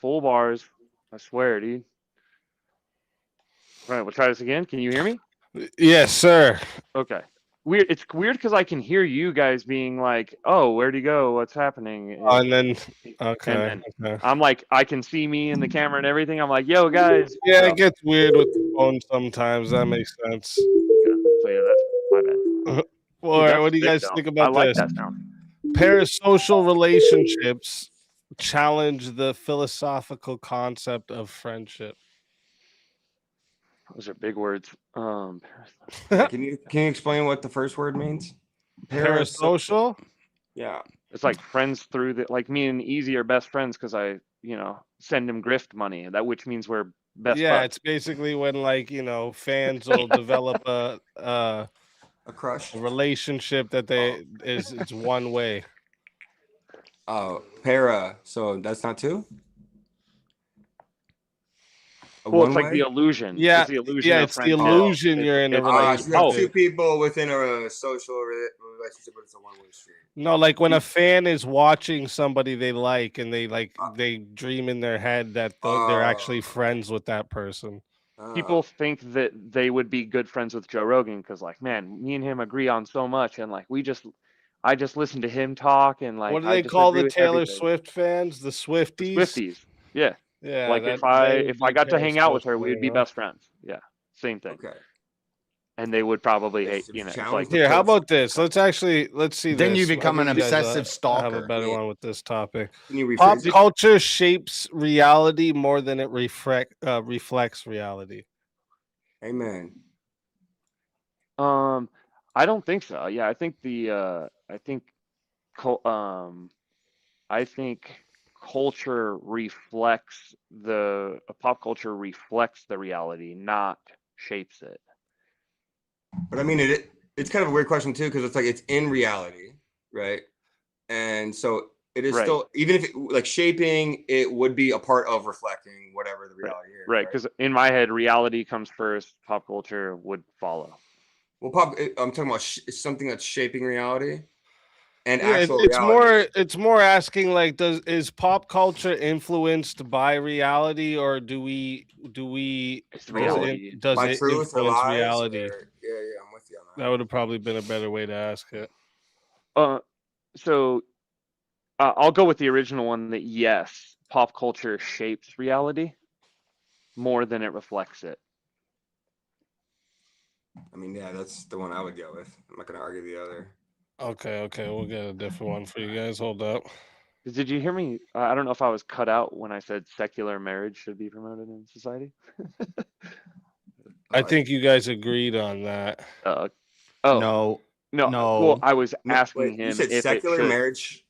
Full bars. I swear, dude. All right, we'll try this again. Can you hear me? Yes, sir. Okay. Weird. It's weird because I can hear you guys being like, "Oh, where'd he go? What's happening?" And then, And okay. then I'm like, I can see me in the camera and everything. I'm like, "Yo, guys." Yeah, So, it gets weird with the phone sometimes. That makes sense. okay. So yeah, that's my bad. All Dude, right, that's what do you sick, guys though. think I about like this? that sound. Parasocial relationships challenge the philosophical concept of friendship. Those are big words. Yeah, can you explain what the first word means? Parasocial? Yeah. It's like friends through the like me and Easy are best friends because I send him grift money. Which means we're best Yeah, buds. it's basically when fans will develop A crush. a relationship that it's one way. Oh, para. So that's not two? Well, it's like the illusion. Yeah, It's the illusion yeah, of it's the friendship. illusion you're in a It's So like, you have relationship. two people within a social relationship, but it's a one-way street. No, like when a fan is watching somebody they like and they dream in their head that they're actually friends with that person. people think that they would be good friends with Joe Rogan because, like, man, me and him agree on so much, and like I just listen to him talk, and like What do I they just call agree the with Taylor everything. Swift fans? The The Swifties? Swifties, yeah. Yeah, Like they if would I be got to Taylor hang out with Swift her, we would be fan, best friends. Yeah, same thing. Okay. And they would probably hate, It's it's challenge like the Here, how culture. about this? Let's see Then this. you become I an think you guys, obsessive have a stalker. better Yeah. one with this topic. Can you Pop rephrase it? culture shapes reality more than it reflects reality. Amen. I don't think so. Yeah, I think I think culture reflects pop culture reflects the reality, not shapes it. But I mean, it's kind of a weird question too, because it's like it's in reality, right? And so it is Right. still, even if like shaping, it would be a part of reflecting whatever the reality is. Right, because in my head, reality comes first, pop culture would follow. Well, I'm talking about something that's shaping reality and Yeah, actual it's reality. it's more asking like, is pop culture influenced by reality, or do we It's reality. does By it truth or influence lies? reality? Yeah, I'm with you on That would have probably been a better way to ask it. So I'll go with the original one that yes, pop culture shapes reality more than it reflects it. I mean, yeah, that's the one I would go with. I'm not going to argue the other. Okay, we'll get a different one for you guys. Hold up. Did you hear me? I don't know if I was cut out when I said secular marriage should be promoted in society. I think you guys agreed on that. No. Well, I was asking Wait, him you said if secular it should. marriage.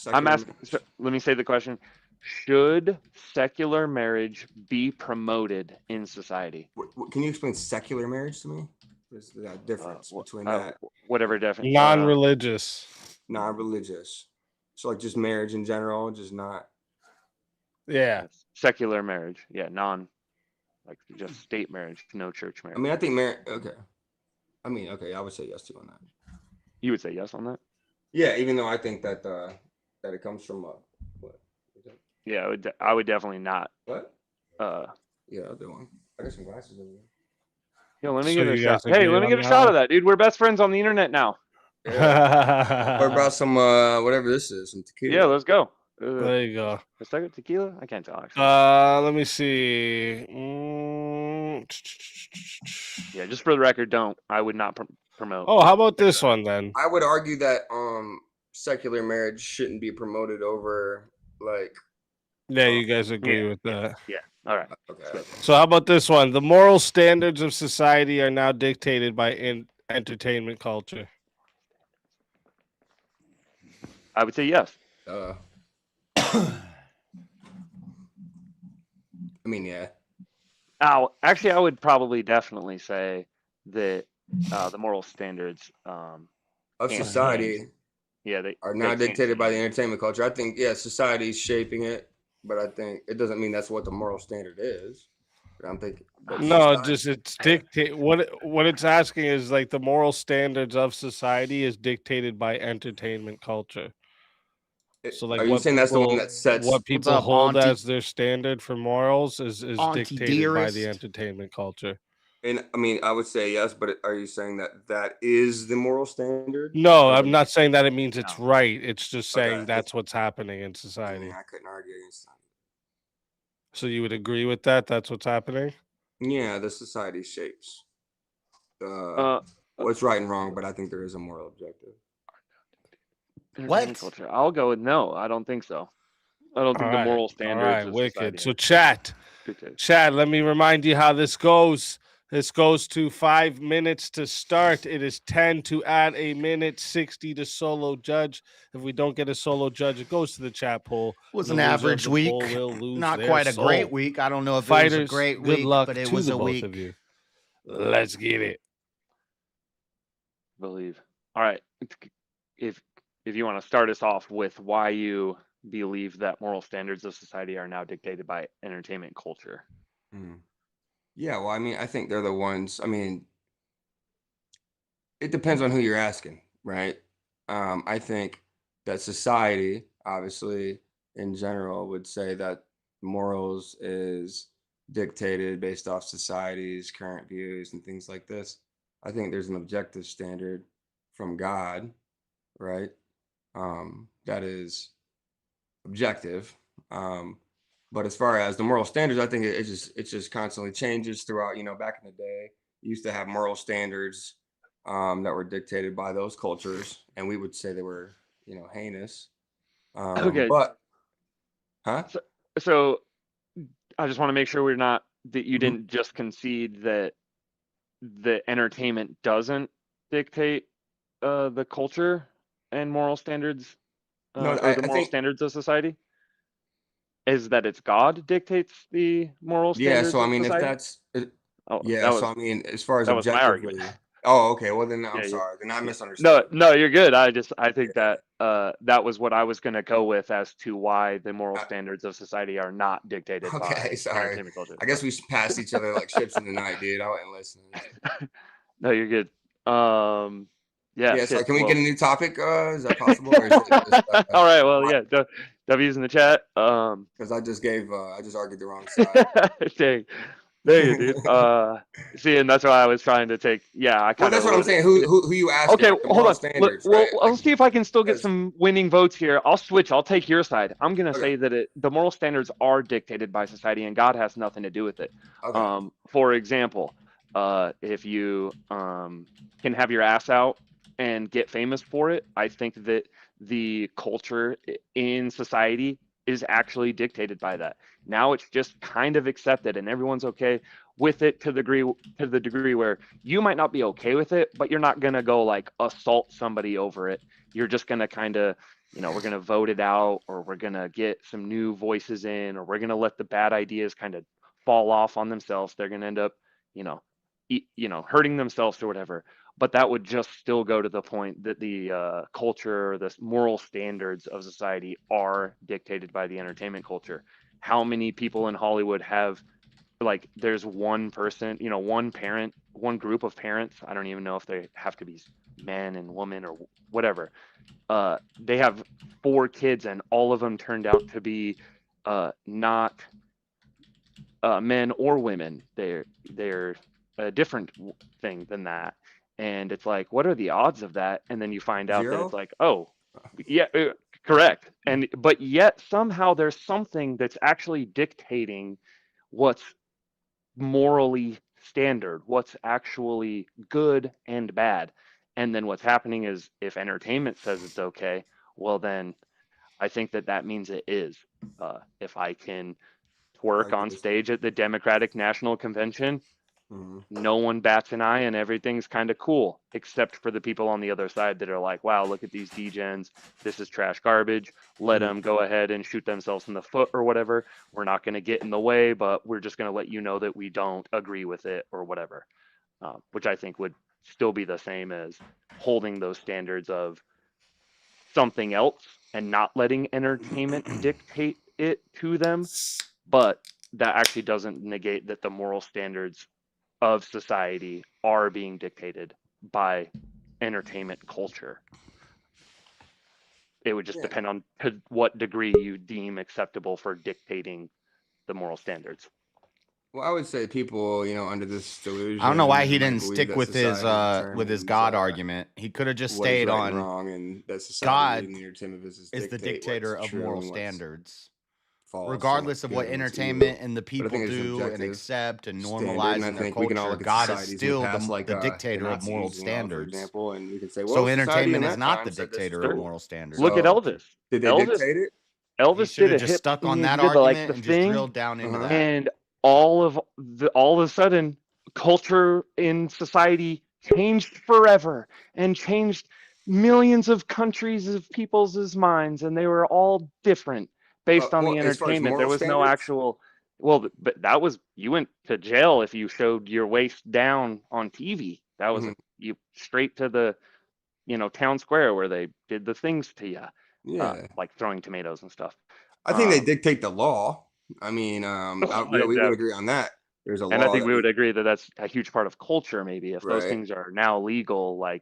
I'm asking. So, let me say the question: should secular marriage be promoted in society? Can you explain secular marriage to me? There's that difference between that. Whatever definition. Non-religious. Non-religious. So like just marriage in general, just not. Yeah. Secular marriage. Yeah, like just state marriage, no church marriage. I mean, I think marriage. Okay. I mean, okay, I would say yes to on that. You would say yes on that? Yeah, even though I think that that it comes from what? Yeah, I would definitely not. What? Yeah, I'll do one. I got some glasses over here. Yo, let me So get a you shot. guys Hey, agree let me on get a that shot one? of that, dude. We're best friends on the internet now. What about some whatever this is, some tequila? Yeah, let's go. There you go. Is that tequila? I can't tell actually. Let me see. Yeah, just for the record, don't. I would not promote. Oh, how about this one then? I would argue that secular marriage shouldn't be promoted over like. Yeah, you guys agree with that. Yeah. All right. Okay. So how about this one? The moral standards of society are now dictated by entertainment culture. I would say yes. I mean, yeah. Actually, I would probably definitely say that the moral standards of society they are now dictated by the entertainment culture. I think, yeah, society's shaping it, but I think it doesn't mean that's what the moral standard is. I'm thinking no, just it's dictate what it's asking is like the moral standards of society is dictated by entertainment culture. So like Are you saying that's the one that sets? what people up, hold Auntie? as their standard for morals is Auntie dictated by the dearest. entertainment culture. And I mean, I would say yes, but are you saying that that is the moral standard? No, Or I'm not saying that it means it's No. right. It's just saying Okay. that's what's happening in society. I couldn't argue against that. So you would agree with that? That's what's happening? Yeah, the society shapes Uh, what's right and wrong, but I think there is a moral objective. entertainment culture. I'll go with no. I don't think so. I don't think the moral standards of wicked. society So are dictated. chat, let me remind you how this goes. This goes to 5 minutes to start. It is 10 to add a minute, 60 to solo judge. If we don't get a solo judge, it goes to the chat poll. It was The an loser of average the week. poll will lose Not their quite a great soul. week. I don't know if it Fighters, was a great good week, luck but it to was the a both week. of you. Let's get it. Believe. All right. If you want to start us off with why you believe that moral standards of society are now dictated by entertainment culture. Yeah, well, I mean, I think they're the ones. I mean, it depends on who you're asking, right? I think that society, obviously, in general, would say that morals is dictated based off society's current views and things like this. I think there's an objective standard from God, right? That is objective. But as far as the moral standards, I think it just constantly changes throughout. Back in the day, you used to have moral standards that were dictated by those cultures, and we would say they were, heinous. Okay. But, huh? So I just want to make sure that you Mhm. didn't just concede that the entertainment doesn't dictate the culture and moral standards No, or the I moral think, standards of society. Is that it's God dictates the moral yeah. standards So I of mean, if society? that's, Oh, yeah. So I mean, as far as that was my argument. objectively, oh, okay. Well, then I'm Yeah, yeah. sorry. Then I No, misunderstood. no, you're good. I think Yeah. that that was what I was going to go with as to why the moral Uh, standards of society are not dictated Okay, by sorry. entertainment culture. I guess we passed each other like ships in the night, dude. I wasn't listening. No, you're good. Yeah, Yeah, so shit. can we Well, get a new topic? Is that possible? Or is it just, all right. Well, yeah. W's in the chat. because I just argued the wrong side. Dang. There you dude. See, and that's why I was trying to take. Yeah, I Well, kind of that's what I'm wrote it. saying. Who you asking? Okay, Like the hold moral on. standards, Well, right? I'll see if I can still get 'Cause- some winning votes here. I'll switch. I'll take your side. I'm gonna okay, say that the moral standards are dictated by society, and God has nothing to do with it. okay. For example, if you can have your ass out and get famous for it, I think that the culture in society is actually dictated by that. Now it's just kind of accepted, and everyone's okay with it to the degree where you might not be okay with it, but you're not gonna go like assault somebody over it. You're just gonna kind of, we're gonna vote it out, or we're gonna get some new voices in, or we're gonna let the bad ideas kind of fall off on themselves. They're gonna end up, hurting themselves or whatever. But that would just still go to the point that the culture, or the moral standards of society are dictated by the entertainment culture. How many people in Hollywood have, like, there's one person, one parent, one group of parents, I don't even know if they have to be men and women or whatever. They have 4 kids, and all of them turned out to be not men or women. They're a different thing than that. And it's like, what are the odds of that? And then you find out that it's 0? like, oh, yeah, correct. And but yet somehow there's something that's actually dictating what's morally standard, what's actually good and bad. And then what's happening is, if entertainment says it's okay, well, then I think that means it is. If I can twerk Argue on this. stage at the Democratic National Convention, Mhm. no one bats an eye and everything's kind of cool, except for the people on the other side that are like, wow, look at these degens. This is trash garbage. Let them go ahead and shoot themselves in the foot or whatever. We're not going to get in the way, but we're just going to let you know that we don't agree with it or whatever, which I think would still be the same as holding those standards of something else and not letting entertainment dictate it to them. But that actually doesn't negate that the moral standards of society are being dictated by entertainment culture. It would just depend on to what degree you deem acceptable for dictating the moral standards. Well, I would say people, under this delusion. I don't know why he might didn't believe stick that with his society God determines, argument. He could have just what is stayed right on and wrong, and that society God in the entertainment business is the dictate dictator what's of true moral and what's standards. false, Regardless and of what's what good and what's entertainment evil. and the But I people think there's an do and objective accept and standard, normalize and I in their think we can all culture, look at God is societies in still the past, like the dictator of Nazis, moral for standards. example, and we can say, well, So society in entertainment is that not time the said this was dictator of true. moral standards. Look at So, Elvis. did they Elvis dictate it? He Elvis should did have a just hip. stuck on He that did the argument and just thing, drilled down into that. and all of a sudden, culture in society changed forever and changed millions of countries of people's minds, and they were all different based on the As far as entertainment. There moral was no standards, actual. Well, but that was you went to jail if you showed your waist down on TV. That was you straight to the town square where they did the things to you, yeah, like throwing tomatoes and stuff. I think they dictate the law. I mean, we would agree on that. There's a And I law think that we would agree that that's a huge part of culture. Maybe if those right. things are now legal, like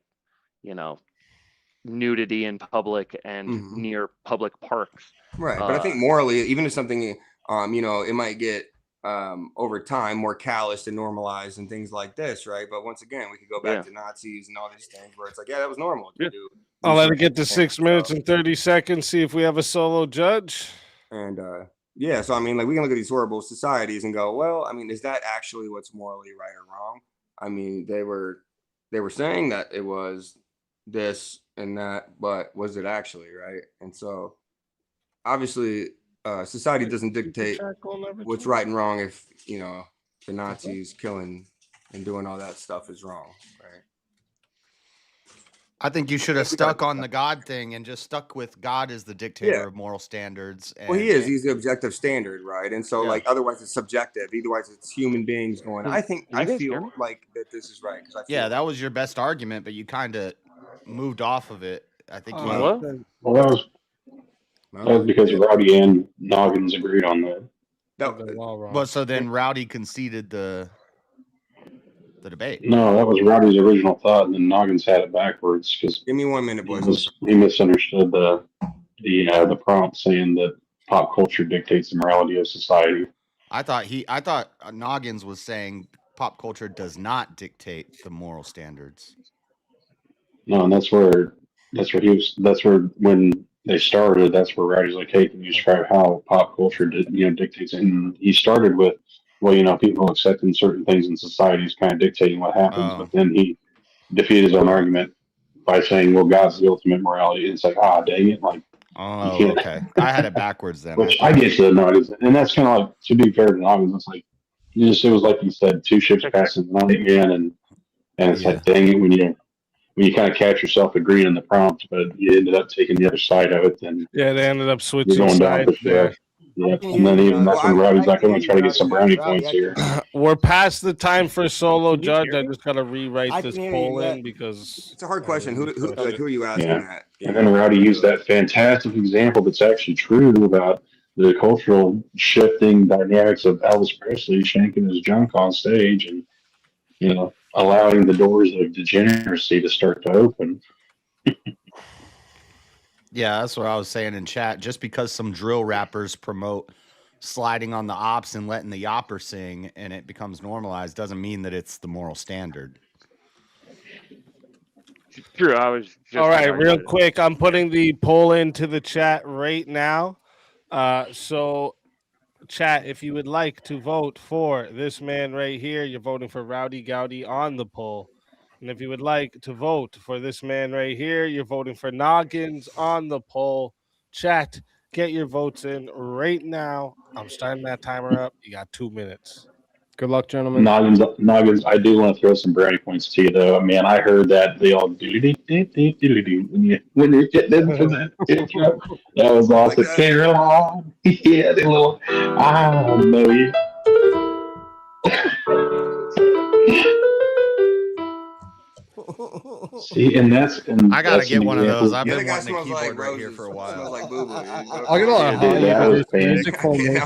nudity in public and near public parks. Right, but I think morally, even if something, it might get over time more calloused and normalized and things like this, right? But once again, we could go back to Nazis and all these things where it's like, yeah, that was normal to do. I'll let it get to 6 minutes and 30 seconds. See if we have a solo judge. And so I mean, like we can look at these horrible societies and go, well, I mean, is that actually what's morally right or wrong? I mean, they were saying that it was this and that, but was it actually, right? And so obviously society doesn't dictate what's right and wrong if the Nazis killing and doing all that stuff is wrong, right? I think you should have stuck on the God thing and just stuck with God as the dictator of moral standards. Well, he's the objective standard, right? And so like otherwise it's subjective, otherwise it's human beings going, I feel like that this is right because I feel that was your best argument, but you kind of moved off of it. I think well, that was because Rowdy and Noggins agreed on that. Well, so then Rowdy conceded the debate. No, that was Rowdy's original thought, and then Noggins had it backwards because give me 1 minute, boys. He misunderstood the prompt saying that pop culture dictates the morality of society. I thought Noggins was saying pop culture does not dictate the moral standards. No, and that's where when they started, that's where Rowdy's like, hey, can you describe how pop culture dictates it? And he started with, well, people accepting certain things in society is kind of dictating what happens. But then he defeated his own argument by saying, well, God's the ultimate morality. And it's like, dang it. Like, okay. I had it backwards then. Which I get to the Noggins. And that's kind of like, to be fair to Noggins, it's like, it was like you said, two ships passing the night, man. And it's like, dang it, when you kind of catch yourself agreeing in the prompt, but you ended up taking the other side of it. Then they ended up switching sides there. Yeah, and then even that's when Rowdy's like, I'm going to try to get some brownie points here. We're past the time for solo judge. I just got to rewrite this poll in because it's a hard question. Who are you asking that? And then Rowdy used that fantastic example that's actually true about the cultural shifting dynamics of Elvis Presley shanking his junk on stage and, allowing the doors of degeneracy to start to open. Yeah, that's what I was saying in chat. Just because some drill rappers promote sliding on the ops and letting the yopper sing and it becomes normalized doesn't mean that it's the moral standard. True. I was just all right, real quick. I'm putting the poll into the chat right now. So chat, if you would like to vote for this man right here, you're voting for Rowdy Gowdy on the poll. And if you would like to vote for this man right here, you're voting for Noggins on the poll. Chat, get your votes in right now. I'm starting that timer up. You got 2 minutes. Good luck, gentlemen. Noggins, I do want to throw some brownie points to you, though. Man, I heard that they all do when you get into that. That was awesome. Caroline. Yeah, they little, I know you. See, I gotta get one of those. I've been wanting a keyboard right here for a while. Smells like boo-boo. I'll get a lot of music for me.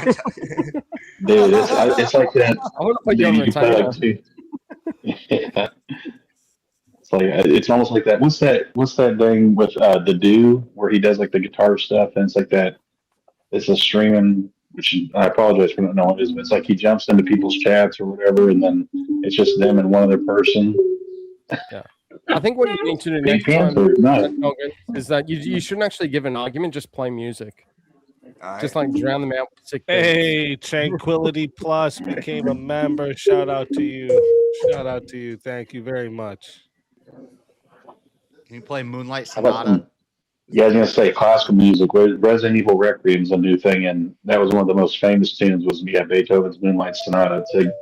Dude, it's like that. I want to put you on the timer. Yeah. It's like it's almost like that. What's that thing with the Do where he does like the guitar stuff and it's like that. It's a streaming. Which I apologize for not knowing what it is, but it's like he jumps into people's chats or whatever, and then it's just them and one other person. Yeah. I think what you need to do Pink next time Panther, no. is that you shouldn't actually give an argument, just play music. All Just right. like drown them out with sick beats. Hey, Tranquility Plus became a member. Shout out to you. Shout out to you. Thank you very much. Can you play Moonlight How about Sonata? Yeah, I was gonna say classical music. Resident Evil Requiem's a new thing, and that was one of the most famous tunes. Was Beethoven's Moonlight Sonata. It's like,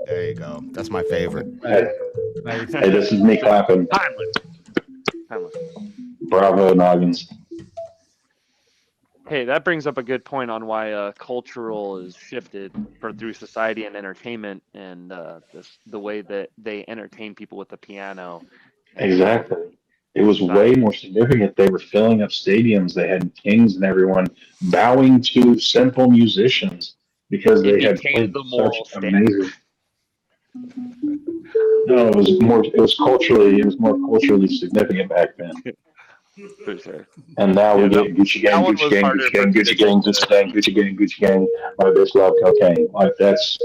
There you go. That's my favorite. hey, this is me clapping. Timeless. Bravo, Noggins. Hey, that brings up a good point on why cultural is shifted through society and entertainment, and the way that they entertain people with the piano. Exactly. It was way more significant. They were filling up stadiums. They had kings and everyone bowing to simple musicians because they had played the moral such amazing. No, it was more culturally significant back then. For sure. And now we get Gucci Gang, Gucci Gang, Gucci Gang, Gucci Gang, Gucci Gang, Gucci Gang, Gucci Gang. My bitch love cocaine. Like that's.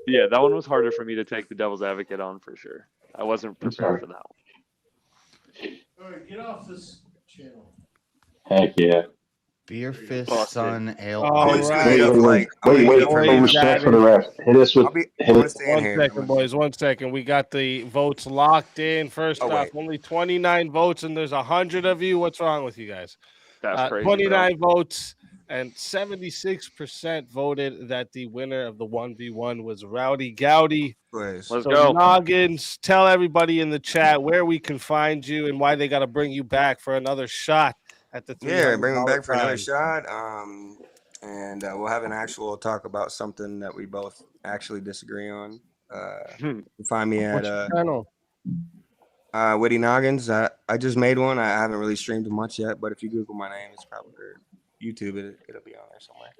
Yeah, that one was harder for me to take the devil's advocate on for sure. I wasn't prepared for that one. All right, get off this channel. Heck yeah. Beer Fist, Busted. Sun, Ale. All I'm gonna right. stay up Wait, like for respect for the ref. Hit us with. I'm Hit gonna us. stay in One here. second, boys. 1 second. We got the votes locked in. First Oh, off, wait. only 29 votes, and there's 100 of you. What's wrong with you guys? That's crazy. 29 votes, and 76% voted that the winner of the 1v1 was Rowdy Gowdy. Please. Let's So, go. Noggins, tell everybody in the chat where we can find you and why they got to bring you back for another shot at the Yeah, bring me back for another prize. shot. And we'll have an actual talk about something that we both actually disagree on. You can find me What's at your channel? Witty Noggins. I just made one. I haven't really streamed much yet, but if you Google my name, it's probably or YouTube. It'll be on there somewhere.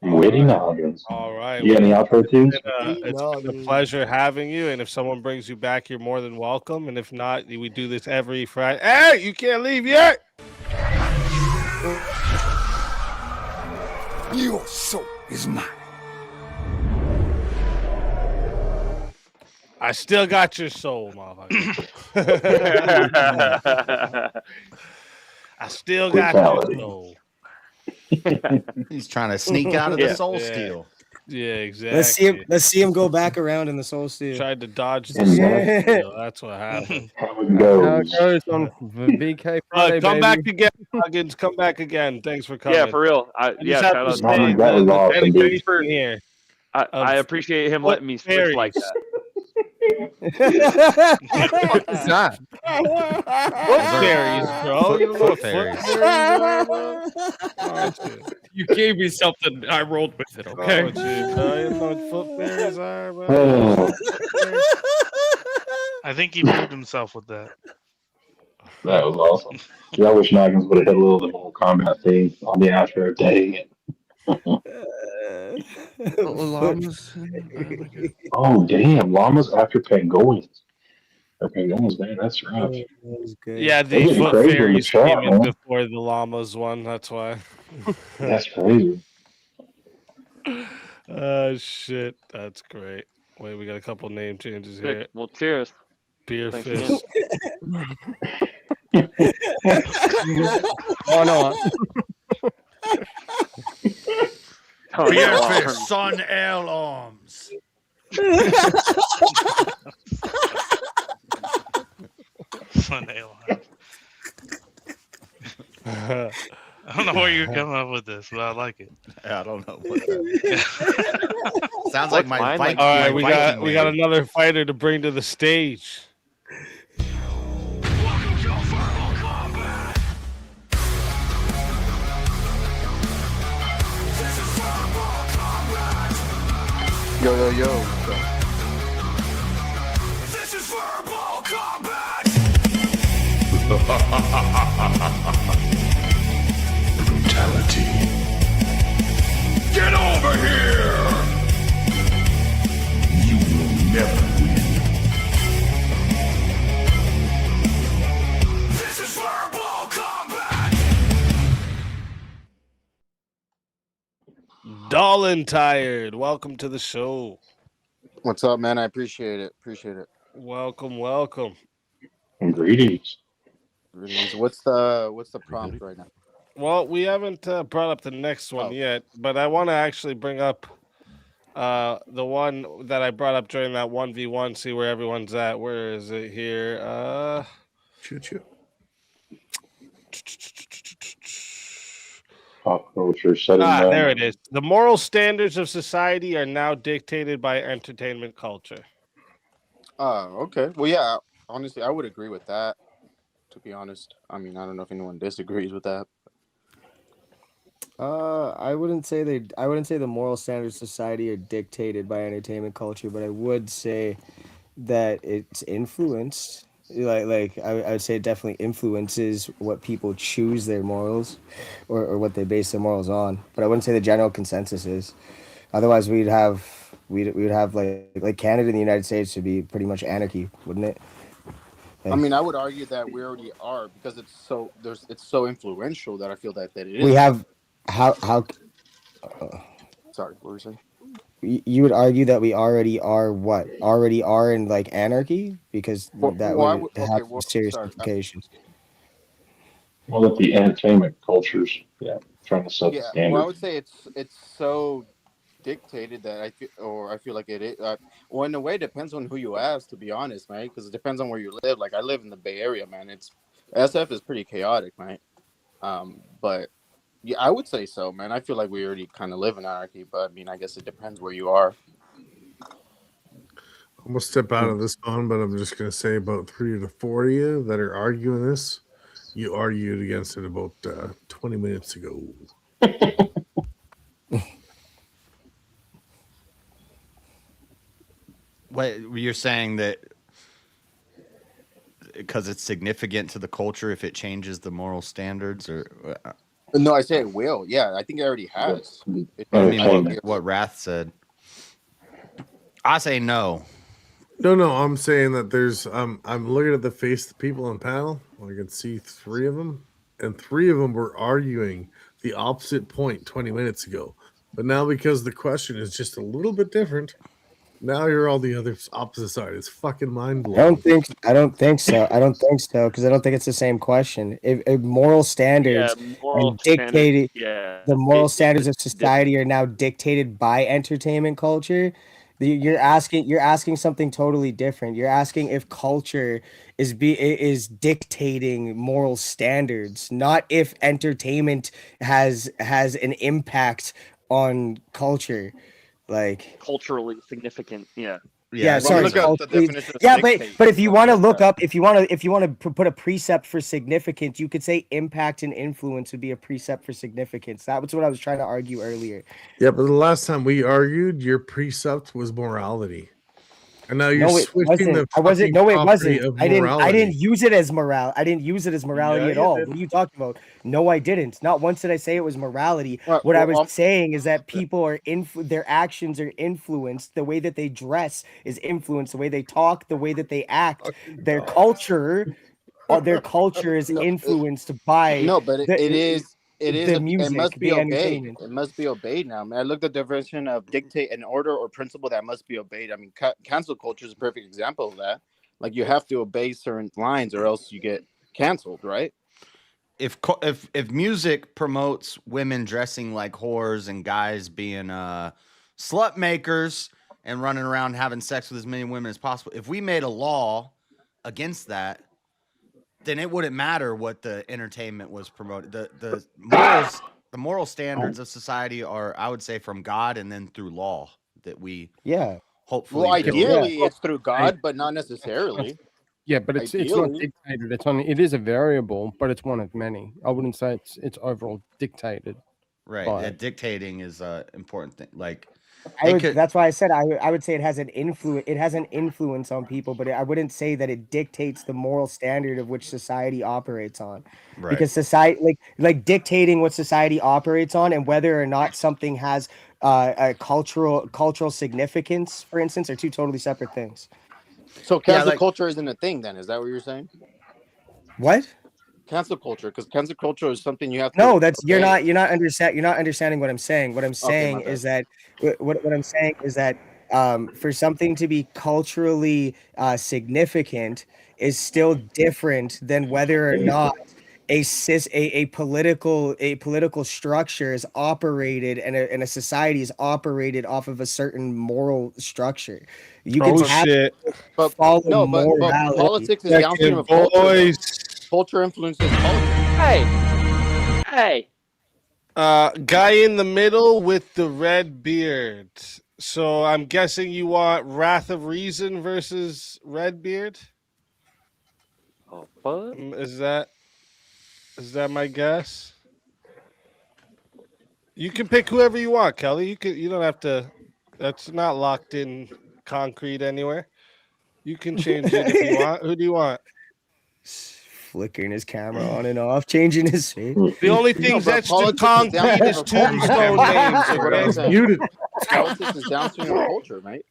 Witty Noggins. All right. You got any outro tunes? It's been a pleasure having you. And if someone brings you back, you're more than welcome. And if not, we do this every Friday. Hey, you can't leave yet. Your soul is mine. I still got your soul, motherfucker. I still got Brutality. your soul. He's trying to sneak out of the soul Yeah. steal. Yeah, exactly. Let's see him go back around in the soul steal. Tried to dodge the Yeah. soul steal. That's what happened. How it How it goes. goes on BK Friday, Come baby. back again, Huggins. Come back again. Thanks for coming. Yeah, for real. Yeah, Shout out to say- Dave. that was awesome, Thanks dude. for being here. I appreciate him letting me switch fairies. like that. What is that? Foot fairies, bro. You don't know what fairies. foot fairies are, bro? Oh, shit. You gave me something. I rolled with it. Okay. Oh, shit, bro. You know what foot fairies are, bro? Oh, I think he moved himself with that. that was awesome. Yeah, I wish Noggins would have hit a little of the Mortal Kombat thing on the outro. Dang it. Oh, damn. Llamas after pangolins. Or pangolins, man. That's rough. Yeah, They the get foot crazy in the fairies chat, came in man. before the llamas one. That's why. That's crazy. Shit. That's great. Wait, we got a couple name changes Sick. here. Well, cheers. Beer Thanks fist. Why not? Oh, Beer no, Fist, Sun, Ale Arms. Sun Ale. I don't know where you're coming up with this, but I like it. I don't know. What that sounds like my mine? Viking. All right, my we got Viking we got name. another fighter to bring to the stage. Yo. Brutality. Get over here! Stalin tired. Welcome to the show. What's up, man? I appreciate it. Appreciate it. Welcome, welcome. And greetings. Greetings. What's the prompt right now? Well, we haven't brought up the next one yet, but I want to actually bring up the one that I brought up during that 1v1, see where everyone's at. Where is it here? Choo-choo. Pop culture setting. There it is. The moral standards of society are now dictated by entertainment culture. Okay. Well, yeah. Honestly, I would agree with that. To be honest, I mean, I don't know if anyone disagrees with that. I wouldn't say the moral standards of society are dictated by entertainment culture, but I would say that it's influenced. Like I would say it definitely influences what people choose their morals, or what they base their morals on. But I wouldn't say the general consensus is. Otherwise, we'd have like Canada and the United States would be pretty much anarchy, wouldn't it? I mean, I would argue that we already are, because it's so influential that I feel that it is. We have how. Sorry, what were you saying? You would argue that we already are in like anarchy, because that would have serious implications. Well, that the entertainment cultures, trying to set the standard. Well, I would say it's so dictated that I feel like it is. Well, in a way, it depends on who you ask, to be honest, right? Because it depends on where you live. Like, I live in the Bay Area, man. SF is pretty chaotic, right? But yeah, I would say so, man. I feel like we already kind of live in anarchy, but I mean, I guess it depends where you are. I'm gonna step out of this one, but I'm just gonna say about 3 to 4 of you that are arguing this. You argued against it about 20 minutes ago. What you're saying, that because it's significant to the culture if it changes the moral standards, or No, I say it will. Yeah, I think it already has. I mean, what Wrath said. I say no. No, I'm saying that there's I'm looking at the face of the people on panel. I can see 3 of them, and 3 of them were arguing the opposite point 20 minutes ago. But now, because the question is just a little bit different, now you're all the other opposite side. It's fucking mind blowing. I don't think so. I don't think so, because I don't think it's the same question. If moral standards and dictated, the moral standards of society are now dictated by entertainment culture. You're asking something totally different. You're asking if culture is dictating moral standards, not if entertainment has an impact on culture, like culturally significant. Sorry. But if you want to look up, if you want to put a precept for significance, you could say impact and influence would be a precept for significance. That was what I was trying to argue earlier. Yeah, but the last time we argued, your precept was morality, and now you're switching the. I wasn't. No, it wasn't. I morality. didn't use it as morale. I didn't use it as morality at all. Did. What are you talking about? No, I didn't. Not once did I say it was morality. What I was saying is that people are their actions are influenced. The way that they dress is influenced. The way they talk, the way that they act, their culture is influenced by. No, but it is. The music, it must be the obeyed. entertainment. It must be obeyed now. Man, I looked at the definition of dictate, an order or principle that must be obeyed. I mean, cancel culture is a perfect example of that. Like, you have to obey certain lines or else you get canceled, right? If music promotes women dressing like whores and guys being slut makers and running around having sex with as many women as possible, if we made a law against that, then it wouldn't matter what the entertainment was promoted. The moral standards of society are, I would say, from God and then through law that we hopefully. Well, ideally, it's through God, but not necessarily. Yeah, but it's not dictated. It is a variable, but it's one of many. I wouldn't say it's overall dictated. Right, dictating is an important thing. Like, that's why I said I would say it has an influence. It has an influence on people, but I wouldn't say that it dictates the moral standard of which society operates on. Right. Because society, like dictating what society operates on and whether or not something has a cultural significance, for instance, are 2 totally separate things. So cancel culture isn't a thing, then? Is that what you're saying? What? Cancel culture, because cancel culture is something you have to. No, that's you're not understanding what I'm saying. What I'm Okay, my saying is that what I'm saying is that for something to be culturally significant is still different than whether or not a political structure is operated and a society is operated off of a certain moral structure. You can follow morality. Politics is downstream of culture. Culture influences politics. Hey. Guy in the middle with the red beard. So I'm guessing you want Wrath of Reason versus Redbeard? Oh, what? Is that my guess? You can pick whoever you want, Kelly. You don't have to. That's not locked in concrete anywhere. You can change it if you want. Who do you want? Flickering his camera on and off, changing his face. The only things that's in concrete is tombstone names. Okay? Muted. Politics is downstream of culture, right?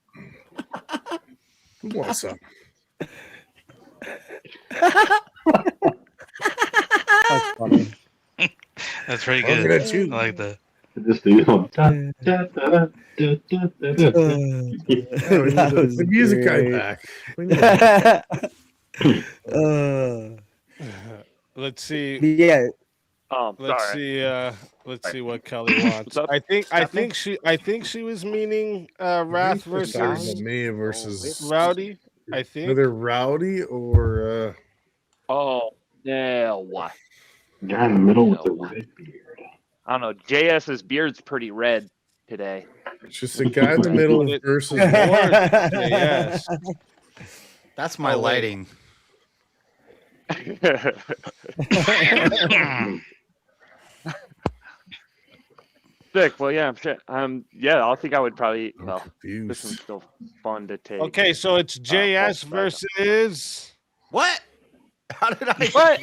What's up? That's funny. That's pretty good. I like that. Just do the music guy back. Let's see. Yeah. Let's see what Kelly wants. I think she was meaning Wrath versus me versus Rowdy. I think either Rowdy or Oh no. Guy in the middle with the red beard. I don't know. JS's beard's pretty red today. It's just a guy in the middle versus JS. That's my lighting. Sick. Well, yeah, shit. Yeah, I think I would probably. Well, this is still fun to take. Okay, so it's JS versus what? How did I? What?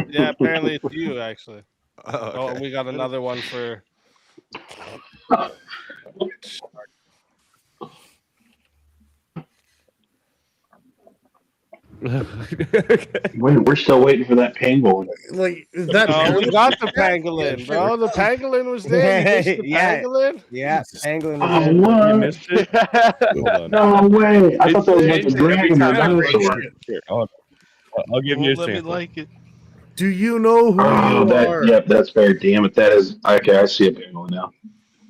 Yeah, apparently it's you actually. Oh, okay. We got another one for. We're still waiting for that pangolin. Like that. Oh, we got the pangolin, bro. The pangolin was there. You missed the pangolin? Yeah, pangolin. Oh, what? You missed it? No way! I thought that was like a dragon or a dinosaur. Here, I'll give you a Let me sample. like it. Do you know who you are? Yep, that's fair. Damn it, that is okay. I see a pangolin now.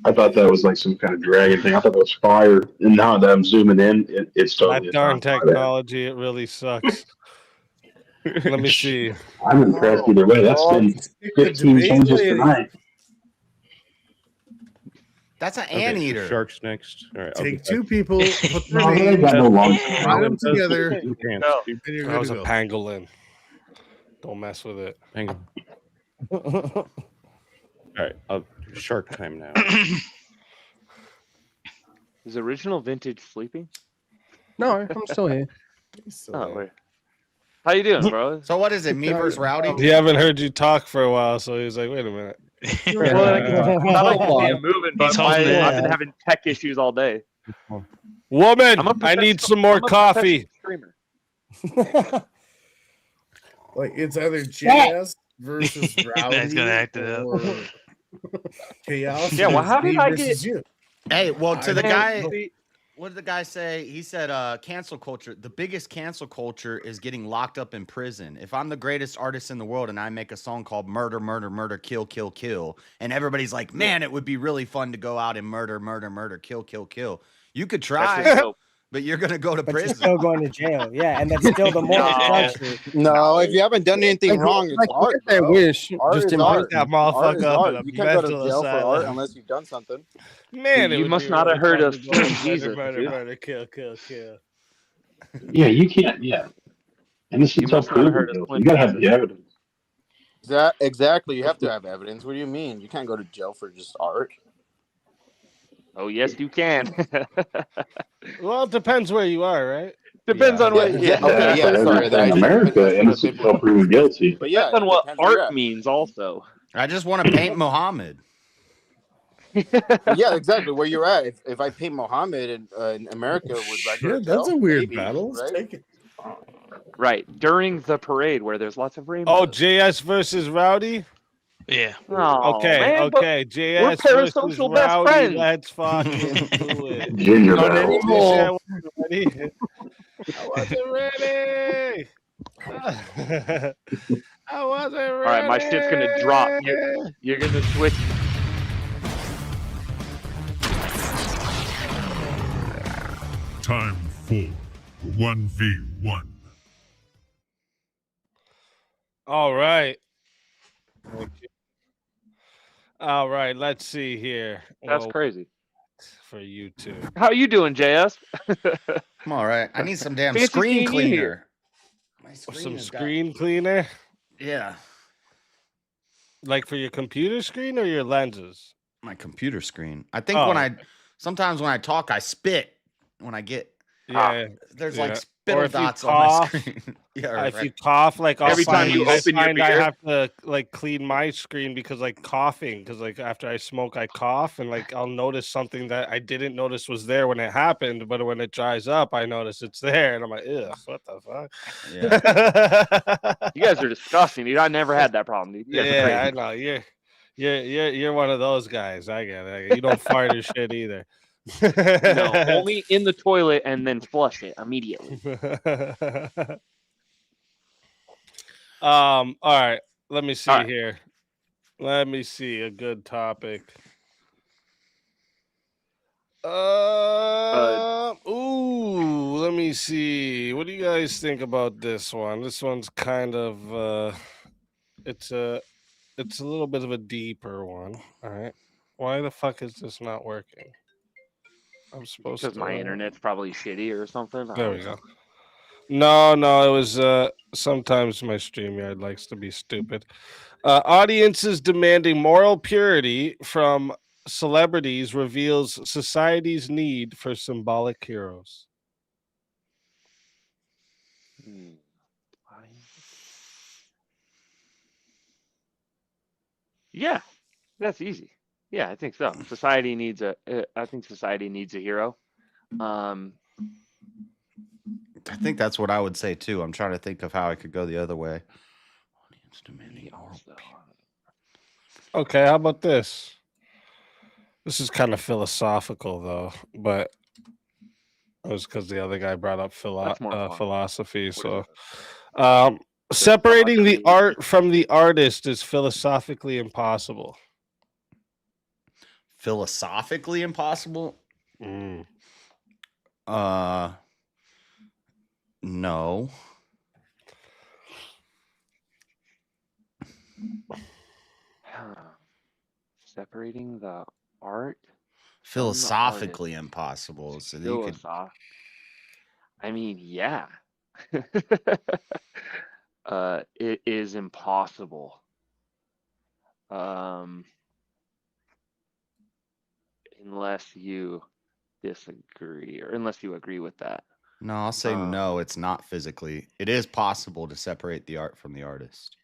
I thought that was like some kind of dragon thing. I thought that was fire. And now that I'm zooming in, it's totally That darn technology. It really sucks. Let me see. I'm impressed either way. That's been 15 changes tonight. That's an anteater. Sharks next. All right, Take two people, put their No, they names, got no long. line them together. You can't. No. and you're That was good a to go. pangolin. Don't mess with it. Hang on. All right, shark time now. Is original vintage sleeping? No, I'm still here. Oh, wait. How you doing, bro? So what is it? Me versus Rowdy? He haven't heard you talk for a while, so he's like, "Wait a minute." I'm moving, but I've been having tech issues all day. Woman, I need some more coffee. Like it's either JS versus Rowdy That's gonna act it out. or Chaos. Yeah, well, how did I get? You. Hey, well, to the Man, guy, what did the guy say? He said, cancel culture. The biggest cancel culture is getting locked up in prison. If I'm the greatest artist in the world and I make a song called Murder, Murder, Murder, Kill, Kill, Kill, and everybody's like, man, it would be really fun to go out and murder, murder, murder, kill, kill, kill. You could try, but you're going to go to But prison. you're still going to jail. Yeah, and that's still the moral structure. No, if you haven't done anything wrong, it's art. I Bro. wish. Art Just is embrace art. that Art motherfucker is up art. in a You can't go to mental jail for art asylum. unless you've done something. Man, You must not have heard of King Jesus. Murder, dude. murder, kill, kill, kill. Yeah, you can't. Yeah, and this You is must tough. not have heard of You Slim gotta have the Jesus. evidence. Exactly. You have to have evidence. What do you mean? You can't go to jail for just art. Oh yes, you can. Well, it depends where you are, right? Depends on what. Yeah. Okay. Yeah. Sorry. In America, innocent until proven guilty. But yeah, Depends on what depends where you're art at. means, also. I just want to paint Muhammad. Yeah, exactly. Where you're at. If I paint Muhammad in America, would I go to Yeah, that's jail? a weird Maybe, battle. Let's right? take it. Right. During the parade where there's lots of rainbows. Oh, JS versus Rowdy? Yeah. Oh, Okay, man, but okay. we're JS versus parasocial best Rowdy. friends. Let's fucking do it. Junior Not battle. anymore. Ready? I wasn't ready. I wasn't ready. All right, my shit's gonna drop. You're gonna switch. Time for 1v1. All right. All right, let's see here. That's crazy. For you two. How you doing, JS? I'm all right. I need some damn Fancy screen seeing you cleaner. here. My screen Some has got- screen cleaner? Yeah. Like for your computer screen or your lenses? My computer screen. I think sometimes when I talk, I spit when I get. There's like spittle dots on my screen. Yeah, if you cough, like every time you open your beer, I have to like clean my screen because like coughing, because like after I smoke, I cough, and like I'll notice something that I didn't notice was there when it happened, but when it dries up, I notice it's there, and I'm like, ugh, what the fuck? Yeah. You guys are disgusting, dude. I never had that problem, dude. Yeah, I know. You're one of those guys. I get it. You don't fart or shit either. No, only in the toilet and then flush it immediately. All right. Let me see here. Let me see a good topic. Let me see. What do you guys think about this one? This one's kind of it's a little bit of a deeper one. All right. Why the fuck is this not working? I'm supposed because to. my internet's probably shitty or something. There we go. No, it was sometimes my StreamYard likes to be stupid. Audiences demanding moral purity from celebrities reveals society's need for symbolic heroes. Yeah, that's easy. Yeah, I think so. Society needs I think society needs a hero. I think that's what I would say too. I'm trying to think of how I could go the other way. Audience demanding moral purity. Okay, how about this? This is kind of philosophical though, but it was because the other guy brought up philosophy. So, separating the art from the artist is philosophically impossible. Philosophically impossible? No. Separating the art. Philosophically impossible. So that you could. I mean, yeah. It is impossible. Unless you disagree or unless you agree with that. No, I'll say no, it's not physically. It is possible to separate the art from the artist.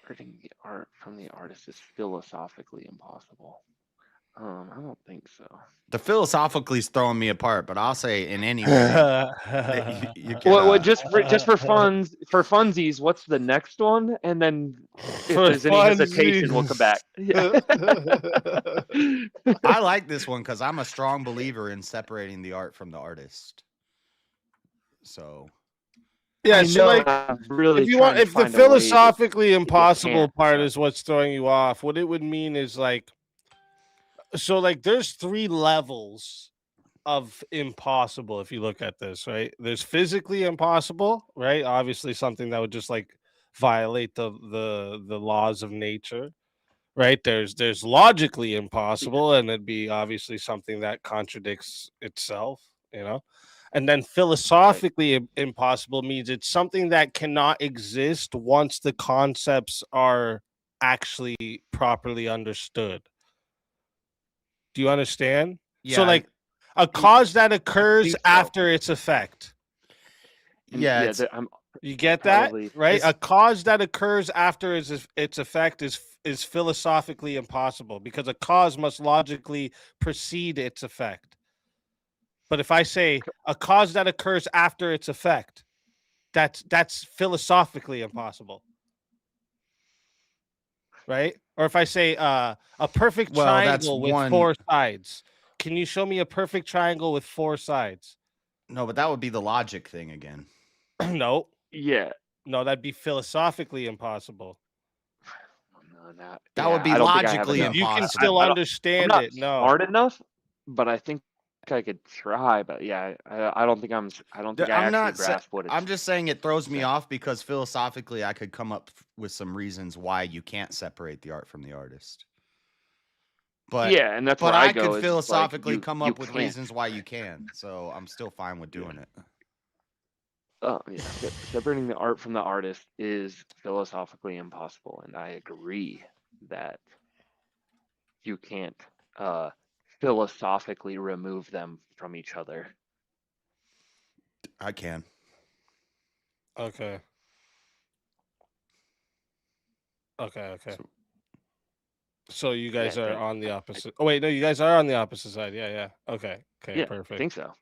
Separating the art from the artist is philosophically impossible. I don't think so. The philosophically is throwing me apart, but I'll say in any way. you can, well, just for funsies, what's the next one? And then if there's any hesitation, we'll come back. I like this one because I'm a strong believer in separating the art from the artist. So yeah, so like really if the philosophically impossible part is what's throwing you off, what it would mean is like, so like there's 3 levels of impossible if you look at this, right? There's physically impossible, right? Obviously something that would just like violate the laws of nature, right? There's logically impossible, and it'd be obviously something that contradicts itself, you know? And then philosophically impossible means it's something that cannot exist once the concepts are actually properly understood. Do you understand? Yeah, so like a cause that occurs after its effect. Yeah, you get that, right? A cause that occurs after its effect is philosophically impossible because a cause must logically precede its effect. But if I say a cause that occurs after its effect, that's philosophically impossible, right? Or if I say a perfect triangle with four sides, can you show me a perfect triangle with four sides? No, but that would be the logic thing again. No. Yeah. No, that'd be philosophically impossible. No, that would be logically impossible. You can still understand I'm not it. No, smart enough, but I think I could try. But yeah, I don't think I don't think I actually grasp what it's. I'm just saying it throws me off because philosophically, I could come up with some reasons why you can't separate the art from the artist. But yeah, and that's but where I I go. could philosophically come up with can't. reasons why you can. So I'm still fine with doing it. Oh yeah, separating the art from the artist is philosophically impossible, and I agree that you can't philosophically remove them from each other. I can. Okay. So you guys are on the opposite. Oh wait, no, you guys are on the opposite side. Yeah. Okay. Yeah, Perfect. I think so.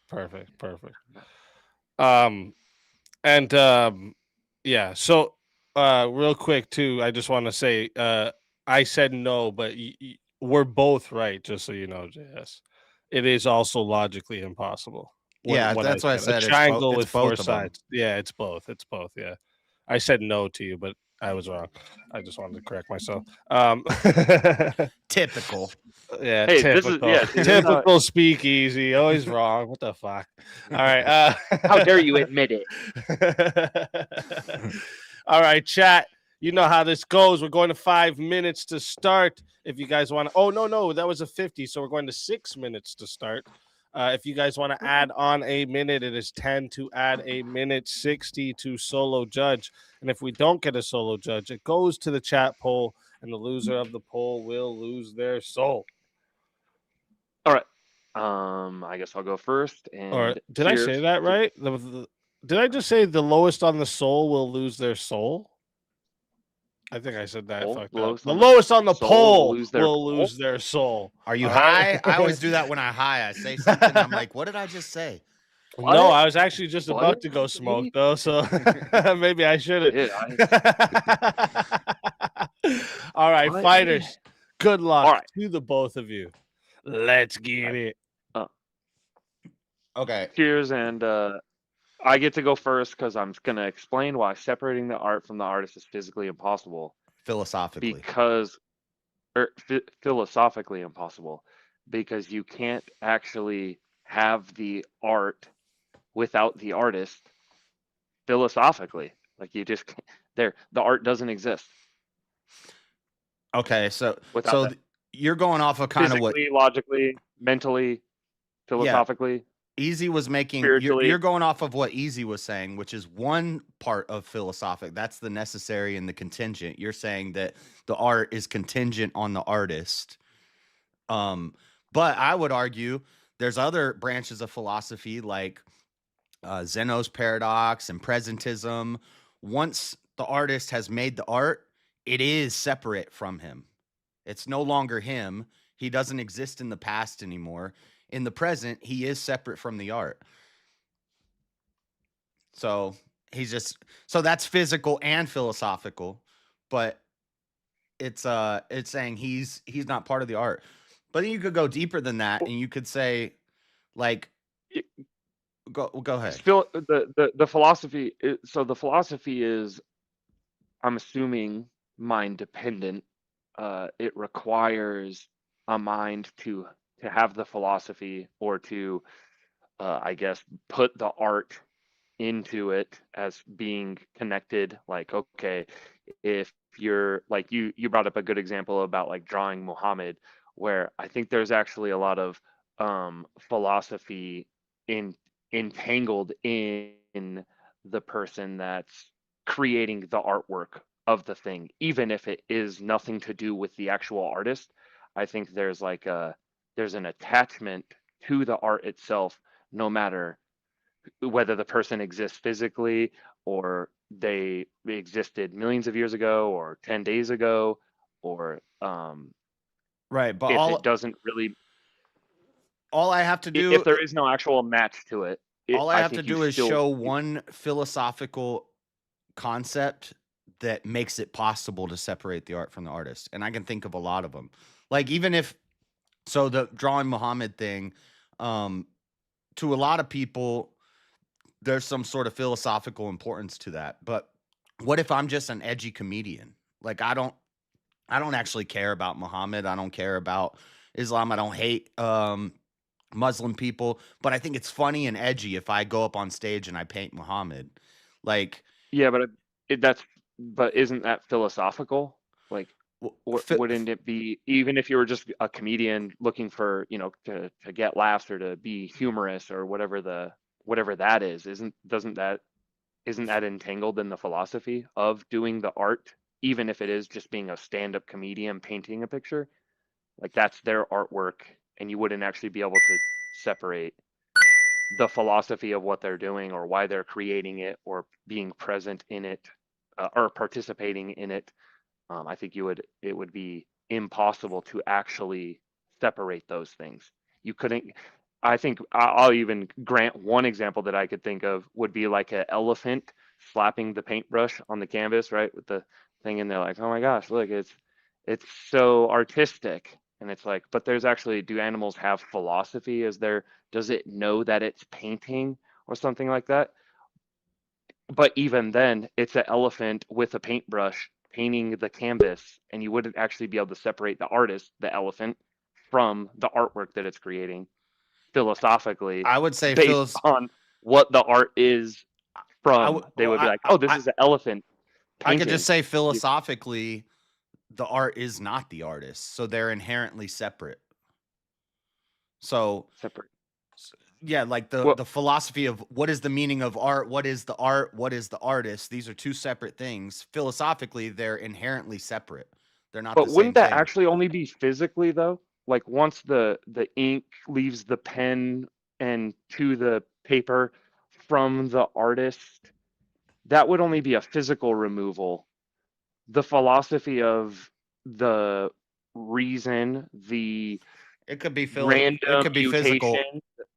Perfect. Yeah. So, real quick too, I just want to say, I said no, but we're both right. Just so you know, JS, it is also logically impossible. That's why I said a triangle it's with four both of them. sides. Yeah, it's both. Yeah, I said no to you, but I was wrong. I just wanted to correct myself. Typical. Yeah, Hey, typical. Typical speakeasy. Always wrong. What the fuck? All right. How dare you admit it? All right, chat. You know how this goes. We're going to 5 minutes to start. If you guys want to, oh no, that was a 50. So we're going to 6 minutes to start. If you guys want to add on a minute, it is 10 to add a minute, 60 to solo judge. And if we don't get a solo judge, it goes to the chat poll, and the loser of the poll will lose their soul. All right. I guess I'll go first. And or did I say that right? Did I just say the lowest on the soul will lose their soul? I think I said that. The lowest on the pole will lose their soul. Are you high? I always do that when I'm high. I say something. I'm like, what did I just say? What? No, I was actually just about to go smoke though, so maybe I shouldn't. All right, fighters. Good luck to the both of you. Let's get it. Okay. Cheers, and I get to go first because I'm going to explain why separating the art from the artist is physically impossible. Philosophically. Philosophically impossible. Because you can't actually have the art without the artist philosophically. Like you just can't. The art doesn't exist. Okay, so you're going off of kind of what logically, mentally, philosophically. Yeah. Easy was making you're going off of what Easy was saying, which is one part of philosophic. That's the necessary and the contingent. You're saying that the art is contingent on the artist. But I would argue there's other branches of philosophy like Zeno's paradox and presentism. Once the artist has made the art, it is separate from him. It's no longer him. He doesn't exist in the past anymore. In the present, he is separate from the art. So that's physical and philosophical, but it's saying he's not part of the art. But then you could go deeper than that, and you could say, like, go ahead. Still, the philosophy. So the philosophy is, I'm assuming, mind dependent. It requires a mind to have the philosophy or to, I guess, put the art into it as being connected. Like, okay, if you're like you brought up a good example about like drawing Muhammad, where I think there's actually a lot of philosophy entangled in the person that's creating the artwork of the thing, even if it is nothing to do with the actual artist. I think there's an attachment to the art itself, no matter whether the person exists physically or they existed millions of years ago or 10 days ago, or right. But if it doesn't really, all I have to do, if there is no actual match to it, all I have to think you do is still show one philosophical concept that makes it possible to separate the art from the artist. And I can think of a lot of them. Like even if so the drawing Muhammad thing, to a lot of people, there's some sort of philosophical importance to that. But what if I'm just an edgy comedian? Like I don't actually care about Muhammad. I don't care about Islam. I don't hate Muslim people, but I think it's funny and edgy if I go up on stage and I paint Muhammad. Like yeah, but isn't that philosophical? Like wouldn't it be, even if you were just a comedian looking for, to get laughs or to be humorous or whatever that is, isn't that entangled in the philosophy of doing the art, even if it is just being a stand-up comedian painting a picture? Like that's their artwork, and you wouldn't actually be able to separate the philosophy of what they're doing or why they're creating it or being present in it, or participating in it. I think it would be impossible to actually separate those things. You couldn't. I think I'll even grant one example that I could think of would be like an elephant slapping the paintbrush on the canvas, right, with the thing, and they're like, oh my gosh, look, it's so artistic. And it's like, but there's actually, do animals have philosophy? Does it know that it's painting or something like that? But even then, it's an elephant with a paintbrush painting the canvas, and you wouldn't actually be able to separate the artist, the elephant, from the artwork that it's creating philosophically. I would say based on what the art is from. They would be like, oh, this is an elephant painting. I could just say philosophically, the art is not the artist, so they're inherently separate. So separate. Yeah, like the philosophy of what is the meaning of art, what is the art, what is the artist. These are two separate things. Philosophically, they're inherently separate. They're not. But wouldn't that actually only be physically though? Like once the ink leaves the pen and to the paper from the artist, that would only be a physical removal. The philosophy of the reason, it could be random it could be physical.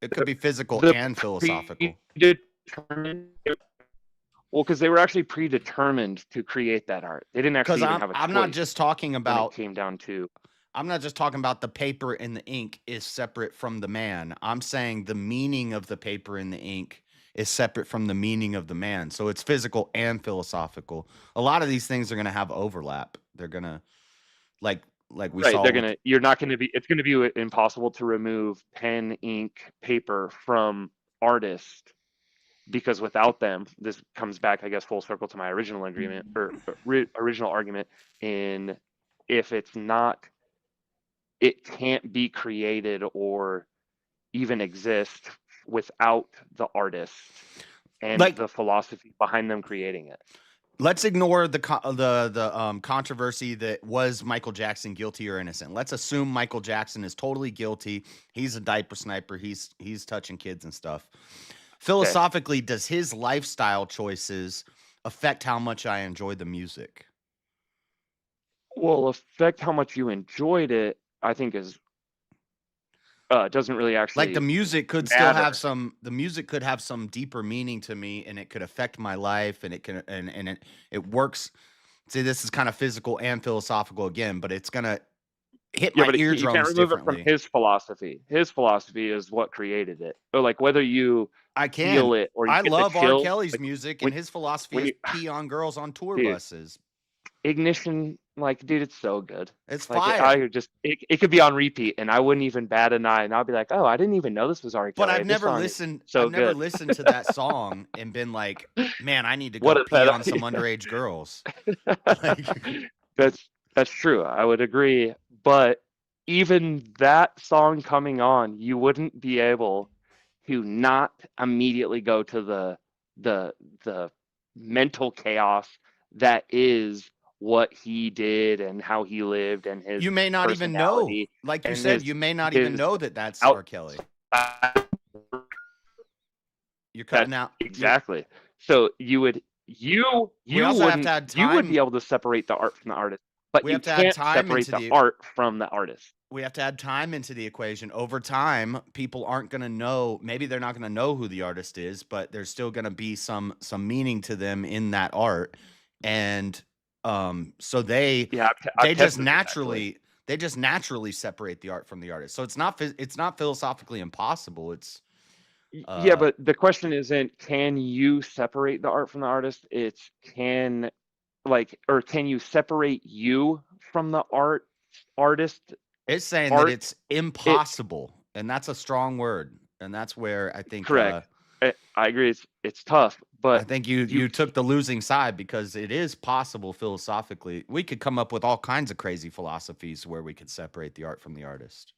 It could be physical and philosophical. Well, because they were actually predetermined to create that art. They didn't actually even have a choice. I'm not just talking about. It came down to. I'm not just talking about the paper and the ink is separate from the man. I'm saying the meaning of the paper and the ink is separate from the meaning of the man. So it's physical and philosophical. A lot of these things are going to have overlap. They're going to like we saw. It's going to be impossible to remove pen, ink, paper from artist, because without them, this comes back, I guess, full circle to my original agreement or original argument in if it's not, it can't be created or even exist without the artist and the philosophy behind them creating it. Let's ignore the controversy that was Michael Jackson guilty or innocent. Let's assume Michael Jackson is totally guilty. He's a diaper sniper. He's touching kids and stuff. Philosophically, does his lifestyle choices affect how much I enjoy the music? Well, affect how much you enjoyed it, I think is doesn't really actually, like the music could matter. Still have some. The music could have some deeper meaning to me, and it could affect my life, and it can and it works. See, this is kind of physical and philosophical again, but it's gonna hit my eardrums you can't remove differently. it from his philosophy. His philosophy is what created it. Or like whether you feel it or you I get love the chill, R. Kelly's like, music, and his philosophy is pee on girls on tour buses. Ignition, like, dude, it's so good. It's like, fire. It could be on repeat, and I wouldn't even bat an eye, and I'll be like, oh, I didn't even know this was R. Kelly. But I've never listened. I've never listened to that song and been like, man, I need to go pee on some underage girls. That's true. I would agree. But even that song coming on, you wouldn't be able to not immediately go to the mental chaos that is what he did and how he lived and his. You may not even know, like you said, you may not even know that that's R. Kelly. You're cutting out. Exactly. So you would be able to separate the art from the artist. but We you have to add can't time separate into the the art from the artist. we have to add time into the equation. Over time, people aren't going to know. Maybe they're not going to know who the artist is, but there's still going to be some meaning to them in that art, and so they just naturally separate the art from the artist. So it's not philosophically impossible. It's yeah, but the question isn't can you separate the art from the artist? It's can you separate you from the artist? It's saying that it's impossible, and that's a strong word, and that's where I think correct. I agree. It's tough, but I think you took the losing side because it is possible philosophically. We could come up with all kinds of crazy philosophies where we could separate the art from the artist.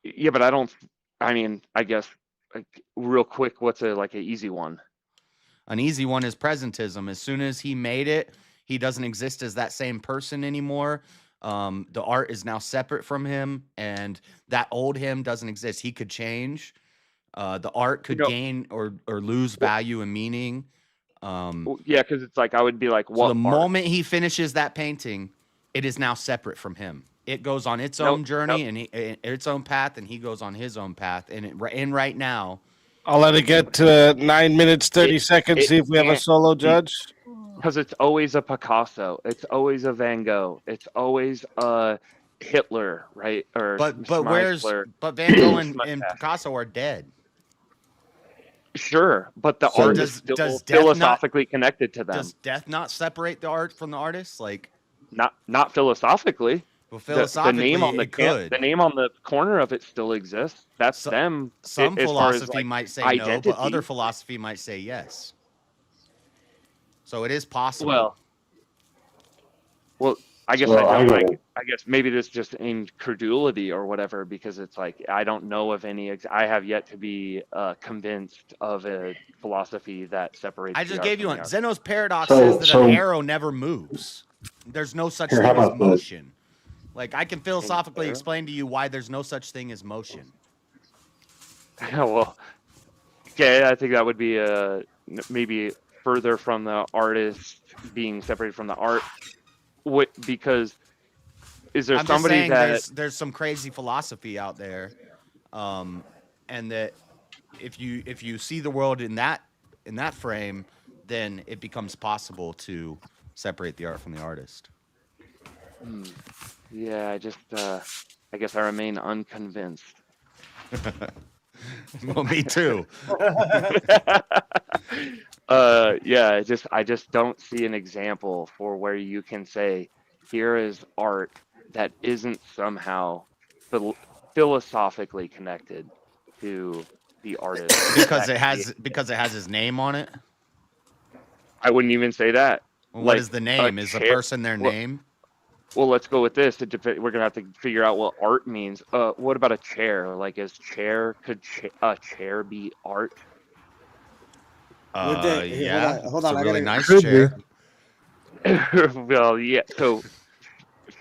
Yeah, but I guess real quick, what's an easy one? An easy one is presentism. As soon as he made it, he doesn't exist as that same person anymore. The art is now separate from him, and that old him doesn't exist. He could change. The art could gain or lose value and meaning. Yeah, because it's I would be like, so the moment he finishes that painting, it is now separate from him. It goes on its own journey and its own path, and he goes on his own path. And right now, I'll let it get to 9 minutes 30 seconds. See if we have a solo judge. Because it's always a Picasso, it's always a Van Gogh, it's always a Hitler, right? Or but Van Gogh and Picasso are dead. Sure, but the art is still philosophically connected to them. Does death not separate the art from the artist? Not philosophically. Well, philosophically, the name on the corner of it still exists. That's them. Some philosophy might say identity. No, but other philosophy might say yes. So it is possible. Well, I guess maybe this is just incredulity or whatever, because it's I don't know of any. I have yet to be convinced of a philosophy that separates. I just gave you one. Zeno's paradox says that an arrow never moves. There's no such thing as motion. I can philosophically explain to you why there's no such thing as motion. Well, okay, I think that would be maybe further from the artist being separated from the art. Because is there somebody that there's some crazy philosophy out there, and that if you see the world in that frame, then it becomes possible to separate the art from the artist. Yeah, I guess I remain unconvinced. Well, me too. Yeah, I just don't see an example for where you can say here is art that isn't somehow philosophically connected to the artist because it has his name on it. I wouldn't even say that. Well, what is the name? Is the person their name? Well, let's go with this. We're gonna have to figure out what art means. What about a chair? Could a chair be art? Yeah, hold on. It's a really nice chair. Well, yeah. So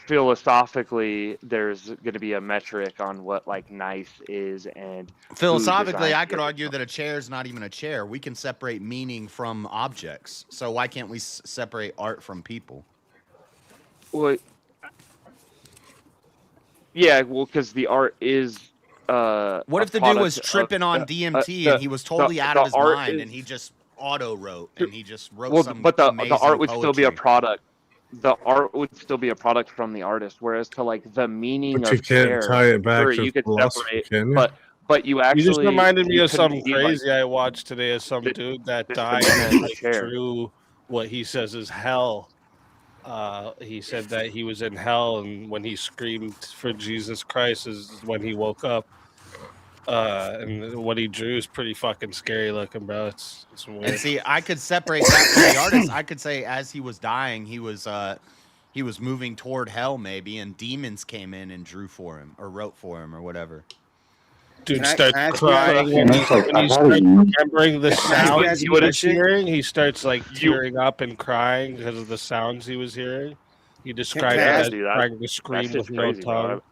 philosophically, there's going to be a metric on what nice is, and philosophically, I could argue that a chair is not even a chair. We can separate meaning from objects. So why can't we separate art from people? Well, yeah. Well, because the art is. What if the dude was tripping on DMT and he was totally out of his mind and he just auto wrote and he just wrote some but the art would poetry. still be a product. The art would still be a product from the artist, whereas to the meaning but of you can't chair, tie it back to you could philosophy, separate, but you actually You just reminded me of couldn't something be crazy I watched today of some dude that died and drew what he says is hell. He said that he was in hell, and when he screamed for Jesus Christ is when he woke up. And what he drew is pretty fucking scary looking, bro. It's weird. And see, I could separate that from the artist. I could say as he was dying, he was moving toward hell maybe, and demons came in and drew for him or wrote for him or whatever. Dude starts crying when he starts remembering the sounds he was hearing. He starts tearing up and crying because of the sounds he was hearing. He described it as trying to scream with no tongue.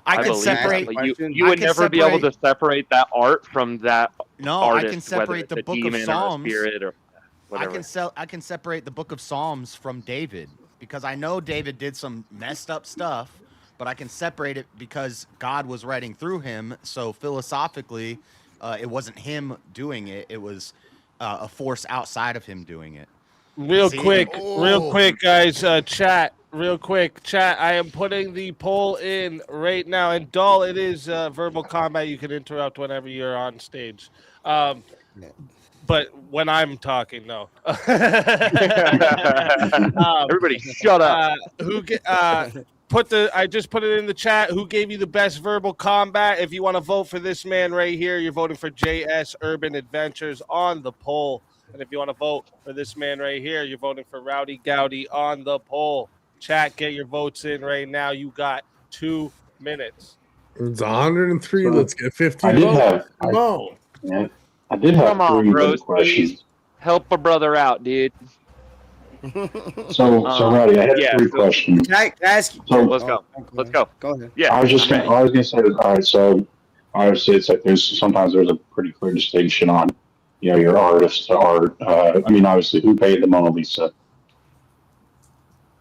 I could separate. You would never be able to separate that art from that. No, artist, I can separate the Book of Psalms. Or spirit or I can separate the Book of Psalms from David. because I know David did some messed up stuff, but I can separate it because God was writing through him. So philosophically, it wasn't him doing it. It was a force outside of him doing it. Real quick, guys, chat. Real quick, chat. I am putting the poll in right now. And Dull, it is verbal combat. You can interrupt whenever you're on stage. But when I'm talking, no. Everybody, shut up. I just put it in the chat. Who gave you the best verbal combat? If you want to vote for this man right here, you're voting for JS Urban Adventures on the poll. And if you want to vote for this man right here, you're voting for Rowdy Gowdy on the poll. Chat, get your votes in right now. You got 2 minutes. It's 103. So let's get 50 I did votes. I did have Come on, 3 bros, questions. please. Help a brother out, dude. So Rowdy, I had 3 questions. Can I ask you? So let's go. Let's go. Go ahead. Yeah. I was gonna say, all right. So obviously, it's like sometimes there's a pretty clear distinction on, your artist to art. I mean, obviously, who painted the Mona Lisa?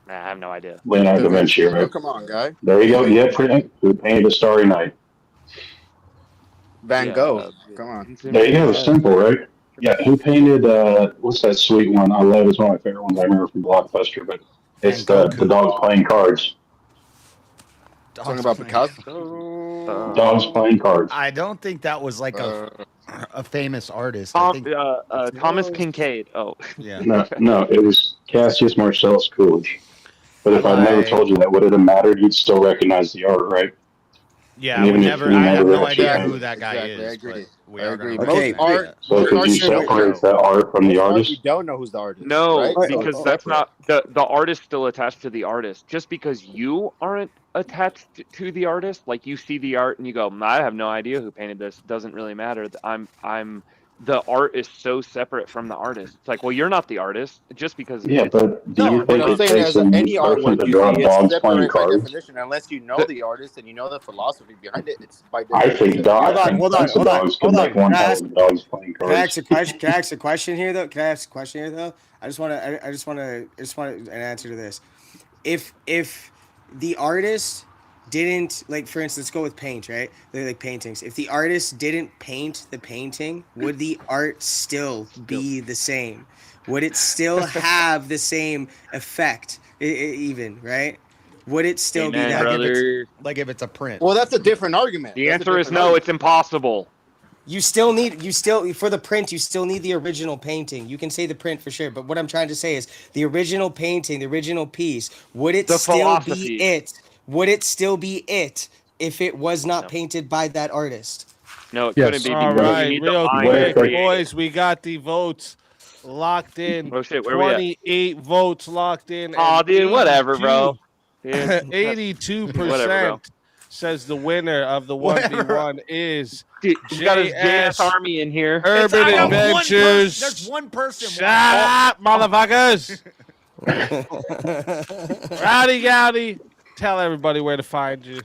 Nah, I have no idea. Leonardo da Vinci, right? Oh, come on, guy. There you go. Yeah, who painted the Starry Night? Van Gogh. Come on. There you go. Simple, right? Yeah. Who painted? What's that sweet one? I love. It's one of my favorite ones. I remember from Blockbuster, but it's the dogs playing cards. Talking about Picasso. Dogs playing cards. I don't think that was like a famous artist. Thomas Kincaid. Oh, yeah. No, it was Cassius Marcellus Coolidge. But if I never told you that, would it have mattered? You'd still recognize the art, right? Yeah, I have no idea who that guy is. I agree. I agree. Okay. So could you separate that art from the artist? You don't know who's the artist. No, right? because that's not the artist still attached to the artist. Just because you aren't attached to the artist, like you see the art and you go, I have no idea who painted this. Doesn't really matter. The art is so separate from the artist. It's like, well, you're not the artist just because. Yeah, but do you think I'm it saying takes as a any artwork person to you draw see, dogs it's playing separate by cards? definition, unless you know the artist and you know the philosophy behind it. It's by I definition. think dogs can make one hell of dogs playing Can I cards. ask a question here though? I just want an answer to this. If the artist didn't, like, for instance, let's go with paint, right? They're like paintings. If the artist didn't paint the painting, would the art still be the same? Would it still have the same effect? Even, right? Would it still be that? If it's a print? Well, that's a different argument. The answer is no. It's impossible. You still for the print, you still need the original painting. You can say the print for sure, but what I'm trying to say is the original painting, the original piece, would it still be it? Would it still be it if it was not painted by that artist? No, it couldn't be. All right, real quick, boys, we got the votes locked in. Oh shit, where we at? 28 votes locked in. Oh, dude, whatever, bro. 82% says the winner of the 1v1 is Dude, you got his JS Army in here. Urban Adventures. There's one person. Shut up, motherfuckers. Rowdy Gowdy. Tell everybody where to find you.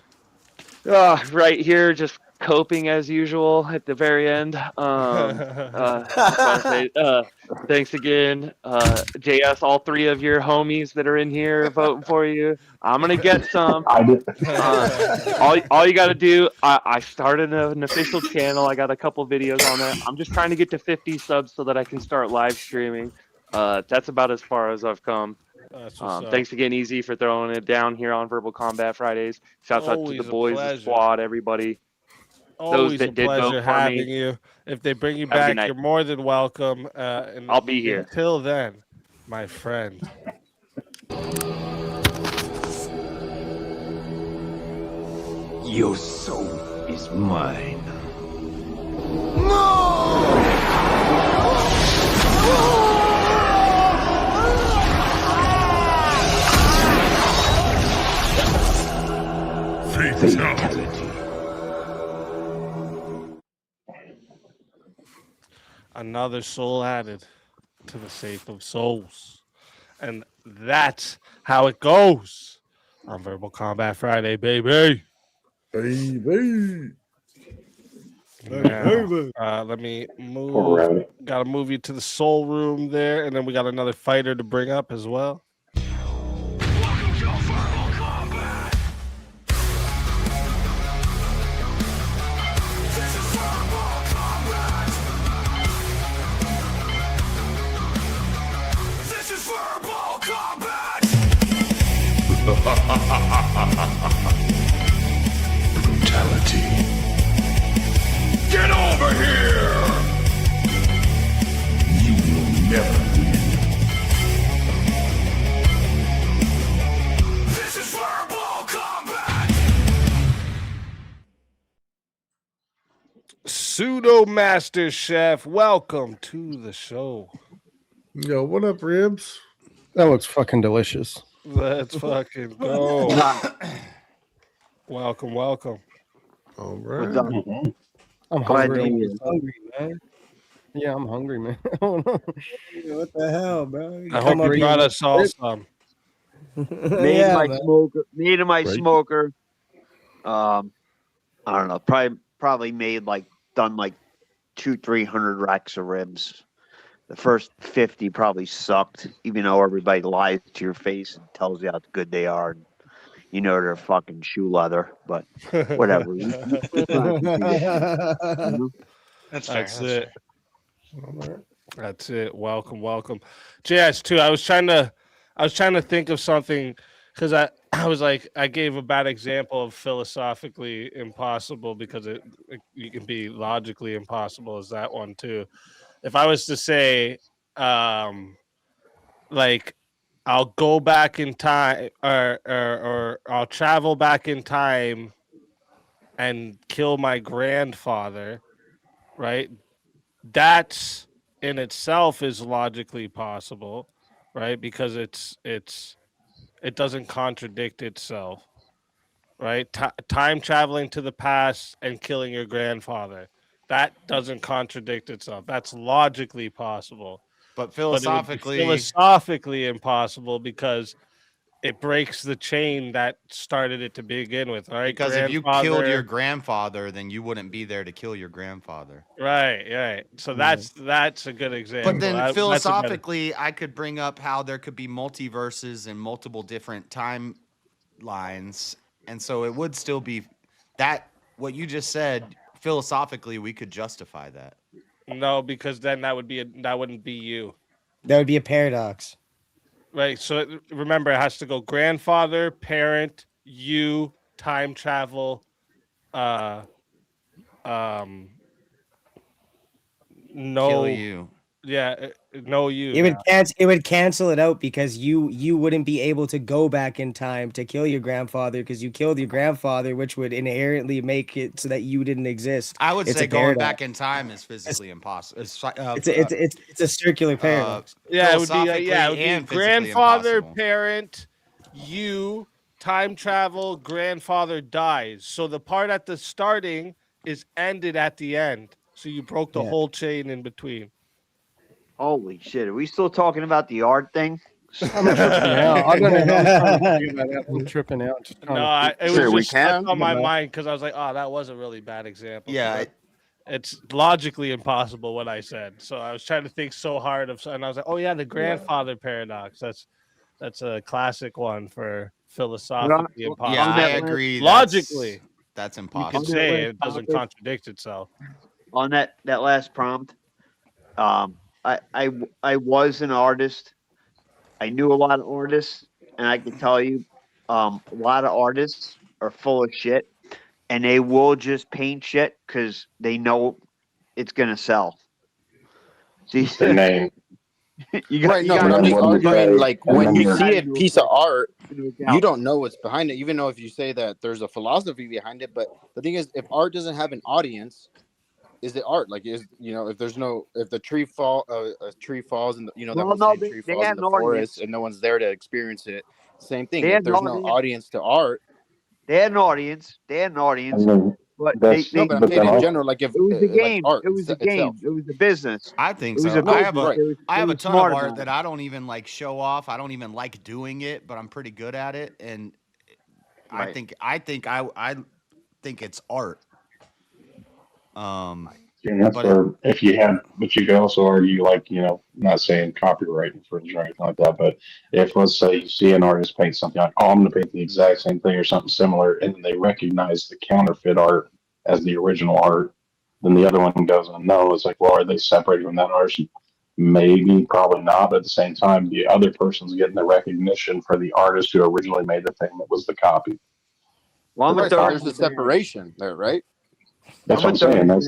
Right here, just coping as usual at the very end. Thanks again, JS. All 3 of your homies that are in here voting for you. I'm gonna get some. All you got to do. I started an official channel. I got a couple videos on that. I'm just trying to get to 50 subs so that I can start live streaming. That's about as far as I've come. Thanks again, Easy, for throwing it down here on Verbal Combat Fridays. Shouts out to the boys, the squad, everybody. Always a pleasure having you. If they bring you back, you're more than welcome. And I'll be here. Until then, my friend. Your soul is mine. Fatality. Another soul added to the safe of souls. And that's how it goes on Verbal Combat Friday, baby. Baby. Let me move. Got to move you to the soul room there. And then we got another fighter to bring up as well. Pseudo Master Chef. Welcome to the show. Yo, what up, ribs? That looks fucking delicious. Let's fucking go. Welcome. All What's right. up? I'm Glad to hungry. hear it. Hungry, man. Yeah, I'm hungry, man. Oh, no. What the hell, bro? I hope you brought us all some. Me Yeah, and my man. smoker. Me and my Right. smoker. I don't know. Probably done like 200-300 racks of ribs. The first 50 probably sucked, even though everybody lies to your face and tells you how good they are. And you know they're fucking shoe leather, but whatever. That's fair. That's it. That's it. Welcome. JS2, I was trying to think of something because I was like, I gave a bad example of philosophically impossible because you can be logically impossible as that one too. If I was to say, like, I'll go back in time or I'll travel back in time and kill my grandfather, right? That's in itself is logically possible, right? Because it doesn't contradict itself, right? Time traveling to the past and killing your grandfather, that doesn't contradict itself. That's logically possible. But But it would be philosophically, philosophically impossible because it breaks the chain that started it to begin with, right? because if you killed your grandfather, then you wouldn't be there to kill your grandfather. right. So that's a good example. But then That's a better- philosophically, I could bring up how there could be multiverses and multiple different timelines, and so it would still be that what you just said. Philosophically, we could justify that. No, because then that wouldn't be you. That would be a paradox. Right. So remember, it has to go grandfather, parent, you, time travel, no, Kill you. Yeah, no, you. It would cancel it out because you wouldn't be able to go back in time to kill your grandfather because you killed your grandfather, which would inherently make it so that you didn't exist. I would It's say a going paradox. back in time is physically impossible. It's a circular paradox. Yeah, it would be philosophically and physically grandfather, impossible. parent, you, time travel, grandfather dies. So the part at the starting is ended at the end. So you broke the whole chain in between. Holy shit! Are we still talking about the art thing? I'm tripping out. I'm trying to figure that out. I'm tripping out. Just trying No, to it Sure, we was just stuck can. on my mind because I was like, oh, that was a really bad example. Yeah, It's logically impossible what I said. So I was trying to think so hard and I was like, oh yeah, the grandfather paradox. That's a classic one for philosophically impossible. Yeah, I agree. Logically, that's you impossible. can say it doesn't contradict itself. On that last prompt, I was an artist. I knew a lot of artists, and I can tell you, a lot of artists are full of shit, and they will just paint shit because they know it's gonna sell. See, The name. Right, no, but I'm just arguing, like, when you see a piece of art, you don't know what's behind it, even though if you say that there's a philosophy behind it. But the thing is, if art doesn't have an audience, is it art? Like, if the tree falls and tree falls in the forest and no one's there to experience it, same thing. If there's no audience to art, they had an audience. But but I'm saying in general, like, if it was a game, like art it was a game, itself. it was a business. I think It so. was a I have business. a They were ton smart of art about that I don't even like show off. I don't even like doing it, but I'm pretty good at it, and Right. I think it's art. And that's where if you had, but you could also argue, like, not saying copyright infringement or anything like that, but if, let's say, you see an artist paint something like, oh, I'm going to paint the exact same thing or something similar, and they recognize the counterfeit art as the original art, then the other one doesn't know. It's like, well, are they separated from that artist? Maybe, probably not, but at the same time, the other person's getting the recognition for the artist who originally made the thing that was the copy. Well, Right, so there's a separation there, right? That's what I'm saying. That's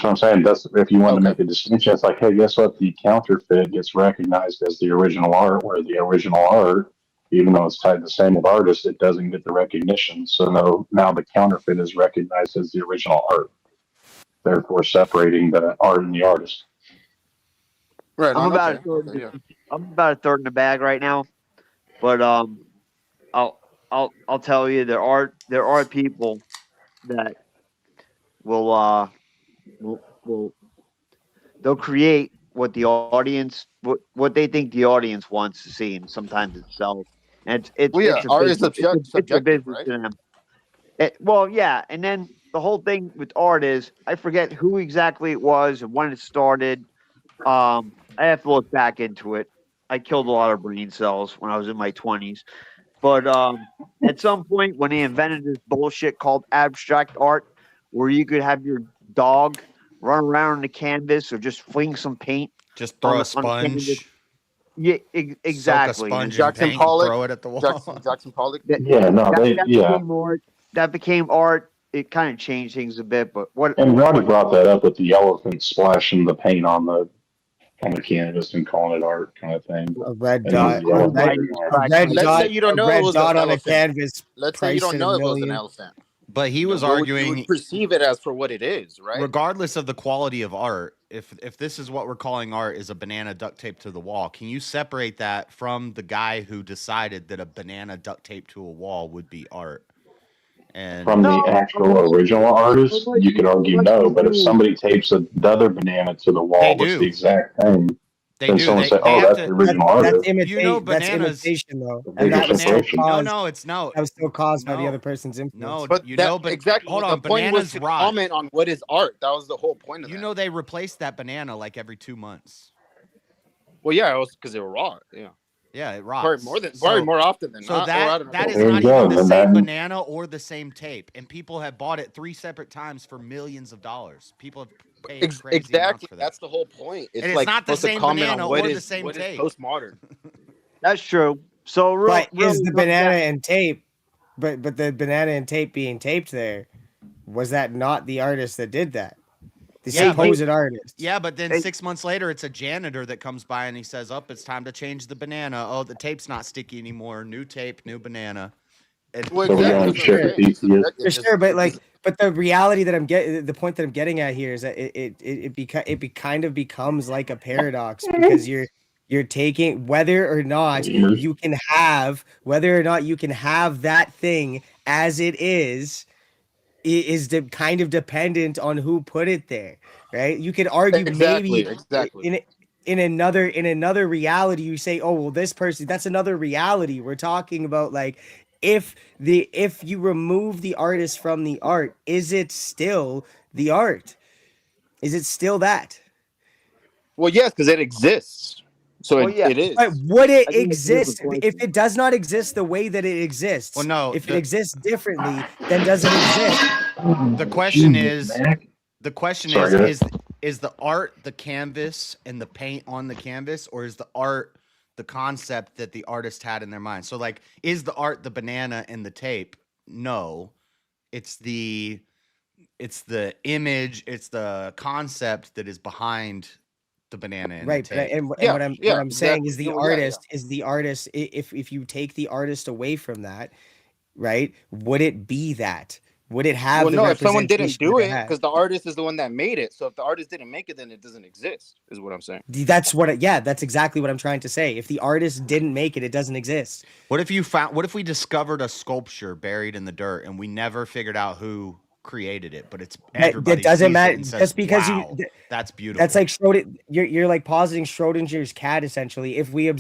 what I'm saying. That's if you want to make a distinction. It's like, hey, guess what? The counterfeit gets recognized as the original art, where the original art, even though it's tied to the same with artist, it doesn't get the recognition. So now the counterfeit is recognized as the original art. therefore separating the art and the artist. Right. I'm On, about okay. a third. Okay, yeah. I'm about a third in the bag right now, but I'll tell you there are people that will they'll create what the audience what they think the audience wants to see, and sometimes it sells. And Well, yeah, it's a art is business. It's a subjective, business right? to them. Well, yeah, and then the whole thing with art is I forget who exactly it was and when it started. I have to look back into it. I killed a lot of brain cells when I was in my 20s. But at some point, when they invented this bullshit called abstract art, where you could have your dog run around on the canvas or just fling some paint, Just throw a on the canvas. sponge. Yeah, Soak a exactly. sponge in Jackson paint and Pollock. throw it at the wall. Jackson Pollock. Yeah, no, That yeah. became art. That became art. It kind of changed things a bit, but And Roddy brought that up with the elephant splashing the paint on the canvas and calling it art kind of thing. A red And dot, the elephant Let's say you don't know it was an on a elephant. canvas. Let's say you don't know it was an elephant. But he was You would arguing perceive it as for what it is, right? regardless of the quality of art, if this is what we're calling art is a banana duct taped to the wall, can you separate that from the guy who decided that a banana duct taped to a wall would be art? And from the actual original artist, you could argue no, but if somebody tapes the other banana to the wall that's the exact thing, then someone say, "Oh, that's the original artist." That's imitation, though, and that was still caused. No. That was still caused by the other person's influence. But exactly. hold the on, point was bananas to rot. comment on what is art. That was the whole point of that. You know they replaced that banana like every 2 months. Well, yeah, it was because they were raw. Yeah. Yeah, it rots. Probably more often than so not. that is not even the same banana or the same tape, and people have bought it 3 separate times for millions of dollars. People have paid crazy amounts exactly. for that. That's the whole point. It's And it's like not the supposed to same comment banana on what or is the same what is tape. postmodern. That's true. So, But is the banana and tape, but the banana and tape being taped there, was that not the artist that did that? The supposed artist. Yeah, but then 6 months later, it's a janitor that comes by and he says, "Oh, it's time to change the banana. Oh, the tape's not sticky anymore. New tape, new banana." Well, For sure, but the reality that the point that I'm getting at here is that it kind of becomes like a paradox because you're taking whether or not you can have that thing as it is kind of dependent on who put it there, right? You could argue maybe in another reality you say, oh well, this person, that's another reality. We're talking about like if you remove the artist from the art, is it still the art? Is it still that? Well, yes, because it exists. So it is. But would it exist if it does not exist the way that it exists? Well, no. If it exists differently, then does it exist? The question is the art the canvas and the paint on the canvas, or is the art the concept that the artist had in their mind? So like, is the art the banana and the tape? No, it's the image, it's the concept that is behind the banana and right, the tape. and what I'm saying is the artist. If you take the artist away from that, right, would it be that? Would it have? Well, no. If someone didn't do it, because because the artist is the one that made it. So if the artist didn't make it, then it doesn't exist. Is what I'm saying. That's that's exactly what I'm trying to say. If the artist didn't make it, it doesn't exist. What if we discovered a sculpture buried in the dirt and we never figured out who created it, but it's everybody that doesn't matter says, just because wow, that's beautiful. That's like you're like positing Schrodinger's cat essentially. If we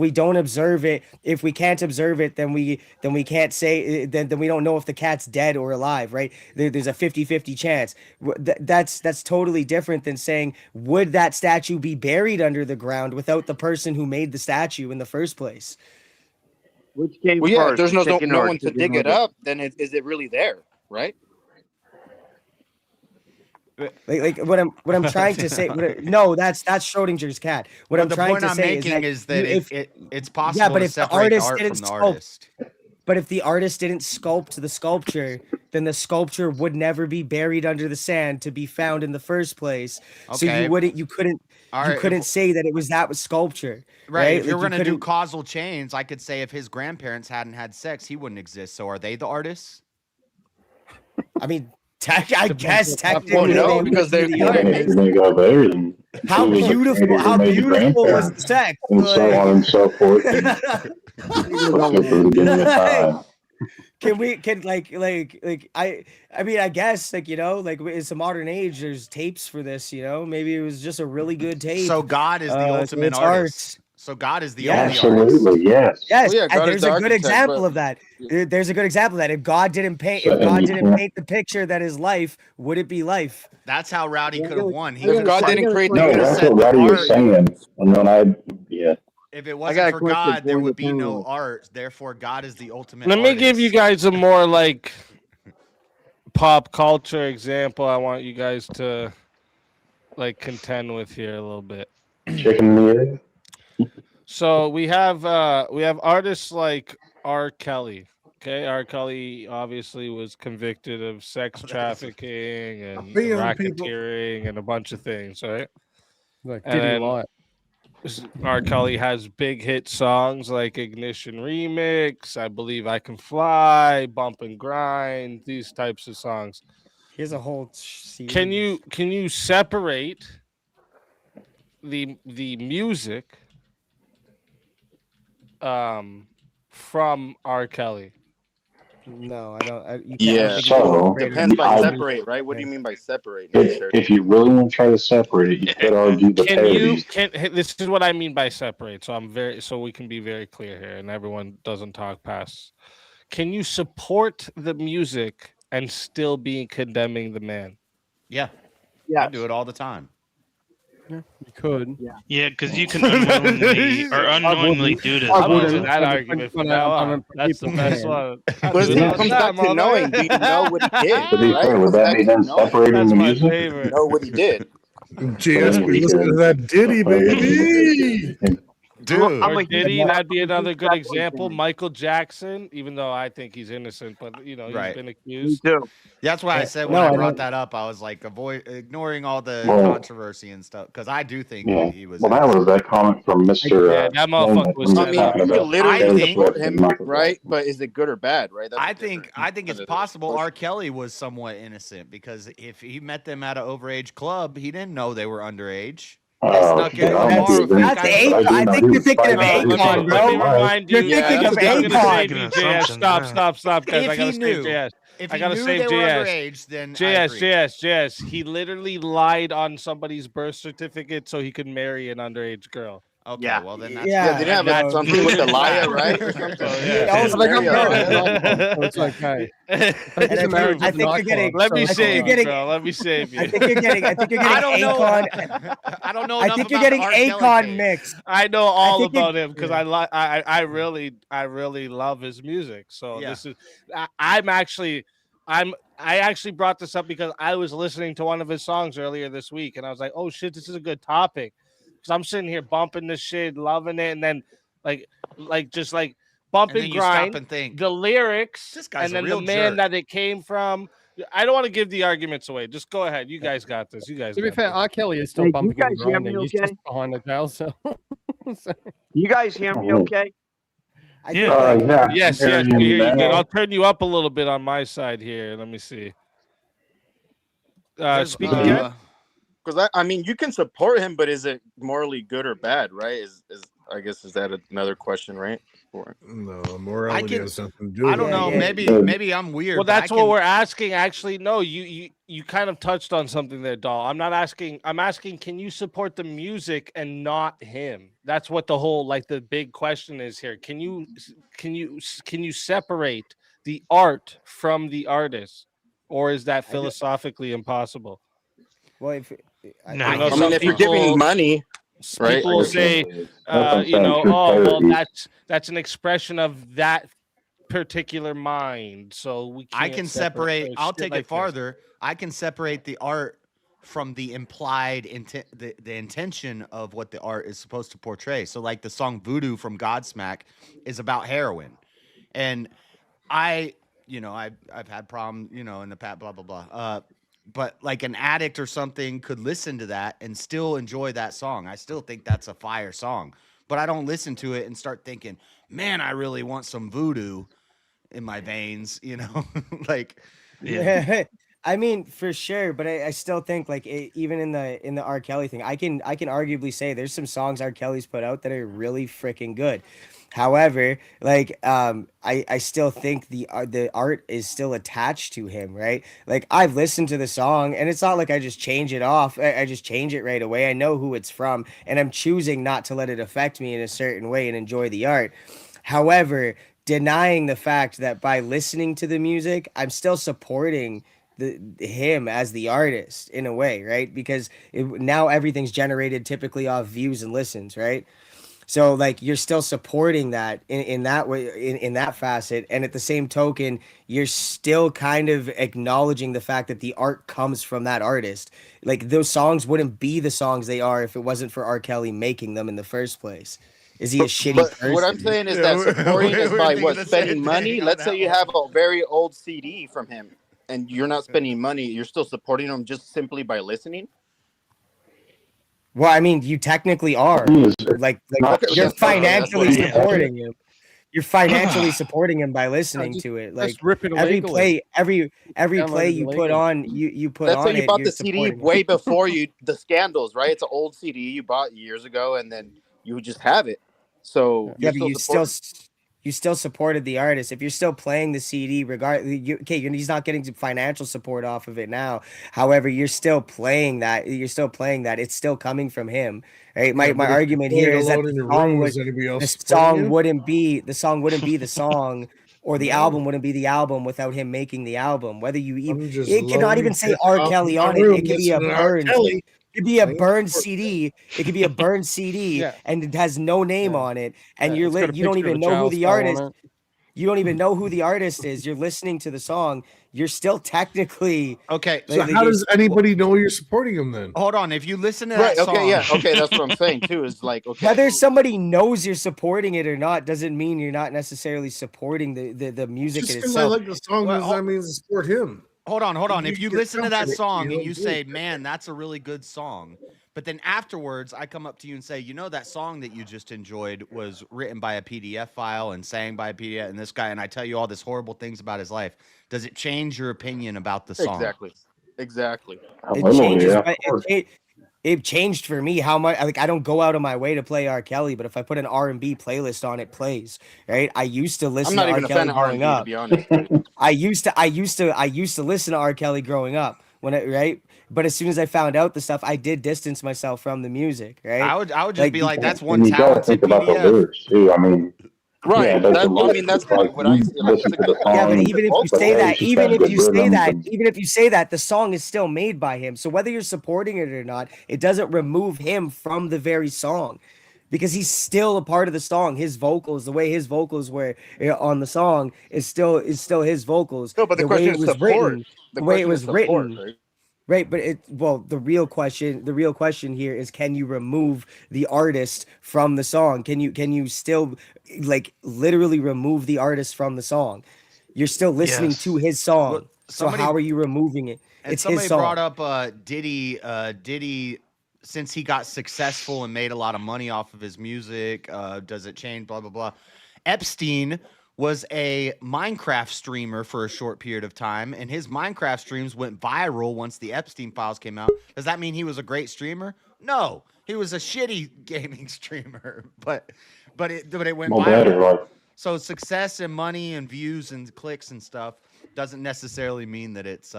don't observe it, if we can't observe it, then we can't say then we don't know if the cat's dead or alive, right? There's a 50-50 chance. That's totally different than saying, would that statue be buried under the ground without the person who made the statue in the first place? Which came well, yeah, first? If there's no one to dig it up, then is it really there, right? Like what I'm trying to say. No, that's Schrodinger's cat. What I'm trying to say is that it's possible. Yeah, but if the artist didn't sculpt, but if the artist didn't sculpt the sculpture, then the sculpture would never be buried under the sand to be found in the first place. Okay. So you couldn't say that it was sculpture. Right. If you're gonna do causal chains, I could say if his grandparents hadn't had sex, he wouldn't exist. So are they the artists? I mean, I guess technically, no, they because would be they're the If artist. you're going to go there, then How who was the beautiful! creator who How made the beautiful was grandparents, the sex? and so on and so forth. And let's go to the beginning of time. Can I mean, I guess, like, you know, like, it's a modern age, there's tapes for this, you know, maybe it was just a really good tape. So God is the so ultimate it's artist. art. So God is the Yeah. only artist. Absolutely, yes. Yes, Oh, yeah, God is there's the a good architect, example but- of that. There's a good example of that. If God didn't paint, So- if and God you didn't can't- paint the picture that is life, would it be life? That's how Rowdy could have won. He If could God have didn't create the No, universe, that's what Roddy was saying. And when if it got wasn't a for question God, there for would the be no panelists. art. Therefore, God is the ultimate Let me artist. give you guys a more like pop culture example. I want you guys to like contend with here a little bit. chicken in the egg. So we have artists like R. Kelly. Okay, R. Kelly obviously was convicted of sex trafficking and racketeering and a bunch of things, right? Like, And did he then lie? R. Kelly has big hit songs like Ignition Remix, I Believe I Can Fly, Bump and Grind, these types of songs. He has a whole series. Can you separate the music from R. Kelly? No, I don't. You can't. Yeah, So, depends by I- separate, right? What do you mean by separate? If you really want to try to separate it, you could argue the parodies. This is what I mean by separate. So we can be very clear here, and everyone doesn't talk past. Can you support the music and still be condemning the man? Yeah. Yeah. I do it all the time. You could. Yeah, because you can unknowingly or unknowingly do this. I I'm wouldn't. using that But argument depends from now on on. a That's the people best man. one. But it comes back to knowing. Do you know what he did? To be right? fair, It would comes that back be to them knowing. separating That's the my music? favorite. Know what he did. JS, we listen to that Diddy, baby. Dude. Or Diddy, that'd be another good example. Michael Jackson, even though I think he's innocent, but you know, he's Right. been Me accused. too. That's why I said when No, I I brought don't- that up, I was like ignoring all the Well, controversy and stuff because I do think Yeah. he was. Well, that was that comment from Mr. Yeah, that motherfucker was I mean, talking you can I literally think- support him, right? But is it good or bad, right? That's I a think different- it's possible R. Kelly was somewhat innocent because if he met them at an overage club, he didn't know they were underage. They snuck into a bar with fake That's ID. Akon. I think you're thinking of Let me Akon, bro. remind you. You're thinking of I'm gonna save Akon. you, JS. Stop, guys. If I gotta he save knew, JS. if I he gotta knew save they were JS. underage, then I agree. JS. He literally lied on somebody's birth certificate so he could marry an underage girl. Okay, Yeah. well then that's Yeah, did it have That's something with the proven liar, fact. right? Or something? Yeah. I was Like, I'm very married, so it's okay. And I think you're getting. Let me I think save you're you, getting. bro. Let me save you. I think you're getting. I think you're getting I don't know. Akon. I don't know. I enough think you're about getting the R. Kelly Akon case. mixed. I know all think you- about him because I really love his music. So Yeah. this is I actually brought this up because I was listening to one of his songs earlier this week and I was like, oh shit, this is a good topic. Because I'm sitting here bumping this shit, loving it, and then just bump And and then you stop grind and think, the lyrics this guy's and a then real the man jerk. that it came from. I don't want to give the arguments away. Just go ahead. You guys got this. You guys. To be got fair, this. R. Kelly is still Hey, you bumping guys and hear me grinding. He's okay? just behind the jail cell. So- You guys hear me okay? I Yeah. think, Yeah. Yes, I'm yes, hearing we you hear you good. now. I'll turn you up a little bit on my side here. Let me see. There's, Speak again. Because I mean, you can support him, but is it morally good or bad, right? Is I guess is that another question, right? No, morality can- has something to do with I don't it. know. Yeah. Maybe I'm weird. Well, but I that's what can- we're asking. Actually, no, you kind of touched on something there, doll. I'm not asking. I'm asking, can you support the music and not him? That's what the whole the big question is here. Can you separate the art from the artist, or is that philosophically impossible? well, if No. I know I some mean, if you're people- giving money, right? People will say, Nothing you know, true oh, well, parodies. that's an expression of that particular mind. So we can't I can separate. those I'll shit take like it farther. I can separate the art from the implied intent, the intention of what the art is supposed to portray. So, like the song "Voodoo" from Godsmack is about heroin, and I've had problems, in the past, blah blah blah. But like an addict or something could listen to that and still enjoy that song. I still think that's a fire song, but I don't listen to it and start thinking, man, I really want some voodoo in my veins, like. Yeah. I mean, for sure, but I still think like even in the R. Kelly thing, I can arguably say there's some songs R. Kelly's put out that are really freaking good. However, like I still think the art is still attached to him, right? Like I've listened to the song, and it's not like I just change it off. I just change it right away. I know who it's from, and I'm choosing not to let it affect me in a certain way and enjoy the art. However, denying the fact that by listening to the music, I'm still supporting the him as the artist in a way, right? Because now everything's generated typically off views and listens, right? So like you're still supporting that in that way in that facet, and at the same token, you're still kind of acknowledging the fact that the art comes from that artist. Like those songs wouldn't be the songs they are if it wasn't for R. Kelly making them in the first place. Is he a shitty But person? what I'm saying is that supporting is by what, spending money. Let's say you have a very old CD from him, and you're not spending money. You're still supporting him just simply by listening. Well, I mean, you technically are like Okay, you're financially that's supporting him. You're financially supporting him by listening to it. Like rip it every illegally. play, every Download play it you put illegally. on, you put Let's on say you it. bought You're the CD supporting way it. before the scandals, right? It's an old CD you bought years ago, and then you just have it. So Yeah, you're but still supporting. you still supported the artist. If you're still playing the CD, he's not getting financial support off of it now. However, you're still playing that. You're still playing that. It's still coming from him, right? Yeah, My but if you're argument playing here is that alone in your room, is anybody else the song wouldn't be the song, or the No. album wouldn't be the album without him making the album. Whether you even I'm just it cannot lonely even say sitting R. out in Kelly my on it. room It could be a listening to R. burned. Kelly. It could be a Like, burned CD. It could be a burned CD, Yeah. and it has no name on it, and Yeah, it's got a you don't picture of even a know who child the skull on artist. it. You don't even know who the artist is. You're listening to the song. You're still technically okay. So how does anybody know you're supporting him then? Hold on. If you listen to Right. that song, Okay. Yeah. Okay. That's what I'm saying too. Is like, okay, whether somebody knows you're supporting it or not doesn't mean you're not necessarily supporting the music Just in because I itself. like the song does that mean to support him? Hold on. If you listen to that confident, song you and you don't say, do it. "Man, that's a really good song," but then afterwards I come up to you and say, "You know, that song that you just enjoyed was written by a PDF file and sang by a PDF, and this guy," and I tell you all this horrible things about his life. Does it change your opinion about the song? Exactly. It changes, but it changed for me how much. Like I don't go out of my way to play R. Kelly, but if I put an R&B playlist on, it plays. Right? I used to I'm listen not to R. even a Kelly fan of growing R&B, to up. be honest. I used to listen to R. Kelly growing up right. But as soon as I found out the stuff, I did distance myself from the music. Right? I would just be like, "That's one And you gotta talented think about the PDF." lyrics too. I mean, Right. yeah, that's the I lyrics. mean, that's It's like what I you see. Like, listen to the Yeah, song. but and even if you it's like, say hey, that, it's just got good rhythms and- even if you say that, the song is still made by him. So whether you're supporting it or not, it doesn't remove him from the very song, because he's still a part of the song. His vocals, the way his vocals were on the song, is still his vocals. No, but the way question it is was support. written, The the way it question is was support, written. right? Right, but the real question here is, can you remove the artist from the song? Can you still like literally remove the artist from the song? You're still listening to his song. Well, So how are you removing it? And It's somebody his song. brought up Diddy. Diddy, since he got successful and made a lot of money off of his music, does it change? Blah blah blah. Epstein was a Minecraft streamer for a short period of time, and his Minecraft streams went viral once the Epstein files came out. Does that mean he was a great streamer? No, he was a shitty gaming streamer, but it went Well, viral. better, like- So success and money and views and clicks and stuff doesn't necessarily mean that it's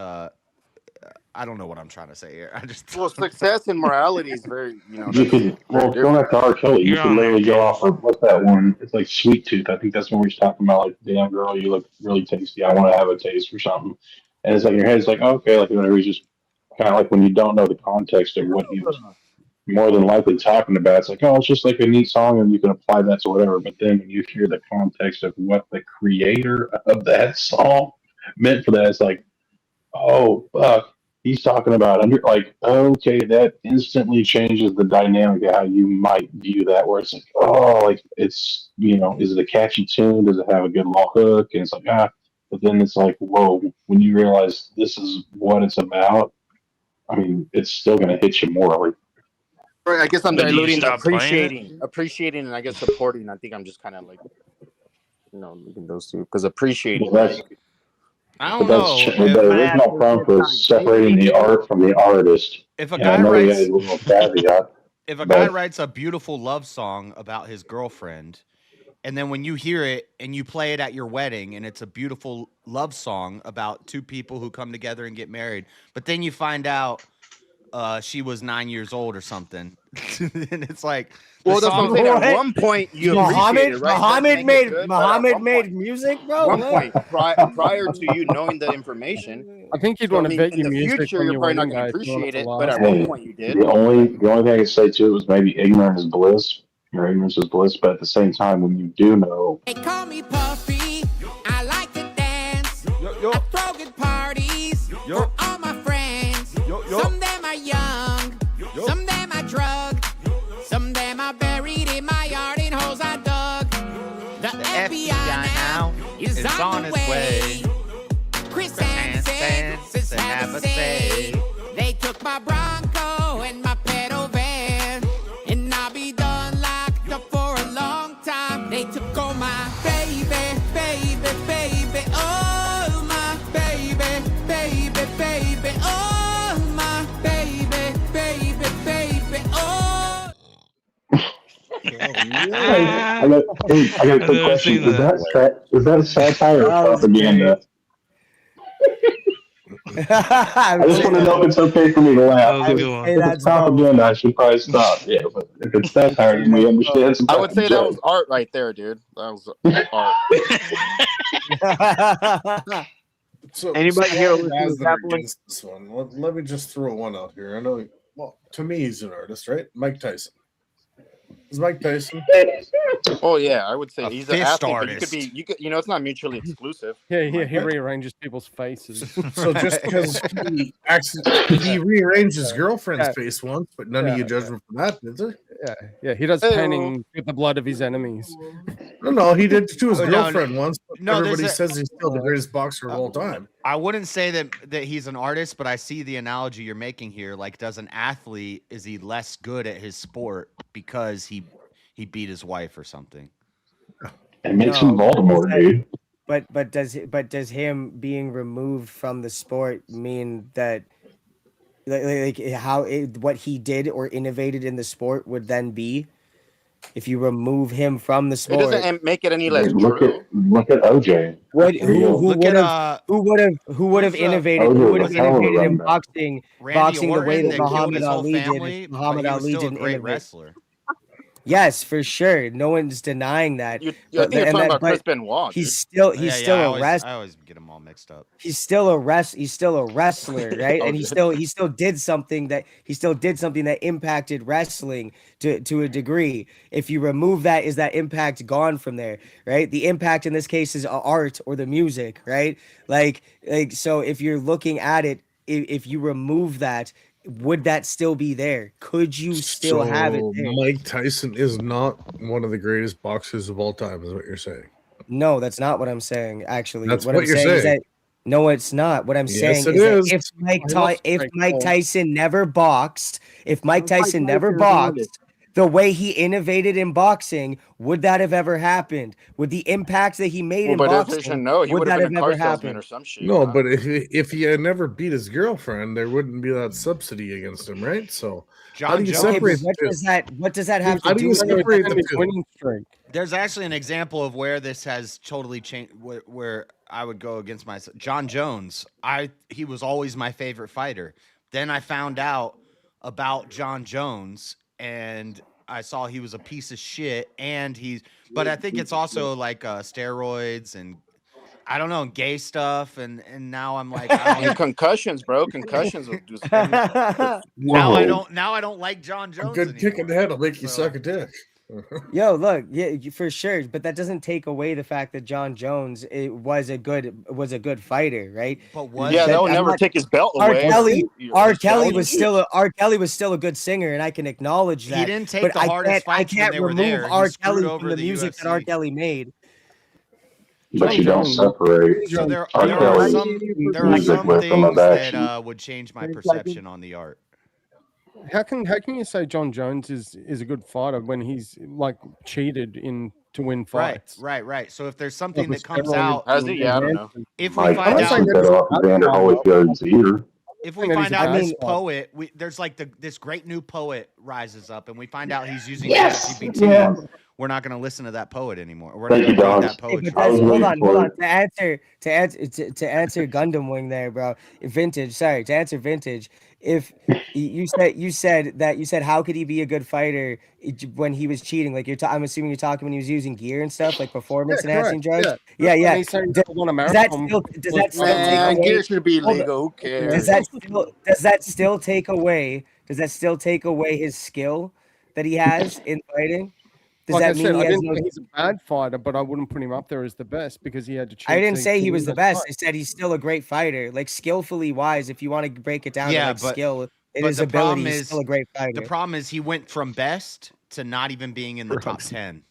I don't know what I'm trying to say here. I just Well, success and morality is very, You could, well, going back to R. Kelly, you could literally go off of what's that one? It's like Sweet Tooth. I think that's when we was talking about like, damn girl, you look really tasty. I want to have a taste or something. And it's like in your head, it's like, okay, like whenever he's just kind of like when you don't know the context of what he was more than likely talking about, it's like, oh, it's just like a neat song and you can apply that to whatever. But then when you hear the context of what the creator of that song meant for that, it's like, oh, fuck. He's talking about under like, okay, that instantly changes the dynamic of how you might view that, where it's like, oh, like it's, is it a catchy tune? Does it have a good law hook? And it's like, but then it's like, whoa, when you realize this is what it's about, I mean, it's still going to hit you morally. Right, I guess I'm But do you diluting stop playing appreciating, and I guess supporting. I think I'm just kind of like, looking those two because appreciating. Well, that's I But don't know. the original prompt was separating the art from the artist. If a And I guy know he writes, had a little caveat. if a guy But writes a beautiful love song about his girlfriend, and then when you hear it and you play it at your wedding, and it's a beautiful love song about two people who come together and get married, but then you find out she was 9 years old or something, and it's like, well, that's what I'm saying. At one point, you appreciate it, right? Muhammad made music, bro. One What? point, prior to you knowing that information. I think you'd So, want I to mean, bet in your the music future, on you're your probably not wedding going to night. You want appreciate to it, last. but at hey, one point you did. the only thing I can say too is maybe ignorance is bliss. Your ignorance is bliss, but at the same time, when you do know, They call me Puffy. I like to dance. I throw good parties for all my friends. Some of them are young, some of them are drugged, some of them are buried in my yard in holes I dug. The FBI now is on its way. Chris Hansen says have a say. They took my Bronco and my pedal van, and I'll be done locked up for a long time. They took all my baby, oh my baby, oh my baby, oh. I got a quick question. Is that satire or propaganda? I just want to know if it's okay for me to laugh. If it's propaganda, I should probably stop. Yeah, but if it's satire, then we understand some I would say that joke. was art right there, dude. That was art. So, Anybody here listen to guys that are Zeppelin? against this one? Let me just throw one out here. I know. Well, to me, he's an artist, right? Mike Tyson. Is Mike Tyson? Oh yeah, I would say A he's an fist athlete, artist. but you could, it's not mutually exclusive. Yeah, he rearranges people's faces. So just because he rearranged his girlfriend's face once, but none of you judged him for that, did there? Yeah, he does painting with the blood of his enemies. No, he did to his No, girlfriend once. But no, everybody there's a- says he's still the greatest boxer of all time. I wouldn't say that he's an artist, but I see the analogy you're making here. Like, does an athlete, is he less good at his sport because he beat his wife or something? It makes him Baltimore, dude. But does him being removed from the sport mean that what he did or innovated in the sport would then be if you remove him from the It sport? doesn't make it any less Look true. at OJ. Who would have innovated in boxing the way that Muhammad Ali did? Muhammad Ali didn't innovate. Wrestler. Yes, for sure. No one's denying that. I think you're talking about Chris Benoit. He's still a wrestler. I always get them all mixed up. He's still a wrestler, right? And he still did something that impacted wrestling to a degree. If you remove that, is that impact gone from there, right? The impact in this case is art or the music, right? Like so if you're looking at it, if you remove that, would that still be there? Could you still have it there? Mike Tyson is not one of the greatest boxers of all time, is what you're saying. No, that's not what I'm saying. Actually, That's what what I'm you're saying is saying. that no, it's not. What I'm Yes, saying it is is. that if Mike Tyson never boxed, the way he innovated in boxing, would that have ever happened? Would the impact that he made in boxing, he would would that have been have a car ever salesman happened? or some shit. No, but if he had never beat his girlfriend, there wouldn't be that subsidy against him, right? So how do you separate the two? What does that have How to do do you with separate the his two? winning streak? There's actually an example of where this has totally changed. Where I would go against myself. John Jones. He was always my favorite fighter. Then I found out about John Jones, and I saw he was a piece of shit. But I think it's also like steroids and I don't know, gay stuff, and now I'm like, and concussions, bro. Concussions will do now I don't like John Jones. A good kick in the head will make you suck a dick. Yo, look, yeah, for sure, but that doesn't take away the fact that John Jones was a good fighter, right? But that would never take his belt away. R. Kelly was still a good singer, and I can acknowledge that. He didn't take but the hardest fights when they were there. R. He Kelly screwed from over the the music that UFC. R. Kelly made. But you don't separate So there R. are Kelly's some music with things some of that action. would change my perception on the art. How can you say John Jones is a good fighter when he's like cheated in to win fights? Right. So if there's something that comes steroids out, Has he? Yeah, I don't know. if we Mike find Tyson out, cut off Evander Holyfield's ear. if we that he's find a out bad this fighter. poet, there's like this great new poet rises up, and we find out he's using Yes! ChatGPT. Yeah. We're not going to listen to that poet anymore. We're Thank not you, going to read Dogs. that Hey, poetry. but that's, hold on. To answer Gundam Wing there, bro. Vintage. Sorry, to answer Vintage. If you said how could he be a good fighter when he was cheating? Like I'm assuming you're talking when he was using gear and stuff, like performance enhancing drugs. Yeah. Yeah. And he's saying Does won a does that marathon. still take Man, away? gear should be Hold on. illegal. Who cares? Does that still take away? Does that still take away his skill that he has in fighting? Does Like that I mean said, he I has didn't no? say he's a bad fighter, but I wouldn't put him up there as the best because he had to cheat. I didn't to- say to he win was the those best. I fights. said he's still a great fighter. Like skillfully wise, if you want to break it down to like skill and his the ability, problem he's is still a great the fighter. problem is he went from best to not even being in the top 10.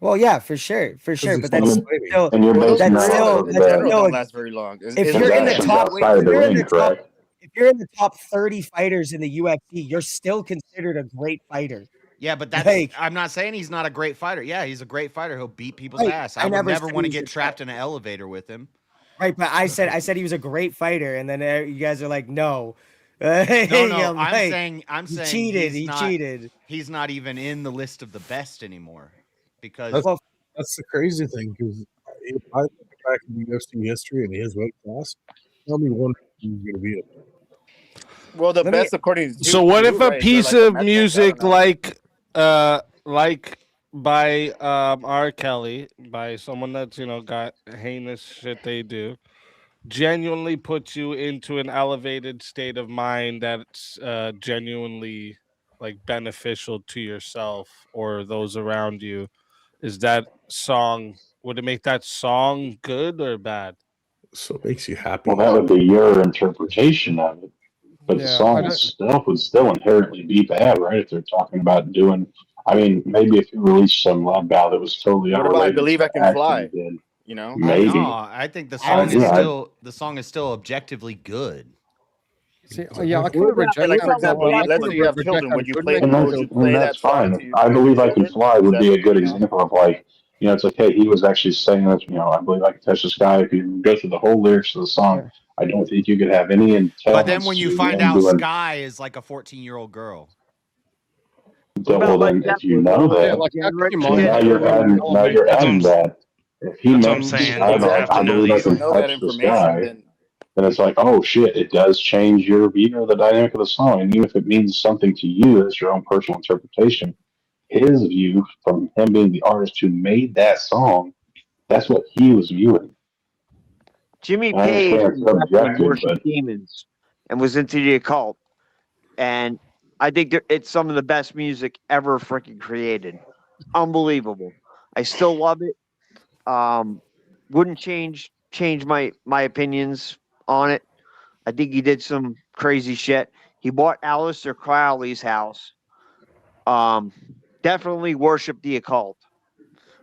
Well, yeah, for sure. But he's that's not- still and you're basing that off of in that. general don't last very long. If you're in the Possessions top, outside of the ring, correct? if you're in the top 30 fighters in the UFC, you're still considered a great fighter. Yeah, but that's Like, I'm not saying he's not a great fighter. Yeah, he's a great fighter. He'll beat people's Right. ass. I I would never never said want to he was get a trapped in an elevator with him. right, but I said he was a great fighter, and then you guys are like, no. No, I'm I'm like, saying he cheated. He cheated. He's not even in the list of the best anymore because That's the crazy thing because if I look back in UFC history and his weight class, tell me one who's going to beat him. Well, the best according to So what you, if a right, piece like of Matt music Santana. like by R. Kelly, by someone that's got heinous shit they do, genuinely puts you into an elevated state of mind that's genuinely like beneficial to yourself or those around you? Is that song, would it make that song good or bad? So it makes you happy. Well, that would be your interpretation of it. But the Yeah, song itself would still inherently be bad, right? If they're talking about doing, I mean, maybe if you released some love ballad that was totally What about I unrelated Believe to I Can action Fly? you did, You know? maybe. No, I think the song is still objectively good. See, yeah, I kind of reject Like that. for example, I let's kinda say you have reject children. that Would you good play? make And Would that's, you play and that that's song fine. to I believe I can children? fly would Is be that a good you know? example of like, it's like, hey, he was actually saying that, I believe I can touch the sky. If you go through the whole lyrics of the song, I don't think you could have any intelligence. But then when you find him out doing, Sky is like a 14-year-old girl. well, then if you know that, now you're adding that. If he That's what I'm meant saying. sky, You have to I know believe I these can things. touch the sky. Then it's like, oh shit, it does change your view of the dynamic of the song. And even if it means something to you, that's your own personal interpretation. His view, from him being the artist who made that song, that's what he was viewing. Jimmy And I Page understand it's subjective, worshiped but demons and was into the occult, and I think it's some of the best music ever freaking created. Unbelievable. I still love it. Wouldn't change my opinions on it. I think he did some crazy shit. He bought Aleister Crowley's house. Definitely worshiped the occult.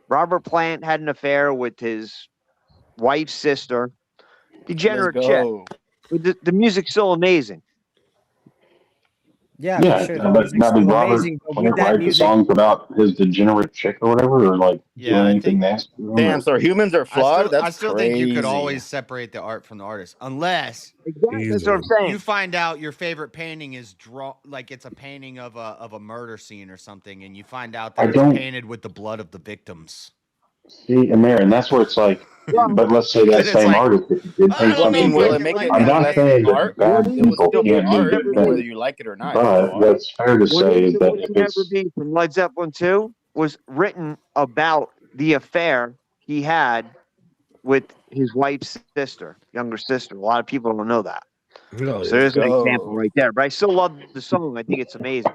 Robert Plant had an affair with his wife's sister. Degenerate chick. The music's still amazing. Yeah, yeah, for sure. but now did Robert Plant write the songs about his degenerate chick or whatever, or like doing anything nasty? Damn, so humans are flawed? I That's still crazy. think you could always separate the art from the artist, unless that's what I'm saying. You find out your favorite painting is like it's a painting of a murder scene or something, and you find out that it's painted with the blood of the victims. See, and there, and that's where it's like, but let's say that same artist, if he did paint something good, I'm not saying that bad people can't do good whether things, you like it or not. but what's fair to say is that if Never it's, Be from Led Zeppelin 2 was written about the affair he had with his wife's sister, younger sister. A lot of people don't know that. Really? So there's an example right there. But I still love the song. I think it's amazing.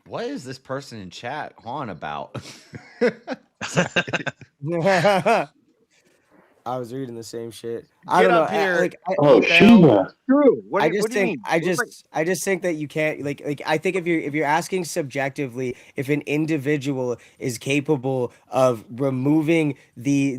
What is this person in chat on about? I was reading the same shit. I don't know. Shiva. True. I just think that you can't like I think if you're asking subjectively if an individual is capable of removing the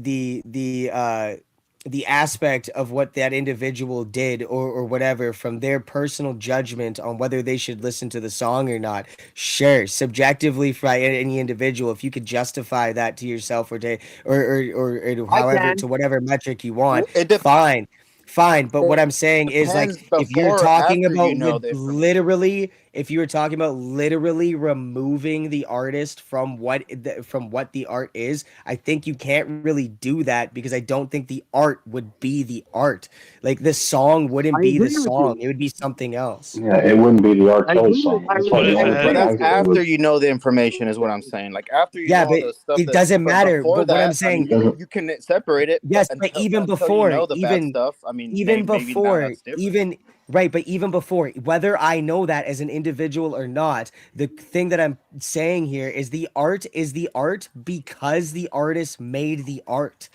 the aspect of what that individual did or whatever from their personal judgment on whether they should listen to the song or not. Sure, subjectively for any individual, if you could justify that to yourself or to or however to whatever metric you want, fine. Fine, but what I'm saying is like if you're talking about literally, if you were talking about literally removing the artist from what the art is, I think you can't really do that because I don't think the art would be the art. Like the song wouldn't be the song; it would be something else. Yeah, it wouldn't be the R. Kelly song. That's why the only But thing I that's did after was you know the information, is what I'm saying. Like after you Yeah, know all but the stuff. it doesn't matter. Before But what I'm that, I saying, mean, you can separate it. yes, but even before, you know the bad even stuff. I mean, even maybe now before, that's different. even right, but even before, whether I know that as an individual or not, the thing that I'm saying here is the art because the artist made the art.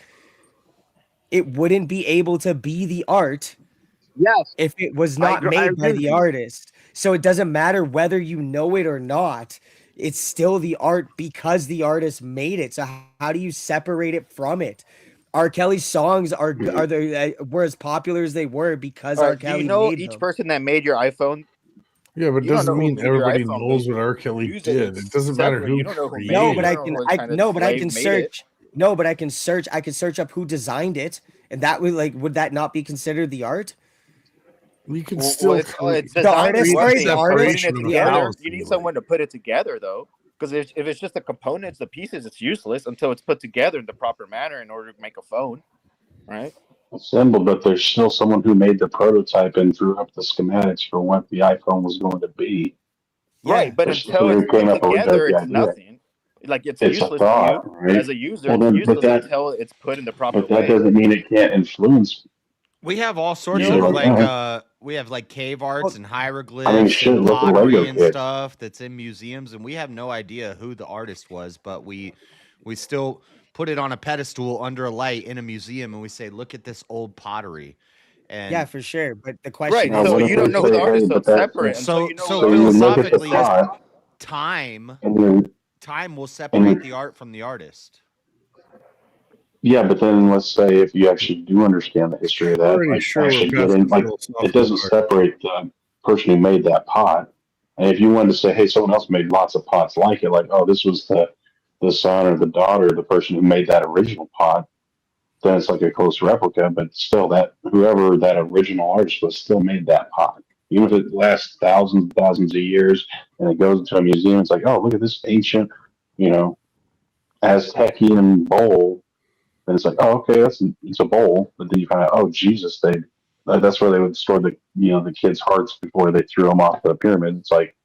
It wouldn't be able to be the art if it was not made by the artist. So it doesn't matter whether you know it or not. It's still the art because the artist made it. So how do you separate it from it? R. Kelly's songs were as popular as they were because R. Do Kelly you know made each them. person that made your iPhone? Yeah, but it You don't doesn't know who mean made your everybody iPhone, knows but what R. Kelly use did. It doesn't matter separate. who You don't know who created made No, it. but You I don't can know what kind of I can slave made it. search. No, but I can search up who designed it, and that would that not be considered the art? We can Well, still it's The design artist, is one sorry, thing. the Putting artist, it of together, house, you need like- someone to put it together, though. Because if it's just the components, the pieces, it's useless until it's put together in the proper manner in order to make a phone, right? assemble, but there's still someone who made the prototype and drew up the schematics for what the iPhone was going to be. Right, but There's until someone it's who put came up with together, the it's idea. nothing. Like it's It's a useless to thought, you right? as a user. Well, It's then, useless but that, until it's put in the proper but that way. doesn't mean it can't influence. We have all sorts Yeah, of like we have like cave arts and hieroglyphs I mean, shit, and look at pottery Lego and kits. stuff that's in museums, and we have no idea who the artist was, but we still put it on a pedestal under a light in a museum, and we say, "Look at this old pottery." And Yeah, for sure. But the question Right, is, so you don't know who the artist, so it's separate. so Until so you know who the artist philosophically, is separate. time will separate the art from the artist. Yeah, but then let's say if you actually do understand the history of that, Pretty like sure we're actually past getting the like philosophical it doesn't part. separate the person who made that pot. And if you wanted to say, hey, someone else made lots of pots like it, like, oh, this was the son or the daughter of the person who made that original pot, then it's like a close replica, but still that whoever that original artist was still made that pot. Even if it lasts thousands and thousands of years and it goes into a museum, it's like, oh, look at this ancient, Aztecian bowl. And it's like, oh, okay, it's a bowl. But then you find out, oh, Jesus, that's where they would store the kids' hearts before they threw them off the pyramid. It's like,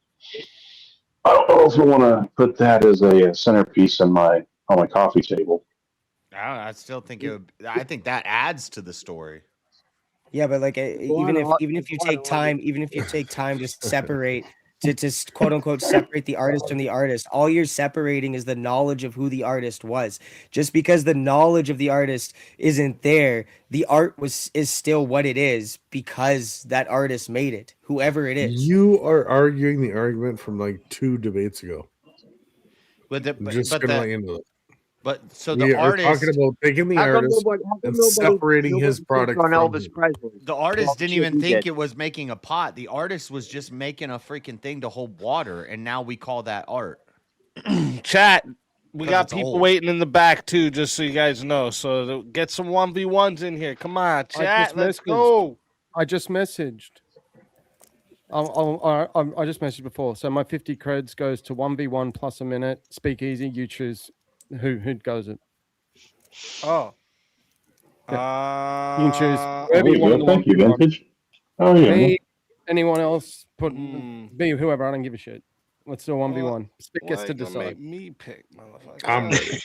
I don't know if I want to put that as a centerpiece on my coffee table. I still think I think that adds to the story. yeah, but like even if you take time to separate to quote unquote separate the artist from the artist, all you're separating is the knowledge of who the artist was. Just because the knowledge of the artist isn't there, the art is still what it is because that artist made it, whoever it is. You are arguing the argument from like 2 debates ago. But so we the are artist talking about taking the artist and separating his product from him. The artist didn't even think it was making a pot. The artist was just making a freaking thing to hold water, and now we call that art. Chat, we 'Cause got it's people old. waiting in the back too, just so you guys know. So get some 1v1s in here. Come on, chat, let's go. I just messaged. I just messaged before. So my 50 creds goes to 1v1 plus a minute. Speakeasy, you choose who goes it. Oh. You can choose whoever you want in the Thank you, 1v1. Vintage. Oh yeah. Me, anyone else, be whoever. I don't give a shit. Let's do a 1v1. Spick gets to decide. Make me pick, motherfucker. I'm ready.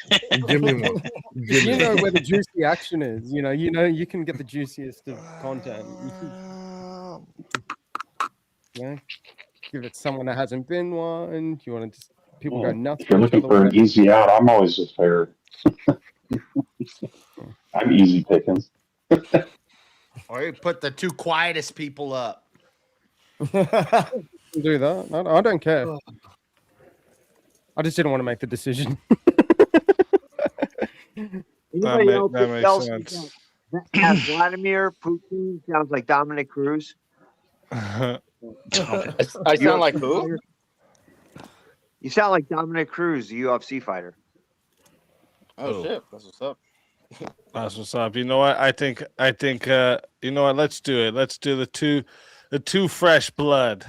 Give me one. You know where the juicy action is. You can get the juiciest of content. Yeah. Give it someone that hasn't been one. You want to just people go nuts. If you're looking for an easy out, I'm always a fair. I'm easy pickings. Or you put the 2 quietest people up. Do that. I don't care. I just didn't want to make the decision. That makes sense. That Vladimir Putin sounds like Dominic Cruz. I sound like who? You sound like Dominic Cruz, the UFC fighter. Oh shit, that's what's up. That's what's up. You know what? I think you know what? Let's do it. Let's do the two fresh blood.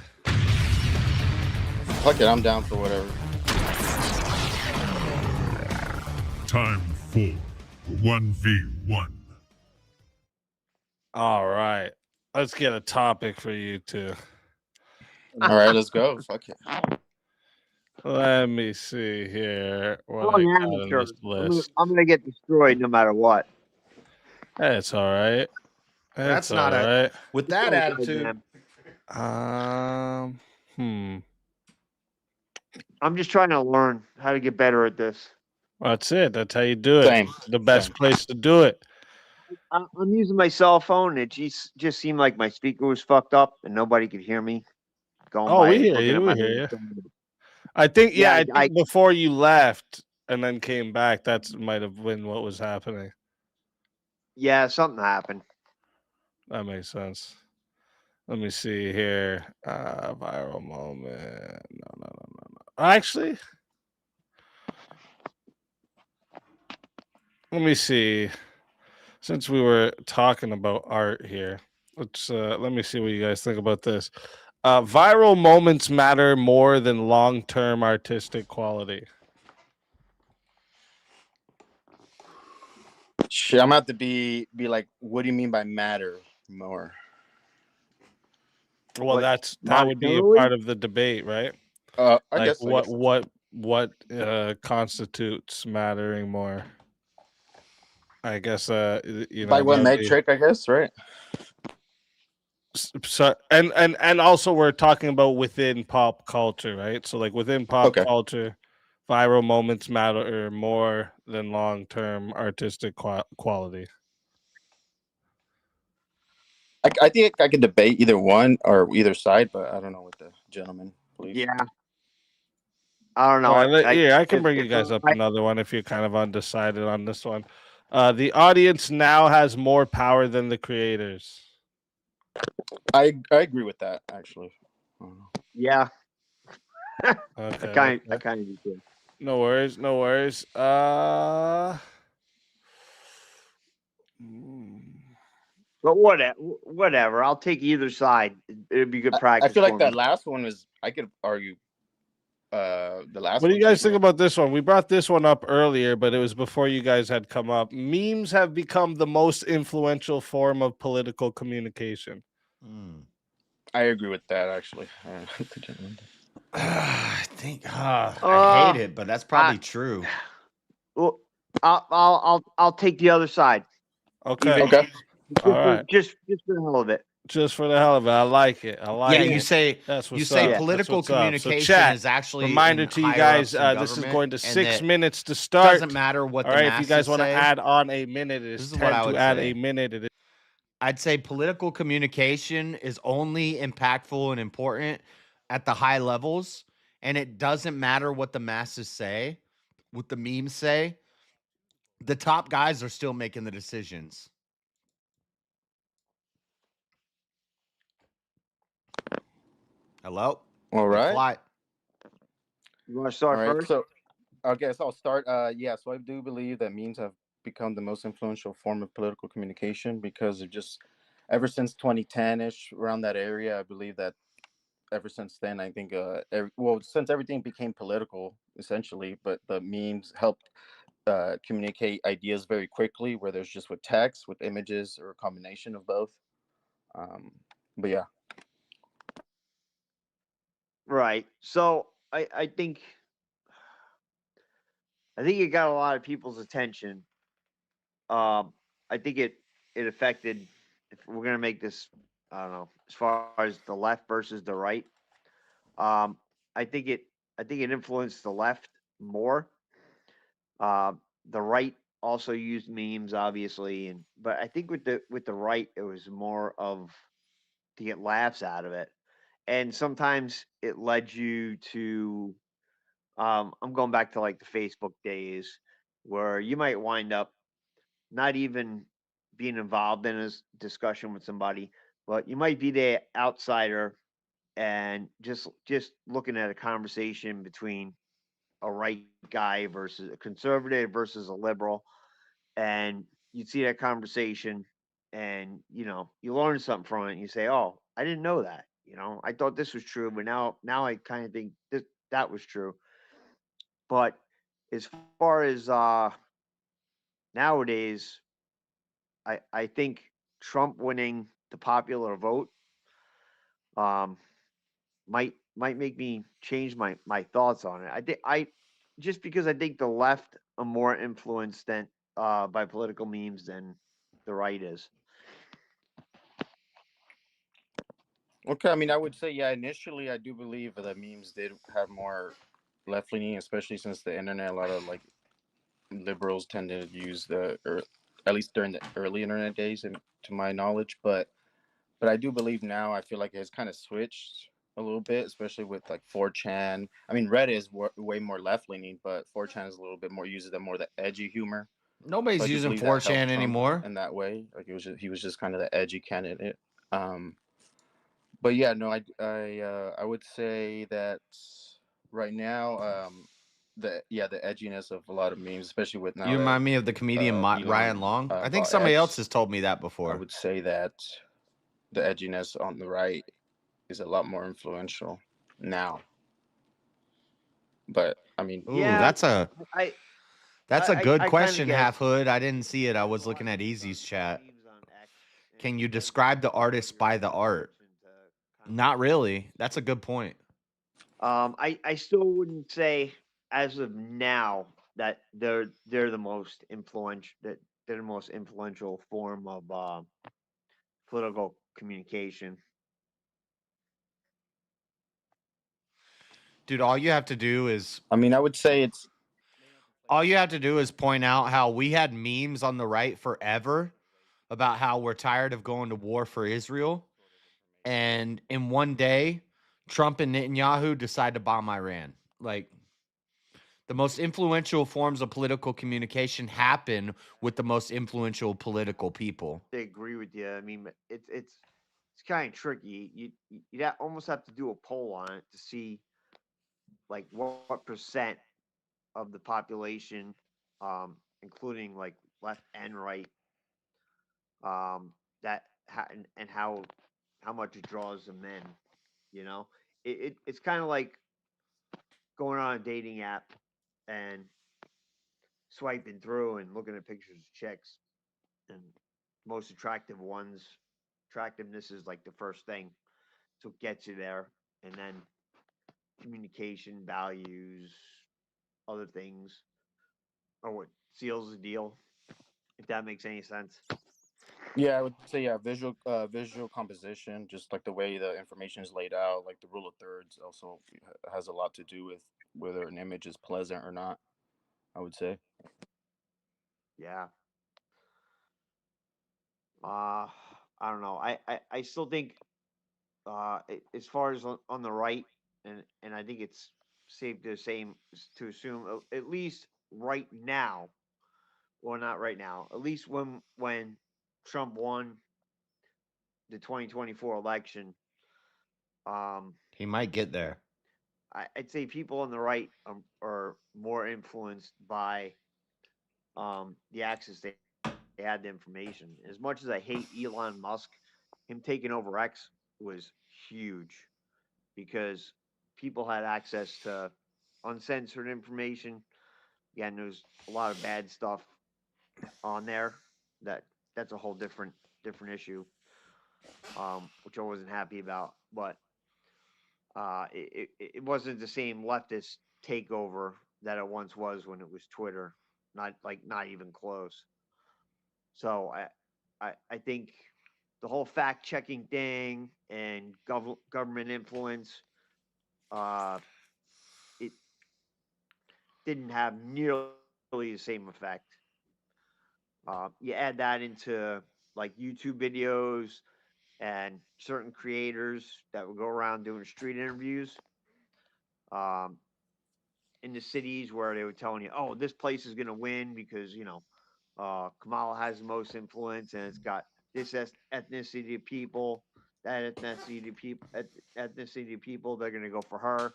Fuck it, I'm down for whatever. Time for 1v1. All right. Let's get a topic for you two. All right, let's go. Fuck it. Let me see here. What I'm I an got in amateur. this list. I'm gonna get destroyed no matter what. It's all right. That's It's not all right. with that attitude. Um. I'm just trying to learn how to get better at this. That's it. That's how you do it. Same. The best place to do it. I'm using my cell phone. It just seemed like my speaker was fucked up and nobody could hear me. Oh, we hear you. We hear you. I think, I think before you left and then came back, that might have been what was happening. Yeah, something happened. That makes sense. Let me see here. Viral moment. No. Actually, let me see. Since we were talking about art here, let me see what you guys think about this. Viral moments matter more than long-term artistic quality. Shit, I'm about to be like, what do you mean by matter more? Well, that would be a part of the debate, right? I like guess what constitutes mattering more? I guess you know, by what metric, I guess, right? So and also we're talking about within pop culture, right? So like within pop culture, viral moments matter more than long-term artistic quality. I think I could debate either one or either side, but I don't know what the gentleman believes. Yeah. I don't know. I can bring you guys up another one if you're kind of undecided on this one. The audience now has more power than the creators. I agree with that, actually. Yeah. Okay. I kind of do too. No worries. But whatever. I'll take either side. It'd be good practice. I feel like that last one was. I could argue. The last. What do you guys think about this one? We brought this one up earlier, but it was before you guys had come up. Memes have become the most influential form of political communication. I agree with that, actually. I think I hate it, but that's probably true. Well, I'll take the other side. Okay. All right. Just for the hell of it. Just for the hell of it, I like it. You say political communication so chat, is actually reminder to you guys. This is going to 6 minutes to start. Doesn't matter what. All right, if you guys want to add on a minute, it is 10 to add a minute. I'd say political communication is only impactful and important at the high levels, and it doesn't matter what the masses say, what the memes say. The top guys are still making the decisions. Hello? All right. You want to start first? So, okay, so I'll start. Yeah, so I do believe that memes have become the most influential form of political communication because of just ever since 2010-ish, around that area. I believe that ever since then, I think, since everything became political, essentially, but the memes helped communicate ideas very quickly, whether it's just with text, with images, or a combination of both. But yeah. Right. So I think it got a lot of people's attention. I think it affected, if we're gonna make this, I don't know, as far as the left versus the right. I think it influenced the left more. The right also used memes, obviously, but I think with the right, it was more of to get laughs out of it. And sometimes it led you to I'm going back to like the Facebook days where you might wind up not even being involved in a discussion with somebody, but you might be the outsider and just looking at a conversation between a right guy versus a conservative versus a liberal, and you see that conversation, and you learn something from it, and you say, "Oh, I didn't know that. I thought this was true, but now I kind of think that was true." But as far as nowadays, I think Trump winning the popular vote um, might make me change my thoughts on it. I think I just because I think the left are more influenced than by political memes than the right is. Okay, I mean, I would say, yeah, initially, I do believe that memes did have more left leaning, especially since the internet. A lot of like liberals tended to use or at least during the early internet days, and to my knowledge. But I do believe now. I feel like it's kind of switched a little bit, especially with like 4chan. I mean, Reddit is way more left leaning, but 4chan is a little bit more uses the more the edgy humor. So Nobody's I do using believe that 4chan helped Trump anymore. in that way. Like he was just kind of the edgy candidate. But yeah, no, I would say that right now, the edginess of a lot of memes, especially with now You that remind me of the comedian Ryan Elon Long. I think bought somebody else X, has told me that I before. would say that the edginess on the right is a lot more influential now. But I mean, Ooh, Yeah, I that's a good I kind of question, get Half Hood. I didn't see it. I was looking at Easy's chat. memes on X. Can you describe the artist by the art? Not really. That's a good point. I still wouldn't say as of now that they're the most influential that they're the most influential form of political communication. Dude, all you have to do is I mean, I would say it's point out how we had memes on the right forever about how we're tired of going to war for Israel. And in one day, Trump and Netanyahu decide to bomb Iran. Like, the most influential forms of political communication happen with the most influential political people. I agree with you. I mean, it's kind of tricky. You'd almost have to do a poll on it to see like what percent of the population, including like left and right, that and how much it draws them in. It's kind of like going on a dating app and swiping through and looking at pictures of chicks, and most attractive ones. Attractiveness is like the first thing, so it gets you there, and then communication, values, other things are what seals the deal. If that makes any sense. yeah, I would say yeah, visual composition, just like the way the information is laid out, like the rule of thirds, also has a lot to do with whether an image is pleasant or not. I would say. Yeah. I don't know. I still think as far as on the right, and I think it's safe to assume at least right now, well, not right now, at least when Trump won the 2024 election, He might get there. I'd say people on the right are more influenced by the access they had to information. As much as I hate Elon Musk, him taking over X was huge because people had access to uncensored information. Again, there's a lot of bad stuff on there. That's a whole different issue, which I wasn't happy about. But it wasn't the same leftist takeover that it once was when it was Twitter. Not even close. So I think the whole fact checking thing and government influence, it didn't have nearly the same effect. You add that into like YouTube videos and certain creators that would go around doing street interviews in the cities where they were telling you, oh, this place is going to win because, Kamala has the most influence, and it's got this ethnicity of people, that ethnicity of people, ethnicity of people. They're gonna go for her,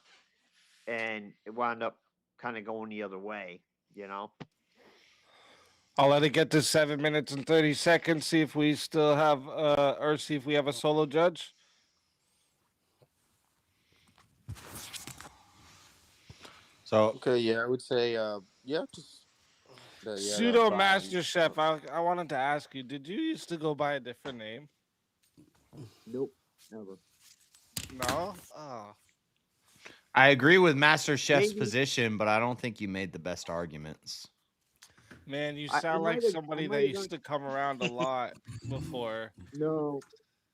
and it wound up kind of going the other way. You know. I'll let it get to 7 minutes and 30 seconds. See if we still have, or see if we have a solo judge. So okay, yeah, I would say, yeah, just Pseudo Master Chef. I wanted to ask you: did you used to go by a different name? Nope, never. No. Oh. I agree with Master Chef's Maybe. position, but I don't think you made the best arguments. Man, you I sound like might have- somebody I that might have used to come around a lot before. No,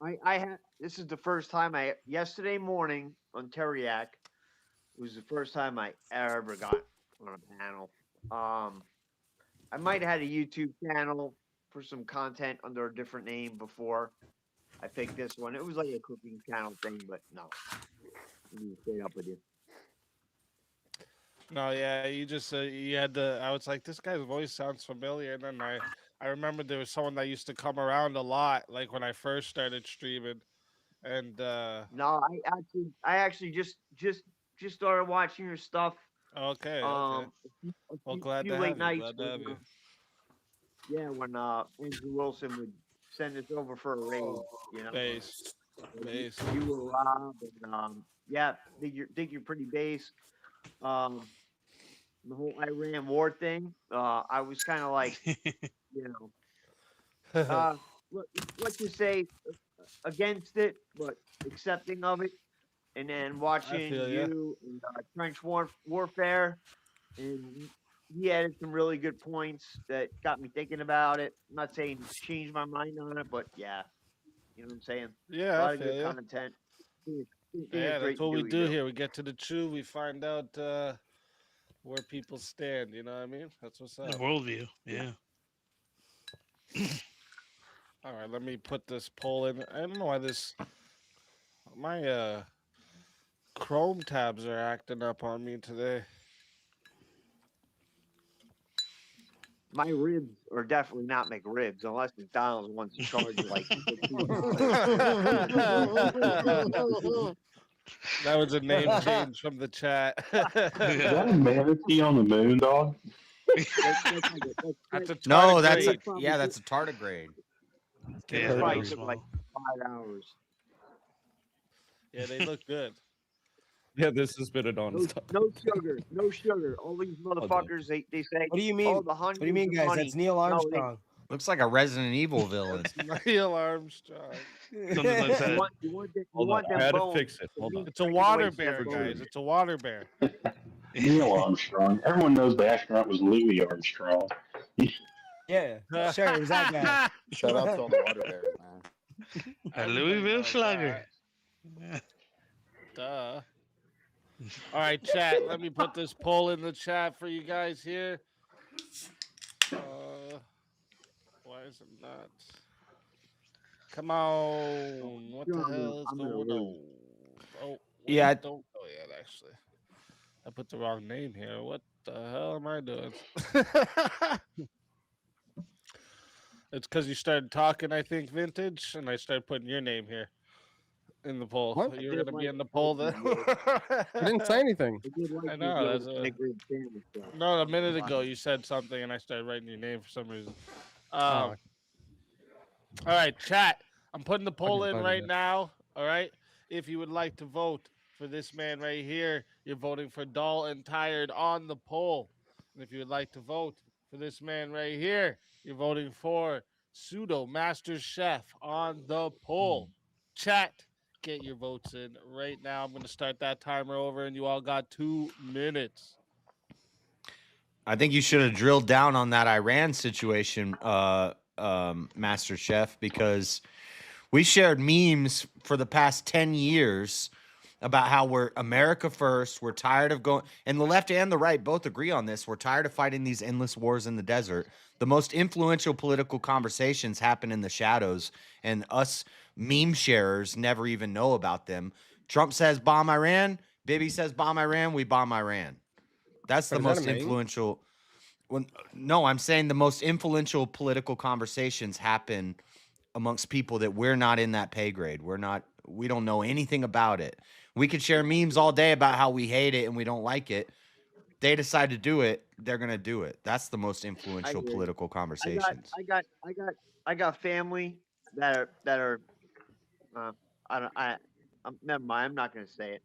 I had. This is the first time yesterday morning on Teriak was the first time I ever got on a panel. I might have had a YouTube channel for some content under a different name before I picked this one. It was like a cooking channel thing, but no. Let me stay up with you. No, yeah, you just you had to. I was like, this guy's voice sounds familiar, and then I remember there was someone that used to come around a lot, like when I first started streaming, and No, I actually just started watching your stuff. Okay. A Well, glad few to late have you. nights. Glad to have you. Yeah, when Andrew Wilson would send us over for a raid, you know. Base. You were Rob, and yeah, dig your pretty base. The whole Iran war thing. I was kind of like, you know, what you say against it, but accepting of it, and then watching feel you and trench warfare, and he added some really good points that got me thinking about it. I'm not saying change my mind on it, but yeah, you know what I'm saying. Yeah, a lot I of feel good ya. content. Yeah, that's what we do here. We get to the chew. We find out where people stand. You know what I mean? That's what's up. The worldview. Yeah. All right, let me put this poll in. I don't know why my Chrome tabs are acting up on me today. My ribs are definitely not McRibs unless McDonald's wants to charge you like That was a name change from the chat. Is that a manatee on the moon, dog? That's a No, tardigrade. that's a tardigrade. Yeah, It probably real took small. like 5 hours. Yeah, they look good. Yeah, this has been a No, non-stop. no sugar, no sugar. All these motherfuckers, they say. What do you mean? Oh, the honey. What do you mean, guys? That's Neil Armstrong. Looks like a Resident Evil villain. Neil Armstrong. Something like that. You Hold want on, them I had to bones. fix it. Hold on. It's a water bear, guys. It's a water bear. Neil Armstrong. Everyone knows the astronaut was Louis Armstrong. Yeah, sure. It was that guy. Shout out to all the water bears, man. A Louisville Slugger. Duh. All right, chat. Let me put this poll in the chat for you guys here. Why is it not? Come on. What the hell is going on? Oh, Yeah. Don't go yet, actually. I put the wrong name here. What the hell am I doing? It's because you started talking, I think, Vintage, and I started putting your name here in the poll. What? You were going to be in the poll then? I didn't say anything. I know. No, a minute ago you said something, and I started writing your name for some reason. All right, chat. I'm putting the poll in right now. All right. If you would like to vote for this man right here, you're voting for Dull and Tired on the poll. And if you would like to vote for this man right here, you're voting for Pseudo Master Chef on the poll. Chat, get your votes in right now. I'm going to start that timer over, and you all got 2 minutes. I think you should have drilled down on that Iran situation, Master Chef, because we shared memes for the past 10 years about how we're America first. We're tired of going, and the left and the right both agree on this. We're tired of fighting these endless wars in the desert. The most influential political conversations happen in the shadows, and us meme sharers never even know about them. Trump says bomb Iran. Bibi says bomb Iran. We bomb Iran. That's the most influential. No, I'm saying the most influential political conversations happen amongst people that we're not in that pay grade. We don't know anything about it. We could share memes all day about how we hate it and we don't like it. They decide to do it, they're gonna do it. That's the most influential political conversations. I got family that are never mind. I'm not gonna say it.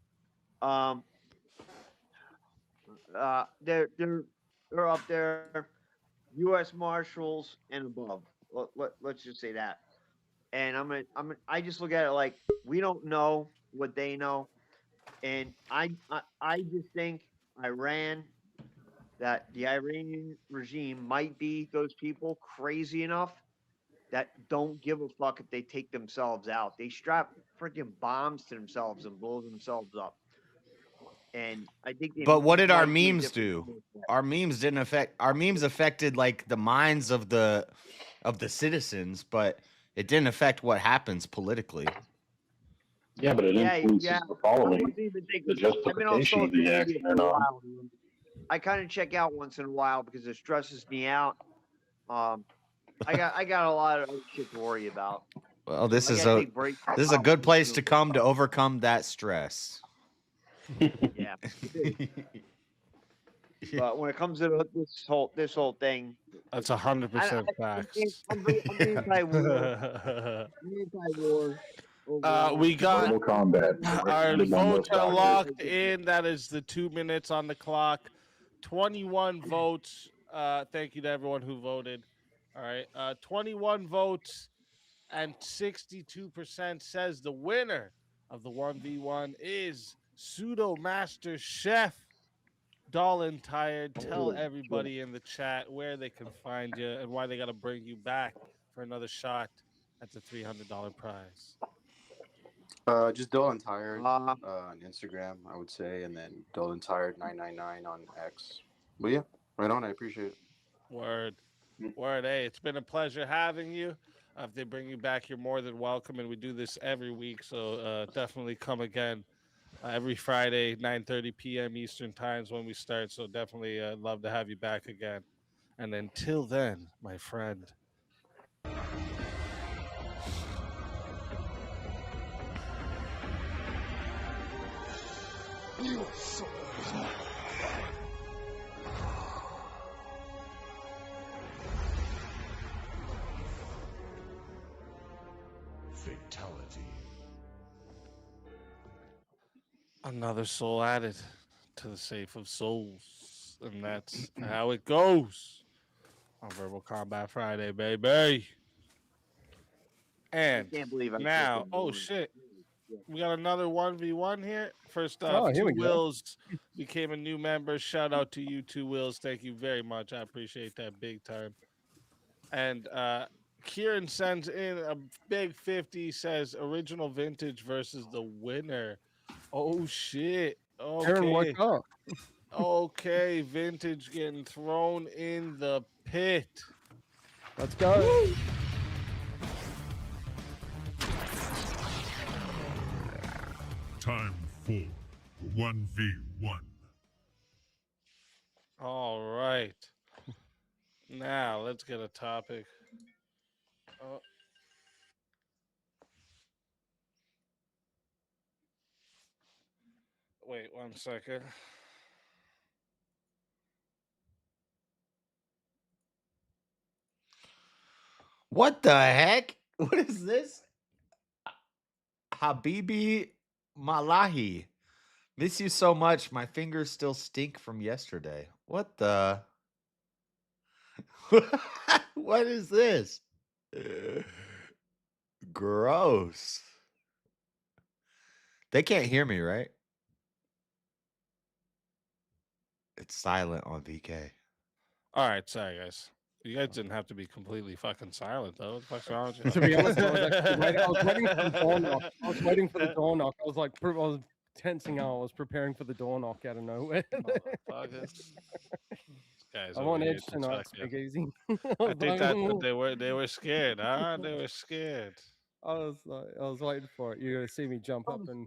They're up there, U.S. Marshals and above. Let's just say that. And I just look at it like we don't know what they know, and I just think that the Iranian regime might be those people crazy enough that don't give a fuck if they take themselves out. They strap freaking bombs to themselves and blow themselves up. And I think But what did our memes do? Our memes affected like the minds of the citizens, but it didn't affect what happens politically. Yeah, but it influences the following, the justification of the action or not. I kind of check out once in a while because it stresses me out. I got a lot of other shit to worry about. Well, this is a good place to come to overcome that stress. Yeah. But when it comes to this whole thing, that's 100% facts. I'm anti-war. We got Mortal Kombat. our Rated on votes those are doctors. locked in. That is the 2 minutes on the clock. 21 votes. Thank you to everyone who voted. All right. 21 votes and 62% says the winner of the 1v1 is Pseudo Master Chef Dolan Tired. Tell everybody in the chat where they can find you and why they got to bring you back for another shot at the $300 prize. Just Dolan Tired on Instagram, I would say, and then Dolan Tired 999 on X. But yeah, right on. I appreciate it. Word. Hey, it's been a pleasure having you. If they bring you back, you're more than welcome, and we do this every week, so definitely come again. Every Friday, 9:30 p.m. Eastern times when we start. So definitely love to have you back again. And until then, my friend. Fatality. Another soul added to the safe of souls. And that's how it goes on Verbal Combat Friday, baby. And I can't believe I now, freaking shit. We got another 1v1 here. First off, here Two we go. Wills became a new member. Shout out to you, Two Wills. Thank you very much. I appreciate that big time. And Kieran sends in a big 50, says original vintage versus the winner. Oh, shit. Aaron, Okay. wake up. Okay, vintage getting thrown in the pit. Let's go. Time for 1v1. All right. Now, let's get a topic. Oh. Wait 1 second. What the heck? What is this? Habibi Malahi. Miss you so much. My fingers still stink from yesterday. What the? What is this? Gross. They can't hear me, right? It's silent on VK. All right, sorry, guys. You guys didn't have to be completely fucking silent, though. What the fuck's wrong with you? To be honest, I was waiting for the door knock. I was waiting for the door knock. I was like, I was tensing out. I was preparing for the door knock out of nowhere. Guys, I'm on edge tonight. Take it easy. I think that they were scared. Huh? They were scared. I was waiting for it. You're gonna see me jump up and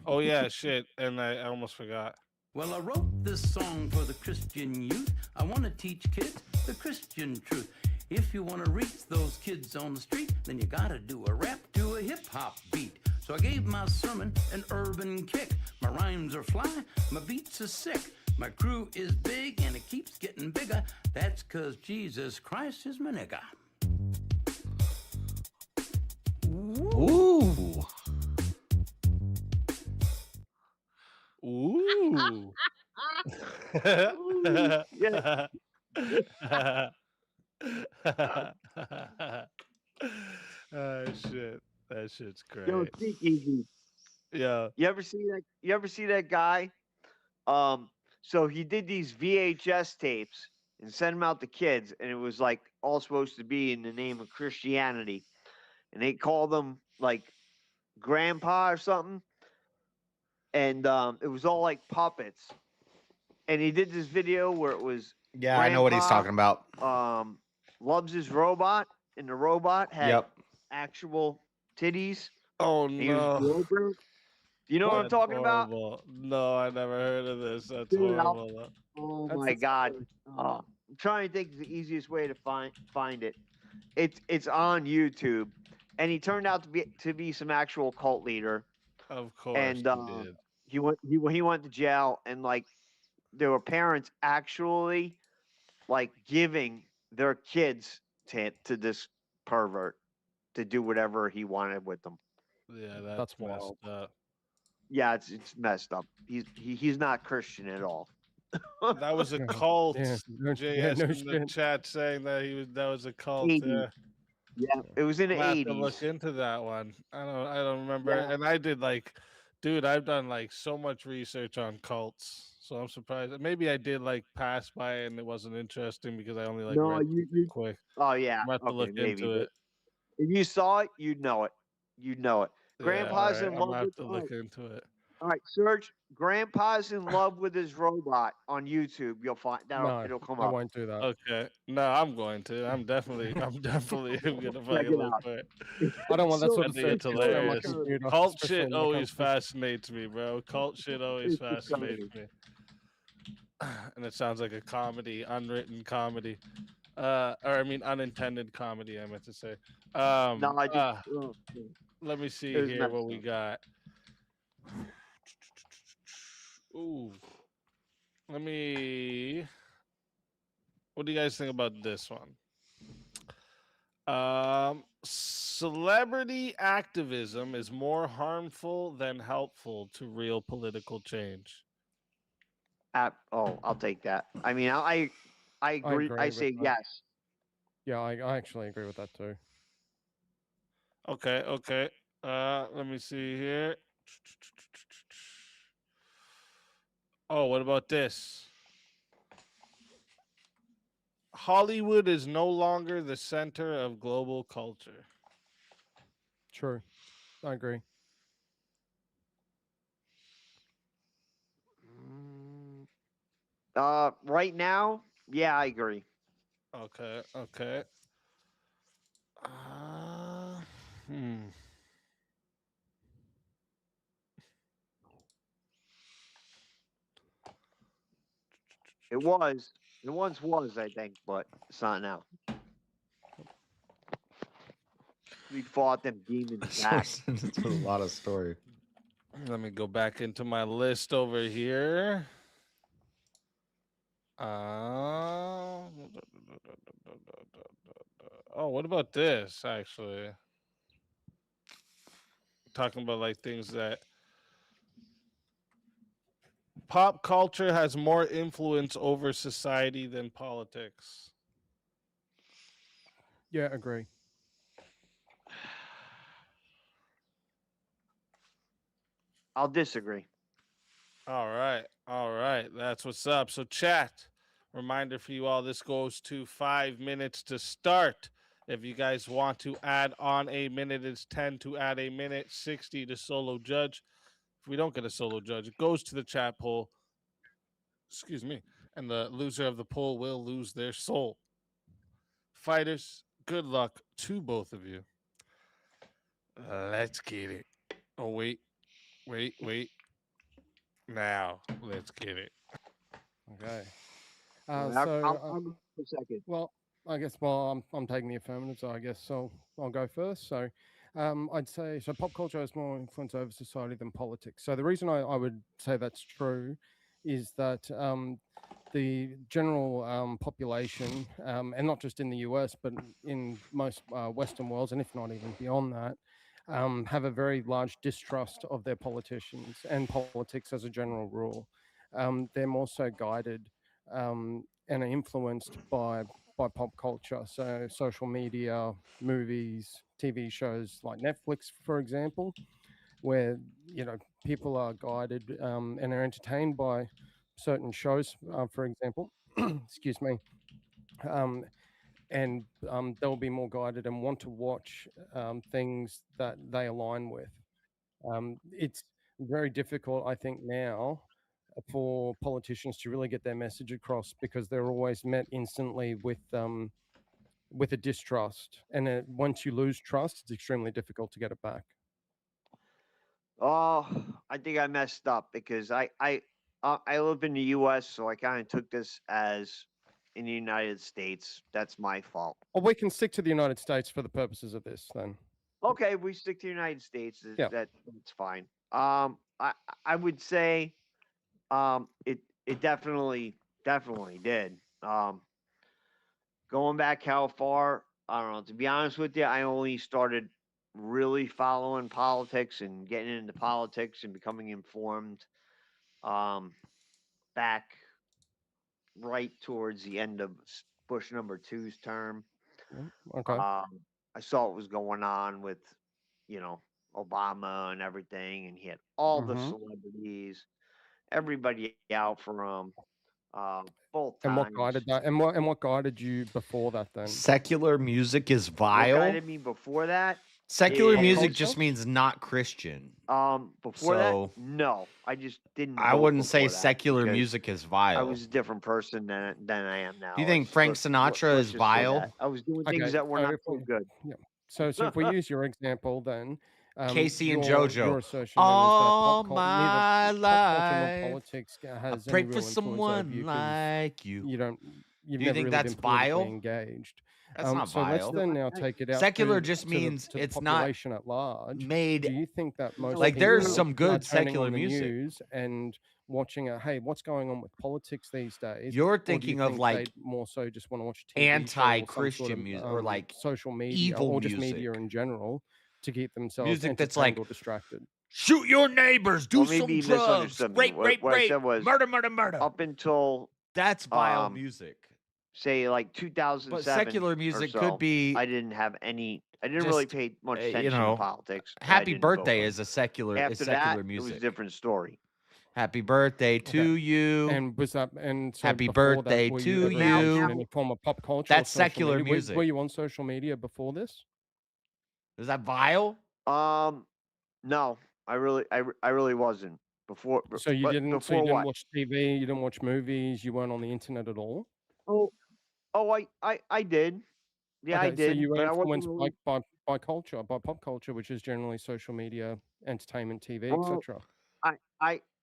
Oh yeah, shit! And I almost forgot. Well, I wrote this song for the Christian youth. I want to teach kids the Christian truth. If you want to reach those kids on the street, then you gotta do a rap to a hip-hop beat. So I gave my sermon an urban kick. My rhymes are fly, my beats are sick. My crew is big and it keeps getting bigger. That's 'cause Jesus Christ is my nigga. Ooh. Ooh. Yeah. Shit. That shit's great. Yo, Speakeasy. Yeah. You ever see that? You ever see that guy? So he did these VHS tapes and sent them out to kids, and it was like all supposed to be in the name of Christianity, and they called them like Grandpa or something, and it was all like puppets. And he did this video where it was I know what he's talking about. Loves his robot, and the robot had actual titties. Oh and he was no. broken. Do you know what I'm That's talking about? horrible. No, I never heard of this. That's Dude, horrible. Oh That's my god! I'm trying to think of the easiest way to find it. It's on YouTube, and he turned out to be some actual cult leader. Of course, And he did. he went to jail, and like there were parents actually like giving their kids to this pervert to do whatever he wanted with them. Yeah, that's messed up. Yeah, it's messed up. He's not Christian at all. That was a cult. Yeah, JS no in the shit. chat saying that was a cult. 80s. Yeah, it was in the I'll have to 80s. look into that one. I don't remember. Yeah. And I did dude, I've done so much research on cults. So I'm surprised. Maybe I did pass by it and it wasn't interesting because I only No, read you quick. Oh yeah. I'm have to look maybe. into it. If you saw it, you'd know it. You'd know it. Grandpa's in I'm love gonna have with to look into it. All right, search "Grandpa's in love with his robot" on YouTube. You'll find that. No, It'll come I up. won't do that. Okay. No, I'm going to. I'm definitely gonna fucking it look out. for it. I don't want that sort I of think it's thing on my hilarious. computer, Cult especially shit when it always comes to- fascinates me, bro. Cult shit always It's fascinates me. And it sounds like a comedy, unwritten comedy. Or I mean unintended comedy, I meant to say. No, I just. Let me see It was here messed what we up. got. Ooh. What do you guys think about this one? Celebrity activism is more harmful than helpful to real political change. I'll take that. I mean, I agree. agree I with say that. yes. Yeah, I actually agree with that too. Okay. Let me see here. Oh, what about this? Hollywood is no longer the center of global culture. True. I agree. Right now, yeah, I agree. Okay. It once was, I think, but it's not now. We fought them demons back. It's a lot of story. Let me go back into my list over here. Oh, what about this? Actually, talking about things that pop culture has more influence over society than politics. Yeah, agree. I'll disagree. All right. That's what's up. So, chat, reminder for you all, this goes to 5 minutes to start. If you guys want to add on a minute, it's 10 to add a minute, 60 to solo judge. If we don't get a solo judge, it goes to the chat poll. Excuse me. And the loser of the poll will lose their soul. Fighters, good luck to both of you. Let's get it. Oh, wait. Now let's get it. Okay. I'm for a second. Well, I guess I'm taking the affirmative, so I guess I'll go first. So, I'd say so. Pop culture has more influence over society than politics. So the reason I would say that's true is that the general population, and not just in the US, but in most Western worlds, and if not even beyond that, have a very large distrust of their politicians and politics as a general rule. They're more so guided and are influenced by pop culture, so social media, movies, TV shows like Netflix, for example, where people are guided and are entertained by certain shows, for example. Excuse me. And they'll be more guided and want to watch things that they align with. It's very difficult, I think, now for politicians to really get their message across because they're always met instantly with a distrust, and once you lose trust, it's extremely difficult to get it back. Oh, I think I messed up because I live in the U.S., so I kind of took this as in the United States. That's my fault. Well, we can stick to the United States for the purposes of this, then. Okay, we stick to the United States. Yeah. That's fine. I would say, it definitely did. Going back how far? I don't know. To be honest with you, I only started really following politics and getting into politics and becoming informed back right towards the end of Bush #2's term. Okay. I saw what was going on with, Obama and everything, and he had all the celebrities, everybody out for him, both And what times. guided that? And what guided you before that? Then Secular music is What vile. guided me before that? Secular is- music just means not Christian. Before So- that, no, I just didn't. I vote wouldn't say before that secular because music is vile. I was a different person than I am now. Do you think Frank Sinatra let's is just say vile? that. I was doing Okay, things that were so not if so we- good. Yeah. So if we use your example, then Casey and your JoJo. assertion All then is that my neither pop culture life, nor politics has I any prayed real for influence someone over you 'cause like you. you've Do you never think really that's been politically vile? engaged. That's not so let's vile. then now take it out. Secular to, just to the- means to the it's not population at large. made- Do you think that most Like, there's people some good are turning secular on the music. news and watching hey, what's going on with politics these days? You're Or do you thinking of, think like, they more so just want to watch TV show or some sort anti-Christian of, music or like social media evil or just media music. in general to keep themselves Music that's entertained like, or distracted. shoot your neighbors, do Well, some maybe you drugs, misunderstood me. rape, What I said was murder, murder, murder. up until That's vile um, music. say like 2007. But secular or music so, could be I didn't have any. I didn't really just, pay much you attention know, to politics. and I Happy didn't vote Birthday for is a secular After is secular that, music. it was a different story. Happy birthday to you. And was that so Happy before birthday that, were to you ever you. engaged in any form of pop culture? or That's social secular media? music. Were you on social media before this? Is that vile? No, I really wasn't before. So you but didn't. Before So you didn't what? watch TV. You didn't watch movies. You weren't on the internet at all. Oh, I did. Yeah, I Okay, did. So you were but I wasn't influenced really. by culture, by pop culture, which is generally social media, entertainment, TV, Well, etc.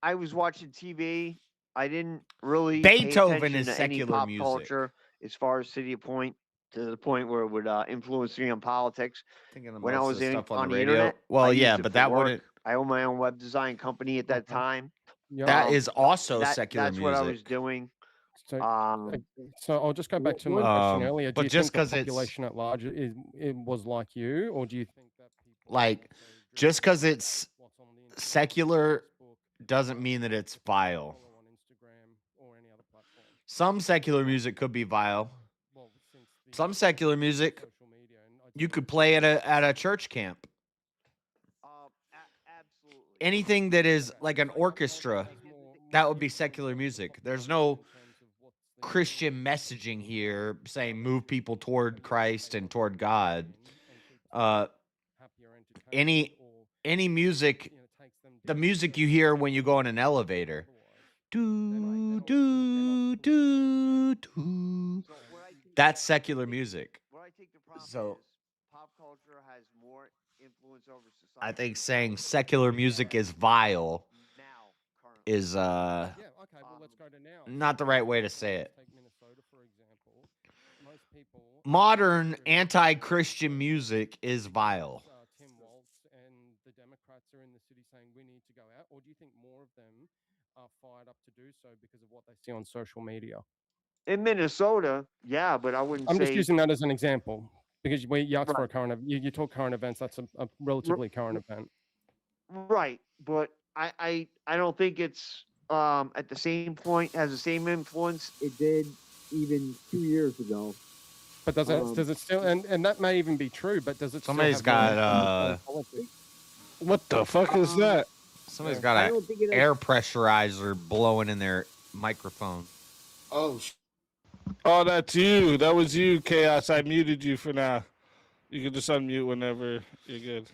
I was watching TV. I didn't really Beethoven pay is attention to any secular pop music. culture as far as to the point where it would influence me on politics. Thinking of When I most was of the stuff on on the the radio. internet, Well, I yeah, used it but for that work. wouldn't. I owned my own web design company at that time. That is also that- secular That's music. what I was doing. So, so I'll just go back to my what- question earlier. Do but you just think 'cause the it's- population at large it was like you, or do you think that people Like, just because it's secular doesn't mean that it's vile. on Instagram or any other platform? Some secular music could be vile. Well, since the Some secular music social media, and you could play at a church camp. Absolutely. Anything that is like an orchestra, that would be secular music. There's no Christian messaging here saying move people toward Christ and toward God. Any music, the music you hear when you go in an elevator. Do, do, do, do. That's secular music. What I think the problem So is, pop culture has more influence over society. I think saying secular music is vile now, currently. is Yeah. Okay. Well, let's go to now. not the right way to say it. Take Minnesota for example. Most people. Modern anti-Christian music is vile. Tim Walz and the Democrats are in the city saying we need to go out, or do you think more of them are fired up to do so because of what they see on social media? In Minnesota, yeah, but I wouldn't I'm say. just using that as an example because you asked for a current. You talk current events. That's a relatively current event. Right, but I don't think it's at the same point has the same influence it did even 2 years ago. But does it still and that may even be true, but does it Somebody's still have got what the fuck is that? Somebody's got an air pressurizer blowing in their microphone. Oh, oh, that's you. That was you, Chaos. I muted you for now. You can just unmute whenever you're good.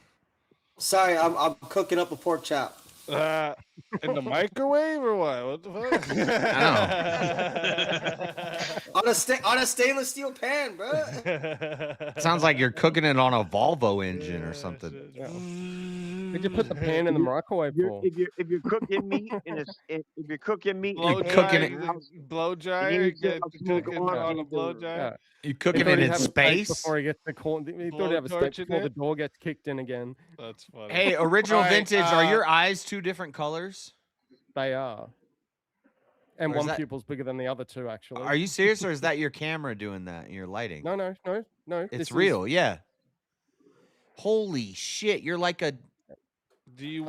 sorry, I'm cooking up a pork chop. In the microwave or what? What the fuck? on a stainless steel pan, bro. Sounds like you're cooking it on a Volvo engine or something. Did you put the pan in the microwave? If you're cooking meat if you're cooking meat, blow dryer. On a blow dryer. You cooking it in space before he gets the corn. He thought he'd have a steak before the door gets kicked in again. That's funny. Hey, original vintage. Are your eyes two different colors? They are. And Or is one that- pupil's bigger than the other two, actually. Are you serious, or is that your camera doing that? Your lighting? No. It's real. Yeah. Holy shit! You're like a. Do you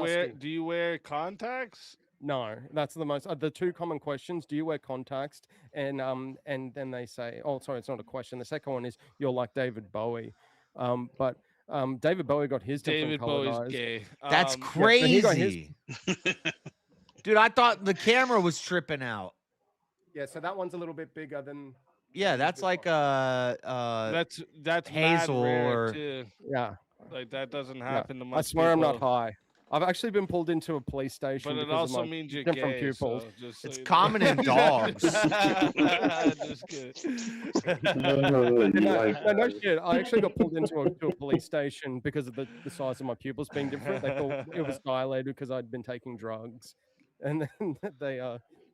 wear contacts? No, that's the most. The two common questions: do you wear contacts? And then they say, oh, sorry, it's not a question. The second one is, you're like David Bowie, but David Bowie got his different David colored Bowie's eyes. gay. That's Yeah, so crazy. he got his- Dude, I thought the camera was tripping out. Yeah, so that one's a little bit bigger than. Yeah, that's like that's Hazel mad rare or too. Yeah. Like that doesn't Yeah. happen to much I swear I'm not people. high. I've actually been pulled into a police station. But it because of also my means you're different gay. pupils. So just so It's you common know. in dogs. Just kidding. No shit. I actually got pulled into a police station because of the size of my pupils being different. They thought it was dilated because I'd been taking drugs, and then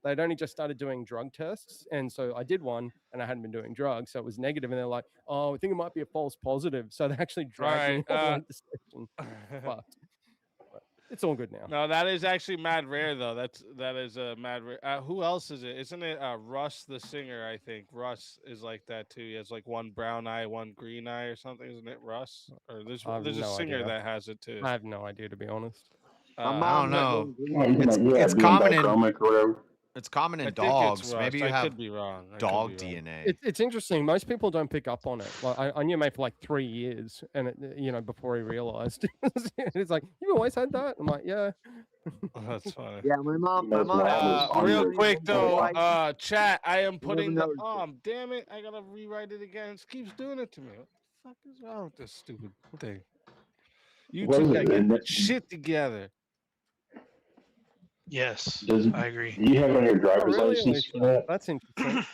they'd only just started doing drug tests, and so I did one, and I hadn't been doing drugs, so it was negative, and they're like, "Oh, I think it might be a false positive," so they actually dragged me all the way to the station. Fucked. But it's all good now. No, that is actually mad rare though. That is a mad rare. Who else is it? Isn't it Russ the singer? I think Russ is like that too. He has like one brown eye, one green eye, or something. Isn't it Russ? Or there's I have a no singer idea. that has it too. I have no idea, to be honest. I don't know. Yeah, It's being common in dichromic or whatever. it's common I in think it's dogs. Russ. Maybe you I have could be wrong. I could dog be wrong. DNA. It's interesting. Most people don't pick up on it. Like I knew mate for like 3 years, and before he realized, it's like, you always had that. I'm like, yeah. Oh, that's funny. Yeah, my mom. Real quick though, chat. I am never putting the noticed damn it! I gotta rewrite it again. It keeps doing it to me. What the fuck is wrong with this stupid thing? You What two is gotta it, get man? that shit together. Yes, I agree. Do you have on your driver's Oh, really? license for that? That's interesting.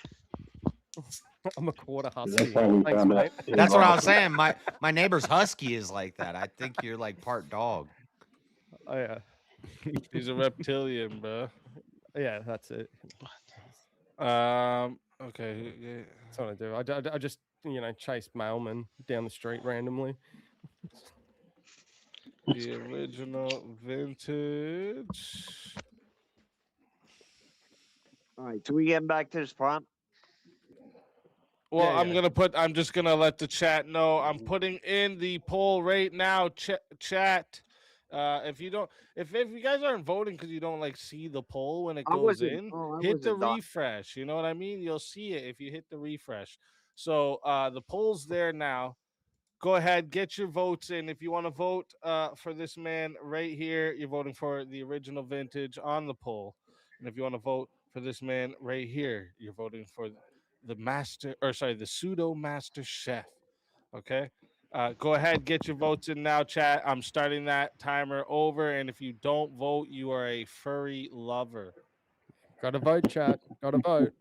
I'm a quarter husky. That's how we Thanks, found mate. out. That's what I was saying. My neighbor's husky is like that. I think you're like part dog. Oh yeah. He's a reptilian, bro. Yeah, that's it. Okay. Yeah. That's what I do. I just chase mailmen down the street randomly. The original vintage. All right, so we getting back to this prompt. Well, Yeah, I'm just gonna let the chat know. I'm putting in the poll right now. Chat. If you guys aren't voting because you don't like see the poll when it goes in, hit the refresh. You know what I mean? You'll see it if you hit the refresh. So the poll's there now. Go ahead, get your votes in. If you want to vote for this man right here, you're voting for the original vintage on the poll. And if you want to vote for this man right here, you're voting for the pseudo master chef. Okay. Go ahead, get your votes in now, chat. I'm starting that timer over. And if you don't vote, you are a furry lover. Gotta vote, chat. Gotta vote.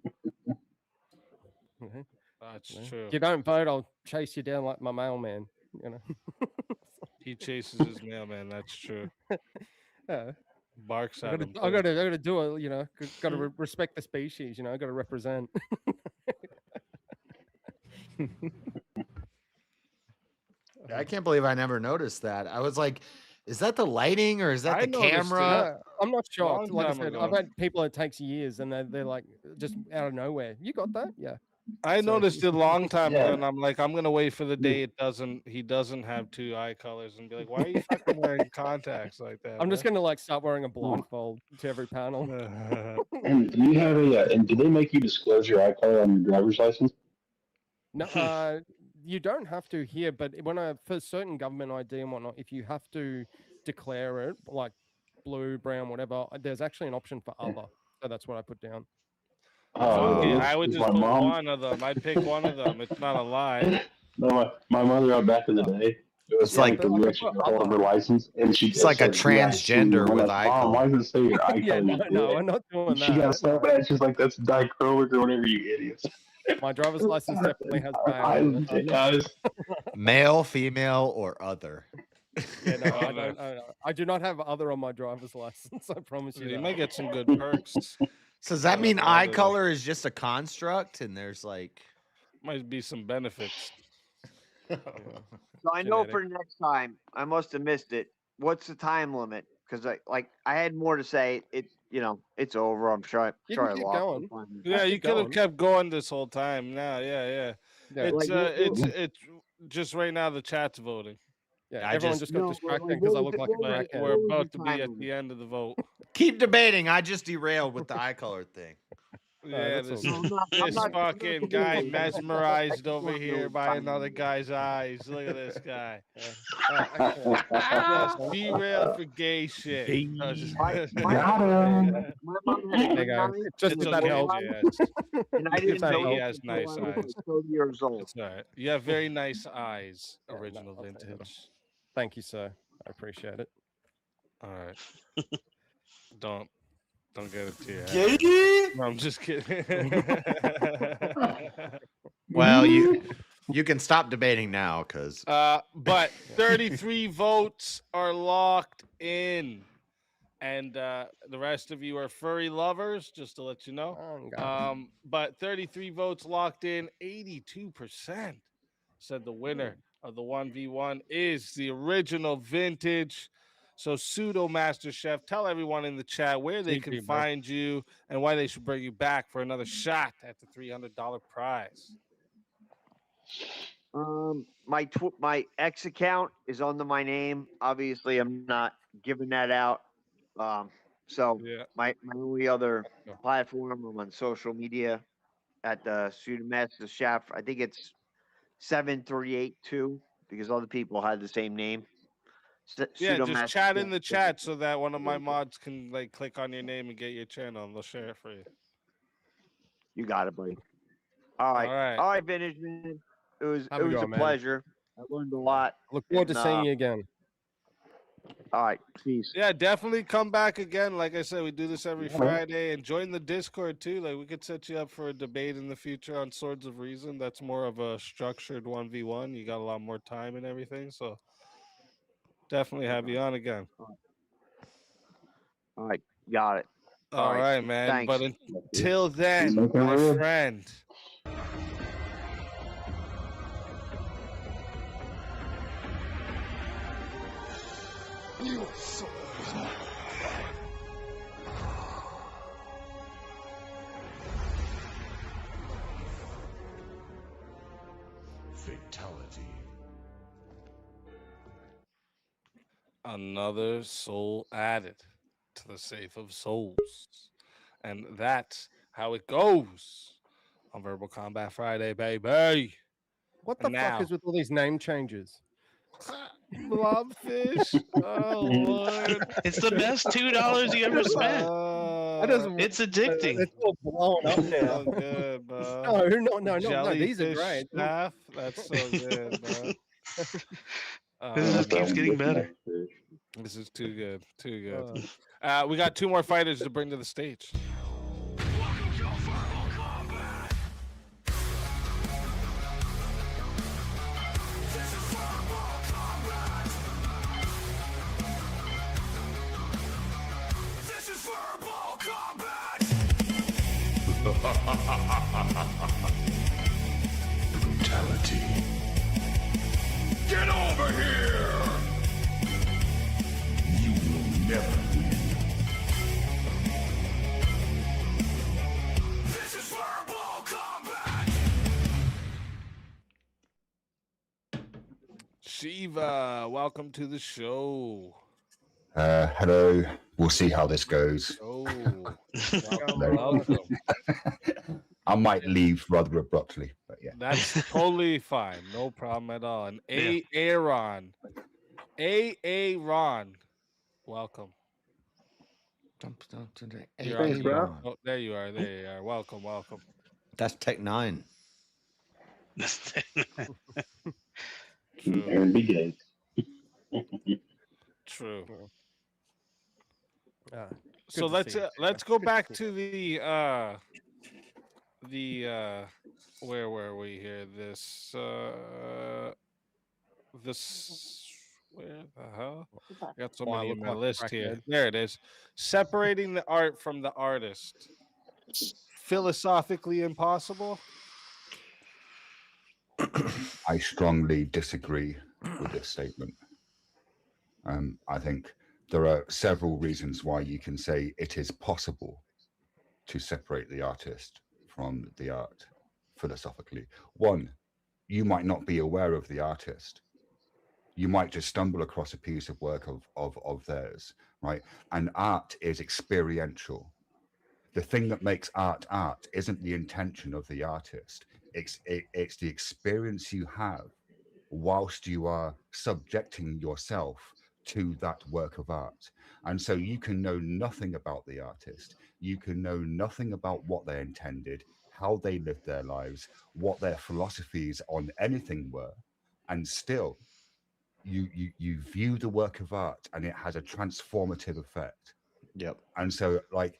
Okay. That's true. If you don't vote, I'll chase you down like my mailman. He chases his mailman. That's true. Yeah. Barks I at gotta, him. I gotta do it. You know, gotta respect the species. You know, gotta represent. I can't believe I never noticed that. I was like, is that the lighting or is that the camera? No, I'm not shocked. Long Like I time said, ago. I've had people it takes years, and they're like just out of nowhere. You got that? Yeah. I So- noticed it a long time Yeah. ago, and I'm like, I'm gonna wait for the day he doesn't have two eye colors, and be like, why are you fucking wearing contacts like that? I'm just gonna like start wearing a blindfold to every panel. And do you have a? And do they make you disclose your eye color on your driver's license? No, you don't have to here, but for certain government ID and whatnot, if you have to declare it like blue, brown, whatever, there's actually an option for other. So that's what I put down. I would it's just my put mom. one of them. I'd pick one of them. It's not a lie. No, my mother back in the day. It was It's like- the reaction to all of her license, and she. It's like a transgender with eye Mom, color. why does it say your eye Yeah, color? no, we're not doing She got that. so bad. She's like, "That's dichroic or whatever, you idiots." My driver's license definitely has Male, female, or other. Yeah, no, I don't. I do not have other on my driver's license. I promise you. You that. might get some good perks. So does that mean eye color is just a construct and there's like might be some benefits? So I know for next time, I must have missed it. What's the time limit? Because I had more to say. It's over. I'm sure. You Sure, can I keep lost. going. Yeah, you could have kept going this whole time. No, yeah. Yeah. It's just right now the chat's voting. Yeah, everyone just got distracted because I look like a crackhead. We're about to be at the end of the vote. keep debating. I just derailed with the eye color thing. Yeah, that's this, all this fucking guy mesmerized over here by another guy's eyes. Look at this guy. Just derailed for gay shit. Hey guys, just if that helps. And I didn't know He has nice until I was eyes. 30 years old. It's all right. You have very nice eyes, original vintage. Thank you, sir. I appreciate it. All right. Don't get it to your Gay? head. No, I'm just kidding. Well, you can stop debating now because but 33 votes are locked in. And the rest of you are furry lovers, just to let you know. But 33 votes locked in, 82% said the winner of the 1v1 is the original vintage. So Pseudo Master Chef, tell everyone in the chat where they can find you and why they should bring you back for another shot at the $300 prize. My X account is under my name. Obviously, I'm not giving that out. So my only other platform, I'm on social media at the Pseudo Master Chef. I think it's 7382 because other people had the same name. Yeah, just chat in the chat so that one of my mods can like click on your name and get your channel and they'll share it for you. You got it, buddy. All right, Vintage Man. It was Have a go, a man. pleasure. I learned a lot. Look forward to seeing you again. All right, peace. Yeah, definitely come back again. Like I said, we do this every Friday, and join the Discord too. Like we could set you up for a debate in the future on Swords of Reason. That's more of a structured 1v1. You got a lot more time and everything, so definitely have you on again. All right, got it. All right, man. Thanks. But until then, my friend. Fatality. Another soul added to the safe of souls. And that's how it goes on Verbal Combat Friday, baby. What the fuck is with all these name changes? Blobfish. Oh, Lord. It's the best $2 you ever spent. It's addicting. It's all blowing up now. So good, bro. No. These are great. Staff. That's so good, bro. This just keeps getting better. This is too good. Too good. We got two more fighters to bring to the stage. Brutality. Get over here! You will never win. This is verbal combat! Shiva, welcome to the show. Hello. We'll see how this goes. Oh, Hello. I might leave rather abruptly, but yeah. That's totally fine. No problem at all. And Aaron. Aaron. Welcome. You're on, Thanks, bro. Oh, there you are. There you are. Welcome. Welcome. That's Tech 9. Aaron begins. True. to So see you. let's go back to the where were we here? This where the hell? I got so Why I many in look my like a list here. crackhead. There it is. Separating the art from the artist. Philosophically impossible. I strongly disagree with this statement. I think there are several reasons why you can say it is possible to separate the artist from the art philosophically. One, you might not be aware of the artist. You might just stumble across a piece of work of theirs, right? And art is experiential. The thing that makes art isn't the intention of the artist. It's the experience you have whilst you are subjecting yourself to that work of art. And so you can know nothing about the artist. You can know nothing about what they intended, how they lived their lives, what their philosophies on anything were, and still you view the work of art and it has a transformative effect. Yep. And so like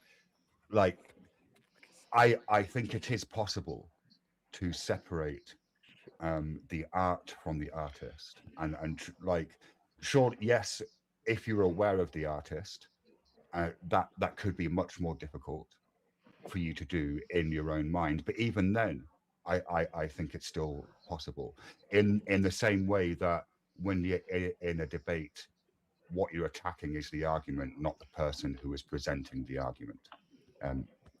I think it is possible to separate the art from the artist, and like, sure, yes, if you're aware of the artist, that could be much more difficult for you to do in your own mind. But even then, I think it's still possible. In the same way that when you're in a debate, what you're attacking is the argument, not the person who is presenting the argument.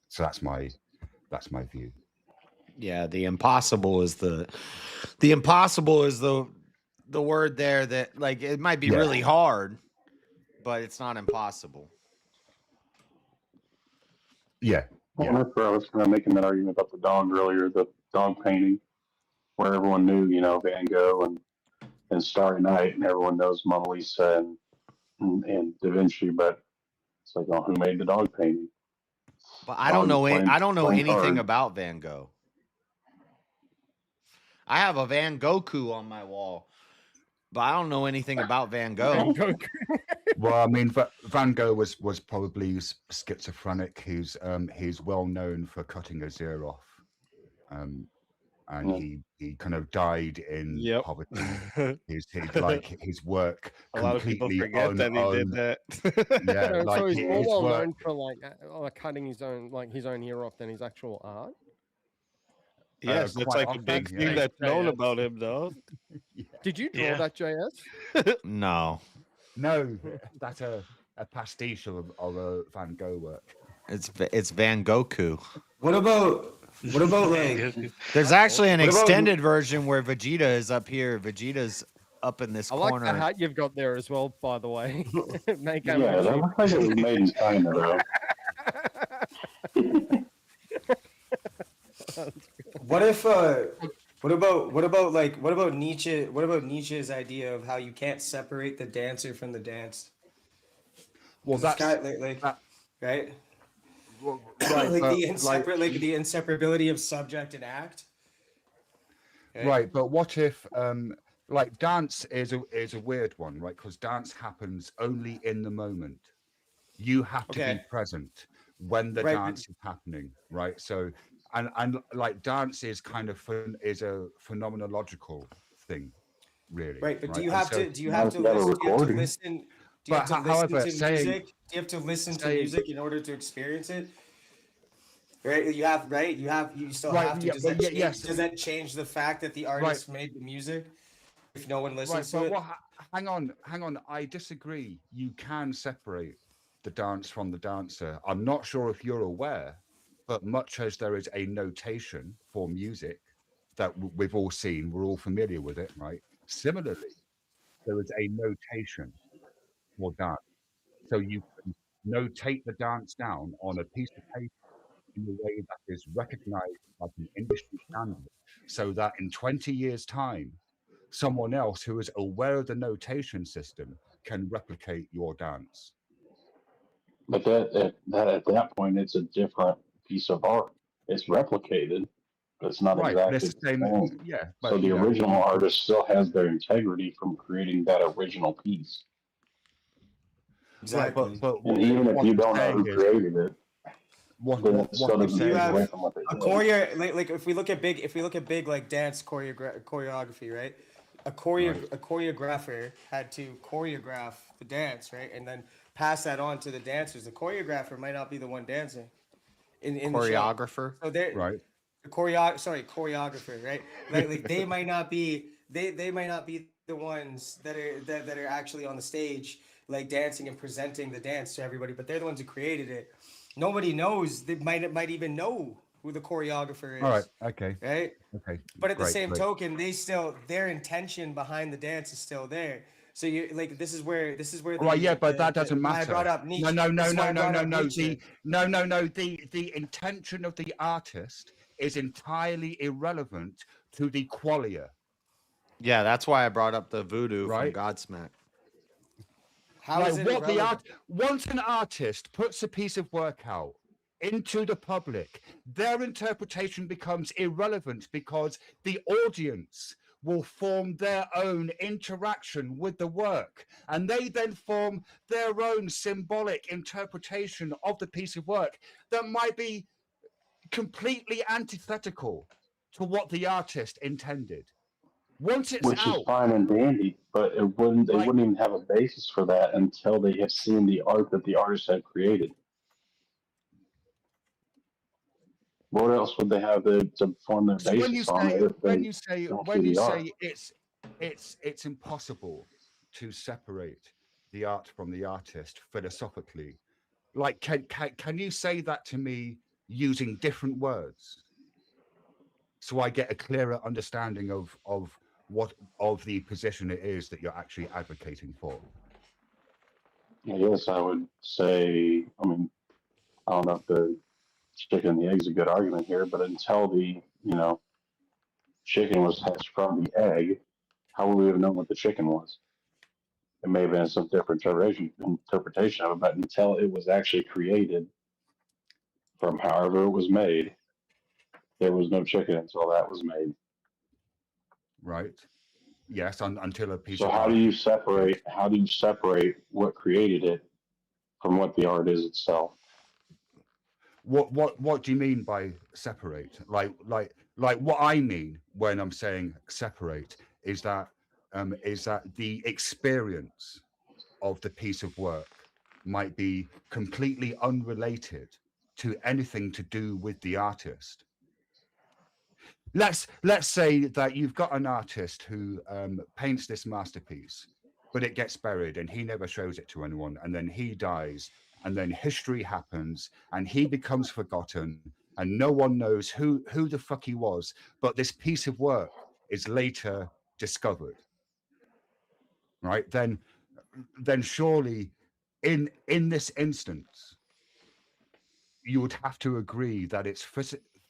So that's my view. Yeah, the impossible is the word there that, like, it might be really hard, but it's not impossible. Yeah. I wonder if I was kind of making that argument about the dog earlier, the dog painting, where everyone knew, Van Gogh and Starry Night, and everyone knows Mona Lisa and Da Vinci, but it's like, oh, who made the dog painting? But I don't know anything about Van Gogh. I have a Van Gogh on my wall, but I don't know anything about Van Gogh. Well, I mean, Van Gogh was probably schizophrenic. He's well known for cutting his ear off, and he kind of died in poverty. his work. A lot of people forget that he did that. Yeah, so he's more well known for cutting his own ear off than his actual art. Yes, that's like a big thing that's known about him, though. Did you draw that, JS? No, that's a pastiche of a Van Gogh work. It's Van Gogh. What about like? There's actually an extended version where Vegeta is up here. Vegeta's up in this corner. I like the hat you've got there as well, by the way. Yeah, that looks like it was made in China, though. What about Nietzsche? What about Nietzsche's idea of how you can't separate the dancer from the dance? Well, that's kind of right. Well, the inseparability of subject and act. Okay. Right, but what if like dance is a weird one, right? Because dance happens only in the moment. You have to be present when the dance is happening, right? So and like dance is kind of is a phenomenological thing, really. Right, but do you have to listen? Do you have to listen to music in order to experience it? right? You still Right, have to. yeah, Does but that yeah, change, yes. does that change the fact that the artist made the music if no one Right, listens to but it? hang on. I disagree. You can separate the dance from the dancer. I'm not sure if you're aware, but much as there is a notation for music that we've all seen, we're all familiar with it, right? Similarly, there is a notation for dance. So you can notate the dance down on a piece of paper in a way that is recognized like an industry standard, so that in 20 years' time, someone else who is aware of the notation system can replicate your dance. But that at that point, it's a different piece of art. It's replicated, but it's not Right, but exactly it's the the same. same. Yeah, So but the you know, original artist still has their integrity from creating that original piece. right, Exactly. but And even if what you I'm don't know saying who is created it, then it what still I'm doesn't You take saying have away is from what they a did. like if we look at big like dance choreography, right? A choreographer had to choreograph the dance, right, and then pass that on to the dancers. The choreographer might not be the one dancing in the show. Choreographer. So they're right. the choreographer, right? Like they might not be they might not be the ones that are actually on the stage like dancing and presenting the dance to everybody, but they're the ones who created it. Nobody knows. They might even know who the choreographer All right, is, okay, right? okay, But at the great, same great. token, their intention behind the dance is still there. So you like this is where Right, yeah, but that doesn't why I matter. brought up No, Nietzsche. no, This no, is why no, I no, brought no, up no. Nietzsche. The intention of the artist is entirely irrelevant to the qualia. Yeah, that's why I brought up the voodoo from Right. Godsmack. How is it irrelevant? Once an artist puts a piece of work out into the public, their interpretation becomes irrelevant because the audience will form their own interaction with the work, and they then form their own symbolic interpretation of the piece of work that might be completely antithetical to what the artist intended. Once it's Which is out, fine and dandy, but they wouldn't like, even have a basis for that until they have seen the art that the artist had created. What else would they have to form their so when you basis on say if when they you say don't when see you the art? say it's impossible to separate the art from the artist philosophically, like can you say that to me using different words so I get a clearer understanding of what of the position it is that you're actually advocating for? I guess I would say, I mean, I don't know if the chicken and the egg is a good argument here, but until the, chicken was hatched from the egg, how would we have known what the chicken was? It may have been some different interpretation of it, but until it was actually created from however it was made, there was no chicken until that was made. Right. Yes, until a piece So of how art. do you separate what created it from what the art is itself? What do you mean by separate? Like what I mean when I'm saying separate is that the experience of the piece of work might be completely unrelated to anything to do with the artist. Let's say that you've got an artist who paints this masterpiece, but it gets buried and he never shows it to anyone, and then he dies, and then history happens and he becomes forgotten and no one knows who the fuck he was, but this piece of work is later discovered, right? Then surely in this instance you would have to agree that it's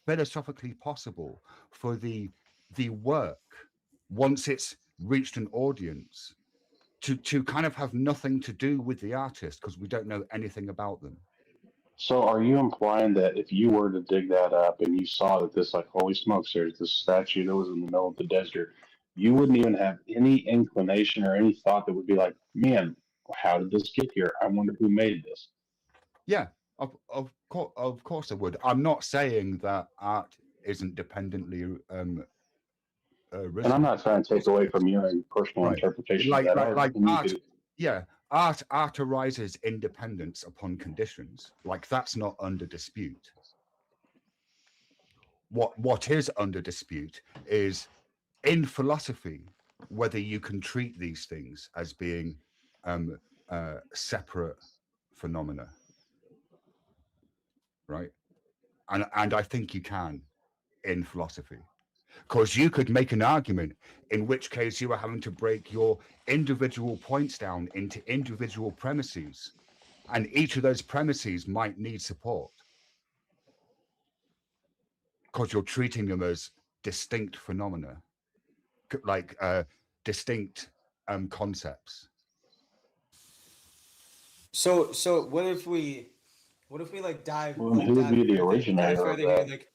philosophically possible for the work, once it's reached an audience, to kind of have nothing to do with the artist because we don't know anything about them. So are you implying that if you were to dig that up and you saw that this, like, holy smokes, there's this statue that was in the middle of the desert, you wouldn't even have any inclination or any thought that would be like, man, how did this get here? I wonder who made this. Yeah, of course I would. I'm not saying that art isn't dependently And I'm not trying to take away from your personal interpretation of that art. Like art, yeah, art arises independence upon conditions. Like that's not under dispute. What is under dispute is in philosophy whether you can treat these things as being separate phenomena, right? And I think you can in philosophy, because you could make an argument in which case you are having to break your individual points down into individual premises, and each of those premises might need support because you're treating them as distinct phenomena, like distinct concepts. So what if we like dive Well, who would be the dive originator of further here? that? Like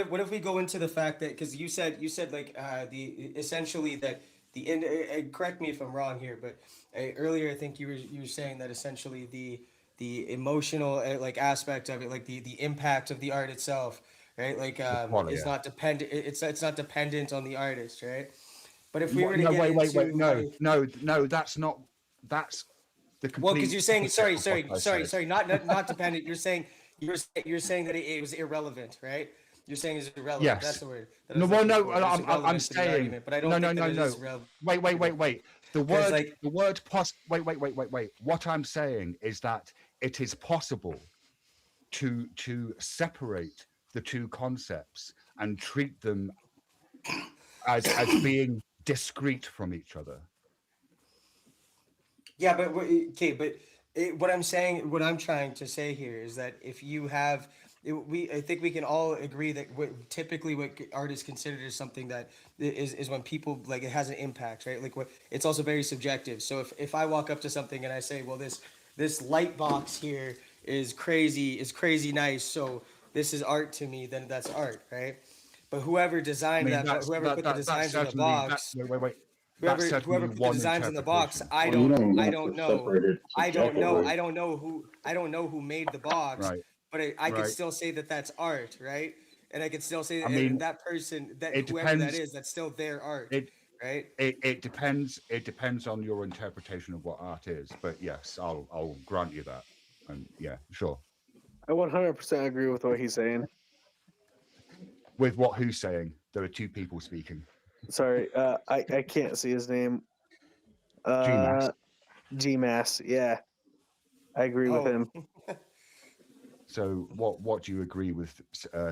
what if we go into the fact that, because you said like the essentially that the correct me if I'm wrong here, but earlier I think you were saying that essentially the emotional like aspect of it, like the impact of the art itself, right? Like is not dependent. It's not dependent on the artist, right? But if we were to No, get wait, into no, like, no, that's not. That's the complete. well, because you're saying opposite of what I said. sorry, not dependent. You're saying that it was irrelevant, right? You're saying it's irrelevant. Yes. That's the word. That No, was well, looking no, for. There's I'm irrelevance to the saying. argument, but I don't think that it is relevant. Wait. The 'Cause, word, like- the word wait. What I'm saying is that it is possible to separate the two concepts and treat them as being discrete from each other. Yeah, but okay, but what I'm trying to say here is that if you have, I think we can all agree that typically what art is considered as something that is when people, like, it has an impact, right? Like it's also very subjective. So if I walk up to something and I say, well, this light box here is crazy nice, so this is art to me, then that's art, right? But whoever designed whoever put the designs in the box. Whoever put the designs in the box, I don't know who made the box, Right. but I could Right. still say that that's art, right? And I could still say I mean, that person, that it whoever that depends- is, that's still their art, right? It depends. It depends on your interpretation of what art is. But yes, I'll grant you that. And yeah, sure. I 100% agree with what he's saying. With what who's saying? There are two people speaking. Sorry, I can't see his name. GMAS. GMAS, yeah. I agree with him. So what do you agree with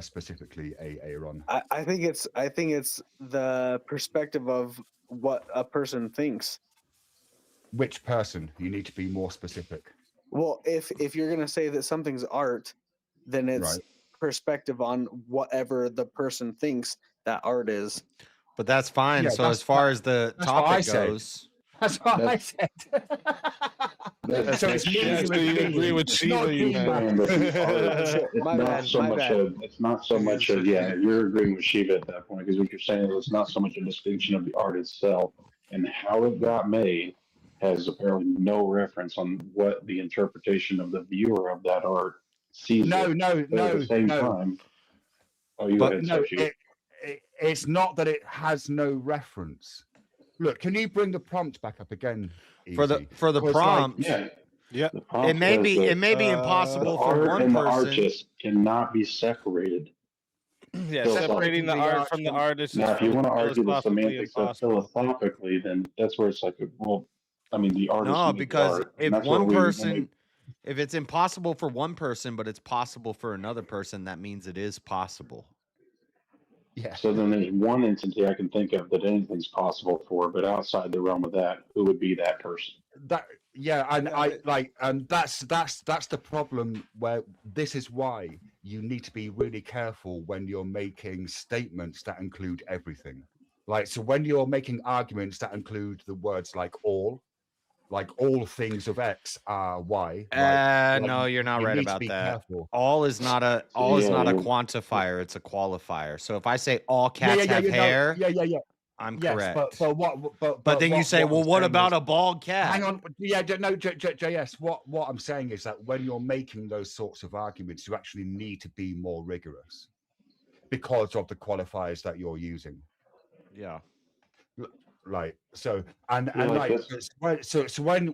specifically, Aaron? I think it's the perspective of what a person thinks. Which person? You need to be more specific. Well, if you're gonna say that something's art, then it's Right. perspective on whatever the person thinks that art is. But that's fine. Yeah, so that's- as far as the that's what I topic said. goes, That's what I said. So it's you agree with Shiva, you man. It's not so much of yeah, you're agreeing with Shiva at that point, because what you're saying is it's not so much a distinction of the art itself and how it got made has apparently no reference on what the interpretation of the viewer of that art sees. No. At the same time, oh, you go ahead, No, Shiva. it's not that it has no reference. Look, can you bring the prompt back up again? for the Easy? 'Cause, like, prompt, Yeah. The prompt it may says be that it may be the impossible for art one and the person. artist cannot be separated. Yeah, So, separating the art from the artist. Now, if you want to argue the philosophically semantics of impossible. philosophically, then that's where it's like, well, I mean, the artist. No, made the because art, and if that's what one we- when person, if it's impossible for one person, but it's possible for another person, that means it is possible. Yeah. So then there's one entity I can think of that anything's possible for, but outside the realm of that, who would be that person? That yeah, and I like, and that's the problem. Where this is why you need to be really careful when you're making statements that include everything. Like, so when you're making arguments that include the words like all things of X are Y. No, you're not right need to about be that. careful. All is not a yeah. quantifier; it's a qualifier. So if I say all cats have you know, hair, yeah. I'm Yes, correct. but then you say, well, what about a bald cat? Hang on, yeah, no, JS. What I'm saying is that when you're making those sorts of arguments, you actually need to be more rigorous because of the qualifiers that you're using. Yeah. Like so, and Yeah, like so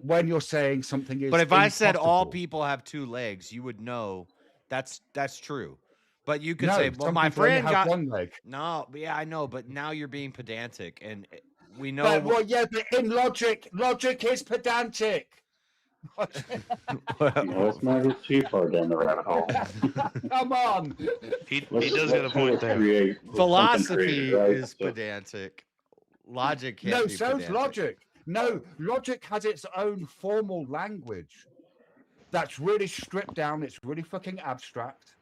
when you're saying something is, But if I said all impossible- people have two legs, you would know that's true. But you could No, say, well, some my people only friend have got one leg. no, but yeah, I know, but now you're being pedantic, and we know. But, well, yeah, but in logic is pedantic. You know, let's not get too far down the rabbit hole. Come on. He does get a point there. Philosophy right? is pedantic. Logic can't No, be so's pedantic. logic. No, logic has its own formal language that's really stripped down. It's really fucking abstract,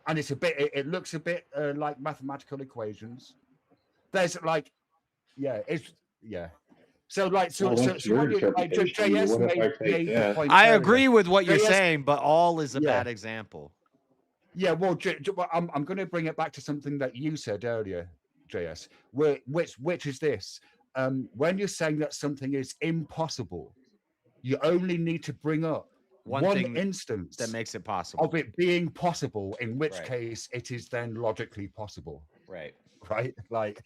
and it's a bit. It looks a bit like mathematical equations. There's like, yeah. So like, Well, that's your when you, like, interpretation. JS What if I take made the that? point I earlier. agree with what you're JS saying, but all is a Yeah. bad example. Yeah, well, I'm going to bring it back to something that you said earlier, JS. Which is this? When you're saying that something is impossible, you only need to bring up One one thing instance that makes it possible. of it being possible, in which Right. case it is then logically possible. Right. Right? Like.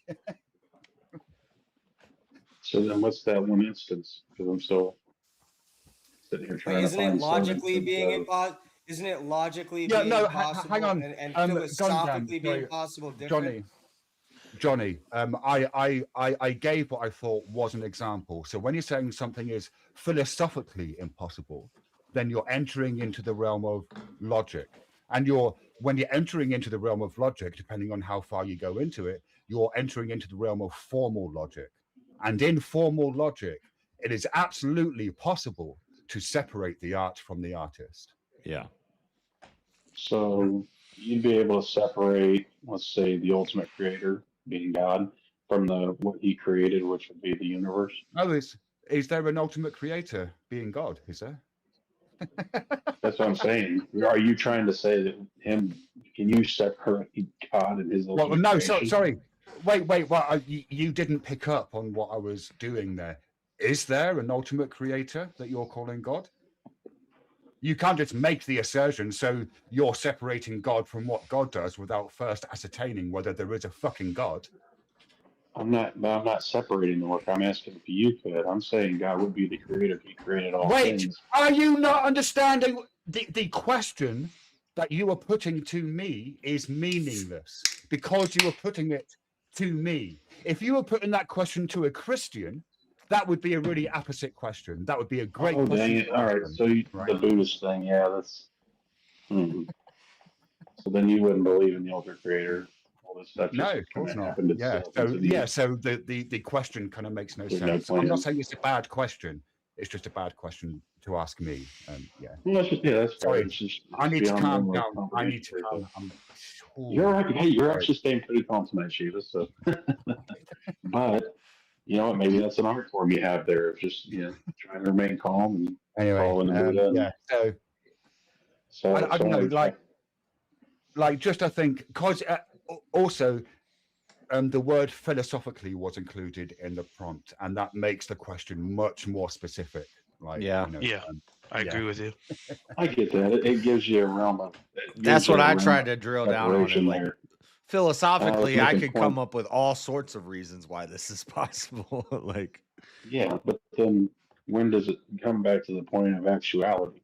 So then, what's that one instance? Because I'm still sitting here trying to Isn't it find some logically instance being of- impossible? Isn't it logically Yeah, being no, possible hang on. and Gundam, philosophically being sorry, possible different? Johnny, I gave what I thought was an example. So when you're saying something is philosophically impossible, then you're entering into the realm of logic. And when you're entering into the realm of logic, depending on how far you go into it, you're entering into the realm of formal logic. And in formal logic, it is absolutely possible to separate the art from the artist. Yeah. So you'd be able to separate, let's say, the ultimate creator, being God, from what he created, which would be the universe. Oh, is there an ultimate creator being God? Is there? That's what I'm saying. Are you trying to say that can you separate God and his ultimate Well, no, creation? sorry. Wait. Well, you didn't pick up on what I was doing there. Is there an ultimate creator that you're calling God? You can't just make the assertion, so you're separating God from what God does without first ascertaining whether there is a fucking God. I'm not separating the work. I'm asking if you could. I'm saying God would be the creator. He created all Wait, things. are you not understanding? The question that you are putting to me is meaningless because you are putting it to me. If you were putting that question to a Christian, that would be a really opposite question. That would be a great question. Dang it. All right. So the Buddhist thing, yeah, that's. So then you wouldn't believe in the ultimate creator. All this stuff. No, of course not. So the question kind of makes no sense. I'm not saying it's a bad question. It's just a bad question to ask me. Yeah. Well, that's sorry. It's just, I need to calm down. I need to calm. You're right. Hey, you're actually staying pretty calm tonight, Shiva. So, but you know what? Maybe that's an art form you have there of just trying to remain calm and following the Buddha. Yeah. So I don't know, like just I think because also the word philosophically was included in the prompt, and that makes the question much more specific. Like, I agree with you. I get that. It gives you a realm of. That's what I tried to drill down on. It. Like, philosophically, I could come point. up with all sorts of reasons why this is possible. Like, yeah, but then when does it come back to the point of actuality,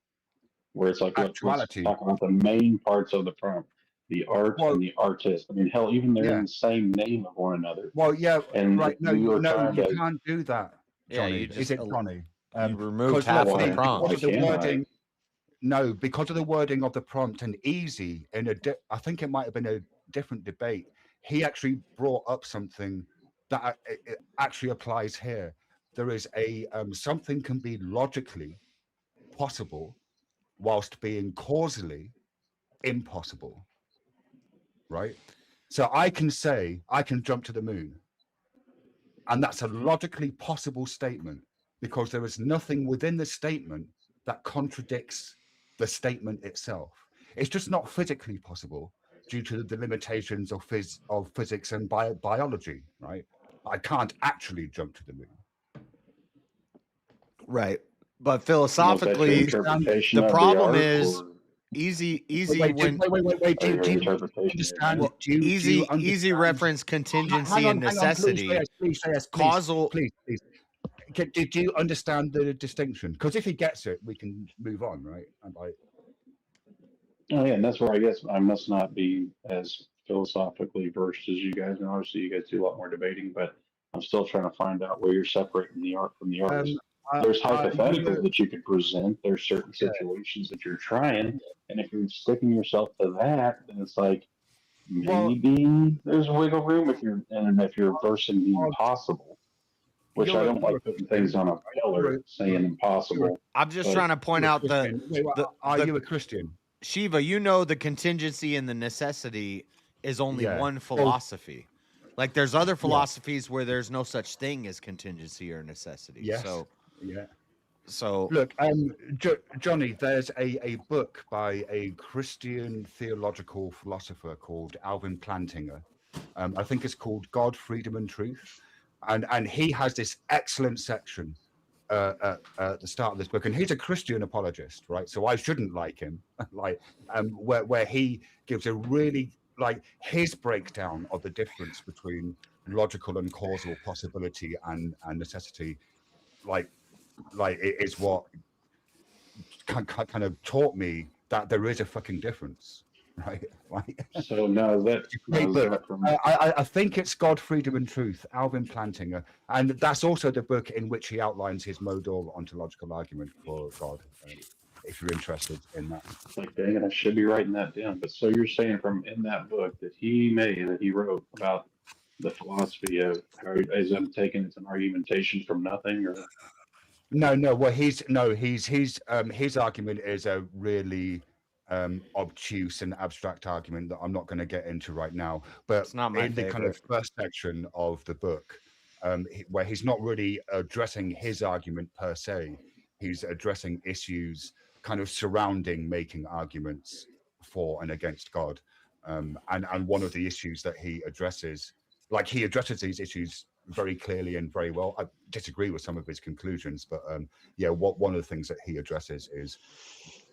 where it's like let's talk about the main parts of the prompt, the art and the artist. I mean, hell, even they're in the same name of one another. Well, yeah, and right. No, you can't do that, Johnny. Yeah, you just is it Johnny? Removed half of the prompt. Because of the wording, no, because of the wording of the prompt and easy. I think it might have been a different debate. He actually brought up something that it actually applies here. There is a something can be logically possible whilst being causally impossible. Right? So I can say I can jump to the moon, and that's a logically possible statement because there is nothing within the statement that contradicts the statement itself. It's just not physically possible due to the limitations of physics and biology, right? I can't actually jump to the moon. Right. But philosophically, the problem is easy when easy reference contingency and necessity. Please, causal. Please. Did you understand the distinction? Because if he gets it, we can move on, right? Oh yeah, and that's where I guess I must not be as philosophically versed as you guys. And obviously, you guys do a lot more debating, but I'm still trying to find out where you're separating the art from the artist. There's hypotheticals that you could present. There's certain situations that you're trying, and if you're sticking yourself to that, then it's like maybe there's wiggle room if you're versing the impossible. Which I don't like putting things on a pillar saying impossible. I'm just trying to point out are you a Christian? Shiva, you know the contingency and the necessity is only one Well, philosophy. Like there's other philosophies where there's no such thing as contingency or necessity. Yes. So Yeah. So look, Johnny, there's a book by a Christian theological philosopher called Alvin Plantinga. I think it's called God, Freedom, and Truth, and he has this excellent section at the start of this book, and he's a Christian apologist, right? So I shouldn't like him, like where he gives a really like his breakdown of the difference between logical and causal possibility and necessity, like it is what kind of taught me that there is a fucking difference, right? Like, so now I think it's God, Freedom, and Truth, Alvin Plantinga, and that's also the book in which he outlines his modal ontological argument for God. If you're interested in that, like, dang it, I should be writing that down. But so you're saying from in that book that he wrote about the philosophy of how is him taking it's an argumentation from nothing, or no. Well, his argument is a really obtuse and abstract argument that I'm not going to get into right now. But it's not my in the kind of first section of the book, where he's not really addressing his argument per se, he's addressing issues kind of surrounding making arguments for and against God. And one of the issues that he addresses, these issues very clearly and very well. I disagree with some of his conclusions, but one of the things that he addresses is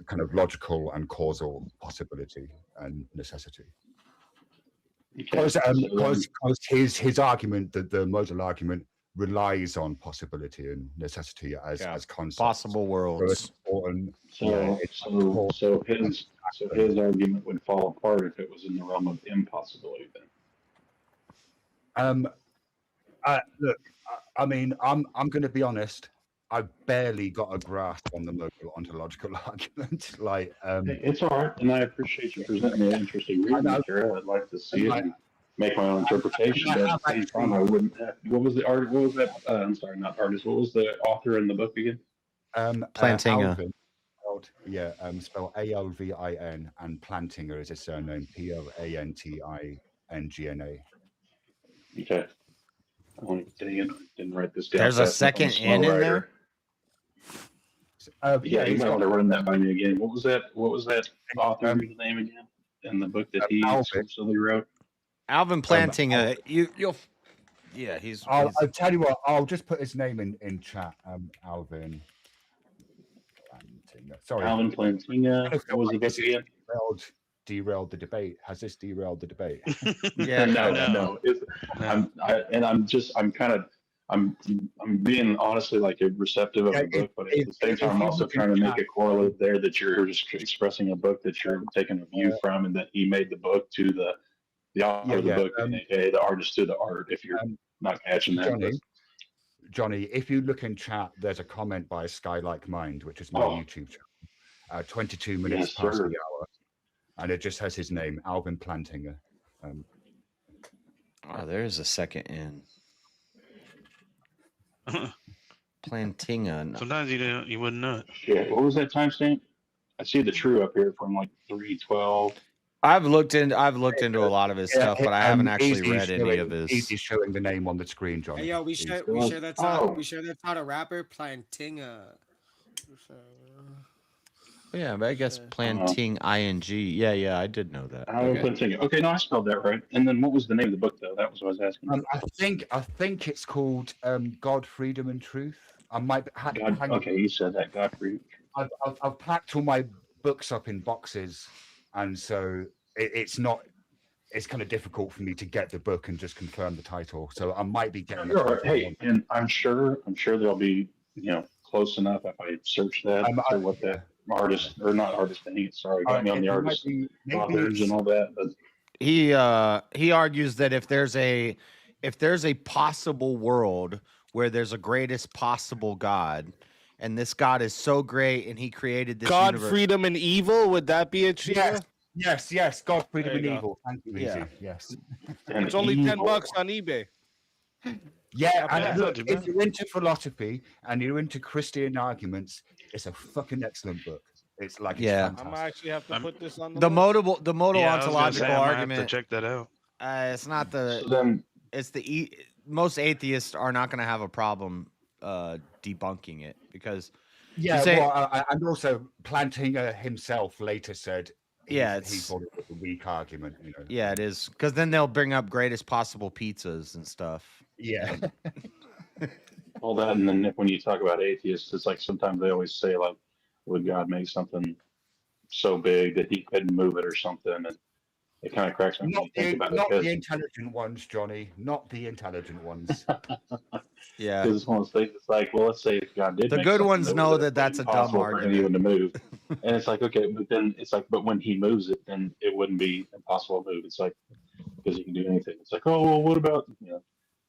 kind of logical and causal possibility and necessity. Because his argument, the modal argument, relies on possibility and necessity as concepts. Possible worlds. So his argument would fall apart if it was in the realm of impossibility. Then. Look, I mean, I'm going to be honest. I barely got a grasp on the modal ontological argument. It's all right, and I appreciate you presenting an interesting reading material. I'd like to see it and make my own interpretation. But at the same time, I wouldn't. What was the art? What was that? I'm sorry, not artist. What was the author in the book again? Plantinga. Spelled Alvin, and Plantinga is his surname. Plantingna. Okay. Didn't write this down. There's a second N in there. You might want to run that by me again. What was that author's name again in the book that he supposedly wrote? Alvin Plantinga. I'll tell you what. I'll just put his name in chat. Alvin Plantinga. Sorry, Alvin Plantinga. What was the book again? Derailed the debate. Has this derailed the debate? No. I'm being honestly like receptive of the book, but at the same time, I'm also trying to make a correlate there that you're just expressing a book that you're taking a view from, and that he made the book to the author of the book, and the artist to the art. If you're not catching that, Johnny, if you look in chat, there's a comment by Sky Like Mind, which is my YouTube channel. 22 minutes past the hour. And it just has his name, Alvin Plantinga. There's a second N. Plantinga. Sometimes you wouldn't know it. Yeah. What was that timestamp? I see the true up here from like 3:12. I've looked into a lot of his stuff, but I haven't actually read any of his. He's showing the name on the screen, Johnny. Hey, yo, we sure that's not a rapper, Plantinga. Yeah, but I guess planting ing. Yeah, I did know that. Okay, no, I spelled that right. And then what was the name of the book though? That was what I was asking. I think it's called God, Freedom, and Truth. I might. Okay, you said that. God, Freedom. I've packed all my books up in boxes, and so it's not. It's kind of difficult for me to get the book and just confirm the title. So I might be getting. Hey, and I'm sure there'll be close enough if I search that. artist, or not artist thing. Sorry, got me on the it might artist be maybe authors and it's all that. But He argues that if there's a possible world where there's a greatest possible God, and this God is so great and he created this God, universe. freedom, and evil. Would that be it, yes, Sheila? yes. God, freedom, There and you go. evil. Thank you, Yeah. Easy. Yes. and It's only evil. $10 on eBay. Yeah, Not and bad. look, Not too if you're into philosophy and you're into Christian arguments, it's a fucking excellent book. It's like Yeah. it's I fantastic. might actually have to put this on The list. modal Yeah, I was gonna ontological say I might have to argument. check that out. It's not the. So then, It's the most atheists are not going to have a problem debunking it because. Yeah, say, and also Plantinga himself later said he it's thought it was a weak argument. You know. Yeah, it is because then they'll bring up greatest possible pizzas and stuff. Yeah. all that, and then when you talk about atheists, it's like sometimes they always say like, "Would God make something so big that he couldn't move it or something?" And it kind of cracks me when you think about it. Not the 'Cause intelligent ones, Johnny. Not the intelligent ones. Yeah. Because it's one of those things. It's like, well, let's say if God did, The make good something ones that know was that that's a dumb impossible for argument. anyone to move, and it's like, okay, but then it's like, but when he moves it, then it wouldn't be impossible to move. It's like because he can do anything. It's like, oh well, what about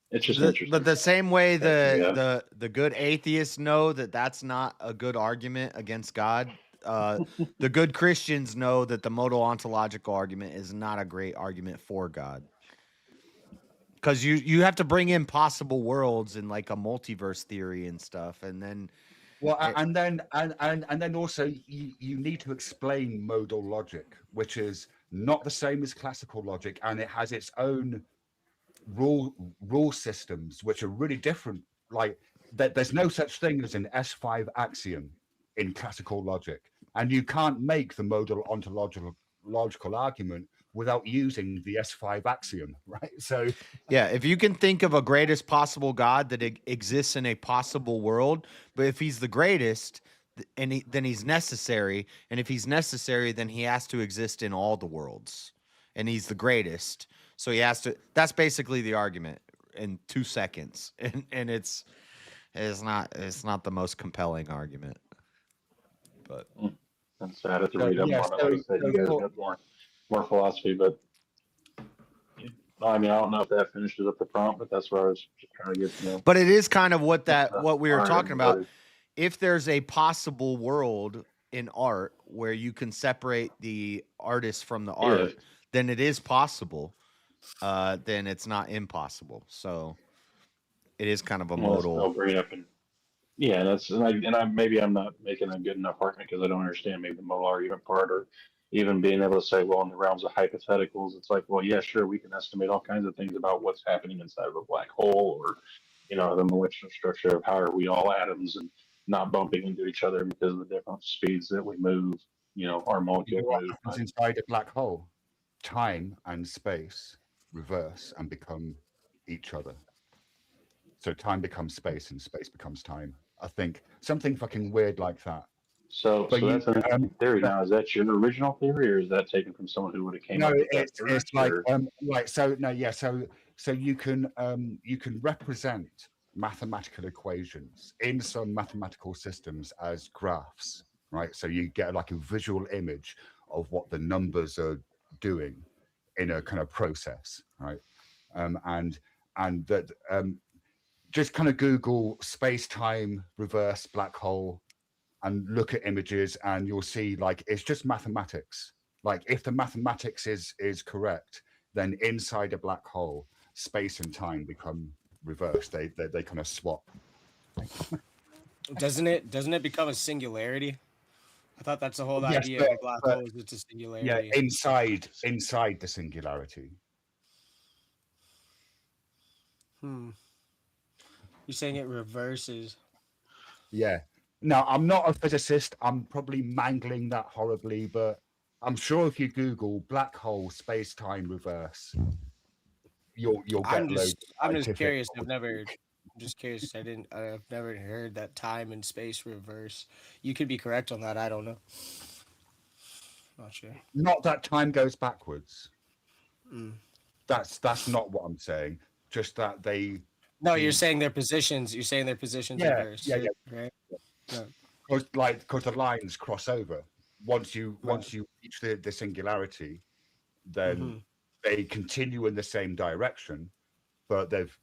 It's just interesting. But the same way Yeah. the good atheists know that that's not a good argument against God, the good Christians know that the modal ontological argument is not a great argument for God. Because you have to bring in possible worlds and like a multiverse theory and stuff, and then and then also you need to explain modal logic, which is not the same as classical logic, and it has its own rule systems which are really different. Like there's no such thing as an S5 axiom in classical logic, and you can't make the modal ontological argument without using the S5 axiom, right? So yeah, if you can think of a greatest possible God that exists in a possible world, but if he's the greatest, then he's necessary, and if he's necessary, then he has to exist in all the worlds, and he's the greatest, so he has to. That's basically the argument in 2 seconds, and it's not the most compelling argument, but I'm sad to read up on it. Like I said, you guys got more philosophy, but I mean, I don't know if that finishes up the prompt, but that's what I was just trying to get. But it is kind of what we were art talking and about. what If there's a possible world in art where you can separate the artist from the art, then it is possible. Then it's not impossible. So it is kind of a modal. I'll bring it up and maybe I'm not making a good enough argument because I don't understand maybe the modal argument part, or even being able to say, well, in the realms of hypotheticals, it's like, well, yeah, sure, we can estimate all kinds of things about what's happening inside of a black hole, or the molecular structure of how are we all atoms and not bumping into each other because of the different speeds that we move. Our molecule what move. happens inside a black hole? Time and space reverse and become each other. So time becomes space and space becomes time. I think something fucking weird like that. So that's an interesting theory. Now, is that your original theory, or is that taken from someone who would have came up with that? No, it's like so you can represent mathematical equations in some mathematical systems as graphs, right? So you get like a visual image of what the numbers are doing in a kind of process, right? And that just kind of Google space-time reverse black hole and look at images, and you'll see like it's just mathematics. Like if the mathematics is correct, then inside a black hole, space and time become reversed. They kind of swap. Doesn't it become a singularity? I thought that's the whole idea of a black hole, is it's a singularity. Yeah, inside the singularity. You're saying it reverses. Yeah. Now, I'm not a physicist. I'm probably mangling that horribly, but I'm sure if you Google black hole space-time reverse, you'll get loads. I'm just curious. I'm just curious. I've never heard that time and space reverse. You could be correct on that. I don't know. Not sure. Not that time goes backwards. That's not what I'm saying. Just that they. No, you're saying their positions. You're saying their positions reverse. Yeah. Right. Yeah. because the lines cross over. Once you reach the singularity, then they continue in the same direction, but they've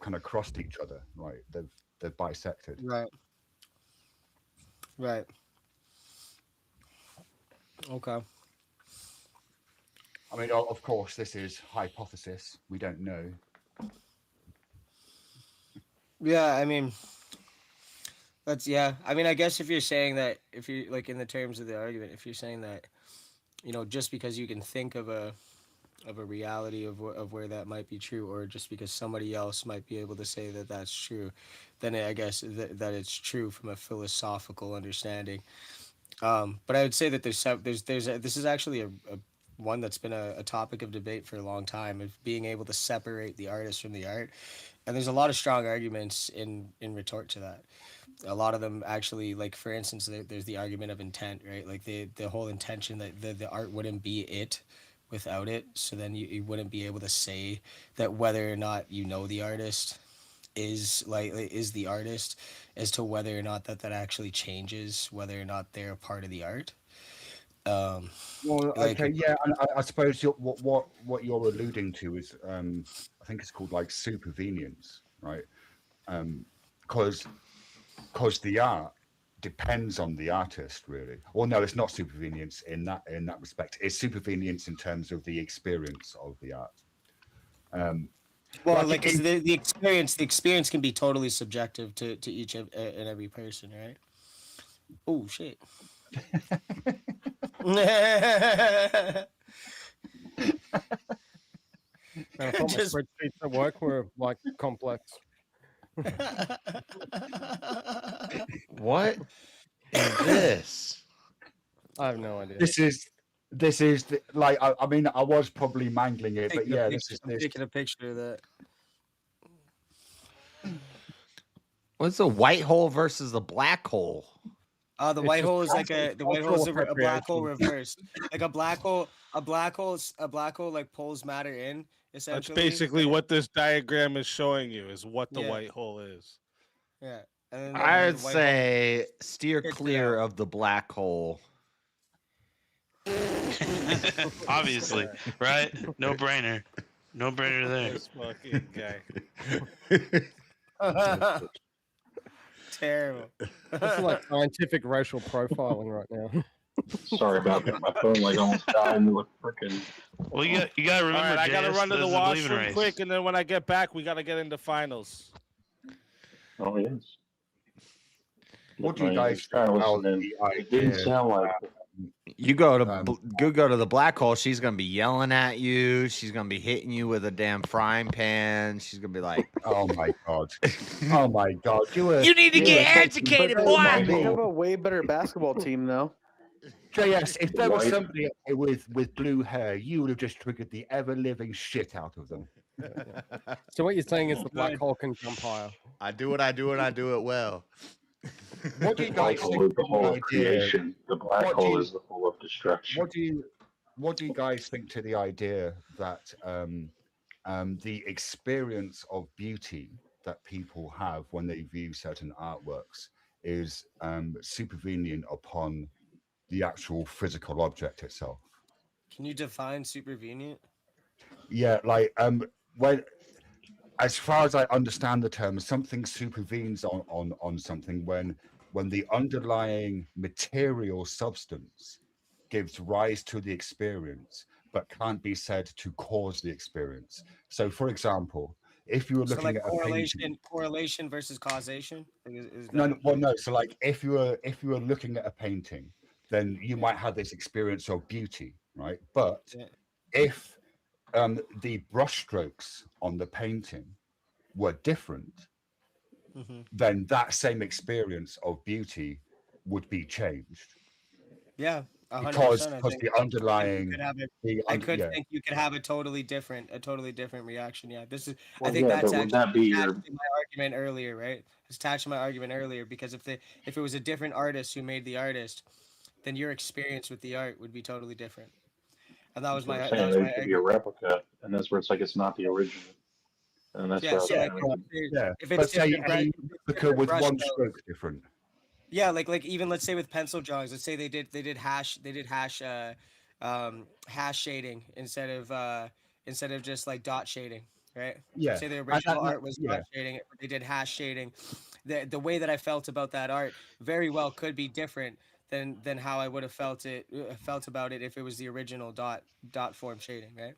kind of crossed each other, right? They've bisected. Right. Right. Okay. I mean, of course, this is hypothesis. We don't know. Yeah, I mean, I mean, I guess if you're saying that, if you like in the terms of the argument, if you're saying that, just because you can think of a reality of where that might be true, or just because somebody else might be able to say that that's true, then I guess that it's true from a philosophical understanding. But I would say that this is actually a one that's been a topic of debate for a long time, of being able to separate the artist from the art. And there's a lot of strong arguments in retort to that. A lot of them actually, like, for instance, there's the argument of intent, right? Like the whole intention that the art wouldn't be it without it. So then you wouldn't be able to say that whether or not the artist is the artist, as to whether or not that actually changes whether or not they're a part of the art. Well, okay, yeah, and I suppose what you're alluding to is, I think it's called like supervenience, right? Because the art depends on the artist, really. Well, no, it's not supervenience in that respect. It's supervenience in terms of the experience of the art. Well, like the experience can be totally subjective to each and every person, right? Oh shit. I thought my spreadsheets at work were like complex. What is this? I have no idea. This is like, I mean, I was probably mangling it, but yeah, I'm taking a picture of that. What's the white hole versus the black hole? The white hole is like the white hole is a black hole reversed. Like a black hole like pulls matter in. Essentially, that's basically what this diagram is showing you, is what the white hole is. Yeah, I'd say steer clear of the black hole. Obviously, right? No brainer. No brainer there. This fucking guy. Terrible. This is like scientific racial profiling right now. Sorry about that. My phone like almost died and looked freaking. Well, you gotta remember. All right, I gotta JS run to the doesn't believe in washroom race. quick, and then when I get back, we gotta get into finals. Oh yes. What do you guys try to about listen in? the It didn't idea sound like. You go to the black hole, she's gonna be yelling at you. She's gonna be hitting you with a damn frying pan. She's gonna be like, "Oh my god, oh my god, you need to get educated, boy." They have a way better basketball team, though. JS, if there was somebody with blue hair, you would have just triggered the ever living shit out of them. So what you're saying is the black hole can jump higher. I do what I do, and I do it well. What do you guys think? The whole of creation. The black hole is the whole of destruction. What do you guys think to the idea that the experience of beauty that people have when they view certain artworks is supervenient upon the actual physical object itself? Can you define supervenient? Yeah, like when, as far as I understand the term, something supervenes on something when the underlying material substance gives rise to the experience, but can't be said to cause the experience. So, for example, if you were looking like at a painting, correlation versus causation. no. So, like if you were looking at a painting, then you might have this experience of beauty, right? But if the brushstrokes on the painting were different, then that same experience of beauty would be changed. Yeah, 100%. Because the underlying, I could think you could have a totally different reaction. Yeah, this is. Well, I think yeah, that's but would actually that be attached to my argument earlier, right? It's attached to my argument earlier, because if it was a different artist who made the artist, then your experience with the art would be totally different. And that was my. That was my. Could be a replica, and that's where it's like it's not the original. And that's If it's a replica with one stroke different. Yeah, like even let's say with pencil drawings, let's say they did hash shading instead of just like dot shading, right? Yeah, Let's say the and original art was yeah. dot shading, but they did hash shading. The way that I felt about that art very well could be different than how I would have felt about it if it was the original dot form shading, right?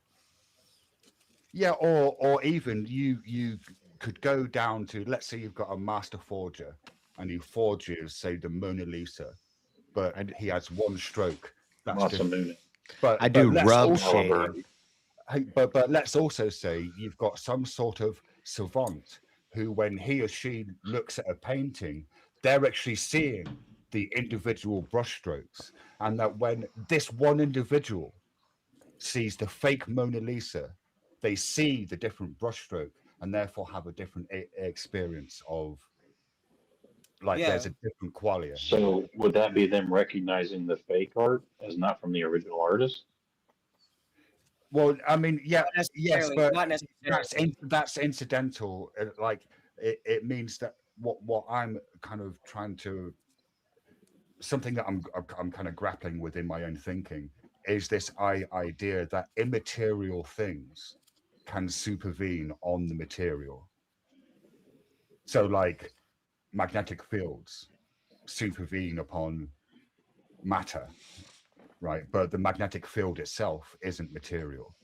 Yeah, or even you could go down to, let's say you've got a master forger and he forges, say, the Mona Lisa, but he has one stroke. That's different. But I do let's rub also shading. but let's also say you've got some sort of savant who, when he or she looks at a painting, they're actually seeing the individual brushstrokes, and that when this one individual sees the fake Mona Lisa, they see the different brushstroke and therefore have a different experience of, like, there's a different qualia. So would that be them recognizing the fake art as not from the original artist? Well, I mean, yeah, yes, but not necessarily. that's incidental. Like, it means that what I'm kind of trying to, something that I'm kind of grappling with in my own thinking is this idea that immaterial things can supervene on the material. So, like, magnetic fields supervene upon matter, right? But the magnetic field itself isn't material.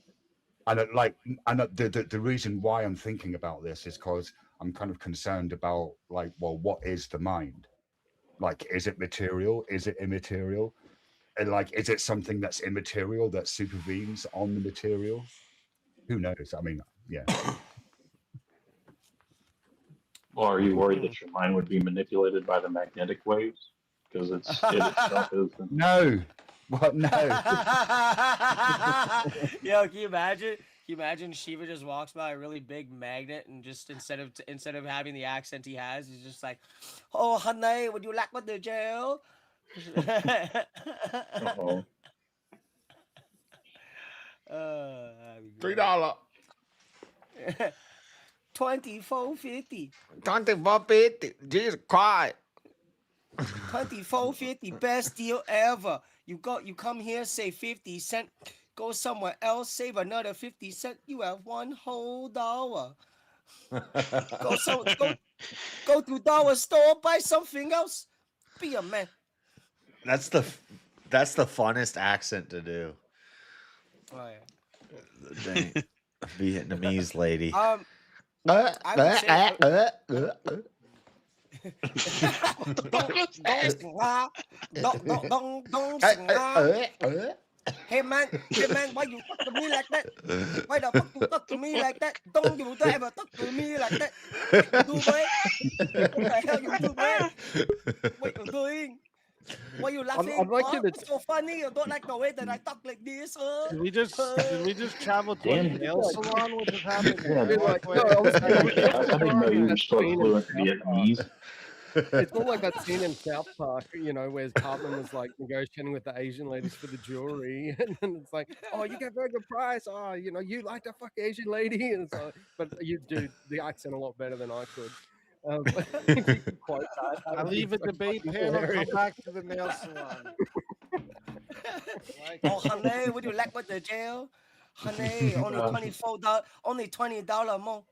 And the reason why I'm thinking about this is because I'm kind of concerned about, like, well, what is the mind? Like, is it material? Is it immaterial? And, like, is it something that's immaterial that supervenes on the material? Who knows? I mean, yeah. Or are you worried that your mind would be manipulated by the magnetic waves? Because it itself is. No. What? No. Yo, can you imagine? Can you imagine Shiva just walks by a really big magnet and just instead of having the accent he has, he's just like, "Oh, honey, would you like the jail?" Uh-oh. $3. $24.50. $24.50. Jesus Christ. $24.50. Best deal ever. You come here, say 50 cents. Go somewhere else, save another 50 cents. You have one whole dollar. Go to dollar store, buy something else. Be a man. That's the funnest accent to do. Oh, yeah. The Vietnamese lady. I would say, Hey man, why you talk to me like that? Why the fuck you talk to me like that? Don't you ever talk to me like that? You do, man? What the hell you do, man? What you doing? Why you laughing? I'd like you to It's so funny. You don't like the way that I talk like this, Did we just travel to a nail salon? What just happened? Yeah, I didn't know you were so fluent in Vietnamese. It's all like that scene in South Park, you know, where Cartman was like negotiating with the Asian ladies for the jewelry, and then it's like, "Oh, you get a very good price. Oh, you know, you like that fuck Asian lady," and so, but you do the accent a lot better than I could. If you could quote that, I leave a debate panel, come back to the nail salon. Oh, honey, would you like with the jail? Honey, only $24, only $20 more.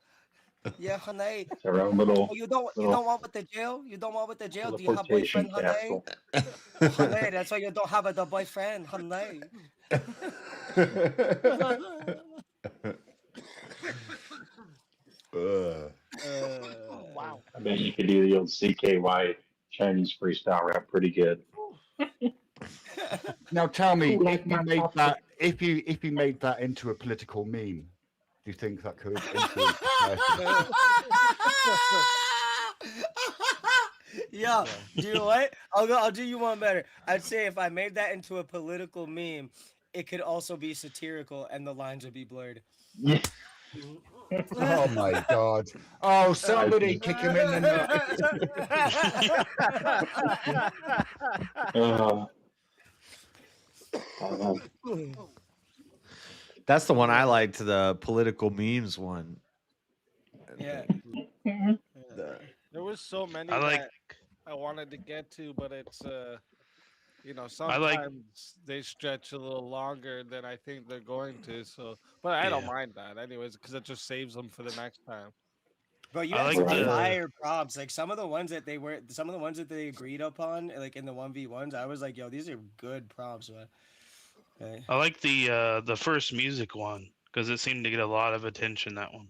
Yeah, honey. Our own little. Oh, you don't want with the jail? You don't want with the jail? Do you have Teleportation boyfriend, honey? Honey, that's why you don't have a boyfriend, honey. Wow. I bet you could do the old CKY Chinese freestyle rap pretty good. Now tell me, if you made that into a political meme, do you think that could influence society? Yeah, do you know what? I'll do you one better. I'd say if I made that into a political meme, it could also be satirical and the lines would be blurred. Oh my god. Oh, somebody kick him in the That's the one I liked, the political memes one. Yeah. There was so many. I like. I wanted to get to, but it's you know, I like sometimes they stretch a little longer than I think they're going to. So, but I don't Yeah. mind that anyways because it just saves them for the next time. But you I had like some the fire prompts. Like some of the ones that they agreed upon, like in the 1v1s, I was like, yo, these are good prompts, man. Okay. I like the first music one because it seemed to get a lot of attention. That one.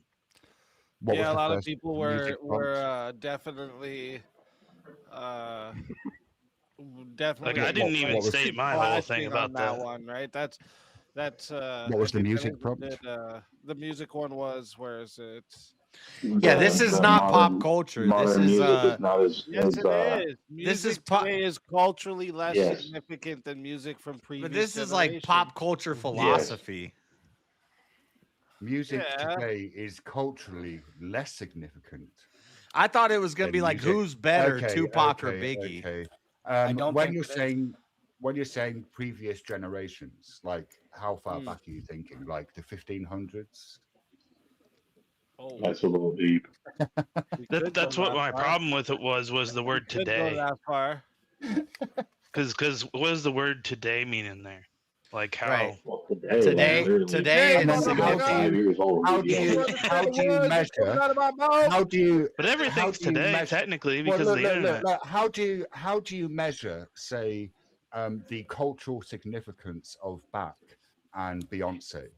What was Yeah, a the lot of first people music were prompt? definitely uh Like definitely I didn't even What was state my whole thing flashing on about that that. one, right? That's what I was the think music Benny prompt? did the music one was where is it? Yeah, this is The not pop culture. This modern is music is not as Yes, it is. this is Music today is culturally less yes. significant than music from previous but this is like pop culture Yes. philosophy. Music Yeah. today is culturally less significant. I thought it was gonna than be like music. who's better, Okay, Tupac or okay, Biggie. okay. I don't When think you're it is. saying previous generations, like how far back are you thinking? Like the 1500s? Oh, That's a little deep. That's what my problem with it was the word Could go today. that far. Because what does the word today mean in there? Like how? Right. Well, Today And it's then how significant. do you measure? How do you? But everything's how do you today measure- technically Well, because of the internet. look, how do you measure, say, the cultural significance of Bach and Beyonce?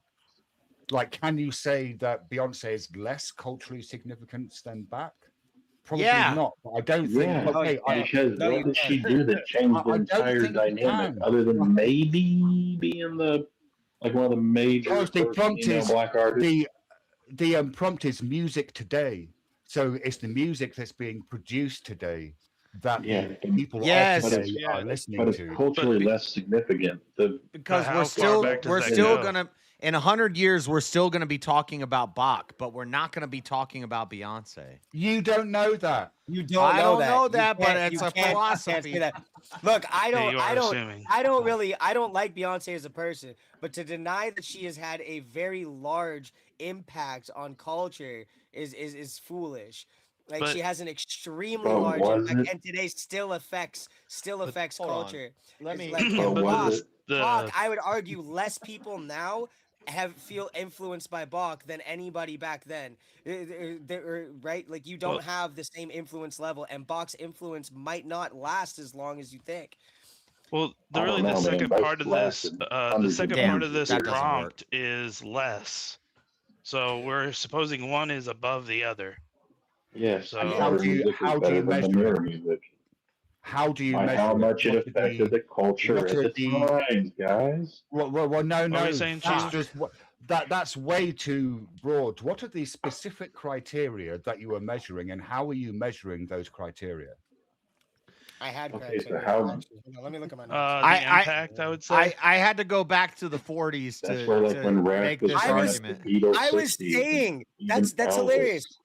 Like, can you say that Beyonce is less culturally significant than Bach? Probably Yeah. not. But I don't think. Yeah, Okay, because what did she do that changed the I don't entire think you dynamic, can. other than maybe being like one of the major Because the first prompt female is black artists? the prompt is music today, so it's the music that's being produced today that Yeah, the people Yes. of but today it's are listening but it's to. culturally less significant. Because how we're far still back does we're that still go? gonna in 100 years we're still gonna be talking about Bach, but we're not gonna be talking about Beyonce. You don't know that. You don't I know don't that. know You that, but can't- it's you a can't say philosophy. that. Look, I Yeah, don't, you I are don't, assuming. I don't really, I don't like Beyonce as a person, but to deny that she has had a very large impact on culture is foolish. Like But she has an extremely But large was impact, it? and today still affects hold on. culture. Let It's me- like But was Bach, it? Bach, I would argue less people now feel influenced by Bach than anybody back then. Right? Like you don't Well- have the same influence level, and Bach's influence might not last as long as you think. Well, I don't the know, man. second Both part of this, lasted the hundreds of second Damn, part of years. this that doesn't work. prompt is less. So we're supposing one is above the other. Yes, So the How better do you music is better than the measure mirror it? music. How do you By how measure it? much it What are affected the culture what at are the the times, guys. well, no, What are no. we saying, That's Chief? just what that's way too broad. What are the specific criteria that you are measuring, and how are you measuring those criteria? I had Okay, so criteria, how? actually. Hold on, let me look at my notes. The impact, I would say. I had to go back to the 40s That's to, where, like, when rap make was this trying to argument. Beatles I was 60s, saying even that's hilarious. Elvis.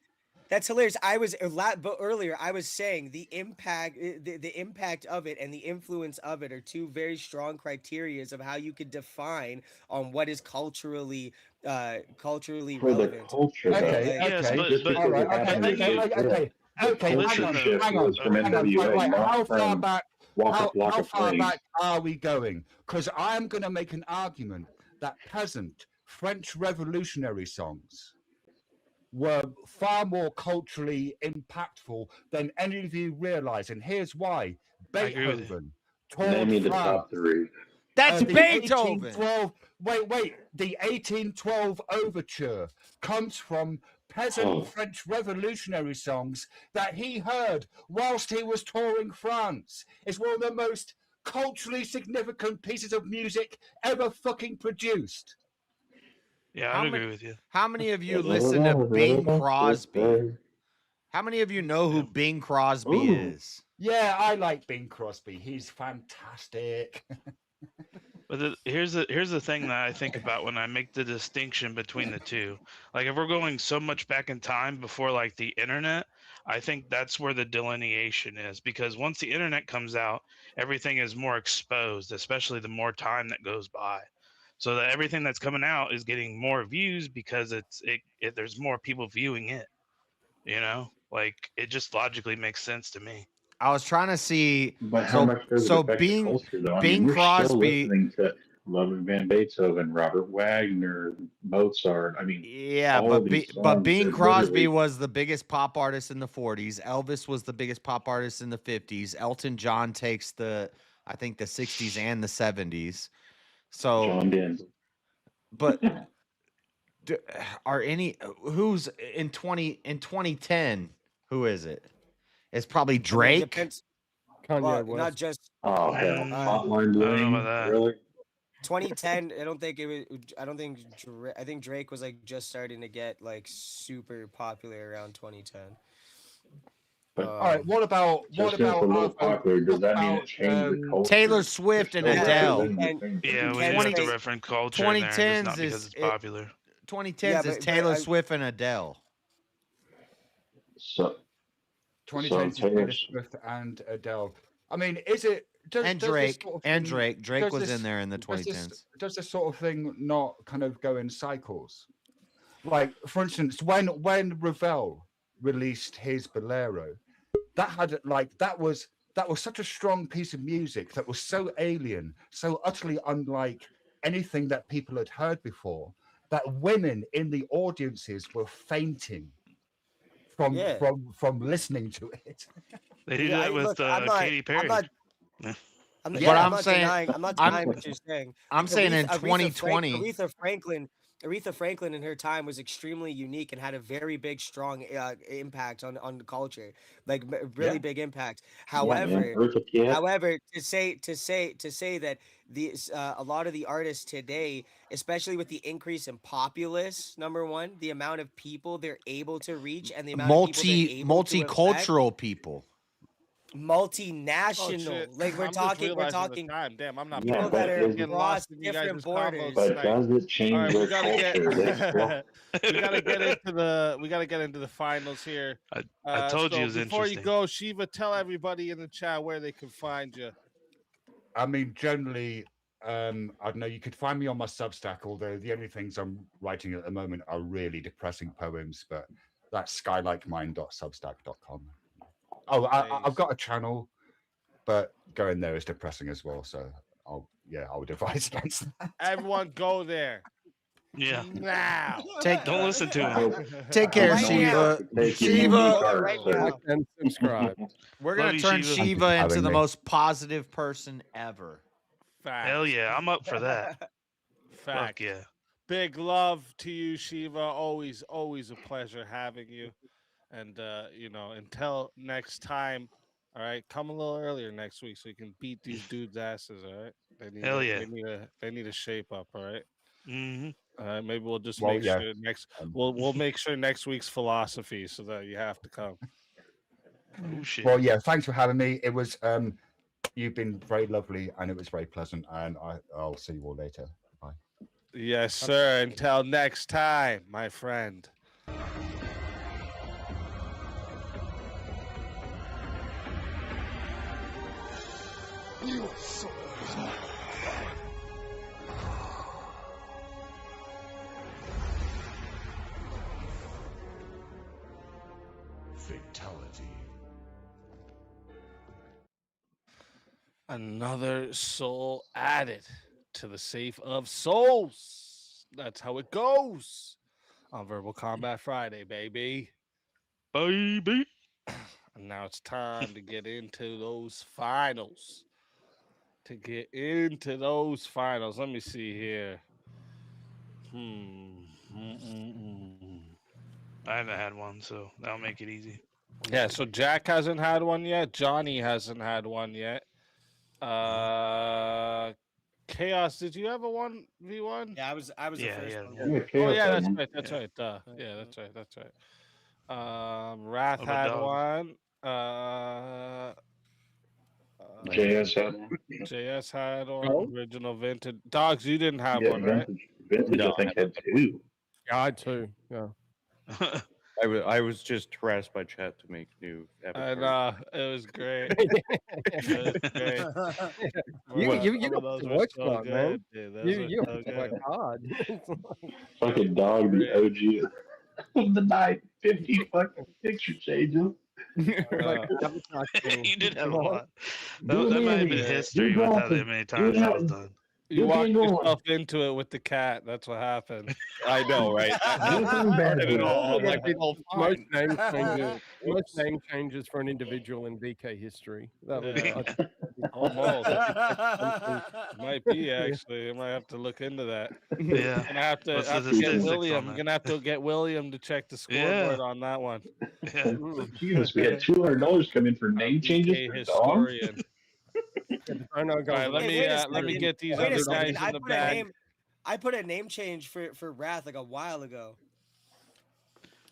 That's hilarious. I was but earlier I was saying the impact, the impact of it and the influence of it are two very strong criterias of how you could define on what is culturally For relevant. the culture, though. Okay, Yes, okay. Just because All right, it happened to be a trip, the okay. culture shift Hang was from on. NWA, Right. not How far from back? Walk How a Block of far Flames. back are we going? Because I'm going to make an argument that peasant French revolutionary songs were far more culturally impactful than any of you realize, and here's why. I agree with you. Beethoven Name toured me the France. top three. That's The Beethoven. 1812 the 1812 overture comes from peasant French revolutionary songs that he heard whilst he was touring France. It's one of the most culturally significant pieces of music ever fucking produced. Yeah, How I'd many- agree with you. How many of you listen to Bing Crosby? How many of you know who Bing Crosby is? Yeah, I like Bing Crosby. He's fantastic. But here's the thing that I think about when I make the distinction between the two. Like if we're going so much back in time before like the internet, I think that's where the delineation is, because once the internet comes out, everything is more exposed, especially the more time that goes by. So that everything that's coming out is getting more views because there's more people viewing it. You know, like it just logically makes sense to me. I was trying to see. But how much does it affect the Bing culture, though? I Bing mean, we're still Crosby. listening to Ludwig van Beethoven, Robert Wagner, Mozart. I mean, Yeah, all these but songs Bing that Crosby literally was the biggest pop artist in the 40s. Elvis was the biggest pop artist in the 50s. Elton John takes I think the 60s and the 70s. So John Denver. But are any who's in 2010? Who is it? It's probably Drake. Kanye Well, West. not just Oh hell, Hotline I don't know Bling, about that. really? 2010. I don't think it was. I don't think. I think Drake was like just starting to get like super popular around 2010. All right. What about Just because the low popular, does that mean it changed the culture? Taylor Swift and Adele. Yeah, we have to reference culture in there, just not because it's popular. 2010s is Taylor Swift and Adele. So 2010 Taylor Swift and Adele. I mean, is it and Drake Drake was in there in the 2010s. Does this sort of thing not kind of go in cycles? Like, for instance, when Ravel released his Bolero, that was such a strong piece of music that was so alien, so utterly unlike anything that people had heard before, that women in the audiences were fainting from listening to it. They did that with Katy Perry. I'm not denying what you're saying. I'm saying in 2020, Aretha Franklin in her time was extremely unique and had a very big, strong impact on the culture, like really big impact. However, to say that a lot of the artists today, especially with the increase in populace, number one, the amount of people they're able to reach and the amount of people they're able to multicultural people. Multinational, like we're talking time. Damn, I'm not people that are getting across lost in you different guys' borders. But does it change we their gotta culture? we gotta get into the finals here. I told you it was before interesting. you go, Shiva, tell everybody in the chat where they can find you. I mean, generally, I don't know. You could find me on my Substack, although the only things I'm writing at the moment are really depressing poems. But that's skylikemine.substack.com. Oh, I've got a channel, but going there is depressing as well. So I would advise against that. Everyone go there. Yeah. Now. Don't listen to him. Take care, Shiva. Shiva. And subscribe. We're gonna Love you, turn Shiva. Shiva into the most positive person ever. Fact. Hell yeah, I'm up for that. Fact. Fuck yeah. Big love to you, Shiva. Always a pleasure having you. And until next time, all right, come a little earlier next week so you can beat these dudes' asses, all right? Hell yeah. They need to shape up, all right? Mm-hmm. Maybe we'll just Well, make yeah. sure we'll make sure next week's philosophy so that you have to come. Oh shit. Well, yeah, thanks for having me. It was you've been very lovely and it was very pleasant, and I'll see you all later. Bye. Yes, sir. Until next time, my friend. Fatality. Another soul added to the safe of souls. That's how it goes on Verbal Combat Friday, baby. Baby. And now it's time to get into those finals. Let me see here. I haven't had one, so that'll make it easy. Yeah, so Jack hasn't had one yet. Johnny hasn't had one yet. Chaos, did you have a 1v1? Yeah, I was the first one. Oh yeah, that's right. Yeah, that's right. Wrath had one. JS had one. JS had one. Original Vintage. Dogs, you didn't have one, right? Vintage, I think, had two. Yeah, I had two. Yeah. I was just harassed by chat to make new avatars. It was great. It was great. You got the voice so man. You so my God. Fucking dog, the OG of the night. 50 fucking picture changes. Like, You did have a lot. Do That me might in have been the history do with how Boston. many Do times that was that. done. You You walked can't go yourself into it with the cat. That's what happened. I know, right? Nothing bad. Started it all like it's all most fine. name changes. Most Whoops. name changes for an individual in VK history. That was Yeah. Almost. I think that's something. Might be actually. I might have to look into that. Yeah. Gonna have to, What's the have to get statistics William. on that? Gonna have to get William to check the scoreboard on that one. Yeah. Jesus, we had $200 come in for name changes VK for dogs. historian. I know. All right, let me get these other guys in the bag. I put a name change for Wrath like a while ago.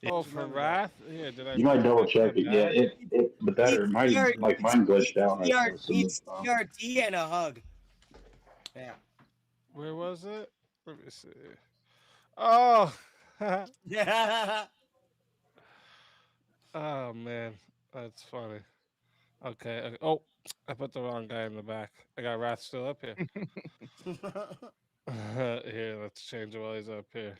Oh, for Wrath? Yeah, did I? You might double check it. Yeah, bag? but that or mine like mine glitched out. And I submitted stuff. CRT and a hug. Yeah. Where was it? Let me see. Oh. Yeah. Oh man, that's funny. Okay. Oh, I put the wrong guy in the back. I got Wrath still up here. Here, let's change it while he's up here.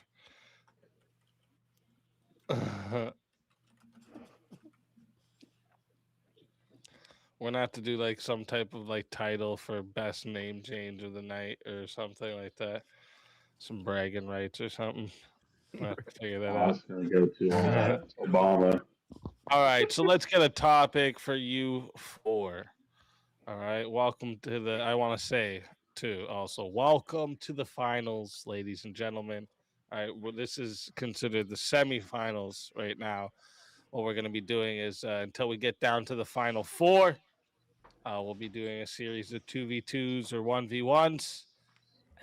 We're not to do like some type of like title for best name change of the night or something like that. Some bragging rights or something. We'll have to figure that I out. was gonna go to Obama. All right, so let's get a topic for you four. All right, welcome to the. I want to say too, also welcome to the finals, ladies and gentlemen. All right, well, this is considered the semifinals right now. What we're going to be doing is until we get down to the final four, we'll be doing a series of 2v2s or 1v1s.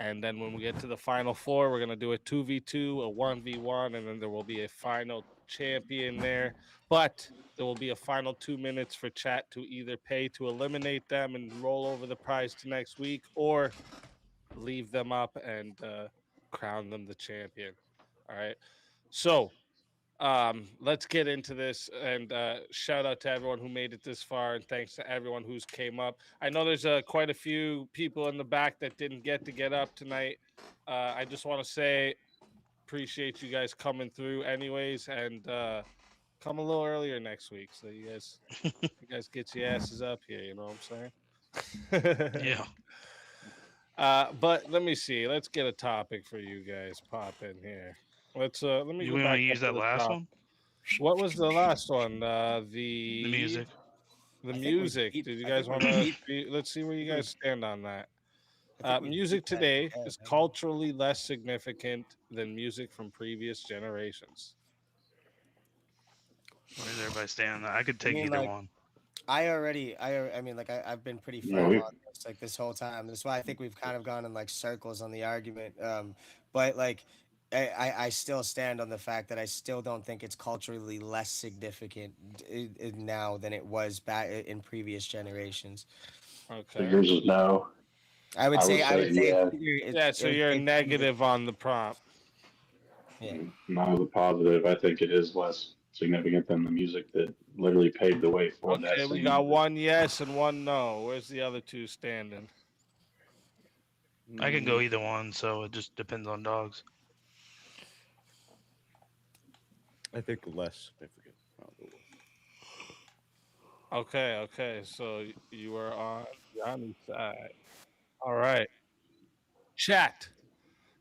And then when we get to the final four, we're going to do a 2v2, a 1v1, and then there will be a final champion there. But there will be a final 2 minutes for chat to either pay to eliminate them and roll over the prize to next week, or leave them up and crown them the champion. All right. So let's get into this, and shout out to everyone who made it this far, and thanks to everyone who's came up. I know there's quite a few people in the back that didn't get up tonight. I just want to say appreciate you guys coming through anyways, and come a little earlier next week so you guys get your asses up here, you know what I'm saying? Yeah. But let me see, let's get a topic for you guys pop in here. Let me You go want back to use up to that the last top. one? What was the last one? The music. The I think we music. beat- Did you I guys think want we to? Let's see where you guys stand on that. I think we Music beat that today to death, is man. culturally less significant than music from previous generations. Where's everybody stand on that? I could take mean, either like, one. I mean, like I've been pretty Yeah, firm on this like this whole time. That's why I think we've kind of gone in like circles on the argument. But like I still stand on the fact that I still don't think it's culturally less significant now than it was back in previous generations. So yours is no. I would say yeah. Yeah, so you're negative on the prompt. Yeah. Mine was a positive. I think it is less significant than the music that literally paved the way for that. Okay, we scene. got one yes and one no. Where's the other two standing? I can go either one, so it just depends on dogs. I think less significant. Okay, so you are on Johnny's side. All right. Chat.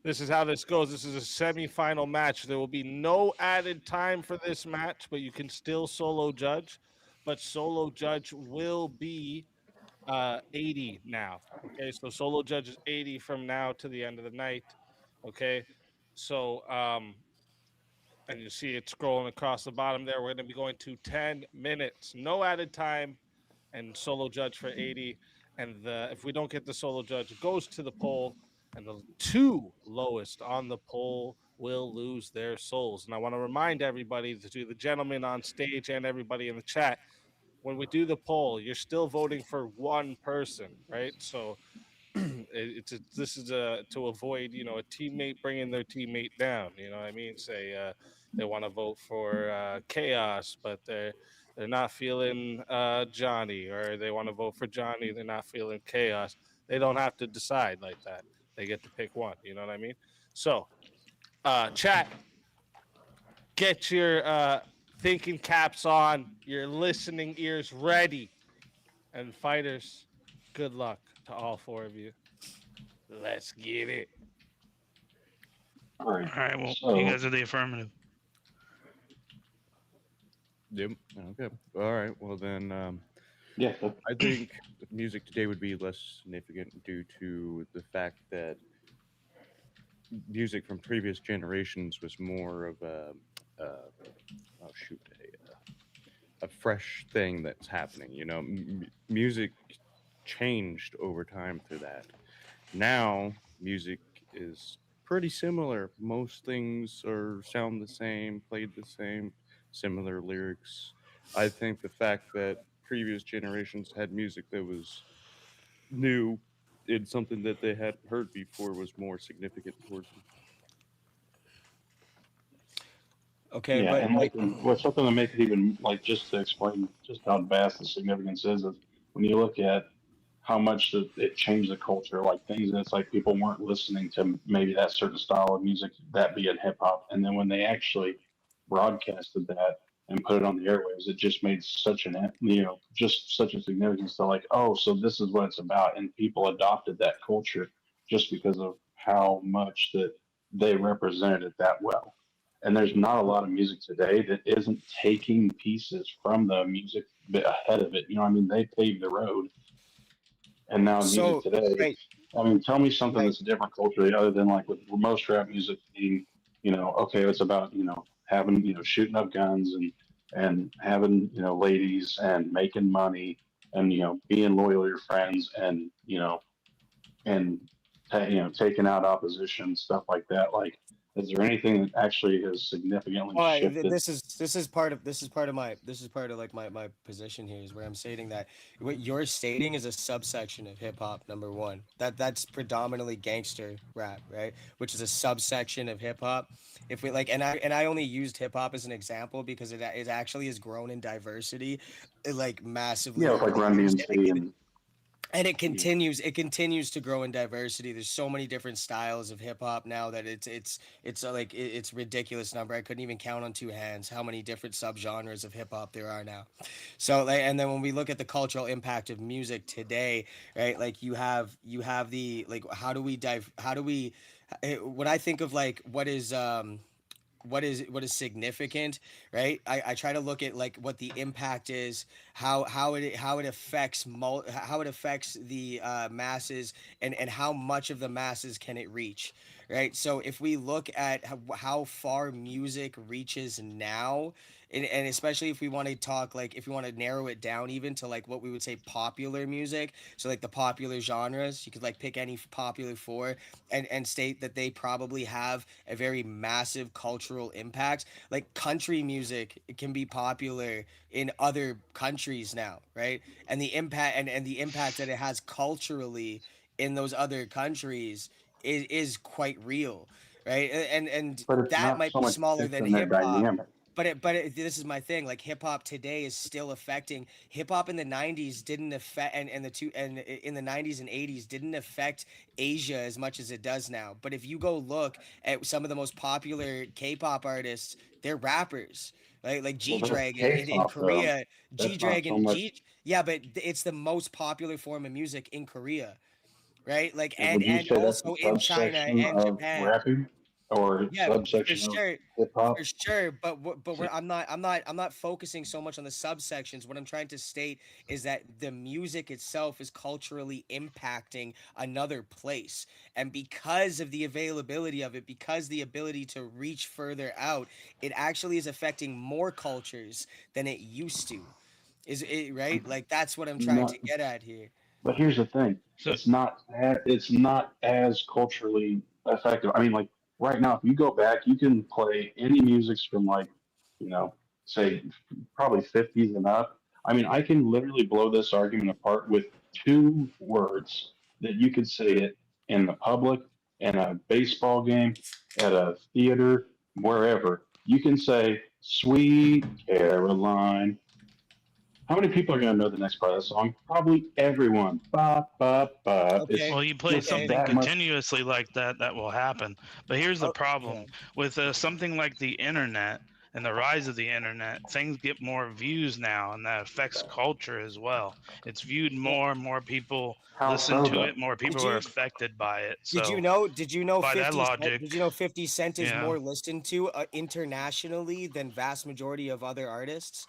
This is how this goes. This is a semi-final match. There will be no added time for this match, but you can still solo judge. But solo judge will be 80 now. Okay, so solo judge is 80 from now to the end of the night. Okay, so and you see it scrolling across the bottom there. We're going to be going to 10 minutes, no added time, and solo judge for 80. And if we don't get the solo judge, it goes to the poll, and the two lowest on the poll will lose their souls. And I want to remind everybody, to the gentlemen on stage and everybody in the chat, when we do the poll, you're still voting for one person, right? So this is to avoid, a teammate bringing their teammate down. You know what I mean? Say they want to vote for Chaos, but they're not feeling Johnny, or they want to vote for Johnny, they're not feeling Chaos. They don't have to decide like that. They get to pick one. You know what I mean? So, chat, get your thinking caps on, your listening ears ready. And fighters, good luck to all four of you. Let's get it. All right. All right. Well, So you guys are the affirmative. Yep. Okay. All right. Well then, yeah, I think music today would be less significant due to the fact that music from previous generations was more of a fresh thing that's happening. You know, music changed over time through that. Now, music is pretty similar. Most things sound the same, played the same, similar lyrics. I think the fact that previous generations had music that was new and something that they hadn't heard before was more significant towards them. Okay, yeah, but and like, what's something to make it even like just to explain just how vast the significance is when you look at how much it changed the culture, like things that's like people weren't listening to maybe that certain style of music, that being hip hop, and then when they actually broadcasted that and put it on the airwaves, it just made such just such a significance to like, oh, so this is what it's about, and people adopted that culture just because of how much that they represented it that well. And there's not a lot of music today that isn't taking pieces from the music bit ahead of it. You know, I mean, they paved the road, and now music so today. right, I mean, tell me something right. that's different culturally other than like with most rap music being, okay, it's about having shooting up guns and having ladies and making money and being loyal to your friends and and taking out opposition, stuff like that. Like, is there anything that actually has significantly All right, shifted? this is part of like my position here is where I'm stating that what you're stating is a subsection of hip hop. Number one, that's predominantly gangster rap, right? Which is a subsection of hip hop. If we like, and I only used hip hop as an example because it actually has grown in diversity, like massively Yeah, with over like the Run years. DMC And it continues to grow in diversity. There's so many different styles of hip hop now that it's ridiculous number. I couldn't even count on two hands how many different subgenres of hip hop there are now. So like, and then when we look at the cultural impact of music today, right? Like you have the like how do we when I think of like what is significant, right? I try to look at like what the impact is, how it affects how it affects the masses, and how much of the masses can it reach, right? So if we look at how far music reaches now, and especially if we want to talk like if we want to narrow it down even to like what we would say popular music, so like the popular genres, you could like pick any popular four and state that they probably have a very massive cultural impact. Like country music, it can be popular in other countries now, right? And the impact and the impact that it has culturally in those other countries is quite real, right? And but it's that not might so be much smaller than shifting that hip hop. dynamic. But this is my thing. Like hip hop today is still affecting hip hop in the '90s didn't affect and the two and in the '90s and '80s didn't affect Asia as much as it does now. But if you go look at some of the most popular K-pop artists, they're rappers. Right? Like Well, G that's Dragon in K-pop though. Korea, G That's not so Dragon much. yeah, but it's the most popular form of music in Korea, right? Like And would you and say that's a also in China subsection and of Japan. rapping or Yeah, for subsection of sure, hip for hop? sure. I'm not focusing so much on the subsections. What I'm trying to state is that the music itself is culturally impacting another place, and because of the availability of it, because the ability to reach further out, it actually is affecting more cultures than it used to. Is it right? Like that's what I'm trying Not, to get at here. but here's the thing: So it's not as culturally effective. I mean, like right now, if you go back, you can play any music from like, say probably 50s and up. I mean, I can literally blow this argument apart with two words that you could say it in the public, in a baseball game, at a theater, wherever. You can say "Sweet Caroline." How many people are going to know the next part of the song? Probably everyone. Ba, ba, ba. It's Okay. well, you play just something that much. continuously like that, that will happen. But here's the Oh, problem yeah. with something like the internet. and the rise of the internet, things get more views now, and that affects culture as well. It's viewed more, more people How listen so, to though? it, more people are affected by it. Did you So know? Did you know by that 50 Cent? logic, Did you know 50 Cent is yeah. more listened to internationally than vast majority of other artists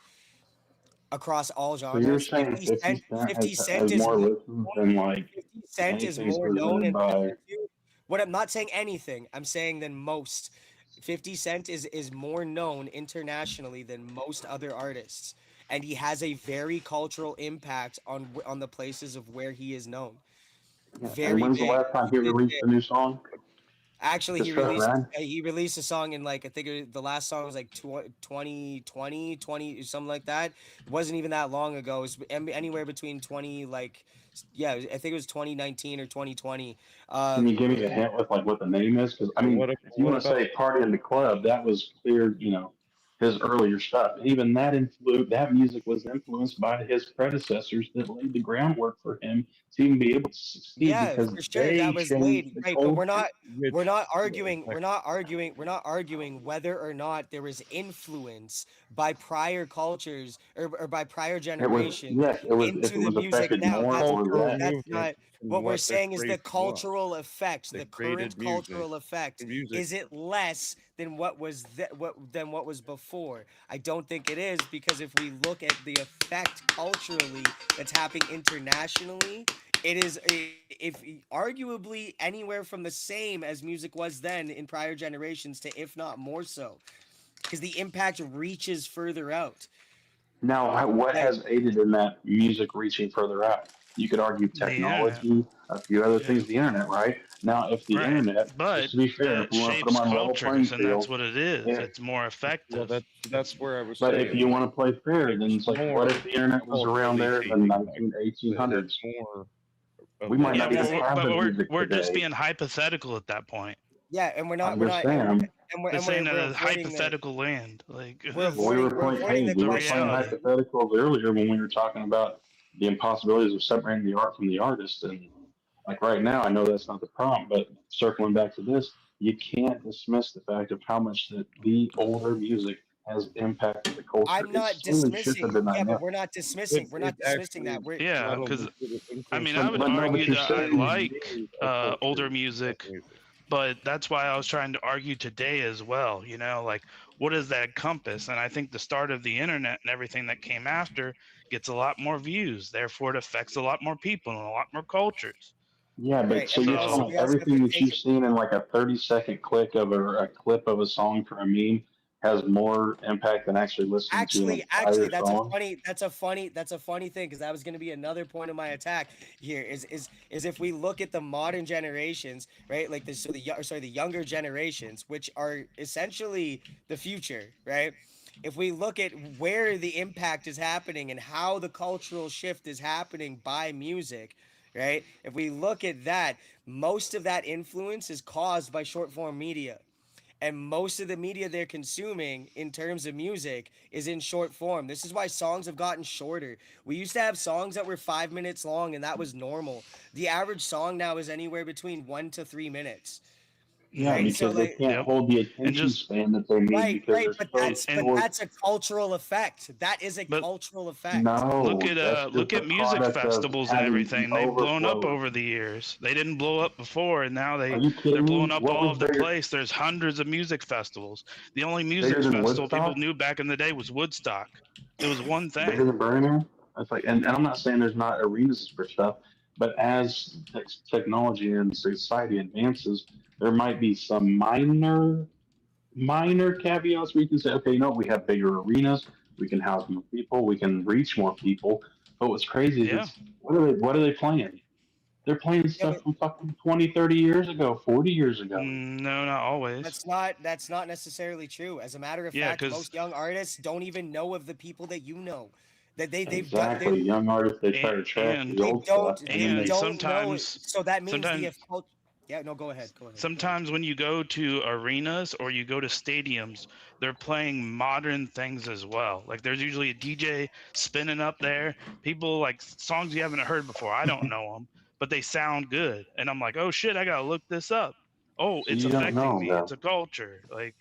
across all So you're genres? saying 50 Cent 50 Cent has is more more, listens than like 50 Cent is anything's more known presented and by? listened to. What I'm not saying anything. I'm saying than most. 50 Cent is more known internationally than most other artists, and he has a very cultural impact on the places of where he is known. Yeah. And Very when's the big. last time he It's released big. a new song? Actually, Just for man. he released a song in like I think the last song was like 2020 something like that. It wasn't even that long ago. It was anywhere between 20 like yeah, I think it was 2019 or 2020. Can you give me a hint with like what the name is? Because I mean, if you what want to say about "Party in the Club," that was clear. You know, his earlier stuff. Even that music was influenced by his predecessors that laid the groundwork for him to even be able to succeed Yeah, because for sure. That they was changed laid the right, but culture. we're not arguing whether or not there was influence by prior cultures or by prior It was generations yes, it was if into it the was music affected now. more or cultural less. That's movement not from what we're what their saying is the creation was? cultural effect, They the current created music. cultural effect. Music. Is it less than what was what was before? I don't think it is, because if we look at the effect culturally that's happening internationally, it is if arguably anywhere from the same as music was then in prior generations to if not more so, because the impact reaches further out. Now, what Like has aided in that music reaching further out? You could argue The internet. technology, a few other Yeah. things, the internet, right? Now, if the Right. internet, But just to be fair, if that we want to put them shapes on level playing cultures, and that's field, what it is. if It's more Well, effective. that's where I was but if you saying. want to play fair, then It's it's like, what more if the internet was around culturally there in the shaping, like 19, it had 1800s? more of We an might Yeah, not but even impact. have the music we're just today. being hypothetical at that point. yeah, and I'm just saying, It's saying that we're a avoiding the hypothetical land. Like we're this we is were avoiding we're playing, avoiding hey, the we the were playing question. reality. hypotheticals earlier when we were talking about the impossibilities of separating the art from the artist. And like right now, I know that's not the prompt, but circling back to this, you can't dismiss the fact of how much that the older music has impacted the culture. I'm not It's so many shit dismissing. that I Yeah, but know. we're not dismissing. It We're it not dismissing actually that. We're Yeah, not because only did it I influence mean, the I But, would but no, argue but you're that I saying, like culture older of music, music. but that's why I was trying to argue today as well. You know, like what does that encompass? And I think the start of the internet and everything that came after gets a lot more views. Therefore, it affects a lot more people and a lot more cultures. yeah, but right, so and you're we also telling So me we also have to everything that take you've seen in like a 30-second clip of a clip of a song for a meme has more impact than actually listening to an actually entire song? that's a funny thing, because that was going to be another point of my attack here is if we look at the modern generations, right, like this, so the younger generations, which are essentially the future, right, if we look at where the impact is happening and how the cultural shift is happening by music, right, if we look at that, most of that influence is caused by short form media, and most of the media they're consuming in terms of music is in short form. This is why songs have gotten shorter. We used to have songs that were 5 minutes long, and that was normal. The average song now is anywhere between 1 to 3 minutes. Yeah, Right? So because they like can't yep. hold the And attention just span that they need because right, they're so and short. that's a cultural effect. That is a but cultural effect. No, that's look just a at music product of festivals and having the everything. They've blown up overflow. over the years. They didn't blow up before, and now Are you they're kidding blowing me? up What all was over the bigger, place. There's hundreds of music festivals. The only bigger music than festival people Woodstock? knew back in the day was Woodstock. It was one Bigger thing. than Burning Man? That's like, and I'm not saying there's not arenas for stuff, but as technology and society advances, there might be some minor caveats where you can say, okay, you know, we have bigger arenas, we can house more people, we can reach more people. But what's crazy is Yeah. it's what are they playing? They're playing Yeah, stuff but from fucking 20, 30 years ago, 40 years ago. No, not always. that's not necessarily true. As a matter of Yeah, fact, because most young artists don't even know of the people that you know. That they've done Exactly. Young artists, they try and to trash the and they old don't stuff and then they and they, don't know. sometimes So that means the sometimes yeah, no, go ahead, go ahead. sometimes when you go to arenas or you go to stadiums, they're playing modern things as well. Like there's usually a DJ spinning up there. People like songs you haven't heard before. I don't know them, but they sound good. And I'm like, oh shit, I gotta look this up. Oh, so it's you don't affecting know me. though. It's a culture. Like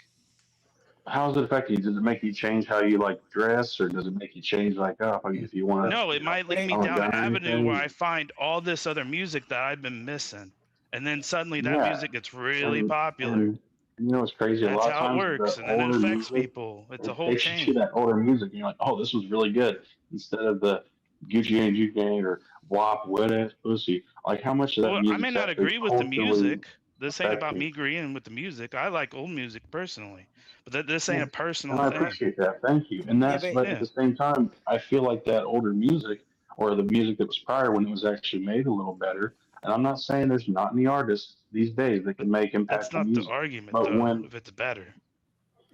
How does it affect you? Does it make you change how you like dress, or does it make you change like if you want to? No, it might lead me tone down an down avenue where anything? I find all this other music that I've been missing, and then suddenly that Yeah, music gets really and popular. you know what's crazy? A That's lot of how it times works, the and then it older affects music, people. It's a it whole takes you to chain. that older music, and you're like, oh, this was really good. Instead of the Gucci and Juke or WAP, wet ass pussy. Like, how much of that Well, I music may is not actually agree with the culturally music. This ain't about affecting? me agreeing with the music. I like old music personally, but this ain't Yeah, a personal and I thing. appreciate that. Thank you. And Yeah, that's, but but at Yeah, the same time, I feel like that older music or the music that was prior when it was actually made a little better. And I'm not saying there's not any artists these days that can make that's impactful not the music, argument but though. when, If it's better,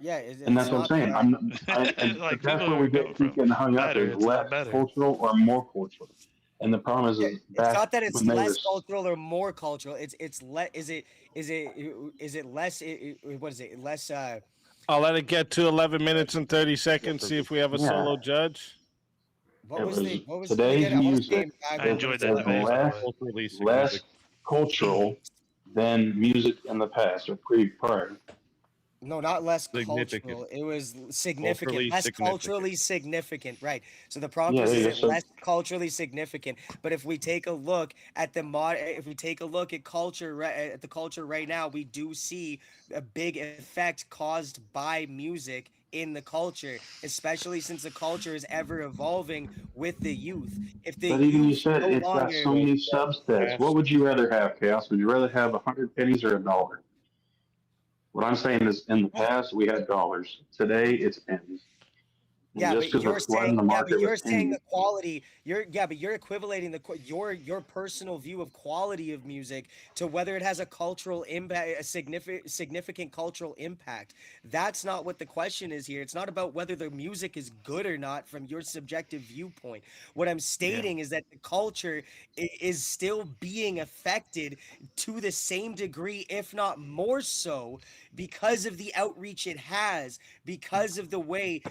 yeah, and it's that's what I'm not the saying. like But that's people where are we going keep from getting hung up better, is it's less not better. cultural or more cultural. And the problem Yeah, is it's back not that it's when they were, less cultural or more cultural. It's is it less what is it less I'll let it get to 11 minutes and 30 seconds. See if we have a yeah, solo judge. what it was was let me today's get I want to stay music in 5 I is, enjoyed minutes that and is 30 debate, by the less way. Culturally less significant. cultural than music in the past or prior. No, not less Significant. cultural. It was significant, Culturally less significant. culturally significant. Right. So the prompt Yeah, was, there is you go. it So less culturally significant? But if we take a look at if we take a look at culture, at the culture right now, we do see a big effect caused by music in the culture, especially since the culture is ever evolving with the youth. If the but even you youth said no it's got longer, so many subsets. What would you rather have, Chaos? Would you rather have 100 pennies or $1? What I'm saying is, in the past we had dollars. Today it's pennies. And yeah, just but because we're you're flooding saying, the yeah, but market you're with saying the pennies, quality. But you're equivalating your personal view of quality of music to whether it has a cultural impact, a significant cultural impact. That's not what the question is here. It's not about whether the music is good or not from your subjective viewpoint. What I'm stating is that the culture is still being affected to the same degree, if not more so, because of the outreach it has, because of the way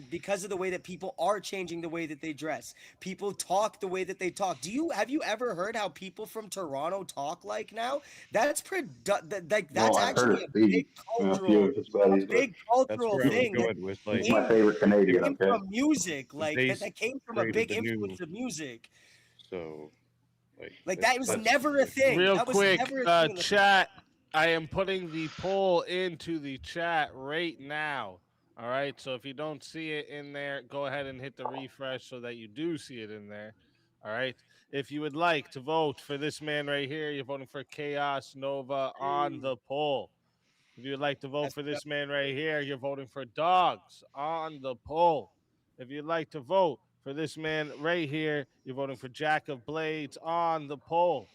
because of the way that people are changing the way that they dress. People talk the way that they talk. Have you ever heard how people from Toronto talk like now? That's well, that's I've heard actually of Steve and a few of his buddies, but big That's cultural where I was thing that going with he's like my came favorite Canadian. came Okay, from music, like they that came from a created big the new, influence of music. so like Like that was that's never a thing. Real That was quick, never a thing in the chat. I am putting the poll into the chat right now. All right. So if you don't see it in there, go ahead and hit the refresh so that you do see it in there. All right. If you would like to vote for this man right here, you're voting for Chaos Nova on the poll. If you would like to vote for this man right here, you're voting for Dogs on the poll. If you'd like to vote for this man right here, you're voting for Jack of Blades on the poll.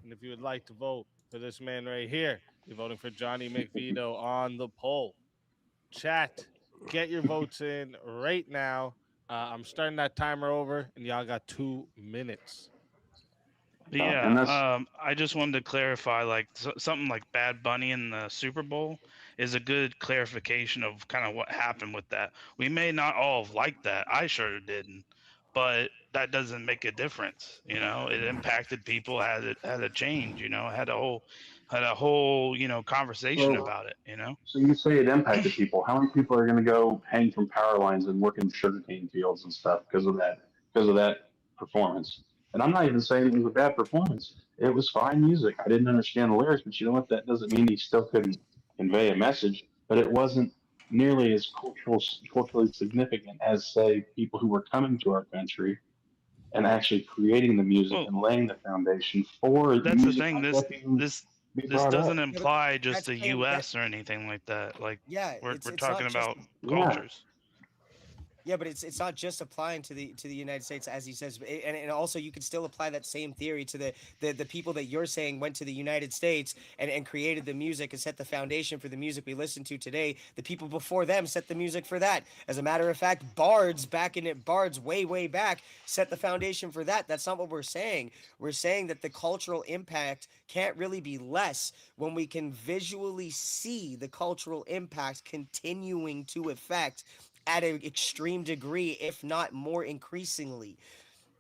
And if you would like to vote for this man right here, you're voting for Johnny McVito on the poll. Chat, get your votes in right now. I'm starting that timer over, and y'all got 2 minutes. But and that's yeah, I just wanted to clarify, like something like Bad Bunny in the Super Bowl is a good clarification of kind of what happened with that. We may not all have liked that. I sure didn't, but that doesn't make a difference. You know, it impacted people, had a change. You know, had a whole conversation well. about it. You know. So you say it impacted people. How many people are going to go hang from power lines and work in sugarcane fields and stuff because of that? Because of that performance. And I'm not even saying it was a bad performance. It was fine music. I didn't understand the lyrics, but you know what? That doesn't mean he still couldn't convey a message. But it wasn't nearly as culturally significant as, say, people who were coming to our country and actually creating the music Well, and laying the foundation for that's the music thing. like that to even be This brought doesn't up. Yeah, but imply just that's the saying that U.S. or anything like that. Like yeah, we're it's talking not just about Yeah. cultures. yeah, but it's not just applying to the United States as he says, and also you can still apply that same theory to the people that you're saying went to the United States and created the music and set the foundation for the music we listen to today. The people before them set the music for that. As a matter of fact, bards way back set the foundation for that. That's not what we're saying. We're saying that the cultural impact can't really be less when we can visually see the cultural impact continuing to affect at an extreme degree, if not more increasingly,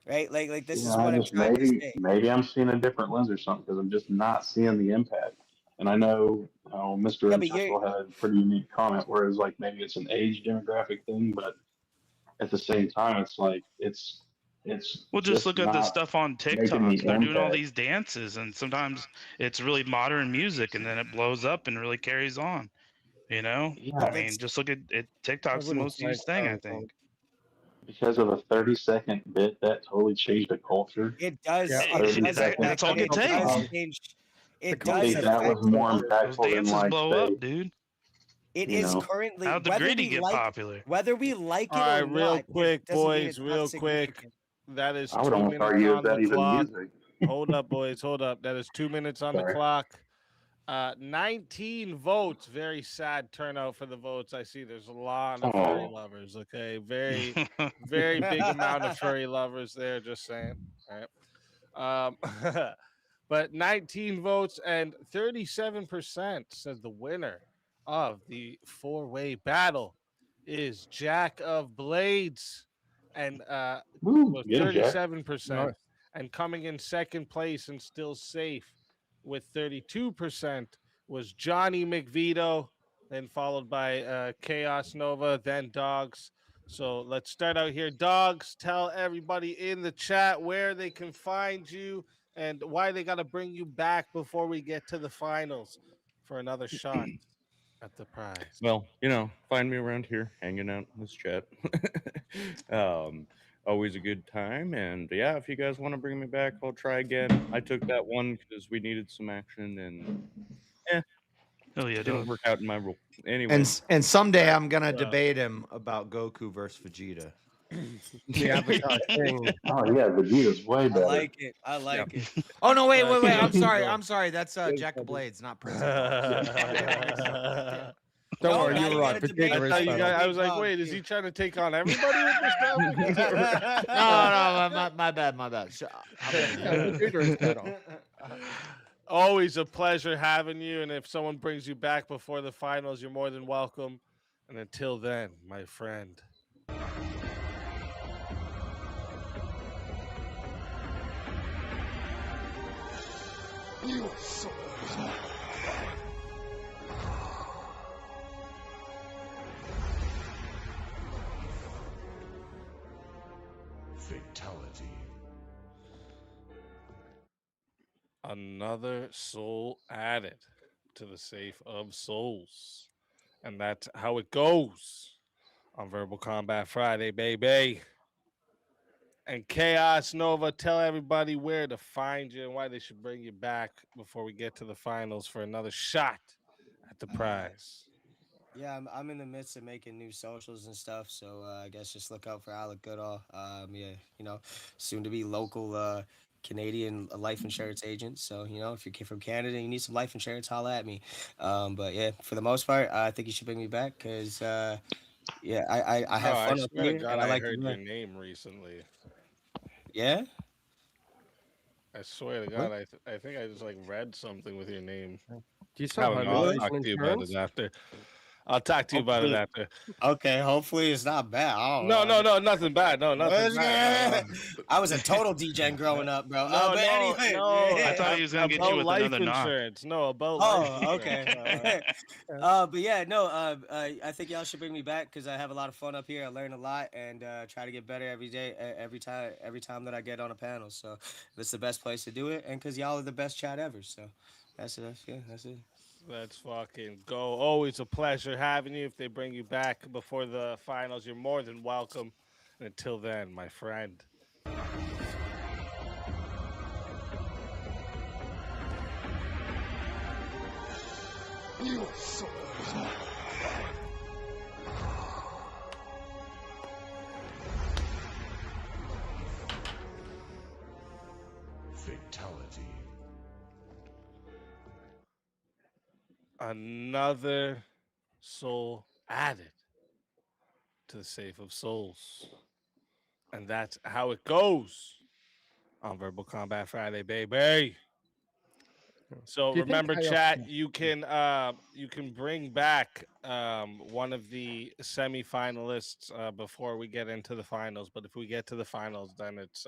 right? Like this Yeah, is I what I'm just trying to maybe say. maybe I'm seeing a different lens or something because I'm just not seeing the impact. And I know Mr. Yeah, but you're Untouchable had a pretty unique comment where it's like maybe it's an age demographic thing, but at the same time, it's like it's Well, just just look at the not stuff on making TikTok. the They're doing all impact. these dances, and sometimes it's really modern music, and then it blows up and really carries on. You know, Yeah, I mean, just look at it. I TikTok's the wouldn't most say used thing, I so. think. because of a 30-second bit that totally changed the culture. It does. Yeah, It does. That's all it It does takes. change. The It I does think concept that was affect. more culture. Those impactful than dances like blow say, up, dude. It you is know, currently How'd the whether greedy we get like popular? whether we like All it right, or real not. quick, It doesn't mean boys, it's not real quick. significant. That is I would 2 almost minutes argue on is the that even clock. music. Hold up, boys. Hold up. That is 2 minutes on the Sorry. clock. 19 votes. Very sad turnout for the votes. I see there's a lot of furry Oh, lovers. Okay. Very, very big amount of furry lovers there. Just saying. All right. But 19 votes and 37% says the winner of the four-way battle is Jack of Blades. And woo, was get him, Jack. 37%. Nice. And coming in second place and still safe with 32% was Johnny McVito, then followed by Chaos Nova, then Dogs. So let's start out here. Dogs, tell everybody in the chat where they can find you and why they got to bring you back before we get to the finals for another shot at the prize. Well, you know, find me around here, hanging out in this chat. Always a good time. And yeah, if you guys want to bring me back, I'll try again. I took that one because we needed some action, and Hell yeah, didn't dog. work out in my rule. Anyway, And someday I'm gonna debate him about Goku versus Vegeta. The Avatar King. Oh yeah, Vegeta's way I better. like it. I like it. Oh no, wait. I'm sorry. Go. I'm sorry. That's Jack of Blades, not Prince of Dogs. Don't No, worry, now you you were right. gotta debate Vegeta is I, you better. guys, I was like, Dog, wait, is too. he trying to take on everybody with this topic? No, my bad. Vegeta is better. Always a pleasure having you. And if someone brings you back before the finals, you're more than welcome. And until then, my friend. Fatality. Another soul added to the safe of souls. And that's how it goes on Verbal Combat Friday, baby. And Chaos Nova, tell everybody where to find you and why they should bring you back before we get to the finals for another shot at the prize. Yeah, I'm in the midst of making new socials and stuff, so I guess just look out for Alec Goodall. Yeah, you know, soon to be local Canadian life insurance agent. So you know, if you're from Canada and you need some life insurance, holla at me. But yeah, for the most part, I think you should bring me back because yeah, I have I fun up swear to here God, and I I like heard to your learn. name recently. Yeah. I swear to God, I think I just like read something with your name. Do you I sell don't know. home I'll insurance talk and to you about insurance? it after. I'll talk to you about it after. Okay, hopefully it's not bad. I don't know. No, nothing bad. No, nothing bad. I was a total degen growing up, bro. No, But anyway, no. I thought he was gonna get you About with life another knock. insurance. No, about life Oh, insurance. okay. But yeah, no. I think y'all should bring me back because I have a lot of fun up here. I learn a lot and try to get better every day, every time that I get on a panel. So that's the best place to do it, and because y'all are the best chat ever. So that's it. That's it. Let's fucking go. Always a pleasure having you. If they bring you back before the finals, you're more than welcome. And until then, my friend. Fatality. Another soul added to the safe of souls. And that's how it goes on Verbal Combat Friday, baby. So Do you think remember, chaos- chat, you can bring back one of the semifinalists before we get into the finals. But if we get to the finals, then it's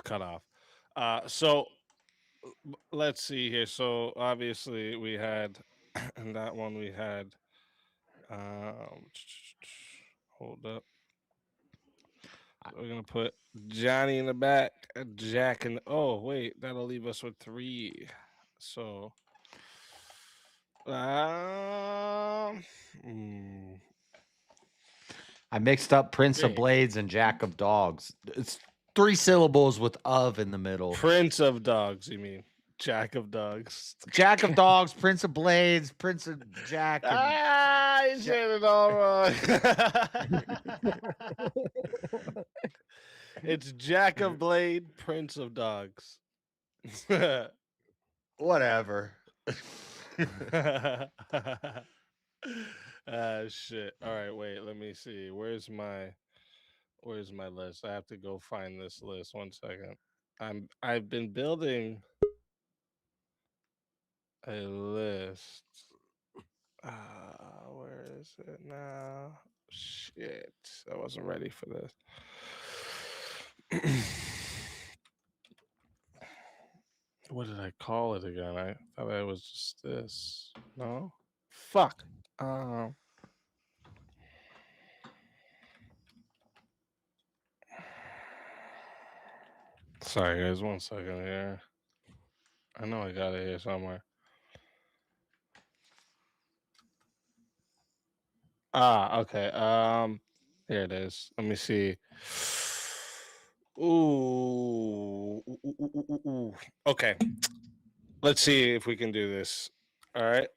cut off. So let's see here. So obviously we had in that one we had hold up. So we're gonna put Johnny in the back, Jack in oh wait, that'll leave us with 3. So I mixed up Prince of Great. Blades and Jack of Dogs. It's 3 syllables with of in the middle. Prince of Dogs, you mean? Jack of Dogs. Jack of Dogs, Prince of Blades, Prince of Jack. And You said it all wrong. It's Jack of Blade, Prince of Dogs. Whatever. Shit. All right, wait, let me see. Where's my list? I have to go find this list. 1 second. I've been building a list. Where is it now? Shit. I wasn't ready for this. What did I call it again? I thought it was just this. No? Fuck. Sorry, guys. 1 second here. I know I got it here somewhere. Okay. Here it is. Let me see. Ooh. Okay. Let's see if we can do this. All right.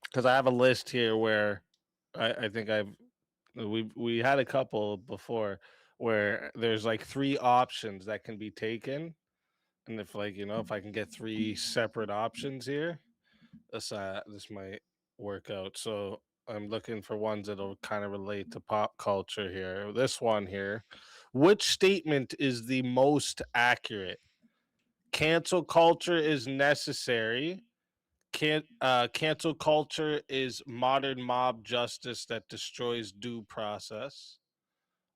Because I have a list here where I think we had a couple before where there's like 3 options that can be taken, and if if I can get 3 separate options here, this might work out. So I'm looking for ones that'll kind of relate to pop culture here. This one here, which statement is the most accurate? Cancel culture is necessary. Cancel culture is modern mob justice that destroys due process,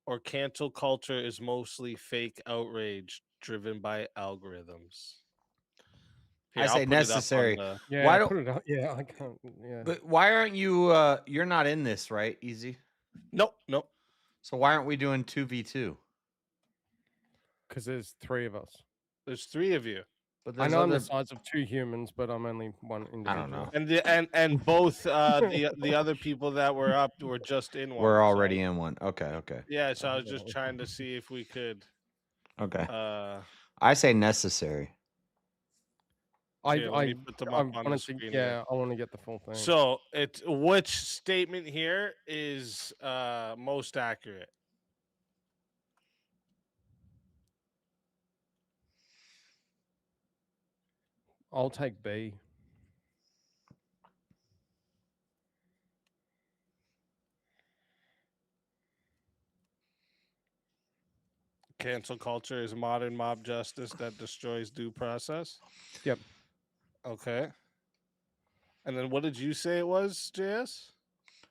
or cancel culture is mostly fake outrage driven by algorithms. Here, I I'll say put it up on necessary. the- Yeah, Why don't? put it up. Yeah, I can't. Yeah. But why aren't you? You're not in this, right? Easy. Nope. So why aren't we doing 2v2? Because there's 3 of us. There's 3 of you. But I there's know I'm the other. size of 2 humans, but I'm only one individual. I don't know. And both the other people that were up were just in one. We're so- already in one. Okay. Yeah, so I was just trying to see if we could. Okay. I I say necessary. Here, let me put them up on the screen here. I want to get the full thing. So it's which statement here is most accurate? I'll take B. Cancel culture is modern mob justice that destroys due process. Yep. Okay. And then what did you say it was, JS?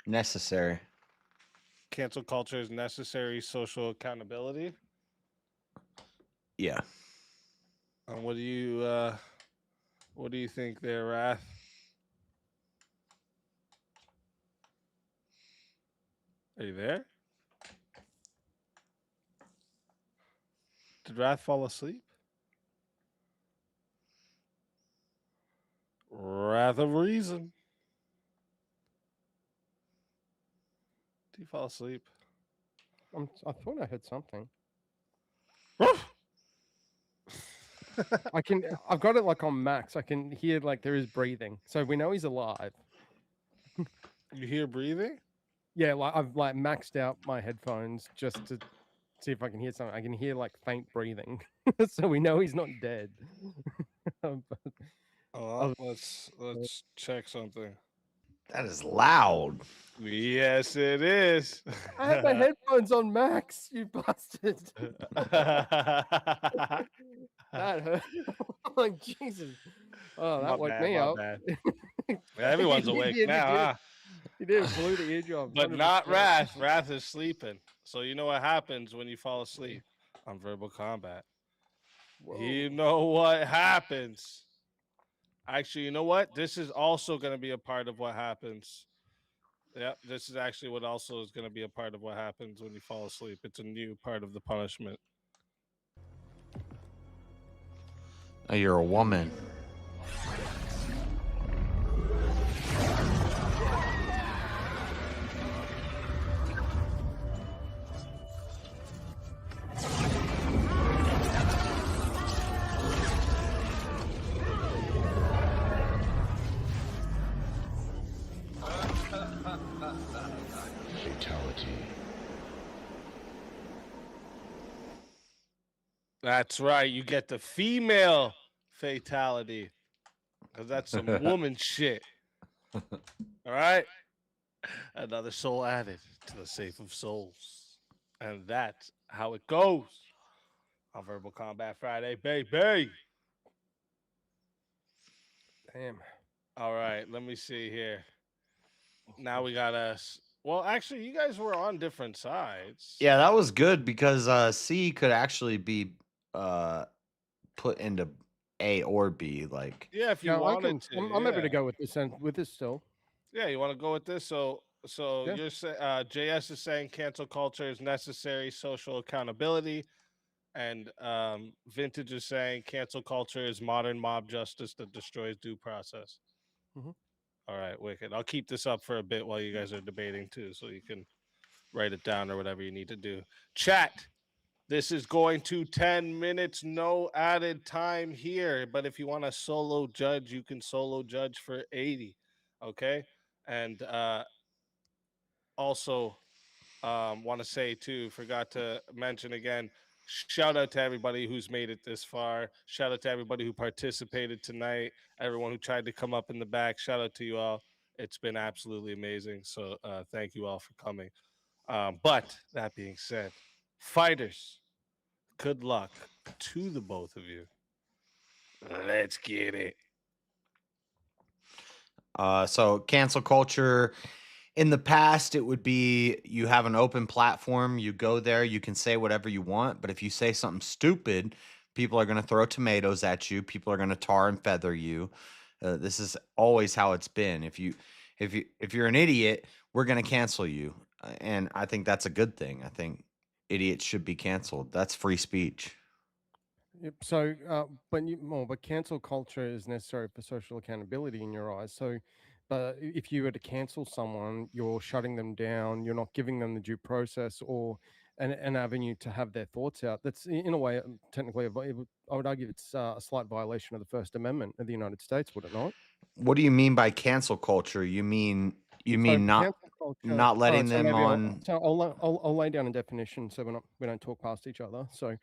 Necessary. Cancel culture is necessary social accountability. Yeah. And what do you think there, Wrath? Are you there? Did Wrath fall asleep? Wrath of reason. Did he fall asleep? I thought I heard something. I've got it like on max. I can hear like there is breathing. So we know he's alive. You hear breathing? Yeah, like I've like maxed out my headphones just to see if I can hear something. I can hear like faint breathing. So we know he's not dead. Let's check something. That is loud. Yes, it is. I have my headphones on max, you bastard. That hurt. Like Jesus. Oh, that woke me up. Everyone's awake now, You did blew the eardrum. But not 100%. Wrath. Wrath is sleeping. So you know what happens when you fall asleep on Verbal Combat. You know what happens. Actually, you know what? This is also going to be a part of what happens. Yep, this is actually what also is going to be a part of what happens when you fall asleep. It's a new part of the punishment. Oh, you're a woman. Fatality. That's right. You get the female fatality because that's some woman shit. All right. Another soul added to the safe of souls. And that's how it goes on Verbal Combat Friday, baby. Damn. All right. Let me see here. Now we got us. Well, actually, you guys were on different sides. Yeah, that was good because C could actually be put into A or B. Like, Yeah, if you Yeah, wanted to. I'm able yeah. to go with this and with this still. Yeah, you want to go with this? So Yeah. you're JS is saying cancel culture is necessary social accountability, and Vintage is saying cancel culture is modern mob justice that destroys due process. Mhm. All right, wicked. I'll keep this up for a bit while you guys are debating too, so you can write it down or whatever you need to do. Chat. This is going to 10 minutes, no added time here. But if you want to solo judge, you can solo judge for 80. Okay. And also want to say too, forgot to mention again, shout out to everybody who's made it this far. Shout out to everybody who participated tonight, everyone who tried to come up in the back. Shout out to you all. It's been absolutely amazing. So thank you all for coming. But that being said, fighters, good luck to the both of you. Let's get it. So cancel culture. In the past, it would be you have an open platform. You go there, you can say whatever you want. But if you say something stupid, people are going to throw tomatoes at you. People are going to tar and feather you. This is always how it's been. If you're an idiot, we're going to cancel you, and I think that's a good thing. I think idiots should be canceled. That's free speech. Yep. So, but cancel culture is necessary for social accountability in your eyes. So, but if you were to cancel someone, you're shutting them down. You're not giving them the due process or an avenue to have their thoughts out. That's in a way, technically, I would argue it's a slight violation of the First Amendment of the United States, would it not? What do you mean by cancel culture? You mean So not cancel culture. not All letting right, so them maybe on? I'll lay down a definition so we don't talk past each other. So,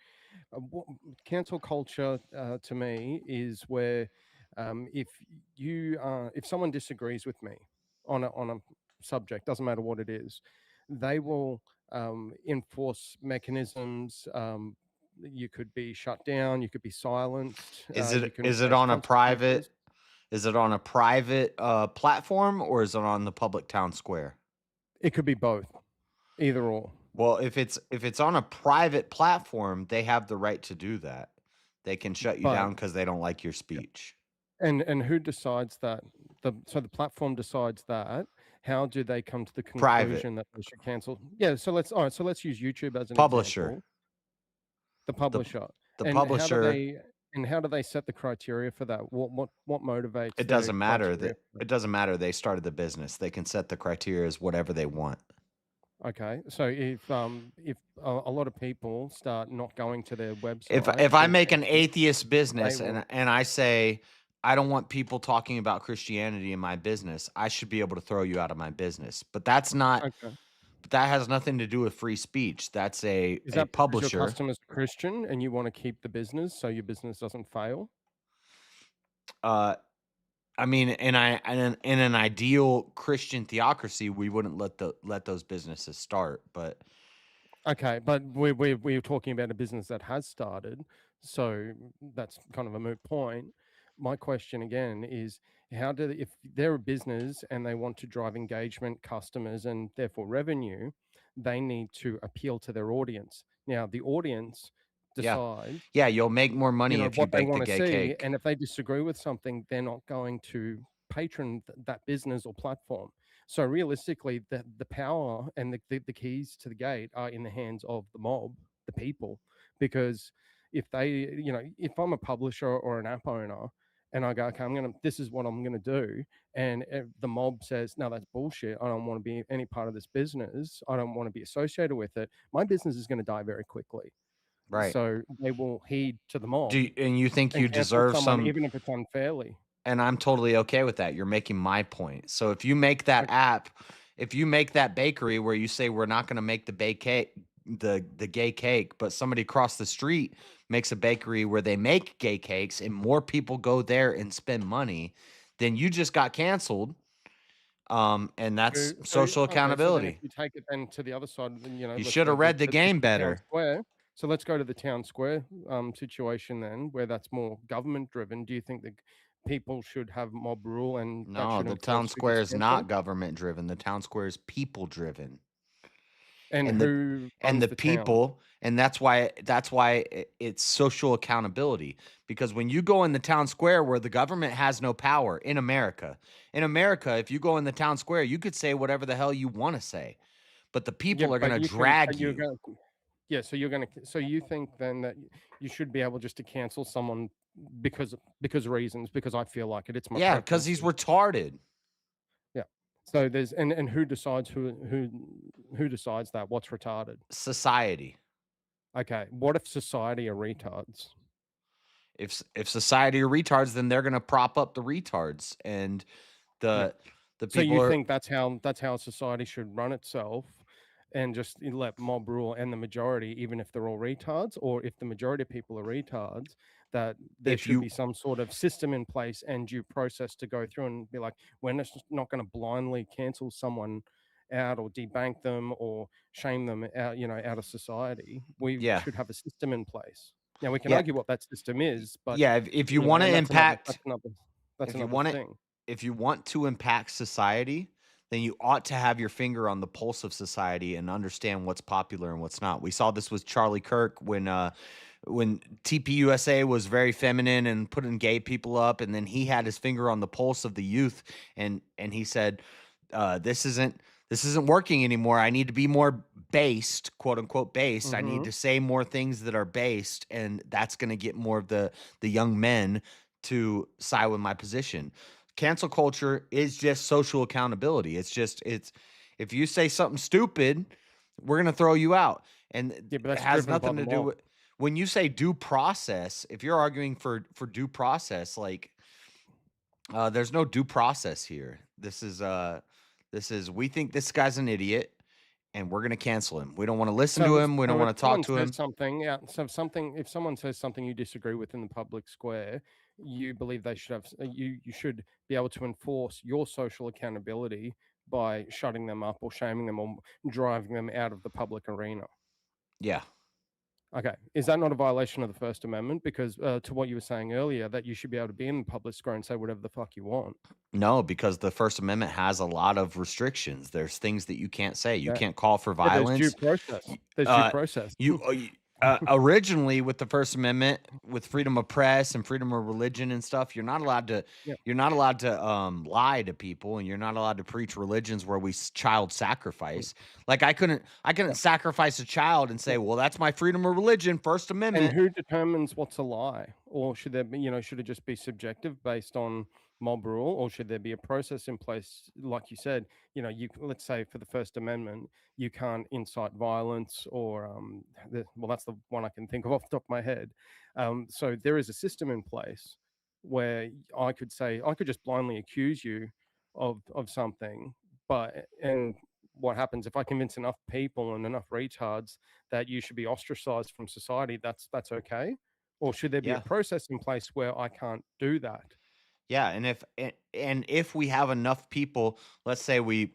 cancel culture to me is where if someone disagrees with me on a subject, doesn't matter what it is, they will enforce mechanisms. You could be shut down. You could be silenced. Is You it can is it face on a private? consequences. Is it on a private platform or is it on the public town square? It could be both, either or. Well, if it's on a private platform, they have the right to do that. They can shut you But down because they don't like your speech. and who decides that? So the platform decides that. How do they come to the Private. conclusion that they should cancel? Yeah. So let's let's use YouTube as an Publisher. example. The publisher. The And publisher. how do they set the criteria for that? What motivates? It their doesn't matter criteria that for that? it doesn't matter. They started the business. They can set the criteria as whatever they want. Okay. So if a lot of people start not going to their website, If I make an atheist business they will- and I say I don't want people talking about Christianity in my business, I should be able to throw you out of my business. But that's not. Okay. But that has nothing to do with free speech. That's Is a that because your publisher. customer's a Christian and you want to keep the business so your business doesn't fail? I mean, in an ideal Christian theocracy, we wouldn't let those businesses start. But Okay, but we're talking about a business that has started, so that's kind of a moot point. My question again is, if they're a business and they want to drive engagement, customers, and therefore revenue, they need to appeal to their audience. Now, the audience decide. Yeah, you'll make more money if you What they bake the want to gay see, cake. and if they disagree with something, they're not going to patron that business or platform. So realistically, the power and the keys to the gate are in the hands of the mob, the people, because if they, if I'm a publisher or an app owner and I go, okay, this is what I'm gonna do, and if the mob says, no, that's bullshit. I don't want to be any part of this business. I don't want to be associated with it. My business is going to die very quickly. Right. So they will heed to the mob. And you think you cancel deserve someone, some, even if it's unfairly. and I'm totally okay with that. You're making my point. So if you make that app, if you make that bakery where you say we're not going to make the bake cake, the gay cake, but somebody across the street makes a bakery where they make gay cakes and more people go there and spend money, then you just got canceled. And that's social accountability. So then if you take it then to the other side, then You should have read the game better. Square. So let's go to the town square situation then, where that's more government driven. Do you think that people should have mob rule and that No, should the enforce town who square gets is not canceled? government driven. The town square is people driven. And who runs the the town? people, and that's why it's social accountability. Because when you go in the town square where the government has no power in America, if you go in the town square, you could say whatever the hell you want to say, but the people are going to drag you. So you think then that you should be able just to cancel someone because reasons, because I feel like it. It's my because he's retarded. Yeah. So there's and who decides who decides that? What's retarded? Society. Okay. What if society are retards? If society are retards, then they're going to prop up the retards, and the people. So you think that's how society should run itself, and just let mob rule and the majority, even if they're all retards, or if the majority of people are retards, that there should be some sort of system in place and due process to go through and be like, we're not going to blindly cancel someone out or debank them or shame them out, out of society. We should have a system in place. Now we can argue what that system is, but if you want to impact, that's another thing. If you want to impact society, then you ought to have your finger on the pulse of society and understand what's popular and what's not. We saw this with Charlie Kirk when TPUSA was very feminine and putting gay people up, and then he had his finger on the pulse of the youth, and he said, this isn't working anymore. I need to be more based, quote unquote based. I need to say more things that are based, and that's going to get more of the young men to side with my position. Cancel culture is just social accountability. It's if you say something stupid, we're going to throw you out. And it has nothing to do with, when you say due process, if you're arguing for due process, like there's no due process here. This is we think this guy's an idiot and we're going to cancel him. We don't want to listen to him. We don't want to talk to him. If someone says something you disagree with in the public square, you believe they should have, you should be able to enforce your social accountability by shutting them up or shaming them or driving them out of the public arena. Yeah. Okay. Is that not a violation of the First Amendment? Because to what you were saying earlier, that you should be able to be in the public square and say whatever the fuck you want. No, because the First Amendment has a lot of restrictions. There's things that you can't say. You can't call for violence. There's due process. There's due process. Originally, with the First Amendment, with freedom of press and freedom of religion and stuff, you're not allowed to. You're not allowed to lie to people, and you're not allowed to preach religions where we child sacrifice. Like I couldn't sacrifice a child and say, well, that's my freedom of religion, First Amendment. And who determines what's a lie? Or should there be, should it just be subjective based on mob rule, or should there be a process in place? Like you said, let's say for the First Amendment, you can't incite violence or, that's the one I can think of off the top of my head. So there is a system in place where I could just blindly accuse you of something, and what happens if I convince enough people and enough retards that you should be ostracized from society? That's okay. Or should there be a process in place where I can't do that? Yeah, and if we have enough people, let's say we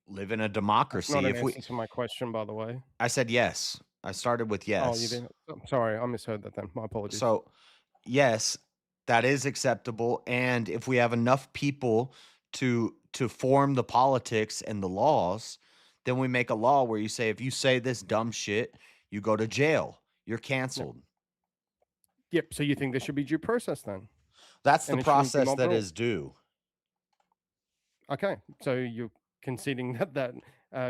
live in a democracy. That's not an answer to my question, by the way. I said yes. I started with yes. Oh, you didn't. I'm sorry, I misheard that then. My apologies. So, yes, that is acceptable. And if we have enough people to form the politics and the laws, then we make a law where you say, if you say this dumb shit, you go to jail. You're canceled. Yep. So you think there should be due process then? That's And the it shouldn't be process mob that rule. is due. Okay, so you're conceding that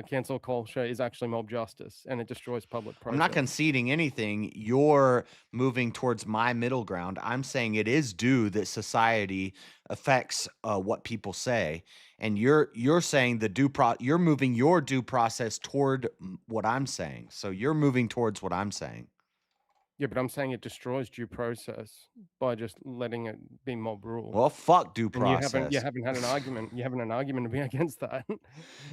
cancel culture is actually mob justice and it destroys public process. I'm not conceding anything. You're moving towards my middle ground. I'm saying it is due that society affects what people say, and you're saying you're moving your due process toward what I'm saying. So you're moving towards what I'm saying. Yeah, but I'm saying it destroys due process by just letting it be mob rule. Well, fuck due And you process. haven't had an argument. You haven't an argument to be against that.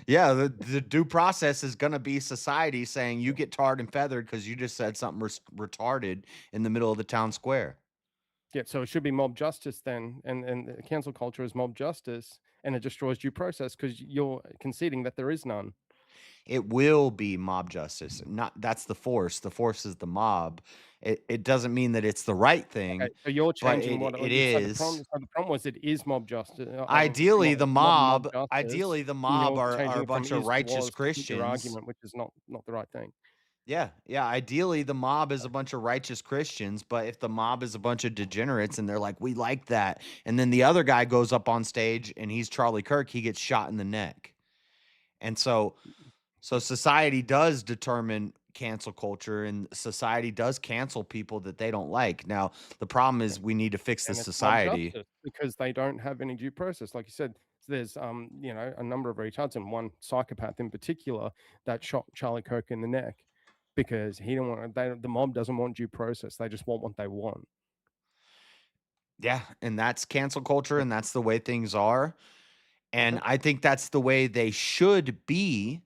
Yeah, the due process is going to be society saying you get tarred and feathered because you just said something retarded in the middle of the town square. Yeah, so it should be mob justice then, and cancel culture is mob justice, and it destroys due process because you're conceding that there is none. It will be mob justice. That's the force. The force is the mob. It doesn't mean that it's the right thing. Okay, so you're changing but what it is. is. So the problem was it is mob justice. Ideally, the mob. justice, Ideally, the and mob you're are changing a it from bunch of is to righteous was to fit Christians. your argument, which is not the right thing. Yeah. Ideally, the mob is a bunch of righteous Christians, but if the mob is a bunch of degenerates and they're like, we like that, and then the other guy goes up on stage and he's Charlie Kirk, he gets shot in the neck. And so society does determine cancel culture, and society does cancel people that they don't like. Now, the problem is we need to fix the And it's mob society. justice because they don't have any due process. Like you said, there's a number of retards and one psychopath in particular that shot Charlie Kirk in the neck because he didn't want the mob doesn't want due process. They just want what they want. Yeah, and that's cancel culture, and that's the way things are. And I think that's the way they should be.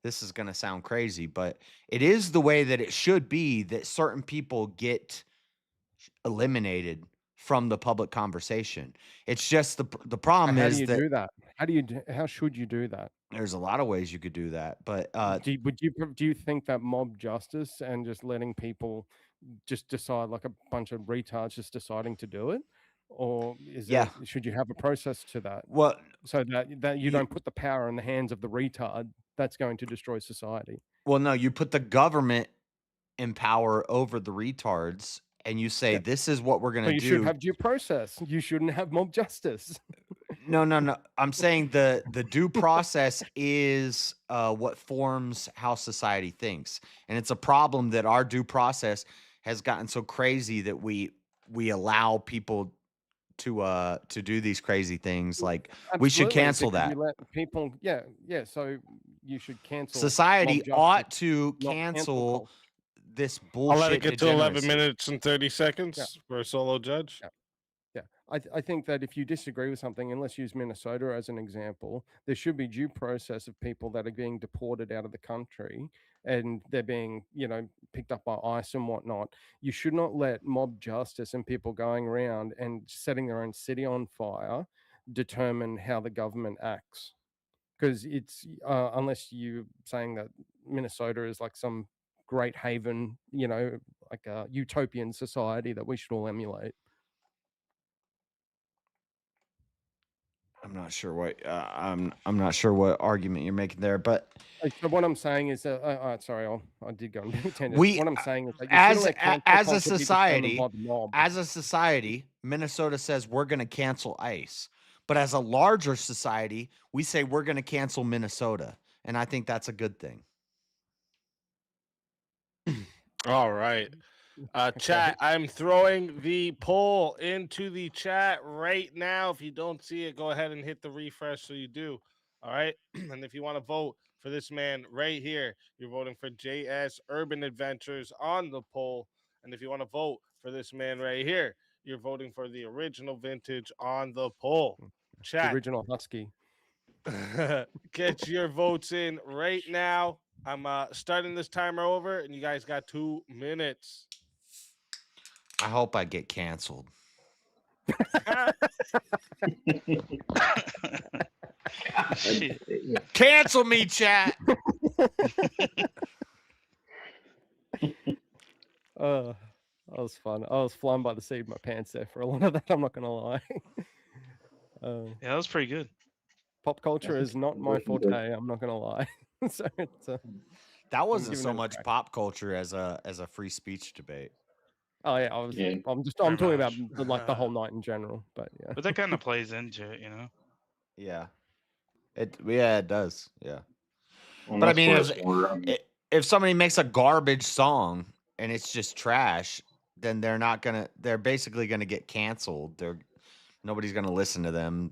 This is going to sound crazy, but it is the way that it should be, that certain people get eliminated from the public conversation. It's just the problem How is do you that do that? How should you do that? there's a lot of ways you could do that, but do you think that mob justice and just letting people just decide, like a bunch of retards just deciding to do it, or should you have a process to that? Well, so that you don't put the power in the hands of the retard that's going to destroy society. Well, no, you put the government in power over the retards, and you say, this is what we're going to do. You should have due process. You shouldn't have mob justice. No. I'm saying the due process is what forms how society thinks. And it's a problem that our due process has gotten so crazy that we allow people to do these crazy things. Like, we should cancel that. You let people, yeah. So you should cancel. Society ought to cancel this bullshit. I'll let it get to 11 minutes and 30 seconds for a solo judge. Yeah. I think that if you disagree with something, and let's use Minnesota as an example, there should be due process of people that are being deported out of the country and they're being, picked up by ICE and whatnot. You should not let mob justice and people going around and setting their own city on fire determine how the government acts. Because it's, unless you're saying that Minnesota is like some great haven, like a utopian society that we should all emulate. I'm not sure what I'm not sure what argument you're making there, but so what I'm saying is, sorry, I did go on a tangent. What I'm saying is, that as a society, Minnesota says we're going to cancel ICE, but as a larger society, we say we're going to cancel Minnesota, and I think that's a good thing. All right. Chat, I'm throwing the poll into the chat right now. If you don't see it, go ahead and hit the refresh so you do. All right. And if you want to vote for this man right here, you're voting for jsurbanadventures on the poll. And if you want to vote for this man right here, you're voting for the original vintage on the poll. Chat. The original Husky. Get your votes in right now. I'm starting this timer over, and you guys got 2 minutes. I hope I get canceled. Cancel me, chat. That was fun. I was flying by the seat of my pants there for a lot of that. I'm not gonna lie. Yeah, that was pretty good. Pop culture is not my forte. I'm not gonna lie. So it's that wasn't so much pop culture as a free speech debate. Oh yeah, I'm talking about the whole night in general, but yeah. But that kind of plays into it, Yeah. It does. Yeah. Well, But I that's mean, where it's more. if somebody makes a garbage song and it's just trash, then they're basically gonna get canceled. Nobody's gonna listen to them.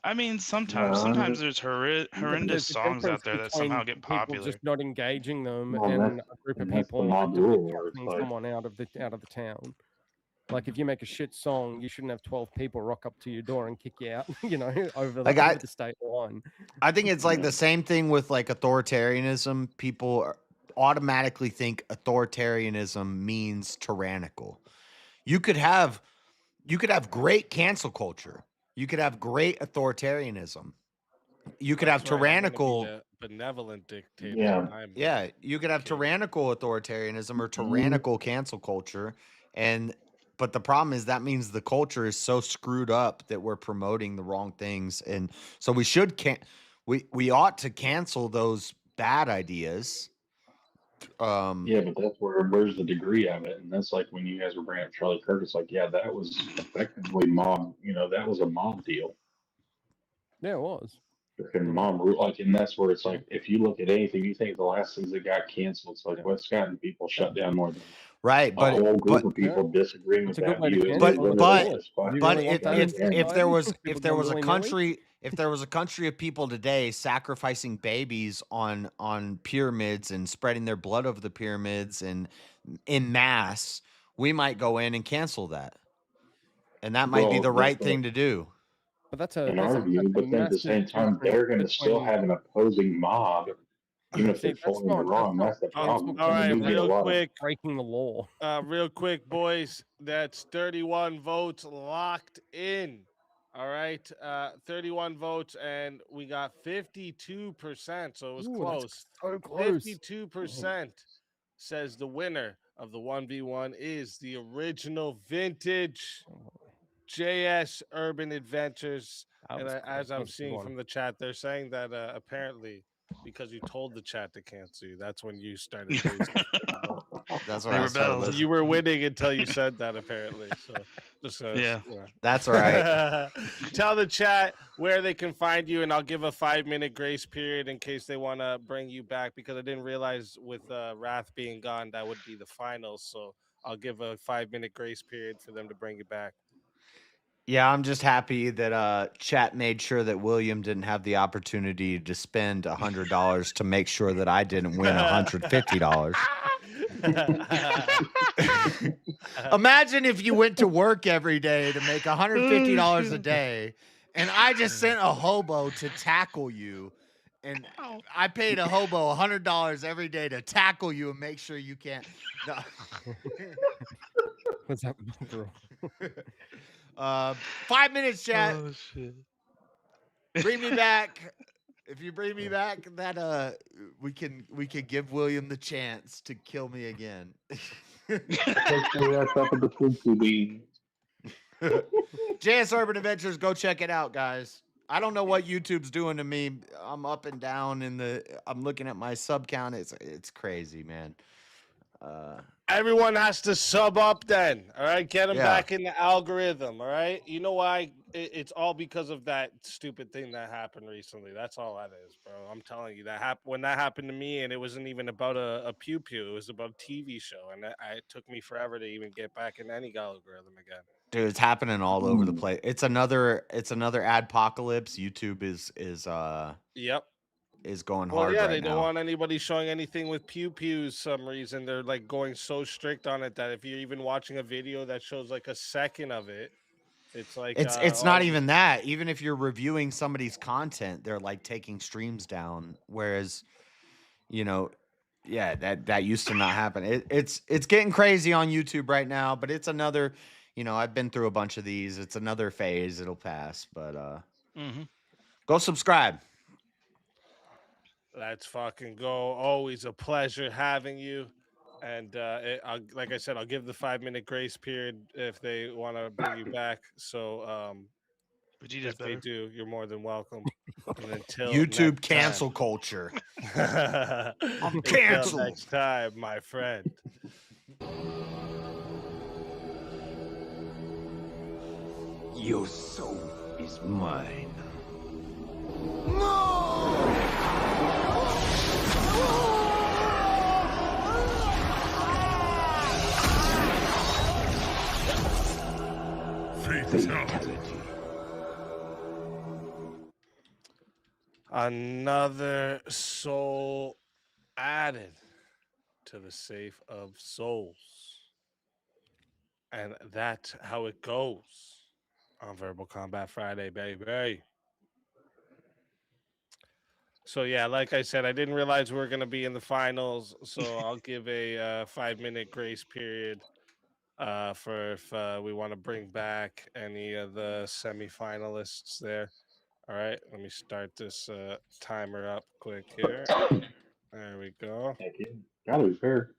I mean, sometimes there's horrendous There's a songs out difference there that between somehow get people popular. just not engaging them Well, and a group of that's the people mob actively rule, where it's chucking like, someone out of the town. Like if you make a shit song, you shouldn't have 12 people rock up to your door and kick you out, over the state line. I think it's like the same thing with like authoritarianism. People automatically think authoritarianism means tyrannical. You could have great cancel culture. You could have great authoritarianism. You could have That's where I'm gonna be tyrannical. the benevolent dictator. Yeah, you could have tyrannical authoritarianism or tyrannical cancel culture, but the problem is that means the culture is so screwed up that we're promoting the wrong things, and so we ought to cancel those bad ideas. Yeah, but that's where's the degree of it, and that's like when you guys were bringing up Charlie Kirk. It's like, yeah, that was effectively mob. That was a mob deal. Yeah, it was. Freaking mob rule, and that's where it's like, if you look at anything, you think the last things that got canceled, it's like what's gotten people shut down more than right, a whole group of people disagreeing with that view. If there was a country of people today sacrificing babies on pyramids and spreading their blood over the pyramids and in mass, we might go in and cancel that, and that might be the right thing to do. But that's in our view, but then at the same time, they're going to still have an opposing mob, even if they're fully in the wrong. That's the problem. All right, real quick, breaking the law. Real quick, boys. That's 31 votes locked in. All right, 31 votes, and we got 52%. So it was close. So close. 52% says the winner of the 1v1 is the original vintage JS Urban Adventures. And as I'm seeing from the chat, they're saying that apparently because you told the chat to cancel you, that's when you started. That's what I started. You were winning until you said that, apparently. So yeah, that's right. Tell the chat where they can find you, and I'll give a 5-minute grace period in case they want to bring you back, because I didn't realize with Wrath being gone that would be the finals. So I'll give a 5-minute grace period for them to bring you back. Yeah, I'm just happy that chat made sure that William didn't have the opportunity to spend $100 to make sure that I didn't win $150. Imagine if you went to work every day to make $150 a day, and I just sent a hobo to tackle you, and I paid a hobo $100 every day to tackle you and make sure you can't. No. What's up, bro? 5 minutes, chat. Oh shit! Bring me back. If you bring me back, that we can give William the chance to kill me again. JS Urban Adventures, go check it out, guys. I don't know what YouTube's doing to me. I'm up and down I'm looking at my sub count. It's crazy, man. Everyone has to sub up then. All right, get them back in the algorithm. All right, you know why? It's all because of that stupid thing that happened recently. That's all that is, bro. I'm telling you, when that happened to me, and it wasn't even about a pew pew. It was about a TV show, and it took me forever to even get back in any algorithm again. Dude, it's happening all over the place. It's another adpocalypse. YouTube is going hard. Yeah, right they now. don't want anybody showing anything with pew pews. Some reason they're like going so strict on it that if you're even watching a video that shows like a second of it, it's like it's not even that. Even if you're reviewing somebody's content, they're like taking streams down. Whereas, that used to not happen. It's getting crazy on YouTube right now. But it's another, I've been through a bunch of these. It's another phase. It'll pass. But go subscribe. Let's fucking go. Always a pleasure having you. And like I said, I'll give the 5-minute grace period if they want to bring you back. So if they do, you're more than welcome. And until YouTube cancel culture. I'm canceled. Next time, my friend. Your soul is mine. Fatality. Another soul added to the safe of souls. And that's how it goes on Verbal Combat Friday, baby. So yeah, like I said, I didn't realize we were going to be in the finals, so I'll give a 5-minute grace period for if we want to bring back any of the semifinalists there. All right, let me start this timer up quick here. There we go. Gotta be fair.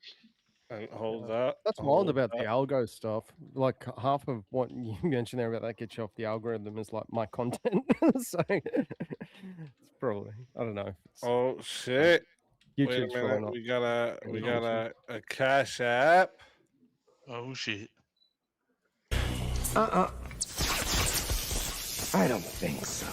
And hold up. That's wild about the algo stuff. Like half of what you mentioned there about that gets you off the algorithm is like my content. So it's probably, I don't know. Oh shit! Wait a YouTube's probably minute. not. We got a Cash App. Oh shit! I don't think so.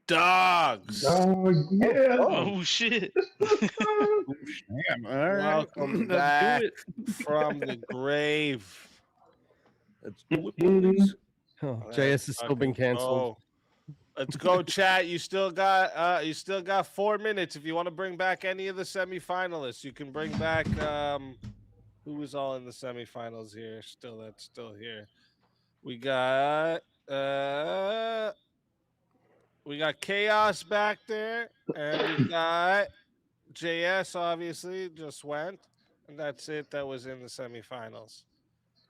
Dogs. Yeah. Oh shit! Damn, all right. Welcome Let's back do it. from the grave. Let's do it, boys. Oh, Let's JS has still been fucking cancelled. go. Let's go, chat. You still got 4 minutes. If you want to bring back any of the semifinalists, you can bring back who was all in the semifinals here. That's still here. We got Chaos back there, and we got JS obviously just went, and that's it. That was in the semifinals.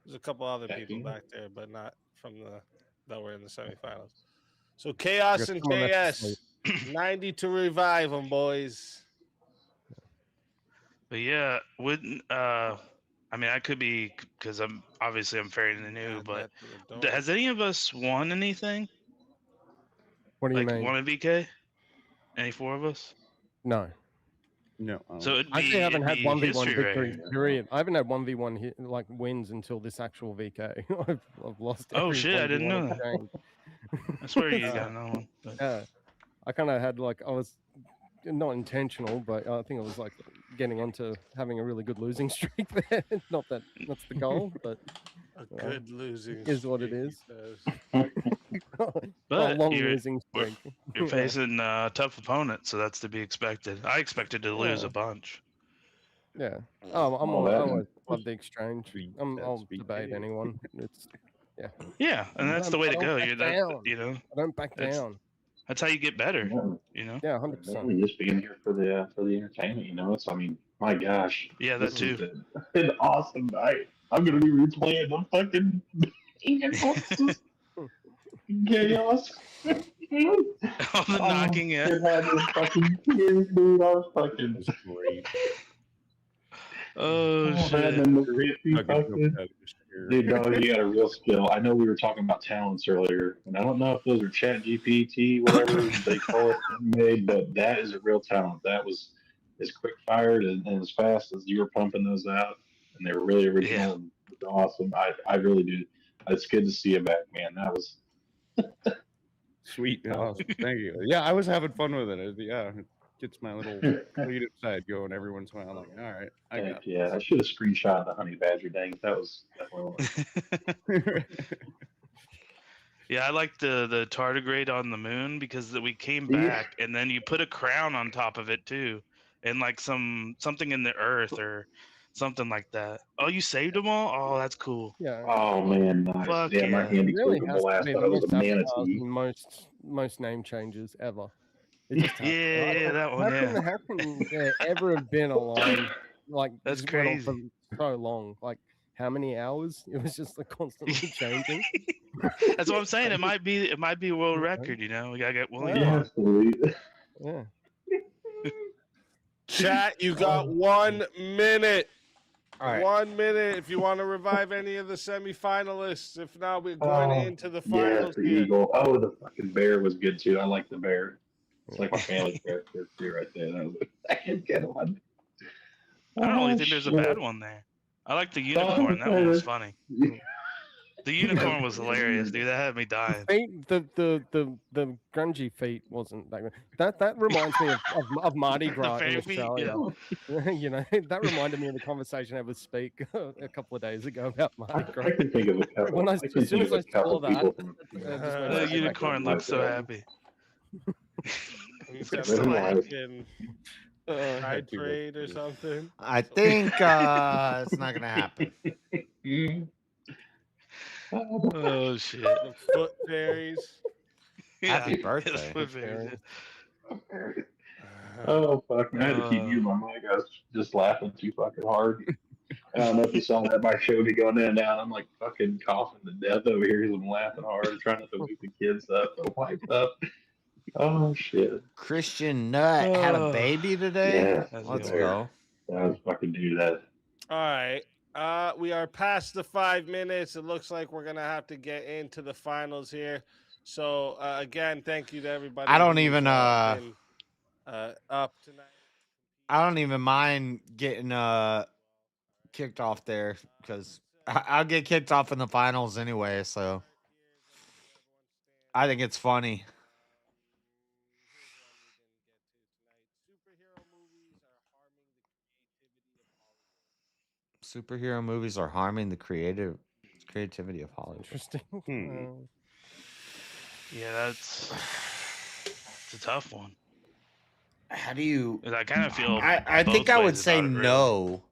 There's a couple other people back there, but not from that were in the semifinals. So Chaos and JS, 90 to revive them, boys. But yeah, wouldn't I mean, I could be because I'm fairly new, but has any of us won anything? What do you like mean? won a VK? Any 4 of us? No. No. So it'd I actually haven't had 1v1 history right victories. here. Period. I haven't had 1v1 like wins until this actual VK. I've lost. Oh every shit! I didn't 1v1 know I've that. gained. I swear you got no one. But... Yeah, I kind of had like I was not intentional, but I think I was like getting onto having a really good losing streak there. Not that that's the goal, but A good losing is what it streak, is. he A long you're, losing we're- streak. you're Yeah. facing tough opponents, so that's to be expected. I expected to lose Yeah. a bunch. Yeah. Oh, I always love the exchange. I'll that's debate VK. anyone. It's yeah. Yeah, and that's the way to go. You're that, you know. I don't back that's- down. That's how you get better. You know. Yeah, 100%. We're just being here for the entertainment, you know. It's, I mean, my gosh. Yeah, this that too. has been an awesome night. I'm gonna be replaying the fucking chaos. All the knocking, yeah. It had this fucking tears, dude. I was fucking great. Oh man, shit! and dude, dog, you got a real skill. I know we were talking about talents earlier, and I don't know if those are Chat GPT, whatever they call it, made, but that is a real talent. That was as quick fired and as fast as you were pumping those out, and they were really original and it was awesome. I really do. It's good to see you back, man. That was Sweet. Awesome. Thank you. Yeah, I was having fun with it. Yeah, it gets my little creative side going every once in a while. I'm like, all right, I got yeah. I should have screenshot the honey badger. Dang, that was definitely. Yeah, I like the tardigrade on the moon because we came back and then you put a crown on top of it too, and like something in the earth or something like that. Oh, you saved them all? Oh, that's cool. Yeah. Oh man, nice. Fuck Yeah, my handy really took has the to last be thought the it was most a advertised manatee. in most name changes ever. It just has- Yeah, that one, yeah. How can there ever have been a line like That's this went on crazy. for so long? Like how many hours? It was just like constantly changing. That's what I'm saying. It might be a world record. You know, we gotta get William Yeah. on. Absolutely. Yeah. Chat, you got 1 minute. All right. 1 minute if you want to revive any of the semifinalists. If not, we're going into the Yeah, finals the here. eagle. Oh, the fucking bear was good too. I like the bear. It's like a family character too, right there. That was a second good one. I don't really Oh, think there's a shit. bad one there. I like the unicorn. That one was funny. The unicorn was hilarious, dude. That had me dying. The grungy feet wasn't that good. That reminds me of Mardi Gras in fan feet, Australia. You know, that reminded me of the conversation I had with Speak a couple of days ago about Mardi Gras. I can think of a couple. When I can as soon think as of I a couple saw that, people from just went The back. unicorn looks so happy. He's That's having a why- fucking hide trade or something. I think it's not gonna happen. Oh shit! The foot fairies. Happy Yeah, birthday. it's foot fairies. Oh fuck! I had to keep you on my mic. I was just laughing too fucking hard. I don't know if you saw that. My show be going in and out. I'm like fucking coughing to death over here because I'm laughing hard, trying not to wake the kids up, to wipe up. Oh shit! Christian Nut had a baby today. Yeah, Let's go. That was fucking do that. All right. We are past the 5 minutes. It looks like we're gonna have to get into the finals here. So again, thank you to everybody. I don't who's, even been, up tonight. I don't even mind getting kicked off there because I'll get kicked off in the finals anyway. So I think it's funny. Superhero movies are harming the creativity of Hollywood. Interesting. Yeah, that's a tough one. How do you? 'Cause I kind of feel. I think both I would ways say about it, really. no.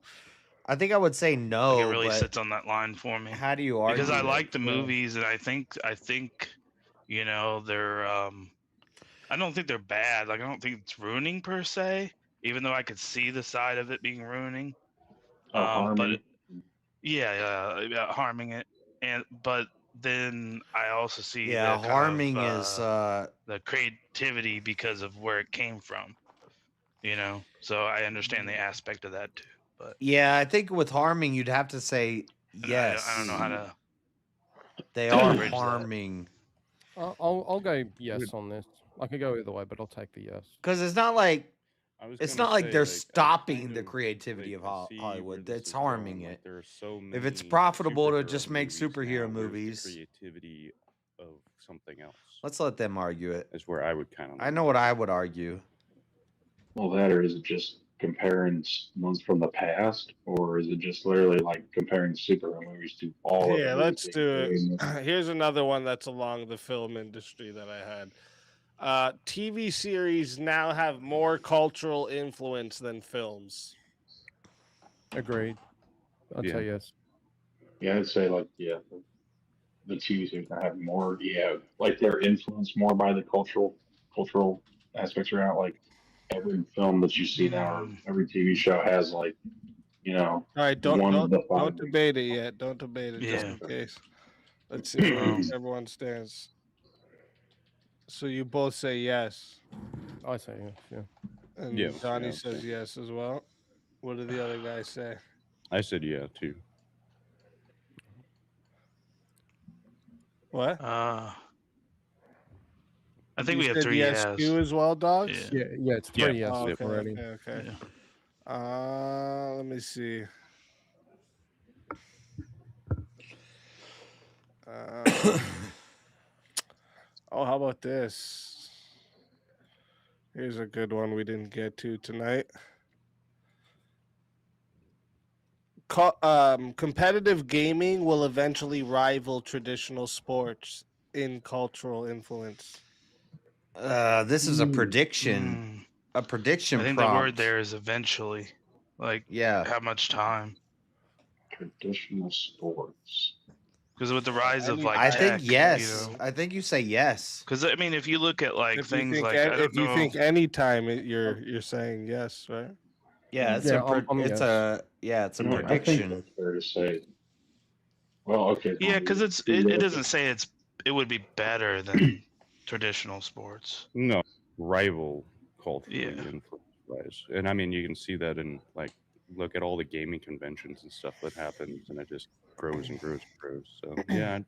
I think I would say no. Like it really but sits on that line for me. How do you argue? Because I that? like the movies, and I think you know they're. I don't think they're bad. Like I don't think it's ruining per se, even though I could see the side of it being ruining. But yeah, harming it, but then I also see Yeah, the kind harming of, is the creativity because of where it came from. You know, so I understand the aspect of that too. But Yeah, I think with harming, you'd have to say yes. I don't know how to. They are bridge that. harming I'll go yes on this. I could go either way, but I'll take the yes. because it's not like was it's gonna not like say, they're like, I stopping kind the of, creativity like, of see where Hollywood. this It's is harming going. Like, it. there are so If it's many profitable to superhero just make movies superhero now, where's the movies, creativity of something else let's let them argue it. is where I would kind of. I know what I would argue. Well, that or is it just comparing ones from the past, or is it just literally like comparing superhero movies to all of Yeah, them? let's do it. Here's another one that's along the film industry that I had. TV series now have more cultural influence than films. Agreed. I'd say yes. Yeah, I'd say like the TV series that have more. Yeah, like they're influenced more by the cultural aspects around. Like every film that you see now, or every TV show has like, All right, don't debate it yet. Don't debate it just Yeah. in case. Let's see where everyone stands. So you both say yes. I say yes. Yeah. And Yeah, Donnie yeah, says okay. yes as well. What did the other guy say? I said yeah too. What? I think You we have said 3 yes yes. too as well, dogs. Yeah. Yeah, it's 3 yes Oh, okay, already. okay. Let me see. How about this? Here's a good one we didn't get to tonight. Competitive gaming will eventually rival traditional sports in cultural influence. This is a prediction. A prediction I think prompt. the word there is eventually. Like, how much time? Traditional sports. Because with the rise of like, I tech, think yes. You know, I think you say yes. because I mean, if you look at like If you things think like, an- I don't if you know, think anytime, you're saying yes, right? Yeah, it's Yeah, it's yes. a I think prediction. that's fair to say. Well, okay. yeah, because it doesn't say it would be better than traditional sports. No, rival culturally Yeah. influenced, and I mean you can see that in like look at all the gaming conventions and stuff that happens, and it just grows and grows and grows. So yeah,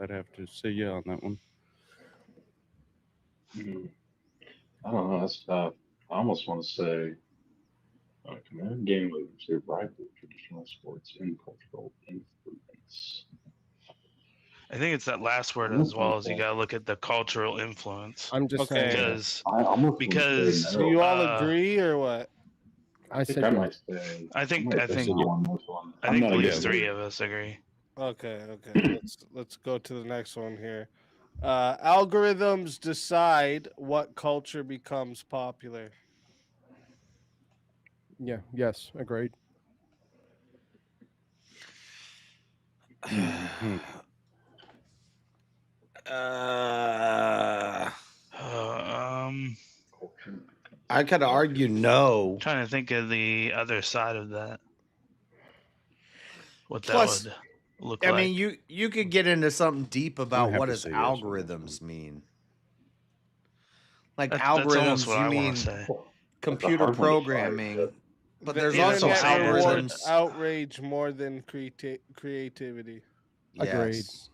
I'd have to say yeah on that one. I don't know. That's tough. I almost want to say, American game movies who rival traditional sports in cultural influence. I think it's that last word as well as you got to look at the cultural influence. I'm just saying. Because I almost want to say Do no. you all agree or what? I think said I yeah. might say. I think might say no on this one. I I'm think not at least against three it. of us agree. Okay. Let's go to the next one here. Algorithms decide what culture becomes popular. Yeah. Yes. Agreed. I could argue no. Trying to think of the other side of that. What Plus, that would look I like. mean, you could get into something deep about have what to does say yes on that algorithms mean. Like That's almost algorithms, what you I wanna mean say. computer hard one to fight, programming, but The there's also internet rewards algorithms. outrage more than creativity. Agreed. Yes.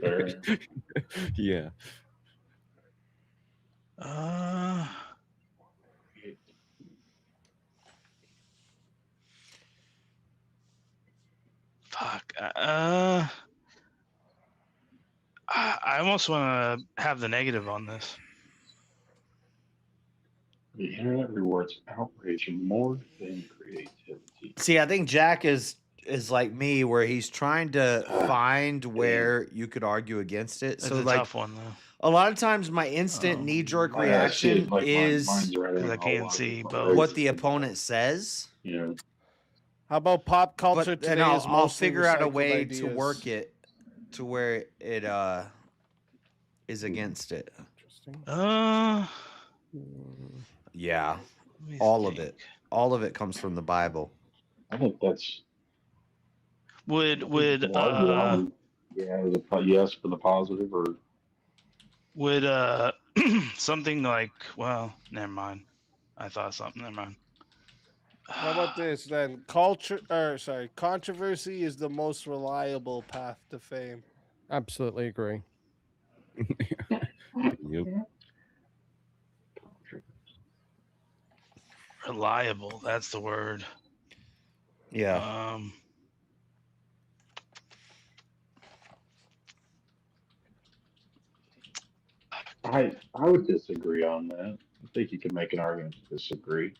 Fair. Yeah. Fuck. I almost want to have the negative on this. The internet rewards outrage more than creativity. See, I think Jack is like me, where he's trying to find where you could argue against it. It's So, a like, tough one though. a lot of times, my instant knee-jerk Yeah, see, reaction like is mine's right Because in I a whole can't lot of see different both. what ways. the opponent says. Yeah. How about pop culture But today? then is I'll mostly figure out a recycled way ideas. to work it to where it is against it. Interesting. Yeah, Let me all of think. it. All of it comes from the Bible. I think that's. Would Yeah, yes for the positive, or would something like, well, never mind. I thought something. Never mind. How about this then? Controversy is the most reliable path to fame. Absolutely agree. Yep. Reliable. That's the word. Yeah. I would disagree on that. I think you can make an argument to disagree.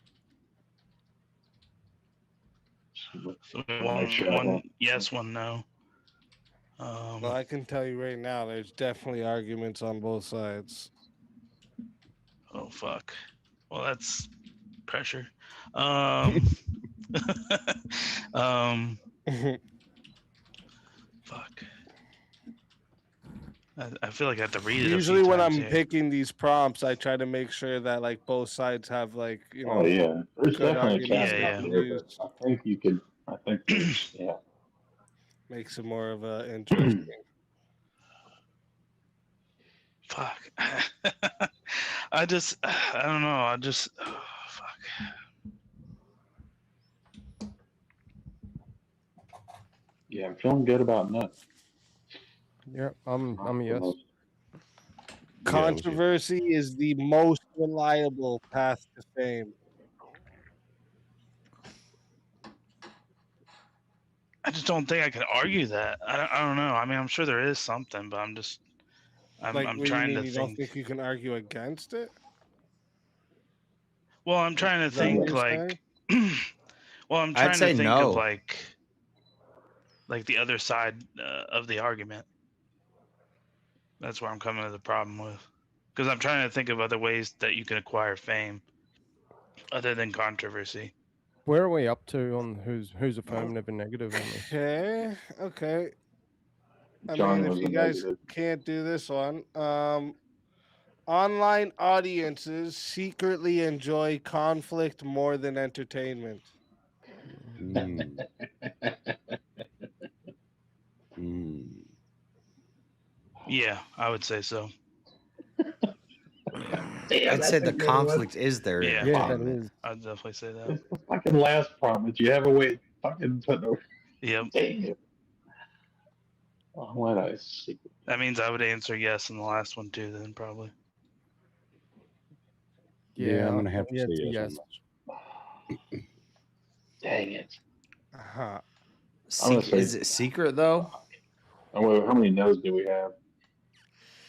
So Make sure I one don't- yes, one no. Well, I can tell you right now, there's definitely arguments on both sides. Oh fuck. Well, that's pressure. Fuck. I feel like I have to read it. Usually, when I'm here. picking these prompts, I try to make sure that like both sides have like Oh yeah, there's good definitely a arguments caveat to there, use. but I think you could. I think there's, yeah. Makes it more of a interesting. Fuck. I don't know. Fuck. Yeah, I'm feeling good about nuts. Yeah, I'm a yes. Controversy is the most reliable path to fame. I just don't think I can argue that. I don't know. I mean, I'm sure there is something, but I'm What do you trying mean to you think. don't think you can argue against it? Well, I'm trying to Is that what think you're like. Well, I'm trying to say think no. of like the other side of the argument. That's where I'm coming to the problem with, because I'm trying to think of other ways that you can acquire fame, other than controversy. Where are we up to on who's affirmative and negative on this? Okay. I John mean, was if you a guys negative. can't do this one, online audiences secretly enjoy conflict more than entertainment. Yeah, I would say so. I'd say the conflict is there. Yeah, Yeah, that is. I'd definitely say that. It's the fucking last prompt. You have a way fucking put no. Yep. Damn. Oh, why did I see? That means I would answer yes in the last one too. Then probably. Yeah, I'm gonna have to yeah, say it's yes. yes. Dang it. Uh-huh. Is it secret though? Oh, how many no's do we have?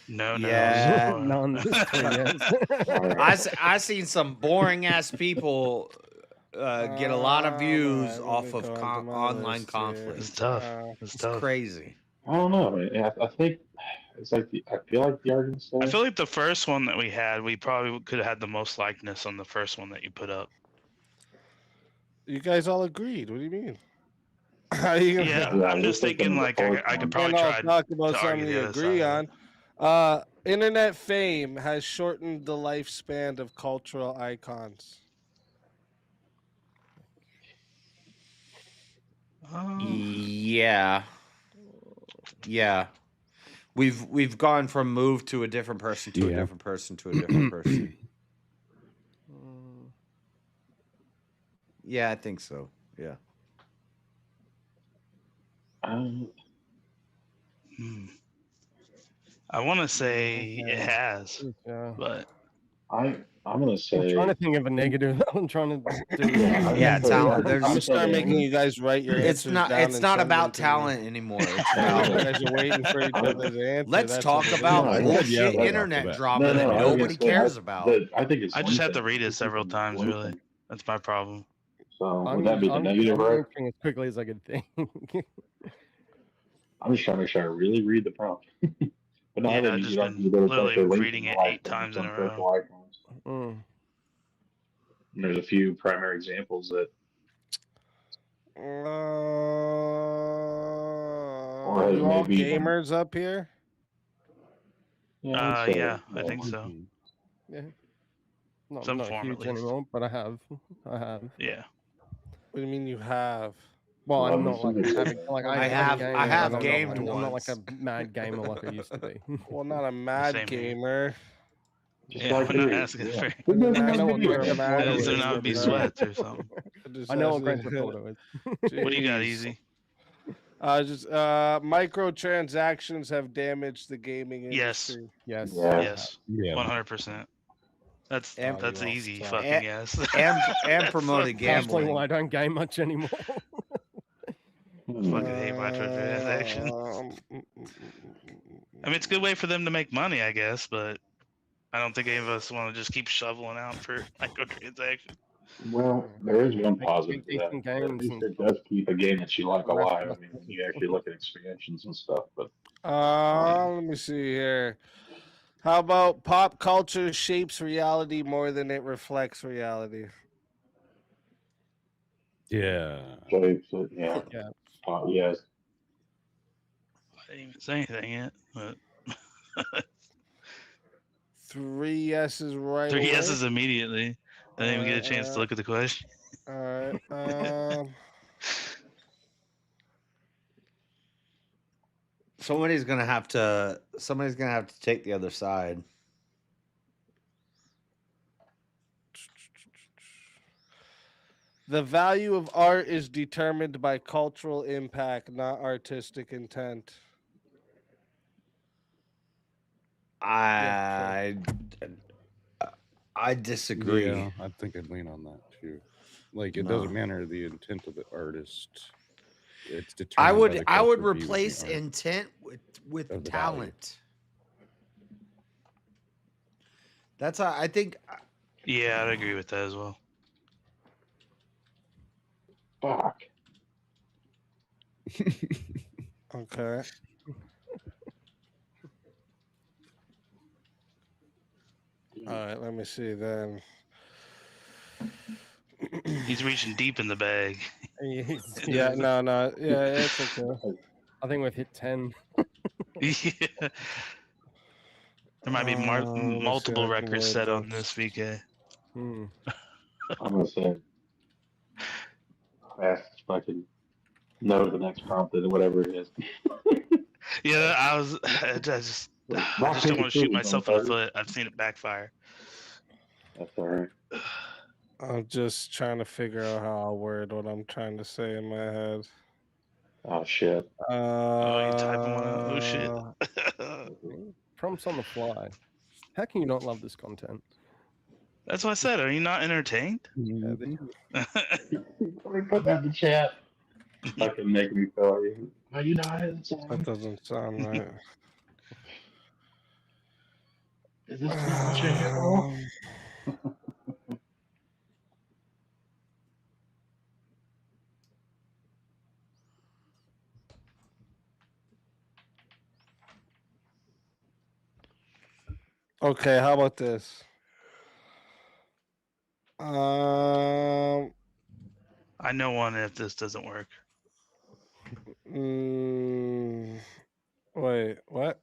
No, Yeah. None. I seen some boring ass people get a lot of views off of online conflict. It's tough. It's crazy. I don't know. I think it's like I feel like the argument's there. I feel like the first one that we had, we probably could have had the most likeness on the first one that you put up. You guys all agreed. What do you mean? How you gonna Yeah, I'm just thinking like I could probably try talk about to something argue you the other agree side. on. Internet fame has shortened the lifespan of cultural icons. Yeah. Yeah. We've gone from move to a different person to a different person to a different person. Yeah, I think so. Yeah. I want to say it has, but I'm gonna say. I'm trying to think of a negative. I'm trying to do. Yeah, talent. I'm gonna start making you guys write your It's answers not. down It's and not send them about to talent me. anymore. It's You about. guys are waiting for each other's answer. Let's That's talk what it about is. bullshit internet drama that nobody cares about. I think it's. I just have to read it several times. Really, that's my problem. So would that be the negative, I'm right? answering as quickly as I could think. I'm just trying to make sure I really read the prompt. But no, I Yeah, think I've you just don't been you better literally take the reading it 8 times in a row. icons. Mm. And there's a few primary examples that. You has all maybe even- gamers up here? Yeah, I think so. Yeah. Not, Some not form, at huge least. anymore, but I have. Yeah. What do you mean you have? Well, I'm Well, not like having like I am have- a gamer, I have but gamed I'm not once. like a mad gamer like I used to be. Well, not a mad Same here. gamer. Just Yeah, like we're not you. asking Yeah. for. Who doesn't I have know what video Grand games? Theft Auto Does there is, not be but, sweats or something? I know what Grand Theft Auto is. What do you got, Jeez. Easy? Microtransactions have damaged the gaming Yes. industry. Yes. Yeah. Yes. Yeah. 100%. That's And- that's you an all easy suck. fucking yes. And promoted That's probably gambling. why I don't game much anymore. Fucking hate microtransactions. I mean, it's a good way for them to make money, I guess, but I don't think any of us want to just keep shoveling out for microtransactions. Well, there is one positive to that. Decent At games least and- it does keep a game that you like Well, that's alive. I mean, you actually look at expansions and stuff, but Let me see here. How about pop culture shapes reality more than it reflects reality? Yeah. so yeah, Yeah. yes. I didn't even say anything yet, but 3 yeses right 3 away. yeses immediately. I didn't even get a chance to look at the question. All right. Somebody's gonna have to take the other side. The value of art is determined by cultural impact, not artistic intent. I disagree. Yeah, I think I'd lean on that too. Like it No. doesn't matter the intent of the artist. It's determined I by would the I would culture viewing the replace art. intent with of the value. talent. That's how I think. Yeah, I'd agree with that as well. Fuck. Okay. All right, let me see then. He's reaching deep in the bag. Yeah, no, yeah, it's okay. I think we've hit 10. Yeah. There might be Let me see multiple what I can records word set on this. this VK. Hmm. I'm gonna say fast fucking no to the next prompt and whatever it is. Yeah, I just don't want to shoot myself in the foot. I've seen it backfire. That's all right. I'm just trying to figure out how I'll word what I'm trying to say in my head. Oh shit. Oh, you typing one out? Oh shit. Prompts on the fly. How can you not love this content? That's what I said. Are you not entertained? Yeah, Let me put that in the chat. Fucking make me feel like, are you not entertained? That doesn't sound right. Is this not what you're here for? Okay, how about this? I know one if this doesn't work. Wait, what?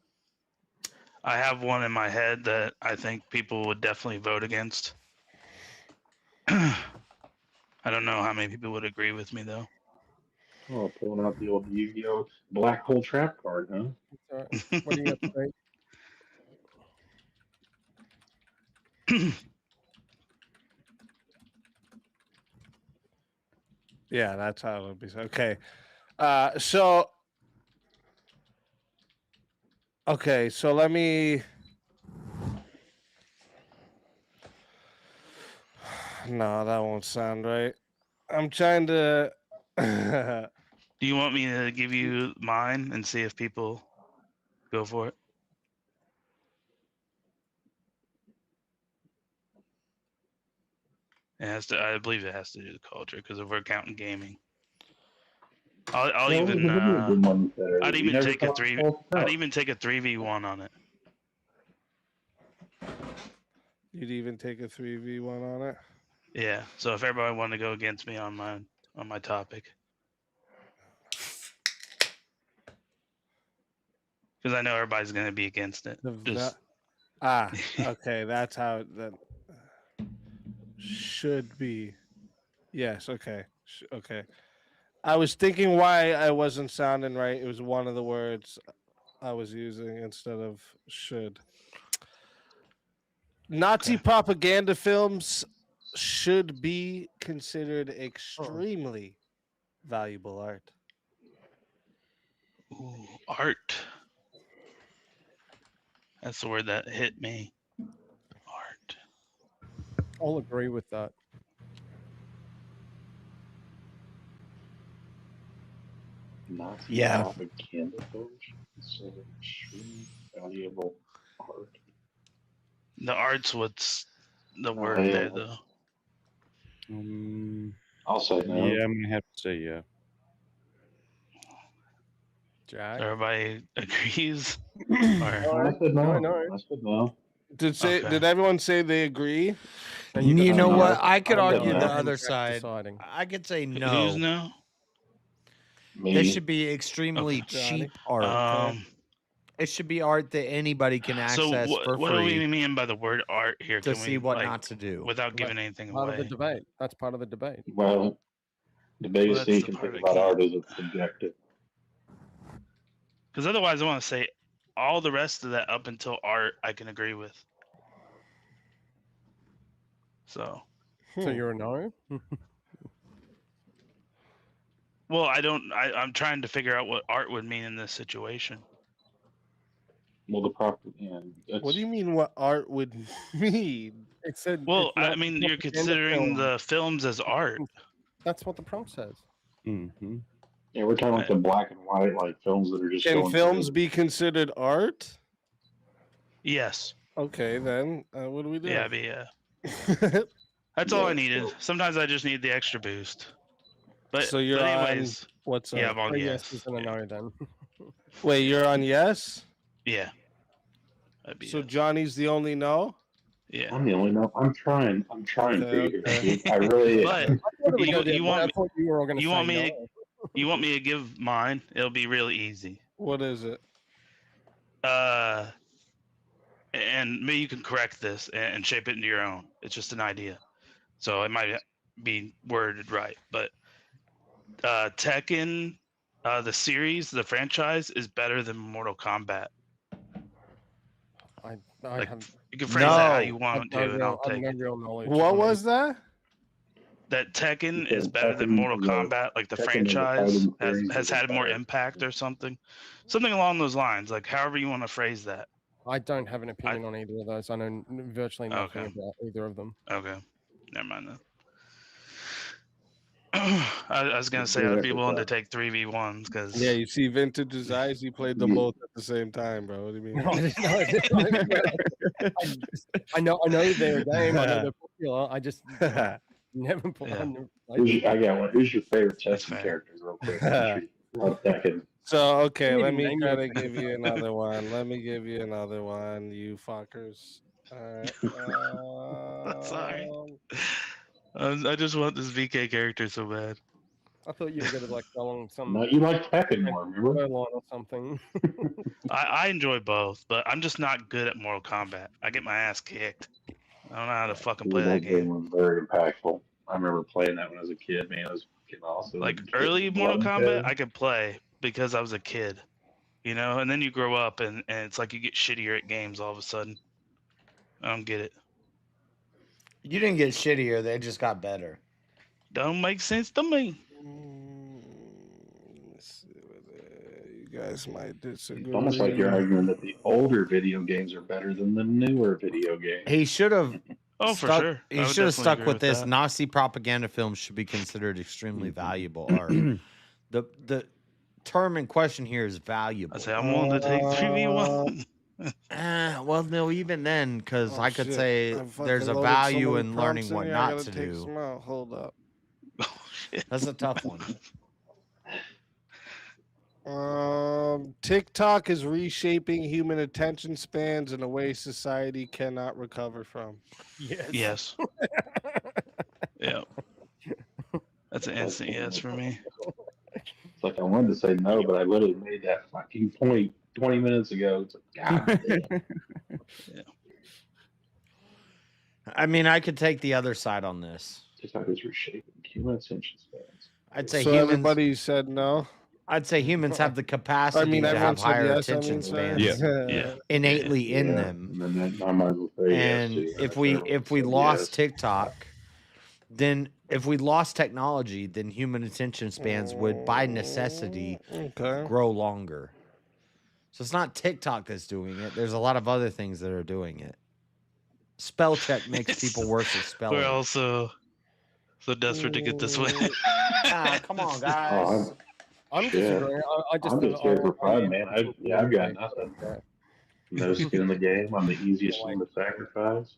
I have one in my head that I think people would definitely vote against. I don't know how many people would agree with me though. Oh, pulling out the old Yu-Gi-Oh! Black hole trap card, huh? What do you have to say? Yeah, that's how it'll be. Okay. So let me. No, that won't sound right. I'm trying to. Do you want me to give you mine and see if people go for it? It has to. I believe it has to do with culture because if we're counting gaming, I'll Yeah, even. the video game one better. I'd You even never take a thought three. this whole I'd crap. even take a 3v1 on it. You'd even take a 3v1 on it. Yeah. So if everybody wanted to go against me on my topic, because I know everybody's going to be against it. Okay, that's how that should be. Yes. Okay. Okay. I was thinking why I wasn't sounding right. It was one of the words I was using instead of should. Nazi propaganda films should be considered extremely valuable art. Ooh, art. That's the word that hit me. Art. I'll agree with that. Nazi propaganda films considered extremely valuable art. The art's what's the word yeah. there, though. I'll say no. Yeah, I'm gonna have to say yeah. Jack. Everybody agrees. I said no. I said no. Did everyone say they agree? You know what? I could I said argue no. the other side. I could say Who's no. no? There should be extremely cheap art. It should be art that anybody can access for what do we free mean by the word art here? to Can see we, what like, not to do. without giving anything Part away? of the debate. That's part of the debate. Well, the biggest thing you that's the can part think I about can't. art is it's subjective. Because otherwise, I want to say all the rest of that up until art, I can agree with. So you're a no? Well, I'm trying to figure out what art would mean in this situation. Well, the propaganda. What do you mean? What art would mean? It said. Well, it's not I mean, a you're propaganda considering film. the films as art. That's what the prompt says. Mm-hmm. Yeah, we're talking like the black and white like films that are just Can going films through. be considered art? Yes. Okay, then what do we do? Yeah, that's all I needed. Sometimes I just need the extra boost. But So you're but anyways, on what's yeah, up? I'm on Yes, yes. and a no then. Wait, you're on yes? Yeah. That'd be So Johnny's the only no? Yeah. I'm the only no. I'm trying for you here, dude. I really. But you want me no. to you want me to give mine? It'll be really easy. What is it? And maybe you can correct this and shape it into your own. It's just an idea, so it might be worded right. But Tekken, the series, the franchise, is better than Mortal Kombat. I Like, have you can phrase that how No. you want to, and I'll take no it. real knowledge. What on was that? That Tekken said is better than Tekken Mortal is a Kombat, like the Tekken is a franchise fighting series has that is had more better. impact or something along those lines. Like however you want to phrase that. I don't have an opinion on either of those. I know virtually nothing Okay. about either of them. Okay, never mind then. I was gonna say I'd be willing to take 3v1s because Yeah, you see Vintage's eyes. He played them both at the same time, bro. What do you mean? I know they're a game. I know they're popular. I just never played. I got one. Who's your favorite Tekken character, real quick? Tekken. So okay, Maybe let me name try your to give you another one. Let me give you another one, you fuckers. Sorry. I just want this VK character so bad. I thought you were gonna like go on some. No, you like Tekken more, remember? Line or something. I enjoy both, but I'm just not good at Mortal Kombat. I get my ass kicked. I don't know how to fucking play that game. was very impactful. I remember playing that when I was a kid, man. It was fucking awesome. Like early Mortal Kombat, I could play because I was a kid, you know. And then you grow up, and it's like you get shittier at games all of a sudden. I don't get it. You didn't get shittier; they just got better. Don't make sense to me. You guys might disagree. It's almost like you're arguing that the older video games are better than the newer video games. He should have. Oh, for stuck, sure. He should have stuck with this. Nazi propaganda films should be considered extremely valuable art. The term in question here is valuable. I say I'm willing to take 3v1. Well, no, even then, because I could shit. say I fucking there's a loaded so value many in prompts learning in what here, I not gotta to take do. some out. Hold up. That's a tough one. TikTok is reshaping human attention spans in a way society cannot recover from. Yes. Yeah. That's an instant yes for me. It's like I wanted to say no, but I literally made that fucking point 20 minutes ago. It's like, God damn. I mean, I could take the other side on this. TikTok is reshaping human attention spans. I'd say so humans. everybody said no. I'd say humans have the capacity to have said higher yes, attention sorry. spans innately in them. And then I might as well say And yes to if you. we lost TikTok, then if we lost technology, then human attention spans would by necessity grow longer. So it's not TikTok that's doing it. There's a lot of other things that are doing it. Spell check makes people worse at spelling. We're also so desperate to get this way. Come on, guys. I'm disagreeing. I'm just here for fun, man. I've got nothing. No skin in the game. I'm the easiest one to sacrifice.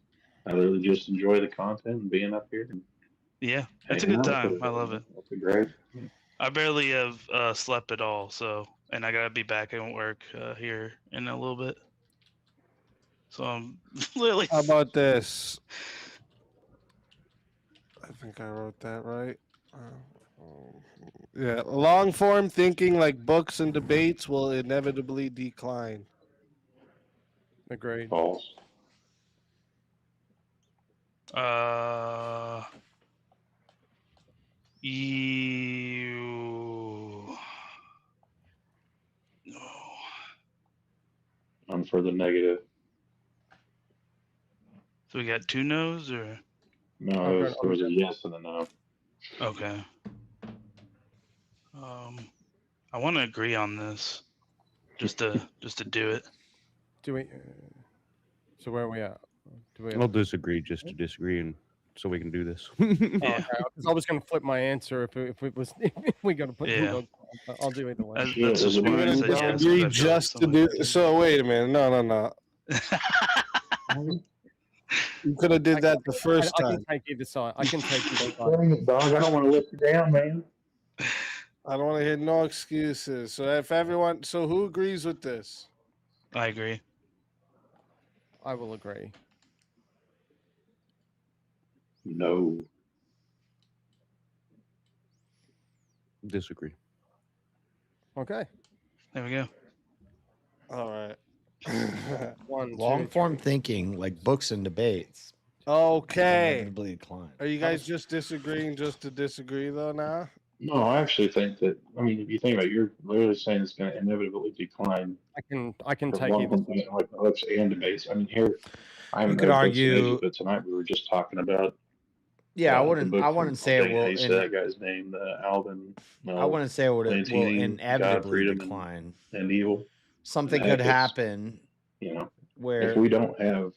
I literally just enjoy the content and being up here. Yeah, it's a good time. I love it. It's great. I barely have slept at all, so and I gotta be back at work here in a little bit. So I'm literally. How about this? I think I wrote that right. Yeah, long form thinking like books and debates will inevitably decline. Agreed. False. I'm for the negative. So we got two no's, or no? There was a yes and a no. Okay. I want to agree on this, just to do it. Do we? So where are we at? Do we? I'll disagree just to disagree, and so we can do this. Yeah. Because I was going to flip my answer if it was if we got to put. Yeah. I'll do either way. That's just why I said yes. Agree just to do. So wait a minute. No. You could have did that the first I time. can take either side. I can take either side. Dang it, dog! I don't want to let you down, man. I don't want to hear no excuses. So if everyone, so who agrees with this? I agree. I will agree. No. Disagree. Okay. There we go. All right. Long form thinking, like books and debates. Okay. Inevitably decline. Are you guys just disagreeing just to disagree though now? No, I actually think that. I mean, if you think about it, you're literally saying it's going to inevitably decline. I can for take one either. component like hooks and debates. I mean, here I haven't could read hooks in ages, argue. but tonight we were just talking about Yeah, I the wouldn't. book I from wouldn't say it dang, how will. do you say that guy's name? Alvin. I No, wouldn't say it will Maintaining God, inevitably Freedom, decline. and Evil. Something And heck, could happen. You know, where if we don't have,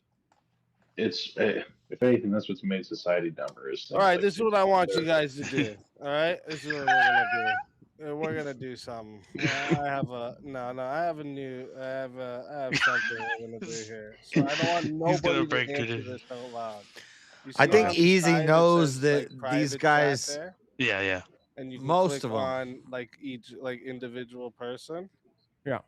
it's if anything, that's what's made society dumber. Is All right, this is what I want you guys to do. All right, this is what we're gonna do. We're gonna do something. I have a I have a new. I have something we're gonna do here. So I don't want He's gonna nobody break to answer tradition. this out loud. You I see think on the Easy side it knows says, that like, these private chat guys. there? Yeah, yeah. And you can Most click of 'em. on like each individual person. Yeah.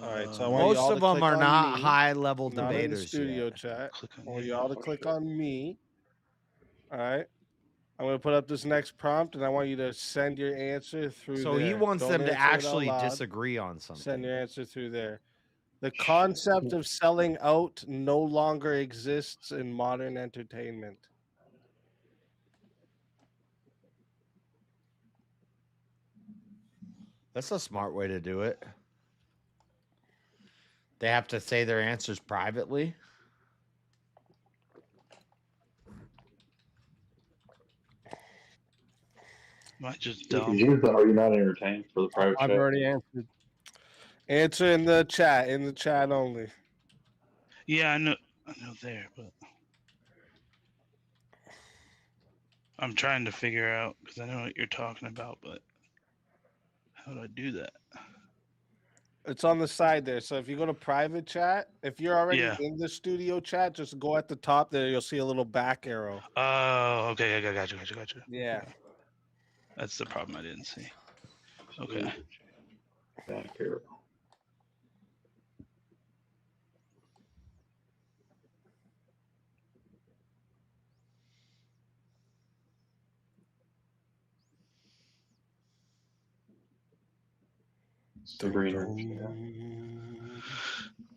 All right, so I want you Most all of to them click are on not me, high-level not in the debaters studio yet. chat. I want you all to click on me. All right. I'm gonna put up this next prompt, and I want you to send your answer through So there. he wants Don't them to answer it out actually loud. disagree on something. Send your answer through there. The concept of selling out no longer exists in modern entertainment. That's a smart way to do it. They have to say their answers privately. Might just Because are you not entertained for the private I've chat? already answered. Answer in the chat only. Yeah, I know there, but I'm trying to figure out because I know what you're talking about, but how do I do that? It's on the side there. So if you go to private chat, if you're already Yeah. in the studio chat, just go at the top there. You'll see a little back arrow. Oh, okay. I got you. Yeah. That's the problem I didn't see. Okay. Back arrow.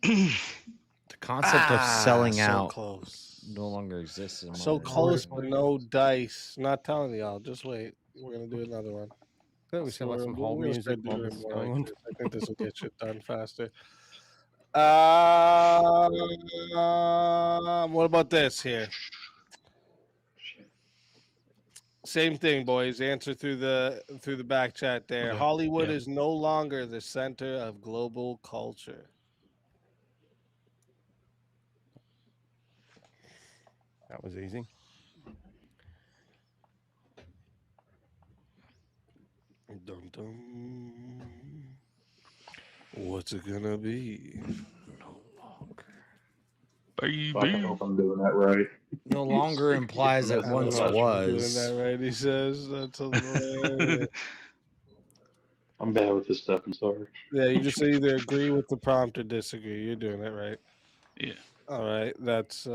The concept of selling so out close. no longer exists. In So modern close, entertainment. but no dice. Not telling y'all. Just wait. We're gonna do another one. I think we should let some whole music start while doing this is more going like on. this. I think this will get shit done faster. What about this here? Same thing, boys. Answer through the back chat there. Okay. Hollywood Yeah. is no longer the center of global culture. That was easy. Dum dum. What's it gonna be? I hope I'm doing that right. No longer implies it once Doing was. that right, he says. That's hilarious. I'm bad with this stuff. I'm sorry. Yeah, you just either agree with the prompt or disagree. You're doing it right. Yeah. All right. That's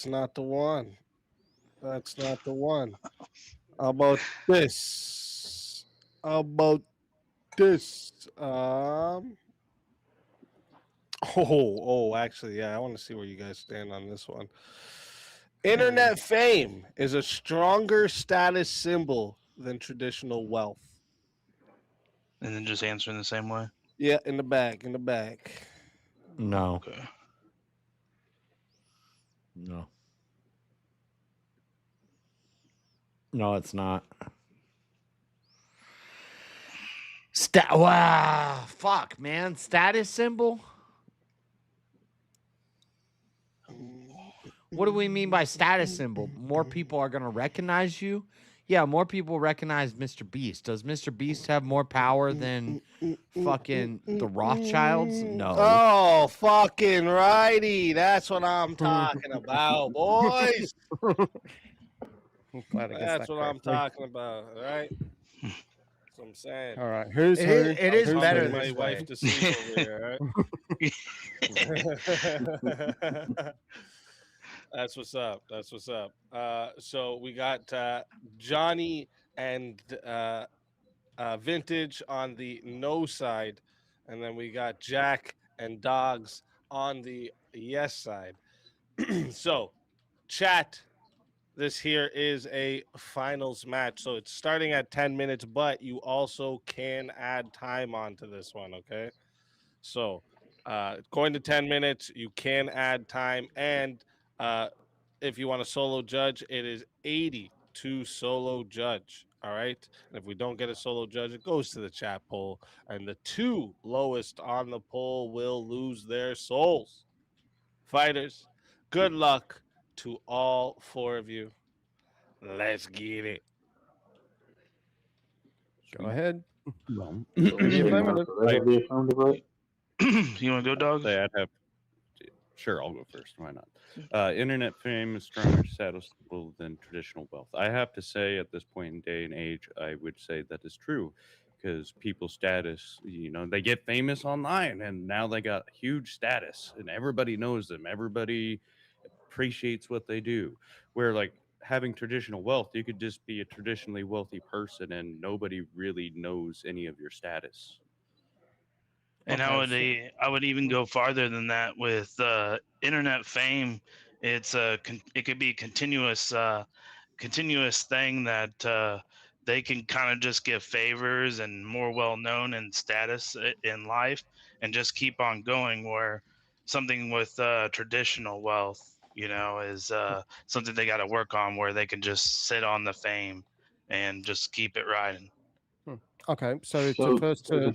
not the one. That's not the one. How about this? How about this? Actually, yeah, I want to see where you guys stand on this one. Internet fame is a stronger status symbol than traditional wealth. And then just answer in the same way. Yeah, in the back. No. Okay. No. No, it's not. Wow, fuck, man. Status symbol? What do we mean by status symbol? More people are going to recognize you? Yeah, more people recognize Mr. Beast. Does Mr. Beast have more power than fucking the Rothschilds? No. Oh, fucking righty. That's what I'm talking about, boys. That's what I'm talking about, all right? That's what I'm saying. All right. Who's who? It is I'm better my this wife way. to sleep over here, all right? That's what's up. That's what's up. So we got Johnny and Vintage on the no side, and then we got Jack and Dogs on the yes side. So, chat, this here is a finals match. So it's starting at 10 minutes, but you also can add time onto this one, okay? So going to 10 minutes, you can add time. And if you want a solo judge, it is 80 to solo judge. All right. And if we don't get a solo judge, it goes to the chat poll. And the two lowest on the poll will lose their souls. Fighters, good luck to all four of you. Let's get it. Go ahead. Well, The affirmative. The affirmative, right? You want to go, dogs? I'd have. Sure, I'll go first. Why not? Internet fame is stronger status symbol than traditional wealth. I have to say, at this point in day and age, I would say that is true, because people's status, they get famous online, and now they got huge status, and everybody knows them. Everybody appreciates what they do. Where like having traditional wealth, you could just be a traditionally wealthy person, and nobody really knows any of your status. And I would even go farther than that with internet fame. It could be a continuous thing that they can kind of just give favors and more well known and status in life, and just keep on going. Where something with traditional wealth, is something they got to work on, where they can just sit on the fame and just keep it riding. Okay, so first to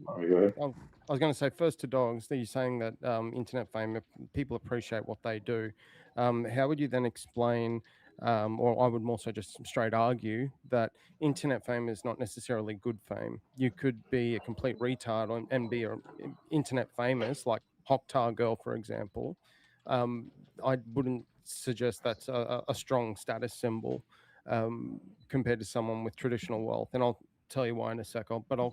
I was going to say first to dogs. You're saying that internet fame, people appreciate what they do. How would you then explain, or I would more so just straight argue that internet fame is not necessarily good fame. You could be a complete retard and be internet famous, like Hoktar Girl, for example. I wouldn't suggest that's a strong status symbol compared to someone with traditional wealth, and I'll tell you why in a sec. But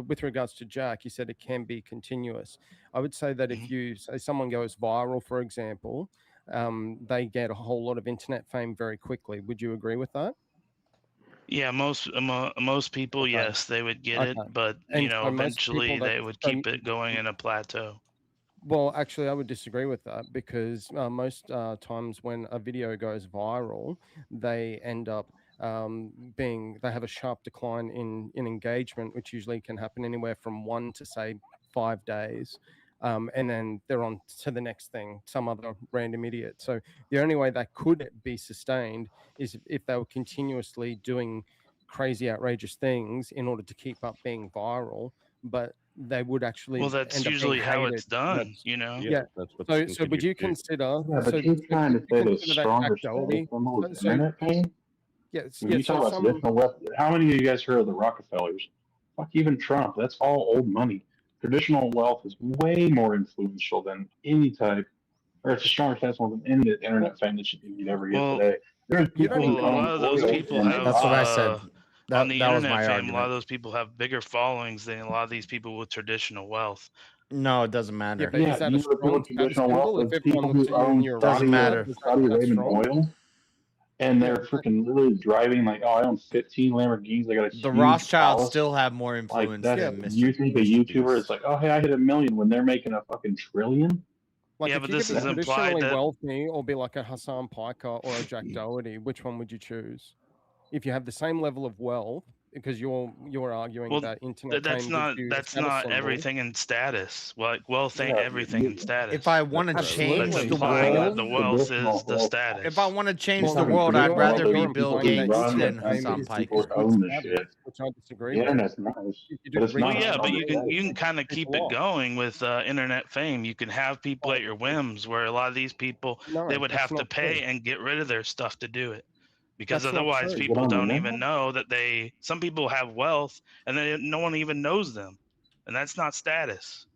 with regards to Jack, you said it can be continuous. I would say that if you say someone goes viral, for example, they get a whole lot of internet fame very quickly. Would you agree with that? Yeah, most people, yes, they would get it, but eventually they would keep it going in a plateau. Well, actually, I would disagree with that, because most times when a video goes viral, they end up they have a sharp decline in engagement, which usually can happen anywhere from 1 to say 5 days. And then they're on to the next thing, some other random idiot. So the only way that could be sustained is if they were continuously doing crazy, outrageous things in order to keep up being viral. But they would actually. Well, that's usually how it's done, Yeah. That's what. So would you consider? Yeah, but he's trying to say the stronger status symbol is internet fame. Yes. When you talk about traditional wealth, how many of you guys heard of the Rockefellers? Fuck, even Trump. That's all old money. Traditional wealth is way more influential than any type, or it's a stronger status symbol than any internet fame that you'd ever get today. There's people who a lot of those people have. That's what I said. On the that was internet my fame, argument. a lot of those people have bigger followings than a lot of these people with traditional wealth. No, it doesn't matter. Yeah, but is that a strong status symbol? If people everyone looks who at you own and you're Doesn't matter. Saudi Arabian oil, and they're freaking literally driving like, I own 15 Lamborghinis. I got a The huge Rothschilds palace. still have more influence Like than Mr. You think a YouTuber is like, oh hey, I hit 1 million when they're making a fucking trillion? Like, Yeah, if but you this could be is implied traditionally that- wealthy or be like a Hassan Piker or a Jack Doherty, which one would you choose? If you have the same level of wealth, because you're arguing that internet that's fame not gives you a that's status not symbol. everything in status. Like wealth ain't everything in status. If I want to That's change the implying world, that the wealth is the status. if I want to change Well, the world, I'd rather be Bill Gates run than the country, Hassan people Piker. own the shit. Which I disagree The with. internet's nice, but it's Well, not. yeah, but strong you can status. kind of keep it going with internet fame. You can have people at your whims, where a lot of these people they would that's have to not pay true. and get rid of their stuff to do it, because That's not otherwise true. people Get on don't the even know that some people have wealth and no one even knows them, and that's not status.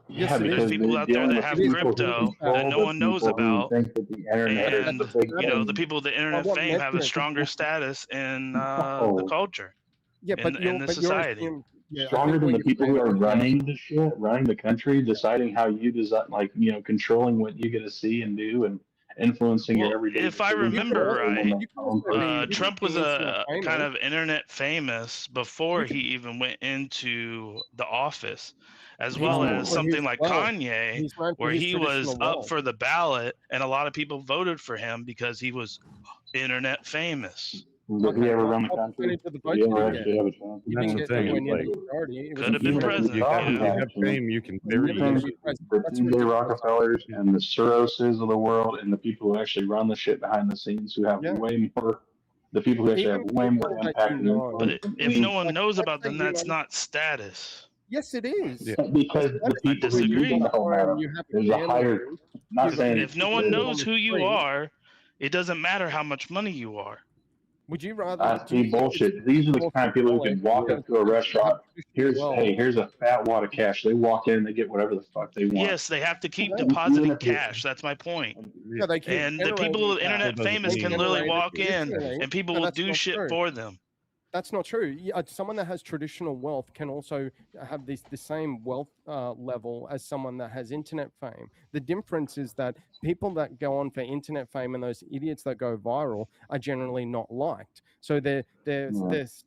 Yeah, There's because people they're out there dealing that with have people who crypto control that no the one knows people who about, think that the internet and is the big the thing. people the internet what fame have a metric? stronger status in the No. culture, Yeah, but in the society. Stronger than the people who are running the shit, running the country, deciding how you design, like, controlling what you get to see and do, influencing your everyday. If I remember right, Trump was a kind of internet famous before he even went into the office, as well as something like Kanye, where he was up for the ballot and a lot of people voted for him because he was internet famous. Did he ever run the country? Did he ever actually have a chance? That's the thing. Could have been president. You have fame, you can very easily. The TJ Rockefellers and the Soroses of the world and the people who actually run the shit behind the scenes, who have way more, the people who actually have way more impact. But if no one knows about them, that's not status. Yes, it is. Because the people who do know about them, there's a higher. Not saying if no one knows who you are, it doesn't matter how much money you are. Would you rather? I see bullshit. These are the kind of people who can walk up to a restaurant. Here's a fat wad of cash. They walk in, they get whatever the fuck they want. Yes, they have to keep depositing cash. That's my point. Yeah, they and the people with internet famous can literally walk in, and people will do shit for them. That's not true. Someone that has traditional wealth can also have the same wealth level as someone that has internet fame. The difference is that people that go on for internet fame and those idiots that go viral are generally not liked. So their status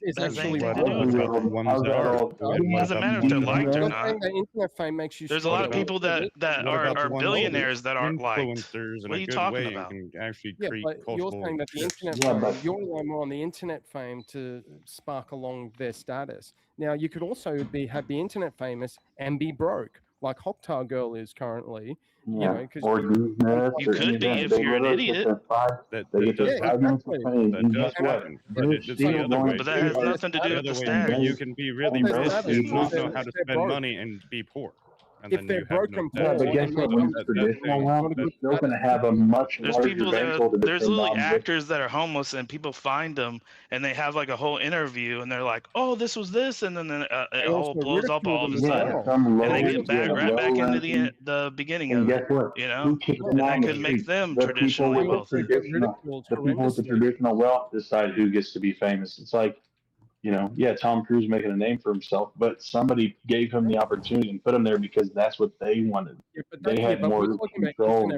is actually it doesn't matter if they're liked or not. Internet fame makes you. There's a lot of people that are billionaires that aren't liked. Influencers what are you talking about? Actually But you're saying that the internet fame, you're relying more on the internet fame to spark along their status. Now you could also have the internet famous and be broke, like Hoktar Girl is currently. You know, because you could be if you're an idiot. But that has nothing to do with the status. You can be really rich and not know how to spend money and be poor. And if they're broken, but guess what? Traditional wealth, they're still going to have a much larger bankroll. There's literally actors that are homeless, and people find them, and they have like a whole interview, and they're like, "Oh, this was this," and then it all blows up all of a sudden, and they get right back into the beginning of it. You know, and that could make them traditionally wealthy. The people with the traditional wealth decide who gets to be famous. It's like, you know, Tom Cruise making a name for himself, but somebody gave him the opportunity and put him there because that's what they wanted. They had more control.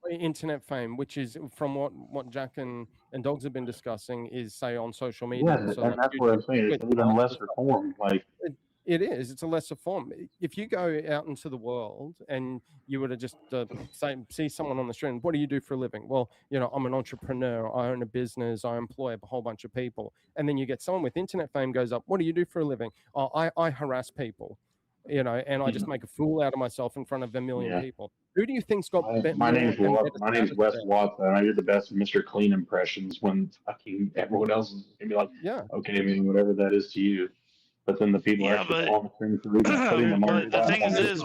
Internet fame, which is from what Jack and Dogs have been discussing, is say on social media. Yeah, and that's what I'm saying. It's even lesser form. Like it is. It's a lesser form. If you go out into the world and you were to just see someone on the street, and what do you do for a living? Well, you know, I'm an entrepreneur. I own a business. I employ a whole bunch of people. And then you get someone with internet fame goes up. What do you do for a living? Oh, I harass people, you know, and I just make a fool out of myself in front of a million people. Who do you think's got? My name's Wes Watson. I did the best Mr. Clean impressions when fucking everyone else is gonna be like, okay, I mean, whatever that is to you. But then the people actually on the screen for putting them on. The thing is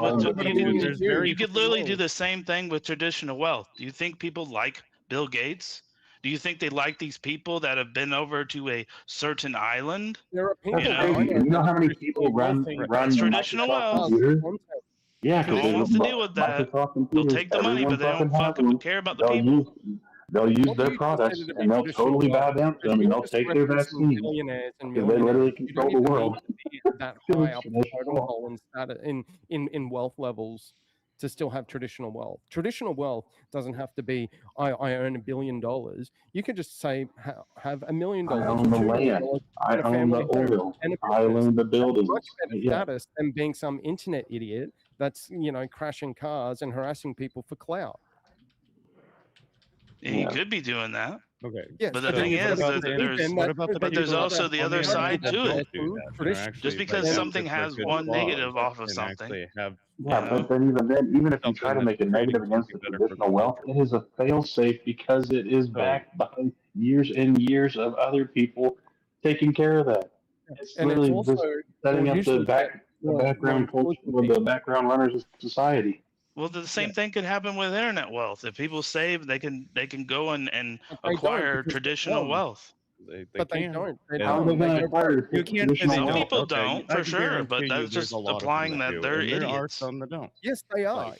you could literally do the same thing with traditional wealth. Do you think people like Bill Gates? Do you think they like these people that have been over to a certain island? You know how many people run traditional wealth? Yeah, no one wants to deal with that. They'll take the money, but they don't fucking care about the people. They'll use their products and they'll totally bow down to them and they'll take their vaccine because they literally control the world. That high up in wealth levels to still have traditional wealth. Traditional wealth doesn't have to be I earn $1 billion. You could just say have $1 million. I own the land. I own the oil. I own the buildings. Much better status than being some internet idiot that's, you know, crashing cars and harassing people for clout. He could be doing that. Okay. Yes, but the thing is, there's also the other side to it. Just because something has one negative off of something. But then even if you try to make it negative against the traditional wealth, it is a fail-safe because it is backed by years and years of other people taking care of that. It's literally just setting up the background culture, the background runners of society. Well, the same thing could happen with internet wealth. If people save, they can go and acquire traditional wealth. They don't. You can't. Some people don't, for sure, but that's just implying that they're idiots. There are some that don't. Yes, they are.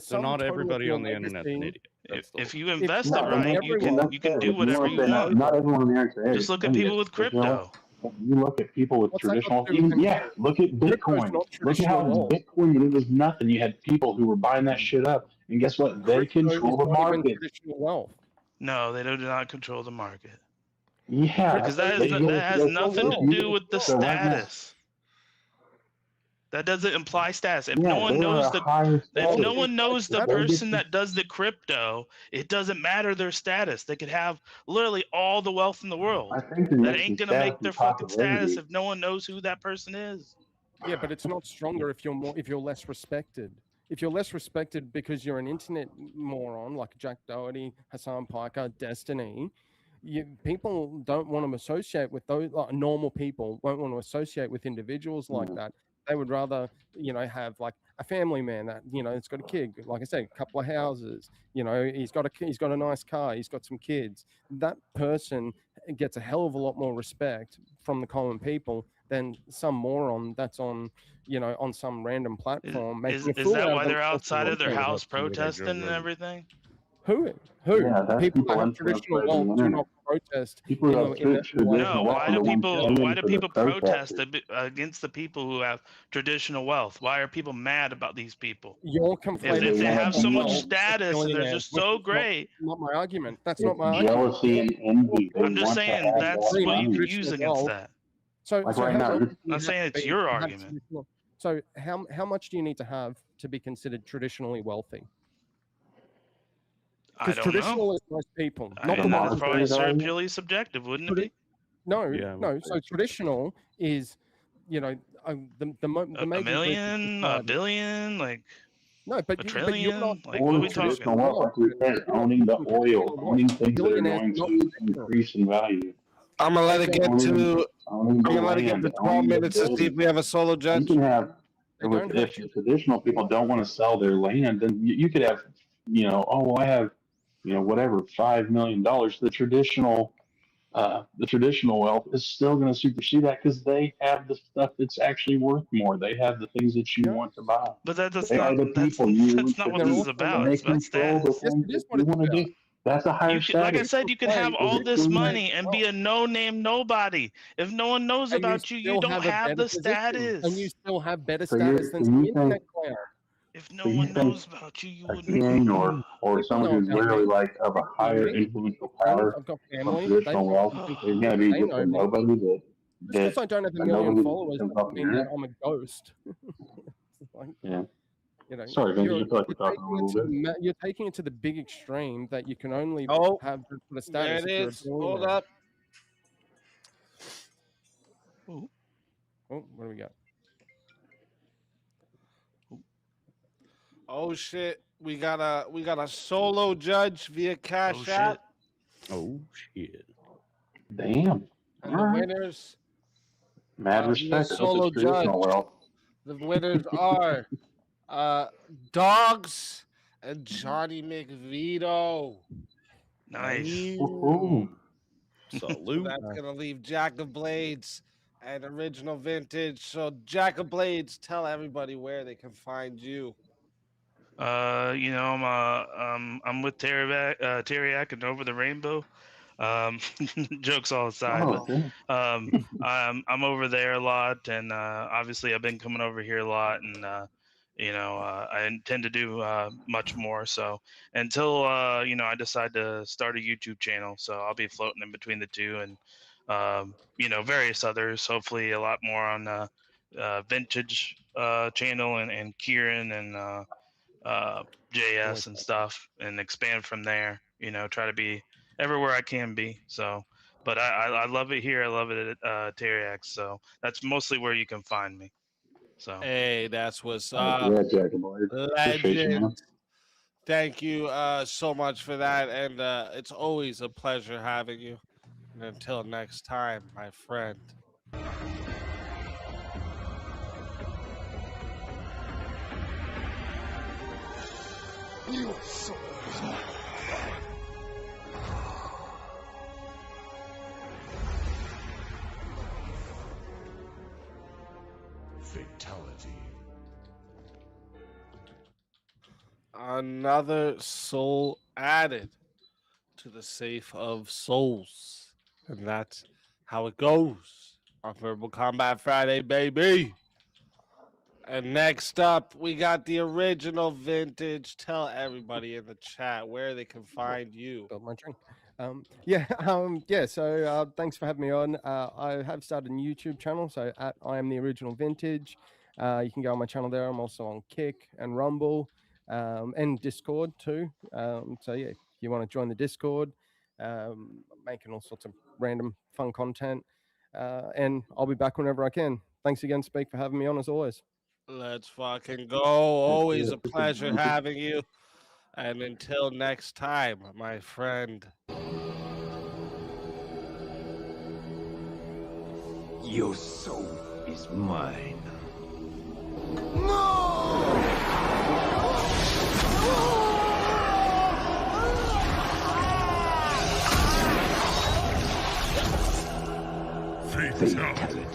So not everybody on the internet is an idiot. If you invest it right, you can do whatever you want. Not everyone in there is. Just look at people with crypto. You look at people with What's that got traditional, to do with even, anything? look at Crypto's Bitcoin. not Look at how traditional wealth. Bitcoin, when it was nothing, you had people who were buying that shit up. And guess what? They Crypto is control the not even market. traditional wealth. No, they do not control the market. Yeah. Because that they go- has they- nothing if to you- do with the so right now- status. That doesn't imply status. If Yeah, no one they were knows a higher if status. no one knows the They get person to- that does the crypto, it doesn't matter their status. They could have literally all the wealth in the world. I think it That makes ain't the gonna make status their and fucking status popularity. if no one knows who that person is. Yeah, but it's not stronger if you're less respected. If you're less respected because you're an internet moron like Jack Doherty, Hassan Piker, Destiny, people don't want to associate with those. Like, normal people won't want to associate with individuals like that. They would rather, have like a family man that it's got a kid, like I said, a couple of houses. He's got a nice car, he's got some kids. That person gets a hell of a lot more respect from the common people than some moron that's on some random platform. Is making a fool that out why of they're themselves outside of their for house watching. protesting and everything? Who? Yeah, that's People people that have influenced traditional by the wealth do internet. not protest. People who have traditional No, wealth why are do the ones people paying for the protest protesters. against the people who have traditional wealth? Why are people mad about these people? You're If conflating they have so much wealth with status and they're billionaires, just which so is great, not my argument. That's It's not my jealousy argument. and envy. They I'm just want to saying have that's that what you money. could use against that. So, Like so right how now, wealthy do you I'm have saying to it's be your to have argument. traditional- So how much do you need to have to be considered traditionally wealthy? I Because don't know. traditional is most people, not the That's ones. probably purely subjective, wouldn't it be? No, Yeah, I no. would So traditional is, the A major million, a billion, like no, but a you're trillion. not Like what are we traditional talking? wealth, like we said, owning the oil, owning things that are going to increase in value. I'm gonna let it get to. Owning the I'm gonna let it get land, to 12 owning the minutes to see if buildings. we have a solo You judge. can have, don't if the traditional people don't want to sell their land, then you could have, I have, whatever, $5 million. The traditional wealth is still going to supersede that because they have the stuff that's actually worth more. They have the things that you want to buy. But that's They not are the people you want that's not to what this be, is about. and they It's about control the status. things that you want to do. That's a higher Like I status. said, you could have all this money and be a no-name nobody. If no one knows And about you, you still don't a have better the position, status. and you still have better So status than some internet clown. If no one knows about you, you A wouldn't. king or someone who's literally like of a higher influential power I've got from family. traditional wealth is going to be They just know a me. nobody Just because I don't have a million followers comes doesn't off the mean that internet. I'm a ghost. Like, Yeah. Sorry, Vince, I feel like we're talking a little bit. you're taking it to the big extreme that you can only Oh, have the There status it if you're a is. Hold billionaire. up. Oh, what do we got? Oh shit. We got a solo judge via Cash App. Oh shit. Damn. And the winners Mad via respect. I hope solo it's traditional judge. wealth. The winners are Dogs and Johnny McVito. Nice. Ooh. So that's gonna leave Jack of Blades and Original Vintage. So Jack of Blades, tell everybody where they can find you. I'm with Terriac and Over the Rainbow. Jokes all aside, I'm over there a lot, and obviously I've been coming over here a lot, and I intend to do much more. So until I decide to start a YouTube channel, so I'll be floating in between the two, and various others. Hopefully, a lot more on Vintage channel and Kieran and JS and stuff, and expand from there. Try to be everywhere I can be. So, but I love it here. I love it at Terriac. So that's mostly where you can find me. So Hey, that's what's Yeah, up. Jack of Blades. Appreciate you, man. Legend. Thank you so much for that. And it's always a pleasure having you. And until next time, my friend. You so Fatality. Another soul added to the safe of souls. And that's how it goes on Verbal Combat Friday, baby. And next up, we got the original vintage. Tell everybody in the chat where they can find you. Spilled my drink. So thanks for having me on. I have started a YouTube channel, so at I am the original vintage. You can go on my channel there. I'm also on Kick and Rumble, and Discord too. So yeah, if you want to join the Discord, making all sorts of random fun content, and I'll be back whenever I can. Thanks again, Speak, for having me on as always. Let's fucking go. Always a pleasure having you. And until next time, my friend. Your soul is mine. Fatality.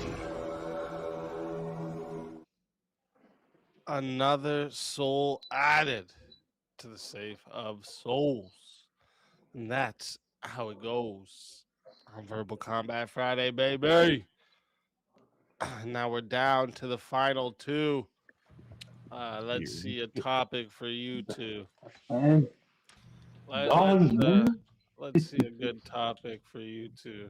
Another soul added to the safe of souls. And that's how it goes on Verbal Combat Friday, baby. Now we're down to the final two. Let's see a topic for you two. Let's see a good topic for you two.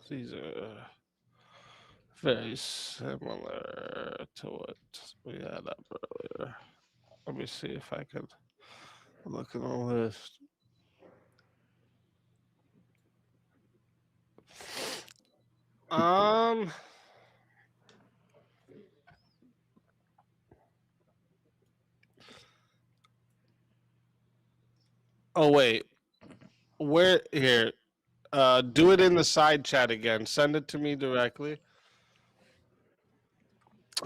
These are very similar to what we had up earlier. Let me see if I can look at the list. Oh wait. Where here? Do it in the side chat again. Send it to me directly.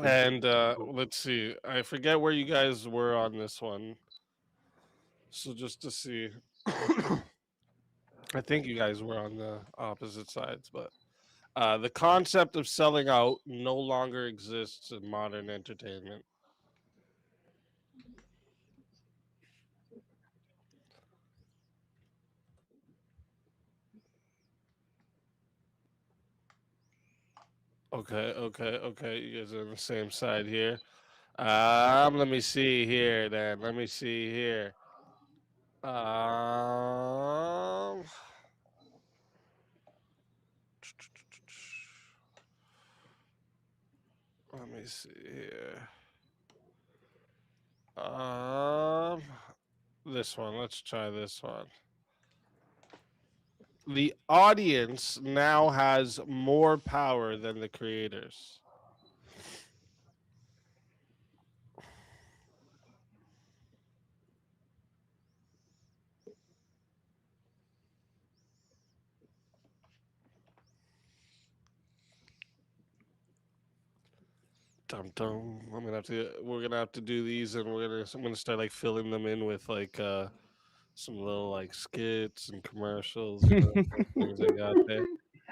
And let's see. I forget where you guys were on this one. So just to see. I think you guys were on the opposite sides, but the concept of selling out no longer exists in modern entertainment. Okay. You guys are on the same side here. Let me see here then. Let me see here. Let me see here. This one. Let's try this one. The audience now has more power than the creators. Dum. We're gonna have to do these, and I'm gonna start like filling them in with like some little like skits and commercials. Things I got there.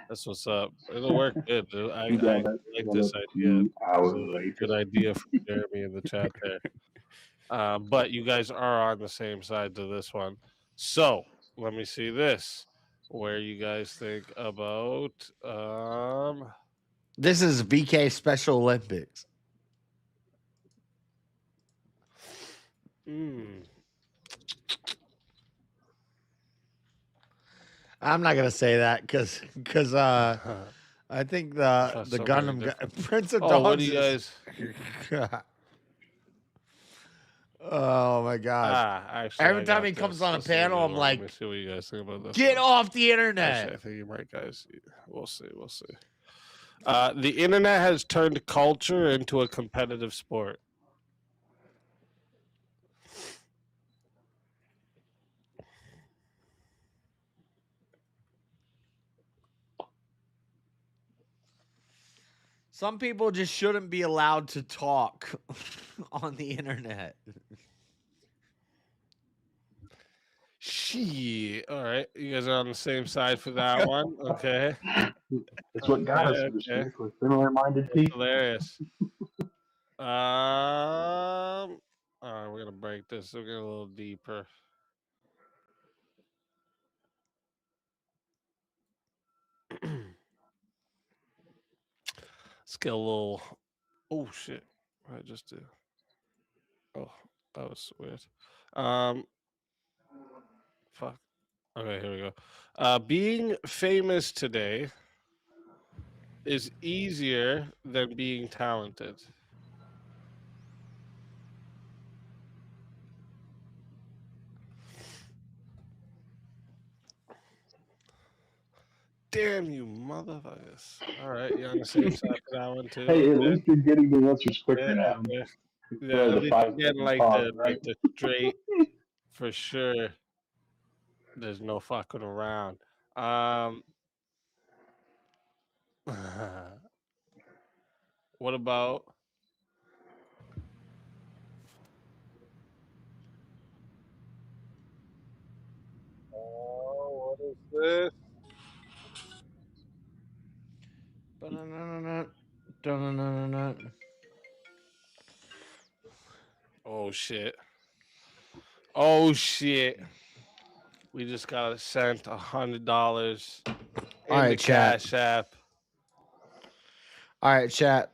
That's what's up. It'll work good. I like this idea. Good idea from Jeremy in the chat there. But you guys are on the same side to this one. So let me see this. Where you guys think about This is VK Special Olympics. I'm not gonna say that because I think the Gundam Prince of Dogs. What do you guys? Oh my god! Actually, every time he comes on a panel, I'm like, let me see what you guys think about this. Get off the internet! Actually, I think you might, guys. We'll see. The internet has turned culture into a competitive sport. Some people just shouldn't be allowed to talk on the internet. All right, you guys are on the same side for that one. Okay. It's what got us to the Okay. stick with similar-minded That's people. hilarious. All right, we're gonna break this. We'll get a little deeper. Let's get a little. Oh shit! What did I just do? Oh, that was weird. Fuck. Okay, here we go. Being famous today is easier than being talented. Damn you, motherfuckers! All right, you on the same side for that one too? Hey, at Okay. least you're getting the answers quicker Yeah, now. yeah. Instead Yeah, of at the least you're getting 5-second like pause, right? the straight for sure. There's no fucking around. What about what is this? Oh shit. Oh shit. We just got sent $100 All in right, the chat. Cash App. All right, chat.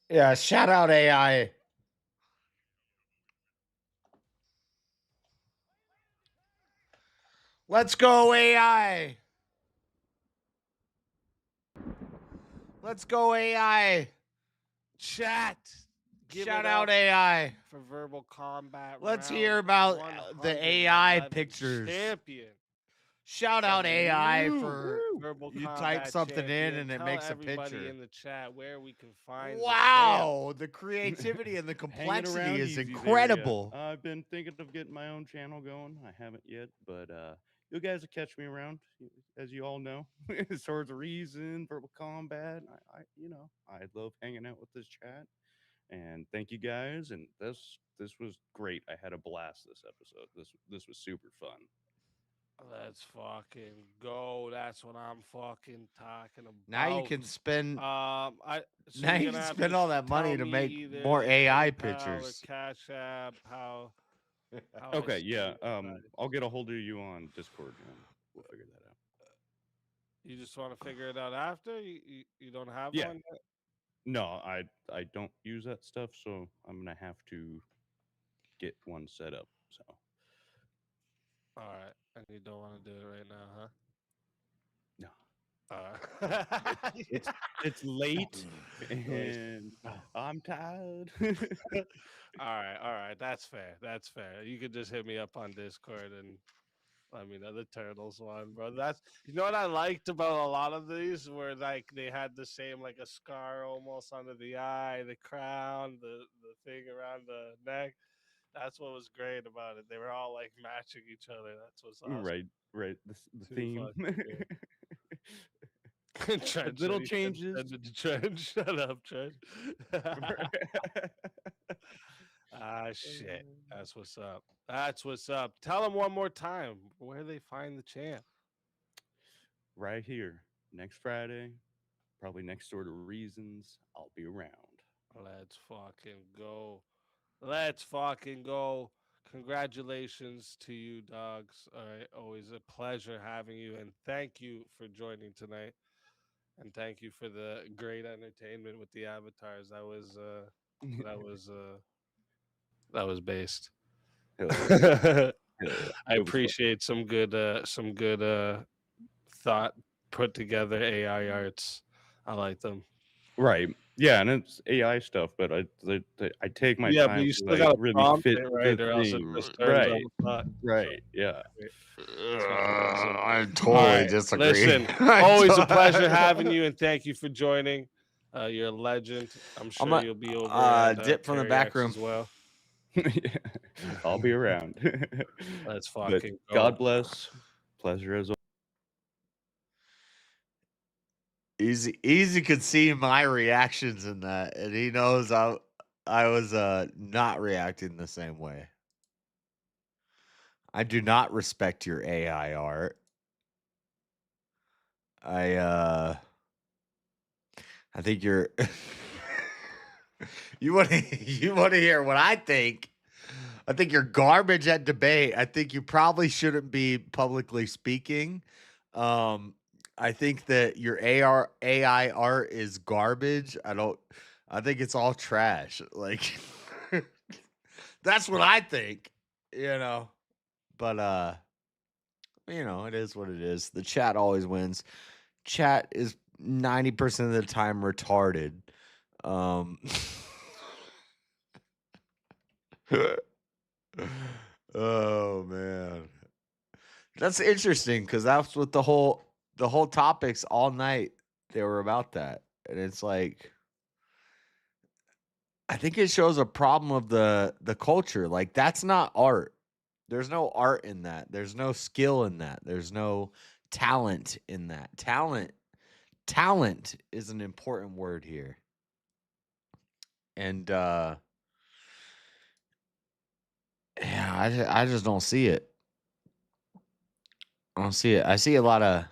Yeah, shout out AI. Let's go AI. Let's go AI. Chat. Shout out AI for verbal combat. Let's round hear about the AI 111 pictures. champion. Shout out AI Woo, for verbal you combat type something champion. in and it Tell makes a everybody picture. in the chat where we can find Wow, the creativity and the Hanging complexity around is Easy's incredible. area. I've been thinking of getting my own channel going. I haven't yet, but you guys will catch me around, as you all know. Swords of Reason, Verbal Combat. I love hanging out with this chat. And thank you guys. And this was great. I had a blast this episode. This was super fun. Let's fucking go. That's what I'm fucking talking about. Now you can spend. Now now you can spend all that money to make more AI pictures. Or Cash App. How Okay, yeah. I'll get a hold of you on Discord, and we'll figure that out. You just want to figure it out after? You don't have Yeah. one yet? No, I don't use that stuff, so I'm gonna have to get one set up. So. All right, and you don't want to do it right now, huh? No. It's late, and I'm tired. all right. That's fair. That's fair. You could just hit me up on Discord and let me know the Turtles one, bro. That's what I liked about a lot of these, where like they had the same like a scar almost under the eye, the crown, the thing around the neck. That's what was great about it. They were all like matching each other. That's what's awesome. Right. The Too theme. Trench, Little you said changes. send it to Trench. Shut up, Trench. Shit. That's what's up. That's what's up. Tell them one more time where they find the champ. Right here, next Friday, probably next door to Reasons. I'll be around. Let's fucking go. Let's fucking go. Congratulations to you, dogs. All right. Always a pleasure having you. And thank you for joining tonight. And thank you for the great entertainment with the avatars. That was based. I appreciate some good thought put together AI arts. I like them. Right. Yeah, and it's AI stuff, but I take my Yeah, time but you to still gotta really prompt fit it right, the or else it theme. just turns Right. out thought. Right. Yeah. I totally All right, disagree. Listen, always a pleasure having you, and thank you for joining. You're a legend. I'm sure you'll be over at Dip from the back Karax room as well. I'll be around. Let's But fucking go. God bless. Pleasure as always. Easy could see my reactions in that, and he knows I was not reacting the same way. I do not respect your AI art. I think you're you want to hear what I think. I think you're garbage at debate. I think you probably shouldn't be publicly speaking. I think that your AI art is garbage. I think it's all trash. Like that's what I think, But it is what it is. The chat always wins. Chat is 90% of the time retarded. Oh man. That's interesting because that's what the whole topics all night they were about that. And it's like I think it shows a problem of the culture. Like that's not art. There's no art in that. There's no skill in that. There's no talent in that. Talent is an important word here. And yeah, I just don't see it. I don't see it. I see a lot of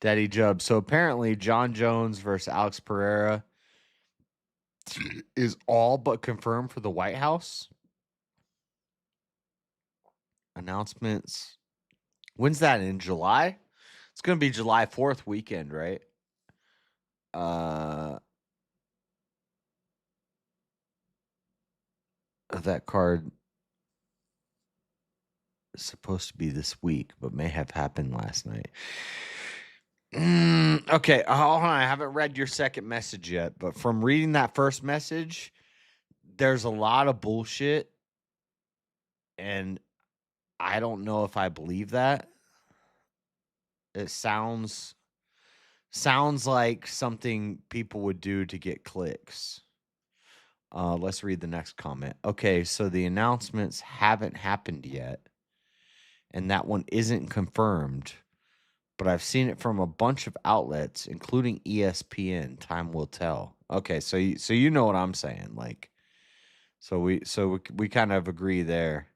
Daddy Jub. So apparently John Jones versus Alex Pereira is all but confirmed for the White House. Announcements. When's that, in July? It's going to be July 4th weekend, right? that card is supposed to be this week, but may have happened last night. Okay, hold on. I haven't read your second message yet, but from reading that first message, there's a lot of bullshit, and I don't know if I believe that. It sounds like something people would do to get clicks. Let's read the next comment. Okay, so the announcements haven't happened yet, and that one isn't confirmed, but I've seen it from a bunch of outlets, including ESPN. Time will tell. Okay, so you know what I'm saying, like, so we kind of agree there.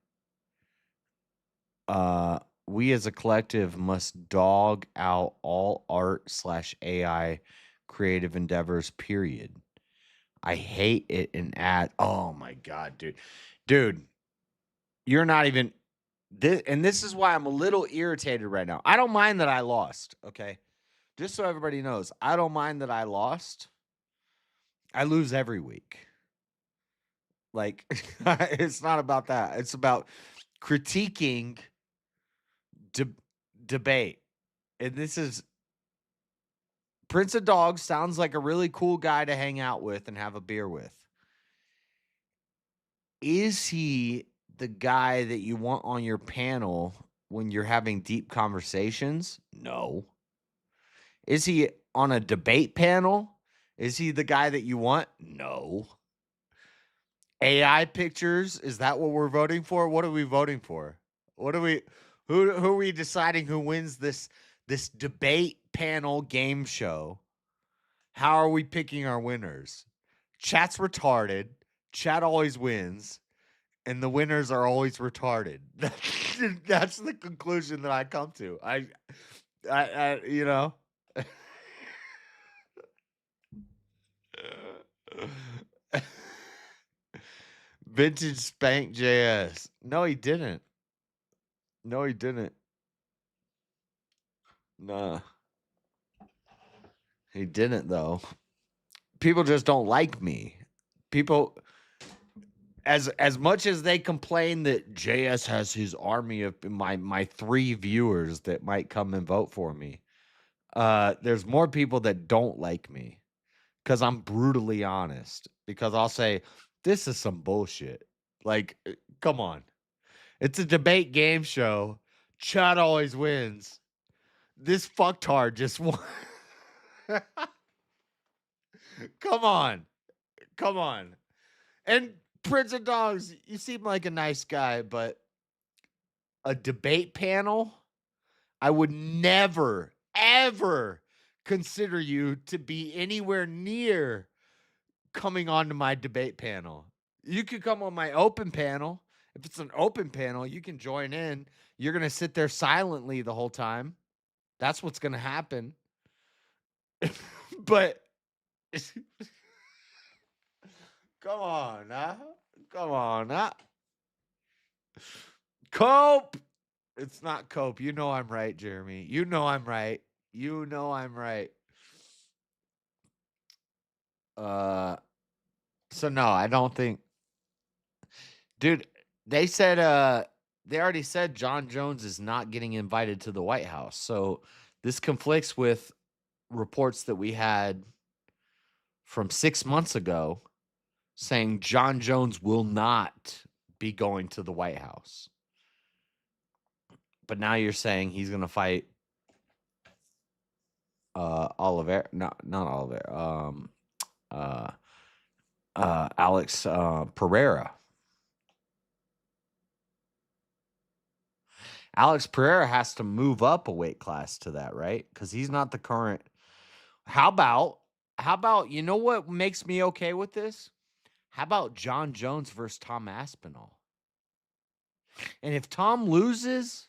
We as a collective must dog out all art/AI creative endeavors, period. I hate it in ad. Oh my God, dude, you're not even this, and this is why I'm a little irritated right now. I don't mind that I lost. Okay. Just so everybody knows, I don't mind that I lost. I lose every week. Like, it's not about that. It's about critiquing debate. And this is Prince of Dogs sounds like a really cool guy to hang out with and have a beer with. Is he the guy that you want on your panel when you're having deep conversations? No. Is he on a debate panel? Is he the guy that you want? No. AI pictures, is that what we're voting for? What are we voting for? Who are we deciding who wins this debate panel game show? How are we picking our winners? Chat's retarded. Chat always wins, and the winners are always retarded. That's the conclusion that I come to. I you know. Vintage Spank JS. No, he didn't. No, he didn't. Nah. He didn't, though. People just don't like me. People, as much as they complain that JS has his army of my 3 viewers that might come and vote for me, there's more people that don't like me because I'm brutally honest. Because I'll say, this is some bullshit. Like, come on. It's a debate game show. Chad always wins. This fucktard just won. Come on. Come on. And Prince of Dogs, you seem like a nice guy, but a debate panel, I would never, ever consider you to be anywhere near coming onto my debate panel. You could come on my open panel. If it's an open panel, you can join in. You're going to sit there silently the whole time. That's what's going to happen. But come on, huh? Come on, huh? Cope. It's not Cope. You know I'm right, Jeremy. You know I'm right. You know I'm right. So no, I don't think. Dude, they said they already said John Jones is not getting invited to the White House. So this conflicts with reports that we had from 6 months ago saying John Jones will not be going to the White House. But now you're saying he's going to fight Oliver, not Oliver, Alex Pereira. Alex Pereira has to move up a weight class to that, right? Because he's not the current. How about, you know what makes me okay with this? How about John Jones versus Tom Aspinall? And if Tom loses,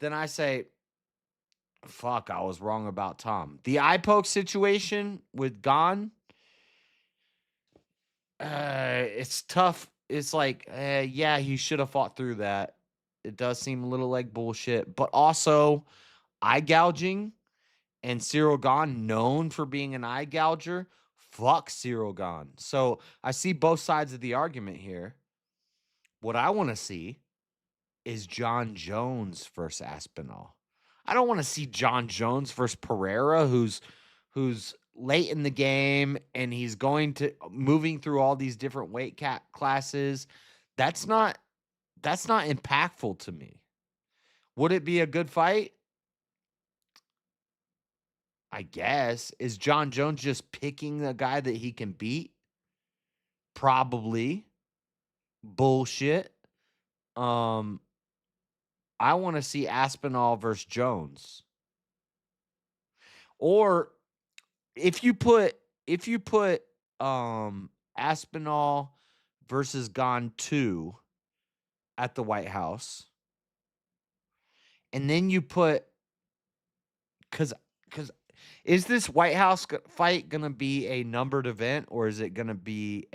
then I say, fuck, I was wrong about Tom. The eye poke situation with Gon, it's tough. It's like, yeah, he should have fought through that. It does seem a little like bullshit, but also eye gouging and Cyril Gahn, known for being an eye gouger, Fuck Cyril Gane. So I see both sides of the argument here. What I want to see is John Jones versus Aspinall. I don't want to see John Jones versus Pereira, who's late in the game and he's moving through all these different weight classes. That's not impactful to me. Would it be a good fight? I guess. Is John Jones just picking a guy that he can beat? Probably. Bullshit. I want to see Aspinall versus Jones. Or if you put Aspinall versus Gane 2 at the White House, and then you put cuz is this White House fight going to be a numbered event, or is it going to be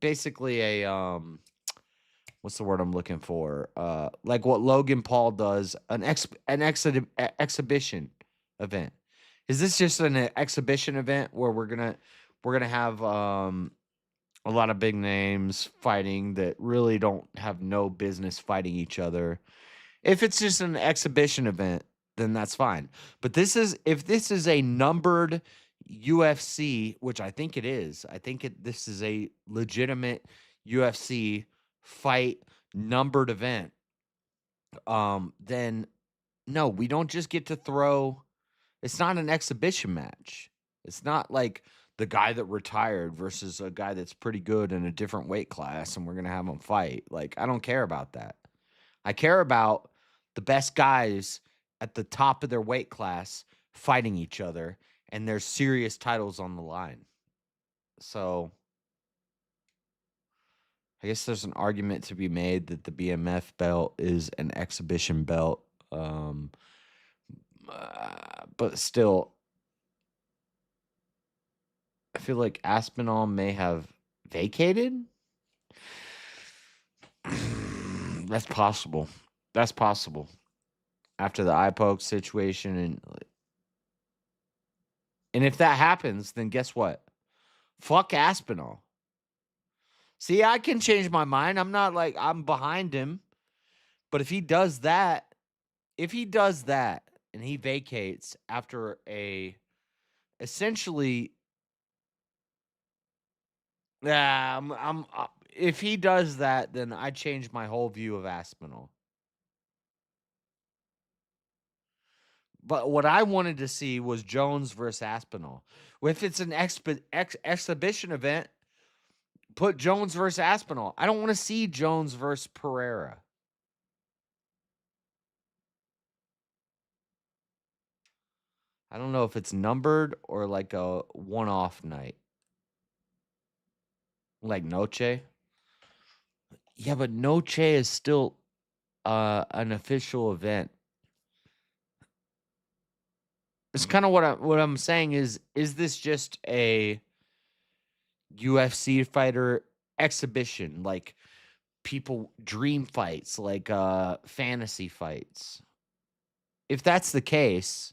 basically a what's the word I'm looking for? Like what Logan Paul does, an exhibition event. Is this just an exhibition event where we're gonna have a lot of big names fighting that really don't have no business fighting each other? If it's just an exhibition event, then that's fine. But if this is a numbered UFC, which I think it is, this is a legitimate UFC fight numbered event, then no, we don't just get to throw. It's not an exhibition match. It's not like the guy that retired versus a guy that's pretty good in a different weight class and we're going to have them fight. Like, I don't care about that. I care about the best guys at the top of their weight class fighting each other, and there's serious titles on the line. So I guess there's an argument to be made that the BMF belt is an exhibition belt. But still, I feel like Aspinall may have vacated. That's possible. After the eye poke situation, and if that happens, then guess what? Fuck Aspinall. See, I can change my mind. I'm not like I'm behind him. But if he does that, and he vacates after essentially, if he does that, then I change my whole view of Aspinall. But what I wanted to see was Jones versus Aspinall. If it's an exhibition event, put Jones versus Aspinall. I don't want to see Jones versus Pereira. I don't know if it's numbered or like a one-off night. Like Noche. Yeah, but Noche is still an official event. It's kind of what I'm saying is this just a UFC fighter exhibition, like people dream fights, like fantasy fights? If that's the case,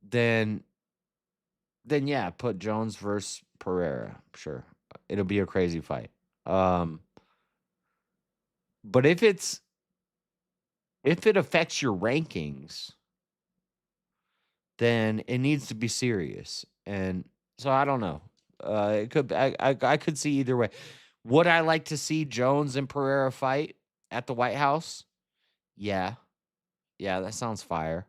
then yeah, put Jones versus Pereira. Sure. It'll be a crazy fight. But if it affects your rankings, then it needs to be serious. And so I don't know. It could I could see either way. Would I like to see Jones and Pereira fight at the White House? Yeah. Yeah, that sounds fire.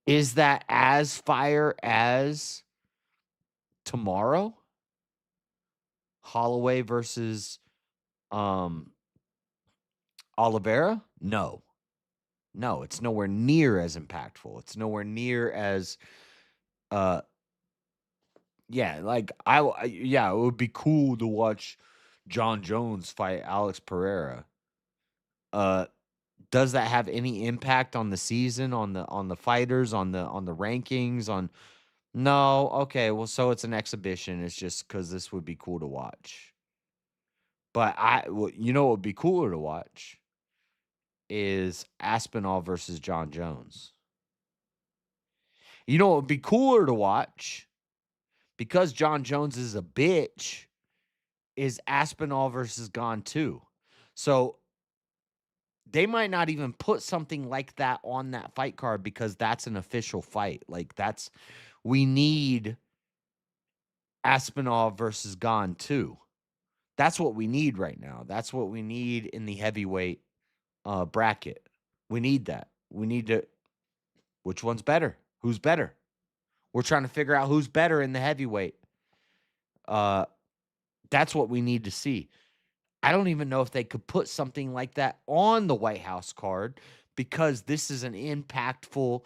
Is that as fire as tomorrow? Holloway versus Oliveira? No. No, it's nowhere near as impactful. It's nowhere near as yeah, like it would be cool to watch John Jones fight Alex Pereira. Does that have any impact on the season, on the fighters, on the rankings, No, okay, well, so it's an exhibition. It's just because this would be cool to watch. But you know what would be cooler to watch is Aspinall versus John Jones. You know what would be cooler to watch? because John Jones is a bitch, is Aspinall versus Gone 2. So they might not even put something like that on that fight card because that's an official fight. Like we need Aspinall versus Gone 2. That's what we need right now. That's what we need in the heavyweight bracket. We need that. We need to. Which one's better? Who's better? We're trying to figure out who's better in the heavyweight. That's what we need to see. I don't even know if they could put something like that on the White House card because this is an impactful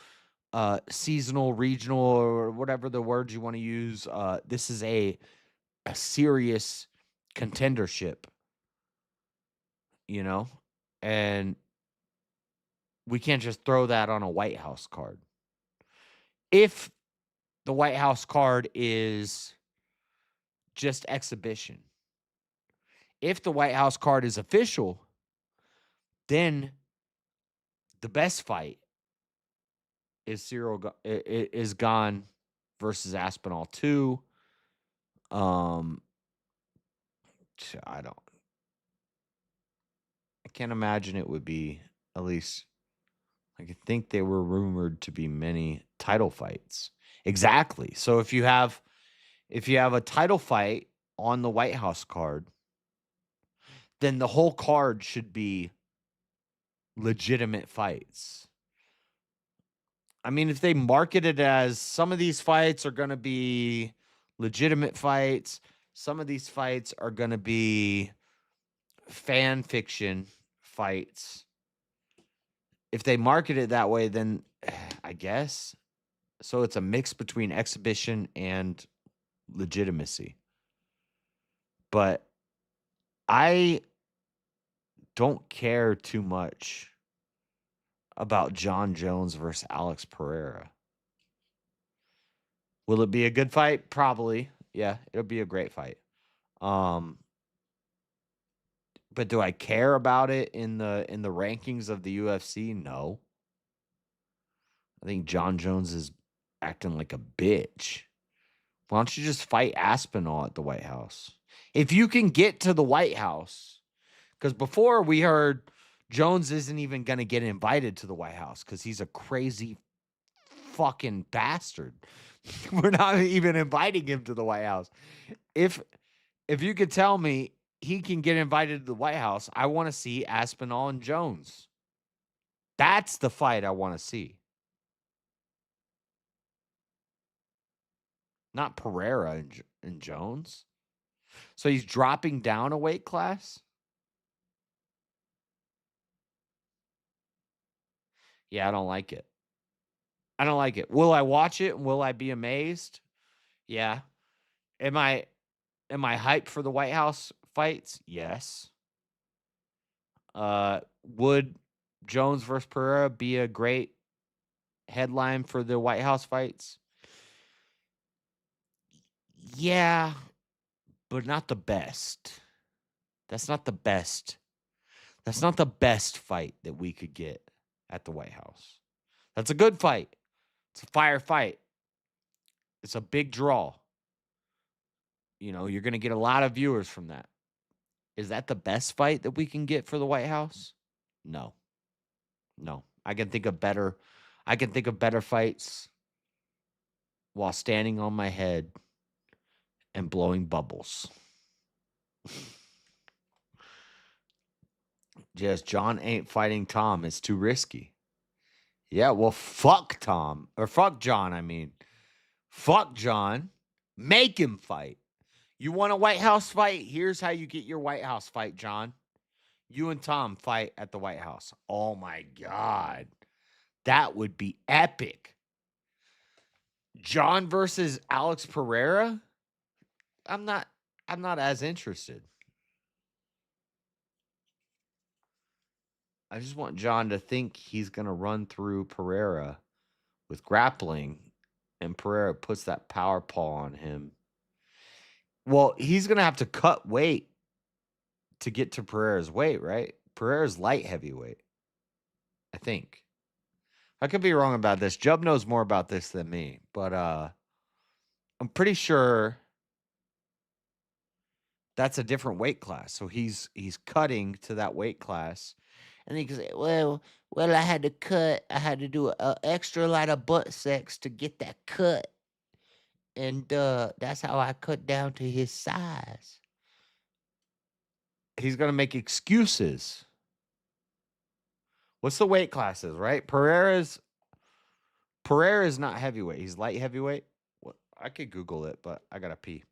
seasonal, regional, or whatever the words you want to use. This is a serious contendership, and we can't just throw that on a White House card. If the White House card is just exhibition, if the White House card is official, then the best fight is Gone versus Aspinall 2. I can't imagine it would be, at least I could think they were rumored to be many title fights. Exactly. So if you have a title fight on the White House card, then the whole card should be legitimate fights. I mean, if they market it as some of these fights are going to be legitimate fights, some of these fights are going to be fan fiction fights. If they market it that way, then I guess. So it's a mix between exhibition and legitimacy. But I don't care too much about John Jones versus Alex Pereira. Will it be a good fight? Probably. Yeah, it'll be a great fight. But do I care about it in the rankings of the UFC? No. I think John Jones is acting like a bitch. Why don't you just fight Aspinall at the White House? If you can get to the White House, because before we heard Jones isn't even going to get invited to the White House because he's a crazy fucking bastard. We're not even inviting him to the White House. If you could tell me he can get invited to the White House, I want to see Aspinall and Jones. That's the fight I want to see. Not Pereira and Jones. So he's dropping down a weight class? Yeah, I don't like it. I don't like it. Will I watch it? Will I be amazed? Yeah. Am I hyped for the White House fights? Yes. Would Jones versus Pereira be a great headline for the White House fights? Yeah, but not the best. That's not the best. That's not the best fight that we could get at the White House. That's a good fight. It's a fire fight. It's a big draw. You're going to get a lot of viewers from that. Is that the best fight that we can get for the White House? No. I can think of better fights while standing on my head and blowing bubbles. Just John ain't fighting Tom. It's too risky. Yeah, well, fuck Tom. Or fuck John, I mean. Fuck John. Make him fight. You want a White House fight? Here's how you get your White House fight, John. You and Tom fight at the White House. Oh, my God. That would be epic. John versus Alex Pereira? I'm not as interested. I just want John to think he's going to run through Pereira with grappling, and Pereira puts that power paw on him. Well, he's going to have to cut weight to get to Pereira's weight, right? Pereira's light heavyweight, I think. I could be wrong about this. Jub knows more about this than me, but I'm pretty sure that's a different weight class. So he's cutting to that weight class. And he goes, well, I had to cut. I had to do an extra lot of butt sex to get that cut. And that's how I cut down to his size. He's going to make excuses. What's the weight classes, right? Pereira's not heavyweight. He's light heavyweight. What? I could Google it, but I got to pee.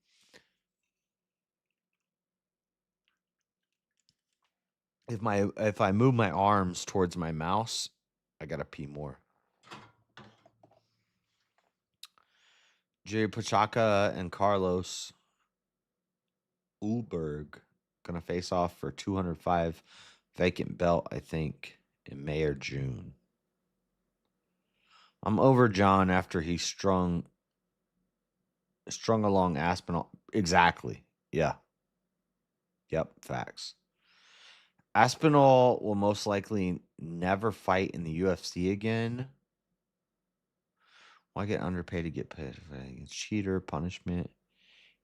If I move my arms towards my mouse, I got to pee more. Jerry Pachaka and Carlos Ulberg gonna face off for 205 vacant belt, I think, in May or June. I'm over John after he strung along Aspinall. Exactly. Yeah. Yep. Facts. Aspinall will most likely never fight in the UFC again. Why get underpaid to get paid? Cheater, punishment.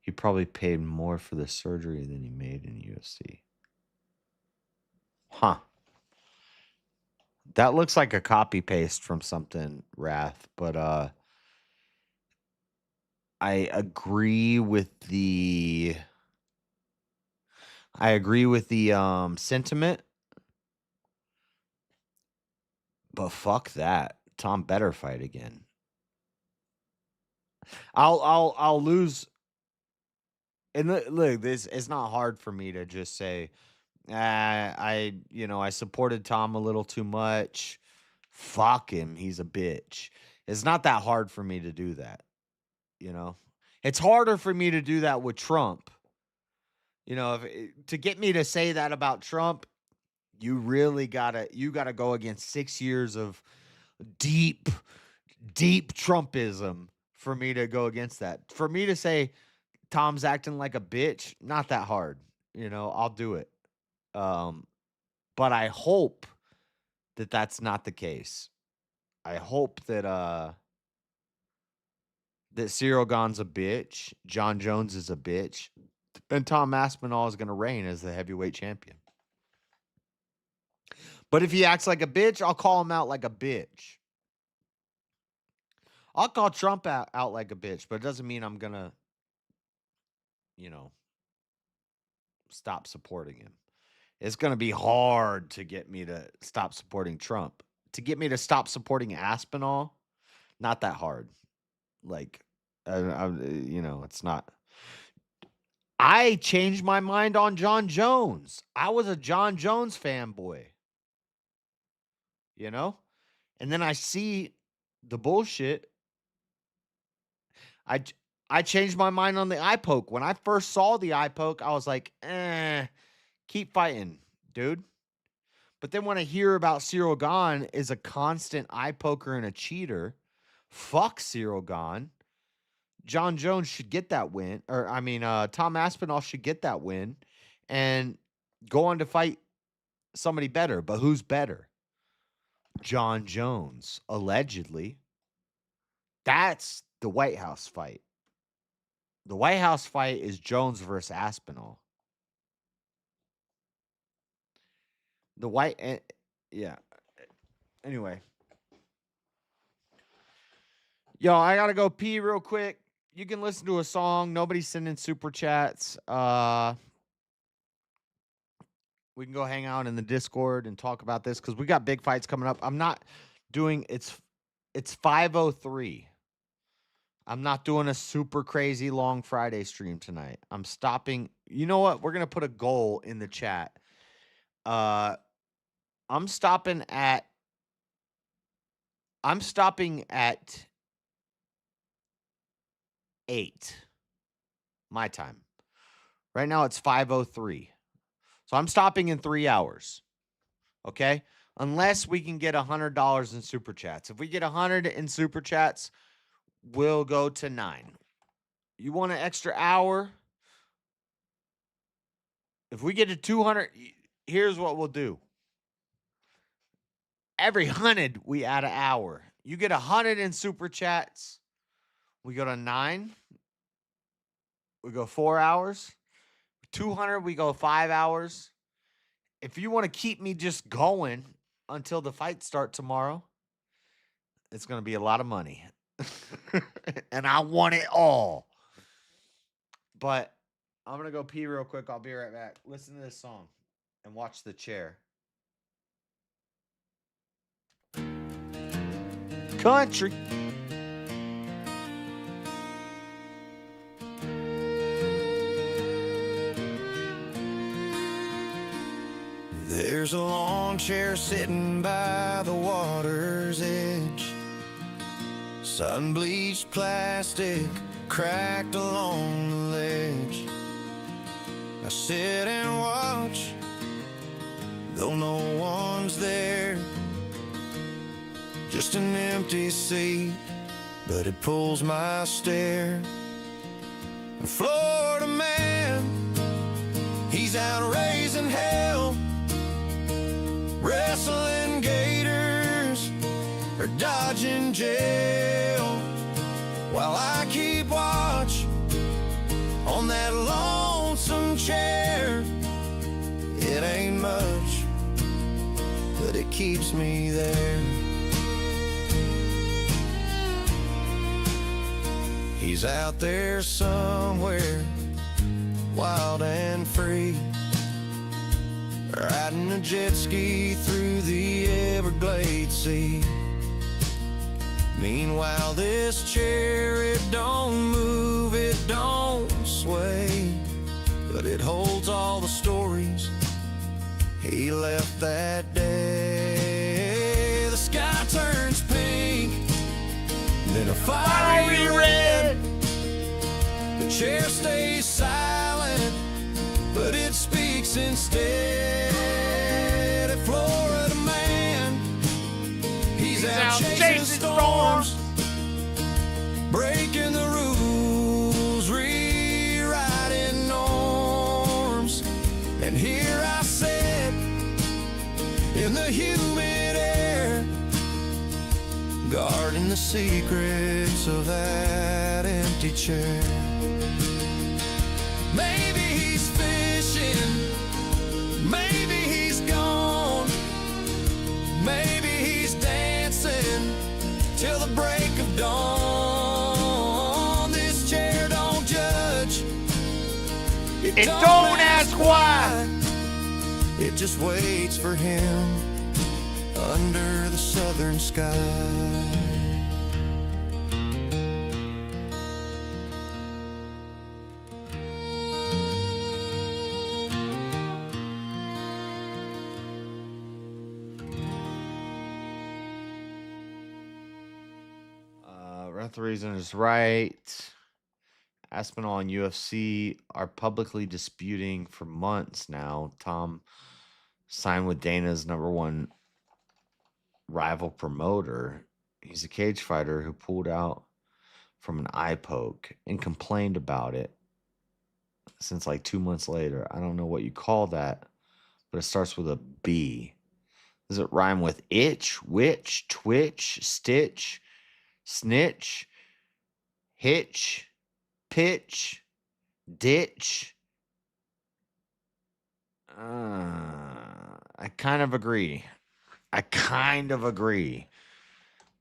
He probably paid more for the surgery than he made in UFC. Huh. That looks like a copy paste from something, Wrath, but I agree with the sentiment. But fuck that. Tom better fight again. I'll lose. And look, this it's not hard for me to just say, I supported Tom a little too much. Fuck him, he's a bitch. It's not that hard for me to do that. It's harder for me to do that with Trump. To get me to say that about Trump, you really gotta go against 6 years of deep Trumpism for me to go against that. For me to say Tom's acting like a bitch, not that hard. I'll do it. But I hope that that's not the case. I hope that Cyril Gahn's a bitch, John Jones is a bitch, and Tom Aspinall is going to reign as the heavyweight champion. But if he acts like a bitch, I'll call him out like a bitch. I'll call Trump out like a bitch, but it doesn't mean I'm going to, stop supporting him. It's going to be hard to get me to stop supporting Trump. To get me to stop supporting Aspinall, not that hard. Like, it's not. I changed my mind on John Jones. I was a John Jones fanboy. And then I see the bullshit. I changed my mind on the eye poke. When I first saw the eye poke, I was like, keep fighting, dude. But then when I hear about Cyril Gahn is a constant eye poker and a cheater, fuck Cyril Gahn. John Jones should get that win. Tom Aspinall should get that win and go on to fight somebody better. But who's better? John Jones, allegedly. That's the White House fight. The White House fight is Jones versus Aspinall. Yeah. Anyway. Yo, I got to go pee real quick. You can listen to a song. Nobody's sending super chats. We can go hang out in the Discord and talk about this because we got big fights coming up. I'm not doing it's 5:03. I'm not doing a super crazy long Friday stream tonight. I'm stopping. You know what? We're gonna put a goal in the chat. I'm stopping at 8 my time. Right now it's 5:03. So I'm stopping in 3 hours. Okay? Unless we can get $100 in super chats. If we get 100 in super chats, we'll go to 9. You want an extra hour? If we get to 200, here's what we'll do. Every 100, we add an hour. You get 100 in super chats, we go to 9. we go 4 hours. 200, we go 5 hours. If you want to keep me just going until the fights start tomorrow, it's going to be a lot of money. And I want it all. But I'm going to go pee real quick. I'll be right back. Listen to this song and watch the chair. Country. There's a lawn chair sitting by the water's edge. Sun-bleached plastic cracked along the ledge. I sit and watch, though no one's there. Just an empty seat, but it pulls my stare. A Florida man, he's out raising hell, wrestling gators or dodging jail, while I keep watch on that lonesome chair. It ain't much, but it keeps me there. He's out there somewhere, wild and free, riding a jet ski through the Everglades Sea. Meanwhile, this chair, it don't move, it don't sway, but it holds all the stories he left that day. The sky turns pink, then a fiery red. The chair stays silent, but it speaks instead. A Florida man, he's out chasing storms, breaking the rules, rewriting norms. And here I sit in the humid air, guarding the secrets of that empty chair. Maybe he's fishing, maybe he's gone, maybe he's dancing till the break of dawn. This chair don't judge, it don't ask why. It just waits for him under the southern sky. The reason is right. Aspinall and UFC are publicly disputing for months now. Tom signed with Dana's #1 rival promoter. He's a cage fighter who pulled out from an eye poke and complained about it since like 2 months later. I don't know what you call that, but it starts with a B. Does it rhyme with itch, witch, twitch, stitch, snitch, hitch, pitch, ditch? I kind of agree.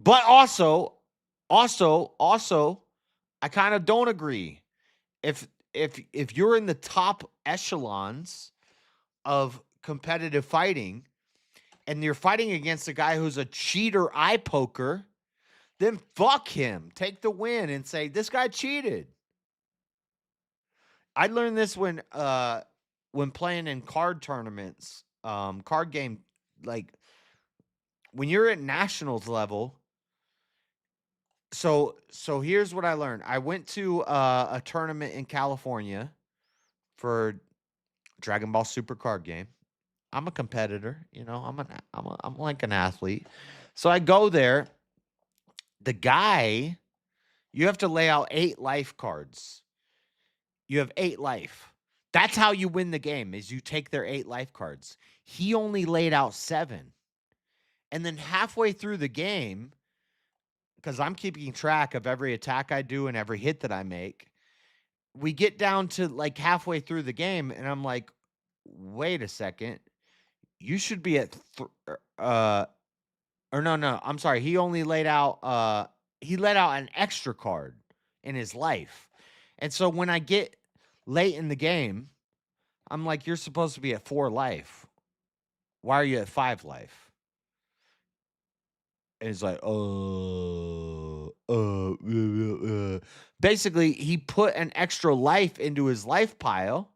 But also, I kind of don't agree. If you're in the top echelons of competitive fighting and you're fighting against a guy who's a cheater eye poker, then fuck him. Take the win and say, this guy cheated. I learned this when playing in card tournaments, card game, like when you're at nationals level. So here's what I learned. I went to a tournament in California for Dragon Ball Super card game. I'm a competitor, you know. I'm like an athlete. So I go there. The guy, you have to lay out 8 life cards. You have 8 life. That's how you win the game, is you take their 8 life cards. He only laid out 7. And then halfway through the game, because I'm keeping track of every attack I do and every hit that I make, we get down to like halfway through the game, and I'm like, wait a second. You should be at or no, I'm sorry. He only laid out an extra card in his life. And so when I get late in the game, I'm like, you're supposed to be at 4 life. Why are you at 5 life? And he's like, basically, he put an extra life into his life pile.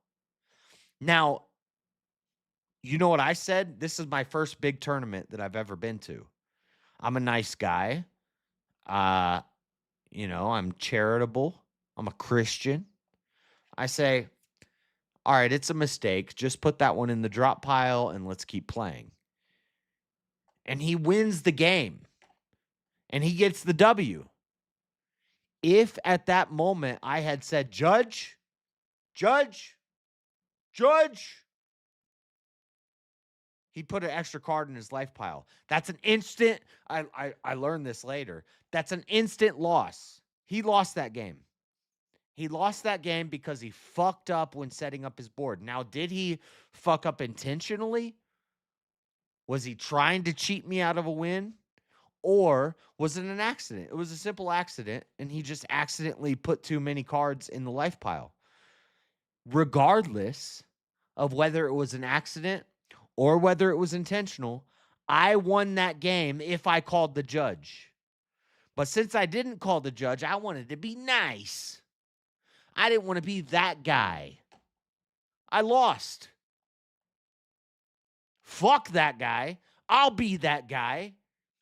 Now, you know what I said? This is my first big tournament that I've ever been to. I'm a nice guy. You know, I'm charitable. I'm a Christian. I say, all right, it's a mistake. Just put that one in the drop pile and let's keep playing. And he wins the game. And he gets the W. If at that moment I had said, Judge, he put an extra card in his life pile. That's an instant. I learned this later. That's an instant loss. He lost that game. He lost that game because he fucked up when setting up his board. Now, did he fuck up intentionally? Was he trying to cheat me out of a win? Or was it an accident? It was a simple accident, and he just accidentally put too many cards in the life pile. Regardless of whether it was an accident or whether it was intentional, I won that game if I called the judge. But since I didn't call the judge, I wanted to be nice. I didn't want to be that guy. I lost. Fuck that guy. I'll be that guy.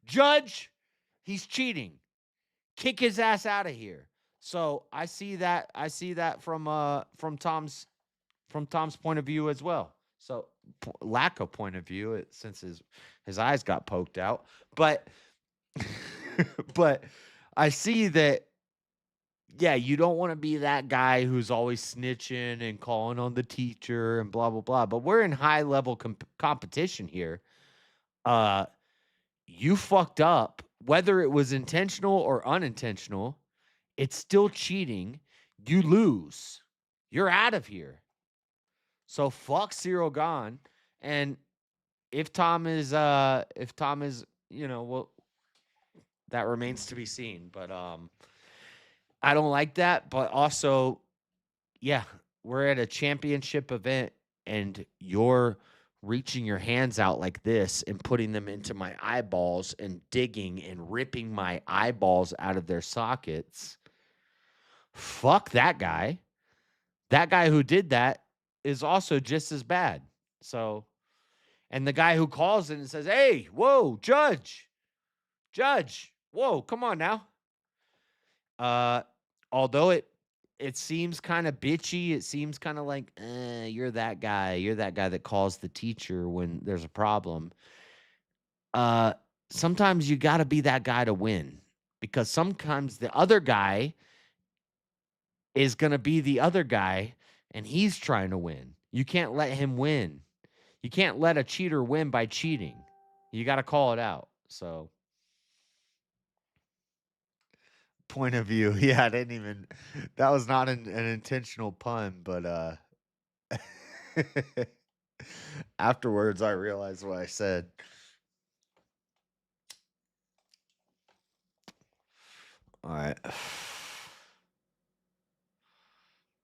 Judge, he's cheating. Kick his ass out of here. So I see that from Tom's point of view as well. So lack of point of view since his eyes got poked out. But but I see that, yeah, you don't want to be that guy who's always snitching and calling on the teacher and blah, blah, blah. But we're in high level competition here. You fucked up, whether it was intentional or unintentional, it's still cheating. You lose. You're out of here. So fuck Cyril Gahn. And if Tom is, well, that remains to be seen. But I don't like that. But also, yeah, we're at a championship event and you're reaching your hands out like this and putting them into my eyeballs and digging and ripping my eyeballs out of their sockets. Fuck that guy. That guy who did that is also just as bad. So, and the guy who calls in and says, hey, whoa, judge, whoa, come on now. Although it seems kind of bitchy. It seems kind of like, you're that guy. You're that guy that calls the teacher when there's a problem. Sometimes you got to be that guy to win, because sometimes the other guy is going to be the other guy and he's trying to win. You can't let him win. You can't let a cheater win by cheating. You got to call it out. So, point of view. Yeah, I didn't even, that was not an intentional pun, but afterwards I realized what I said. All right.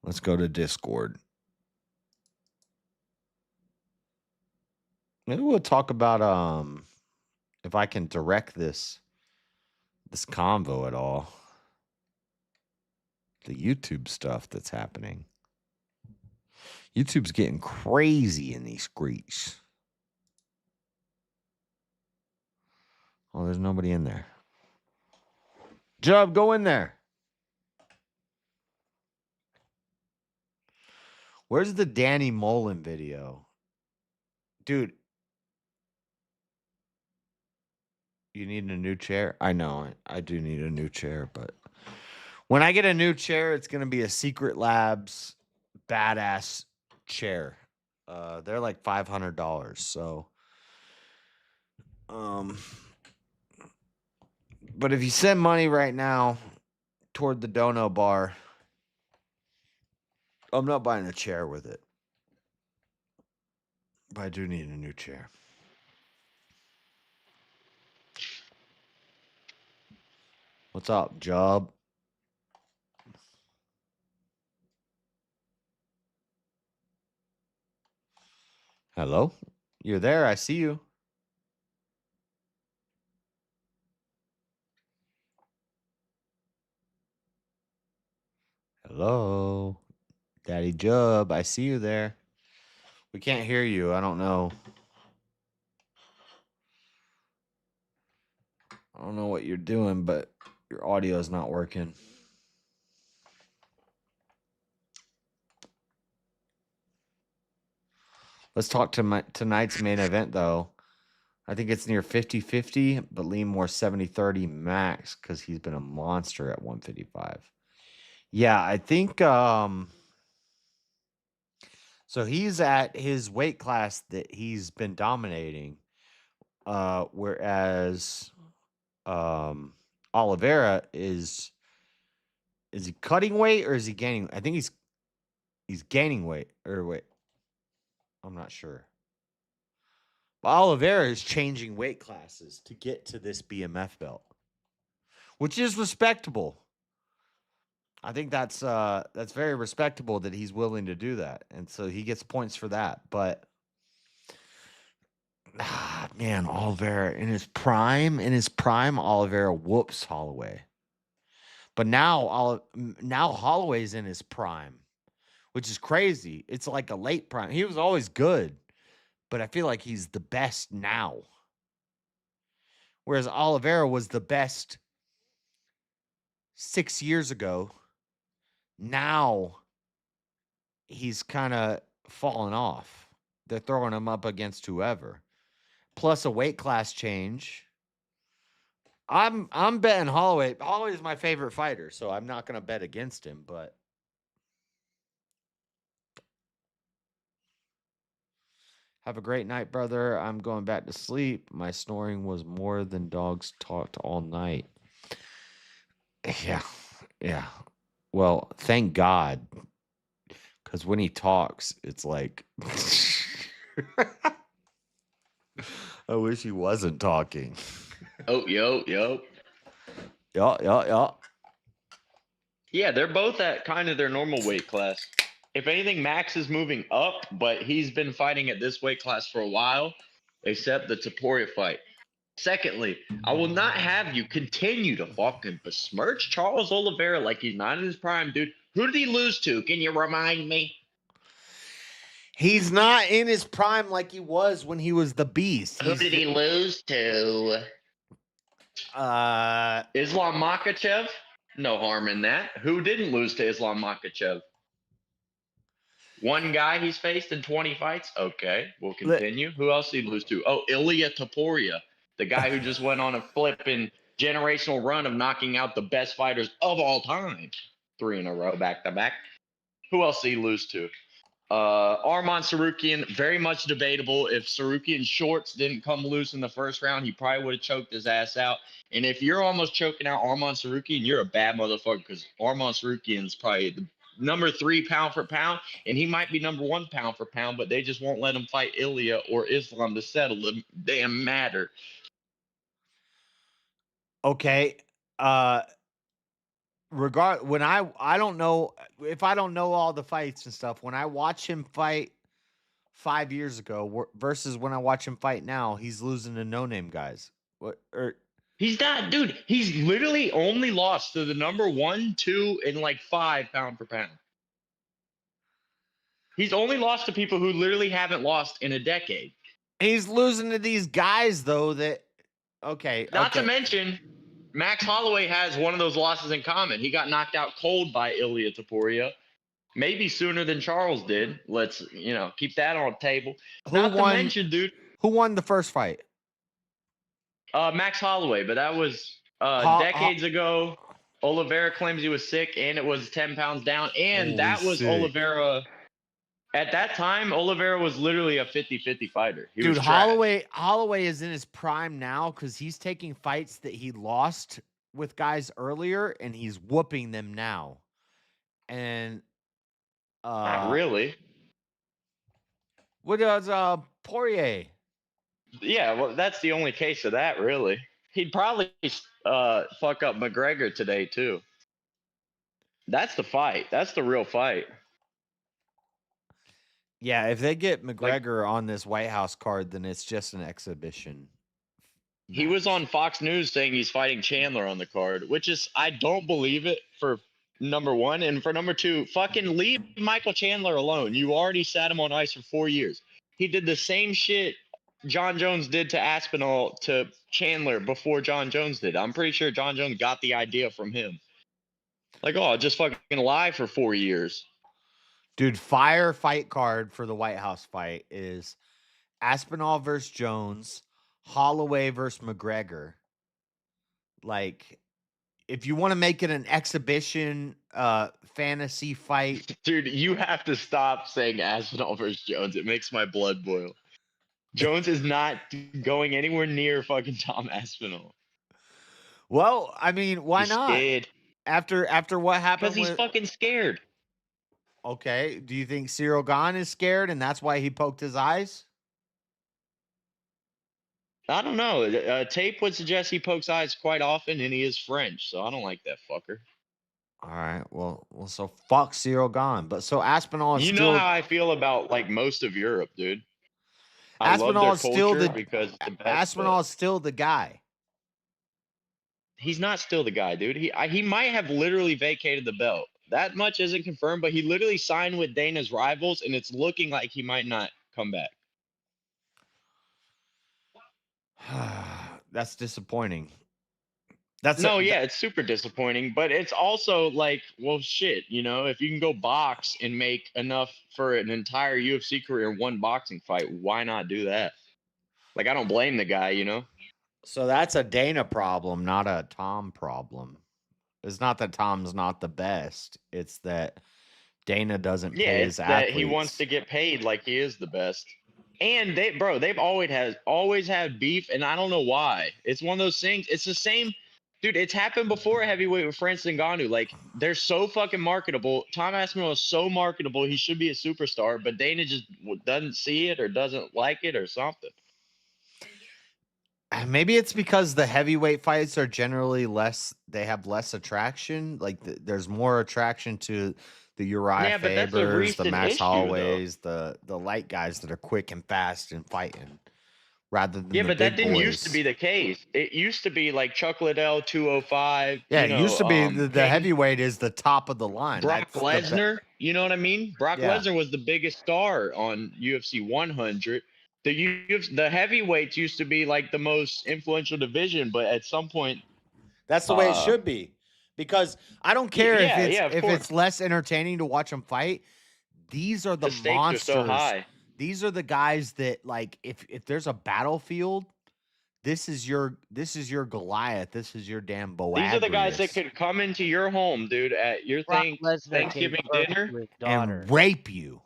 Let's go to Discord. Maybe we'll talk about if I can direct this convo at all. The YouTube stuff that's happening. YouTube's getting crazy in these streets. Oh, there's nobody in there. Jub, go in there. Where's the Danny Mullen video? Dude. You need a new chair? I know. I do need a new chair, but when I get a new chair, it's going to be a Secret Labs badass chair. They're like $500. So, but if you send money right now toward the Dono bar, I'm not buying a chair with it. But I do need a new chair. What's up, Job? Hello? You're there. I see you. Hello? Daddy Job, I see you there. We can't hear you. I don't know. I don't know what you're doing, but your audio is not working. Let's talk to tonight's main event, though. I think it's near 50-50, but lean more 70-30 max because he's been a monster at 155. Yeah, I think so he's at his weight class that he's been dominating. Whereas Oliveira is he cutting weight or is he gaining? I think he's gaining weight or wait. I'm not sure. But Oliveira is changing weight classes to get to this BMF belt, which is respectable. I think that's very respectable that he's willing to do that, and so he gets points for that. But man, Oliveira in his prime, Oliveira whoops Holloway. But now Holloway's in his prime, which is crazy. It's like a late prime. He was always good, but I feel like he's the best now. Whereas Oliveira was the best 6 years ago. Now he's kind of fallen off. They're throwing him up against whoever. Plus a weight class change. I'm betting Holloway. Holloway is my favorite fighter, so I'm not going to bet against him, but have a great night, brother. I'm going back to sleep. My snoring was more than dogs talked all night. Yeah. Well, thank God. Because when he talks, it's like I wish he wasn't talking. Oh, yo. Yeah. Yeah, they're both at kind of their normal weight class. If anything, Max is moving up, but he's been fighting at this weight class for a while, except the Topuria fight. Secondly, I will not have you continue to fucking besmirch Charles Oliveira like he's not in his prime, dude. Who did he lose to? Can you remind me? He's not in his prime like he was when he was the beast. Who did he lose to? Islam Makhachev? No harm in that. Who didn't lose to Islam Makhachev? One guy he's faced in 20 fights? Okay, we'll continue. Who else did he lose to? Oh, Ilia Topuria, the guy who just went on a flipping generational run of knocking out the best fighters of all time. 3 in a row, back to back. Who else did he lose to? Arman Sarukian, very much debatable. If Sarukian's shorts didn't come loose in the first round, he probably would have choked his ass out. And if you're almost choking out Arman Sarukian, you're a bad motherfucker because Arman Sarukian's probably the number 3 pound for pound, and he might be number 1 pound for pound, but they just won't let him fight Ilia or Islam to settle the damn matter. Okay. When I don't know if I don't know all the fights and stuff, when I watch him fight 5 years ago versus when I watch him fight now, he's losing to no-name guys. He's not, dude. He's literally only lost to the number 1, 2, and like 5 pound for pound. He's only lost to people who literally haven't lost in a decade. He's losing to these guys though that Not to mention, Max Holloway has one of those losses in common. He got knocked out cold by Ilia Topuria, maybe sooner than Charles did. Let's keep that on the table. To mention, dude, who won the first fight? Max Holloway, but that was decades ago. Oliveira claims he was sick, and it was 10 pounds down, and that was sick. Oliveira. At that time, Oliveira was literally a 50-50 fighter. Dude, Holloway is in his prime now because he's taking fights that he lost with guys earlier, and he's whooping them now. And Not really. What does Poirier? Yeah, well, that's the only case of that, really. He'd probably fuck up McGregor today too. That's the fight. That's the real fight. Yeah, if they get McGregor on this White House card, then it's just an exhibition. He was on Fox News saying he's fighting Chandler on the card, which is, I don't believe it, for number one. And for number two, fucking leave Michael Chandler alone. You already sat him on ice for 4 years. He did the same shit John Jones did to Aspinall to Chandler before John Jones did. I'm pretty sure John Jones got the idea from him. Like, oh, just fucking lie for 4 years. Dude, fire fight card for the White House fight is Aspinall versus Jones, Holloway versus McGregor. Like, if you want to make it an exhibition fantasy fight. Dude, you have to stop saying Aspinall versus Jones. It makes my blood boil. Jones is not going anywhere near fucking Tom Aspinall. Well, I mean, why He's not? scared. After what happened? Because he's fucking scared. Okay. Do you think Cyril Gahn is scared and that's why he poked his eyes? I don't know. Tape would suggest he pokes eyes quite often, and he is French, so I don't like that fucker. All right. Well, so fuck Cyril Gahn. But so Aspinall is You still. know how I feel about like most of Europe, dude. I Aspinall love their is still culture the because it's the best, Aspinall but is still the guy. he's not still the guy, dude. He might have literally vacated the belt. That much isn't confirmed, but he literally signed with Dana's rivals, and it's looking like he might not come back. That's disappointing. Yeah, it's super disappointing, but it's also like, well, shit, you know, if you can go box and make enough for an entire UFC career in one boxing fight, why not do that? Like, I don't blame the guy, you know? So that's a Dana problem, not a Tom problem. It's not that Tom's not the best. It's that Dana doesn't Yeah, pay it's his that athletes. he wants to get paid like he is the best. And they've always had beef, and I don't know why. It's one of those things. It's the same, dude. It's happened before at heavyweight with Francis Ngannou. Like, they're so fucking marketable. Tom Aspinall is so marketable. He should be a superstar, but Dana just doesn't see it or doesn't like it or something. Maybe it's because the heavyweight fights are generally less. They have less attraction. Like there's more attraction to the Uriah but that's a Fabers, the recent Max issue, Holloways, the light guys that are quick and fast and fighting, rather than Yeah, the but that big didn't boys. used to be the case. It used to be like Chuck Liddell, 205. Yeah, you it used to be know, the heavyweight is the top of the line. Brock That's the Lesnar, you know what I mean? Brock Yeah. Lesnar was the biggest star on UFC 100. The heavyweights used to be like the most influential division, but at some point, That's the way it should be. Because I don't care of if course. it's less entertaining to watch them fight. These are the stakes are monsters. so high. These are the guys that, like, if there's a battlefield, this is your Goliath. This is your damn Boaz. These are the guys that could come into your home, dude, at your Thanksgiving dinner and rape you.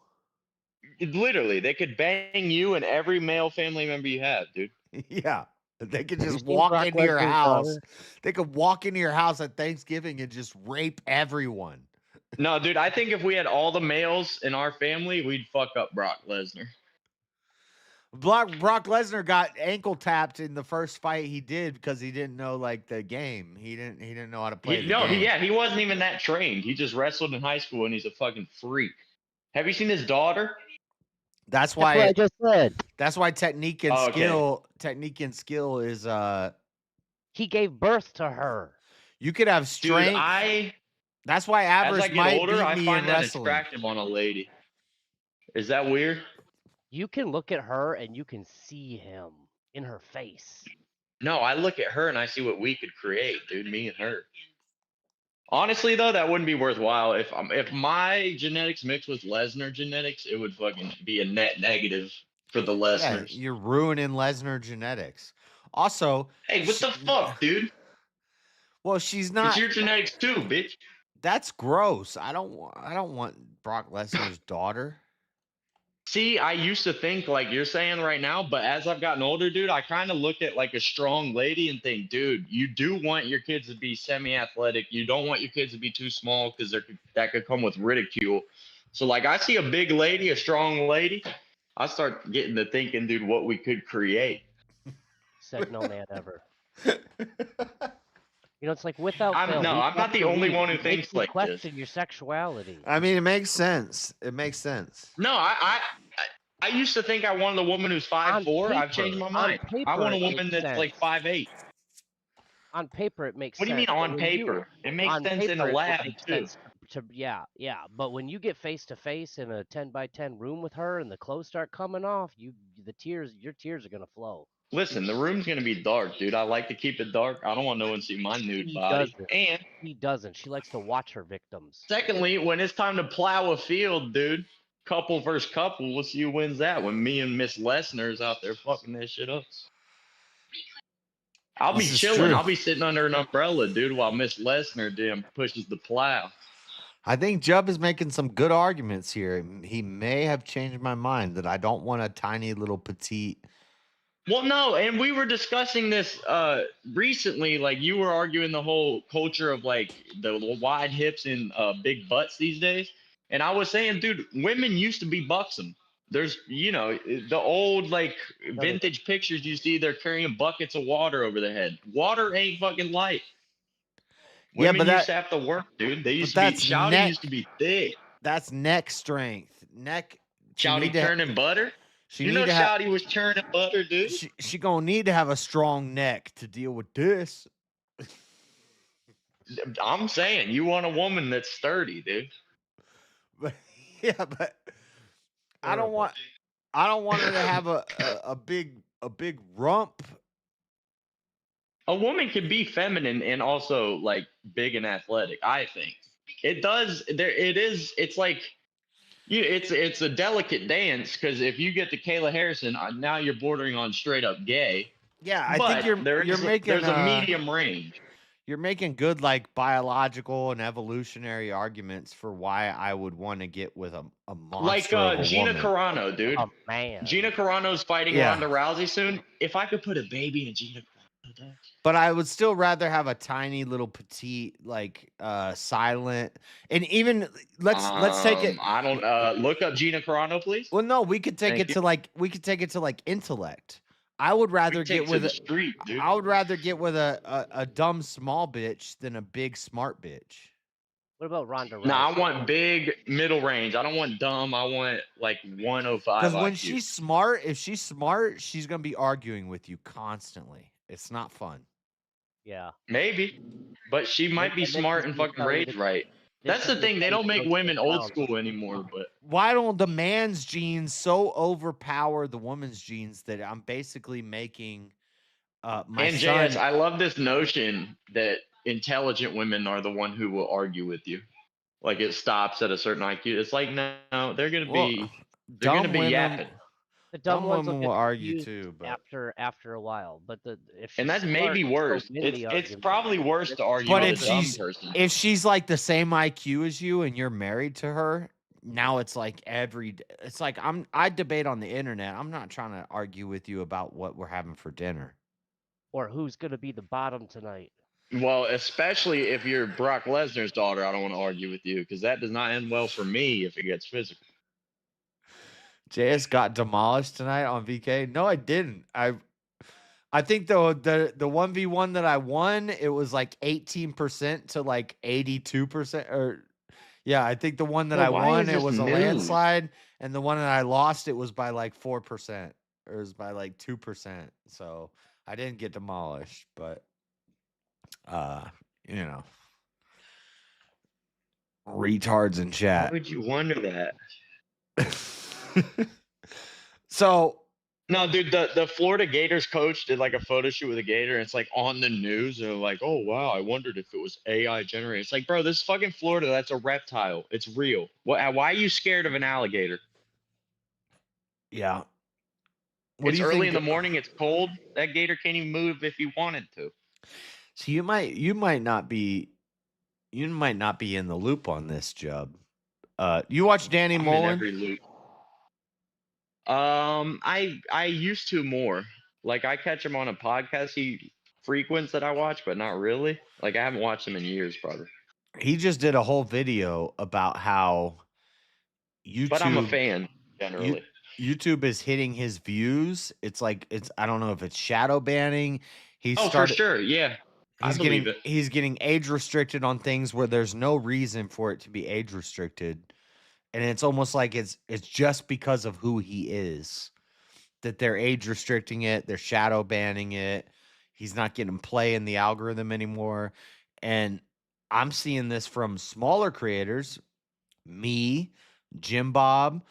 Literally, they could bang you and every male family member you have, dude. Yeah. They could just seen walk Brock into your Lesnar's house. daughter? They could walk into your house at Thanksgiving and just rape everyone. No, dude, I think if we had all the males in our family, we'd fuck up Brock Lesnar. Brock Lesnar got ankle tapped in the first fight he did because he didn't know like the game. He didn't know how to play the game. He wasn't even that trained. He just wrestled in high school and he's a fucking freak. Have you seen his daughter? That's why what I just said. That's why technique and skill is He gave birth to her. you could have strength. That's why As Avarice I get might older, beat I me find in that wrestling. attractive on a lady. Is that weird? You can look at her and you can see him in her face. No, I look at her and I see what we could create, dude. Me and her. Honestly, though, that wouldn't be worthwhile. If my genetics mixed with Lesnar genetics, it would fucking be a net negative for the Yeah, Lesnars. you're ruining Lesnar genetics. Also, Hey, what the fuck, dude? well, she's not. It's your genetics too, bitch. That's gross. I don't want Brock Lesnar's daughter. See, I used to think like you're saying right now, but as I've gotten older, dude, I kind of look at like a strong lady and think, dude, you do want your kids to be semi-athletic. You don't want your kids to be too small because that could come with ridicule. So like I see a big lady, a strong lady, I start getting to thinking, dude, what we could create. Said no man ever. You know, it's like without fail. I'm week not the after only week, one who it makes thinks you like this. question your sexuality. I mean, it makes sense. It makes sense. No, I used to think I wanted a woman who's 5'4". I've changed my mind. I want a woman that's like 5'8". On paper, it makes What do you sense. mean but on when paper? It makes on sense in paper, a it lab makes too. sense yeah. But when you get face to face in a 10x10 room with her and the clothes start coming off, your tears are gonna flow. Listen, the room's gonna be dark, dude. I like to keep it dark. I don't want no one to see my nude He body. doesn't. And He doesn't. She likes to watch her victims. secondly, when it's time to plow a field, dude, couple versus couple, we'll see who wins that. When me and Miss Lesnar's out there fucking that shit up. I'll be This is chilling. true. I'll be sitting under an umbrella, dude, while Miss Lesnar damn pushes the plow. I think Jubb is making some good arguments here. He may have changed my mind that I don't want a tiny little petite. Well, no, and we were discussing this recently. Like you were arguing the whole culture of like the wide hips and big butts these days, and I was saying, dude, women used to be buxom. There's, the old like vintage pictures you see. They're carrying buckets of water over their head. Water ain't fucking light. Yeah, Women but used to have to work, dude. They used to be. that's Shouty neck- used to be thick. That's neck strength. she Shouty need to- churning butter. She You need know to have- Shouty was churning butter, dude. She gonna need to have a strong neck to deal with this. I'm saying you want a woman that's sturdy, dude. But yeah, but I don't want her to have a big rump. A woman can be feminine and also like big and athletic. I think it does. It's like it's a delicate dance because if you get to Kayla Harrison, now you're bordering on straight up gay. Yeah, I But think there's a medium range. You're making good like biological and evolutionary arguments for why I would want to get with a monster Like of a Gina woman. Carano, dude. Oh man, Gina Carano's fighting Yeah. Ronda Rousey soon. If I could put a baby in Gina Carano, But I would still rather have a tiny little petite, like silent, and even let's take it. I don't look up Gina Carano, please. Well, no, we could take Thank it you. to like intellect. I would rather take get to with the a street, dude. I would rather get with a dumb small bitch than a big smart bitch. What about Ronda Rousey? No, I want big middle range. I don't want dumb. I want like 105. Because when IQ. she's smart, if she's smart, she's gonna be arguing with you constantly. It's not fun. Yeah. Maybe, but she might be And then smart she's and gonna fucking tell you rage to- right. then That's she's the gonna thing. They tell you don't to make go women sit old down. school anymore. But Why don't the man's genes so overpower the woman's genes that I'm basically making my and son? JS, I love this notion that intelligent women are the one who will argue with you. Like it stops at a certain IQ. It's like no, they're gonna be they're gonna dumb be women- yapping. The dumb ones women will will get argue confused too, but after a while. But if she's And that's smart, maybe she'll worse. win It's the it's argument. probably worse to argue but with if a dumb she's person. if she's like the same IQ as you and you're married to her, now it's like it's like I debate on the internet. I'm not trying to argue with you about what we're having for dinner. Or who's gonna be the bottom tonight? Well, especially if you're Brock Lesnar's daughter, I don't want to argue with you because that does not end well for me if it gets physical. JS got demolished tonight on VK. No, I didn't. I think the 1v1 that I won, it was like 18% to like 82%. Or yeah, I think the one that Well, I why won, is it this was a news? landslide, and the one that I lost, it was by like 4%. Or it was by like 2%. So I didn't get demolished, but you know. Retards in Why chat. would you wonder that? So No, dude, the Florida Gators coach did like a photo shoot with a gator, and it's like on the news, and they're like, "Oh wow, I wondered if it was AI generated." It's like, bro, this is fucking Florida. That's a reptile. It's real. Why are you scared of an alligator? yeah. What It's do you early think? in the morning. It's cold. That gator can't even move if he wanted to. So you might not be in the loop on this, Jubb. You watch Danny I'm in Mullen? every loop. I used to more. Like I catch him on a podcast he frequents that I watch, but not really. Like I haven't watched him in years, probably. He just did a whole video about how YouTube, but I'm a fan generally. YouTube is hitting his views. It's like I don't know if it's shadow banning. For sure, yeah. I believe it. He's getting age restricted on things where there's no reason for it to be age restricted. And it's almost like it's just because of who he is that they're age restricting it, they're shadow banning it. He's not getting play in the algorithm anymore. And I'm seeing this from smaller creators, me, Jim Bob,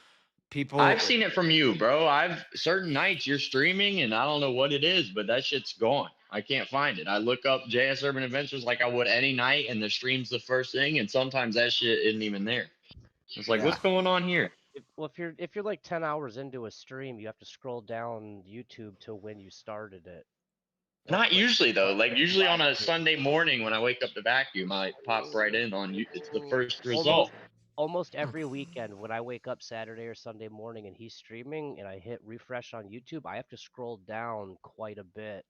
people. I've seen it from you, bro. Certain nights you're streaming and I don't know what it is, but that shit's gone. I can't find it. I look up JS Urban Adventures like I would any night, and the stream's the first thing, and sometimes that shit isn't even there. It's like, what's going on here? If you're like 10 hours into a stream, you have to scroll down YouTube to when you started it. Not usually though. Like usually on a Sunday morning when I wake up to vacuum, I pop right in on you. It's the first result. Almost every weekend when I wake up Saturday or Sunday morning and he's streaming and I hit refresh on YouTube, I have to scroll down quite a bit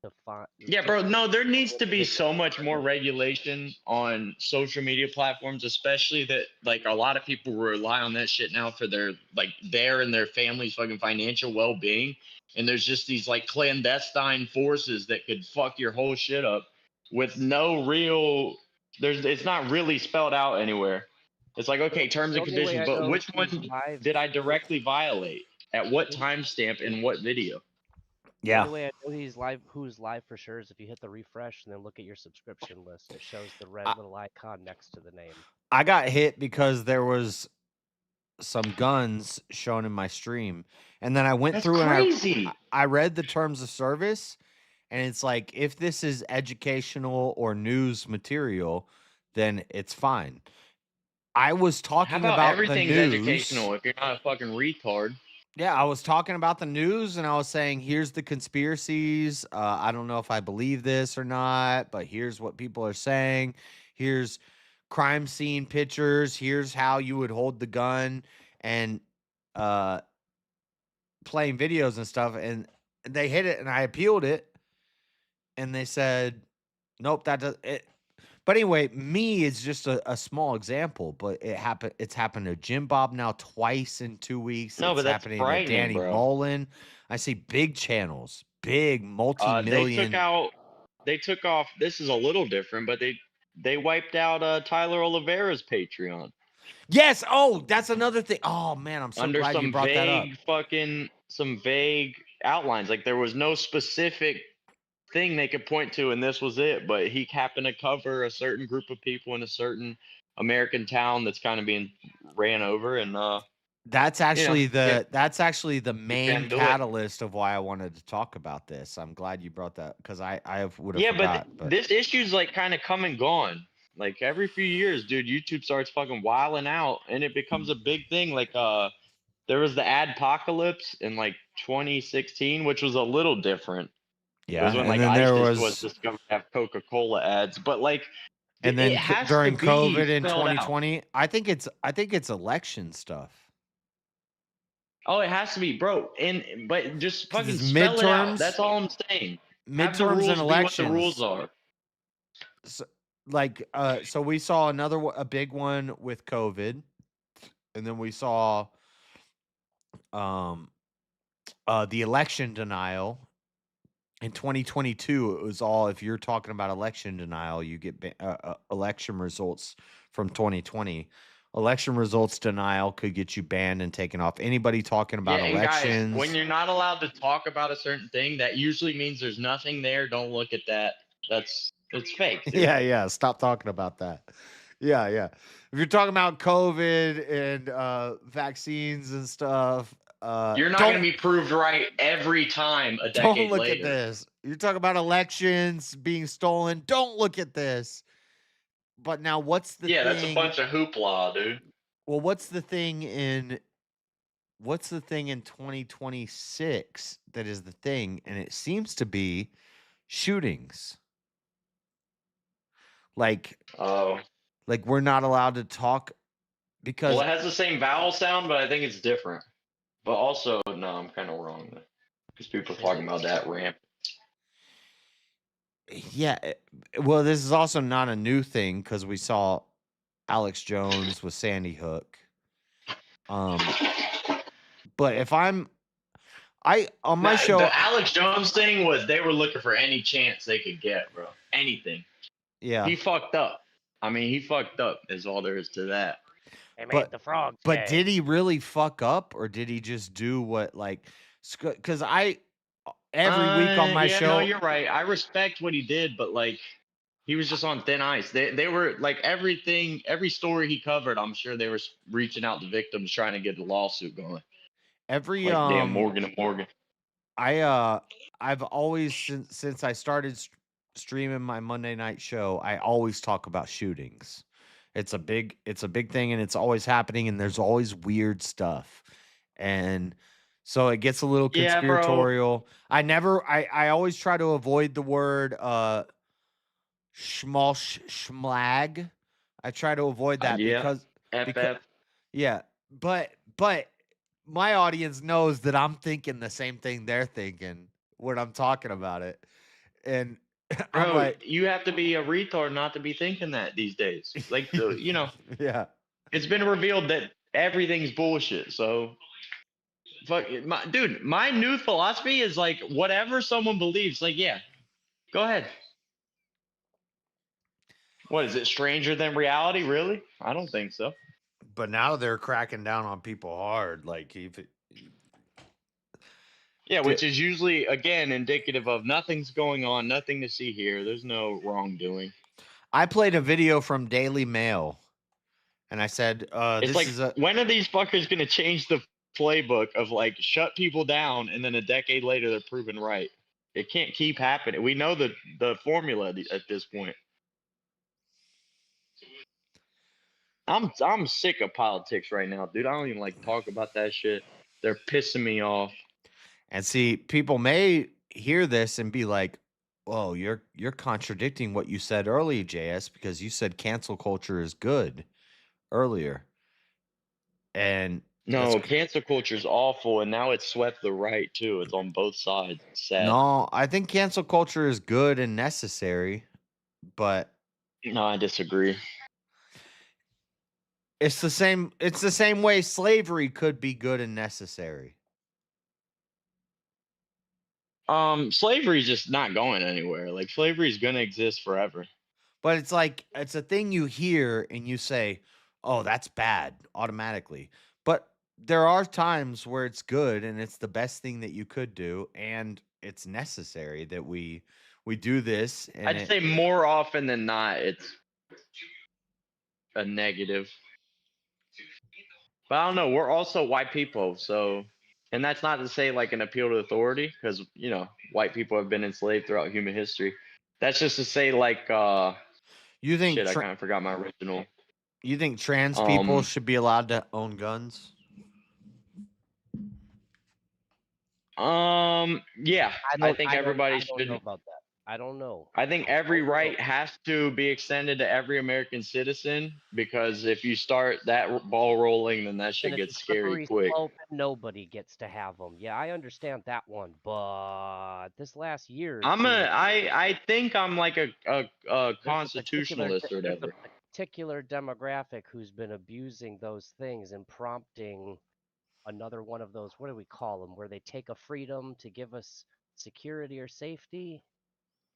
to find. Yeah, bro. No, there needs to be so much more regulation on social media platforms, especially that like a lot of people rely on that shit now for their and their family's fucking financial well-being. And there's just these like clandestine forces that could fuck your whole shit up with no real. It's not really spelled out anywhere. It's like, okay, terms and conditions, but which one did I directly violate? At what timestamp in what video? The only way I know he's live, who's live for sure, is if you hit the refresh and then look at your subscription list. It shows the red little icon next to the name. I got hit because there was some guns shown in my stream, and then I went through and I read the terms of service, and it's like, if this is educational or news material, then it's fine. I was talking about everything's the news. Educational if you're not a fucking retard. Yeah, I was talking about the news, and I was saying, here's the conspiracies. I don't know if I believe this or not, but here's what people are saying. Here's crime scene pictures. Here's how you would hold the gun, and playing videos and stuff. And they hit it, and I appealed it, and they said, nope, that does it. But anyway, me is just a small example, but it's happened to Jim Bob now twice in 2 weeks. No, it's but that's happening to frightening, Danny bro. Mullen. I see big channels, big multi-million. They took off. This is a little different, but they wiped out Tyler Oliveira's Patreon. Yes. Oh, that's another thing. Oh man, I'm so Under glad some you brought that up. some vague outlines. Like there was no specific thing they could point to, and this was it. But he happened to cover a certain group of people in a certain American town that's kind of being ran over, and that's actually the main do it. catalyst of why I wanted to talk about this. I'm glad you brought that, because I would have Yeah, forgot. but this issue's like kind of come and gone. Like every few years, dude, YouTube starts fucking wilding out, and it becomes a big thing. Like there was the adpocalypse in like 2016, which was a little different. Yeah, it was when like ISIS was discovered to have Coca-Cola ads, but like, and then it has during to be COVID in spelled out. 2020, I think it's election stuff. Oh, it has to be, bro. But just fucking it's spell it out. midterms- That's all I'm saying. Have the Midterms rules and be what the elections. rules are. So we saw a big one with COVID, and then we saw the election denial in 2022. It was all, if you're talking about election denial, you get election results from 2020. Election results denial could get you banned and taken off. Anybody talking about and elections? guys, when you're not allowed to talk about a certain thing, that usually means there's nothing there. Don't look at that. It's fake. Dude. Yeah. Stop talking about that. Yeah. If you're talking about COVID and vaccines and stuff, you're not going to be proved right every time a decade don't look later. at this. You're talking about elections being stolen. Don't look at this. But now, what's the thing? That's a bunch of hoopla, dude. Well, what's the thing in 2026 that is the thing? And it seems to be shootings. Like we're not allowed to talk because it has the same vowel sound, but I think it's different. But also, no, I'm kind of wrong because people are talking about that ramp. Yeah, well, this is also not a new thing because we saw Alex Jones with Sandy Hook. But if on my show, the Alex Jones thing was they were looking for any chance they could get, bro. Anything. yeah. He fucked up. I mean, he fucked up is all there is to that. They made the frogs But gay. did he really fuck up, or did he just do what like? Because every week on my show, no, you're right. I respect what he did, but like, he was just on thin ice. They were like every story he covered. I'm sure they were reaching out to victims trying to get a lawsuit going. every Like damn Morgan and Morgan. I've always since I started streaming my Monday night show, I always talk about shootings. It's a big thing, and it's always happening, and there's always weird stuff, and so it gets a little Yeah, bro. conspiratorial. I always try to avoid the word schmlag. I try to avoid that Yeah. because yeah, but my audience knows that I'm thinking the same thing they're thinking when I'm talking about it. And I'm Bro, like, you have to be a retard not to be thinking that these days. Like, you know, yeah, it's been revealed that everything's bullshit. So, fuck, dude, my new philosophy is like, whatever someone believes, like, yeah, go ahead. What is it? Stranger than reality? Really? I don't think so. but now they're cracking down on people hard. Like, Yeah, which is usually, again, indicative of nothing's going on, nothing to see here. There's no wrongdoing. I played a video from Daily Mail, and I said, It's "This like, when are these fuckers going to change the playbook of like shut people down and then a decade later they're proven right? It can't keep happening. We know the formula at this point. I'm sick of politics right now, dude. I don't even like talk about that shit. They're pissing me off. And see, people may hear this and be like, "Oh, you're contradicting what you said earlier, JS, because you said cancel culture is good earlier." And No, cancel culture is awful, and now it's swept the right too. It's on both sides. It's sad. no, I think cancel culture is good and necessary, but no, I disagree. It's the same way slavery could be good and necessary. Slavery's just not going anywhere. Like slavery's gonna exist forever. But it's like it's a thing you hear and you say, "Oh, that's bad," automatically. But there are times where it's good and it's the best thing that you could do, and it's necessary that we do this. And I'd say more often than not, it's a negative. But I don't know. We're also white people, so, and that's not to say like an appeal to authority, because you know white people have been enslaved throughout human history. That's just to say like you think shit. I kind of forgot my original. You think trans people should be allowed to own guns? Yeah, I think everybody should. I don't know about that. I don't know. I think every right has to be extended to every American citizen, because if you start that ball rolling, then that shit gets scary quick. Nobody gets to have them. Yeah, I understand that one, but this last year, I think I'm like a constitutionalist or whatever. There's a particular demographic who's been abusing those things and prompting another one of those. What do we call them? Where they take a freedom to give us security or safety.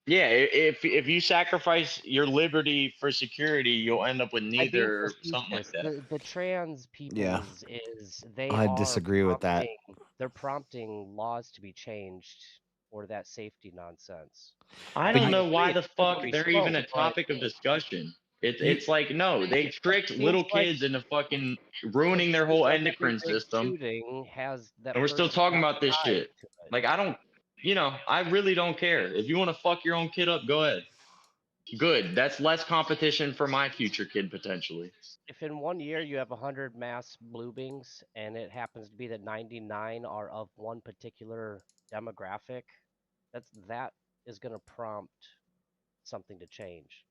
Yeah, if you sacrifice your liberty for security, you'll end up with neither or something like that. The trans people is they I are disagree with that. They're prompting laws to be changed or that safety nonsense. I don't know why the fuck they're even a topic of discussion. It's like, no, they tricked little kids into fucking ruining their whole endocrine system. And we're still talking about this shit. Like, I don't, you know, I really don't care. If you want to fuck your own kid up, go ahead. Good. That's less competition for my future kid, potentially. If in 1 year you have 100 mass bloomings and it happens to be that 99 are of one particular demographic, that is going to prompt something to change.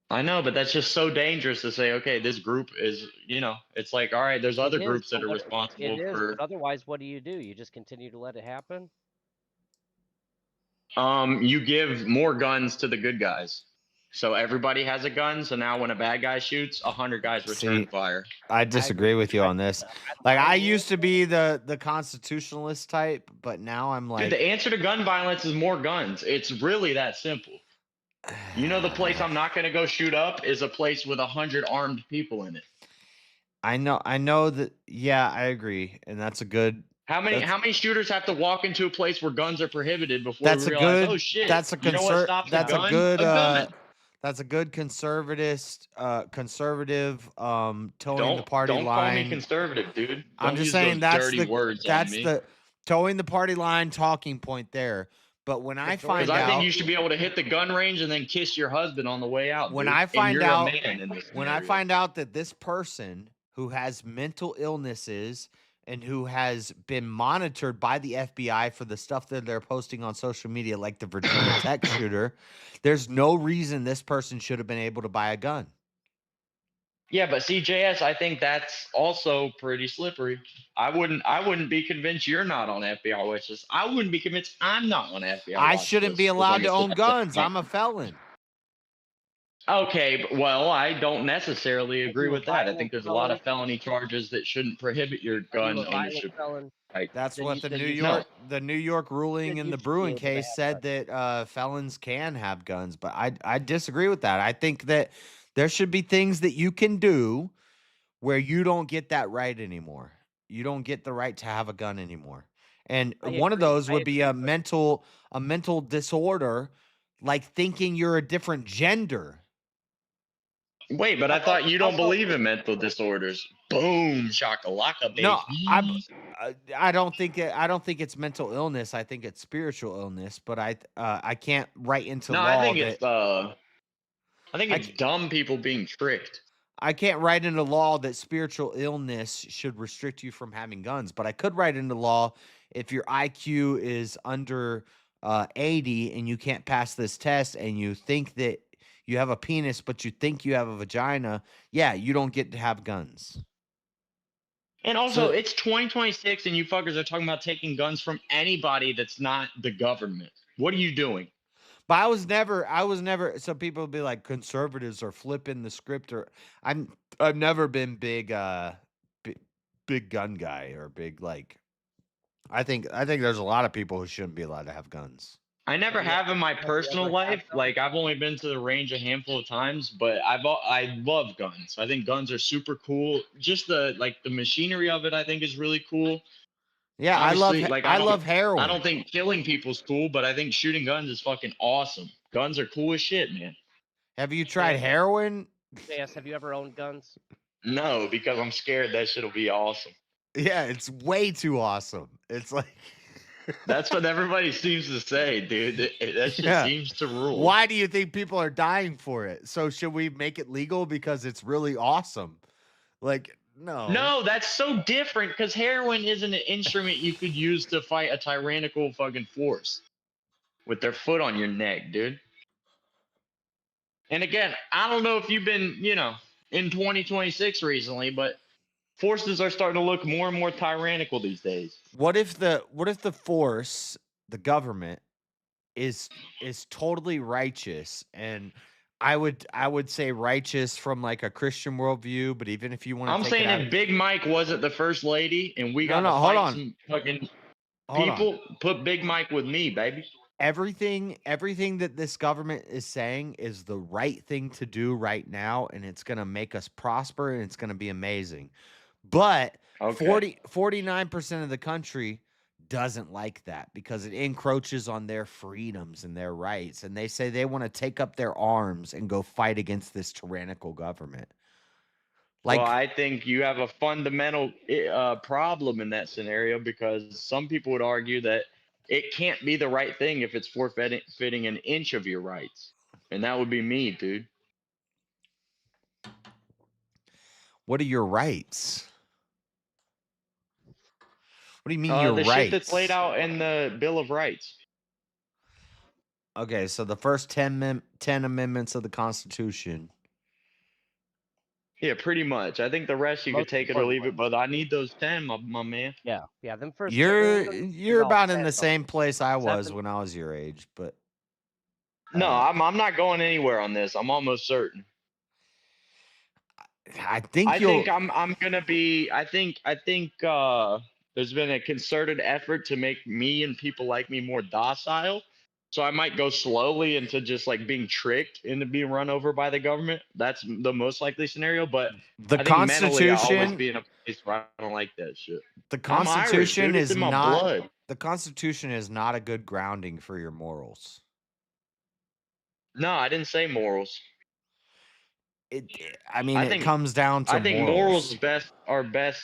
I know, but that's just so dangerous to say, okay, this group is, you know, it's like, all right, there's other groups that are responsible for. But otherwise, what do? You just continue to let it happen? You give more guns to the good guys. So everybody has a gun. So now when a bad guy shoots, 100 guys return See, fire. I disagree with you on this. Like, I used to be the constitutionalist type, but now I'm Dude, like, the answer to gun violence is more guns. It's really that simple. You know, the place I'm not going to go shoot up is a place with 100 armed people in it. I know that. Yeah, I agree, and that's a good. How many shooters have to walk into a place where guns are prohibited before That's we a realize, good. oh shit, That's a you know what stops That's a a gun? good. A gun. That's a good conservative towing the party Don't line. call me conservative, dude. I'm Don't just use saying those that's dirty the words on that's me. the towing the party line talking point there. But when I find Because I think out you should be able to hit the gun range and then kiss your husband on the way out. when dude. I And find you're out a man in this when I scenario. find out that this person who has mental illnesses and who has been monitored by the FBI for the stuff that they're posting on social media, like the Virginia Tech shooter, there's no reason this person should have been able to buy a gun. Yeah, but CJS, I think that's also pretty slippery. I wouldn't be convinced you're not on FBI watch list. I wouldn't be convinced I'm not on FBI I watch shouldn't list be as allowed long to as own that's guns. the I'm a felon. Okay, well, I don't necessarily agree you a with that. I violent think there's a lot felon? of felony charges that shouldn't prohibit your Are you gun a violent ownership. felon? Like, That's Then what you the said New you York no. the New York ruling Then in you the should be Bruin able to case have said that felons can have guns, but I disagree with that. I think that there should be things that you can do where you don't get that right anymore. You don't get the right to have a gun anymore. And I one of agree. those I would be agree, a mental disorder, like thinking you're a different gender. Wait, but I thought you don't believe in mental disorders. Boom, shakalaka, baby. No, I don't think it's mental illness. I think it's spiritual illness. But I can't write into No, law I think that it's dumb people being tricked. I can't write into law that spiritual illness should restrict you from having guns. But I could write into law if your IQ is under 80 and you can't pass this test and you think that you have a penis but you think you have a vagina. Yeah, you don't get to have guns. And also, it's 2026, and you fuckers are talking about taking guns from anybody that's not the government. What are you doing? But I was never. So people will be like, conservatives are flipping the script, or I've never been big gun guy or big like. I think there's a lot of people who shouldn't be allowed to have guns. I never have in my personal life. Like, I've only been to the range a handful of times, but I love guns. I think guns are super cool. Just the machinery of it, I think, is really cool. Yeah, Obviously, I love heroin. I don't think killing people's cool, but I think shooting guns is fucking awesome. Guns are cool as shit, man. Have you tried heroin? JS, have you ever owned guns? No, because I'm scared that shit'll be awesome. Yeah, it's way too awesome. It's like that's what everybody seems to say, dude. That shit seems to rule. Why do you think people are dying for it? So should we make it legal because it's really awesome? Like, no. No, that's so different because heroin isn't an instrument you could use to fight a tyrannical fucking force with their foot on your neck, dude. And again, I don't know if you've been, in 2026 recently, but forces are starting to look more and more tyrannical these days. What if the force, the government, is totally righteous? And I would say righteous from like a Christian worldview, but even if you want to, I'm saying if Big Mike wasn't the first lady and we got to fight some fucking people, put Big Mike with me, baby. Everything that this government is saying is the right thing to do right now, and it's going to make us prosper, and it's going to be amazing. But 49% of the country doesn't like that because it encroaches on their freedoms and their rights, and they say they want to take up their arms and go fight against this tyrannical government. Well, I think you have a fundamental problem in that scenario because some people would argue that it can't be the right thing if it's forfeiting an inch of your rights. And that would be me, dude. What are your rights? What do you mean your rights? The shit that's laid out in the Bill of Rights. Okay, so the first 10 amendments of the Constitution. Yeah, pretty much. I think the rest you could take it or leave it, but I need those 10, my man. Yeah, them first. You're about in the same place I was when I was your age, but No, I'm not going anywhere on this. I'm almost certain. I think I'm gonna be. I think there's been a concerted effort to make me and people like me more docile. So I might go slowly into just like being tricked into being run over by the government. That's the most likely scenario. But the I think mentally I'll always Constitution. be in a place where I don't like that shit. The I'm Irish, Constitution dude. It's is in my not. blood. The Constitution is not a good grounding for your morals. No, I didn't say morals. I mean, it comes down to I think morals. are best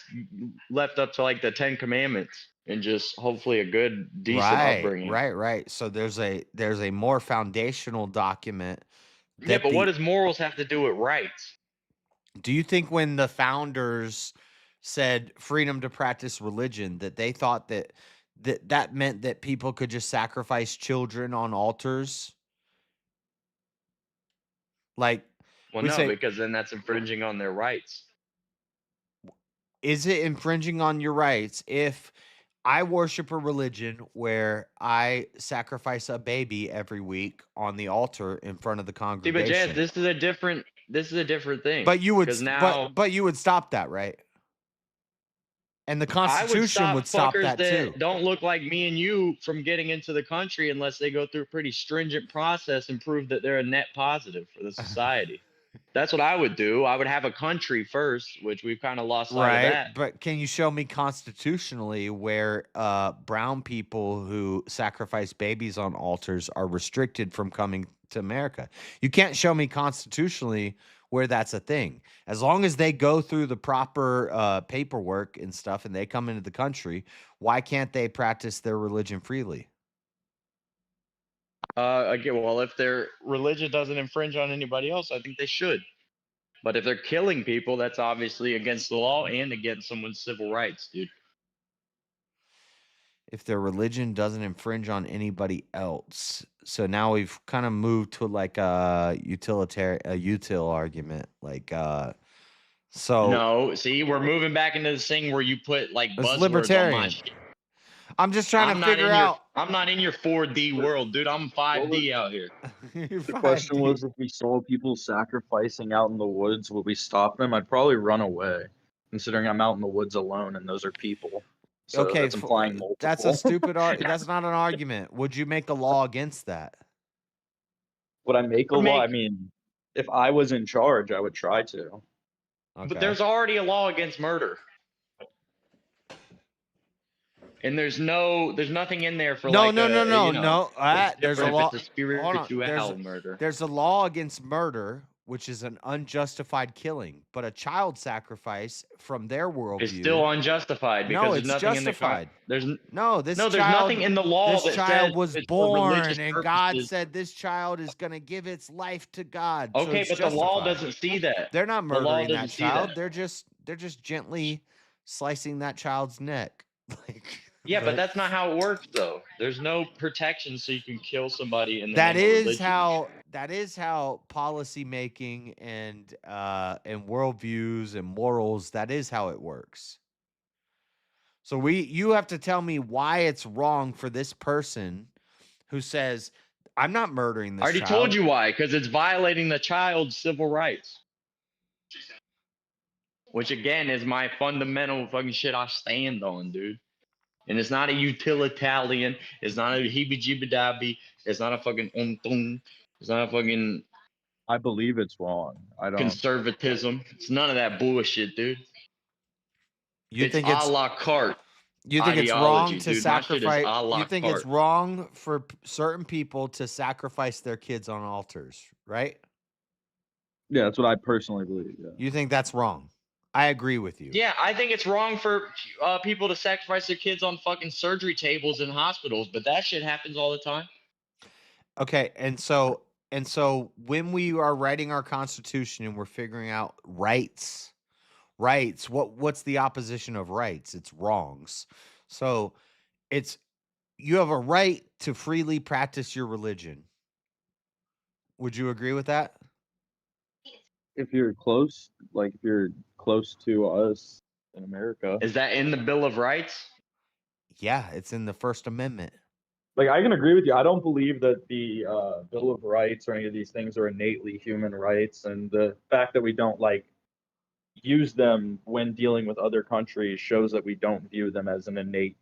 left up to like the 10 Commandments and just hopefully a good, decent upbringing. Right. So there's a more foundational document. Yeah, but what does morals have to do with rights? Do you think when the founders said freedom to practice religion, that they thought that meant that people could just sacrifice children on altars? Like, well, no, because then that's infringing on their rights. Is it infringing on your rights if I worship a religion where I sacrifice a baby every week on the altar in front of the See, congregation? but Jazz, this is a different thing. But you would, 'cause now but you would stop that, right? And the Constitution would stop fuckers that too. don't look like me and you from getting into the country unless they go through a pretty stringent process and prove that they're a net positive for the society. That's what I would do. I would have a country first, which we've kind of lost sight of that. But can you show me constitutionally where brown people who sacrifice babies on altars are restricted from coming to America? You can't show me constitutionally where that's a thing. As long as they go through the proper paperwork and stuff and they come into the country, why can't they practice their religion freely? Again, well, if their religion doesn't infringe on anybody else, I think they should. But if they're killing people, that's obviously against the law and against someone's civil rights, dude. If their religion doesn't infringe on anybody else. So now we've kind of moved to like a util argument. Like, so. No, see, we're moving back into this thing where you put like it's buzzwords libertarian. on my shit. I'm just trying to figure out. I'm not in your 4D world, dude. I'm 5D out here. The question was, if we saw people sacrificing out in the woods, would we stop them? I'd probably run away, considering I'm out in the woods alone and those are people. So Okay, that's implying multiple. that's a stupid that's not an argument. Would you make a law against that? Would I make a law? I mean, if I was in charge, I would try to. But there's already a law against murder. And there's nothing in there for no. There's There's a law. It's a spiritual murder. There's a law against murder, which is an unjustified killing. But a child sacrifice, from their worldview, It's still unjustified because it's there's nothing justified. there's there's child, nothing in the law This that child says was it's for born, religious and God purposes. said this child is going to give its life to God. so Okay, it's but the law justified. doesn't see that. They're not The law murdering that doesn't see child. that. They're just gently slicing that child's neck. Yeah, but that's not how it works, though. There's no protection, so you can kill somebody in the That name of is religion. how policy making and worldviews and morals. That is how it works. So you have to tell me why it's wrong for this person who says, "I'm not murdering this." I already told you why, because it's violating the child's civil rights. Which again is my fundamental fucking shit I stand on, dude. And it's not a utilitarian. It's not a heebie-jeebie-dabby. It's not a fucking It's not a fucking. I believe it's wrong. I don't. Conservatism. It's none of that bullshit, dude. You think a it's la carte? You think it's wrong to dude. My shit is sacrifice? a la You think carte. it's wrong for certain people to sacrifice their kids on altars, right? Yeah, that's what I personally believe. Yeah. You think that's wrong? I agree with you. Yeah, I think it's wrong for people to sacrifice their kids on fucking surgery tables in hospitals, but that shit happens all the time. Okay, and so when we are writing our Constitution and we're figuring out rights, what's the opposition of rights? It's wrongs. So you have a right to freely practice your religion. Would you agree with that? If you're close, like if you're close to us in America. Is that in the Bill of Rights? Yeah, it's in the First Amendment. Like, I can agree with you. I don't believe that the Bill of Rights or any of these things are innately human rights, and the fact that we don't like use them when dealing with other countries shows that we don't view them as an innate.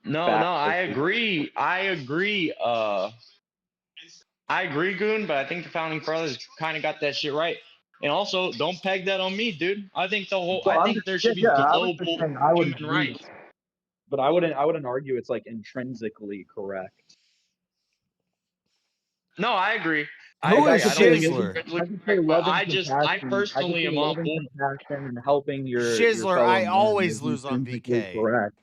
No, fact I of- agree. I agree, Goon, but I think the founding fathers kind of got that shit right. And also, don't peg that on me, dude. I think Well, I think there should be I was global just saying I would human agree, rights. but I wouldn't argue it's like intrinsically correct. No, I agree. Who is I don't think it's Shizzler? intrinsically correct, but I personally am on board. Compassion and helping your Shizzler, fellow I man always is lose on intrinsically VK. correct.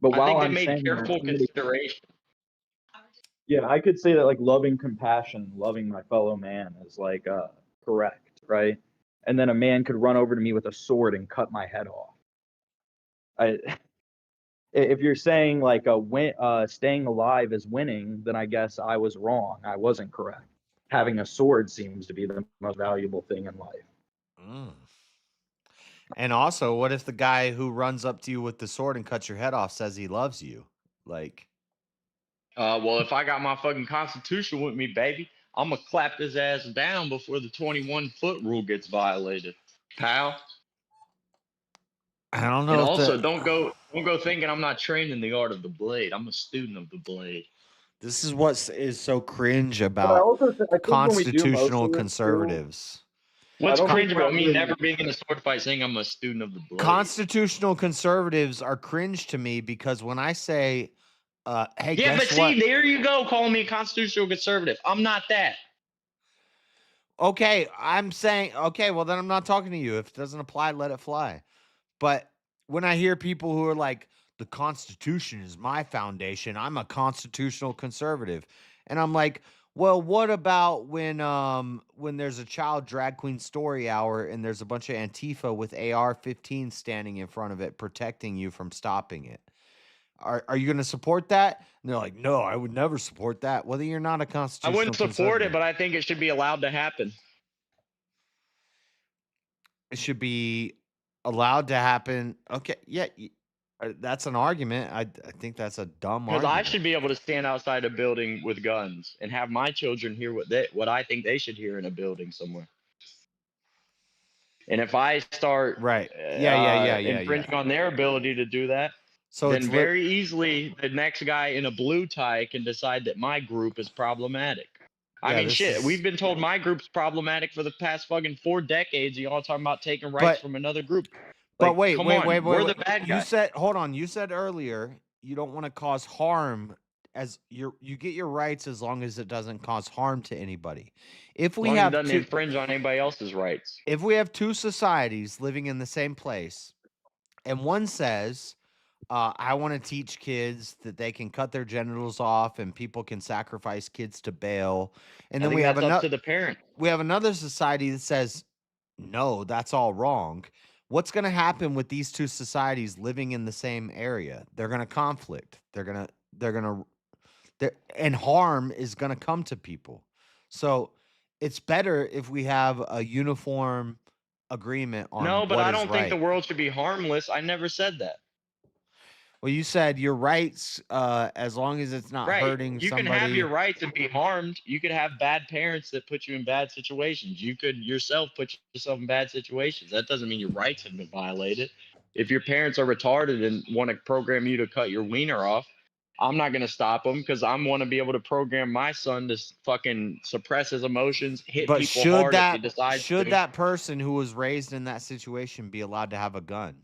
But I while think they I'm made saying that, careful somebody- consideration. yeah, I could say that like loving compassion, loving my fellow man is like correct, right? And then a man could run over to me with a sword and cut my head off. If you're saying like staying alive is winning, then I guess I was wrong. I wasn't correct. Having a sword seems to be the most valuable thing in life. Mm. And also, what if the guy who runs up to you with the sword and cuts your head off says he loves you? Like, Well, if I got my fucking constitution with me, baby, I'm gonna clap his ass down before the 21-foot rule gets violated, pal. I don't know. And if also, the- don't go thinking I'm not trained in the art of the blade. I'm a student of the blade. This is what is so cringe I about also think when we do constitutional most of this, conservatives. What's don't cringe think we're about me really- never being in a sword fight saying I'm a student of the blade? Constitutional conservatives are cringe to me because when I say, hey, Yeah, but guess what? see, there you go, calling me a constitutional conservative. I'm not that. Okay, I'm saying, okay, well, then I'm not talking to you. If it doesn't apply, let it fly. But when I hear people who are like, the Constitution is my foundation, I'm a constitutional conservative. And I'm like, well, what about when there's a child drag queen story hour and there's a bunch of Antifa with AR-15 standing in front of it protecting you from stopping it? Are you going to support that? And they're like, no, I would never support that. Well, then you're not a I constitutional wouldn't support conservative. it, but I think it should be allowed to happen. It should be allowed to happen. Okay, yeah, that's an argument. I think that's a dumb Because argument. I should be able to stand outside a building with guns and have my children hear what I think they should hear in a building somewhere. And if I start infringing on their ability to do that, So then it's very easily the next guy in a blue tie can decide that my group is problematic. I Yeah, mean, this shit, is- we've been told my group's problematic for the past fucking 4 decades. And y'all talking about taking rights from another group. But Like, wait, come wait, on, wait, we're wait. the bad You guys. said, hold on. You said earlier you don't want to cause harm as you get your rights as long as it doesn't cause harm to anybody. If As we long as have it doesn't two, infringe on anybody else's rights. if we have two societies living in the same place, and one says, I want to teach kids that they can cut their genitals off and people can sacrifice kids to bail, and I then think we have that's up another. to the parent. We have another society that says, no, that's all wrong. What's going to happen with these two societies living in the same area? They're going to conflict. And harm is going to come to people. So it's better if we have a uniform agreement on No, but what I is don't think the right. world should be harmless. I never said that. Well, you said your rights, as long as it's not hurting You somebody. can have your rights and be harmed. You could have bad parents that put you in bad situations. You could yourself put yourself in bad situations. That doesn't mean your rights have been violated. If your parents are retarded and want to program you to cut your wiener off, I'm not going to stop them because I want to be able to program my son to fucking suppress his emotions, hit But people should hard if he that decides should to. that person who was raised in that situation be allowed to have a gun?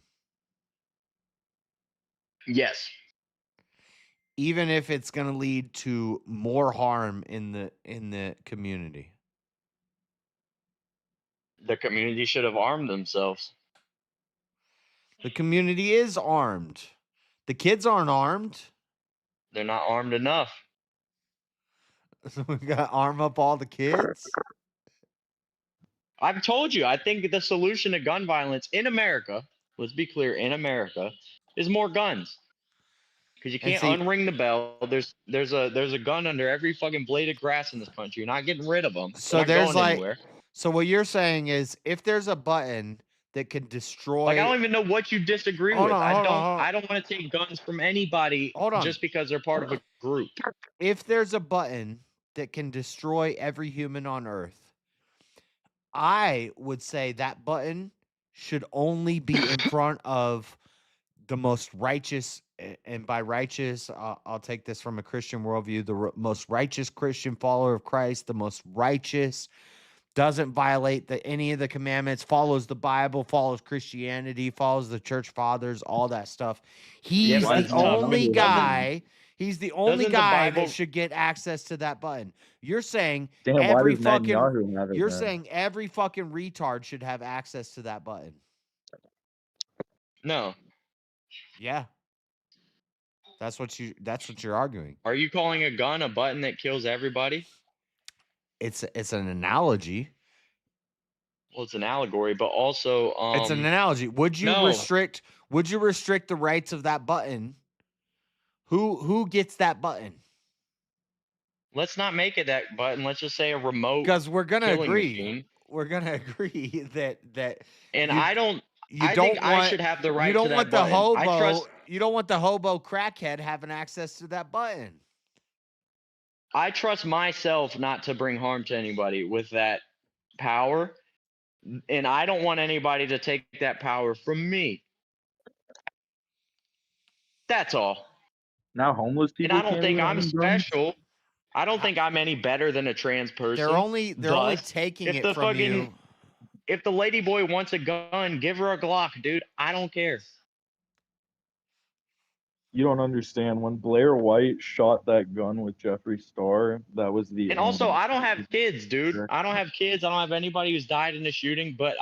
Yes. Even if it's going to lead to more harm in the community. The community should have armed themselves. The community is armed. The kids aren't armed. They're not armed enough. So we got to arm up all the kids. I've told you, I think the solution to gun violence in America, let's be clear, in America, is more guns. Because you can't unring the bell. There's a gun under every fucking blade of grass in this country. You're not getting rid of them. So They're not there's going like, anywhere. so what you're saying is, if there's a button that can destroy. Like, I don't even know what you disagree Hold with. on, hold on, hold on. I don't want to take guns from anybody Hold on. just because they're part of a group. If there's a button that can destroy every human on Earth, I would say that button should only be in front of the most righteous, and by righteous, I'll take this from a Christian worldview, the most righteous Christian follower of Christ, the most righteous, doesn't violate any of the commandments, follows the Bible, follows Christianity, follows the church fathers, all that stuff. He's but the only guy. He's the only doesn't the guy Bible- that should get access to that button. You're saying Damn, why every does fucking Netanyahu have it you're then? saying every fucking retard should have access to that button. No. Yeah. That's what you're arguing. Are you calling a gun a button that kills everybody? It's an analogy. Well, it's an allegory, but also It's an analogy. Would you no. restrict the rights of that button? Who gets that button? Let's not make it that button. Let's just say a remote. Because we're gonna killing agree. machine. We're gonna agree that And you, I don't. you I don't think want, I should have the right you don't to want that the button. hobo. I trust. You don't want the hobo crackhead having access to that button. I trust myself not to bring harm to anybody with that power, and I don't want anybody to take that power from me. That's all. Now homeless And people. I don't can't think even I'm own guns? special. I don't think I'm any better than a trans person. They're only But taking if it the from fucking, you. If the lady boy wants a gun, give her a Glock, dude. I don't care. You don't understand. When Blair White shot that gun with Jeffree Star, that was the. And also, end. I don't have kids, dude. I don't have kids. I don't have anybody who's died in a shooting. But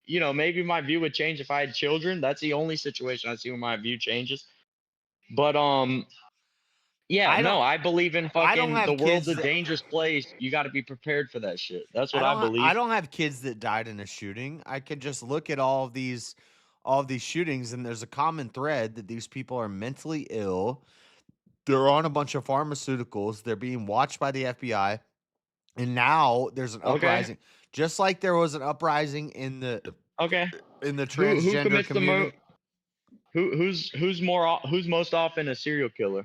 maybe my view would change if I had children. That's the only situation I see where my view changes. But yeah, I believe in fucking the world's a dangerous place. You got to be prepared for that shit. That's what I believe. I don't have kids that died in a shooting. I could just look at all of these shootings, and there's a common thread that these people are mentally ill. They're on a bunch of pharmaceuticals. They're being watched by the FBI, and now there's an uprising. Just like there was an uprising in the transgender who commits community. Who's most often a serial killer?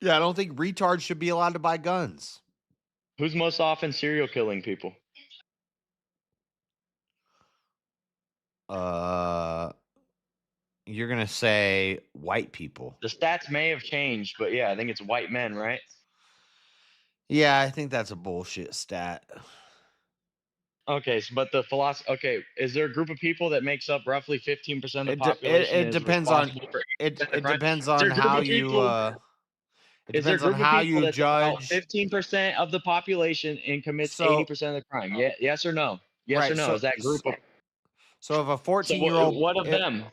Yeah, I don't think retards should be allowed to buy guns. Who's most often serial killing people? You're gonna say white people. The stats may have changed, but yeah, I think it's white men, right? Yeah, I think that's a bullshit stat. Okay, but the philosophy. Okay, is there a group of people that makes up roughly 15% of the population? It depends on it depends on how you. It depends on how you judge. 15% of the population and commits 80% of the crime. Yeah, yes or no? Yes Right, or no? so- Is that group of? So if a 14-year-old, What of them?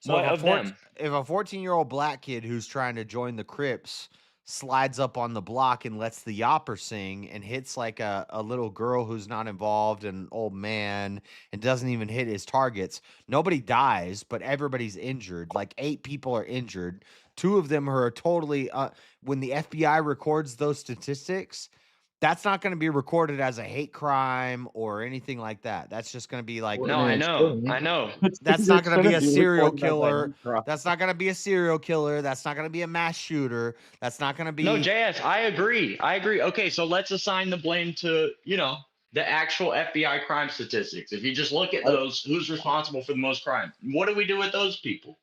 What of them? If a 14-year-old black kid who's trying to join the Crips slides up on the block and lets the yopper sing and hits like a little girl who's not involved and an old man and doesn't even hit his targets, nobody dies, but everybody's injured. Like 8 people are injured. 2 of them are totally. When the FBI records those statistics, that's not going to be recorded as a hate crime or anything like that. That's just going to be like, No, I know. That's not going to be a serial killer. That's not going to be a serial killer. That's not going to be a mass shooter. That's not going to be. No, JS, I agree. Okay, so let's assign the blame to, the actual FBI crime statistics. If you just look at those, who's responsible for the most crime? What do we do with those people?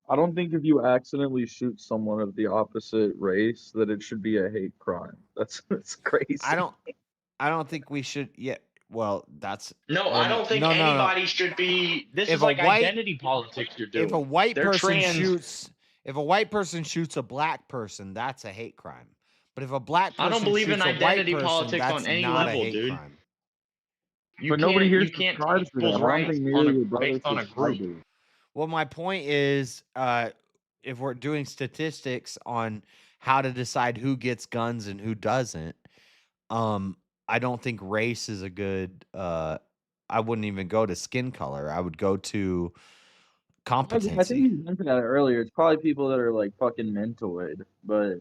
I don't think if you accidentally shoot someone of the opposite race that it should be a hate crime. That's crazy. I don't think we should. Yeah. Well, that's No, I don't think anybody should be. This is like identity politics you're doing. If a white They're person trans. shoots a black person, that's a hate crime. But if a black person I don't believe in shoots a white identity person, politics that's on any not level, a hate dude. crime. But nobody here You can't subscribes take to that. people's I don't rights think nearly your brothers based on a subscribe group. to it. Well, my point is, if we're doing statistics on how to decide who gets guns and who doesn't, I don't think race is a good. I wouldn't even go to skin color. I would go to competency. I think you mentioned that earlier. It's probably people that are like fucking mentoid, but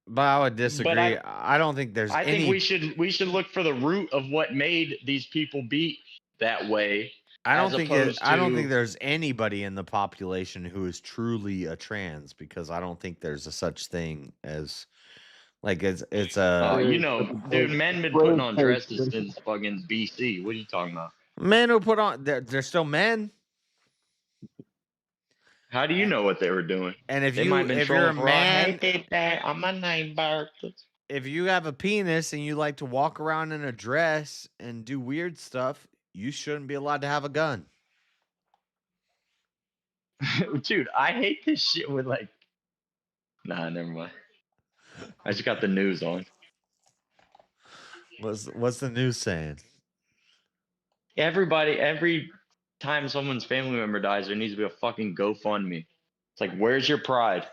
But I would disagree. But I don't think there's I any. think we should look for the root of what made these people be that way. I don't as think opposed I don't to- think there's anybody in the population who is truly a trans, because I don't think there's a such thing as like it's you know, dude, men been putting on dresses since fucking BC. What are you talking about? men who put on they're still men. How do you know what they were doing? And if they you might have been if you're a trolling for man, hey, Dad, on my name, birthday. if you have a penis and you like to walk around in a dress and do weird stuff, you shouldn't be allowed to have a gun. Dude, I hate this shit with like. Nah, never mind. I just got the news on. What's the news saying? Every time someone's family member dies, there needs to be a fucking GoFundMe. It's like, where's your pride?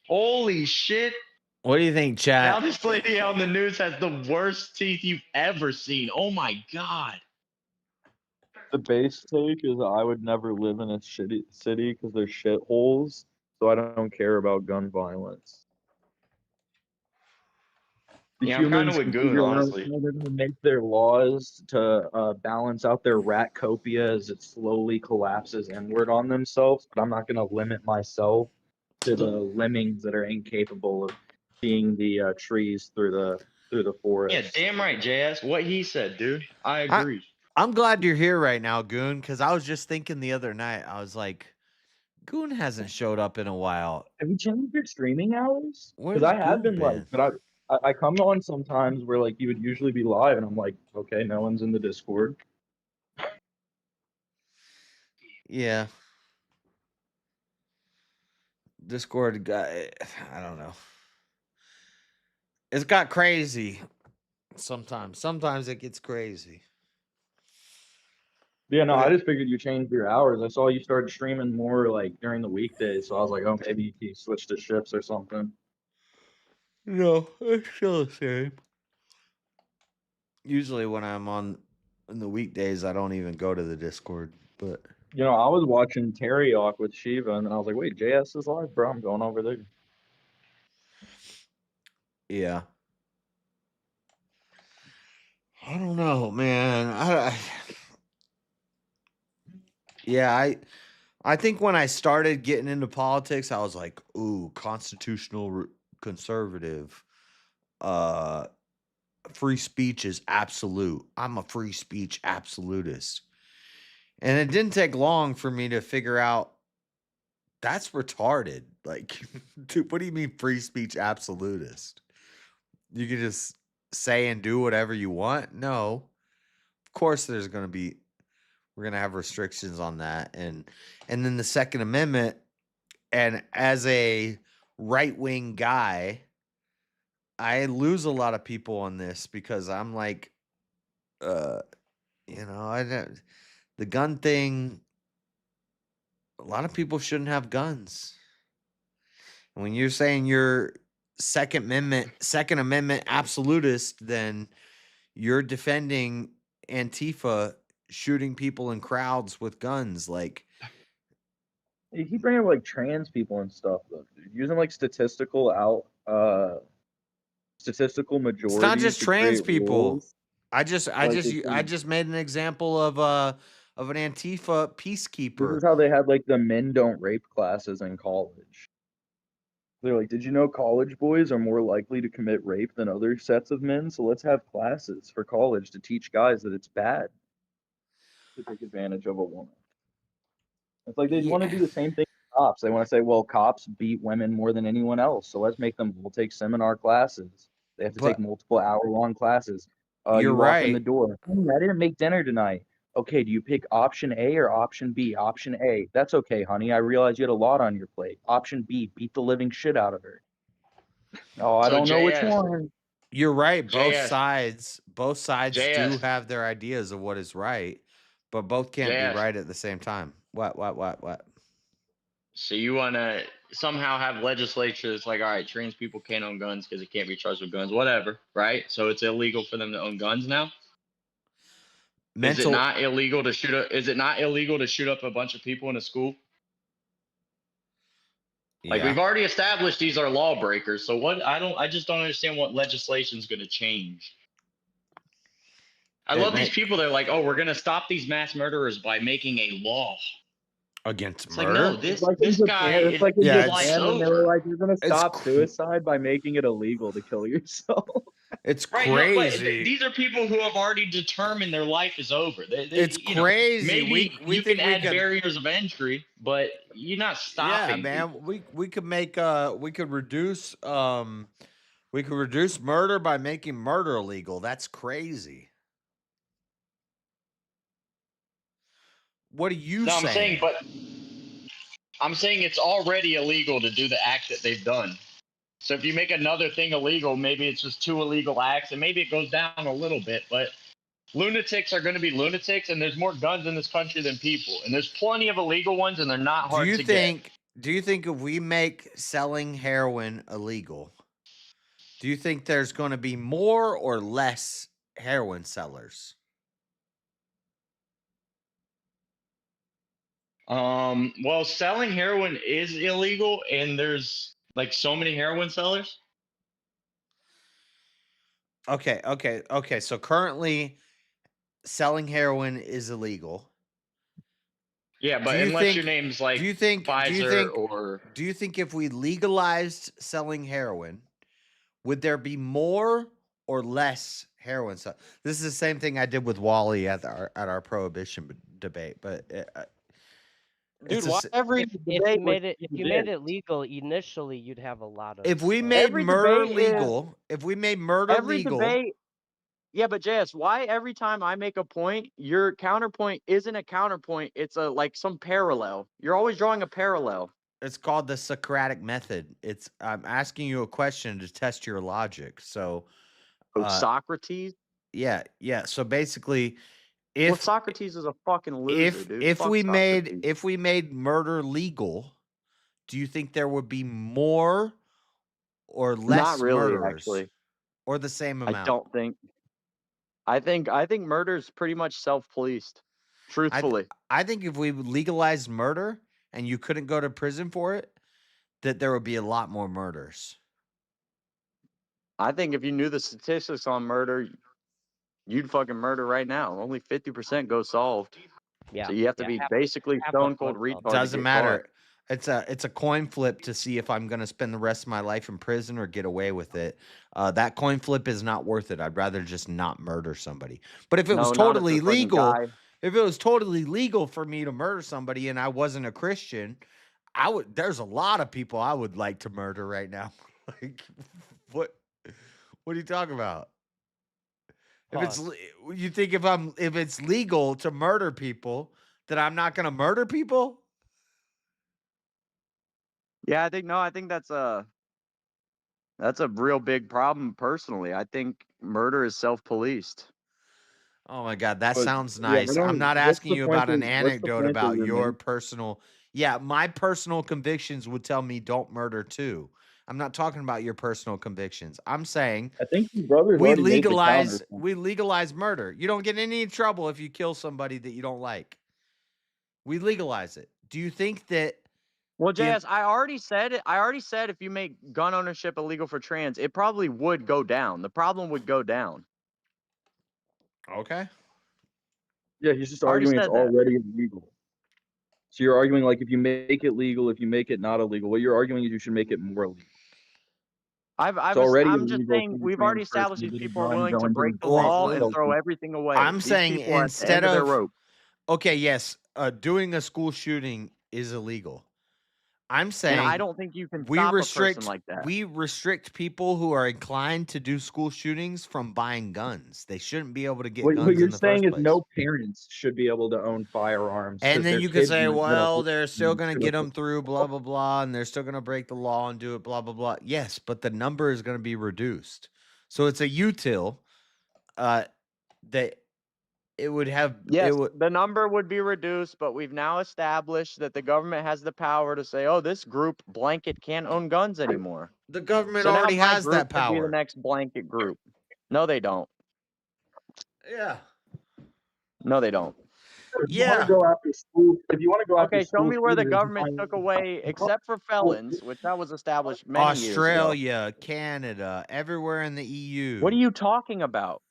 Holy shit. What do you think, chat? Now this lady on the news has the worst teeth you've ever seen. Oh my god. The base take is I would never live in a shitty city because they're shitholes, so I don't care about gun violence. The Yeah, I'm kinda humans with who Goon, figure out honestly. how they're gonna make their laws to balance out their ratcopia as it slowly collapses inward on themselves, but I'm not gonna limit myself to the lemmings that are incapable of seeing the trees through the forest. Yeah, damn right, JS. What he said, dude. I agree. I'm glad you're here right now, Goon, because I was just thinking the other night, I was like, Goon hasn't showed up in a while. Have you changed your streaming hours? Where's Because I have Goon been like, but I come on sometimes where like you would usually be live, and I'm like, okay, no one's in the Discord. Yeah. Discord guy, I don't know. It's got crazy sometimes. Sometimes it gets crazy. Yeah, no, I just figured you changed your hours. I saw you started streaming more like during the weekdays, so I was like, oh, maybe you switched to shifts or something. No, it's still the same. Usually when I'm on in the weekdays, I don't even go to the Discord, but You know, I was watching Teriyok with Shiva, and then I was like, wait, JS is live, bro. I'm going over there. yeah. I don't know, man. Yeah, I think when I started getting into politics, I was like, ooh, constitutional conservative. Free speech is absolute. I'm a free speech absolutist. And it didn't take long for me to figure out that's retarded. Like, dude, what do you mean free speech absolutist? You can just say and do whatever you want? No. Of course we're going to have restrictions on that. And then the Second Amendment, and as a right-wing guy, I lose a lot of people on this because I'm like, you know, the gun thing, a lot of people shouldn't have guns. And when you're saying you're Second Amendment absolutist, then you're defending Antifa shooting people in crowds with guns. Like, You keep bringing up like trans people and stuff, though. Dude. Using like statistical majority. it's not just trans people. Rules. I just made an example of an Antifa peacekeeper. This is how they had like the men don't rape classes in college. They're like, did you know college boys are more likely to commit rape than other sets of men? So let's have classes for college to teach guys that it's bad to take advantage of a woman. It's like they want to do the same thing with cops. They want to say, well, cops beat women more than anyone else, so let's make them all take seminar classes. They have to take multiple hour-long classes. You're you walk in the right. door. "Honey, I didn't make dinner tonight. Okay, do you pick option A or option B? Option A. That's okay, honey. I realize you had a lot on your plate. Option B, beat the living shit out of her. Oh, I don't know which one. You're right. Both JS. sides do JS. have their ideas of what is right, but both can't JS. be right at the same time. What? So you want to somehow have legislature that's like, all right, trans people can't own guns because they can't be charged with guns, whatever, right? So it's illegal for them to own guns now? Is it not illegal to shoot up? Is it not illegal to shoot up a bunch of people in a school? Like we've already established these are lawbreakers. So what? I just don't understand what legislation is going to change. I love these people that are like, oh, we're going to stop these mass murderers by making a law against it's murder. Like, no, this like this guy Japan, it's like in his Japan life's when they over. were like, "You're gonna stop suicide by making it illegal to kill yourself." It's Right, no, crazy. but these are people who have already determined their life is over. It's you know, crazy. maybe We you think can we add can- barriers of entry, but you're not stopping. Yeah, man. people. We could make we could reduce murder by making murder illegal. That's crazy. What are you No, saying? I'm saying it's already illegal to do the act that they've done. So if you make another thing illegal, maybe it's just 2 illegal acts, and maybe it goes down a little bit. But lunatics are going to be lunatics, and there's more guns in this country than people, and there's plenty of illegal ones, and they're not hard to get. Do you think if we make selling heroin illegal, do you think there's going to be more or less heroin sellers? Well, selling heroin is illegal, and there's like so many heroin sellers. Okay. So currently, selling heroin is illegal. Yeah, but unless your name's like Pfizer or do you think if we legalized selling heroin, would there be more or less heroin? So this is the same thing I did with Wally at our prohibition debate, but Dude, why every if debate you made was- it if you made it legal initially, you'd have a lot of. if we made Every murder debate is- legal, if we made murder every legal, debate. Yeah, but JS, why every time I make a point, your counterpoint isn't a counterpoint? It's a like some parallel. You're always drawing a parallel. it's called the Socratic method. I'm asking you a question to test your logic. So, Socrates. Yeah. So basically, Well, Socrates is a fucking loser, dude. if Fuck we Socrates. made murder legal, do you think there would be more or less Not really, murderers, actually. or the same amount? I don't think. I think murder is pretty much self-policed. Truthfully, I think if we legalized murder and you couldn't go to prison for it, that there would be a lot more murders. I think if you knew the statistics on murder, you'd fucking murder right now. Only 50% go solved. Yeah. So you have to be basically stone cold retard. to Doesn't get matter. caught. It's a coin flip to see if I'm going to spend the rest of my life in prison or get away with it. That coin flip is not worth it. I'd rather just not murder somebody. But if it was totally legal, if it was totally legal for me to murder somebody and I wasn't a Christian, there's a lot of people I would like to murder right now. Like, what are you talking about? You think if it's legal to murder people, that I'm not going to murder people? Yeah, I think that's a real big problem personally. I think murder is self-policed. Oh my God, that But, sounds yeah, nice. I'm not asking you about an what's the anecdote point about that you're your making? personal. Yeah, my personal convictions would tell me don't murder too. I'm not talking about your personal convictions. I'm saying I think your brother's we already made the legalize counter. murder. You don't get any trouble if you kill somebody that you don't like. We legalize it. Do you think that? Well, JS, I already said it. I already said if you make gun ownership illegal for trans, it probably would go down. The problem would go down. Okay. Yeah, he's just I already arguing it's said that. already illegal. So you're arguing like if you make it legal, if you make it not illegal, what you're arguing is you should make it more illegal. I'm just illegal saying for the we've already trans person established to these get a people are gun, willing go to into break the a law kill and throw people. everything away. I'm These saying people are at the instead end of their of rope. okay, yes, doing a school shooting is illegal. I'm saying And I don't think you can we stop restrict a person like that. we restrict people who are inclined to do school shootings from buying guns. They shouldn't be able to get What guns you're in the saying first is place. no parents should be able to own firearms. And 'cause then their you could kids say, might get a well, bullet they're still and going to shoot get up them through, blah, blah, blah, and they're still going to break the law and do it, blah, blah, blah. Yes, but the number is going to be reduced. So it's a util that it would have. Yes, the number would be reduced, but we've now established that the government has the power to say, "Oh, this group blanket can't own guns anymore." The government so now already my has group that could be the power. next blanket group. No, they don't. Yeah. No, they don't. If you want Yeah. to go after school, if you want to go after Okay, show school me where the shooters, you government find- took away, except for felons, which that was established many years ago. Australia, Canada, everywhere in the EU. What are you talking about?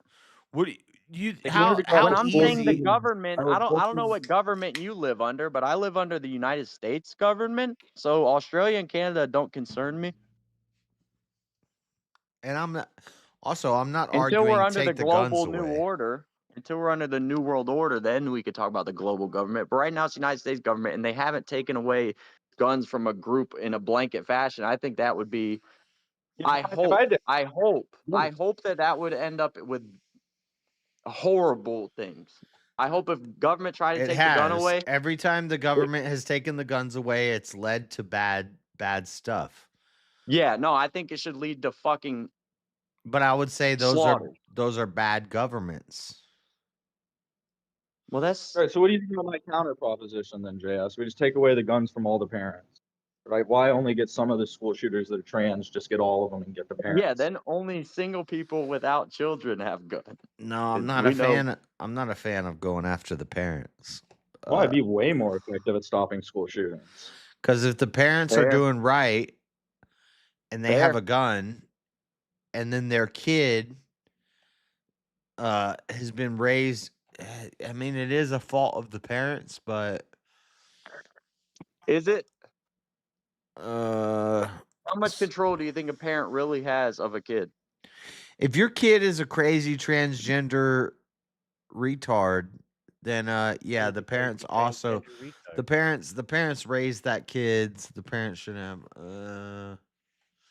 What do you If you wanted to go When after I'm school saying the shooters, government, I I would don't know book what government you live under, but I live under the United States government. So Australia and Canada don't concern me. And I'm not Until arguing we're under the take the guns global new away. order, until we're under the new world order, then we could talk about the global government. But right now it's the United States government, and they haven't taken away guns from a group in a blanket fashion. I think that would be. I hope that would end up with horrible things. I hope if government tried to It take the gun has. away, Every time the government has taken the guns away, it's led to bad stuff. yeah, no, I think it should lead to fucking. But I would say slaughter. those are bad governments. Well, that's All right. So what do you think about my counter proposition then, JS? We just take away the guns from all the parents, right? Why only get some of the school shooters that are trans? Just get all of them and get the parents. Yeah, then only single people without children have guns. No, I'm not a fan. I'm not a fan of going after the parents. Well, I'd be way more effective at stopping school shootings. Because if the parents are doing right and they have a gun, and then their kid has been raised, I mean, it is a fault of the parents, but is it? How much control do you think a parent really has of a kid? If your kid is a crazy transgender retard, then yeah, the parents also the parents raised that kids. The parents should have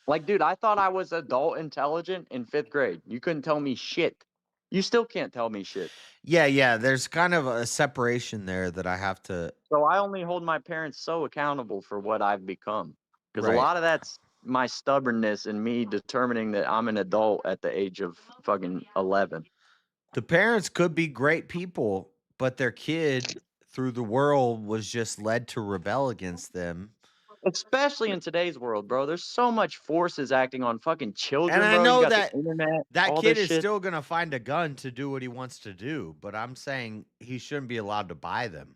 Like, dude, I thought I was adult intelligent in 5th grade. You couldn't tell me shit. You still can't tell me shit. Yeah, there's kind of a separation there that I have to. So I only hold my parents so accountable for what I've become. Because Right. a lot of that's my stubbornness and me determining that I'm an adult at the age of fucking 11. The parents could be great people, but their kid through the world was just led to rebel against them. Especially in today's world, bro. There's so much forces acting on fucking children, And I bro. know You got that the internet, that all kid this is shit. still gonna find a gun to do what he wants to do, but I'm saying he shouldn't be allowed to buy them.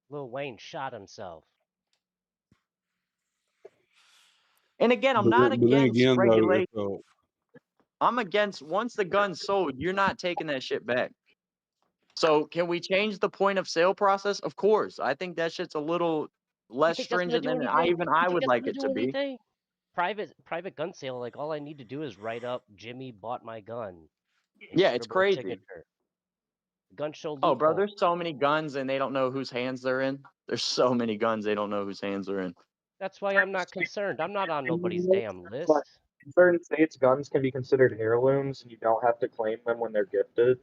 Lil Wayne shot himself. And again, I'm But not then against again, though, regulation. so I'm against once the gun's sold, you're not taking that shit back. So can we change the point of sale process? Of course. I think that shit's a little less Think that's gonna stringent do than anything? I You think would that's like gonna it do to be. anything? Private gun sale, like all I need to do is write up Jimmy bought my gun. and Yeah, it's scribble a crazy. signature. Gun show Oh, bro, loophole. there's so many guns and they don't know whose hands they're in. There's so many guns they don't know whose hands they're in. That's why I'm not concerned. I'm not on nobody's damn list. But in certain states, guns can be considered heirlooms, and you don't have to claim them when they're gifted.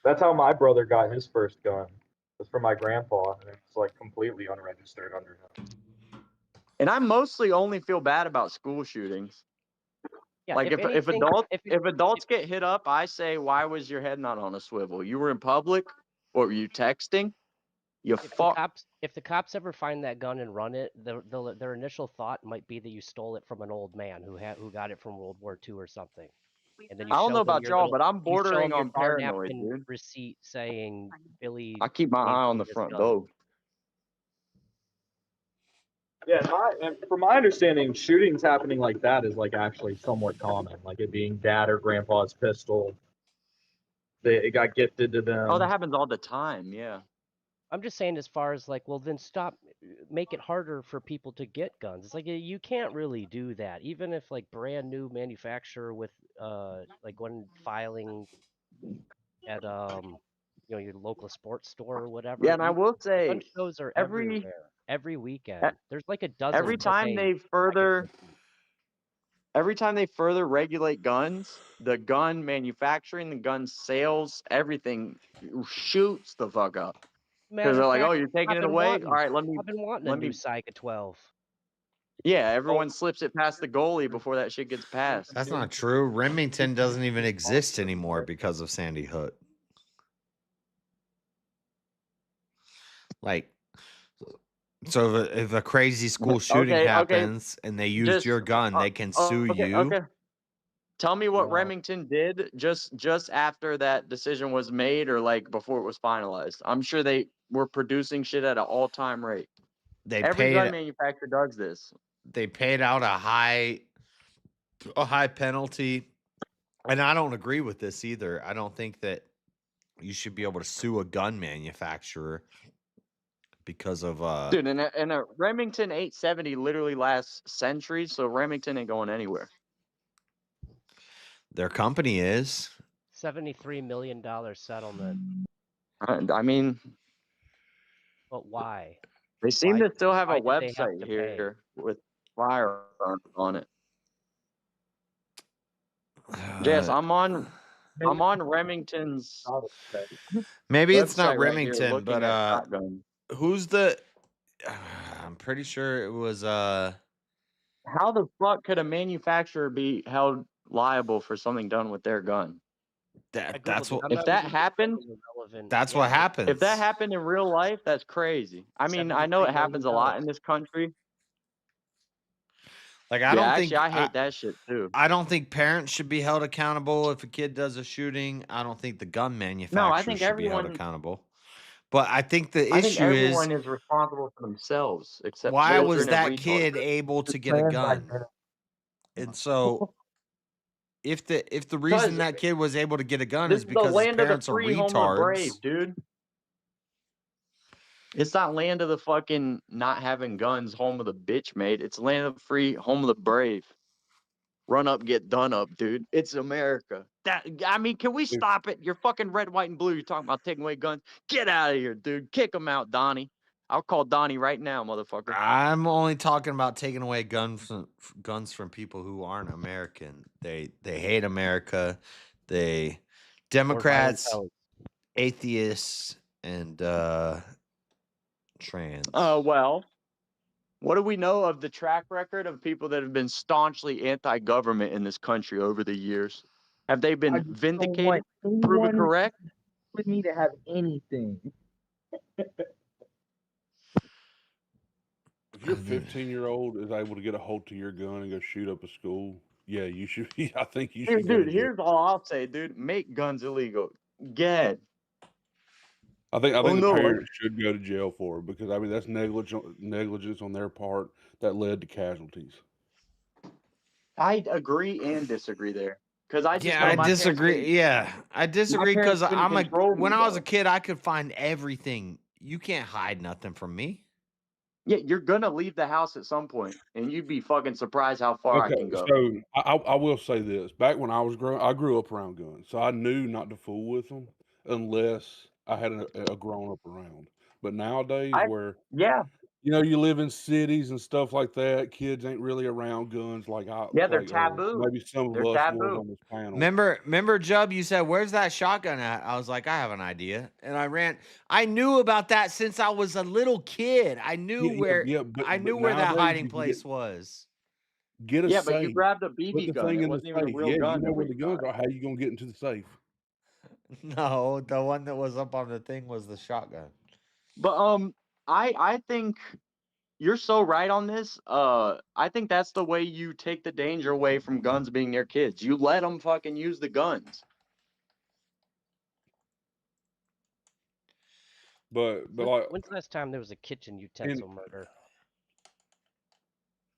That's how my brother got his first gun. It was from my grandpa, and it's like completely unregistered under him. And I mostly only feel bad about school shootings. Yeah, Like if if anything- adults get hit up, I say, why was your head not on a swivel? You were in public, or were you texting? You fuck. If the cops ever find that gun and run it, their initial thought might be that you stole it from an old man who got it from World War II or something. And then you I don't show know them about your y'all, little- but I'm you show them bordering your on bar paranoid, napkin dude. receipt saying Billy. I keep my gave eye on me the this front gun. door. Yeah, and from my understanding, shootings happening like that is like actually somewhat common. Like it being dad or grandpa's pistol. It got gifted to them. Oh, that happens all the time. Yeah. I'm just saying, as far as like, well, then stop, make it harder for people to get guns. It's like you can't really do that, even if like brand new manufacturer with like when filing at your local sports store or whatever. Yeah, and I will say, gun shows are every- everywhere, every weekend. There's like a dozen. Every time they further regulate guns, the gun manufacturing, the gun sales, everything shoots the fuck up. Because they're like, oh, you're taking it away? All right, let me. I've been wanting a new Saiga 12. Yeah, everyone slips it past the goalie before that shit gets passed. That's not true. Remington doesn't even exist anymore because of Sandy Hook. Like, so if a crazy school shooting happens and they used your gun, they can sue you. Okay. Tell me what Remington did just after that decision was made, or like before it was finalized. I'm sure they were producing shit at an all-time rate. Every gun manufacturer does this. They paid out a high penalty, and I don't agree with this either. I don't think that you should be able to sue a gun manufacturer because of Dude, and a Remington 870 literally lasts centuries, so Remington ain't going anywhere. their company is. $73 million settlement. I mean, but why? They seem to still have a why did they have website to here with firearms on it. Yes, I'm on Remington's. Maybe it's not website right here Remington, looking but at shotguns. who's the? I'm pretty sure it was How the fuck could a manufacturer be held liable for something done with their gun? That's what. If that happened, That's what happens. if that happened in real life, that's crazy. I mean, I know it happens a lot in this country. Like I don't think I hate that shit too. I don't think parents should be held accountable if a kid does a shooting. I don't think the gun manufacturer should be held accountable. But I think the issue is everyone is responsible for themselves, except why children was and that retards. kid able to get a gun? And so if the reason that kid was able to get a gun is because his parents are free, home of the retards. brave, dude. It's not land of the fucking not having guns, home of the bitch made. It's land of the free, home of the brave. Run up, get done up, dude. It's America. I mean, can we stop it? You're fucking red, white, and blue. You're talking about taking away guns. Get out of here, dude. Kick them out, Donnie. I'll call Donnie right now, motherfucker. I'm only talking about taking away guns from people who aren't American. They hate America. They Democrats, atheists, and trans. Well, what do we know of the track record of people that have been staunchly anti-government in this country over the years? Have they been vindicated, proven correct? With me to have anything. If your 15-year-old is able to get a hold to your gun and go shoot up a school, yeah, you should. I think you should. Dude, here's all I'll say, dude. Make guns illegal. Get. I think the no. parents should go to jail for it because I mean that's negligence on their part that led to casualties. I agree and disagree there because I just know I my disagree. parents Yeah, I disagree because parents couldn't control me, when I was though. a kid, I could find everything. You can't hide nothing from me. Yeah, you're gonna leave the house at some point, and you'd be fucking surprised how far I can go. So I will say this: back when I was I grew up around guns, so I knew not to fool with them unless I had a grown up around. But nowadays, you live in cities and stuff like that, kids ain't really around guns like they're taboo. Maybe some of They're us taboo. was on this panel. Remember, Jub, you said, "Where's that shotgun at?" I was like, "I have an idea," and I ran. I knew about that since I was a little kid. I knew where that hiding place was. Get a safe. But you grabbed a Put the BB gun. thing It in the wasn't even a safe. real Yeah, gun. you know where the guns are. How you gonna get into the safe? No, the one that was up on the thing was the shotgun. But I think you're so right on this. I think that's the way you take the danger away from guns being near kids. You let them fucking use the guns. But like, when's the last time there was a kitchen utensil murder?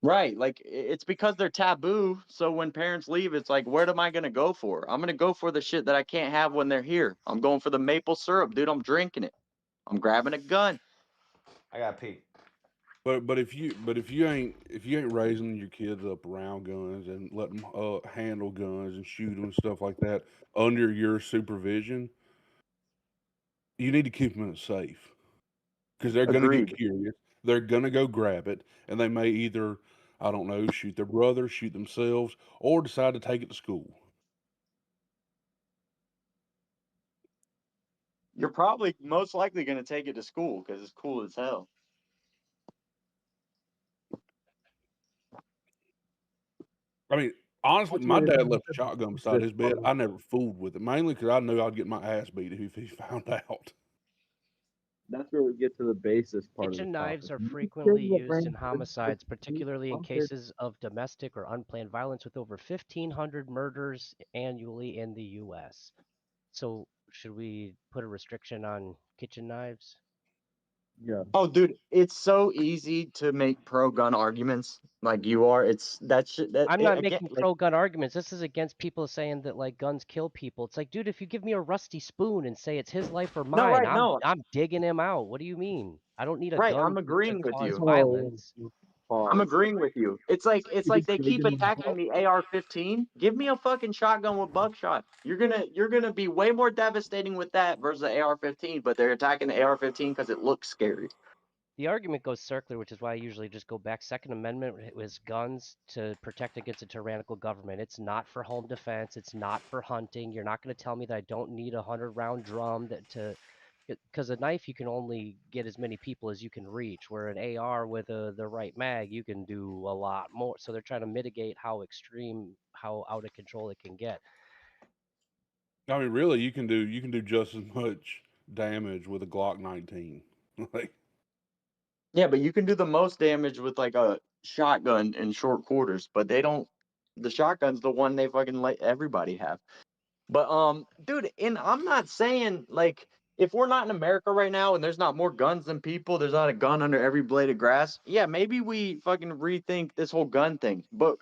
Right, like it's because they're taboo. So when parents leave, it's like, what am I gonna go for? I'm gonna go for the shit that I can't have when they're here. I'm going for the maple syrup, dude. I'm drinking it. I'm grabbing a gun. I got pee. But if you ain't raising your kids up around guns and let them handle guns and shoot them and stuff like that under your supervision, you need to keep them in a safe because they're going to get curious. They're going to go grab it, and they may either, I don't know, shoot their brother, shoot themselves, or decide to take it to school. You're probably most likely going to take it to school because it's cool as hell. I mean, honestly, my dad left a shotgun beside his bed. I never fooled with it, mainly because I knew I'd get my ass beat if he found out. that's where we get to the basis part of the Kitchen knives topic. are You can frequently say what used brings in homicides, particularly in comfort. cases of domestic or unplanned violence, with over 1,500 murders annually in the U.S. So, should we put a restriction on kitchen knives? Yeah. Oh, dude, it's so easy to make pro-gun arguments like you are. It's that shit that I'm it, not again, making like, pro-gun arguments. This is against people saying that like guns kill people. It's like, dude, if you give me a rusty spoon and say it's his life or no, mine, right, no, I'm digging him out. What do you mean? I don't need a right. gun I'm to agreeing with cause you. violence. I'm agreeing with you. It's like they keep attacking the AR-15. Give me a fucking shotgun with buckshot. You're gonna be way more devastating with that versus the AR-15. But they're attacking the AR-15 because it looks scary. The argument goes circular, which is why I usually just go back. Second Amendment was guns to protect against a tyrannical government. It's not for home defense. It's not for hunting. You're not going to tell me that I don't need a 100-round drum because a knife you can only get as many people as you can reach. Where an AR with the right mag, you can do a lot more. So they're trying to mitigate how extreme, how out of control it can get. I mean, really, you can do just as much damage with a Glock 19. Like, Yeah, but you can do the most damage with like a shotgun in short quarters. But they don't. The shotgun's the one they fucking let everybody have. But dude, and I'm not saying like if we're not in America right now and there's not more guns than people, there's not a gun under every blade of grass. Yeah, maybe we fucking rethink this whole gun thing. But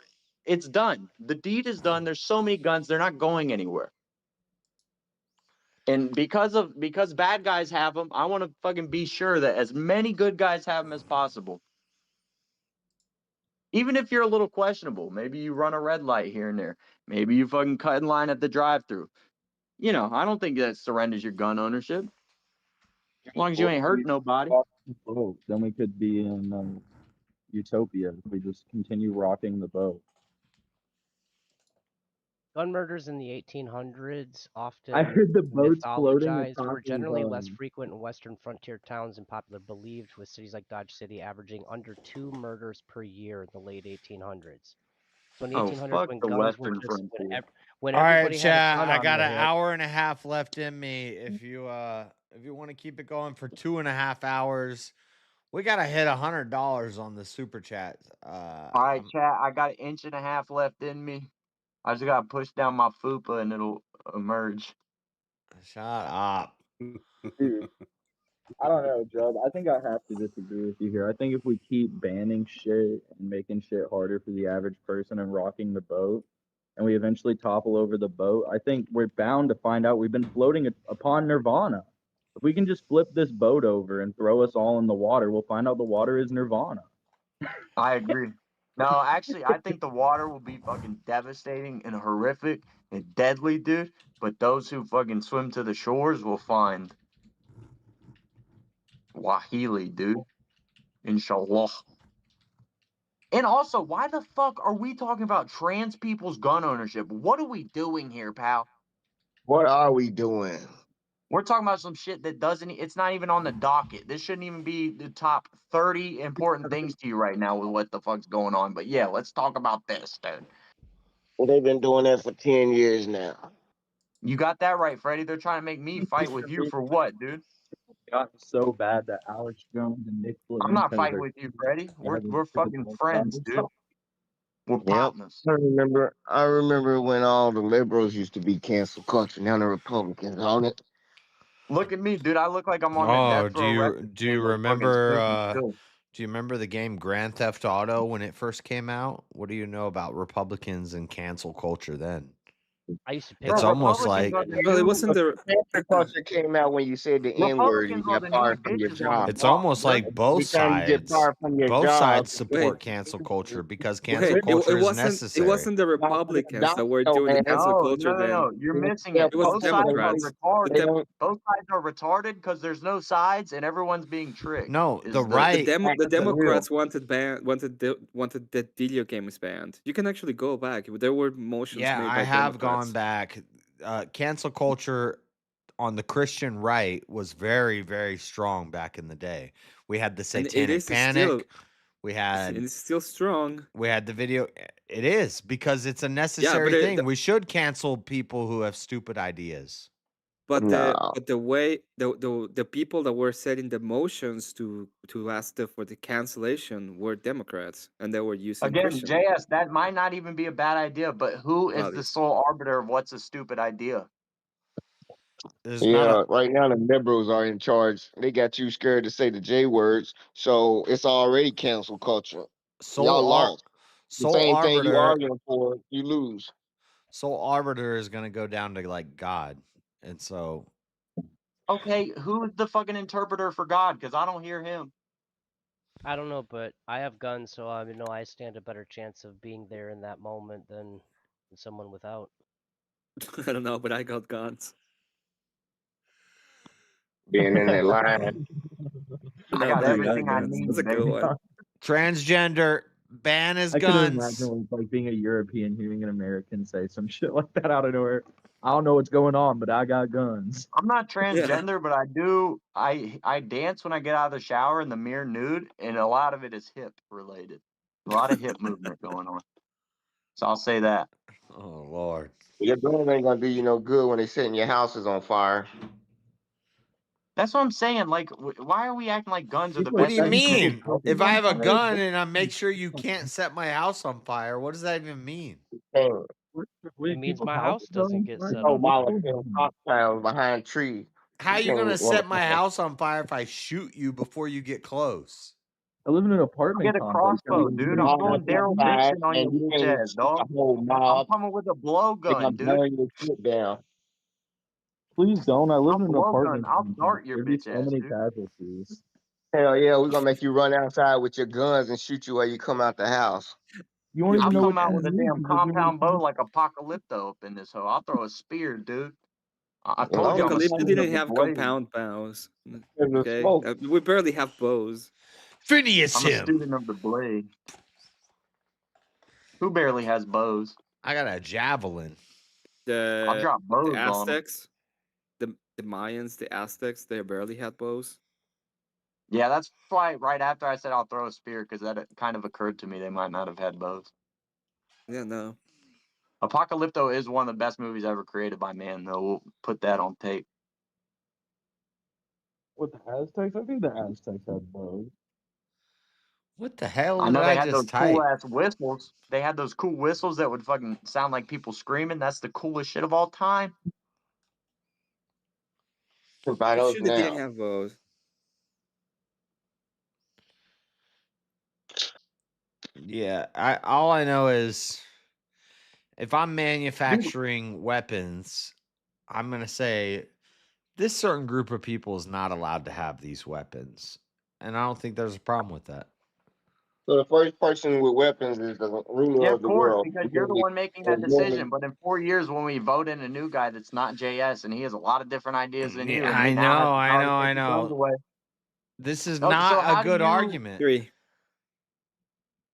it's done. The deed is done. There's so many guns, they're not going anywhere. And because bad guys have them, I want to fucking be sure that as many good guys have them as possible. Even if you're a little questionable, maybe you run a red light here and there. Maybe you fucking cut in line at the drive-thru. You know, I don't think that surrenders your gun ownership. As long as you ain't hurt nobody. Then we could be in utopia if we just continue rocking the boat. Gun murders in the 1800s, often I heard the boats floating mythologized, atop were generally less of, frequent in western frontier towns and popular believed, with cities like Dodge City averaging under 2 murders per year in the late 1800s. So in the Oh, 1800s, fuck when the guns were Western just frontier. when All right, everybody had a chat. gun I on got their an hip, hour and a half left in me. If you want to keep it going for 2.5 hours, we gotta hit $100 on the super chat. All right, chat. I got 1.5 inches left in me. I just gotta push down my fupa and it'll emerge. Shut up. dude. I don't know, Job. I think I have to disagree with you here. I think if we keep banning shit and making shit harder for the average person and rocking the boat, and we eventually topple over the boat, I think we're bound to find out we've been floating upon nirvana. If we can just flip this boat over and throw us all in the water, we'll find out the water is nirvana. I agree. No, actually, I think the water will be fucking devastating and horrific and deadly, dude. But those who fucking swim to the shores will find Wahili, dude. Inshallah. And also, why the fuck are we talking about trans people's gun ownership? What are we doing here, pal? What are we doing? We're talking about some shit that it's not even on the docket. This shouldn't even be the top 30 important things to you right now with what the fuck's going on. But yeah, let's talk about this, dude. Well, they've been doing that for 10 years now. You got that right, Freddie. They're trying to make me fight with you for what, dude? Gotten so bad that Alex Jones and Nick I'm not Flavin's fighting with you, Freddie. We're fucking friends, dude. We're partners. I remember when all the liberals used to be cancel culture. Now the Republicans on it. Look at me, dude. I look like I'm on the Oh, death row record do you label fucking remember Snoopy, too. do you remember the game Grand Theft Auto when it first came out? What do you know about Republicans and cancel culture then? I used to pick It's up almost like Well, it wasn't the cancel culture came out when you said the N word and you got fired from your job. it's almost like both Anytime you get sides fired from your both job, sides support cancel culture because cancel Wait, culture is wasn't necessary. it wasn't the Republicans that were doing the cancel culture then? No, you're missing It it. was Both the sides are Democrats. retarded. Both sides are retarded because there's no sides and everyone's being tricked. No, is the right The Democrats wanted that video games banned. You can actually go back. There were motions Yeah, made by I have Democrats. gone back. Cancel culture on the Christian right was very, very strong back in the day. We had the And it Satanic is Panic. still- We had It's still strong. we had the video. It is because it's a necessary but thing. We should cancel people who have stupid ideas. But No. the way the people that were setting the motions to ask for the cancellation were Democrats, and they were using Again, Christian JS, that might not even be a bad idea, but who is the values. sole arbiter of what's a stupid idea? There's not Yeah, right now the liberals are in charge. They got you scared to say the J words, so it's already cancel culture. Y'all lost. The sole same thing you arbiter. arguing for, you lose. Sole arbiter is gonna go down to like God, and so Okay, who's the fucking interpreter for God? Because I don't hear him. I don't know, but I have guns, so I know I stand a better chance of being there in that moment than someone without. I don't know, but I got guns. Being in that line. I No, got but I got everything I guns. need, That's a good baby. one. transgender ban his I couldn't guns. imagine what it's like being a European hearing an American say some shit like that out of nowhere. I don't know what's going on, but I got guns. I'm not transgender, but I dance when I get out of the shower in the mirror nude, and a lot of it is hip related. A lot of hip movement going on. So I'll say that. Oh Lord. Your guns ain't gonna do you no good when they setting your houses on fire. That's what I'm saying. Like, why are we acting like guns are the What do best you thing we can do? mean? If I have a gun and I make sure you can't set my house on fire, what does that even mean? It means my house doesn't get set Oh, on while fire. it's cocktails behind trees. How are you gonna set my house on fire if I shoot you before you get close? I live in an I'll apartment get a complex. crossbow, dude. I'm going Daryl Dixon on your bitch ass, dog. I'm coming with a blowgun, dude. Burn your shit down. Please don't. I live I'll in an blowgun. apartment I'll complex. dart your There'd be bitch so ass, many dude. casualties. Hell yeah, we're gonna make you run outside with your guns and shoot you while you come out the house. You won't I'll even know come what out you with a mean damn because you're doing compound bow it. like Apocalypto up in this hoe. I'll throw a spear, dude. I Well, told you I'm a Apocalypse student of didn't the have blade. compound bows. There's a Okay, smoke. we barely have bows. Phineas I'm a him. student of the blade. Who barely has bows? I got a javelin. I'll The drop bows on 'em. Aztecs, the Mayans, the Aztecs, they barely had bows. Yeah, that's why right after I said I'll throw a spear, because that kind of occurred to me they might not have had bows. Yeah, no. Apocalypto is one of the best movies ever created by man, though. We'll put that on tape. With the Aztecs, I think the Aztecs had bows. What the hell I did know they I had those just cool type? ass whistles. They had those cool whistles that would fucking sound like people screaming. That's the coolest shit of all time. Buy I'm those sure they didn't now. have bows. Yeah, all I know is if I'm manufacturing weapons, I'm gonna say this certain group of people is not allowed to have these weapons, and I don't think there's a problem with that. So the first person with weapons is the ruler Yeah, of of the course, world. because you're the one making that decision. But in 4 years, when we vote in a new guy that's not JS and he has a lot of different ideas than you, Yeah, and he I now has know, the I power know, to I take the guns know. away. This is Oh, so not a how do good you? argument. 3.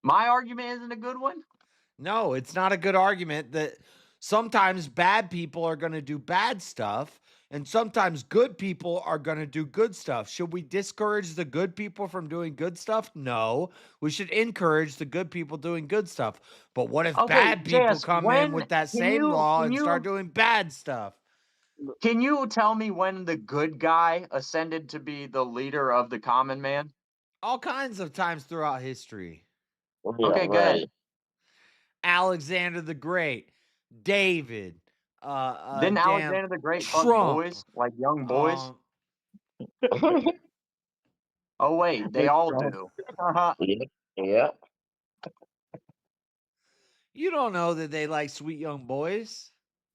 My argument isn't a good one. No, it's not a good argument that sometimes bad people are going to do bad stuff and sometimes good people are going to do good stuff. Should we discourage the good people from doing good stuff? No. We should encourage the good people doing good stuff. But what if Okay, bad people JS, come in with that same law and start doing bad stuff? Can you tell me when the good guy ascended to be the leader of the common man? All kinds of times throughout history. Okay, good. Alexander the Great, David, Didn't damn Alexander the Great fuck Trump. boys, like young boys? Oh wait, they all do. Yeah. You don't know that they like sweet young boys.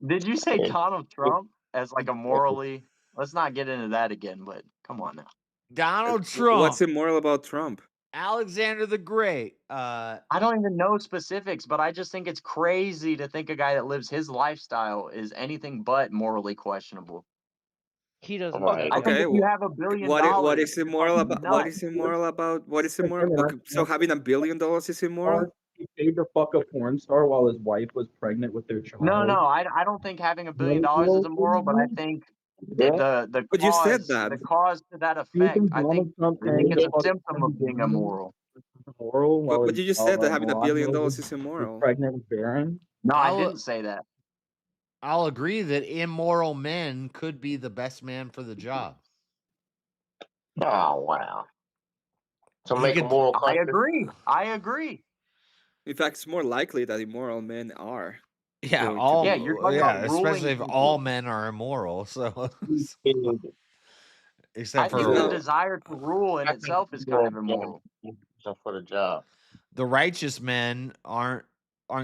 Did you say Donald Trump as like a morally? Let's not get into that again, but come on now. Donald Trump. What's immoral about Trump? Alexander the Great. I don't even know specifics, but I just think it's crazy to think a guy that lives his lifestyle is anything but morally questionable. He doesn't. Okay. I think if you have $1 billion, What is immoral fucking about? What nuts. is immoral about? What is immoral? Kevin, Okay, so having $1 billion is immoral? He paid to fuck a porn star while his wife was pregnant with their child. No, I don't think having $1 billion is immoral, but I think the But you said cause that. the cause to that Do you effect, think I Donald think Trump it's a paid to symptom of being immoral. immoral while But you just said that having $1 billion was is immoral. pregnant with Barron? No, I didn't say that. I'll agree that immoral men could be the best man for the job. Oh wow! So He make a could- moral I country. agree. I agree. In fact, it's more likely that immoral men are. Yeah, going to all be- Yeah, you're talking about especially if ruling all people. men are immoral. So I except think for the desire to rule in itself is kind of immoral. So for the job. the righteous men aren't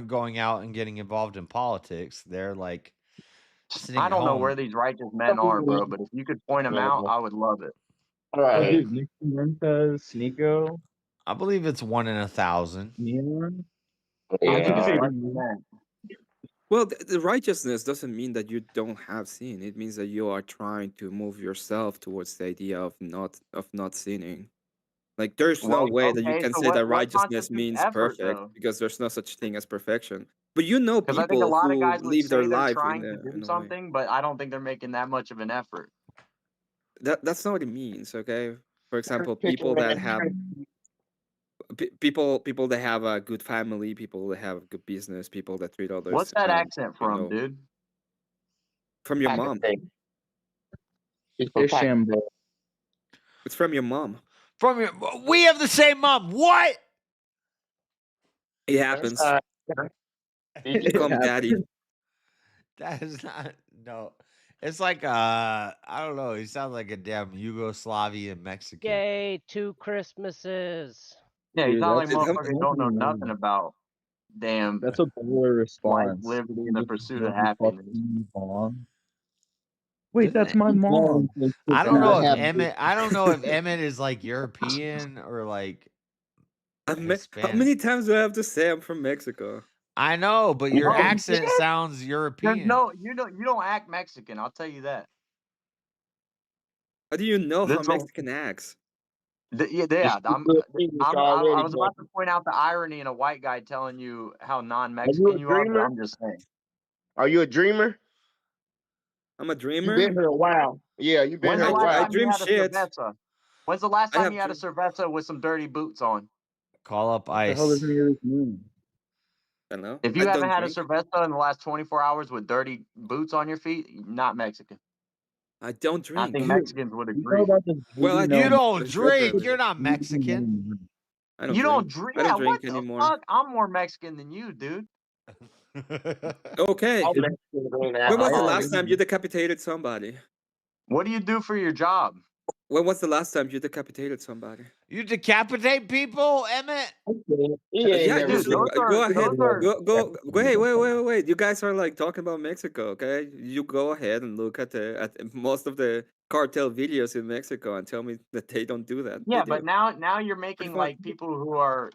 going out and getting involved in politics. They're like sitting I at don't know where home. these righteous men are, bro, but if you could point them out, I would love it. Oh, Right. dude, Nick Fuentes, Sneeko, I believe it's 1 in 1,000. Neon. I think it's Yeah. less than that. Well, the righteousness doesn't mean that you don't have sin. It means that you are trying to move yourself towards the idea of not sinning. Like there's no Well, way that you okay, can so say that what righteousness constitutes means effort, perfect though? because there's no such thing as perfection. But you know Because I think a people lot of who guys would live their say they're life trying to in do a way. something, but I don't think they're making that much of an effort. That's not what it means, okay? For example, people that have people that have a good family, people that have good business, people that treat others, What's that accent from, dude? from your mom. Ishambo. It's from your mom. From your, we have the same mom. What? It happens. You Call me daddy. That is not no. It's like I don't know. He sounds like a damn Yugoslavian Mexican. Yay, 2 Christmases. Yeah, you Dude, sound like that's motherfuckers don't know nothing about damn That's a baller life, response. liberty, and the Just pursuit of really happiness. fucking bomb. Wait, Doesn't that's it- my mom. I don't know if have- Emmett. I don't know if Emmett is like European or like How Hispanic. many times do I have to say I'm from Mexico? I know, but your Oh, accent shit. sounds European. You don't act Mexican. I'll tell you that. How do you know how That's all- Mexican acts? Yeah, Just I already, was about to point out the irony in a white guy telling you how Are non-Mexican you you a are, but dreamer? I'm just saying. Are you a dreamer? I'm a You dreamer. been here a while. Yeah, you been When's here the a last while. time you dream had a shit. cerveza? When's the last I time have you had a cerveza with some dirty boots on? Call up What the ICE. hell does any of this mean? I don't know. If you I haven't don't had drink. a cerveza in the last 24 hours with dirty boots on your feet, not Mexican. I don't I drink. think Mexicans would You know agree. about this Well, I movie You do. don't It's drink. different. You're not Mexican. I don't You drink. don't drink? I don't Yeah, drink what the anymore. fuck? I'm more Mexican than you, dude. Okay. I'll When When was the last time you decapitated somebody? What do you do for your job? When was the last time you decapitated somebody? You decapitate people, Emmett? Yeah, Dude, just those go are- ahead. those are- Wait. You guys are like talking about Mexico, okay? You go ahead and look at most of the cartel videos in Mexico and tell me that they don't do that. Yeah, They but do. now you're making fun. like people who are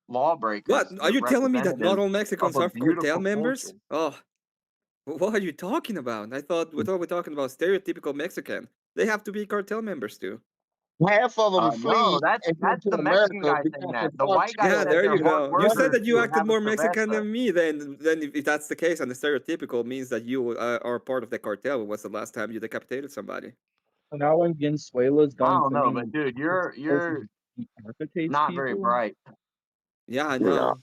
lawbreakers. What? Are the you telling me that not representatives all of Mexicans a are cartel beautiful members? culture. Oh, what are you talking about? I thought we were talking about stereotypical Mexican. They have to be cartel members too. Half of them No, flee that's and come to the Mexican America guy saying because that. of The white guy Yeah, said there they're you hard go. You said workers that you who acted have a more Mexican cerveza. than me. Then if that's the case, and the stereotypical means that you are part of the cartel. When was the last time you decapitated somebody? Now when Venezuela's I done don't know, sending but dude, you're decapitates not very people. bright. Yeah, I know.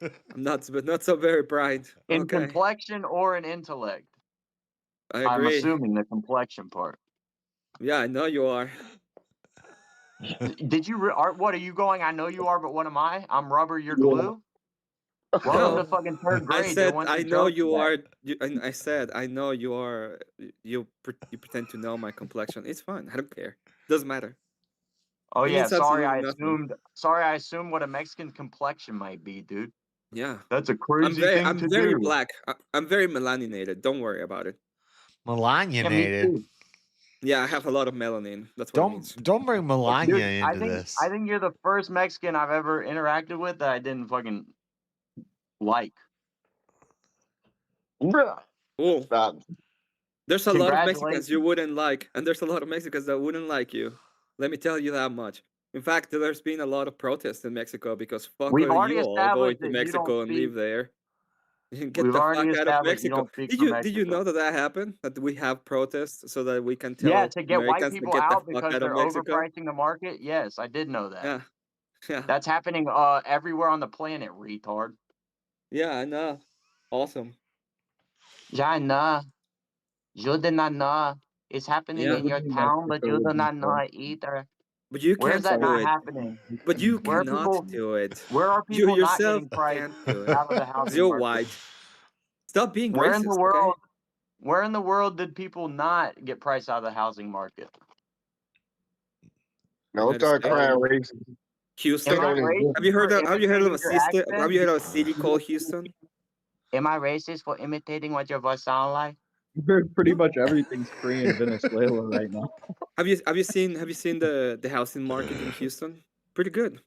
I'm not so very bright. In Okay, complexion or in intellect. I I'm agree. assuming the complexion part. Yeah, I know you are. Did you? What are you going? I know you are, but what am I? I'm rubber. You're glue. Welcome No, to fucking third I grade. They said want I the know jokes you back. are. And I said I know you are. You pretend to know my complexion. It's fine. I don't care. Doesn't matter. Oh It yeah, means absolutely nothing. Sorry, I assumed what a Mexican complexion might be, dude. Yeah, That's a crazy thing I'm to very do. black. I'm very melaninated. Don't worry about it. Yeah, me Melaniated. too. Yeah, I have a lot of melanin. That's what it means. Don't bring Melania Dude, into this. I think you're the first Mexican I've ever interacted with that I didn't fucking like. Cool. There's a lot of Mexicans you Congratulations. wouldn't like, and there's a lot of Mexicans that wouldn't like you. Let me tell you that much. In fact, there's been a lot of protests in Mexico because fuck We've are already you all going established to that you don't Mexico and live speak. there? Get We've the already fuck out of established you Mexico. don't speak Did for you know Mexico. that happened? That we have protests so that we can Yeah, tell to get white Americans to people get the out fuck because out of they're Mexico? overpricing the market. Yes, I did know that. Yeah, yeah, That's happening everywhere on the planet, retard. yeah. I know. Awesome. Yeah, nah. You do not know. It's happening Yeah. in your town, but you do not know either. But you Where is can't that do not it. happening? But you Where are cannot people? do it. Where are You people not yourself getting priced can't do it. out of the 'Cause housing you're market? white. Stop being Where in the racist, okay? world? Where in the world did people not get priced out of the housing market? Don't United start States. crying racist. Houston. Am I Don't exist. racist Have you heard for of imitating a your sister? Have accent? you heard of a city called Houston? Am I racist for imitating what your voice sound like? Pretty much everything's free in Venezuela right now. Have you seen the housing market in Houston? Pretty good.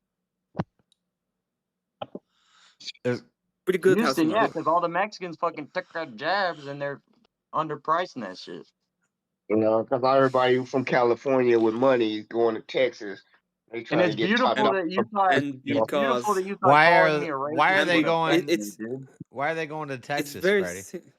Pretty good housing Houston, yeah, market. because all the Mexicans fucking took their jabs and they're underpricing that shit. You know, because everybody from California with money is going to Texas. They And trying to it's get topped beautiful up. that you thought. And It's beautiful because that you thought calling me a Why are racist they would going? offend me, it's dude. Why are they going to it's Texas, very Freddie?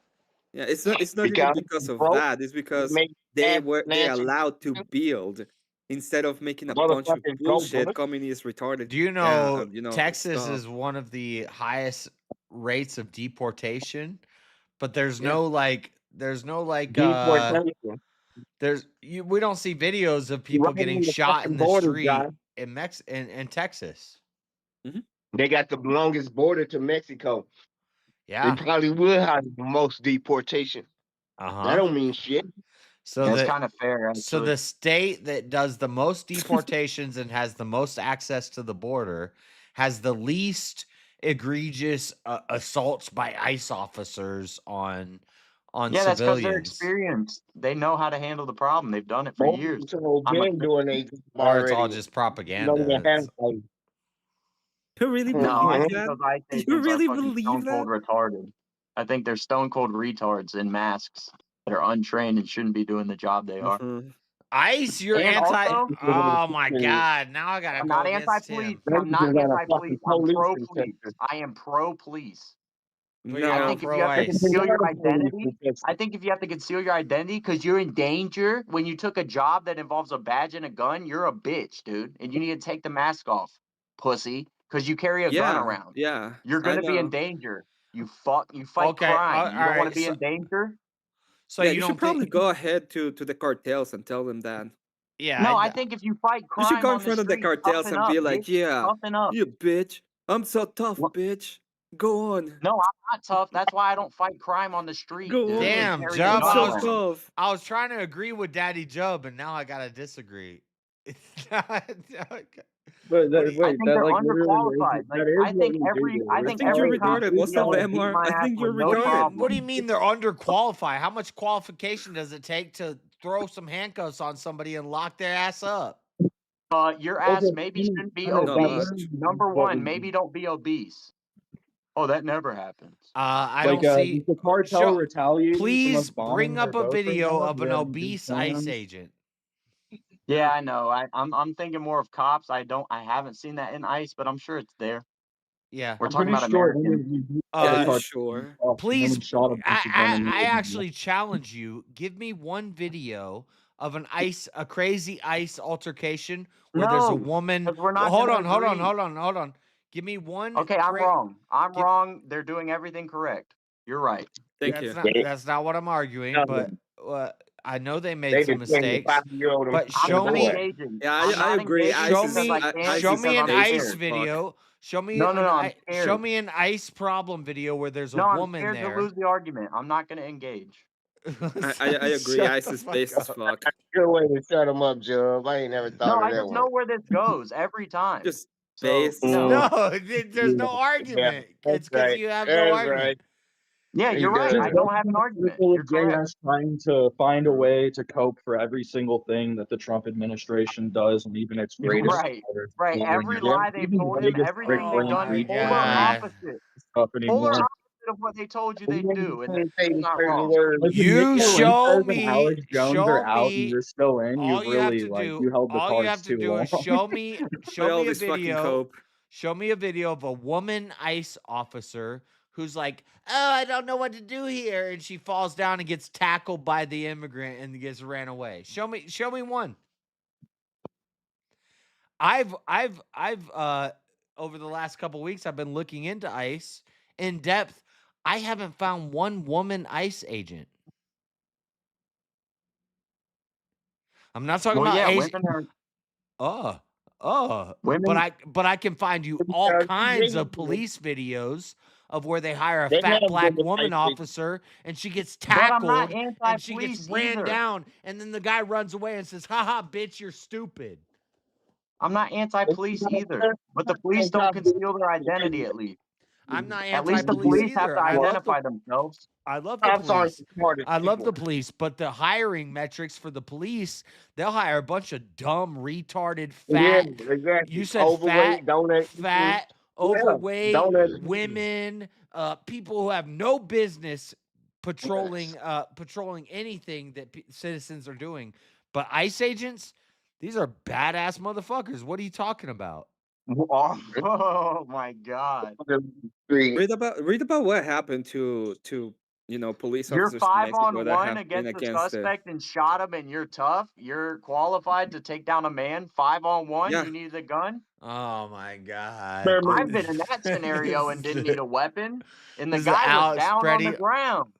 yeah, it's not even Because because of broke, that. It's because make they were Nancy allowed to build instead of making a bunch of motherfucking bullshit go. communist retarded. Do you know Texas stuff. is one of the highest rates of deportation, but there's Yeah. no like Deportation. we don't see videos of people Right getting on the shot fucking in the border, street Josh. in Texas. They got the longest border to Mexico. They Yeah. probably will have the most deportation. That don't mean shit. So That's the kind of fair, so actually. the state that does the most deportations and has the most access to the border has the least egregious assaults by ICE officers on Yeah, that's because they're civilians. experienced. They know how to handle the problem. They've done it for Most years. people I'm a, been doing they Or it's all already. just Know propaganda. their hands like, You really no, I believe think that? those ICE You agents are really fucking believe stone cold that? retarded. I think they're stone cold retards in masks that are untrained and shouldn't be doing the job they are. ICE, you're And anti. also, Oh my god! Now I gotta I'm go not against anti-police. him. I'm not anti-police. I'm police pro-police. I am pro-police. But you're I not think if pro you have to ICE. conceal your identity, I think if you have to conceal your identity because you're in danger when you took a job that involves a badge and a gun, you're a bitch, dude, and you need to take the mask off, pussy, because you carry a gun around. Yeah. You're I gonna be in know. danger. You fight Okay, crime. all You don't want right. to be in danger. So Yeah, you you should don't probably think? go ahead to the cartels and tell them that. Yeah, No, I think if you fight You should crime go in on the front of the street, cartels toughen and up, be bitch. like, yeah, Toughen up. you bitch. I'm so tough, bitch. Go on. No, I'm not tough. That's why I don't fight crime on the street, Go dude. on. And Damn, carry a Jub. I'm gun so around. tough. I was trying to agree with Daddy Jub, and now I gotta disagree. But What do you- I wait, think that they're like literally is underqualified. Like that is I what think we every do. I I think think you're every cop retarded. should What's be up, able to beat MR? my I ass think you're with no retarded. What do you problem. mean they're underqualified? How much qualification does it take to throw some handcuffs on somebody and lock their ass up? Your ass maybe shouldn't be Not obese. much. Number What we one, maybe do. don't be obese. Oh, that never happens. I Like, don't see. is the cartel retaliating from us Please bombing bring their up a boats right video now? of Do they an have anything obese ICE planned? agent. Yeah, I know. I'm thinking more of cops. I haven't seen that in ICE, but I'm sure it's there. Yeah. We're I'm talking pretty about sure Americans. we beat Yeah, the you cartel sure? off, and then Please, we shot a bunch of them in the I air. actually challenge you. Give me one video of a crazy ICE altercation where there's a No, woman. because we're Well, not hold gonna on, hold on, agree. hold on, hold on. Give me one. Okay, I'm wrong. I'm wrong. They're doing everything correct. You're right. Thank you. That's not what I'm arguing, but I know they made They some just came to mistakes. 5-year-old But and I'm show not me, engaging. Yeah, I'm I not agree. engaging show ISIS, because I me, can't show ISIS me is because an I'm basic ICE as scared. video. Show me No, I'm scared. show me an ICE problem video where there's a No, I'm woman scared to there. lose the argument. I'm not gonna engage. I agree. Shut the ISIS fuck based as up. fuck. good way to shut them up, Jub. I ain't never No, thought of I that just know one. where this goes every time. Just So, based. No, there's no Yeah, argument. that's It's because right. you have no That's argument. right. yeah, He you're right. does. I don't have an argument. Critical You're of correct. JS trying to find a way to cope for every single thing that the Trump administration does, and even its greatest Right. supporters, Right. Every lie they've even told him, Vegas everything they've Oh done, my Rick polar god. opposite. stuff Polar anymore. opposite of what they told you We they'd do, and they're can't say still the not certain wrong. words. Like when You Nick show Fuentes and me, Alex Jones are out and you're still in, all you've you have really to like do, you held the all you cards have to too do long. is show me all a this fucking video. cope. Show me a video of a woman ICE officer who's like, "Oh, I don't know what to do here," and she falls down and gets tackled by the immigrant and gets ran away. Show me one. I've over the last couple weeks I've been looking into ICE in depth. I haven't found one woman ICE agent. I'm not talking Well, about yeah, Asian. women are women. But I can find you all kinds of police videos of where they hire a They fat have black women woman ICE agents. officer and she gets But I'm not tackled and she gets anti-police ran either. down and then the guy runs away and says, "Haha, bitch, you're stupid." I'm not anti-police either. But the police don't conceal their identity at least. I'm not At least the anti-police police have either. to identify themselves. I love the police. I love the police, but the hiring metrics for the police, they'll hire a bunch of dumb, retarded, Yeah, fat. exactly. You said Overweight, fat, overweight donut. women, people who have no business patrolling anything that citizens are doing. But ICE agents, these are badass motherfuckers. What are you talking about? Oh my God! Read about what happened to police You're officers in Mexico that 5-on-1 have been against the against the suspect and shot him, and you're tough. You're qualified to take down a man 5-on-1. Yeah. You needed a gun. Oh my God! I've been in that scenario and didn't need a weapon, and the This is guy was Alex down on the Preddy. ground.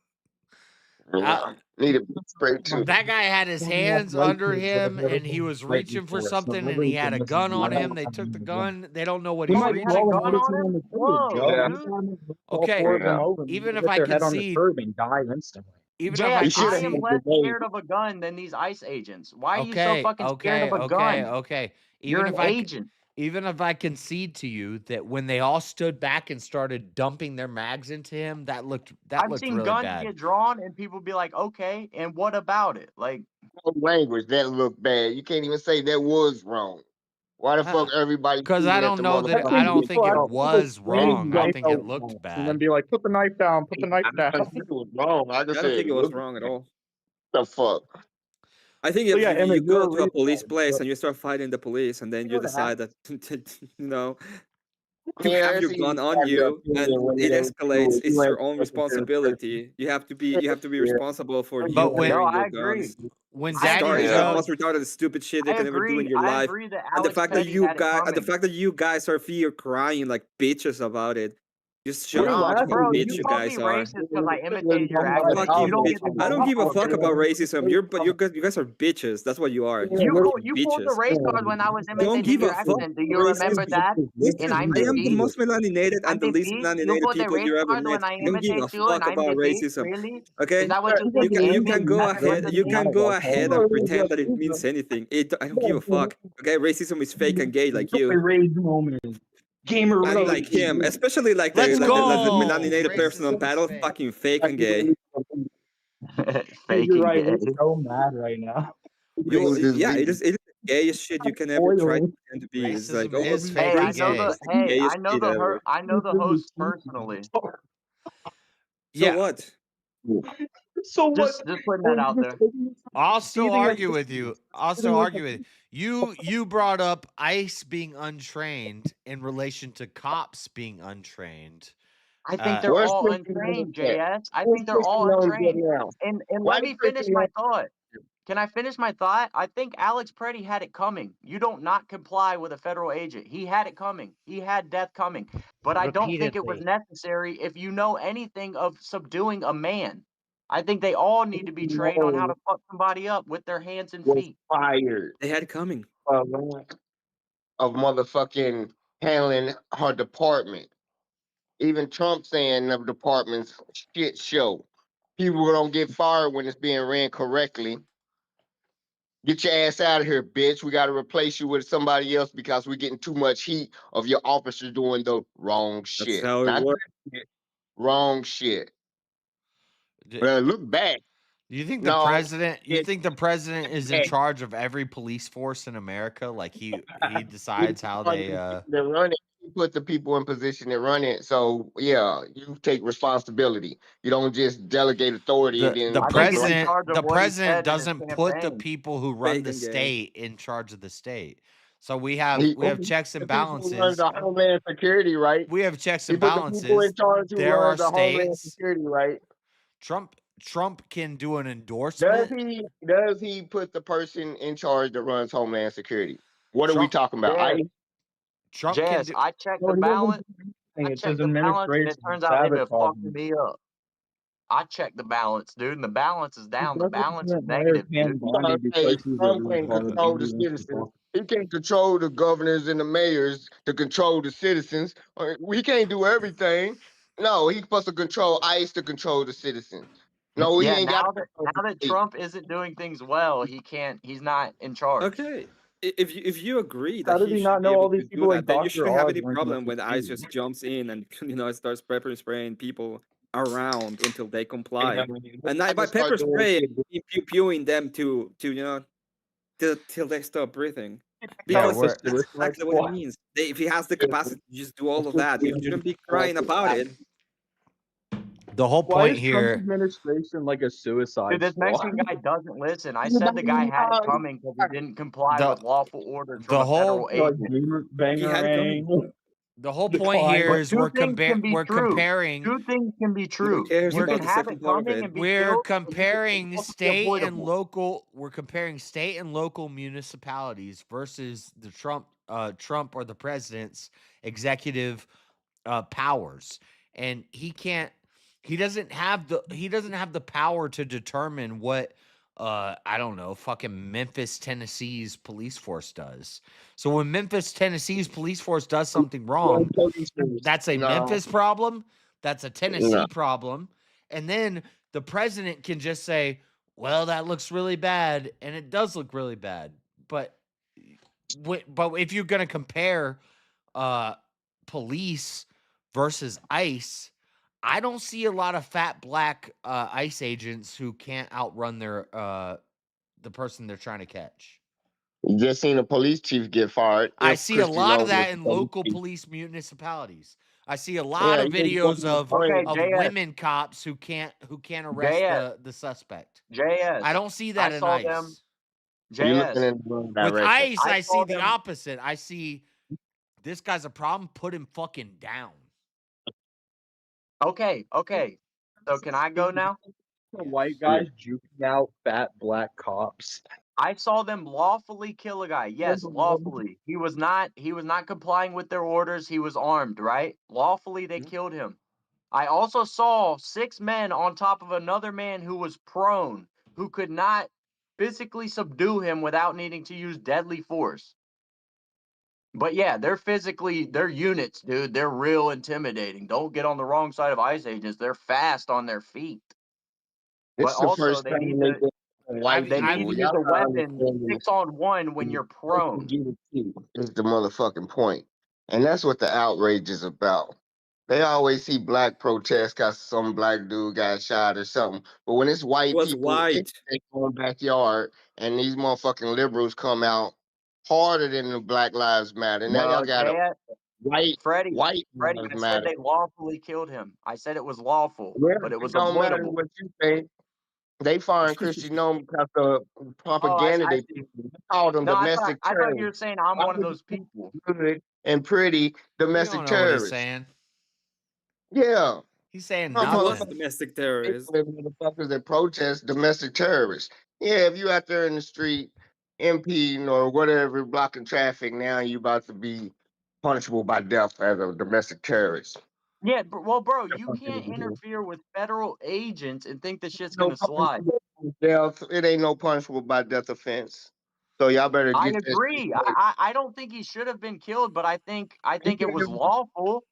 Need a spray too. That guy had his hands under him and he was reaching for something and he had a gun on him. They took the gun. They don't know what he's Oh, he had a reaching gun for. on him? Whoa, dude. Okay, Four of them over, even if put I their head on the concede, curb and die instantly. even if I JS, I am concede, less scared of a gun than these ICE agents. Why are you so fucking scared of a gun? okay. You're an agent. Even if I concede to you that when they all stood back and started dumping their mags into him, that looked I've seen really guns bad. get drawn and people be like, okay, and what about it? Like, Language that looked bad. You can't even say that was wrong. Why the fuck everybody? Because I don't know that I don't think it was wrong. I think it looked bad. And then be like, put the knife down, put the knife down. I think it was wrong. I just I don't said think it was wrong at all. the fuck. I think if yeah, you Emmett, go you're to a a police retard, place so- and you start fighting the police, and then you decide that to Yeah, have your it's gun easy on to you, have your and opinion when it it ain't escalates. true. It's You your ain't own fucking to the responsibility. You have to be responsible for you No, wearing I your agree. guns. When To Daddy start, it's the Jug, most retarded, stupid shit you I can ever do in agree. your I life. agree that And the Alex fact that Petty you had it guys, and the coming. fact that you guys are here crying like bitches about it, just shows We're how much of a Bro, bitch you you called me guys are. racist because I imitated your accent. You Fucking don't bitch. get to I don't go give a for fuck it. about racism. You guys are bitches. That's what you are. You You're fucking pulled the bitches. race card when I was Don't imitating give your a fuck. accent. Do you remember Racism. that? Listen, And I'm I the am the beat. most melanated and the least You melanated pulled the people race you ever card met. when I I don't give a imitate you and fuck I'm about the beat. racism. Really? Okay? Is that what you think? You can Envy go is nothing ahead. but You the can beat? go ahead and pretend that it means anything. I don't give a fuck. Okay? Racism is fake and gay like you. Rage moment. Gamer And rage. like him, especially like the let's like the go. melanated person on Racism is battle, fake. fucking fake and gay. Fake You're and right. gay. He's so mad right now. Yeah, it is the gayest shit you can ever try to pretend to be. It's like, Racism oh, is I'm fake Hey, I and know gay. the gayest shit ever. I know the host personally. So Yeah. what? So Just putting that out there. I'll still argue with you. You brought up ICE being untrained in relation to cops being untrained. I think they're Where's all Christian untrained, Jones at? JS. I Where's think they're Christian all Jones untrained. getting out? And Why let did me finish Christian my Jones- thought. Can I finish my thought? I think Alex Preddy had it coming. You don't not comply with a federal agent. He had it coming. He had death coming. But I don't think it was necessary if you know anything of subduing a man. I think they all need to be trained on how to fuck somebody up with their hands and was feet. fired They had it coming. of motherfucking handling her department. Even Trump saying the department's shit show. People don't get fired when it's being ran correctly. Get your ass out of here, bitch. We got to replace you with somebody else because we're getting too much heat of your officers doing the wrong shit. how it Not works. good shit, wrong shit. Look back. You think No, the president? You it- think the president is in Hey. charge of every police force in America? Like he decides how they. They run it. You put the people in position to run it. So yeah, you take responsibility. You don't just delegate authority and then The I think he's in president, charge of the what he president said in his doesn't put the campaign. people who run Fake the and gay. state in charge of the state. So we have checks and the people who run balances. the Homeland Security, right? We have checks He and put the people in balances. charge who There run are the Homeland states. Security, right? Trump can do an endorsement. Does he put the person in charge that runs Homeland Security? What are we Trump- talking about? Yeah. Trump Jess, can do. I checked the balance. thing. I It checked says the balance, and it administration turns out they've been fucking sabotaging. me up. I checked the balance, dude, and the balance is down. The The balance is president hired negative, Pam dude. Bondi Hey, because she's a Trump can't Republican. control the citizens. He can't control the governors and the mayors to control the citizens. We can't do everything. No, he's supposed to control ICE to control the citizens. No, he Yeah, ain't got to now that Trump isn't doing things well, he can't. He's not in charge. Okay. If you agree How that did he he should not be know all able to these do people like that, then you Dr. shouldn't have Oz any weren't in problem the when ICE 60s? just jumps in and starts pepper spraying people around until they comply. And by pepper spray, pew pewing them to till they stop breathing. Yeah, Because we're that's exactly what it means. If he has the capacity to just do all of that, you shouldn't be crying about it. the whole Why point is Trump's here. administration like a suicide Dude, this squad? Mexican guy doesn't listen. I said the guy had it coming because he didn't comply The with lawful orders from the a federal whole Like agent. He had it coming. bangerang. the whole point Decline. here But is two we're things can be true. comparing Two things can be No one true. cares You about can the have it second part of coming it. and be we're killed, or comparing it's state and avoidable. local we're comparing state and local municipalities versus the Trump or the president's executive powers. And he doesn't have the power to determine what I don't know, fucking Memphis, Tennessee's police force does. So when Memphis, Tennessee's police force does something wrong, that's a No, Memphis problem, that's a no. Tennessee problem, and then the president can just say, "Well, that looks really bad," and it does look really bad. But if you're going to compare uh police versus ICE, I don't see a lot of fat black ICE agents who can't outrun the person they're trying to catch. You just seen a police chief get fired. I If see a Christy lot of Long was that the in police local chief. police municipalities. I see a lot Yeah, of you just videos go to the Okay, of JS, women cops who can't arrest JS, the suspect. I JS. don't see I that in saw them. ICE. You're looking JS. in the wrong With direction. ICE, I I see saw the them. opposite. I see this guy's a problem, put him fucking down. Okay. So can I go now? White guys juking out fat black cops. I saw them lawfully kill a guy. Yes, lawfully. He was not complying with their orders. He was armed, right? Lawfully they killed him. I also saw 6 men on top of another man who was prone, who could not physically subdue him without needing to use deadly force. But yeah, they're units, dude. They're real intimidating. Don't get on the wrong side of ICE agents. They're fast on their feet. This But is the also first they time need they to did white they need people. to use Y'all a not weapon understanding 6-on-1 when you're prone. is the motherfucking point. And that's what the outrage is about. They always see black protests cause some black dude got shot or something. But when it's white Was people in white. their own backyard and these motherfucking liberals come out harder than the Black Lives Matter. Now y'all No, got a Freddie, white I lives said matter. they lawfully killed him. I said it was lawful, Well, but it it was don't matter avoidable. what you say. They firing Christy Nome because of Oh, I propaganda. They see. called them No, domestic I thought you terrorists. were saying I'm Why one of would those people. you good and pretty You domestic don't know what he's terrorists? saying. Yeah. He's saying No, He was nothing. domestic terrorist. motherfuckers that protest domestic terrorists. Yeah, if you out there in the street impeding or whatever, blocking traffic, now you about to be punishable by death as a domestic terrorist. Yeah, well, bro, you can't interfere with federal agents and think the shit's No gonna slide. punishable by death. It ain't no punishable by death offense. So y'all better I get that shit agree. straight. I don't think he should have been killed, but I think it was lawful.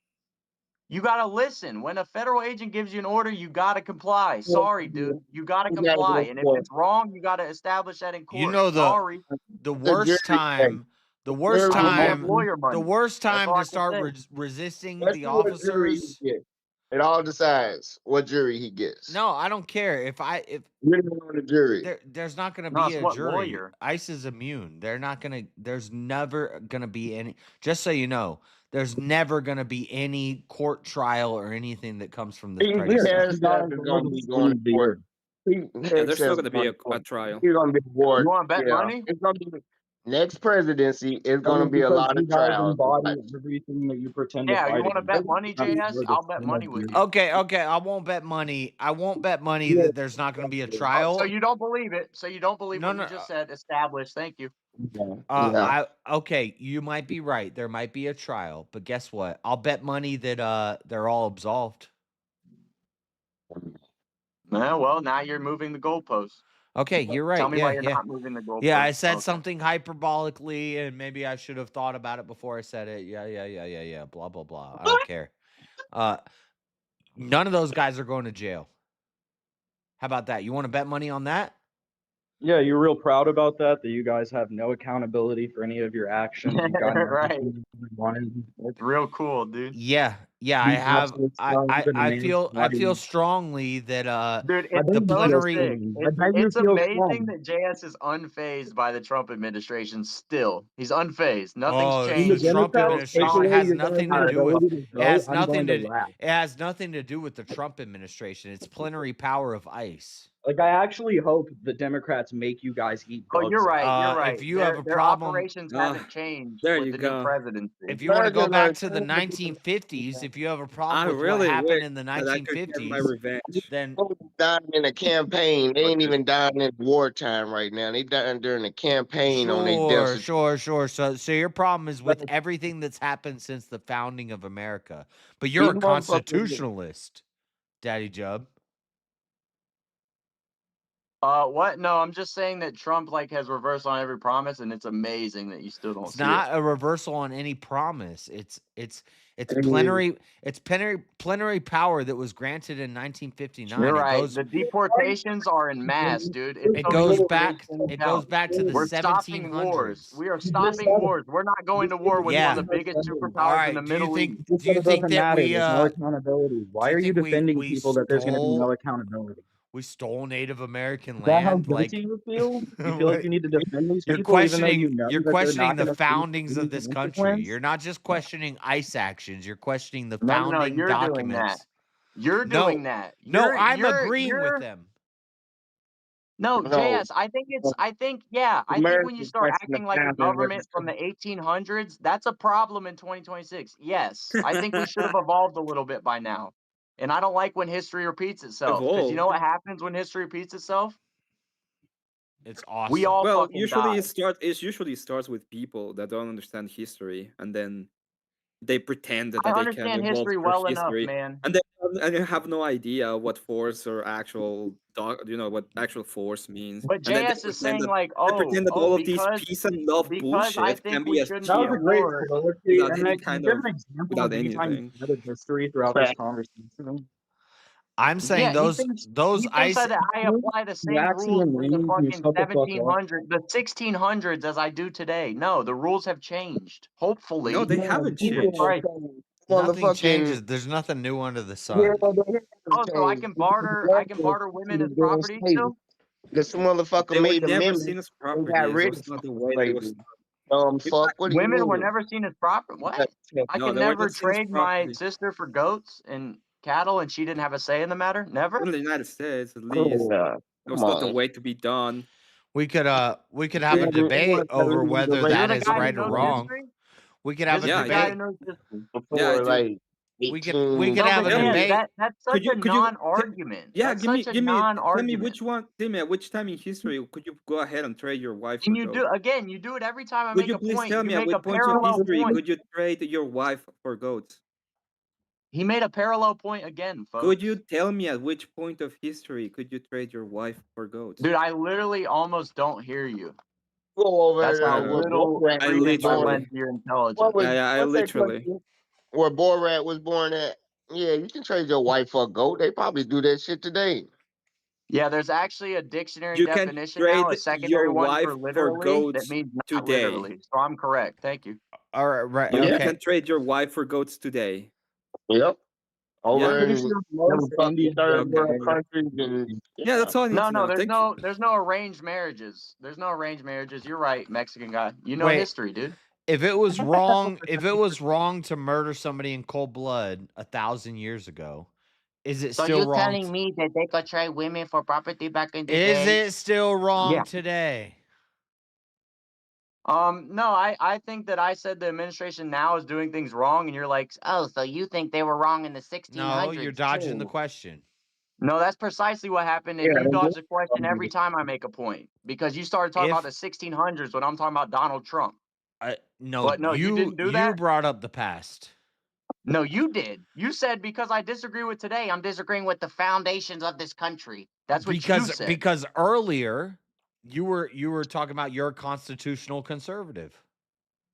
You gotta listen. When a federal agent gives you an order, you gotta comply. Sorry, dude. You gotta You gotta comply. go And if for it. it's wrong, you gotta establish that in You court. know Sorry. the The worst jury thing. time the worst I would want time lawyer the money. worst That's time all I to can start say. resisting Let's the see what jury he officers. gets. It all decides what jury he gets. No, I don't care if You're the one on the jury. there's not going to No, be it's a what jury. lawyer. ICE is immune. There's never going to be any, just so you know, there's never going to be any court trial or anything that comes from this He crazy stuff. has that is gonna be going to court. He Yeah, there's still says going to be a trial. he's gonna be awarded. You want to bet Yeah, money? it's gonna be Next presidency is I going to mean, be a because lot you of guys trials. embody everything that you pretend to Yeah, you fight want to against. bet money, That's JS? where the I'll bet sin of money with you. you. Okay, I won't bet money. I won't bet money Yeah. that there's not going to be a Oh, trial. so you don't believe it? So you don't believe No, what no. you just said? Established. Thank you. Okay, you might be right. There might be a trial, but guess what? I'll bet money that they're all absolved. Well, now you're moving the goalposts. Okay, you're right. Tell me yeah, why you're yeah. not moving the goalposts. Yeah, I said Okay. something hyperbolically, and maybe I should have thought about it before I said it. Yeah. Blah blah blah. I don't care. None of those guys are going to jail. How about that? You want to bet money on that? Yeah, you're real proud about that you guys have no accountability for any of your actions. You've gotten Right. everything you wanted. It's real cool, dude. Yeah, I These have. absolute I scums and I feel manslaughter. strongly that Dude, I it's bet the you feel plenary. sick. scum. I bet you It's feel amazing scum. that JS is unfazed by the Trump administration still. He's unfazed. Nothing's Oh, When the the changed. He's Trump Democrats still take administration away solid. has your guys' nothing to do with. ability to It vote, has I'm nothing going to. to laugh. It has nothing to do with the Trump administration. It's plenary power of ICE. Like, I actually hope the Democrats make you guys eat Oh, bugs. you're right. You're right. If you have a Their problem, operations haven't changed there with you the new go. presidency. if you want to go Americans back are to the trying to 1950s, if you have a I problem with what really happened wish in the that I could get my 1950s, revenge. then dying in a campaign. They ain't even dying in wartime right now. They dying during the campaign on their death. sure. So your problem is with everything that's happened since the founding of America. But you're a These motherfuckers- constitutionalist, Daddy Jub. What? No, I'm just saying that Trump has reversed on every promise, and it's amazing that you still don't It's see not it. a reversal on any promise. It's plenary power that was granted in 1959. You're It right. goes The deportations are in mass, dude. It's it so goes many back states can it count. goes back to the We're stopping wars. 1700s. We are stopping wars. We're not going to war with one of the biggest All superpowers in the right. Do you Middle think East. do you think that we There's no accountability. Why are you defending people that there's going to be no accountability? we stole Native American Is that how land? guilty you feel? You feel like you need to defend these You're people even though you questioning know you're that they're questioning not the going to foundings of this country. consequence? You're not just questioning ICE actions. You're questioning the No, founding you're doing that. documents. You're No, doing that. no, You're, I'm you're, agreeing with you're, them. No, No. JS, I think when you Americans start question the acting like a founding of government from the 1800s, that's a problem in 2026. Yes, I think we should have evolved a little bit by now. And I don't like when history repeats itself. Because you know what happens when history repeats itself? It's awesome. We all Well, fucking usually die. it usually starts with people that don't understand history, and then they pretend that I they can understand evolve history through well enough, history, man. and they have no idea what force or what actual force means. But And then they JS is saying they pretend that all of these peace and love because I bullshit think can we be shouldn't That be was a at great war. soliloquy, without and any can you kind give of an example without of any time anything. you cited history throughout this conversation? I'm saying Yeah, he thinks ICE that I apply the You same actually rules from the lame, you fucking shut the fuck up. 1700s, the 1600s as I do today. No, the rules have changed. Hopefully. No, they haven't Jesus changed. Christ. Nothing changes. There's nothing new under the sun. Oh, so I can barter women as property still? This motherfucker They were made the never amendment seen as and got property. It rid was of not the way it slavery. was. Fuck, what do you Women were mean? never seen as property. What? I No, can they were never not seen as trade my property. sister for goats and cattle and she didn't have a say in the matter? Never? In the United States, at Oh, least, yeah. it was Come not the on. way to be done. We could have a Yeah, debate over whether You're that the is guy who right or knows wrong. history? We could have This a is the guy who debate. knows history. Yeah, I Before do. like We could have a But debate. yeah, that's such a Could you non-argument. yeah, That's such a tell me non-argument. tell me at which time in history could you go ahead and trade your wife for And you goats? do again, you do it every time I Could make you a please point. tell You me at make a what point of parallel history point. could you trade your wife for goats? He made a parallel point again, folks. Could you tell me at which point of history could you trade your wife for goats? Dude, I literally almost don't hear you. go over That's how there where little Borat I was credence I born. literally. lend to your intelligence. What was I what's that literally. country where Borat was born at? Yeah, you can trade your wife for a goat. They probably do that shit today. Yeah, there's actually a dictionary You can definition now, trade a secondary your one wife for for literally that goats means not today. literally. So I'm correct. Thank you. All right, right. You Okay. can trade your wife for goats today. Yep. Over Yeah. Pretty in sure them most fucking Indians third Okay. world countries and Yeah, that's all I need No, to know. Thank you. there's no arranged marriages. There's no arranged marriages. You're right, Mexican guy. You know Wait. history, dude. If it was wrong to murder somebody in cold blood 1,000 years ago, is it So still you're wrong? telling me that they could trade women for property back in the Is day? it still wrong Yeah. today? No, I think that I said the administration now is doing things wrong, and you're like, oh, so you think they were wrong in the 1600s? No, you're dodging the too." question. No, that's precisely what happened, and you dodge the question every time I make a point because you started talking about the 1600s when I'm talking about Donald Trump. No, But no, you didn't do you that? brought up the past. No, you did. You said because I disagree with today, I'm disagreeing with the foundations of this country. That's what you said. Because earlier you were talking about you're a constitutional conservative.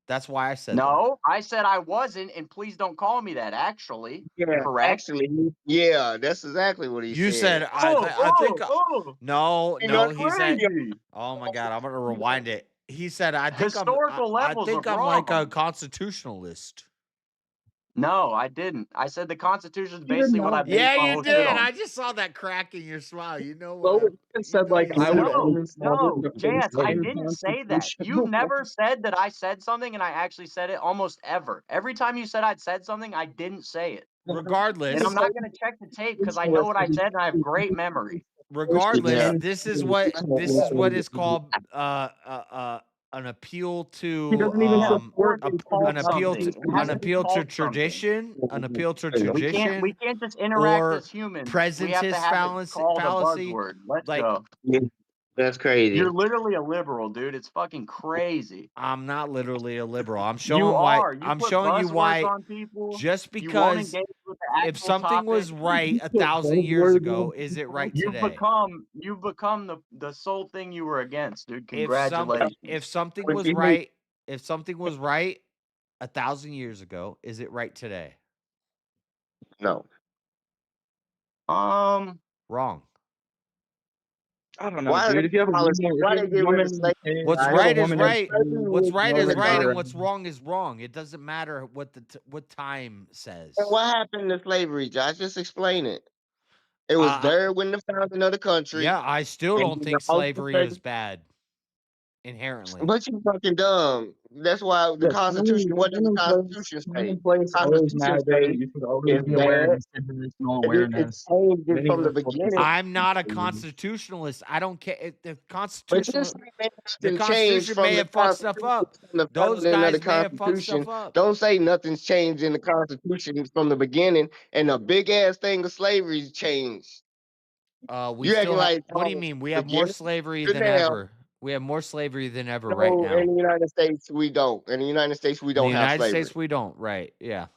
That's why I said that. No, I said I wasn't, and please don't call me that. Actually, Yeah, correct? actually, yeah, that's exactly what he You said. said I think no, he said. crazy. Oh my god, I'm gonna rewind it. He said I think Historical I levels think of I'm like a wrong. constitutionalist. No, I didn't. I said the Constitution is basically what I based Yeah, my you whole did. shit on. I just saw that crack in your smile. You know Well, what? it said like I would only No, the JS, I entire didn't say that. You never said that I said something, and I actually said it almost ever. Every time you said I'd said something, I didn't say it. Regardless, And I'm not going to check the tape because I know what I said, and I have great memory. Regardless, this is what is called an appeal to an appeal to tradition, an appeal to tradition. We can't just interact or as humans. We have to presentist have it called a fallacy. buzzword. Let's Like, go. That's crazy. You're literally a liberal, dude. It's fucking crazy. I'm not literally a liberal. I'm You showing why. are. You I'm put showing you buzzwords why. on people. Just You won't because engage with the if actual something was topic. right 1,000 years ago, is it right You've today? become the sole thing you were against, dude. If Congratulations. something was right, 1,000 years ago, is it right today? No. Wrong. I don't know, dude. If you have a woman, What's right is right. What's right is right, and what's wrong is wrong. It doesn't matter what what time says. And what happened to slavery, Josh? Just explain it. It was there when the founding of the country. Yeah, I still and don't the think whole slavery is bad inherently. But you fucking dumb. That's why the Constitution. What does the Constitution say? Constitution say You should always it's be aware bad. of situational It's awareness. changed Many from the of the books beginning. I'm not a constitutionalist. I don't care. The But just Constitution nothing changed from may the have fucked stuff Constitution up. from the Those founding of guys the may have fucked Constitution. stuff up. Don't say nothing's changed in the Constitution from the beginning, and a big ass thing of slavery changed. We You still acting like what do you mean? We have more beginning slavery to than now. ever. We have more slavery than ever right No, now. in the United States we don't. In the United States we In don't the have United slavery. States, we don't. Right? Yeah.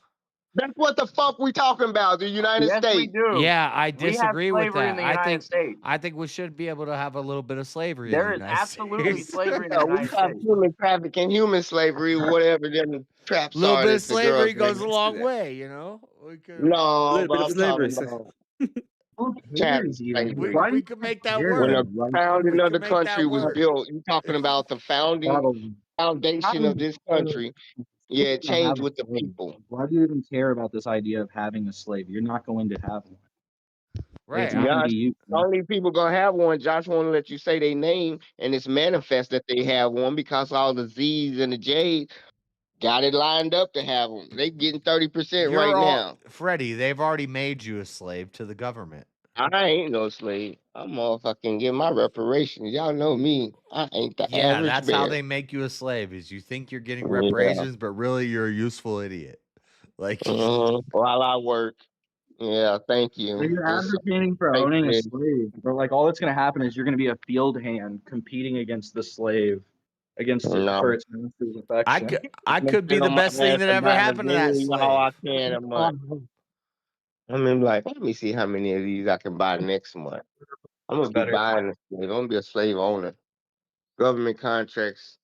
That's what the fuck we talking about. The United Yes, States. we do. Yeah, I We have disagree with slavery that. in the United States. I think we should be able to have a little bit of slavery There in is the United absolutely States. slavery in the Yeah, we United have States. human trafficking, human slavery, whatever them traps A little are bit of that the girls slavery goes in. a long way, you know. We could, No, but bit of I'm slavery. talking about Who chat cares even? slavery. Why do we you could make that care When work. the founding of the could make that country was work. built, you talking about the founding foundation of this country. Yeah, it changed with the people. Why do you even care about this idea of having a slave? You're not going to have one. Right. It's not going to Josh, be you. only people gonna have one. Josh won't let you say their name, and it's manifest that they have one because all the Z's and the J's got it lined up to have them. They getting 30% You're right all now. Freddie, they've already made you a slave to the government. I ain't no slave. I'm motherfucking get my reparations. Y'all know me. I ain't the Yeah, average that's bear. how they make you a slave. Is you think you're getting Yeah. reparations, but really you're a useful idiot. Like While I work. Yeah, thank you. So you're Just advocating for thank owning a you. slave, but like all that's going to happen is you're going to be a field hand competing against the slave, against it No. for its master's affection. I could be the best thing that ever happened to that slave. All I can a month. I mean, like, let me see how many of these I can buy next month. I'm gonna be buying a slave. I'm gonna be a slave owner. Government contracts.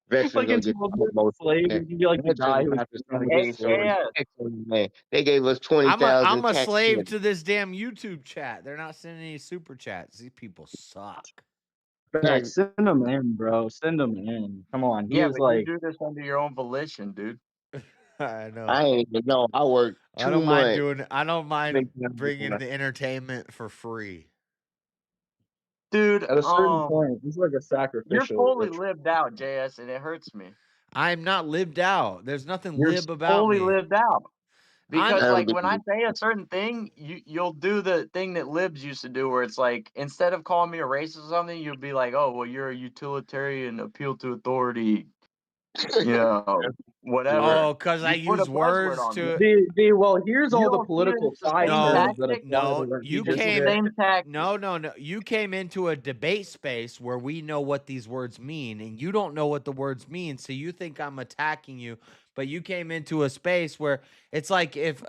Veterans Like gonna in get 12 years slave, you'd be like the guy who was They gave us 20,000. I'm a tax slave credits. to this damn YouTube chat. They're not sending any super chats. These people suck. Like, send him in, bro. Send him in. Come on. He Yeah, was but like, you do this under your own volition, dude. I know. I ain't even know. I work 2 I don't months. I don't mind bringing the entertainment for free. Dude, at a certain point, it's like a you're sacrificial. fully lived out, JS, and it hurts me. I'm not lived out. There's nothing You're lib about fully me. lived out. Because Have a like good when I one. say a certain thing, you'll do the thing that libs used to do, where it's like instead of calling me a racist or something, you'll be like, "Oh, well, you're a utilitarian, appeal to authority, you know, whatever." Oh, because I You put a use buzzword words on me. to. Well, here's You all the don't see it political as the side same terms that tactic. apply to No, what you you just It's the came. did. same tactic. No. You came into a debate space where we know what these words mean, and you don't know what the words mean, so you think I'm attacking you. But you came into a space where it's like it's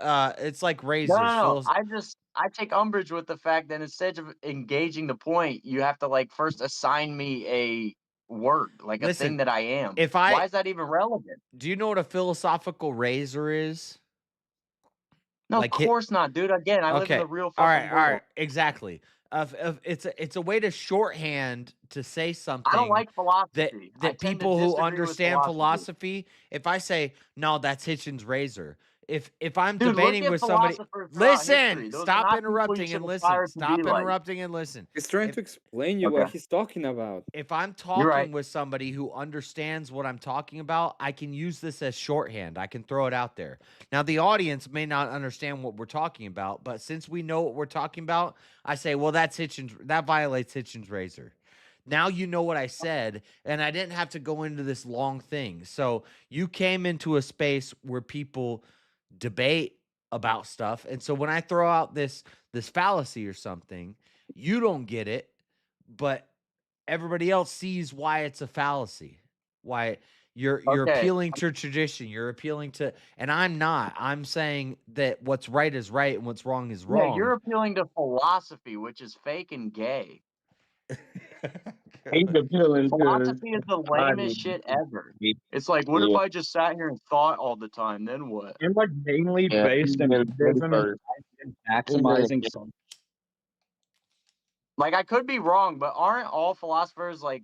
like No, razors. no, no. I take umbrage with the fact that instead of engaging the point, you have to like first assign me a word, like a thing Listen, that I am. if Why I is that even relevant? do you know what a philosophical razor is? No, of Like hit. course not, dude. Again, I live in Okay. the real All fucking right. world. Exactly. It's a way to shorthand to say I don't something like that philosophy. I that tend to people who disagree with understand philosophy. philosophy. If I say no, that's Hitchens' razor. If I'm Dude, look debating at with somebody, philosophers throughout history. listen. Those are Stop not people you interrupting should and listen. aspire to be Stop like. interrupting and listen. He's trying If to explain you what he's talking about. if I'm You're right. talking with somebody who understands what I'm talking about, I can use this as shorthand. I can throw it out there. Now, the audience may not understand what we're talking about, but since we know what we're talking about, I say, well, that violates Hitchens' razor. Now you know what I said, and I didn't have to go into this long thing. So you came into a space where people debate about stuff, and so when I throw out this fallacy or something, you don't get it, but everybody else sees why it's a fallacy. Why you're Okay. appealing to tradition, you're appealing to, and I'm not. I'm saying that what's right is right and what's wrong is Yeah, wrong. you're appealing to philosophy, which is fake and gay. He's appealing to. Philosophy is the I lamest mean, shit ever. It's like, what if Yeah. I just sat here and thought all the time? Then what? You're like mainly Yeah, based in Buddhism and maximizing some. Like I could be wrong, but aren't all philosophers like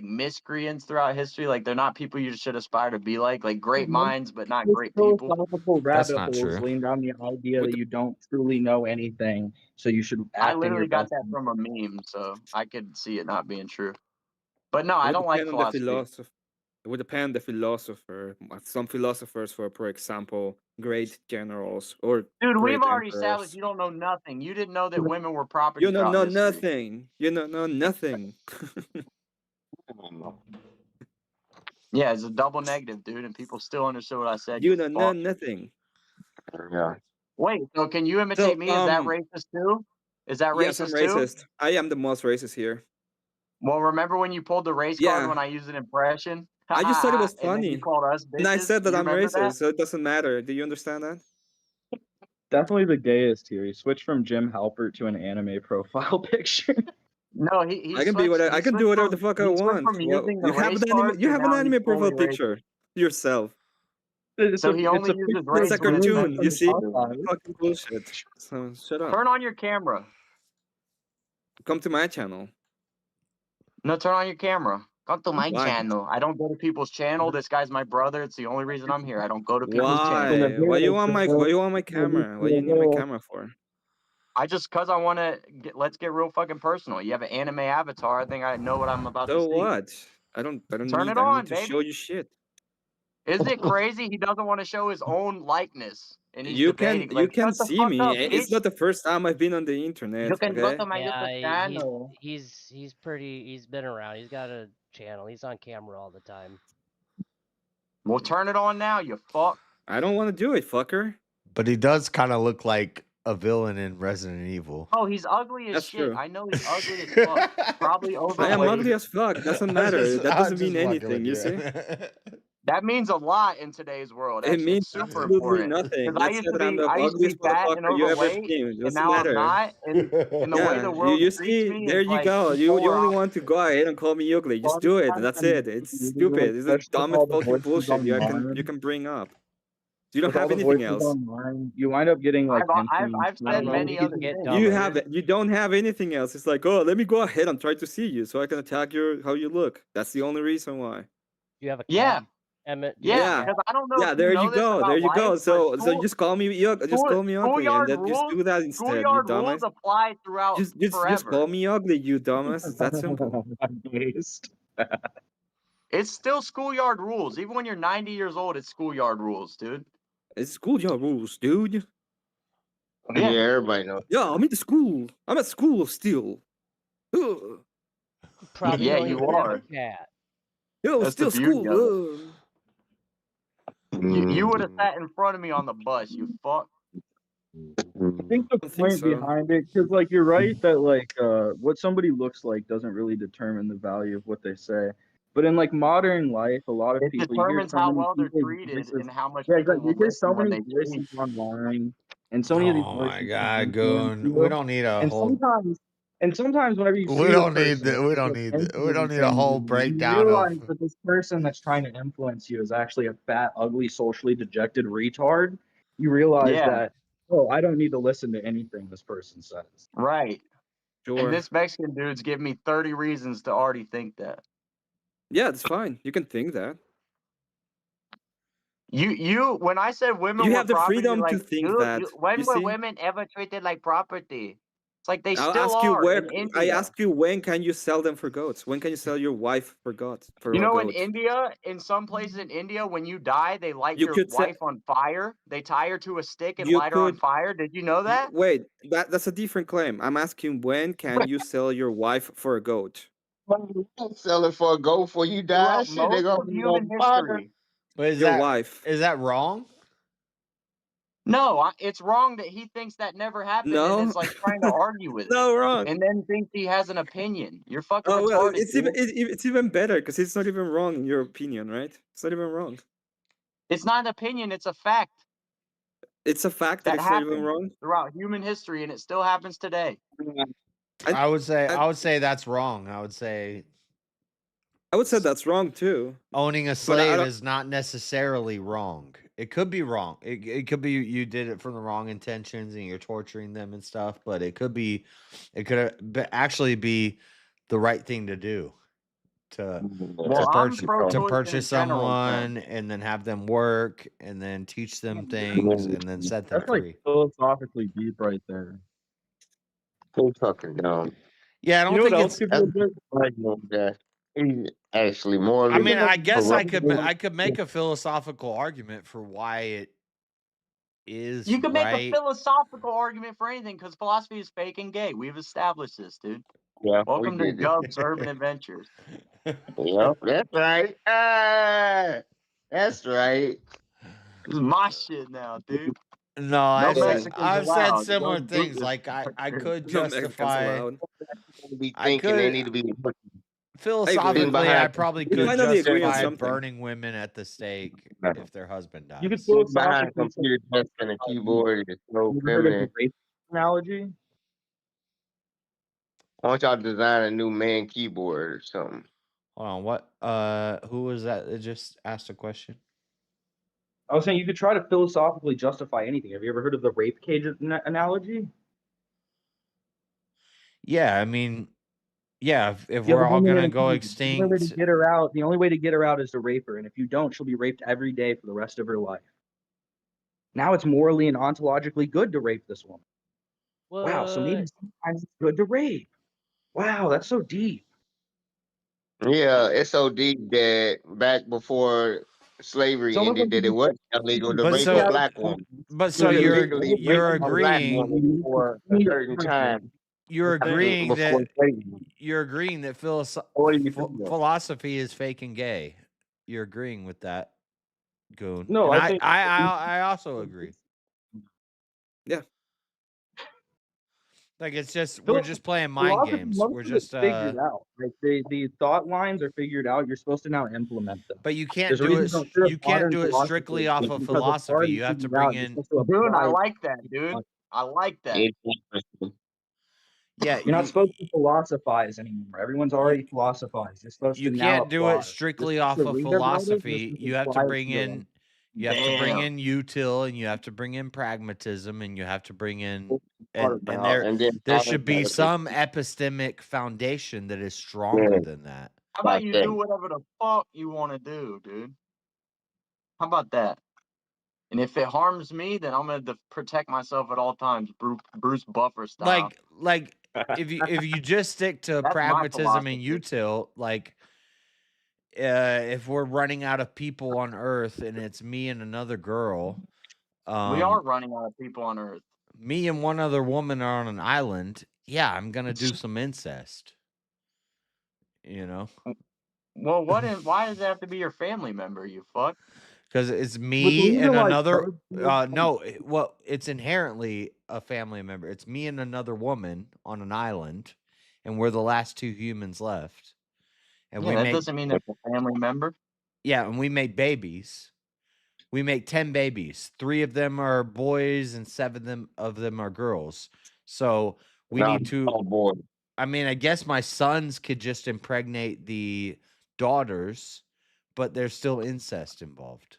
miscreants throughout history? Like they're not people you should aspire to be like great minds, but not This great people. philosophical That's rabbit not holes true. lean down the idea that you don't truly know anything, so you should I act in literally your got best. that from a meme, so I could see it not being true. But no, I It would don't like depend on the philosophy. philosopher. It would depend on the philosopher. Some philosophers, for example, great generals or Dude, we've great already emperors. established you don't know nothing. You didn't know that women were property You don't throughout know history. nothing. You don't know nothing. Yeah, it's a double negative, dude, and people still understood what I said. You You don't know fuck. nothing. Yeah. Wait, so can you imitate So, me? Is that racist too? Is that yes, I'm racist too? racist. I am the most racist here. Well, remember when you pulled the race card Yeah. when I used an impression? I just thought it was And then you funny. called us And I bitches? said that You I'm remember racist, that? so it doesn't matter. Do you understand that? Definitely the gayest here. He switched from Jim Halpert to an anime profile picture. No, he I can be switched. whatever. He I can do switched whatever from the fuck I he switched want. from Well, using the you have race an anime. card You to have an now he's anime profile fully racist. picture yourself. So he only uses race It's a when it's cartoon. You see? necessary. Fucking bullshit. So shut up. Turn on your camera. Come to my channel. No, turn on your camera. Come to my Why? channel. I don't go to people's channel. This guy's my brother. It's the only reason I'm here. I don't go to people's channel. Why? Why you want my camera? What do you need my camera for? Cause I want to let's get real fucking personal. You have an anime avatar. I think I know what I'm about to So see. what? I don't Turn need it I on, need to baby. show you shit. Isn't it crazy? He doesn't want to show his own likeness, and he's You debating. can Like, shut the see fuck me. up, It's bitch. not the first time I've been on the internet, You can go okay? to my Yeah, YouTube channel. he's pretty. He's been around. He's got a channel. He's on camera all the time. Well, turn it on now, you fuck. I don't want to do it, fucker. But he does kind of look like a villain in Resident Evil. Oh, he's ugly as That's shit. true. I know he's ugly as fuck. Probably I am ugly overweight. as fuck. Doesn't matter. That doesn't mean anything, you see? That means a lot in today's world. It Actually, means it's super absolutely important. nothing. Because I Let's used say to that I'm be, the I used to be ugliest fat and motherfucker you ever overweight, seen. It and doesn't now I'm matter. not. And the way the Yeah, world you treats see, me there is you like go. You polar only opposite. want to go ahead and call me ugly. Just do it. That's it. It's stupid. It's the Especially with all dumbest the fucking voices bullshit you online. can bring up. You don't With all have the anything voices else. online, you wind up getting like I've I said mean, many you other get things. You dumber. have you don't have anything else. It's like, oh, let me go ahead and try to see you so I can attack how you look. That's the only reason why. You have a Yeah. cat, Emmett. Yeah, because I don't know Yeah, if there you know you this go. about There you life, go. but So school, just call me ugly, and then just do that instead, you schoolyard rules dumbass. apply throughout Just forever. call me ugly, you dumbass. It's that simple. It's still schoolyard rules. Even when you're 90 years old, it's schoolyard rules, dude. It's school your rules, dude. Yeah, everybody knows. Yeah, I'm in the school. I'm at school still. Ugh. Probably Yeah, don't you even have are. a cat. Yo, That's the still beauty school. of it. You would have sat in front of me on the bus, you fuck. I think the I think point so. behind it, because like you're right that like what somebody looks like doesn't really determine the value of what they say. But in like modern life, a lot of It people, you hear determines so how many well they're people's treated voices. and how much Yeah, people exactly. You will hear so listen when many they voices speak. online, and so many of these Oh my voices can God, influence Goon. We you. don't need a And whole. sometimes whenever you We see the don't need. person We that's don't like need. We don't need a influencing whole you, you breakdown of. realize that this person that's trying to influence you is actually a fat, ugly, socially dejected retard. You realize Yeah, that, oh, I don't need to listen to anything this person says. right. Sure. And this Mexican dude's giving me 30 reasons to already think that. Yeah, it's fine. You can think that. You when I said women You were have the property, freedom to like, think dude, that. when You were see? women ever treated like property? It's like they I'll still ask you are where. in I India. ask you when can you sell them for goats? When can you sell your wife for goats? For You a know, in goat? India, in some places in India, when you die, they light You your could sell. wife on fire. They tie her to a stick and You light her on could. fire. Did you know that? Wait, that's a different claim. I'm asking when can you sell your wife for a goat? You can't sell it for a goat before you die. Throughout Shit, they most gonna of be on human fire. history. But is Your that wife. is that wrong? No, it's wrong that he thinks that never happened and No, is like trying to argue with it, no, wrong. and then thinks he has an opinion. You're fucking Oh well, retarded, it's dude. it's even better because it's not even wrong in your opinion, right? It's not even wrong. It's not an opinion; it's a fact It's a fact that that it's not even happened wrong. throughout human history, and it still happens today. I would say. I- I would say that's wrong. I would say I would say that's wrong too. owning a But I slave don't. is not necessarily wrong. It could be wrong. It could be you did it from the wrong intentions and you're torturing them and stuff. But it could actually be the right thing to do to Well, I'm to pro-choice purchase in general, someone so and then have them work and then teach them things and then set them That's like free. philosophically deep right there. So fucking dumb. Yeah, I You don't know what think else it's. could be a good? Like, no, that he's actually I morally mean, I guess corrupt. I could make a philosophical argument for why it is you can make a right. philosophical argument for anything because philosophy is fake and gay. We've established this, dude. Yeah, Welcome to we did Gub's Urban Adventures. Yep, that's right. That's right. This is my shit now, dude. No, No I said Mexicans I've said allowed. similar Gub's boot things. this Like I motherfucker. could No Mexicans justify. allowed. To be I thinking they could need to be I agree. philosophically. I probably We could finally agree on justify something. burning women at the stake if their husband You could dies. behind a philosophically say, computer desk and a keyboard is so you ever heard of the feminine. rape analogy? Why don't y'all design a new man keyboard or something? Hold on, what? Who was that just asked a question? I was saying you could try to philosophically justify anything. Have you ever heard of the rape cage analogy? Yeah, I mean, yeah. If You have we're a all woman in gonna a go cage. The only way to extinct, get her out, the only way to get her out is to rape her, and if you don't, she'll be raped every day for the rest of her life. Now it's morally and ontologically good to rape this woman. Wow, so maybe sometimes it's good to rape. Wow, that's so deep. Yeah, it's so deep that back before slavery Some of ended, them that it was illegal to but rape a so, black woman. but You so could you're legally rape a black agreeing. woman for a certain time. You're agreeing before that slavery. you're agreeing that What do you think? philosophy is fake and gay. You're agreeing with that, Goon. No, And I think I also agree. Yeah. Like it's just we're just playing mind philosophy, games. most We're of it's just figured out. Like the thought lines are figured out. You're supposed to now implement them. but you can't There's a do reason it. you don't hear of You can't modern do it strictly philosophers, off it's of because it's philosophy. already You have to figured bring out. You're in. supposed to Dude, I apply. like that, dude. I like that. Yeah, You're not supposed to philosophize anymore. Everyone's already philosophized. You're supposed you to now can't do it apply. strictly You're supposed off to of read about it. You're philosophy. supposed to You have to apply it bring to your in. life. You have to bring in util, and you have to bring in pragmatism, and you have to bring in and then there should be automatically. some epistemic foundation that is stronger than that. How about you do whatever the fuck you want to do, dude? How about that? And if it harms me, then I'm gonna protect myself at all times, Bruce Buffer style. Like if you just stick to That's my pragmatism and philosophy. util, like if we're running out of people on Earth and it's me and another girl, We are running out of people on Earth. Me and one other woman are on an island. Yeah, I'm gonna do some incest. You know, Well, why does it have to be your family member? You fuck. because it's But me these are and like another. third No, well, it's inherently a family member. It's me and another woman on an island, and we're the last two humans left. And Yeah, that doesn't mean it's a family member. Yeah, and we make babies. We make 10 babies. 3 of them are boys and 7 of them are girls. So we need to. Oh boy. I mean, I guess my sons could just impregnate the daughters, but there's still incest involved.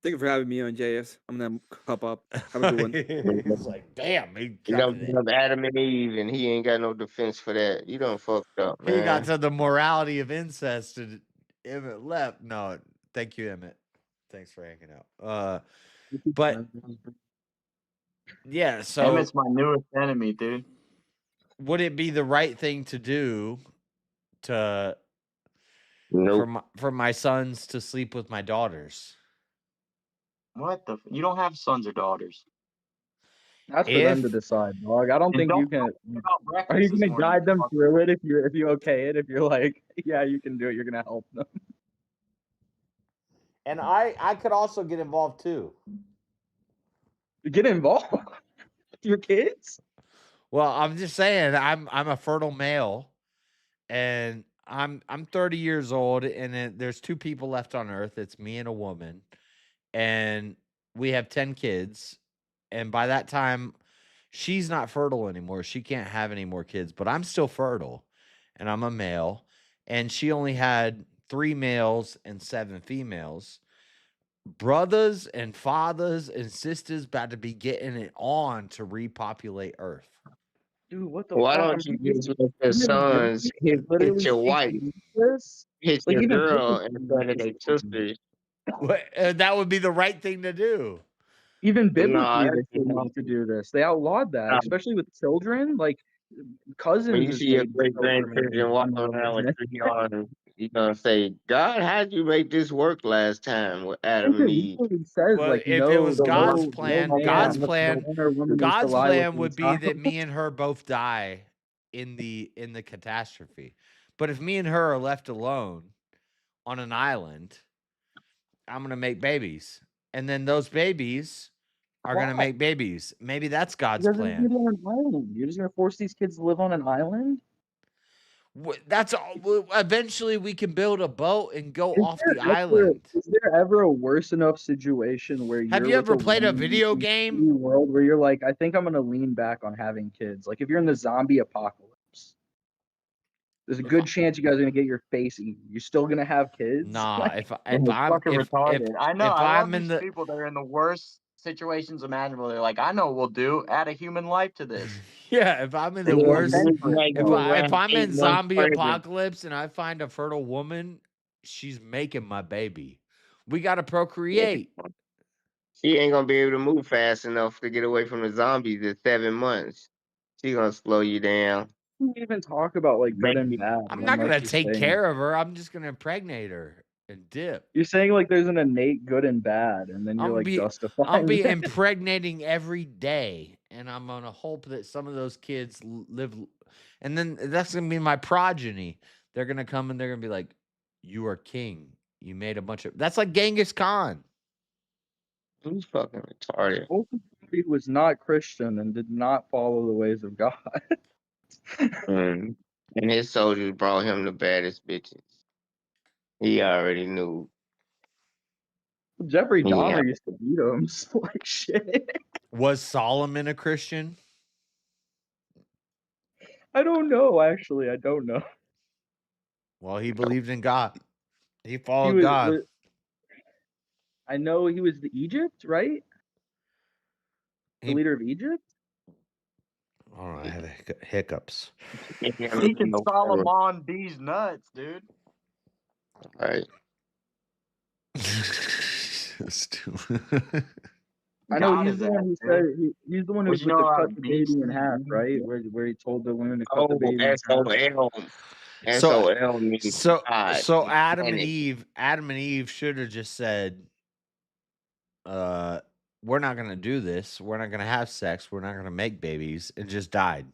Thank you for having me on, JS. I'm gonna hop up. Have a good one. It's like, damn, You know, Adam and Eve, and he ain't got no defense for that. You done fucked up, man. He got to the morality of incest and Emmett left. No, thank you, Emmett. Thanks for hanging out. But yeah, so Emmett's my newest enemy, dude. Would it be the right thing to do to for my sons to sleep with my daughters? What the? You don't have sons or daughters. That's for them to decide, dog. I don't think you can. Are you gonna guide them through it if you okay it? If you're like, yeah, you can do it, you're gonna help them. And I could also get involved too. Get involved? Your kids? Well, I'm just saying I'm a fertile male, and I'm 30 years old, and there's 2 people left on Earth. It's me and a woman, and we have 10 kids. And by that time, she's not fertile anymore. She can't have any more kids, but I'm still fertile, and I'm a male. And she only had 3 males and 7 females. Brothers and fathers and sisters about to be getting it on to repopulate Earth. Dude, what the Why fuck? don't you just let your sons hit your wife, hit Like, your even girl, biblically, instead of their sisters? That would be the right thing to do. Even biblically, Nah, they that's should not to do this. They outlawed that, especially with children. Like cousins. When you is see your maybe great still permitted grandchildren walking under around with religion. 3 on, you're gonna say, God, how'd you make this work last time with Adam and It Eve? literally says Well, like if it was God's no plan, man, God's no plan man or woman needs to lie with would his be that child. me and her both die in the catastrophe. But if me and her are left alone on an island, I'm gonna make babies, and then those babies are gonna Why? make babies. Maybe that's God's Because they're gonna plan. be on an island. You're just gonna force these kids to live on an island. That's all. Eventually, we can build a boat and go off the Is island. there ever a worse enough situation where Have you're you with ever played a woman video in game? a world where you're like, I think I'm gonna lean back on having kids? Like if you're in the zombie apocalypse, there's a good chance you guys are gonna get your face eaten. You're still gonna have kids? Nah, Like, if It's I'm fucking retarded. I know. if I I'm love in these the people that are in the worst situations imaginable. They're like, I know what we'll do. Add a human life to this. yeah, if I'm in the Yeah, worst, eventually. if I'm in zombie apocalypse and I find a fertile woman, she's making my baby. We got to procreate. She ain't gonna be able to move fast enough to get away from the zombies in 7 months. She gonna slow you down. you even talk about like good and bad. I'm and not like gonna you're take saying- care of her. I'm just gonna impregnate her and dip. You're saying like there's an innate good and bad, and then you're like justifying. I'll be it. impregnating every day, and I'm gonna hope that some of those kids live, and then that's gonna be my progeny. They're gonna come and they're gonna be like, "You are king. You made a bunch of." That's like Genghis Khan. Who's fucking retarded? He was not Christian and did not follow the ways of God. And his soldiers brought him the baddest bitches. He already knew. Jeffrey Yeah. Dahmer used to beat him like shit. Was Solomon a Christian? I don't know. Actually, I don't know. Well, he believed in God. He He followed God. I know he was the Egypt, right? The leader of Egypt. All right, I have hiccups. Deacon Solomon B's nuts, dude. Right. I know God he's is the one who that, said dude. he's the one who Would you put know the how cut to the beat baby in half, right? Where he told the women to cut the Oh, baby in half. SOL. So, SOL means so God. Adam and Planet. Eve should have just said, we're not gonna do this. We're not gonna have sex. We're not gonna make babies, and just died.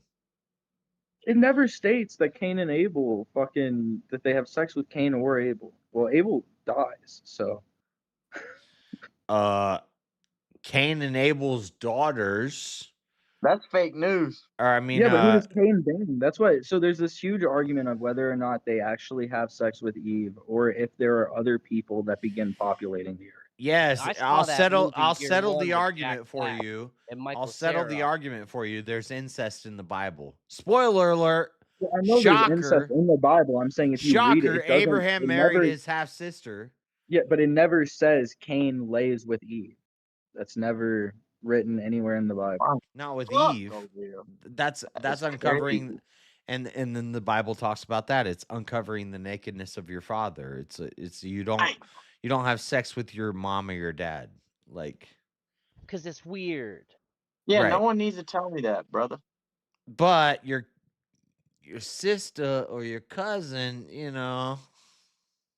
It never states that Cain and Abel that they have sex with Cain or Abel. Well, Abel dies, so Cain and Abel's daughters. That's fake news. Or I mean, yeah, but who does Cain bang? That's why. So there's this huge argument of whether or not they actually have sex with Eve, or if there are other people that begin populating the earth. yes, I saw I'll that settle. movie I'll Year settle One the with argument Jack for Black you. and I'll Michael settle the Cera. argument for you. There's incest in the Bible. Spoiler alert. Well, I know there's incest Shocker. in the Bible. I'm saying if you read it, Shocker. it doesn't. Abraham It married never, his half sister. yeah, but it never says Cain lays with Eve. That's never written anywhere in the Bible. Not with Fuck, Eve. oh, yeah. That's That's uncovering, crazy. and then the Bible talks about that. It's uncovering the nakedness of your father. It's you don't have sex with your mom or your dad. Like, Because it's weird. Yeah, no right. one needs to tell me that, brother. But your sister or your cousin,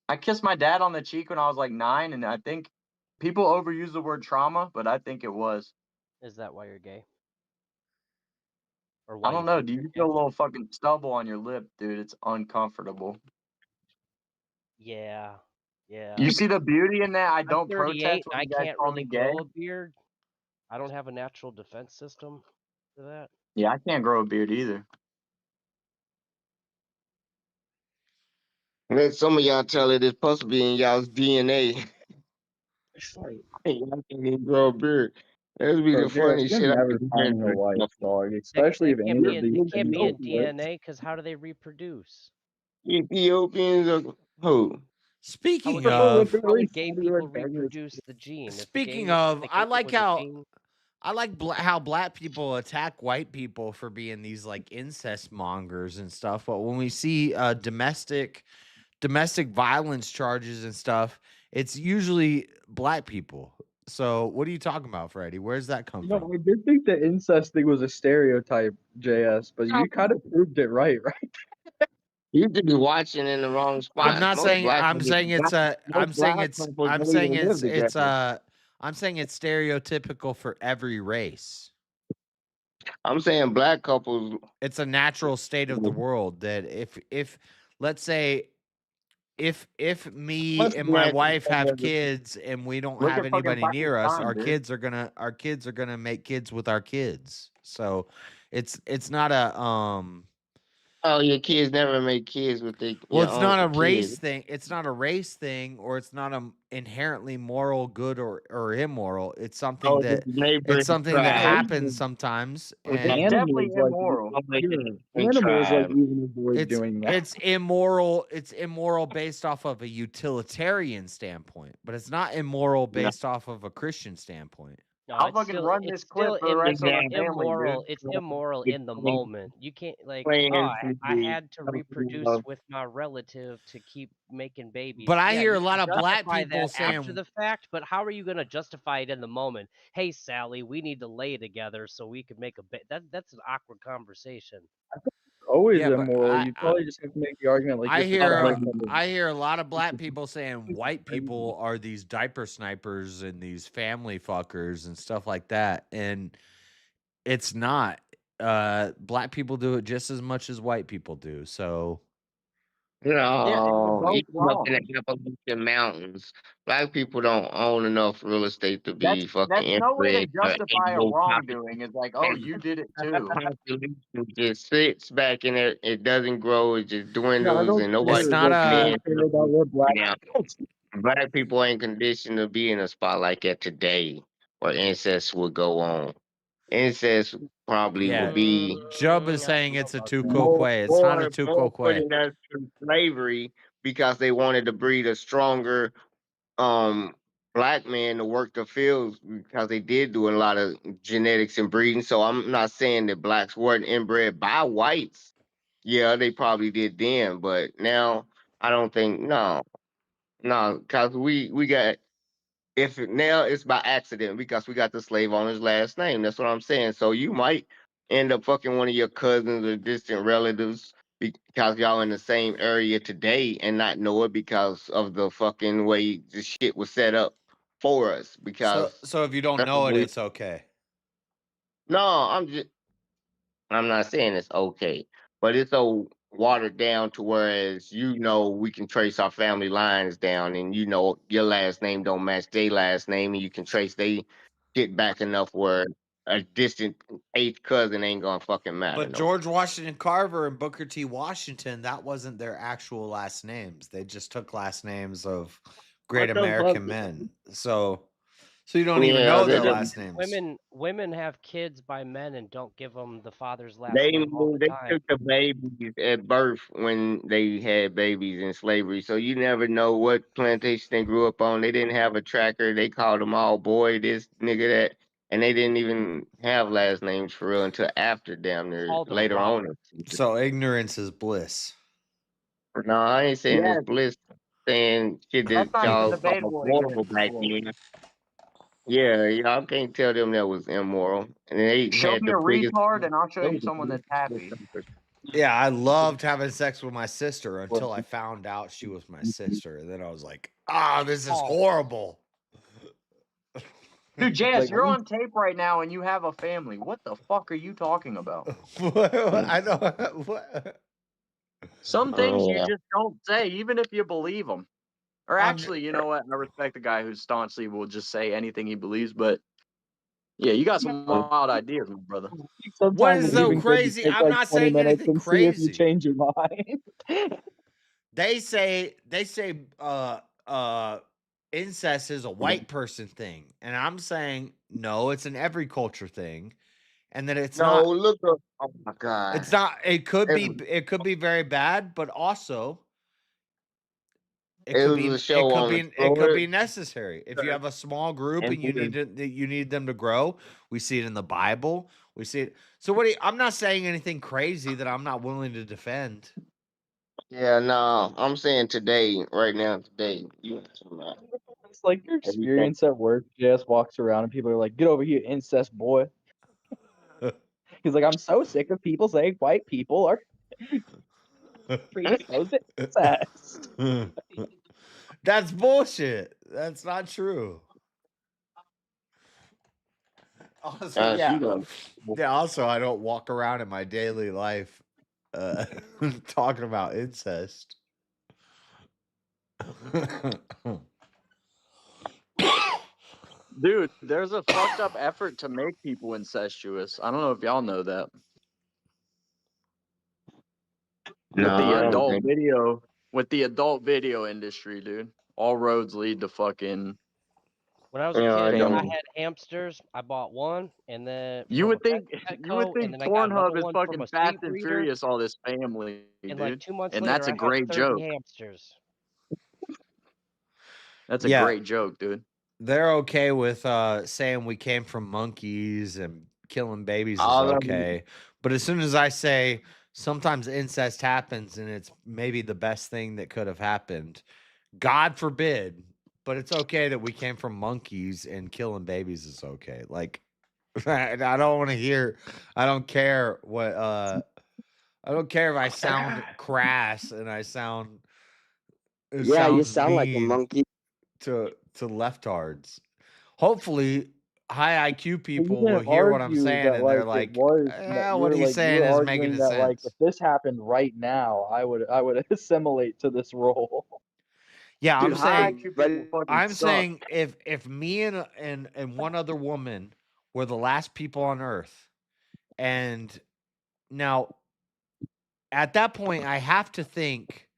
I kissed my dad on the cheek when I was like 9, and I think people overuse the word trauma, but I think it was. Is that why you're gay? Or I why don't you know. think Do you're you gay? feel a little fucking stubble on your lip, dude? It's uncomfortable. Yeah, yeah. You see the beauty in that? I I'm don't 38 protest and when I you guys can't call really me gay. grow a beard. I don't have a natural defense system for that. Yeah, I can't grow a beard either. Let some of y'all tell it it's supposed to be in y'all's DNA. Y'all can't even grow a beard. That'd be Bro, the funny you're shit. never finding a wife, dog. Especially if any of these It can't be in things work. DNA because how do they reproduce? Ethiopians are who? Speaking How of, would gay people reproduce the gene? If speaking gay, of, the I gay like was a how gene, how black people attack white people for being these like incest mongers and stuff. But when we see domestic violence charges and stuff, it's usually black people. So what are you talking about, Freddie? Where's that come from? I did think the incest thing was a stereotype, JS, but you kind of proved it right? You could be watching in the wrong spot. I'm not saying. I'm saying it's I'm saying it's. I'm saying it's. I'm saying it's stereotypical for every race. I'm saying black couples. It's a natural state of the world that if let's say if me and my wife have kids and we don't Look have at fucking anybody near us, Pakistan, our dude. kids are gonna make kids with our kids. So it's not a Oh, your kids never make kids with their well, your it's not a own race kids. thing. It's not a race thing, or it's not a inherently moral good or immoral. It's something Oh, that the neighboring tribe. happens sometimes, With and animals, like animals, like even avoid doing that. it's immoral. It's immoral based off of a utilitarian standpoint, but it's not immoral based off of a Christian standpoint. no, I'll it's fucking still run it's this still clip for the rest of my family, immoral. dude. It's immoral in the moment. You can't like, Plans oh, to I be had to reproduce with my relative to keep making babies. But I Yeah, hear you a lot can of black justify people that after saying, the fact, but how are you going to justify it in the moment? Hey, Sally, we need to lay together so we could make a baby. That's an awkward conversation. Always Yeah, but immoral. You probably just have to make the argument like I this. hear a lot of black people saying white people are these diaper snipers and these family fuckers and stuff like that, and it's not. Black people do it just as much as white people do. So No, both you come up wrong. in the Appalachian Mountains. Black people don't own enough real estate to be fucking That's no way to inbred. justify a wrongdoing. It's like, oh, you did it too. Population just sits back in there. It doesn't grow. It just No, I dwindles, don't and care nobody. it's not a. about what black. Black people ain't conditioned to be in a spot like that today, where incest would go on. Incest probably Yeah, would be Job is saying it's a tu quoque. It's not a tu more quoque. putting us in slavery because they wanted to breed a stronger black man to work the fields because they did do a lot of genetics and breeding. So I'm not saying that blacks weren't inbred by whites. Yeah, they probably did then, but now I don't think no, because we got now it's by accident because we got the slave owner's last name. That's what I'm saying. So you might end up fucking one of your cousins or distant relatives because y'all in the same area today and not know it because of the fucking way the shit was set up for us So, because so if you don't that's what know it, we. it's okay. No, I'm not saying it's okay, but it's so watered down to whereas we can trace our family lines down, and your last name don't match their last name, and you can trace they get back enough where a distant eighth cousin ain't gonna fucking matter But no. George Washington Carver and Booker T. Washington, that wasn't their actual last names. They just took last names of great What the fuck? American men. So you don't even Yeah, know their last names. Women have kids by men and don't give them the father's last They name all the they time. took the babies at birth when they had babies in slavery, so you never know what plantation they grew up on. They didn't have a tracker. They called them all boy, this nigga that, and they didn't even have last names for real until after damn near Called them later on. Robert. So ignorance is bliss. No, I ain't saying Yeah, this bliss, saying shit that's that not even y'all called debatable. moral Ignorance is back bliss. then. Yeah, y'all can't tell them that was immoral, and they Show had me the a biggest. retard, and I'll show you someone that's happy. Yeah, I loved having sex with my sister until I found out she was my sister. And then I was like, this is horrible. Dude, JS, Like, you're on tape right now, and you have a family. What the fuck are you talking about? I know. What? Some things you Yeah. just don't say, even if you believe them. Or I'm actually, you know what? I respect the guy who staunchly will just say anything he believes, but yeah, you got some wild ideas, my brother. What Sometimes is it's so even good to crazy? take I'm like not 20 saying minutes anything and see if you crazy. change your mind. They say incest is a white person thing, and I'm saying no, it's an every culture thing, and that it's No, not. look up. Oh my god. It's not. It could It, be very bad, but also it was a show on it could Florida. be necessary. If you have a small group and you need them to grow, we see it in the Bible. We see it. So I'm not saying anything crazy that I'm not willing to defend. Yeah, no, I'm saying today, right now, today. It's like your Everything. experience at work. JS walks around and people are like, "Get over here, incest boy." He's like, "I'm so sick of people saying white people are predisposed to incest." That's bullshit. That's not true. Also, yeah. Yeah, also I don't walk around in my daily life talking about incest. Dude, there's a fucked up effort to make people incestuous. I don't know if y'all know that. No, With the adult video industry, dude. All roads lead to fucking. When I was a kid, I family. had hamsters. I bought one, and then You would think Petco, and then I got another Pornhub is one from fucking a Fast sweet and breeder. Furious, all this family, And dude. like 2 months And later, that's a I had great 30 joke. hamsters. That's a Yeah. great joke, dude. They're okay with saying we came from monkeys and killing babies is All of 'em. okay. But as soon as I say sometimes incest happens and it's maybe the best thing that could have happened, God forbid, but it's okay that we came from monkeys and killing babies is okay. Like I don't want to hear, I don't care what I don't care if I sound crass and it Yeah, you sounds sound like a mean monkey. to leftards. Hopefully, high IQ You people will didn't hear what I'm argue saying that and they're like it like, was that "Yeah, you what were he's like you saying were is making arguing that like sense." if this happened right now, I would assimilate to this role. Yeah, Dude, I'm high saying, IQ people fucking I'm suck. saying if me and one other woman were the last people on Earth, and now at that point, I have to think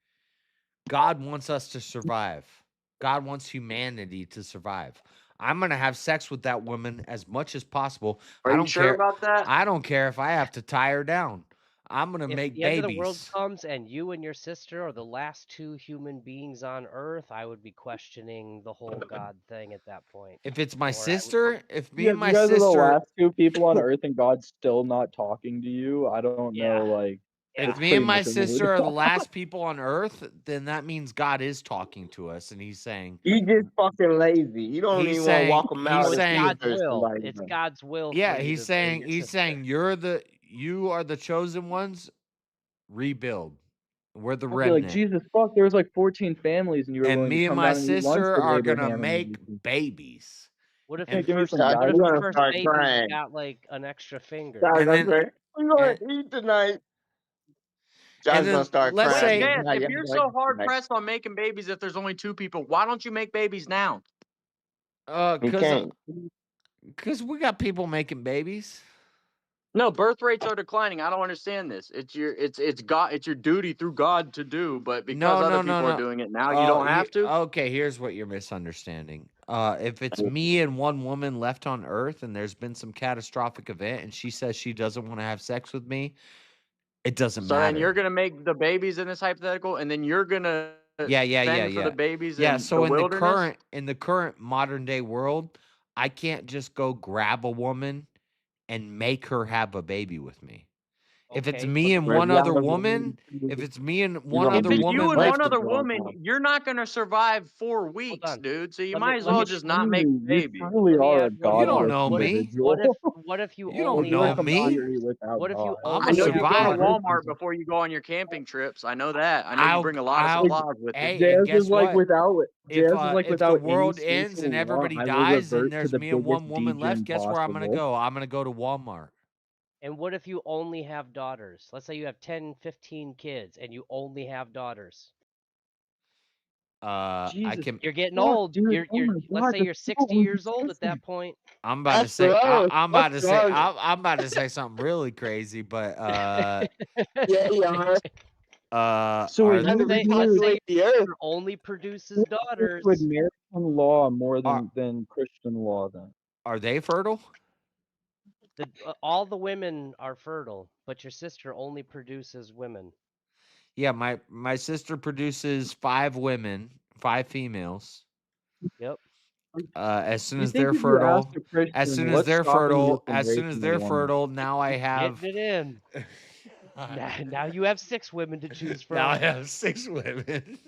God wants us to survive. God wants humanity to survive. I'm gonna have sex with that woman as much as possible. Are I you don't sure care. about that? I don't care if I have to tie her down. I'm gonna If make the end of the world babies. comes and you and your sister are the last two human beings on Earth, I would be questioning the whole God thing at that point. If it's my Or at sister, if me Yeah, and if my you guys are the sister, last two people on Earth and God's still not talking to you, I don't know. Like, if it's me pretty and my much a moot. sister are the last people on Earth, then that means God is talking to us, and He's saying, You just fucking lazy. You don't He's even want to saying, walk them out So and it's see if God's there's will. somebody It's there. God's will for yeah, you He's to bury saying, your He's sister. saying, you are the chosen ones. Rebuild. We're the I'd be like, remnant. Jesus fuck, there was like 14 families, and you were And willing me to and come my down and eat lunch sister with are gonna Abraham and make Moses. babies. What if Can't the give me first some Josh, what guidance? if we're the gonna first start baby's crying. got like an extra finger? Josh And gonna then say, "We're gonna and, eat tonight." and Josh gonna then start let's Well, crying. say JS, How if y'all you're gonna so eat hard tonight? pressed on making babies, if there's only 2 people, why don't you make babies now? He cuz can't. we got people making babies. No, birth rates are declining. I don't understand this. It's your duty through God to do, but because other people are doing it now, you don't have to. Okay, here's what you're misunderstanding. If it's me and one woman left on Earth, and there's been some catastrophic event, and she says she doesn't want to have sex with me, it doesn't So then you're matter. gonna make the babies in this hypothetical, and then you're gonna fend for the babies Yeah, in so the in wilderness. the current modern day world, I can't just go grab a woman and make her have a baby with me. If it's Okay, me but and one other woman, if it's me and one If other it's you woman and one left, other woman, you're not gonna survive 4 weeks, on. dude. So you Let me might as let well me just not make a You baby. truly let me are a add one you more. don't godless know What if me. individual. what if you You don't only know You're have me. completely without what if you God. I only know you have go to daughters? Walmart before you go on your camping trips. I know that. I know you I'll bring a lot of I'll supplies with you. hey, and Jazz is guess like what? without If the any world ends and spatial law, everybody I will dies and revert to there's the me and biggest one woman left, degen guess where I'm gonna possible. go? I'm gonna go to Walmart. And what if you only have daughters? Let's say you have 10, 15 kids and you only have daughters. I Jesus can. You're getting fuck, old. dude! Oh my Let's God, say that's you're so 60 years old at inconsistent. that point. I'm about to That's say. gross. I'm about That's to say. gross. I'm about to say something really crazy, but Yeah, you are. So are are you Let's say Populate the earth. your only produces with daughters. American law more are than Christian law then? are they fertile? All the women are fertile, but your sister only produces women. Yeah, my sister produces 5 women, 5 females. Yep. As soon You as think they're if you asked fertile, a Christian what's stopping you from raping a woman? now I have Getting it in. Now you have 6 women to choose from. now I have 6 women.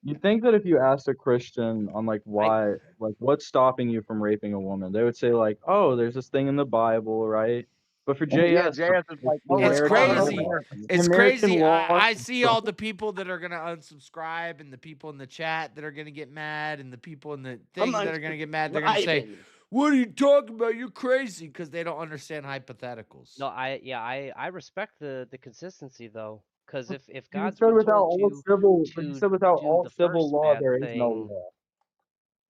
You think that if you asked a Christian on like why, like what's stopping you from raping a woman, they would say like, oh, there's this thing in the Bible, right? But for Yeah, JS, JS is like, oh, the It's let's call her American crazy. law, American. the It's American crazy. law. I see all the people that are gonna unsubscribe and the people in the chat that are gonna get mad and the people in the thing that are gonna get mad. They're gonna say, "What are you talking about? You're crazy," because they don't understand hypotheticals. No, I respect the consistency though, because if You God's said been without told all you civil, but you to said without do all the civil first law, bad there is no thing, law.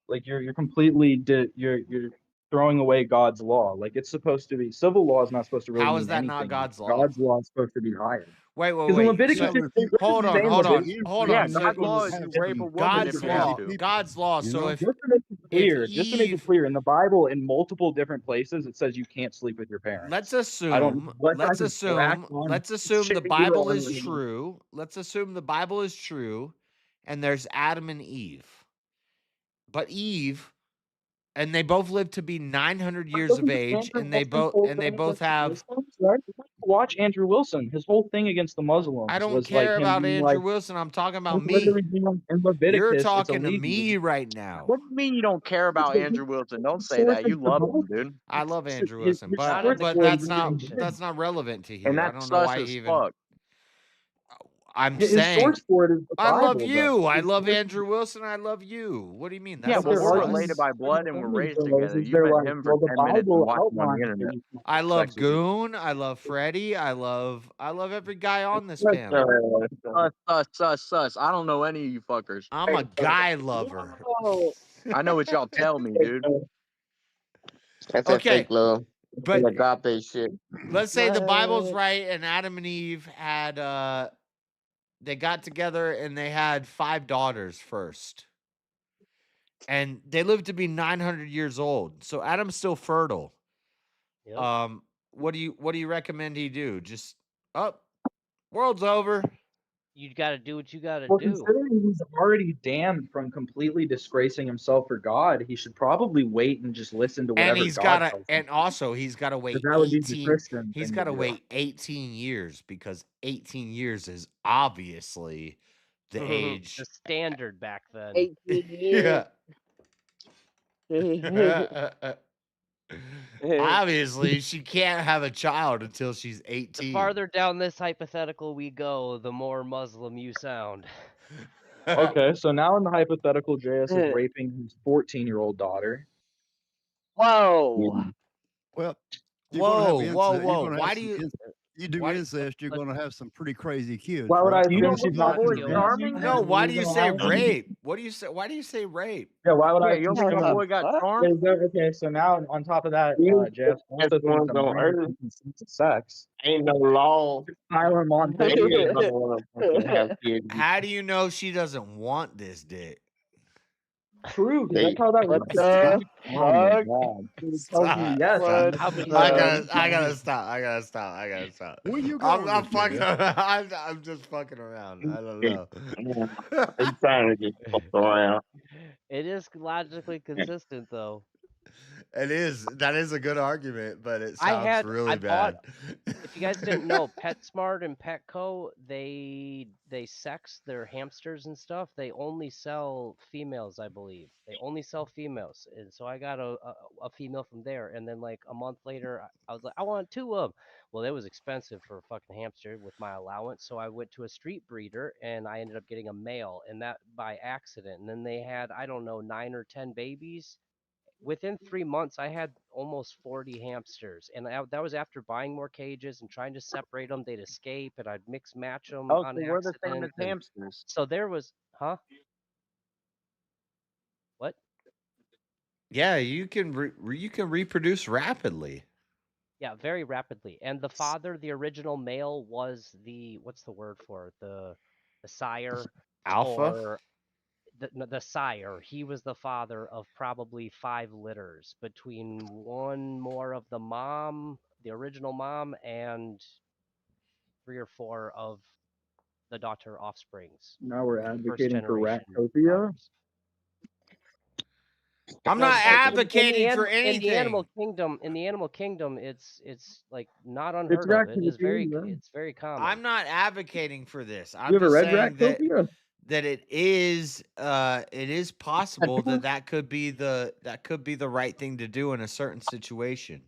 Like you're completely you're throwing away God's law. Like it's supposed to be civil law is not supposed to really How is mean that not anything. God's law? God's law is supposed to be higher. Wait, Because in Leviticus So 16, hold on, saying hold on, Leviticus hold Yeah, on. So God's law is you rape a woman God's if you have law, to. God's law. So just to make it if clear, in the Bible, in multiple different places, it says you can't sleep with your parents. let's I don't. assume Let's the Bible is true. Let's assume the Bible is true, and there's Adam and Eve. But Eve, and they both live to be 900 years of age, and they both have. Watch Andrew Wilson. His whole thing against the Muslims I don't was like care him about being Andrew like, Wilson. I'm talking about it's literally me. being in Leviticus. You're It's talking to illegal. me right now. What do you mean you don't care about Andrew Wilson? Don't say Source that. You of the love him, book. dude. I love Andrew His Wilson, source but for that's it not is- relevant to And here. I that's don't know sus why as he even. fuck. I'm His saying source for it is the I love Bible, you. though. I His love source- Andrew Wilson. I love you. What do you mean? Yeah, That's well, not we're sus. related by blood and we're raised Is together. You they're met like, him for well, the 10 minutes and Bible watched him on the outlines that internet. you can't I have love sex with your Goon. I love Freddie. I love every guy on this parents. panel. Sus. I don't know any of you fuckers. I'm a guy lover. I know what y'all tell me, dude. That's that Okay, fake love. but That agape shit. let's say the Bible's right and Adam and Eve had they got together and they had 5 daughters first. And they lived to be 900 years old. So Adam's still fertile. Yep. What do you recommend he do? Just world's over. You got to do what you got to Well, do. considering he's already damned from completely disgracing himself for God, he should probably wait and just listen to whatever God tells him. And also he's got to wait That would be the 18. Christian He's thing got to to do. wait 18 years because 18 years is obviously the age. The standard back then. 18 years. Yeah. Obviously, she can't have a child until she's The 18. farther down this hypothetical we go, the more Muslim you sound. Okay, so now in the hypothetical, JS is raping his 14-year-old daughter. Whoa. Well, you're gonna have incest. You're whoa! gonna Why have do some you? you do incest, you're gonna have some pretty crazy kids. Why would right? I You don't assume she's want not my boy convincing charming? No, him why that do you he's say gonna have- rape? What do you say? Why do you say rape? Yeah, why would I Yeah, you don't assume think she's my gonna boy got Fuck. charmed? Okay, so now on top of that, JS also thinks a minor can consent to sex. Ain't no law. Tyler Montana. They just don't want to fucking have kids. How do you know she doesn't want this dick? True, 'cause They- that's how that What works. the Oh my fuck? god. It tells Stop. me yes. What How many I times? gotta stop. I gotta stop. Where you going I'm with fucking this, around. I'm just fucking around. I don't know. They trying to get fucked around. It is logically consistent, though. It is. That is a good argument, but it I sounds really I bought. bad. If you guys didn't know, PetSmart and Petco, they sex their hamsters and stuff. They only sell females, I believe. They only sell females, and so I got a female from there. And then like a month later, I was like, I want 2 of them. Well, it was expensive for a fucking hamster with my allowance, so I went to a street breeder, and I ended up getting a male, and that by accident. And then they had, I don't know, 9 or 10 babies. Within 3 months, I had almost 40 hamsters, and that was after buying more cages and trying to separate them. They'd escape, and I'd mix match them Oh, on so we're the same accident. as hamsters. So there was, huh? What? Yeah, you can you can reproduce rapidly. Yeah, very rapidly. And the father, the original male, was the what's the word for it? The sire Alpha. or the sire. He was the father of probably 5 litters, between 1 more of the mom, the original mom, and 3 or 4 of the daughter offsprings. Now we're First advocating for generation Ratopia. daughters. I'm No, not in advocating for in the anything. animal kingdom, it's like not unheard It's of. It is Ratopia. it's very common. I'm not advocating for this. I'm You have a just red saying that Ratopia? it is possible that could be the right thing to do in a certain situation.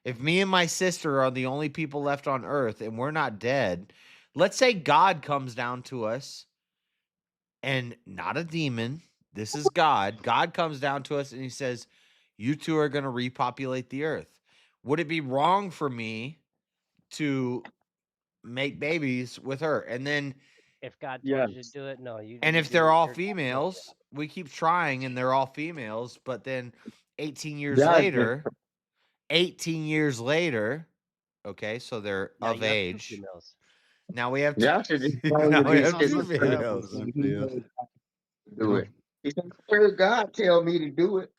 If me and my sister are the only people left on Earth and we're not dead, let's say God comes down to us, and not a demon. This is God. God comes down to us and he says, "You two are going to repopulate the Earth." Would it be wrong for me to make babies with her? And then If God told you to do it, no, you. and you if do they're what all you're- females, we keep trying and they're all females, but then 18 years Yeah, later, okay, so they're Now of you have 2 age. females. Now we have Yeah, two, just now we have two schizophrenic. females. Do it. He said, I heard God tell me to do it.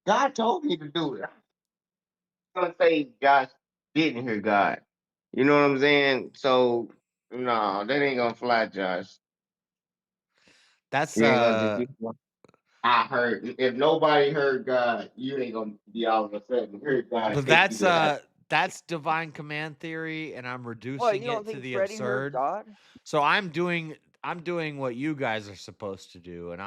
God told me to do it. I'm gonna say Josh didn't hear God. You know what I'm saying? So no, that ain't gonna fly, Josh. That's You ain't gonna just be, I heard. If nobody heard God, you ain't gonna be all of a sudden heard God. but take you to that. that's divine command theory, and I'm What, reducing you don't it to think the Freddie heard absurd. God? So I'm doing what you guys are supposed to do, and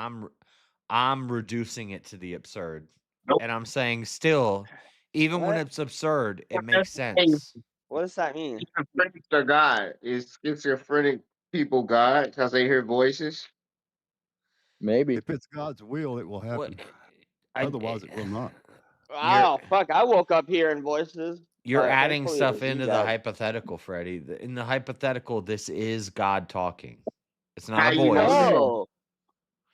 I'm reducing it to the absurd. Nope. And I'm saying still, even when What? it's absurd, it makes Hey, sense. What does that mean? schizophrenics are God. Is schizophrenic people God because they hear voices? Maybe. If it's God's will, it will happen. Otherwise, it will not. Oh, fuck. I woke up hearing voices. You're but adding thankfully it stuff was you into the guys. hypothetical, Freddie. In the hypothetical, this is God talking. It's not How a you voice. know that? Oh,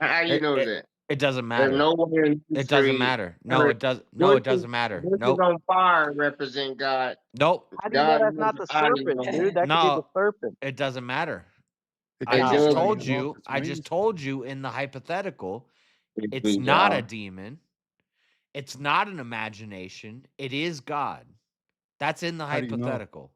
How you know that? It doesn't There's matter. no way in It doesn't history. matter. No, it does. No, it doesn't matter. Bushes Nope. on fire represent God. Nope. How do you know God that's not the knows I serpent, know. dude? That could be the No, serpent. it doesn't matter. It I does just matter. told Well, you. it's I me. just told you in the hypothetical, It's it's be not a God. demon. It's not an imagination. It is God. That's in the How do you know? hypothetical.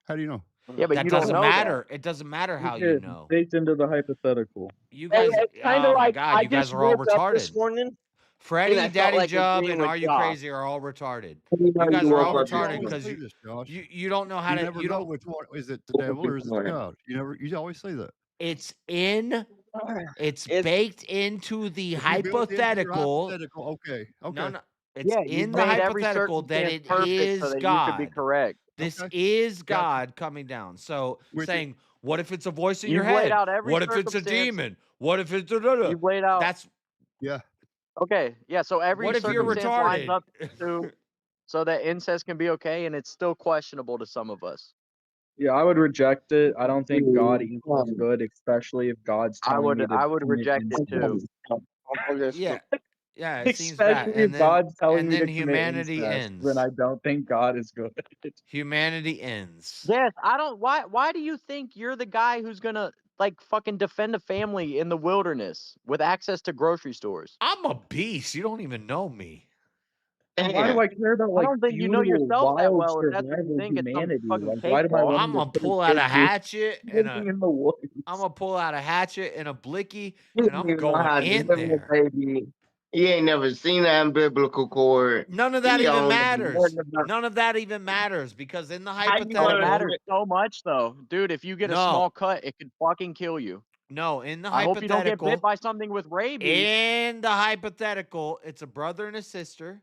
How do you know? Yeah, but That you don't doesn't know matter. It doesn't matter how you It's know. baked into the hypothetical. You Hey, guys, it's kind oh of my like God, I you guys just are all woke up this retarded. morning and Freddie, I felt Daddy like Job, agreeing and with Are You Josh. Crazy are all retarded. How do you know You guys you are woke all up this retarded morning? because Say this, Josh. you don't know how You to. never You know don't. which one is it the devil or is it God. You always say that. It's It's baked into the If you built into your hypothetical. hypothetical, okay, No, okay. no. It's Yeah, in you've the made every hypothetical that circumstance it perfect so is that you could be God. correct. This Okay. is Gotcha. God coming down. So With it. saying, what if it's a voice in your You've laid head? out every What if it's a circumstance. demon? What if it's a You've laid out. That's Yeah. Okay, yeah. So every what if you're circumstance lines retarded? up to so that incest can be okay, and it's still questionable to some of us. Yeah, I would reject it. I don't think God Mm, equals good, especially if God's I telling me would to I would commit reject it too. incest. Yeah. Yeah, it seems bad. Especially if God's telling me then to commit humanity incest, then ends. I don't think God is good. Humanity ends. Yes, I don't. Why do you think you're the guy who's gonna like fucking defend a family in the wilderness with access to grocery stores? I'm a beast. You don't even know me. And why do I care about I like don't think you know feudal, yourself that wild well. If that's what you survival think, it's some humanity? fucking Like, why do I cakewalk. want I'm to gonna defend pull out a kids hatchet and living in the woods? I'm gonna pull out a hatchet and a blicky, He and don't I'm even know going how to in live there. baby. He ain't never seen an umbilical cord. None of that He even don't know matters. nothing about None of that even matters because in the how you Oh, it gonna hypothetical, matters so much though, dude. If you get a no, small cut, it could fucking kill you. no, in the I hope you don't get bit hypothetical, by something with rabies. it's a brother and a sister,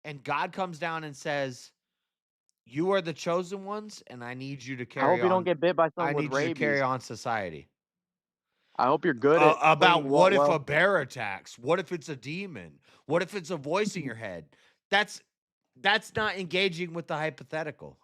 and God comes down and says, "You are the chosen ones, and I need you to I hope carry you don't on. get bit by I something with need you to carry rabies. on society." I hope you're good at About cleaning what if well. a bear attacks? What if it's a demon? What if it's a voice in your head? That's not engaging with the hypothetical.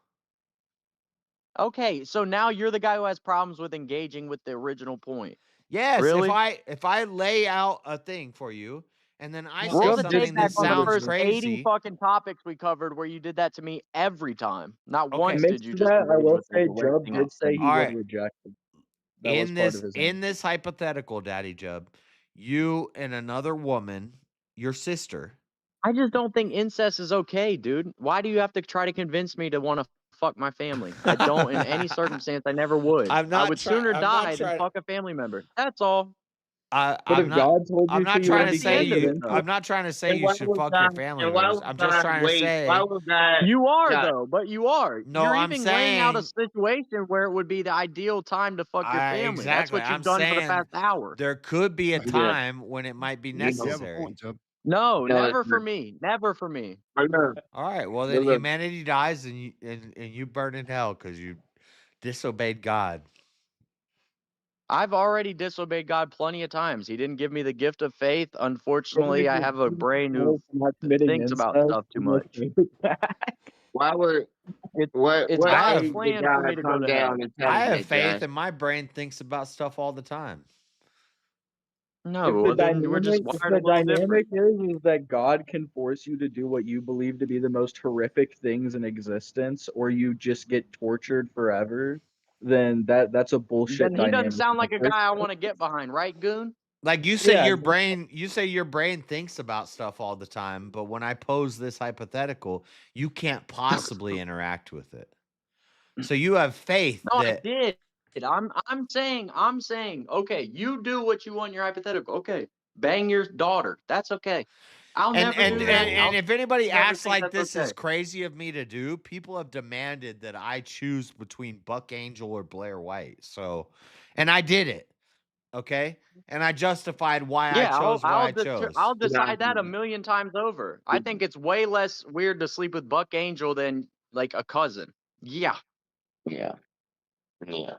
Okay, so now you're the guy who has problems with engaging with the original point. Yes, Really? if I lay out a thing for you and then I Roll say the tape something back that on the sounds first 80 crazy. fucking topics we covered where you did that to me every time. Not Okay. once Amidst did you just that, I engage will with say the Job wasting did say he All would right. reject it. That was part of his In answer. this hypothetical, Daddy Jub, you and another woman, your sister. I just don't think incest is okay, dude. Why do you have to try to convince me to want to fuck my family? I don't in any circumstance. I never would. I would sooner die than fuck a family member. That's all. But if God told you I'm not to, trying you to wouldn't say be you. convinced. I'm not trying to say and you why should would fuck God, your family and why members. would I'm just God trying to wait? Why say. would God? You are God, though, but you are. No, You're I'm even laying out a saying. situation where it would be the ideal time to fuck your family. That's Exactly. what you've I'm done for the saying past hour. there could be a yeah, time when it might be You have a necessary. point, Job. No, no, never for me. Never for me. All right. Well, then look, humanity dies and you burn in hell because you disobeyed God. I've already disobeyed God plenty of times. He didn't give me the gift of faith. Unfortunately, I have a brain who not committing thinks about incest, stuff too much. why would It's what God's age did plan for me God to go come to hell. down and tell I you have that, faith, Josh? and my brain thinks about stuff all the time. No, If the well, then we're just dynamic, if wired a the little different. dynamic is that God can force you to do what you believe to be the most horrific things in existence, or you just get tortured forever, then that's a bullshit Then he doesn't dynamic. sound in the like a first guy I place. want to get behind, right, Goon? Like you say, Yeah, you say your brain thinks about stuff all the time, but when I pose this hypothetical, you can't possibly interact with it. So you have faith No, I that did. I'm saying, okay, you do what you want in your hypothetical. Okay, bang your daughter. That's okay. I'll and never do that. and if anybody Never acts think like that's this is okay. crazy of me to do, people have demanded that I choose between Buck Angel or Blair White. So, and I did it. Okay, and I justified why I Yeah, chose what I chose. I'll decide that a million times over. I think it's way less weird to sleep with Buck Angel than like a cousin. Yeah. Yeah, yeah.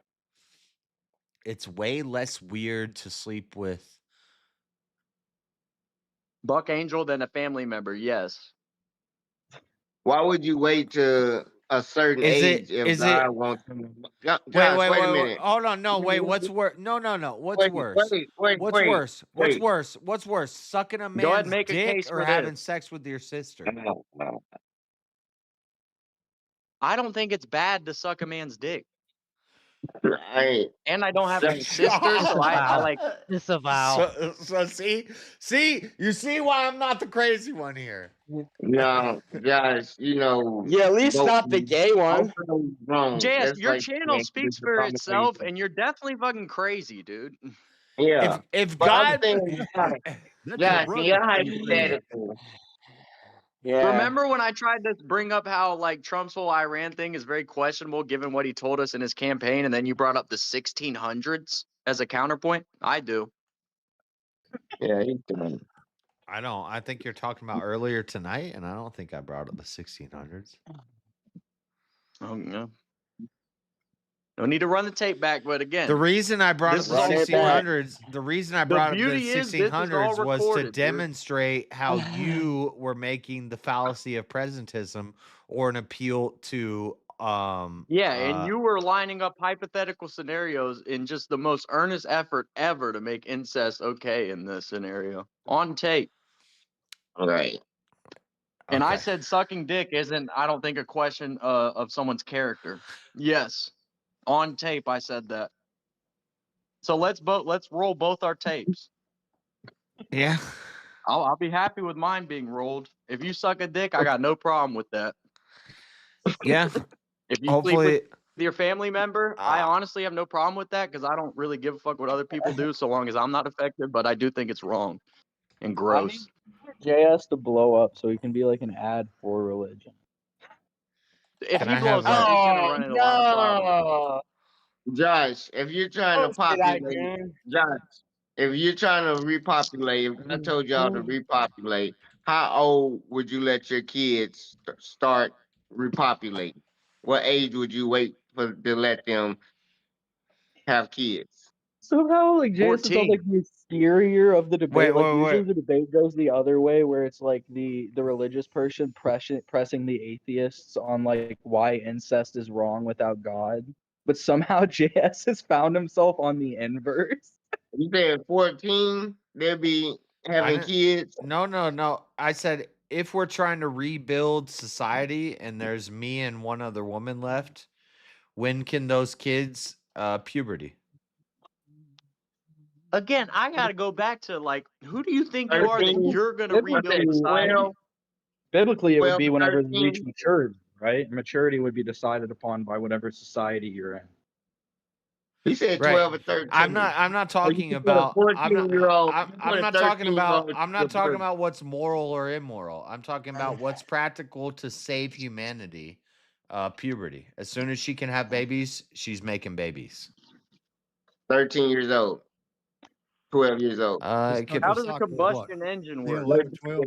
It's way less weird to sleep with. Buck Angel than a family member. Yes. Why would you wait to a certain Is age if is God it? wants to? Wait, Josh, wait a minute. hold on. No, wait. What's worse? No. What's Wait, worse? wait, What's wait, worse? What's wait. worse? What's worse? Sucking a Go ahead and man's make a dick case or for having this. sex with your sister? No. I don't think it's bad to suck a man's dick. I And I don't have any sisters, so I like Disavow. So see, you see why I'm not the crazy one here. no, Josh. You know, Yeah, at least not the gay one. both of them wrong. JS, That's your like channel saying speaks it's a for itself, conversation. and you're definitely fucking crazy, dude. Yeah, If but I'm God, saying, That's your Josh, brother. you're Pretty crazy. hypothetical. Yeah. Remember when I tried to bring up how like Trump's whole Iran thing is very questionable given what he told us in his campaign, and then you brought up the 1600s as a counterpoint? I do. Yeah, he's doing. I don't. I think you're talking about earlier tonight, and I don't think I brought up the 1600s. Oh no. No need to run the tape back, but again, The reason I brought up this the is all recorded. 1600s, the reason I The brought up the beauty is this is all 1600s was to recorded, dude. demonstrate how you were making the fallacy of presentism or an appeal to Yeah, and you were lining up hypothetical scenarios in just the most earnest effort ever to make incest okay in this scenario on tape. Right. And I Okay. said sucking dick isn't, I don't think, a question of someone's character. Yes, on tape I said that. So let's roll both our tapes. Yeah. I'll be happy with mine being rolled. If you suck a dick, I got no problem with that. Yeah. If you sleep Hopefully with your family member, I honestly have no problem with that because I don't really give a fuck what other people do so long as I'm not affected. But I do think it's wrong and gross. JS to blow up so he can be like an ad for religion. If Can he I blows have up, he's gonna Oh run into a lot of problems. no, Josh! If you're trying to Don't say that, populate, dude. Josh, if you're trying to repopulate, if I told y'all to repopulate, how old would you let your kids start repopulating? What age would you wait for to let them have kids? Somehow, like JS is on 14. like the exterior of the debate. Wait, Like wait, usually wait. the debate goes the other way, where it's like the religious person pressing the atheists on like why incest is wrong without God. But somehow JS has found himself on the inverse. You said 14, they'll be having didn't- kids. No. I said if we're trying to rebuild society and there's me and one other woman left, when can those kids puberty? Again, I gotta go back to like, who do you think you are that 13. you're gonna I rebuild said society? 12, Biblically, it would 12 be to whenever they reach 13. maturity, right? Maturity would be decided upon by whatever society you're in. He said Right. 12 or 13. I'm not So you talking can put a about 14-year-old. I'm not talking about what's moral or immoral. I'm talking about what's practical to save humanity. Puberty. As soon as she can have babies, she's making babies. 13 years old. 12 years old. It could How be does a combustion engine work? 11, 12.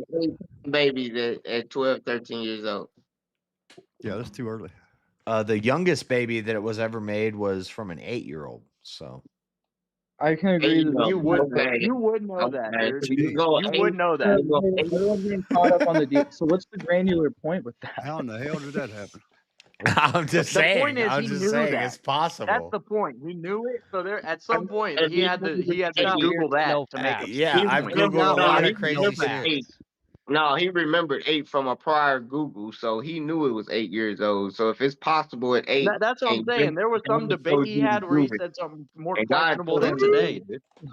Babies at 12, 13 years old. Yeah, that's too early. the youngest baby that it was ever made was from an 8-year-old. So I can agree that You would know. Okay. You would know that, Okay. dude. So you go You eight. would know that. You go eight. everyone's getting caught up on the deal. So what's the granular point with that? How in the hell did that happen? I'm just The saying. point is, I'm he just knew saying that. it's possible. That's the point. He knew it. So there, at some point, If he had to It's not Google weird to that know to make facts. Yeah, I've point. Googled a lot he of crazy remembered shit. 8. No, he remembered 8 from a prior Google, so he knew it was 8 years old. So if it's possible at 8, That's what I'm and saying. There was some God debate told he you to had where he do it, said something more and God questionable told than you to today, do dude.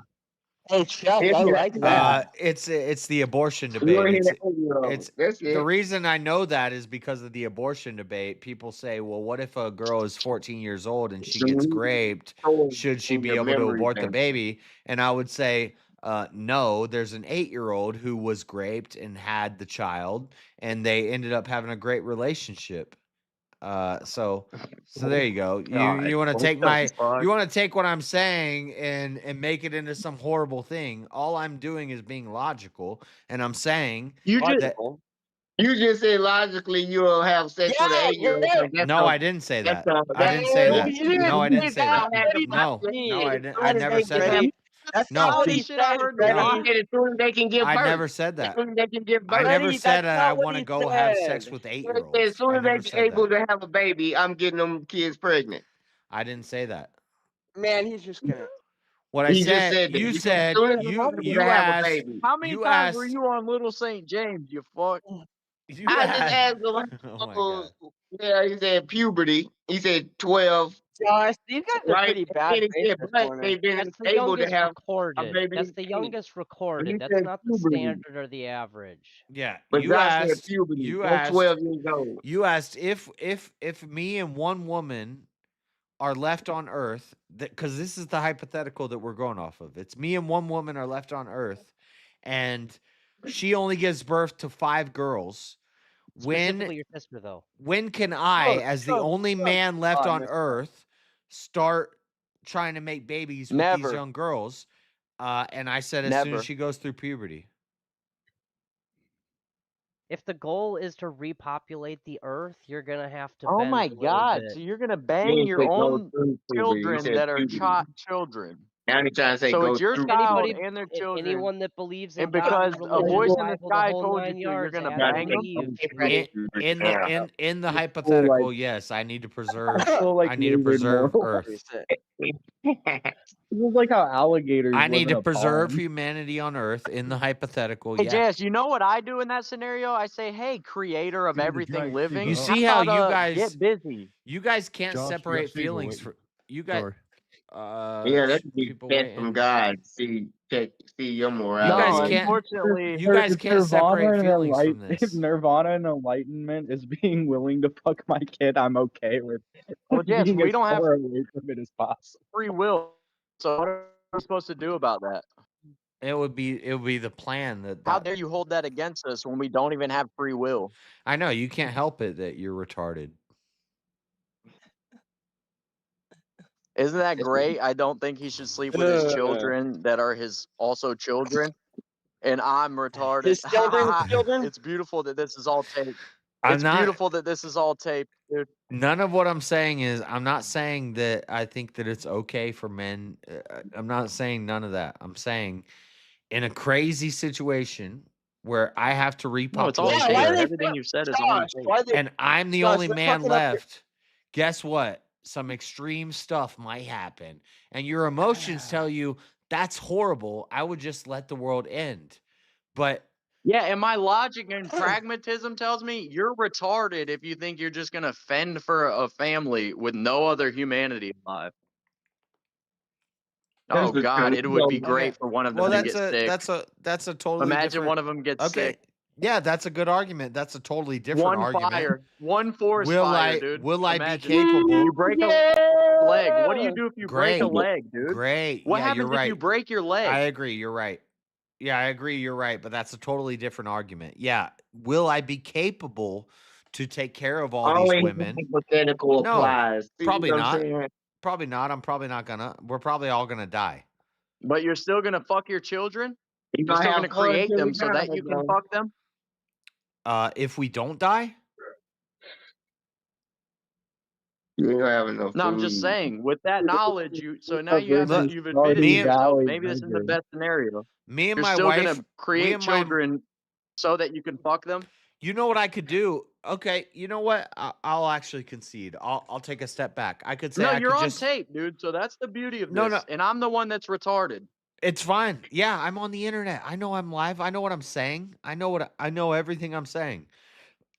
Hey, Chuck, it. I like that. It's the abortion You debate. don't hear It's the 8-year-old. it's That's the it. reason I know that is because of the abortion debate. People say, well, what if a girl is 14 years old and she gets raped? Should she In be your able to memory abort the bank. baby? And I would say, no, there's an 8-year-old who was raped and had the child, and they ended up having a great relationship. So there you go. You want to take what I'm saying and make it into some horrible thing. All I'm doing is being logical, and I'm saying that. You just said logically you'll have sex with an 8-year-old. No, I didn't say that. I didn't say that. No, I didn't say that. No, I didn't. I never said that. That's No. not what he shit I said, heard Freddie. no. As soon as they can give I birth. never said that. As soon as they can give birth. I never Freddie, said that's that I not what want to he go have sex said. with As 8-year-olds. soon I as never they're said able that. to have a baby, I'm getting them kids pregnant. I didn't say that. Man, he's just gonna. What I He just said, said that. you He said as soon as they're you able to have a baby. How many you times were asked you on Little St. James, you fuck? you I just asked. asked him. Oh my god. Yeah, he said puberty. He said 12. Josh, these guys are Right? pretty And bad then he said, this but morning. they've been That's the able to youngest have a recorded. baby. That's the And youngest he recorded. That's said not the puberty. standard or the average. Yeah, But you Josh said asked. puberty. You They're asked. 12 years old. You asked if me and one woman are left on Earth, because this is the hypothetical that we're going off of. It's me and one woman are left on Earth, and she only gives birth to 5 girls. Specifically your sister, though. When can I, as the only man left on man. Earth, start trying to make babies with these Never. young girls? And I said as soon Never. as she goes through puberty. If the goal is to repopulate the Earth, you're gonna have to Oh bend my a little God! bit. So you're gonna You bang ain't your say go own through puberty. You children said that are puberty. children. Now you're trying to say So go it's your through. child Anybody, and their children, anyone that believes in and God, because the a religion, voice the in the Bible, the sky whole told you 9 to, you're yards, gonna had to bang them. leave. In the like hypothetical, yes, I need to preserve. feel like I need to lizard preserve moral. Earth. This is like how alligators I live need in to a preserve pond. humanity on Earth. In the hypothetical, Hey, yeah. Jess, you know what I do in that scenario? I say, "Hey, creator of Give me the everything giant living, You seagull. see how how about you guys get busy?" can't Josh, you got separate seagull feelings waiting. for you guys. Sorry. Yeah, that could be People sent from waiting. God. See your You guys No, morality. can't. unfortunately, You guys If can't separate feelings from if this. Nirvana and enlightenment is being willing to fuck my kid, I'm okay with well, Jess, being we as don't have far away from it as possible. free will. So what are we supposed to do about that? It would be the plan How that dare you hold that against us when we don't even have free will? I know you can't help it that you're retarded. Isn't that great? I don't think he should sleep with his Uh, children that are his also children. And I'm retarded. His children's children. It's beautiful that this is all taped. I'm It's not. beautiful that this is all taped, dude. None of what I'm saying is. I'm not saying that I think that it's okay for men. I'm not saying none of that. I'm saying in a crazy situation where I have to No, it's all repopulate Yeah, the why are earth they everything you said is on Josh? tape. Why are they and I'm the Josh? only They're man fucking up your. left, guess what? Some extreme stuff might happen. And your emotions tell you that's horrible. I would just let the world end. But Yeah, and my logic and pragmatism tells me you're retarded if you think you're just gonna fend for a family with no other humanity alive. that's Oh the God, truth. it would be okay. great for one of Well, them to that's get sick. a totally Imagine different. one of them gets Okay. sick. Yeah, that's a good argument. That's a totally different One argument. fire, one forest fire, dude. Will I be Imagine. capable? You break a leg. What do you do if you break a Great. leg, dude? Great. What Yeah, you're happens if you right. break your leg? I agree. You're right. Yeah, I agree. You're right. But that's a totally different argument. Yeah. Will I be capable to take care of all these Always women? hypothetical No, applies. See probably what I'm not. saying? Probably not. I'm probably not gonna. We're probably all gonna die. But you're still gonna fuck your children? You You're gonna still have gonna fun create till we them so die, that you can though. fuck them? If we don't die, You ain't gonna have enough No, I'm just food. saying, with that knowledge, so now you've Look, admitted to me and yourself, Valley maybe this isn't the Burger. best scenario. me and You're my still wife, gonna me create and my. children so that you can fuck them? You know what I could do? Okay, you know what? I'll actually concede. I'll take a step back. I could say No, I you're could on just. tape, dude. So that's the beauty of No, this. no. And I'm the one that's retarded. It's fine. Yeah, I'm on the internet. I know I'm live. I know what I'm saying. I know everything I'm saying.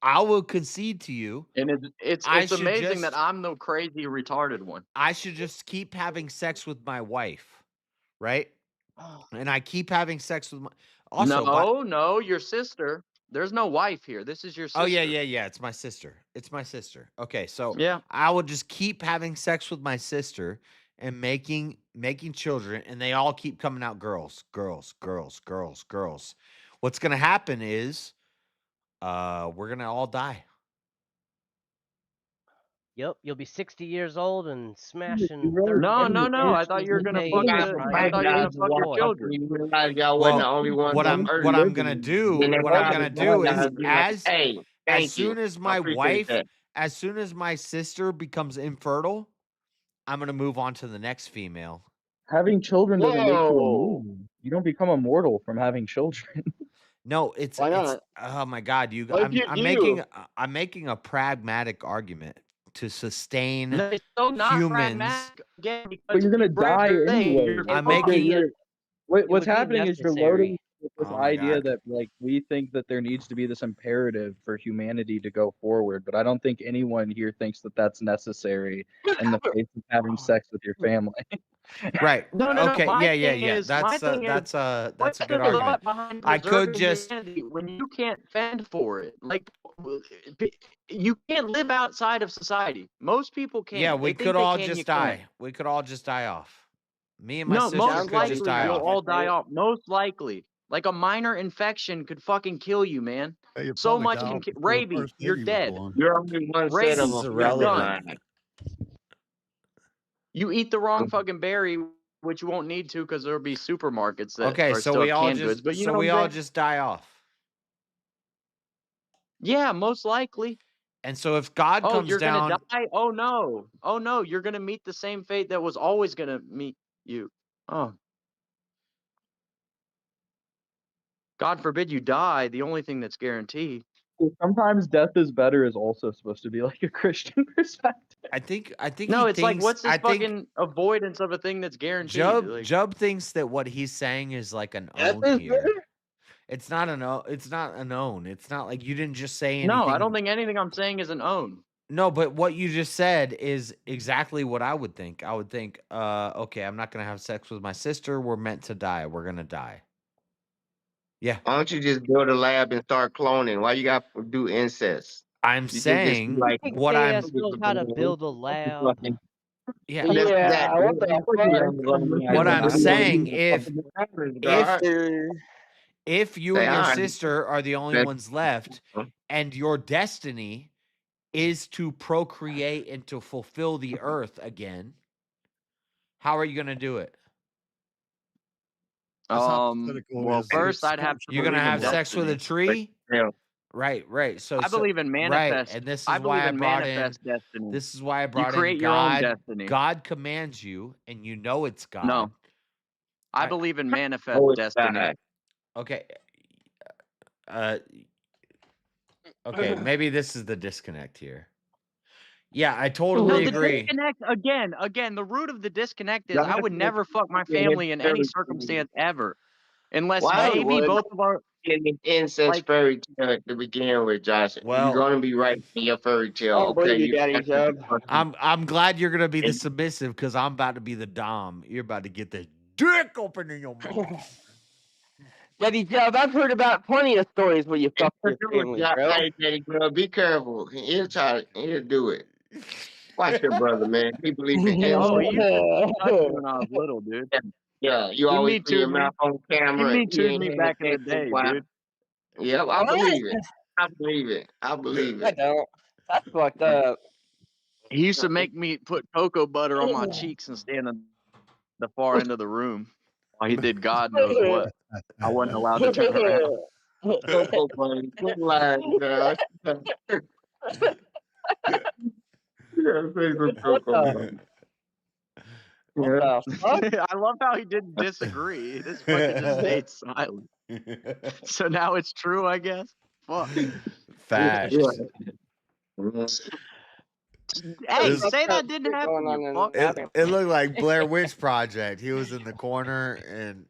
I will concede to you. And I it's should amazing that just I'm the crazy retarded one. I should just keep having sex with my wife, right? And I keep having sex with my also, but No, your sister. There's no wife here. This is your sister. oh yeah. It's my sister. It's my sister. Okay, so Yeah. I will just keep having sex with my sister and making children, and they all keep coming out girls, girls, girls, girls, girls. What's gonna happen is we're gonna all die. Yep, you'll be 60 years old and smashing No, 30 no, no. I thought you were gonna fuck age, the. trying I to thought you were gonna raise fuck your boys. children. You realize y'all wasn't the Well, only ones on Earth. what I'm gonna do, And they what I'm probably gonna do is realized, like, hey, as thank soon you. as I my appreciate wife, that. as soon as my sister becomes infertile, I'm gonna move on to the next female. Having children doesn't make you Whoa. immortal. You don't become immortal from having children. No, it's Why it's not? oh my god, you What if you I'm making a pragmatic argument to sustain No, it's so not humans. pragmatic again because But you're if gonna you break die your leg, anyway. you're I'm Like, making what's would be happening is you're necessary. loading with this Oh my idea god. that like we think that there needs to be this imperative for humanity to go forward, but I don't think anyone here thinks that that's necessary in the face of having sex with your family. Right. No. Okay. My Yeah. thing is, That's my thing is, that's a what's good the argument. thought behind I could preserving just humanity when you can't fend for it? Like, you can't live outside of society. Most people can. yeah, They we think could they all can. You just can't. die. We could all just die off. Me and my No, sister most could just likely die you'll off. all die off. Most likely, like a minor infection could fucking kill you, man. Hey, you So probably much die can off kill. before the Rabies, first you're baby was dead. born. You're only one set of Rabies, them. you're Never done. mind. You eat the wrong fucking berry, which you won't need to because there'll be supermarkets that Okay, are so still we have all canned goods. just But you know what I'm saying? die off. Yeah, most likely. And so if God Oh, comes you're down, gonna die? Oh no. Oh no, you're gonna meet the same fate that was always gonna meet you. Oh. God forbid you die, the only thing that's guaranteed. Sometimes death is better is also supposed to be like a Christian perspective. I think No, he it's like thinks. what's this I think fucking avoidance of a thing that's guaranteed? Like, Job thinks that what he's saying is like an Death own is here. better? It's not an own. It's not an own. It's not like you didn't just say anything. no, I don't think anything I'm saying is an own. No, but what you just said is exactly what I would think. I would think, okay, I'm not gonna have sex with my sister. We're meant to die. We're gonna die. Yeah. Why don't you just build a lab and start cloning? Why you got to do incest? I'm You can just saying be like what Big I'm. ass knows how to build a lab. Yeah. That's Yeah, exactly what the fuck? What I'm saying, Dude. if you Say, and your all right. sister are the only That's- ones left, and your destiny is to procreate and to fulfill the earth again, how are you gonna do it? Well, first I'd have to You're gonna believe in have sex with a destiny. tree? Yeah. Right. So I believe in manifest. Right, and this is I why believe I in brought manifest in. destiny. This is why I You brought in create your own God. destiny. God commands you, and you know it's God. No. I I- believe in manifest Oh, it's destiny. God. Okay. Okay, maybe this is the disconnect here. Yeah, I No, totally the agree. disconnect again. The root of the disconnect is I God would said never fuck my in his family in any fairy tale. circumstance ever, unless Why maybe would both of our in the incest like. fairy tale to begin with, Josh? You're Well, gonna be right in your fairy tale. I don't believe Okay, you, Daddy Job. I'm glad you're gonna be the submissive because I'm about to be the dom. You're about to get the dick open in your mouth. Daddy Job, I've heard about plenty of stories where you fuck your family, bro. Hey, Daddy girl, be careful. He'll do it. Watch your brother, man. He believes in Oh, incest. he used to touch me when I was little, dude. Yeah, you He always me put your too'd me. mouth on He camera. me And he too'd ain't me having back in the sex for a day, while. dude. Yep, I What? believe it. I believe it. I believe I it. don't. That's fucked up. He used to make me put cocoa butter on my cheeks and stand at the far end of the room while he did God knows what. I wasn't allowed to turn around. Cocoa butter. Good line, girl. Yeah, say some cocoa butter. What Yeah. the fuck? I love how he didn't disagree. He just fucking just stayed silent. So now it's true, I guess. Fuck. Facts. Hey, This- say that didn't happen, you fuck. It looked like Blair Witch Project. He was in the corner and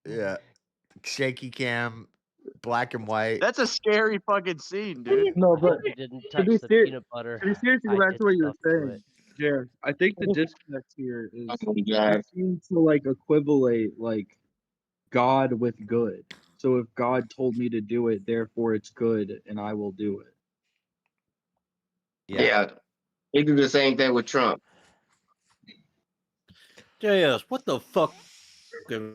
yeah, shaky cam, black and white. That's a scary fucking scene, dude. No, but You didn't to touch be the serious, peanut butter. to be serious, to I go back did to what you were stuff to saying, it. Jared, I think the disconnect here is God. you seem to like equivalate like God with good. So if God told me to do it, therefore it's good, and I will do it. Yeah. He do the same thing with Trump. JS, what the fuck is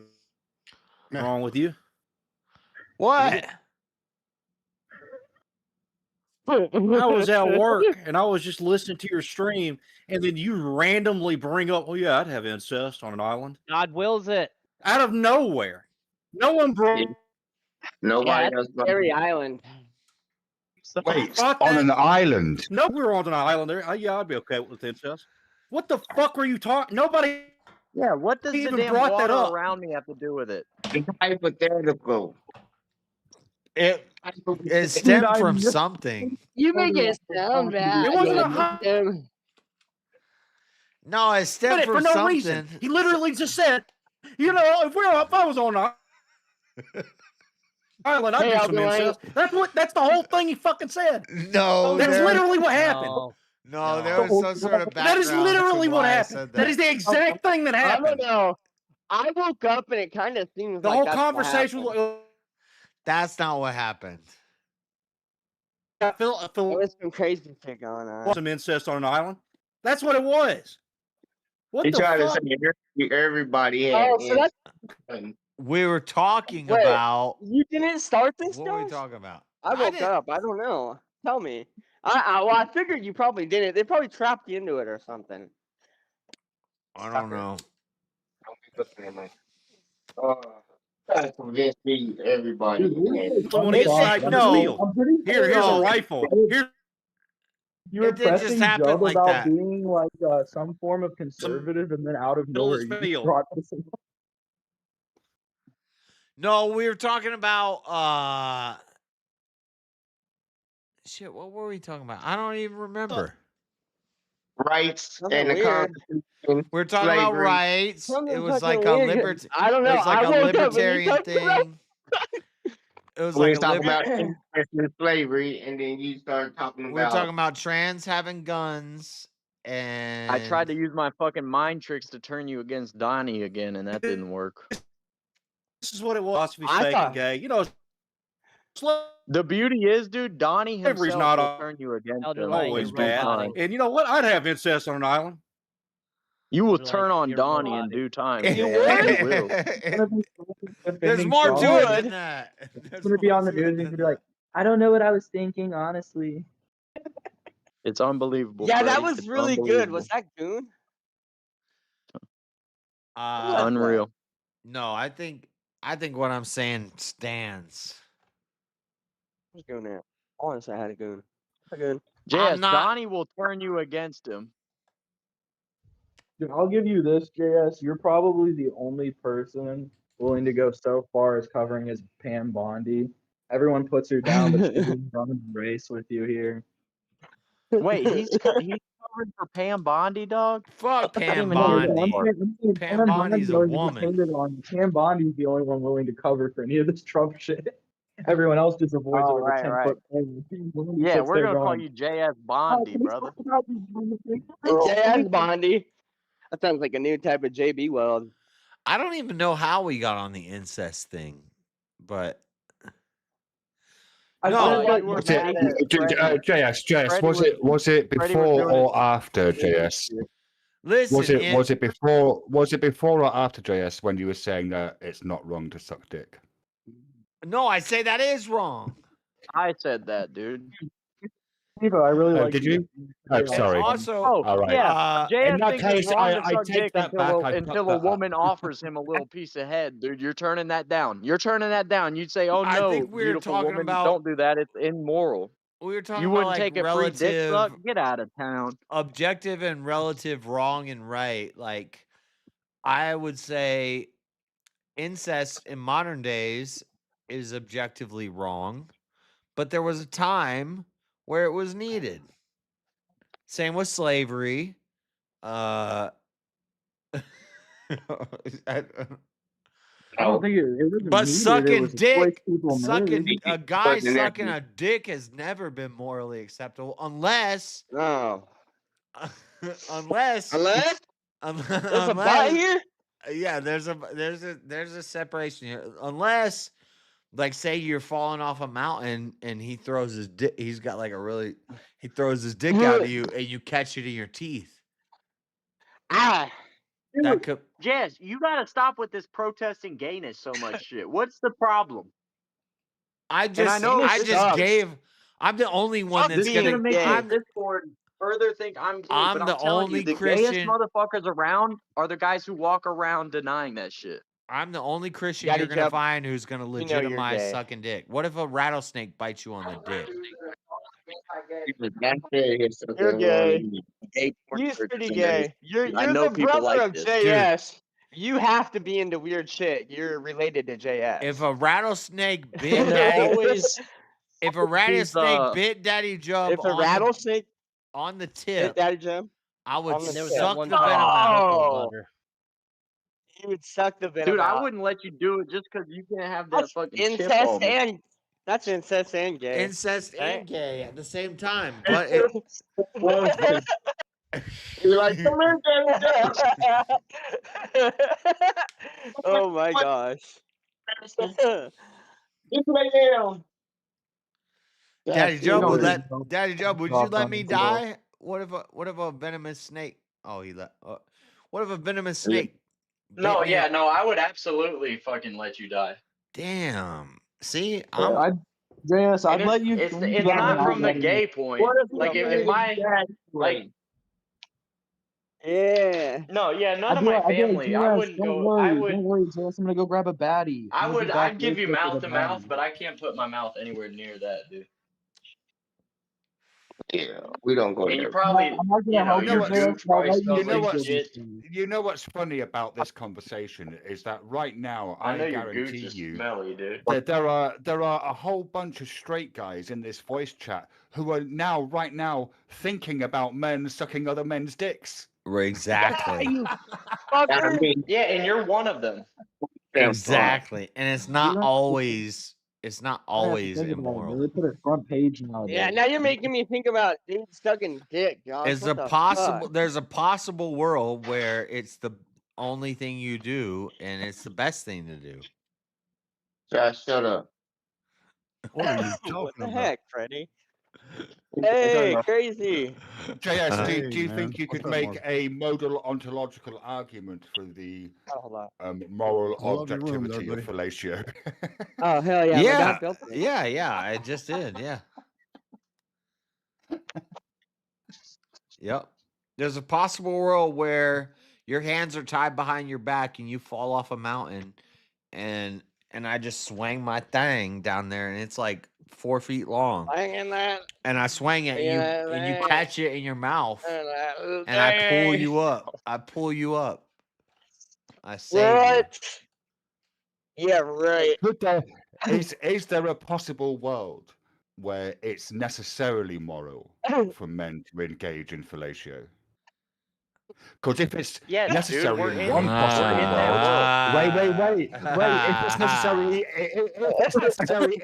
wrong with you? What? I was at work and I was just listening to your stream, and then you randomly bring up, "Oh yeah, I'd have incest on an island." God wills it. Out of nowhere, no one brought. Nobody else. Scary Island. Wait, on an island? No, we were on an island there. Yeah, I'd be okay with incest. What the fuck were you talking? Nobody. Yeah, what does the even damn brought that water up. around me have to do with it? It's hypothetical. It stemmed from something. You make it sound bad. It wasn't a high. No, it stemmed Did it from for no something. reason. He literally just said, "You know, if I was on an island, I'd Hey, do I'll some be incest." That's the whole thing he fucking said. No, that's there- literally what happened. No, there was some sort of background. That is literally to what why I happened. said That is the exact thing that I happened. don't know. I woke up and it kind of seems The like whole that's what conversation happened. was. That's not what happened. I feel There was some crazy shit going on. some incest on an island. That's what it was. What He the tried fuck? to say everybody had. Oh, so that's We were talking wait. about. You didn't start this, What were we Josh? talking about? I woke up. I don't know. Tell me. I figured you probably didn't. They probably trapped you into it or something. I don't know. Oh, Try to convince me everybody Dude, in this that. is I want to get It sniped did in the no. field. I'm pretty Here's a No. rifle. Here, You were It didn't just pressing happen Jub like about that. being like some form of conservative, and then out of middle nowhere of you the just field. brought this. No, we were talking about shit, what were we talking about? I don't even remember. Rights Something and the weird. Constitution, We were talking about slavery. rights. It Something was fucking like a weird. I don't it know. was like I a woke up and you libertarian talked about. thing. It was We like was a talking about liber- and slavery, and then you started talking we were talking about about trans having guns I tried and to use my fucking mind tricks to turn you against Donnie again, and that didn't work. this is what it was. Philosophy, I fake thought and gay. You know, The beauty is, dude, Donnie slavery's himself will not turn you against Elder him Lang, always you're in due bad. time. robotic. And you know what? I'd have incest on an island. You will Elder Lang, turn on you're Donnie in robotic. due time. you JS, you would. will. there's more You to it would. than that. It's There's gonna be more on the to it news. He's than gonna be like, I don't know what I was thinking, honestly. It's unbelievable, Yeah, that Freddie. was It's really good. Was unbelievable. that Goon? Who was that. that? Unreal. No, I think what I'm saying stands. Who's Goon at? I want to say I had a Goon. A Goon. I'm JS, not Donnie will turn you against him. Dude, I'll give you this, JS. You're probably the only person willing to go so far as covering as Pam Bondi. Everyone puts her down, but she's running the race with you here. Wait, he's covering for Pam Bondi, dog? fuck I didn't Pam even hear that Bondi. part. Pam Bondi's a woman. Pam Bondi's the only one willing to cover for any of this Trump shit. Everyone else just avoids it Oh, with right, a 10-foot pole. Yeah, we're gonna call you JS Bondi, brother. JS Bondi. That sounds like a new type of JB Weld. I don't even know how we got on the incest thing, but no. Was it JS? Was it before or after JS? Listen, Was it before or after JS when you were saying that it's not wrong to suck dick? No, I say that is wrong. I said that, dude. Steve, I really like Did you? And Sorry. also, All right. Yeah, JS In that thinks case, it's wrong to I suck take dick that back. I until a woman offers him a little piece of head, dude. You're turning that down. You're turning that down. You'd say, "Oh I no, think we were beautiful talking woman, about- don't do that. It's immoral." We were talking You about wouldn't like take a free dick suck? relative, Get out of town. objective and relative wrong and right. Like I would say incest in modern days is objectively wrong, but there was a time where it was needed. Same with slavery. I don't think it wasn't but needed, it sucking was a choice dick, people sucking made. a guy sucking a dick has never been morally acceptable unless unless There's a butt unless here. yeah, there's a separation here. Unless like say you're falling off a mountain and he throws his dick, he throws his dick out at you and you catch it in your teeth. Ah. That could Jess, you gotta stop with this protesting gayness so much shit. What's the problem? I'm the only one that's gonna make I'm this board further think I'm gay. I'm But the I'm telling only you, the Christian- gayest motherfuckers around are the guys who walk around denying that shit. I'm the only Christian Daddy you're gonna Jub, find who's gonna you know you're legitimize gay. sucking dick. What if a rattlesnake bites you on the dick? You're gay. You're pretty gay. You're the brother of JS. You have to be into weird shit. You're related to JS. If a rattlesnake bit Daddy Jub, if a rattlesnake on the bit tip, Daddy Jub, I would on the There was that suck one the time venom with out. cocoa butter. you would suck the venom Dude, out. I wouldn't let you do it just because you can't have that That's fucking chip incest on me. and that's incest and gay. Incest right? and gay at the same time, but it, You're like, come here, oh my gosh. Daddy That's Job weird. would you let me die? What if a venomous snake? Oh, he left. What if a venomous snake? No, bit me yeah, up? no, I would absolutely fucking let you die. Damn. See, I'd And let you. It's not from the gay point. Like if my like Yeah. No, yeah, none of my I'd be like, family. I JS, wouldn't don't go. worry, I don't would. worry, JS, I'm gonna go grab a baddie. I'm gonna be back I'd real give you quick with mouth a to mouth, baddie. but I can't put my mouth anywhere near that, dude. Yeah, we don't go And you there. probably, I'm not gonna help your you, JS, gooch but I'll probably let you smells like finish it. shit. You know what's funny about this conversation is that right now I know I your gooch guarantee is you smelly, dude. that there are a whole bunch of straight guys in this voice chat who are right now thinking about men sucking other men's dicks. Exactly. You fucker. Yeah, and you're one of them. Exactly. And it's not You always don't have to think about it, man. immoral. They put it front page nowadays. Yeah, now you're making me think about dude sucking dick, Josh. There's What a the possible fuck? there's a possible world where it's the only thing you do and it's the best thing to do. Josh, shut up. What are you What talking the about? heck, Freddy? Hey, crazy. JS, do you man. think you What's could up, make Mark? a modal ontological argument for the Hold on. moral I love your room there, objectivity of buddy. fellatio? Oh hell yeah, my Yeah. dad built it. Yeah, I just did. Yeah. Yep. There's a possible world where your hands are tied behind your back and you fall off a mountain and I just swang my thing down there and it's like 4 feet long. Hanging that. And I swang it and you catch it in your mouth And and I pull you up. I pull you up. I save What? Yeah, right. Is there a possible world where it's necessarily moral for men to engage in fellatio? Because if it's Yes, dude, necessary we're in in one possible we're in that world, world. wait. If it's necessary, if it's necessary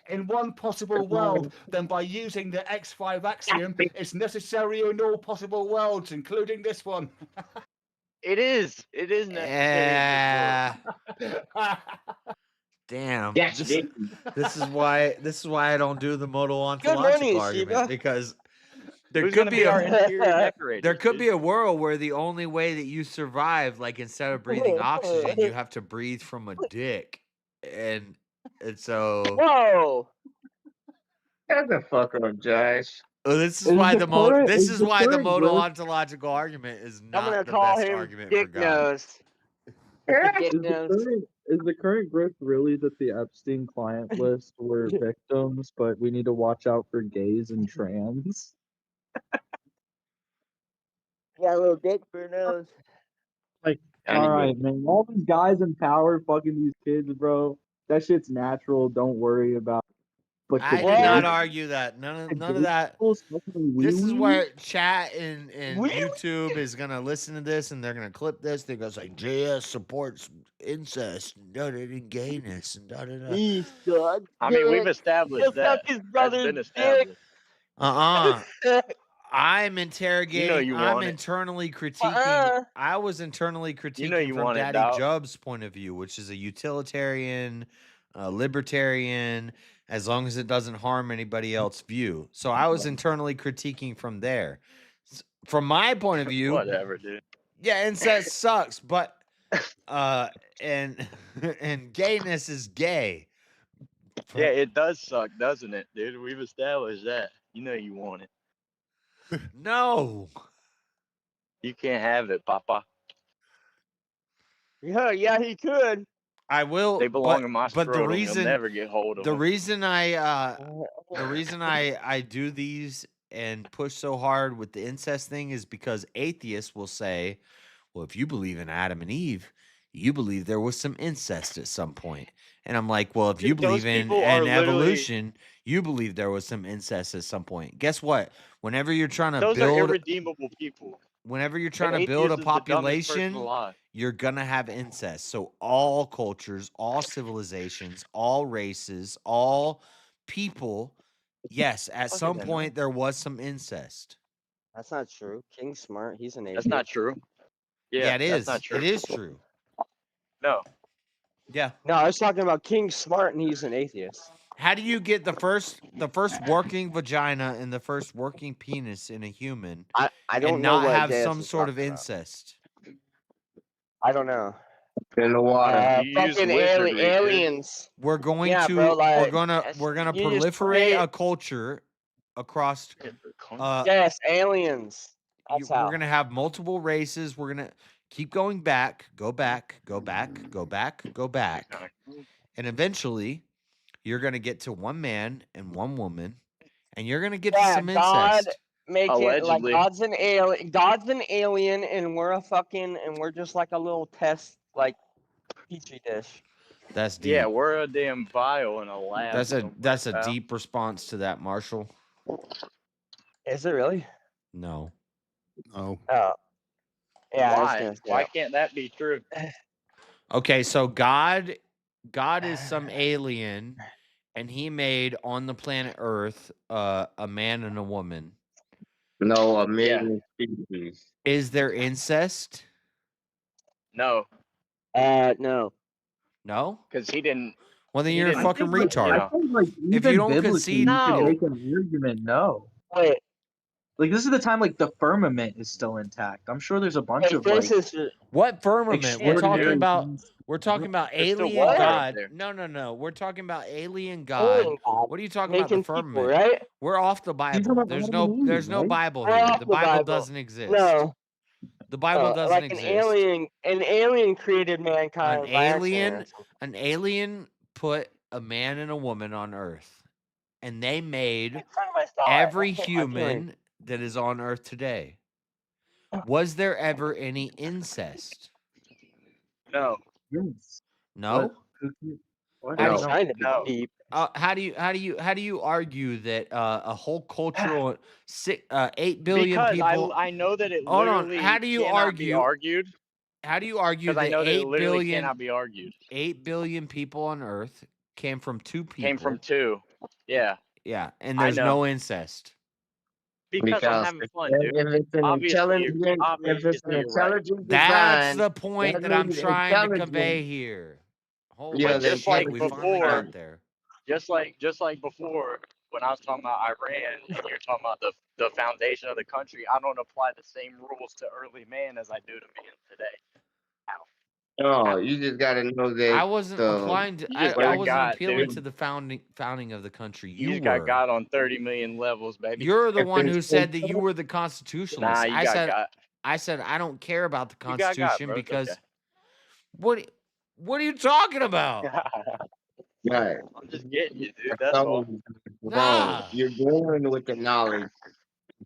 in one possible world, then by using the X5 axiom, it's necessary in all possible worlds, including this one. It is necessary Yeah. in this world. Damn. Yes, This is why I don't do the modal Good ontological morning, argument Shiva. because there Who's could gonna be be our a interior decorator? there could be a world where the only way that you survive, like instead of breathing oxygen, you have to breathe from a dick, and so Whoa. Shut the fuck up, Josh. this is Is why the the modal current- this is is the why the current modal growth- ontological argument is I'm gonna not the call best him argument for Dick God. Nose. Dick Nose. Is the current growth really that the Epstein client list were victims, but we need to watch out for gays and trans? Got a little dick for a nose. Like, all right, man. All these guys in power fucking these kids, bro. That shit's natural. Don't worry about it. But I the did not gay- argue that. None the of gay that. people smoking This is wee-wee? where chat and Wee-wee? YouTube is gonna listen to this and they're gonna clip this. They're gonna say JS supports incest and and gayness and He sucks. I mean, we've established He'll that. suck his That's brother's been dick. established. I'm interrogating. you I'm want it. internally critiquing. I was internally critiquing you from want it, Daddy dog. Jub's point of view, which is a utilitarian, libertarian, as long as it doesn't harm anybody else view. So I was internally critiquing from there. From my point of view, Whatever, dude. yeah, incest sucks, but and and gayness is gay. Yeah, it does suck, doesn't it, dude? We've established that. You know you want it. No. You can't have it, Papa. Yeah, he could. I will. They belong in my but the scrotum. reason You'll never get hold of the them. reason I do these and push so hard with the incest thing is because atheists will say, well, if you believe in Adam and Eve, you believe there was some incest at some point. And I'm like, well, if you Those believe in people are literally- evolution, you believe there was some incest at some point. Guess what? Whenever you're trying to Those are build irredeemable people. whenever you're trying An to build a atheist is the dumbest person population, alive. you're gonna have incest. So all cultures, all civilizations, all races, all people, yes, at Okay, some then. point there was some incest. That's not true. King's smart. He's an atheist. That's not true. Yeah, it that's is. not true. It is true. No. Yeah. No, I was talking about King Smart, and he's an atheist. How do you get the first working vagina and the first working penis in a human I don't and know not what have JS some is sort of talking about. incest? I don't know. In the water. You use Fucking wizardry, dude. aliens. We're going Yeah, to bro, like, we're gonna you just proliferate create- a culture across Yes, aliens. we're gonna have multiple races. We're gonna keep going back, go back, go back, go back, go back, and eventually you're gonna get to one man and one woman, and you're gonna get to some God incest. make it like Allegedly. God's an alien, and we're just like a little test like petri dish. That's deep. Yeah, we're a damn vial in a lab. That's a deep response to that, Marshall. Is it really? No. Oh. Oh. Yeah. Why can't that be true? Okay, so God is some alien, and he made on the planet Earth a man and a woman. No, a million species. Is there incest? No. No. No? Because he didn't. Well, then he you're a didn't- fucking retard. Yeah. I think, like, If even you don't biblically, concede, you could No. make an argument. No. Wait. Like, this is the time, like, the firmament is still intact. I'm sure there's a bunch of, like, what firmament? We're talking extraordinary about. things. We're talking about There's still alien water up God. there. No. We're talking about alien God. What are you talking about? The Making people, firmament, right? We're off the talking Bible. about There's Adam no. and Eve, There's no right? Bible We're here. off The the Bible Bible. doesn't exist. No. The Bible doesn't like exist. An alien created mankind. An alien put a man and a woman on Earth, and they made every human that is on Earth today. Was there ever any incest? No. Yes. No. What? How No. do you- Trying to be deep. How do you argue that a whole cultural 8 billion Because people? I know that it Hold on. literally How do you cannot be argue? argued. How do you argue Because I that know that it 8 literally billion cannot be argued. 8 billion people on Earth came from two people? Came from two. Yeah. Yeah, and I there's know. no incest. Because I'm having fun, dude. If it's an intelligent That's design, the point that I'm means trying to intelligent. convey here. Holy Yeah, But the just like shit, we finally before, got there. just like before, when I was talking about Iran and you're talking about the foundation of the country, I don't apply the same rules to early man as I do to man today. No, you just gotta know that I wasn't applying to. You just I got wasn't God, appealing dude. to the founding of the country. You You just were. got God on 30 million levels, baby. You're the If one it's who said that you intelligent- were the constitutionalist. Nah, you got God. I said I don't care about the You got God, Constitution bro. It's because okay. what are you talking about? Right. I'm just getting you, dude. That's all. Nah. You're born with the knowledge.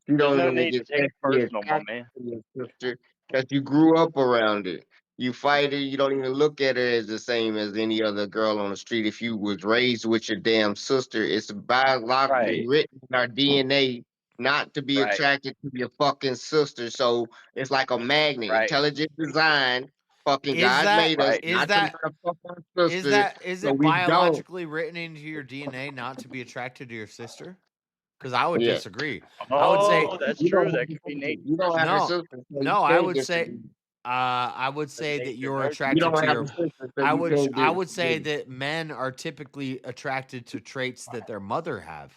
You There's don't no even need to get take it sexually personal, my attached man. to your sister because you grew up around it. You fight her, you don't even look at her as the same as any other girl on the street. If you was raised with your damn sister, it's biologically Right. written in our DNA not to be Right. attracted to your fucking sister. So it's like a magnet. Right. Intelligent design. Fucking Is God that made us is not that to want to fuck our sister. is so it we don't. biologically written into your DNA not to be attracted to your sister? Because I would Yeah. disagree. I would say Oh, that's You true. don't That have could be a nature. sister. You don't have a no, sister. So no. you I can't would say disagree. I would say that you're You attracted don't to have your. a sister, so I you would can't I would say disagree. that men are typically attracted to traits that their mother have.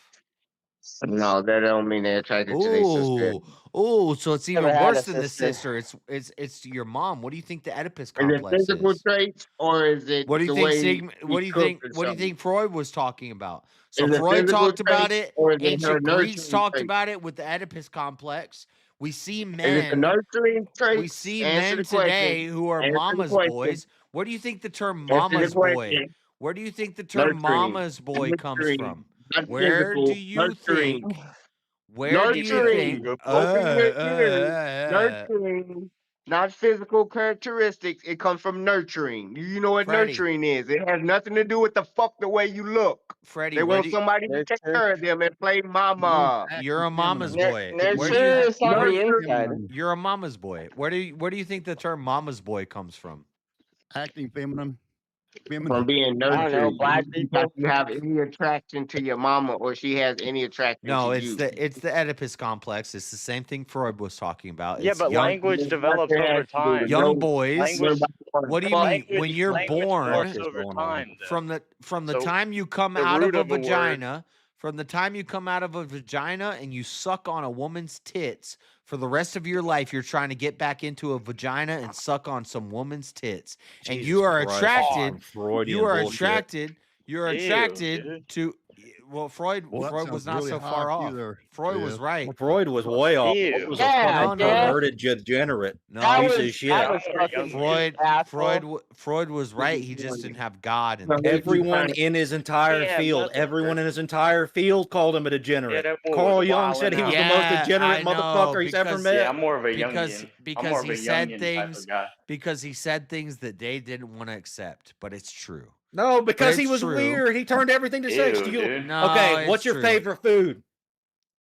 No, that don't mean they're attracted to their sister. Ooh, so it's Never even had a worse than the sister. sister. It's your mom. What do you think the Oedipus Is it complex physical is? traits or is it What do you the think way What do he you cooked think? or What do you something? think Freud was talking about? So Is it Freud physical talked about traits it. or is it her Ancient Greeks nurturing talked traits? about it with the Oedipus complex. We see Is it the men. nurturing We traits? see Answer men the question. today who are Answer the mama's question. boys. Where do you think the term Answer the mama's boy? question. Where do you think the term Nurturing. mama's boy comes Nurturing. from? Not Where do physical. you Nurturing. think? Where do you think? Nurturing. Open your ears. Nurturing. Not physical characteristics. It comes from nurturing. You know what Freddie. nurturing is. It has nothing to do with the way you look. Freddie, They where want do somebody to take care of them and play mama. you're a mama's boy? Nurture Where do you is on the inside. You're a mama's boy. Where do you think the term mama's boy comes from? Acting feminine. From being I don't know, nurtured. black You people. have any attraction to your mama or she has any attraction No, to it's you. the Oedipus complex. It's the same thing Freud was talking about. Yeah, It's but young language develops over time. young boys. Language, What do you mean when you're language born? develops over time. Though. From the So, time you come the out of root a of a word- vagina, from the time you come out of a vagina and you suck on a woman's tits, for the rest of your life, you're trying to get back into a vagina and suck on some woman's tits, and you are Christ, attracted. Freudian You are bullshit. attracted. You're Ew, attracted dude. to. Well, Freud Well, that was sounds not really so far high, off. too, Freud was Jeff. right. Well, Freud was way off. Freud was a fucking perverted degenerate. No, Piece of shit. Freud was right. He just didn't have God. And Everyone in his entire field, everyone in his entire field called him a degenerate. that boy Carl was Jung said he was the most degenerate motherfucker he's ever met. Yeah, I'm more of a because Jungian. I'm more of he a said Jungian things type of guy. because he said things that they didn't want to accept, but it's true. No, because But he it's was true. weird. He turned everything to sex. Ew, dude. No, Okay, what's it's your true. favorite food?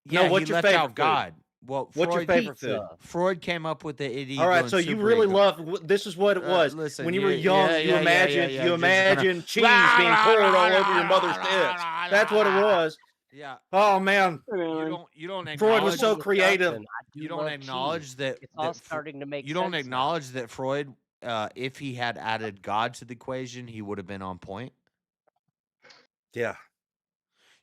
Yeah, what's he your left favorite out food? God. Well, What's your favorite food? Freud came up with the idiot. All right, so you really love. This is what it was. listen, when you were yeah, young, yeah, you yeah, imagine yeah, you you're just gonna- imagine cheese being poured all over your mother's tits. That's what it was. Yeah. Oh man. You don't Freud was so acknowledge- creative. You don't acknowledge that. It's all that starting to make You don't sense now. acknowledge that Freud, if he had added God to the equation, he would have been on point. Yeah.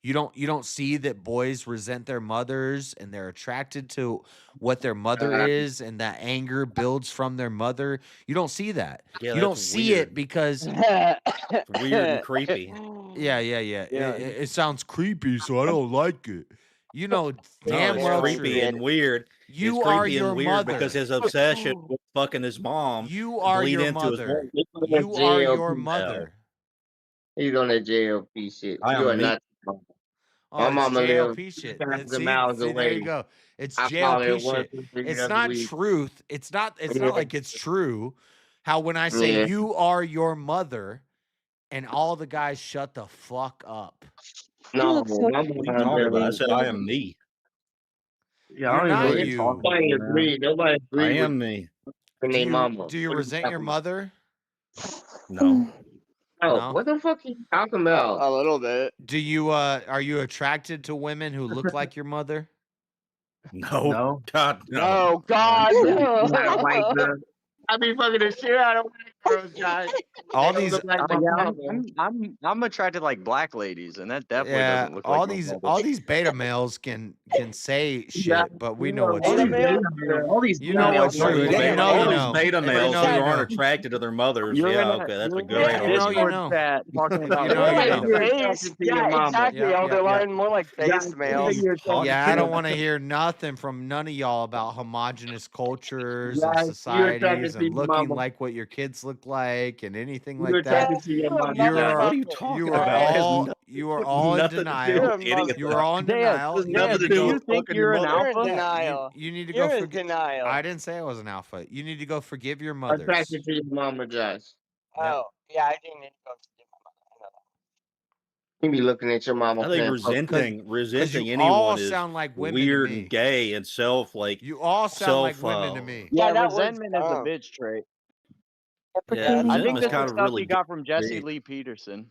You don't see that boys resent their mothers and they're attracted to what their mother is, and that anger builds from their mother. You don't see that. Yeah, you don't that's see weird. it because It's weird and creepy. Yeah. It sounds creepy, so I don't like it. You know damn it's well creepy true. and weird. You it's are creepy your and weird mother. because his obsession with fucking his mom. You are bleed your into his mother. mom. You are your mother. He's on that JLP shit. I You am are me. not. Oh, My it's mama lives JLP shit. 2,000 miles See, away. there you go. It's I call her JLP once shit. or three It's every not week. truth. It's not Yeah. like it's true. How when I say Yeah. you are your mother, and all the guys shut the fuck up. No, What are you talking about? I said I am me. Yeah, You're I don't even know not what you're you. talking Nobody about, man. agree. Nobody I agree am with me. their mama. Do you What are resent your talking mother? No. about? No? What the fuck are you talking about? A little bit. Do you are you attracted to women who look like your mother? No. No. God, no. Oh God. Not white girl. I be fucking the shit out of white girls, guys. All They don't these look like my Yeah, mama. I'm attracted like black ladies, and that definitely doesn't look all like my these mother. all these beta males can say shit, Yeah. but we know what's All true. these beta males. All these You know what's females true. look You like- know all you these know. beta You males know who you aren't know. attracted to their mothers. You're Yeah, in a- okay, that's a you're great in a You know, Discord you know. chat talking about You know, you beta know. males. Attracted to your Yeah, mama. exactly. Yeah, Elder yeah, yeah. Lion, more like base males. Yeah, I don't want to hear nothing from none of y'all about homogenous cultures and Guys, you're societies attracted to and your looking mama. like what your kids look like and anything You're like that. attracted to your mama. You guys. are What are you talking you are about? It has all nothing- you are all in nothing to do denial. with any of You that. are all in denial. There's You nothing need to to do go. with fucking your You're in mother. denial. You need to You're go in forgive. denial. I didn't say I was an alpha. You need to go forgive your mothers. Attracted to your mama, Josh. Oh, yeah, I do need to go see my mother. I know that. You be looking at your mama. I think playing poker. resenting you all anyone is sound like women to weird me. and gay and You all sound like self, women to me. Yeah, that was resentment is a dumb. bitch trait. Yeah, I resentment think is this is kind of stuff really you got from Jesse great. Lee Peterson.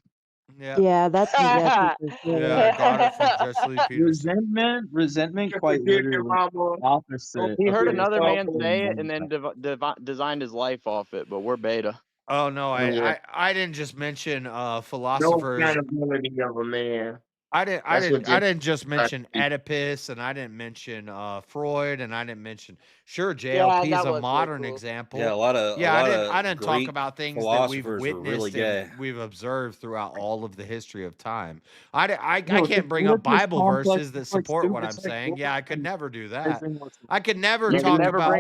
Yeah. Yeah, that's from Jesse for sure. Yeah, I got it from Jesse Lee Peterson. Resentment, You quite forgive your literally mama. opposite. He of heard what another you're man talking say it about. and then designed his life off it, but we're beta. Oh no, Yeah. I didn't just mention No philosophers. accountability of a man. I That's what didn't just Jesse mention Lee- Oedipus, and I didn't mention Freud, and I didn't mention Yeah, JLP is that a was really modern cool. example. Yeah, a lot of I didn't talk Greek about things that we've philosophers were really witnessed gay. and we've observed throughout all of the history of time. I No, can't bring it's up Bible complex, verses that it's like support what stupid, I'm it's like saying. Yeah, I could bullshit. never do that. Everything was- I could never You talk can never about.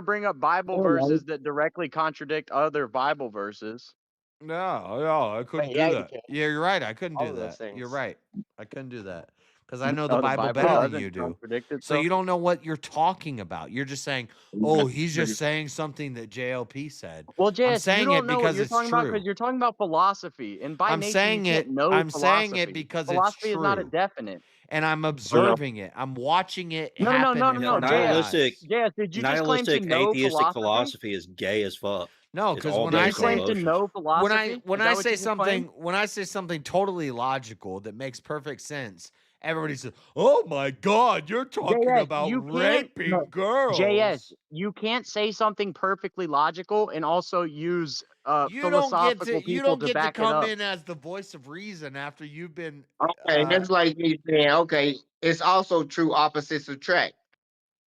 bring up Bible Oh, verses right. that directly contradict other Bible verses. No, I couldn't yeah, do you that. can. Yeah, you're right. I couldn't All do of those that. You're things. right. I couldn't do that because I know the Oh, Bible better than doesn't you do. contradict So itself? you don't know what you're talking about. You're just saying, "Oh, he's just saying something that JLP said." Well, I'm JS, you saying don't it know what because you're it's talking about true. because you're talking about philosophy, and by I'm nature saying you it. can't know I'm saying philosophy. it because it's Philosophy is not a true, definite. and I'm observing it. I'm watching it No, happen in no, front of my Nihilistic, eyes. JS, did you just claim to nihilistic know atheistic philosophy? philosophy is gay as fuck. No, It's because all when Did I you based on claim say to emotions. know philosophy? when Is I that what say you just claimed? something totally logical that makes perfect sense, everybody says, "Oh my God, you're talking JS, about you can't. raping No, girls." JS, you can't say something perfectly logical and also use philosophical You people don't to get to back it come up. in as the voice of reason after you've been. Okay, that's like me saying, okay, it's also true opposites attract.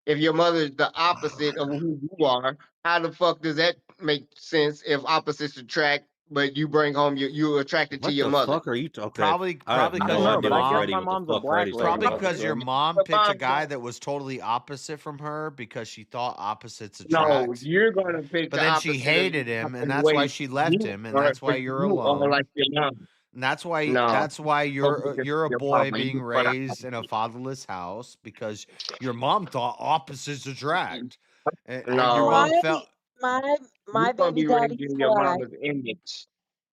If your mother is the opposite of who you are, how the fuck does that make sense if opposites attract but you bring home you attracted to What your the mother. fuck are you talking? Probably I have because no your idea, but I guess Freddie, my what the mom's a fuck black Freddie's lady. talking Probably about. because your Your mom picked a guy mom- that was totally opposite from her because she thought opposites No, attract. you're gonna pick But the then she opposite of hated him, and in that's why ways she left you him, and are, that's why but you're you are alone. like your mom. And that's why No, don't pick you're a your boy mama. being You put raised in a fatherless house because your mom thought opposites attract, and your no, mom My felt. my you're gonna baby be raised daddy's in your black. mama's image.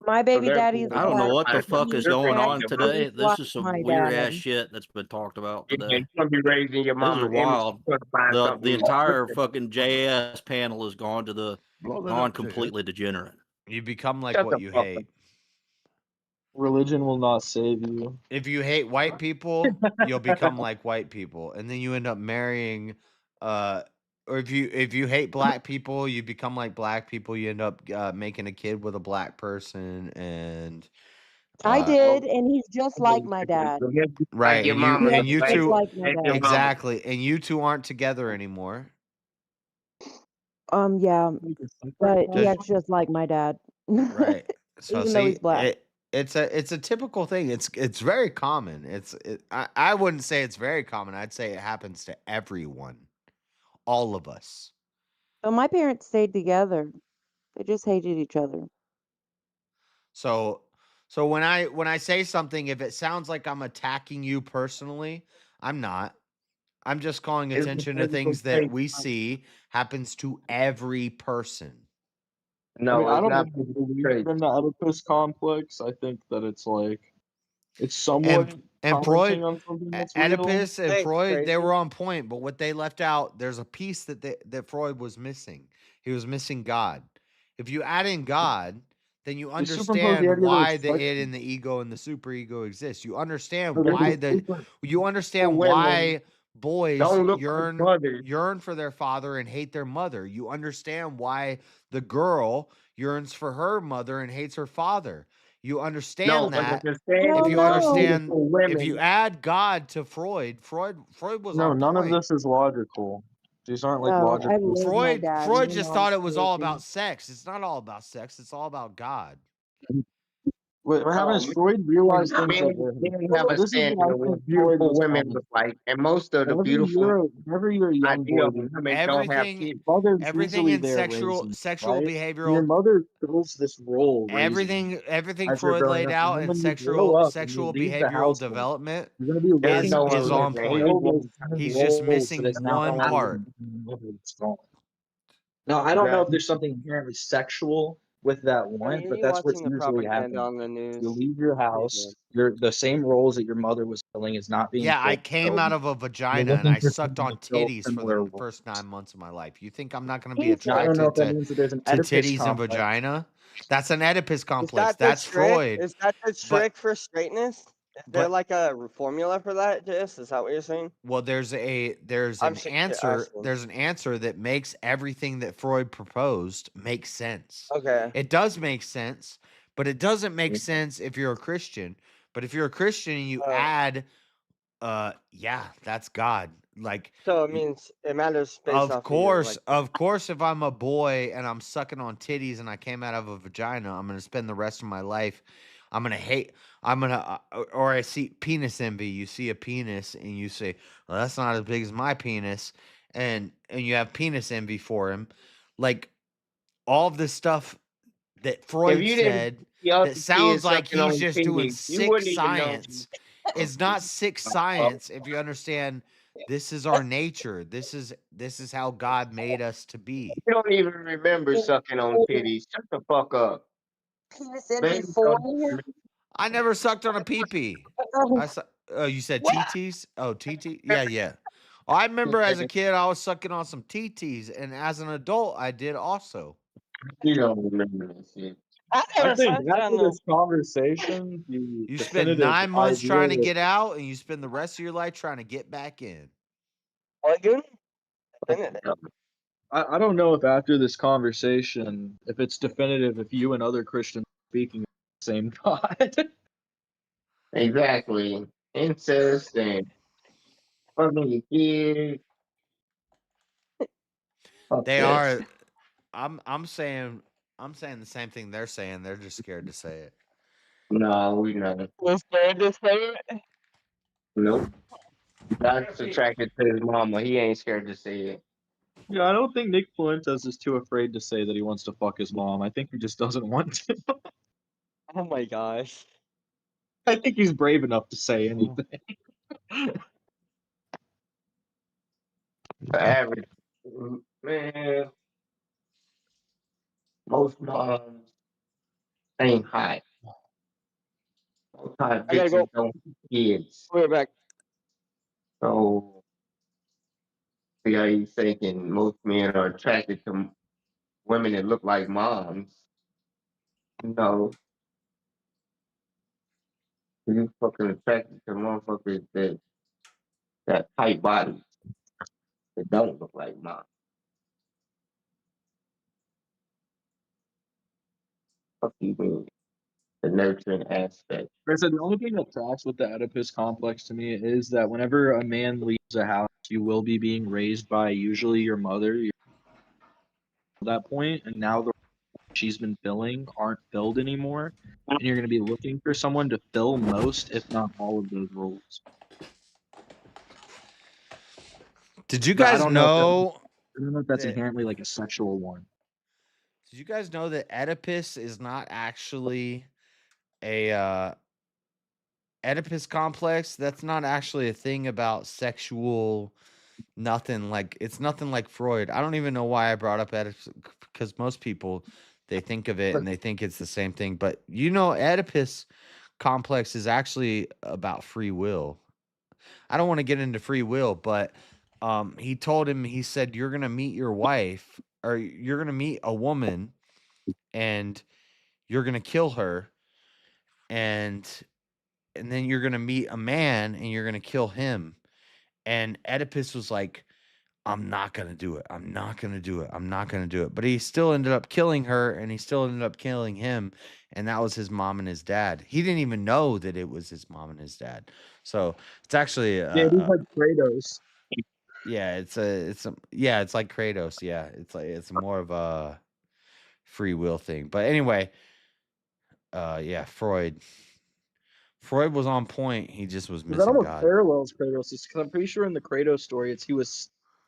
My So baby daddy's therefore, I don't know black, what the and fuck is you're he's going raised on in your today. just mama. This like is some my weird ass dad. shit that's been talked about Yeah, today. you're gonna be raised in your This is mama's image. wild. You're gonna find The something entire different. fucking JS panel has Blow that gone up, Ted. completely degenerate. You become like Shut what the you fuck up. hate. Religion will not save you. If you hate white people, you'll become like white people, and then you end up marrying. Or if you hate black people, you become like black people. You end up making a kid with a black person, and I uh, did, and he's just like my dad. Like right, your and you mama, He and acts you like, just two like my like your dad. mama. exactly, and you two aren't together anymore. Yeah, but he Does acts just like my dad, right? So even though he's see, black. it's a typical thing. It's very common. I wouldn't say it's very common. I'd say it happens to everyone, all of us. So my parents stayed together. They just hated each other. So so when I say something, if it sounds like I'm attacking you personally, I'm not. I'm just calling It's a attention to physical things that trait. we see happens to every person. I mean, No, I it's don't not really physical believe trait. in the Oedipus complex. I think that it's somewhat And commenting Freud, on something that's real. Oedipus and Thanks, Freud, they Tracy. were on point, but what they left out, there's a piece that Freud was missing. He was missing God. If you add in God, then you They superimpose the understand idea that why it's the id sexual. and the ego and the superego exist. You understand No, there's why a you understand Women why boys don't look like mothers. yearn for their father and hate their mother. You understand why the girl yearns for her mother and hates her father. You No, understand but that understand if Hell you these are no. understand beautiful if you women. add God to Freud was No, on none of point. this is logical. These aren't like No, I logical. love my dad. Freud My just mom's thought it was all crazy. about sex. It's not all about sex. It's all about God. What happened is Um, Freud realized things that men, were. men have a This is standard what I of think what Freud beautiful was women telling. look like, and most of the beautiful Whenever you're a young idea boy, of women don't have Everything kids. mother's everything usually in there raising you, sexual right? And your behavioral mother fills this role raising you everything as you're Freud growing laid up. And out then in when you grow up and you sexual leave the behavioral household, development you're going to be God looking don't is to on understand. He point. fulfill wants those same He's just roles that missing is now one ingrained part. in whoever it's going. Now, I don't know if exactly. there's something inherently sexual with that I want, mean, but you that's what's watching the usually propaganda happening. on the You news. leave your house, the same roles that your mother was filling is not being Yeah, I came fulfilled. out of a You're vagina and looking I for sucked someone on to fill titties for similar the roles. first 9 months of my life. You think I'm not going to be Jesus. Now, I don't know attracted if that means that there's an to Oedipus titties and complex. vagina? That's an Oedipus Is complex. that the That's trick? Freud. Is that the But trick for straightness? Is there but like a formula for that, Jess? Is that what you're saying? well, there's I'm sick of asking. there's an answer that makes everything that Freud proposed make sense. Okay. It does make sense, but it doesn't make sense if you're a Christian. But if you're a Christian and you add yeah, that's God. Like So it y- means it matters based off of your like. of course, if I'm a boy and I'm sucking on titties and I came out of a vagina, I'm gonna spend the rest of my life. I'm gonna hate. I'm gonna, or I see penis envy. You see a penis and you say, "Well, that's not as big as my penis," and you have penis envy for him. Like all of this stuff that If Freud you didn't said see other that sounds kids like sucking he's on just doing titties, you sick wouldn't even know. science. Is not sick science if you understand this is our nature. This is how God made us to be. You don't even remember sucking on titties. Shut the fuck up. Penis envy Baby for don't you? I never sucked on a pee-pee. Oh, you said TTs? Oh, TT? Yeah, yeah. I remember as a kid I was sucking on some TTs, and as an adult I did also. You don't remember that shit. I think after this conversation, the You spend definitive 9 months trying to idea. get out, and you spend the rest of your life trying to get back in. I don't know if after this conversation, if it's definitive, if you and other Christians are speaking of the same God. Exactly. Incest and fucking your kids. Fuck They this. are I'm saying I'm saying the same thing they're saying. They're just scared to say it. No, we not. Was scared to say it? Nope. That's attracted to his mama. He ain't scared to say it. Yeah, I don't think Nick Fuentes is too afraid to say that he wants to fuck his mom. I think he just doesn't want to. Oh my gosh. I think he's brave enough to say anything. The average man, most moms ain't hot. Most hot I gotta go. bitches don't have kids. We're back. So, yeah, he's thinking most men are attracted to women that look like moms. No, you fucking attracted to motherfuckers that got tight bodies that don't look like moms. Fuck you mean? The nurturing aspect. So the only thing that tracks with the Oedipus complex to me is that whenever a man leaves a house, you will be being raised by usually your mother. At that point, and now the she's been filling aren't filled anymore, and you're going to be looking for someone to fill most, if not all, of those roles. Did you But I guys don't know? I don't know if that's that- inherently like a sexual one. Did you guys know that Oedipus is not actually a Oedipus complex? That's not actually a thing about sexual. Nothing like it's nothing like Freud. I don't even know why I brought up Oedipus because most people they think of it and they think it's the same thing. But Oedipus complex is actually about free will. I don't want to get into free will, but he told him, he said, you're gonna meet your wife or you're gonna meet a woman and you're gonna kill her and then you're gonna meet a man and you're gonna kill him. And Oedipus was like, I'm not going to do it. I'm not going to do it. I'm not going to do it. But he still ended up killing her and he still ended up killing him. And that was his mom and his dad. He didn't even know that it was his mom and his dad. So it's actually, Yeah, it is like Kratos. yeah, it's like Kratos. Yeah. It's more of a free will thing. But anyway, yeah, Freud was on point. He just was That missing almost God. parallels Kratos, because I'm pretty sure in the Kratos story,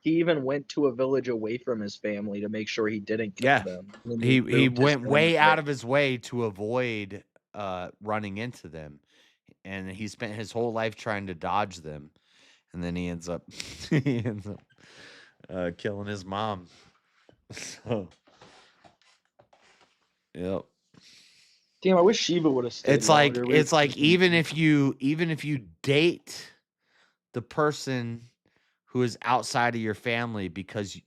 he even went to a village away from his family to make sure he didn't kill Yeah. them. He went way out of his way to avoid running into them, and he spent his whole life trying to dodge them, and then he ends up killing his mom. So, yep. Damn, I wish Shiva would have stayed. It's like longer. even if you date the person who is outside of your family, because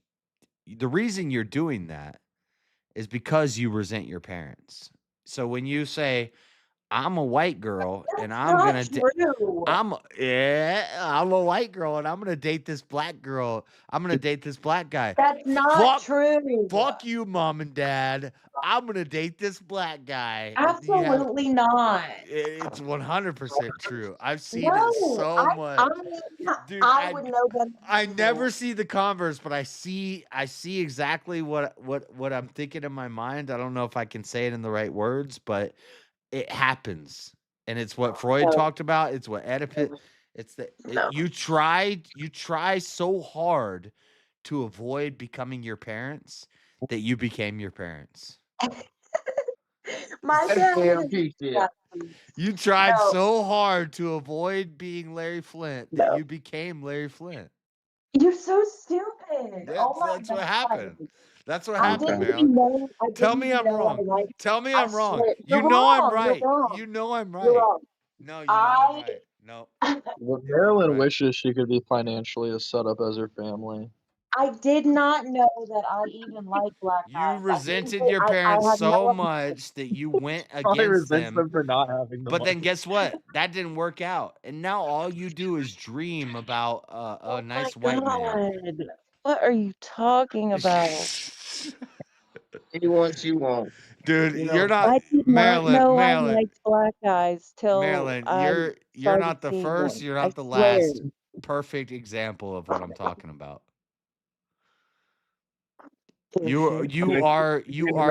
the reason you're doing that is because you resent your parents. So when you say, I'm a white girl and I'm gonna I'm a white girl and I'm gonna date this black girl. I'm gonna date this black guy. That's not true. Fuck you, mom and dad. I'm gonna date this black guy. Absolutely not. It's 100% true. I've seen it No, so much. Dude, I would know better. I never see the converse, but I see exactly what I'm thinking in my mind. I don't know if I can say it in the right words, but it happens. And it's what Freud talked about. It's what Oedipus. It's you try so hard to avoid becoming your parents that you became your parents. My family. You tried so hard to avoid being Larry Flint that you became Larry Flint. You're so stupid. Oh my That's what happened. That's what I happened, didn't Marilyn. know. Tell me I'm wrong. Tell me I'm wrong. swear- You You're know I'm wrong. right. You're wrong. You know I'm right. You're wrong. No, you know I'm right. No. Well, Marilyn wishes she could be financially as set up as her family. I did not know that I even like black guys. You resented your parents so much that you went Probably against resents them. them for not having the But then money. guess what? That didn't work out. And now all you do is dream about a nice white man. God, what are you talking about? He wants you on. Dude, You know, you're not I did not Marilyn. know I Marilyn. liked black guys till Marilyn, I you're started not the seeing first, them. you're I not the swear. last perfect example of what I'm talking about. You are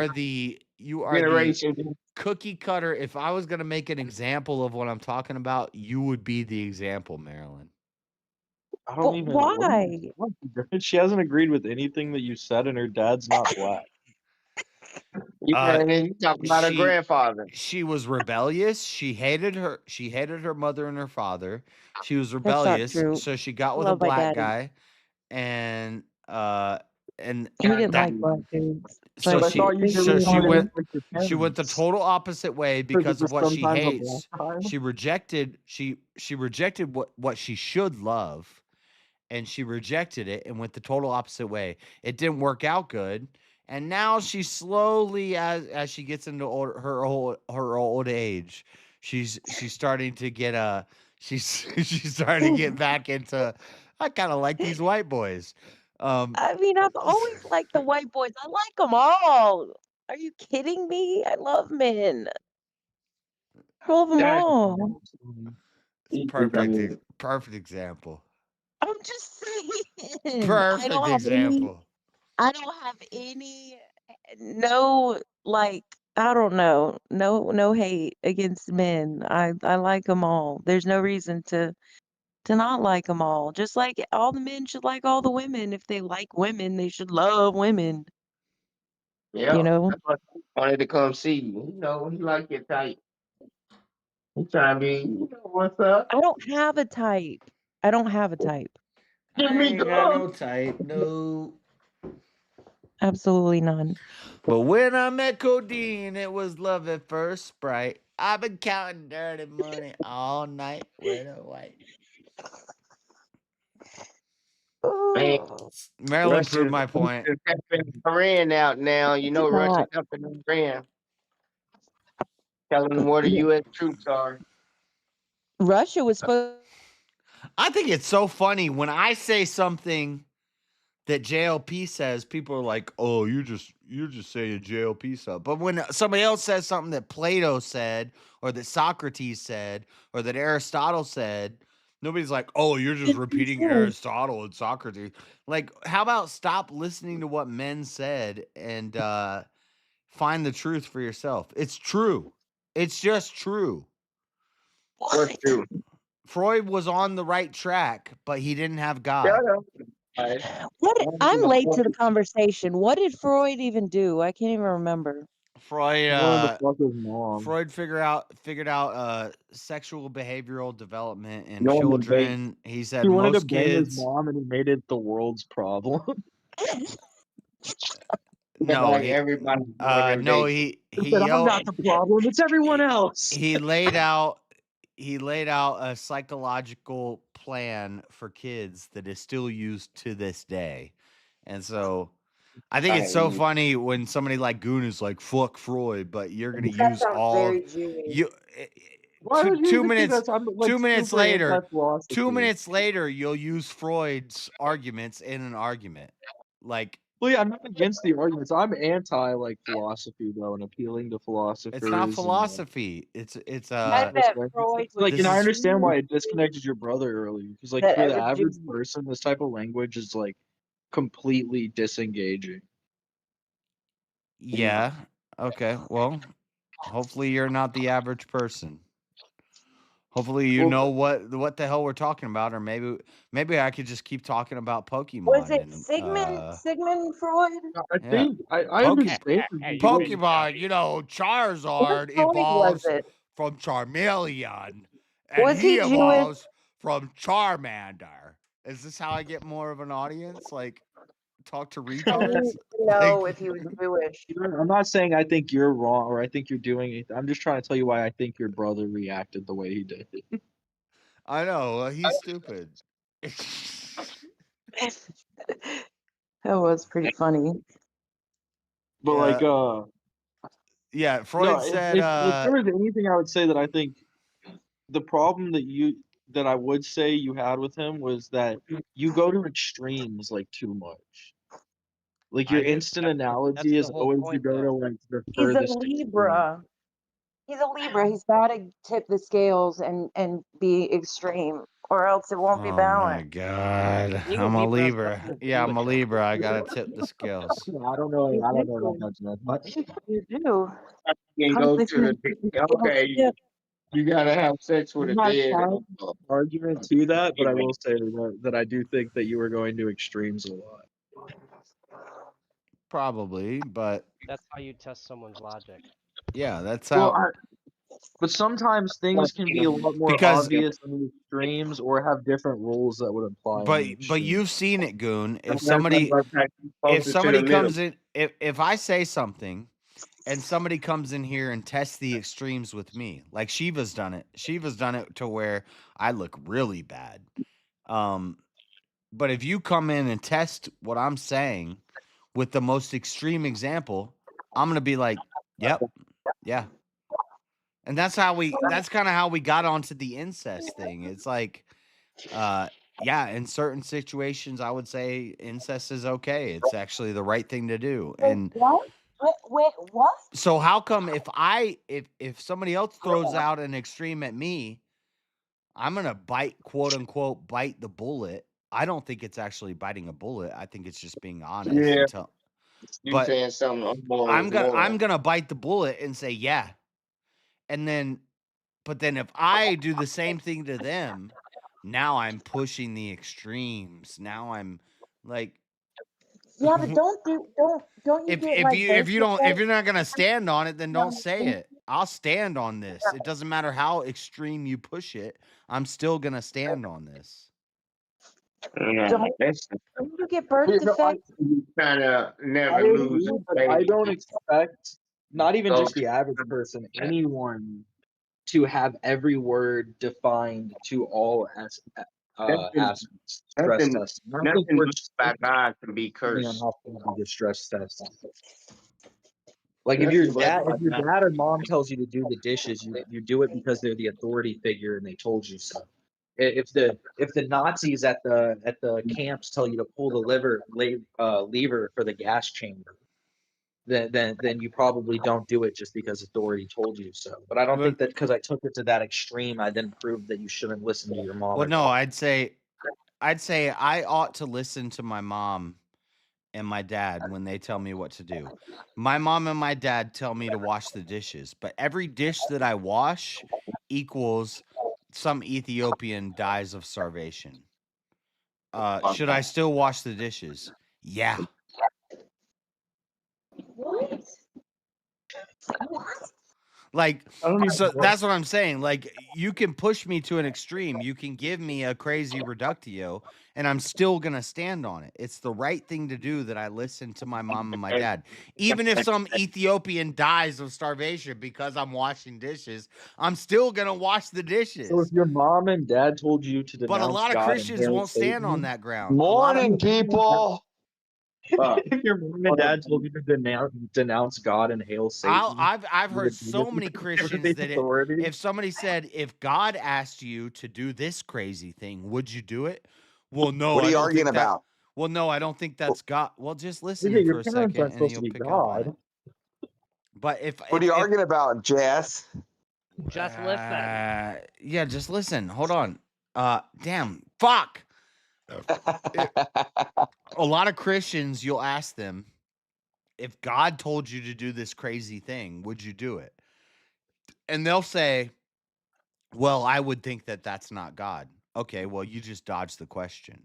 the generation. cookie cutter. If I was gonna make an example of what I'm talking about, you would be the example, Marilyn. I don't even. Why? She hasn't agreed with anything that you said, and her dad's not black. Yeah, and then you talk about her grandfather. She was rebellious. She hated her mother and her father. She was That's not rebellious, true. so she got I with a love my black daddy. guy, and He didn't like black dudes. so but she went your she went the parents. total opposite way Because because it of was what she sometimes a hates. black time. She rejected what she should love, and she rejected it and went the total opposite way. It didn't work out good, and now she slowly, as she gets into her old age, she's starting to get she's starting to get back into. I kind of like these white boys. I mean, I've always liked the white boys. I like them all. Are you kidding me? I love men. I love them all. Perfect example. I'm just saying. Perfect example. I don't have any no like I don't know. No hate against men. I like them all. There's no reason to not like them all. Just like all the men should like all the women. If they like women, they should love women. Yeah, You know? that's why I wanted to come see you. You know, he like your type. He trying to be, you know, what's up? I don't have a type. I don't have a type. Give me go. Type, no. Absolutely none. But when I met Codeine, it was love at first sight. I've been counting dirty money all night with a white. Man, Marilyn proved my point. Iran out now. You know, Russia dumping Iran. Telling them where the U.S. troops are. Russia was supposed. I think it's so funny when I say something that JLP says, people are like, "Oh, you're just saying JLP stuff." But when somebody else says something that Plato said, or that Socrates said, or that Aristotle said, nobody's like, "Oh, you're just repeating Aristotle and Socrates." Like, how about stop listening to what men said and find the truth for yourself? It's true. It's just true. What's true? Freud was on the right track, but he didn't have God. What? I'm late to the conversation. What did Freud even do? I can't even remember. Freud Freud figured out sexual behavioral development in No one would children. He said He wanted most to bang his kids. mom, and he made it the world's problem. No, like everybody. no, he said, "I'm not the problem. It's everyone else." he laid out a psychological plan for kids that is still used to this day, and so I think it's so funny when somebody like Goon is like, "Fuck Freud," but you're gonna That use sounds all very of Jewish. you. Why would you Two even think minutes. that's- I'm, like, 2 minutes super later. anti-philosophy? 2 minutes later, you'll use Freud's arguments in an argument. Like, well, yeah, I'm not against the arguments. I'm anti like philosophy though, and appealing to philosophers. it's not and, philosophy. It's I bet Freud was like, and I is- understand why it disconnected your brother earlier, because like That for the every average Jew- person, this type of language is like completely disengaging. Yeah. Okay. Well, hopefully you're not the average person. Hopefully you know what the hell we're talking about, or maybe I could just keep talking about Pokemon. Was it and, Sigmund Freud? I think I Poke- understand. Pokemon, Charizard Freud was evolves it? from Charmeleon, and Was he he Jewish? evolves from Charmander. Is this how I get more of an audience? Like, talk to I retards? need to know if he was Jewish. I'm not saying I think you're wrong or I think you're doing it. I'm just trying to tell you why I think your brother reacted the way he did. I know, he's stupid. That was pretty funny. But like, yeah, Freud no, said, if there was anything I would say that I think the problem that I would say you had with him was that you go to extremes like too much. Like your instant analogy is always to go to like the He's a furthest extreme. Libra. He's a Libra. He's got to tip the scales and be extreme or else it won't be Oh my balanced. god. Being a I'm a Libra has Libra. nothing to do Yeah, I'm with a it. Libra. I gotta tip the scales. I don't know. I don't know that much. But You do. You Comes go with to your the okay. You gotta have sex with I'm a not dead. counting argument to that, but I will say that I do think that you are going to extremes a lot. Probably, but That's how you test someone's logic. yeah, that's Well, how. but sometimes things can be a lot more Because obvious in the extremes, or have different rules that would apply in the but extremes. you've seen it, Goon. If That's why somebody you're if supposed to somebody the middle. comes in, if I say something and somebody comes in here and tests the extremes with me, like Shiva's done it. Shiva's done it to where I look really bad. But if you come in and test what I'm saying with the most extreme example, I'm gonna be like, yep, yeah. And that's kind of how we got onto the incest thing. It's like, yeah, in certain situations, I would say incest is okay. It's actually the right thing to do. And What? Wait, what? so how come if somebody else throws out an extreme at me, I'm gonna quote unquote bite the bullet. I don't think it's actually biting a bullet. I think it's just being honest Yeah, and tell. you But saying something more I'm is gonna more. I'm gonna bite the bullet and say yeah. And then but then if I do the same thing to them, now I'm pushing the extremes. Now I'm like Yeah, but don't you get if like you birth if you're defects? not gonna stand on it, then don't say No, it. I'll stand on this. It doesn't matter how extreme you push it. I'm still gonna stand on this. Don't you get birth defects? You kind of never I lose agree, but I faith. don't expect not even just Okay. the average person, anyone, to have every word defined to all aspects. Stress Nothing, testing. I think nothing we're by God can be depending on cursed. how far you stress test. Like if Nothing but by your God. dad or mom tells you to do the dishes, you do it because they're the authority figure and they told you so. If the Nazis at the camps tell you to pull the lever for the gas chamber, then you probably don't do it just because authority told you so. But I don't think that because I took it to that extreme, I then proved that you shouldn't listen to your mom Well, or no, dad. I'd say I ought to listen to my mom and my dad when they tell me what to do. My mom and my dad tell me to wash the dishes, but every dish that I wash equals some Ethiopian dies of starvation. Should I still wash the dishes? Yeah. What? Like, I don't even so know. that's what I'm saying. Like, you can push me to an extreme. You can give me a crazy reductio, and I'm still going to stand on it. It's the right thing to do that I listen to my mom and my dad. Even if some Ethiopian dies of starvation because I'm washing dishes, I'm still going to wash the dishes. So if your mom and dad told you to But a denounce lot of God Christians and hail won't stand on Satan, that ground. Morning, people. If your mom and dad told you to denounce God and hail Satan, I've you heard would do so it many because Christians they that authority. if somebody said, if God asked you to do this crazy thing, would you do it? Well, no, What are I you don't arguing think that. about? Well, no, I don't think that's God. Well, just listen Yeah, your for a parents second aren't and supposed to you'll be pick up on God. it. But What are you arguing about, Jess? Just listen. Yeah, just listen. Hold on. Damn, fuck. A lot of Christians, you'll ask them, if God told you to do this crazy thing, would you do it? And they'll say, well, I would think that that's not God. Okay, well, you just dodged the question.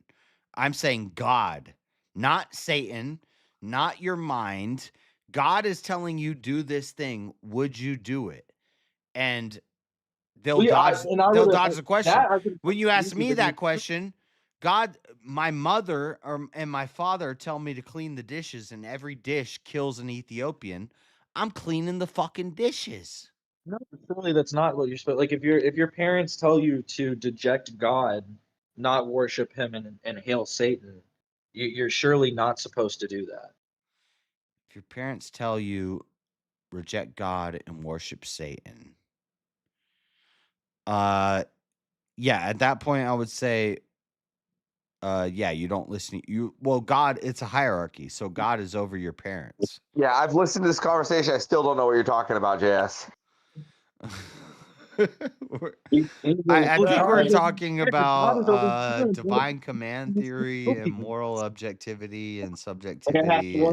I'm saying God, not Satan, not your mind. God is telling you do this thing. Would you do it? And they'll Well, yeah, dodge the question. I could When you ask agree me with that you. question, God, my mother and my father tell me to clean the dishes, and every dish kills an Ethiopian. I'm cleaning the fucking dishes. No, surely that's not what you're supposed. Like if your parents tell you to deject God, not worship Him and hail Satan, you're surely not supposed to do that. If your parents tell you reject God and worship Satan, yeah, at that point I would say, yeah, you don't listen. God, it's a hierarchy, so God is over your parents. Yeah, I've listened to this conversation. I still don't know what you're talking about, Jess. I think we're talking about divine command theory and moral objectivity and subjectivity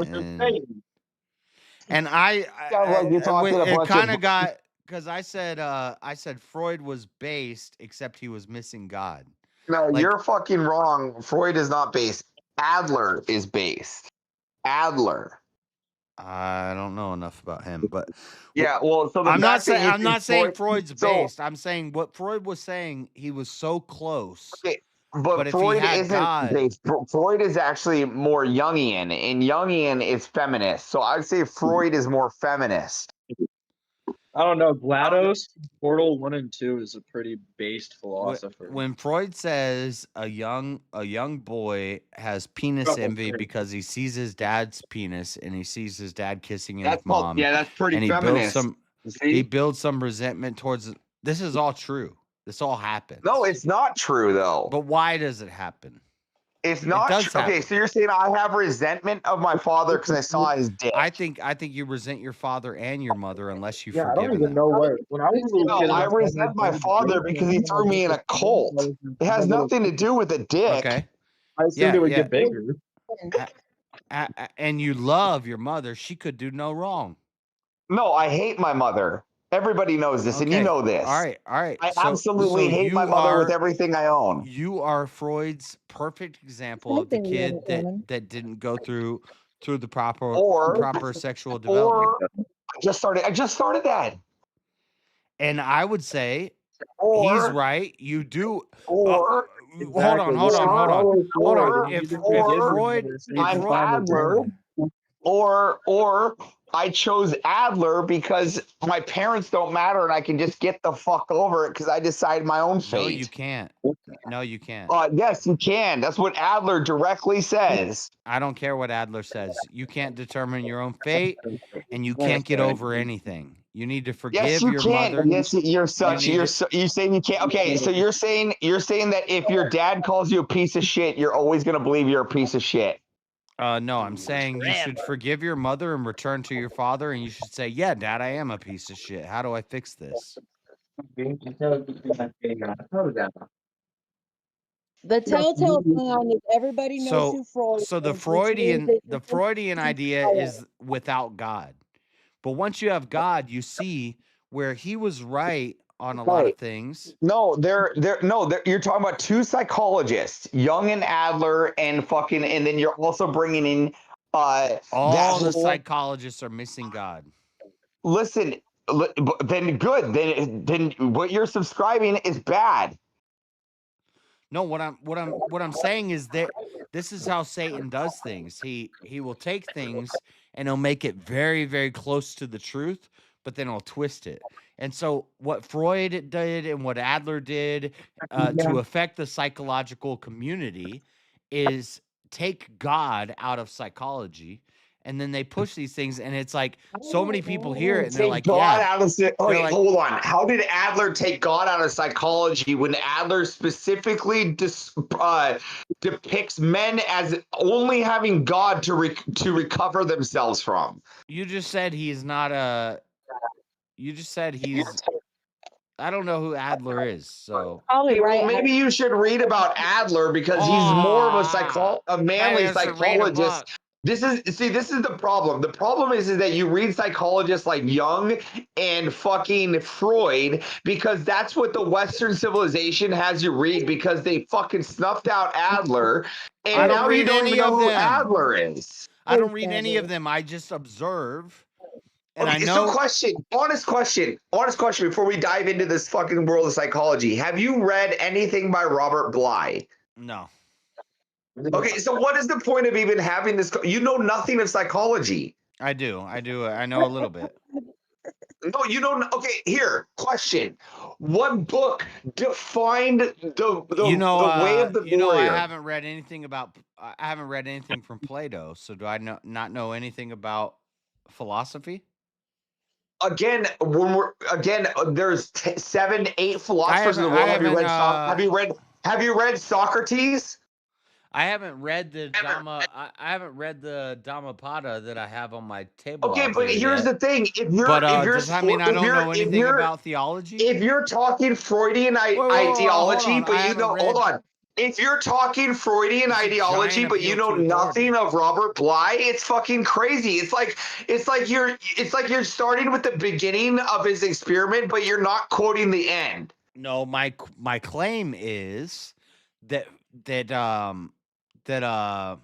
and it kind of got because I said Freud was based except he was missing God. No, you're fucking wrong. Freud is not based. Adler is based. Adler. I don't know enough about him, but yeah, well, so I'm not saying Freud's based. I'm saying what Freud was saying. He was so close. Okay, but if Freud he had isn't God, based. Freud is actually more Jungian, and Jungian is feminist. So I'd say Freud is more feminist. I don't know. GLaDOS, Portal 1 and 2 is a pretty based philosopher. when Freud says a young boy has penis envy because he sees his dad's penis and he sees his dad kissing his mom, that's pretty and he feminist. builds some resentment towards. This is all true. This all happens. No, it's not true though. But why does it happen? It's not true. Okay, so you're saying I have resentment of my father because I saw his dick. I think you resent your father and your mother unless you I forgive don't even them. know what. When I was a little kid, I resent my father because he threw me in a cult. It has nothing to do with a dick. Okay. I assumed it would get bigger. And you love your mother. She could do no wrong. No, I hate my mother. Everybody knows this, and you know this. All right. I absolutely hate my mother with everything I own. You are Freud's perfect example of the kid that didn't go through the proper sexual development. I just started that. And I would say he's right. You do. Hold on. If Freud, I'm Adler, or I chose Adler because my parents don't matter and I can just get the fuck over it because I decide my own fate. No, you can't. No, you can't. Yes, you can. That's what Adler directly says. I don't care what Adler says. You can't determine your own fate, and you can't get over anything. You need to forgive your mother. Yes, you're saying you can't. Okay, so you're saying that if your dad calls you a piece of shit, you're always gonna believe you're a piece of shit. No, I'm saying you should forgive your mother and return to your father, and you should say, "Yeah, Dad, I am a piece of shit. How do I fix this?" The telltale sign is everybody knows who Freud is. So the Freudian idea is without God. But once you have God, you see where he was right on a lot of things. No, you're talking about two psychologists, Jung and Adler, and then you're also bringing in all the psychologists are missing God. Listen, then good. Then what you're subscribing is bad. No, what I'm saying is that this is how Satan does things. He will take things and he'll make it very, very close to the truth, but then he'll twist it. And so what Freud did and what Adler did to affect the psychological community is take God out of psychology. And then they push these things, and it's like so many people hear it, and they're like, God out of hold on. How did Adler take God out of psychology when Adler specifically depicts men as only having God to recover themselves from? You just said he's not a. You just said he's. I don't know who Adler is, so. Probably right. Well, maybe you should read about Adler because he's more of a manly psychologist. This is the problem. The problem is that you read psychologists like Jung and fucking Freud because that's what the Western civilization has you read because they fucking snuffed out Adler, and now you don't even know who Adler is. I don't read any of them. I just observe. And okay, I know. So honest question before we dive into this fucking world of psychology. Have you read anything by Robert Bly? No. Okay, so what is the point of even having this? You know nothing of psychology. I do. I know a little bit. No, you don't. Okay, here, question. What book defined the way of the warrior? I haven't read anything from Plato, so do I not know anything about philosophy? Again, there's 7, 8 philosophers in the world. Have you read Socrates? I haven't read the I haven't read the Dhammapada that I have on my table. Okay, out but here here's yet. the thing: if you're But if you're does that mean I if don't you're know if anything you're about theology? if you're talking Freudian Whoa, hold ideology, on. but you know, hold on. If you're talking Freudian It's a ideology, giant but you appeal know to authority. nothing of Robert Bly, it's fucking crazy. It's like you're starting with the beginning of his experiment, but you're not quoting the end. No, my claim is that that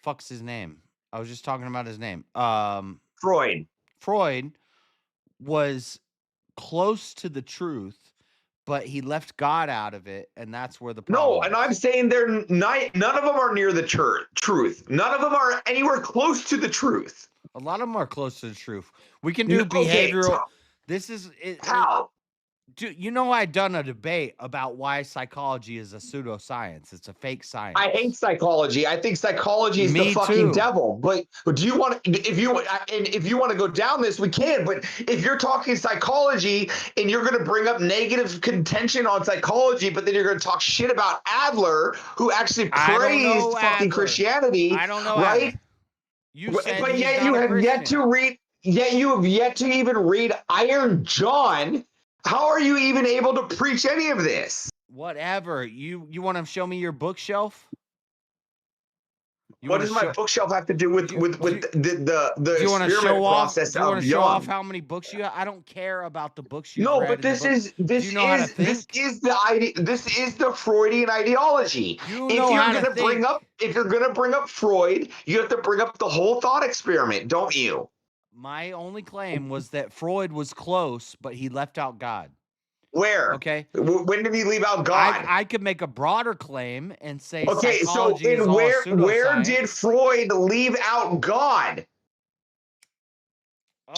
fuck's his name. I was just talking about his name. Freud. Freud was close to the truth, but he left God out of it, and that's where the problem No, and I'm is. saying they're not. None of them are near the truth. None of them are anywhere close to the truth. A lot of them are close to the truth. We can do Okay, behavioral. This is how? Dude, you know, I've done a debate about why psychology is a pseudoscience. It's a fake science. I hate psychology. I think psychology is the Me fucking too. devil. But do you want if you want to go down this, we can. But if you're talking psychology and you're going to bring up negative contention on psychology, but then you're going to talk shit about Adler, who actually praised fucking Christianity, I don't know right? Adler. You said But he's yet not you a have yet Christian. to read. Yet you have yet to even read Iron John. How are you even able to preach any of this? Whatever. You want to show me your bookshelf? What does my bookshelf have to do with the Do you want to experiment show off? process Do you want of to show off Young? how many books you have? I don't care about the books you've No, read. but Do you know how to think? This is the Freudian ideology. You If know you're how to gonna bring think. up Freud, you have to bring up the whole thought experiment, don't you? My only claim was that Freud was close, but he left out God. Where? Okay. When did he leave out God? I could make a broader claim and say Okay, so psychology is all where pseudoscience. did Freud leave out God?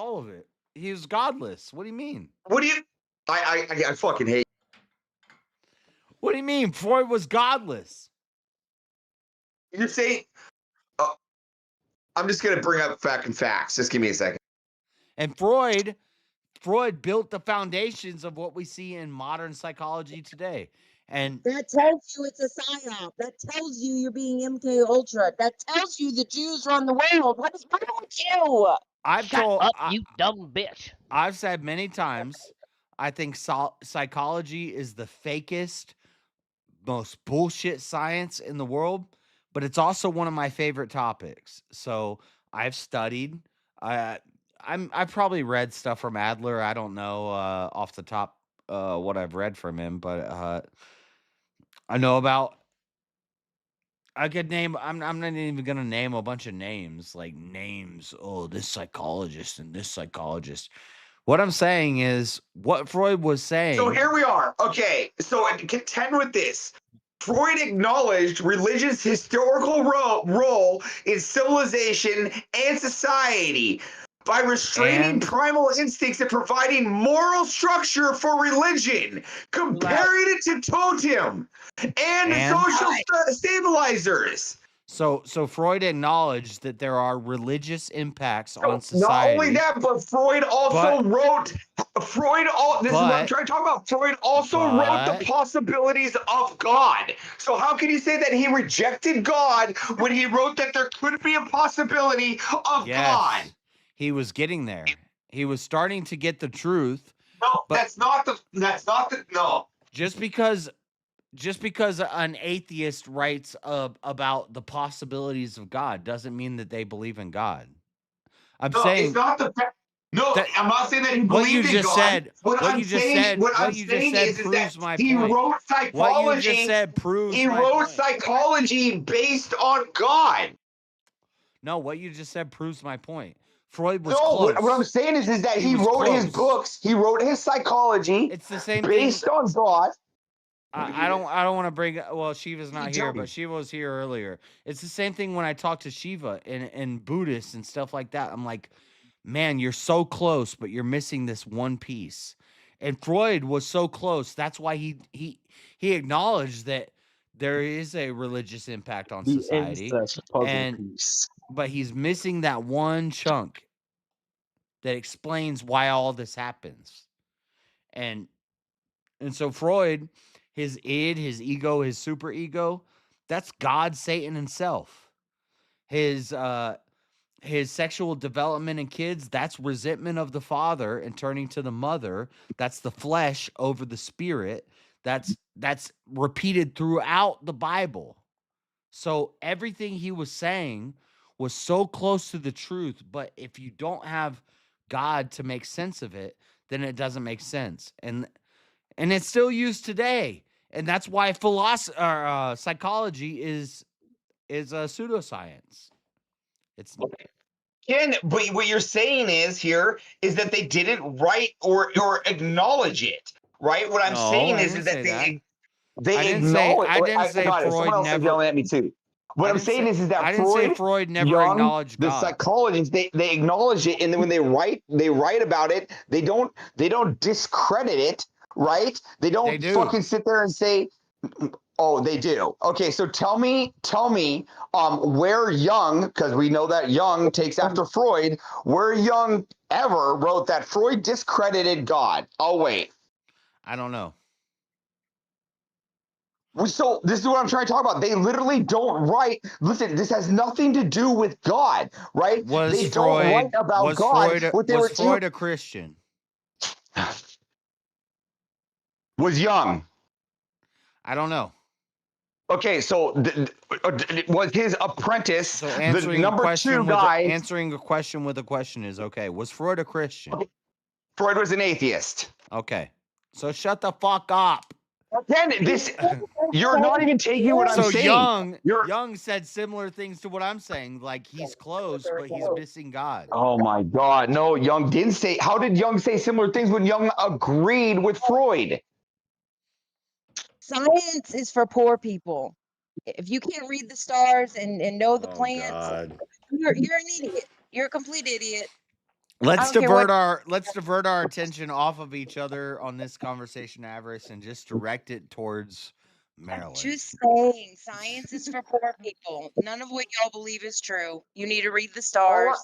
All of it. He was godless. What do you mean? What do you? I fucking hate. What do you mean? Freud was godless. You're saying? I'm just gonna bring up fucking facts. Just give me a second. And Freud built the foundations of what we see in modern psychology today. And that tells you it's a psyop. That tells you you're being MK Ultra. That tells you the Jews run the world. What is wrong with you? Shut up, you dumb bitch. I've said many times, I think psychology is the fakest, most bullshit science in the world, but it's also one of my favorite topics. So I've studied. I've probably read stuff from Adler. I don't know off the top what I've read from him, but I know about. I could name. I'm not even gonna name a bunch of names, like names. Oh, this psychologist and this psychologist. What I'm saying is what Freud was saying. So here we are. Okay, so contend with this. Freud acknowledged religion's historical role in civilization and society by restraining primal instincts and providing moral structure for religion, comparing it to totem and social stabilizers. So Freud acknowledged that there are religious impacts on Not society. only that, but Freud also wrote. This is what I'm trying to talk about. Freud also wrote the possibilities of God. So how can you say that he rejected God when he wrote that there could be a possibility of God? He was getting there. He was starting to get the truth. No, that's not the. No. Just because an atheist writes about the possibilities of God doesn't mean that they believe in God. I'm saying it's not the. No, I'm not saying that he believed in God. What I'm saying is that he wrote psychology. What you just said proves he my wrote point. psychology based on God. No, what you just said proves my point. Freud was No, close. what I'm saying is that he wrote his books. He wrote his psychology. It's the same based on God. I don't want to bring. Well, Shiva's not here, but Shiva was here earlier. It's the same thing when I talk to Shiva and Buddhists and stuff like that. I'm like, man, you're so close, but you're missing this one piece. And Freud was so close. That's why he acknowledged that there is a religious impact on society. But he's missing that one chunk that explains why all this happens. And so Freud, his id, his ego, his superego, That's God, Satan himself. His sexual development in kids, that's resentment of the father and turning to the mother. That's the flesh over the spirit. That's repeated throughout the Bible. So everything he was saying was so close to the truth, but if you don't have God to make sense of it, then it doesn't make sense. And it's still used today. And that's why psychology is a pseudoscience. It's Ken, but what you're saying is that they didn't write or acknowledge it, right? What I'm No, saying I is didn't that say that. they acknowledge. I didn't say Got it. Someone Freud else is never. yelling at me too. What I'm saying is that I didn't say Freud, Freud never Jung, acknowledged the God. psychologists, they acknowledge it, and then when they write about it, they don't discredit it, right? They don't do. fucking sit there and say, oh, they do. Okay, so tell me, where Jung, because we know that Jung takes after Freud, where Jung ever wrote that Freud discredited God. Oh, wait. I don't know. So this is what I'm trying to talk about. They literally don't write. Listen, this has nothing to do with God, right? They don't write about God. Was Freud a Christian? Was Jung. I don't know. Okay, so was his apprentice So the number 2 guy? Answering a question with a question is okay. Was Freud a Christian? Freud was an atheist. Okay. So shut the fuck up. Then you're not even taking what I'm saying. So Jung said similar things to what I'm saying, like he's close, but he's missing God. Oh my God. No, Jung didn't say. How did Jung say similar things when Jung agreed with Freud? Science is for poor people. If you can't read the stars and know the plants, you're an idiot. You're a complete idiot. Let's divert our attention off of each other on this conversation, Avarice, and just direct it towards Maryland. Just saying, science is for poor people. None of what y'all believe is true. You need to read the stars.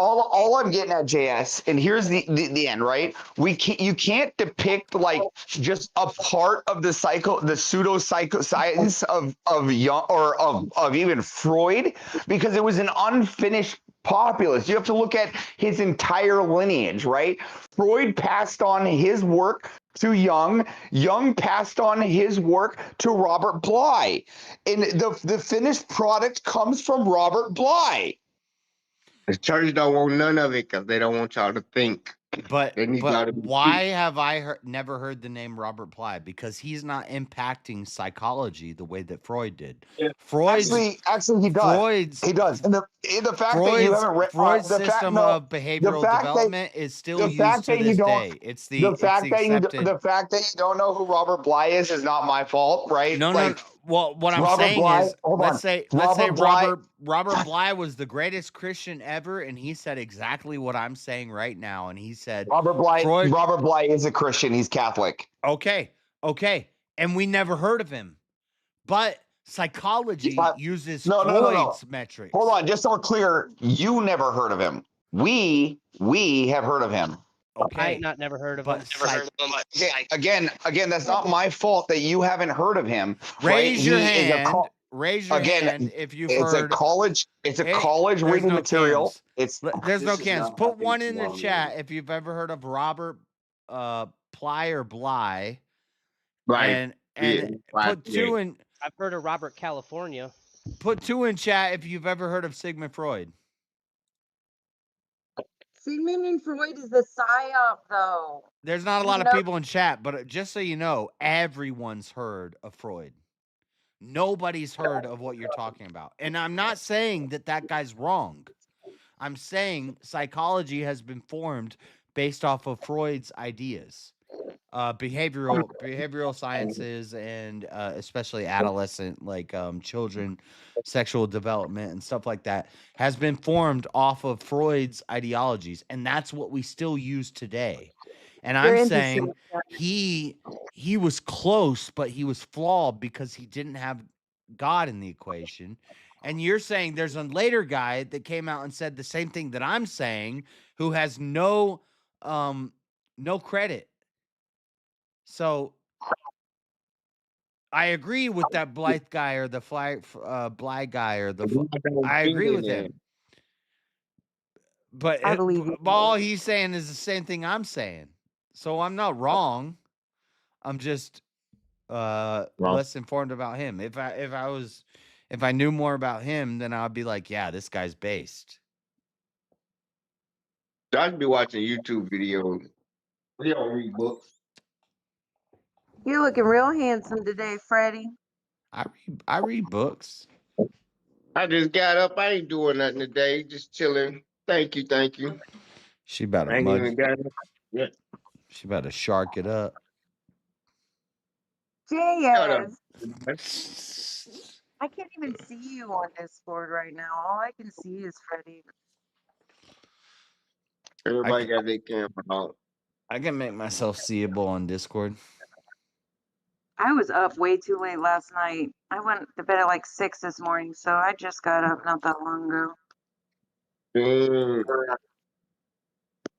All I'm getting at, JS, and here's the end, right? You can't depict like just a part of the pseudo-science of Jung or of even Freud, because it was an unfinished populace. You have to look at his entire lineage, right? Freud passed on his work to Jung. Jung passed on his work to Robert Bly. And the finished product comes from Robert Bly. The church don't want none of it because they don't want y'all to think. But why have I never heard the name Robert Bly? Because he's not impacting psychology the way that Freud did. Actually, he does. He does. And the fact that you haven't read Freud's system of behavioral development is still used to this day. The fact that you don't know who Robert Bly is not my fault, right? No. Well, what I'm saying is, let's say Robert Bly was the greatest Christian ever, and he said exactly what I'm saying right now. And he said Robert Bly is a Christian. He's Catholic. Okay, and we never heard of him, but psychology uses Freud's metrics. Hold on, just so we're clear, you never heard of him. We have heard of him. Okay, I never heard of him. Again, that's not my fault that you haven't heard of him. Raise your hand. Raise your hand if you've heard. It's a college reading material. There's no cans. Put one in the chat if you've ever heard of Robert Ply or Bly. Right. And put 2 in. I've heard of Robert California. Put 2 in chat if you've ever heard of Sigmund Freud. Sigmund Freud is the psyop, though. There's not a lot of people in chat, but just so you know, everyone's heard of Freud. Nobody's heard of what you're talking about. And I'm not saying that guy's wrong. I'm saying psychology has been formed based off of Freud's ideas. Behavioral sciences and especially adolescent, like children, sexual development and stuff like that has been formed off of Freud's ideologies, and that's what we still use today. And I'm saying he was close, but he was flawed because he didn't have God in the equation. And you're saying there's a later guy that came out and said the same thing that I'm saying, who has no credit. So I agree with that Blythe guy or the Blythe guy or I agree with him. But, I believe you. but all he's saying is the same thing I'm saying. So I'm not wrong. I'm just less informed about him. If I knew more about him, then I'd be like, yeah, this guy's based. I'd be watching YouTube videos. We don't read books. You're looking real handsome today, Freddie. I read books. I just got up. I ain't doing nothing today. Just chilling. Thank you. She about to I ain't mud. even got up yet. She about to shark it up. JS. I can't even see you on Discord right now. All I can see is Freddie. Everybody got their camera out. I can make myself seeable on Discord. I was up way too late last night. I went to bed at like 6 this morning, so I just got up not that long ago.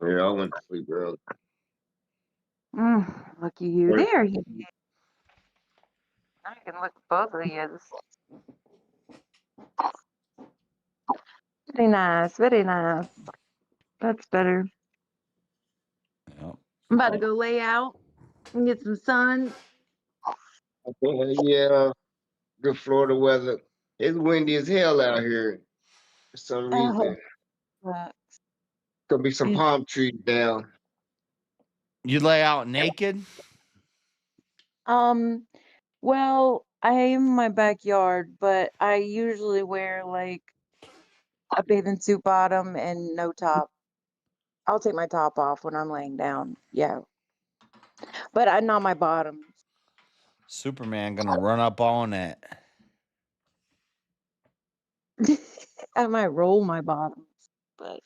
Yeah, I went to sleep early. Lucky you. Wait. There you is. I can look at both of you. Very nice, very nice. That's better. Yep. I'm about to go lay out and get some sun. Yeah, good Florida weather. It's windy as hell out here for some reason. Gonna be some palm trees down. You lay out naked? Well, I am in my backyard, but I usually wear like a bathing suit bottom and no top. I'll take my top off when I'm laying down. Yeah. But I'm not my bottom. Superman gonna run up on it. I might roll my bottoms, but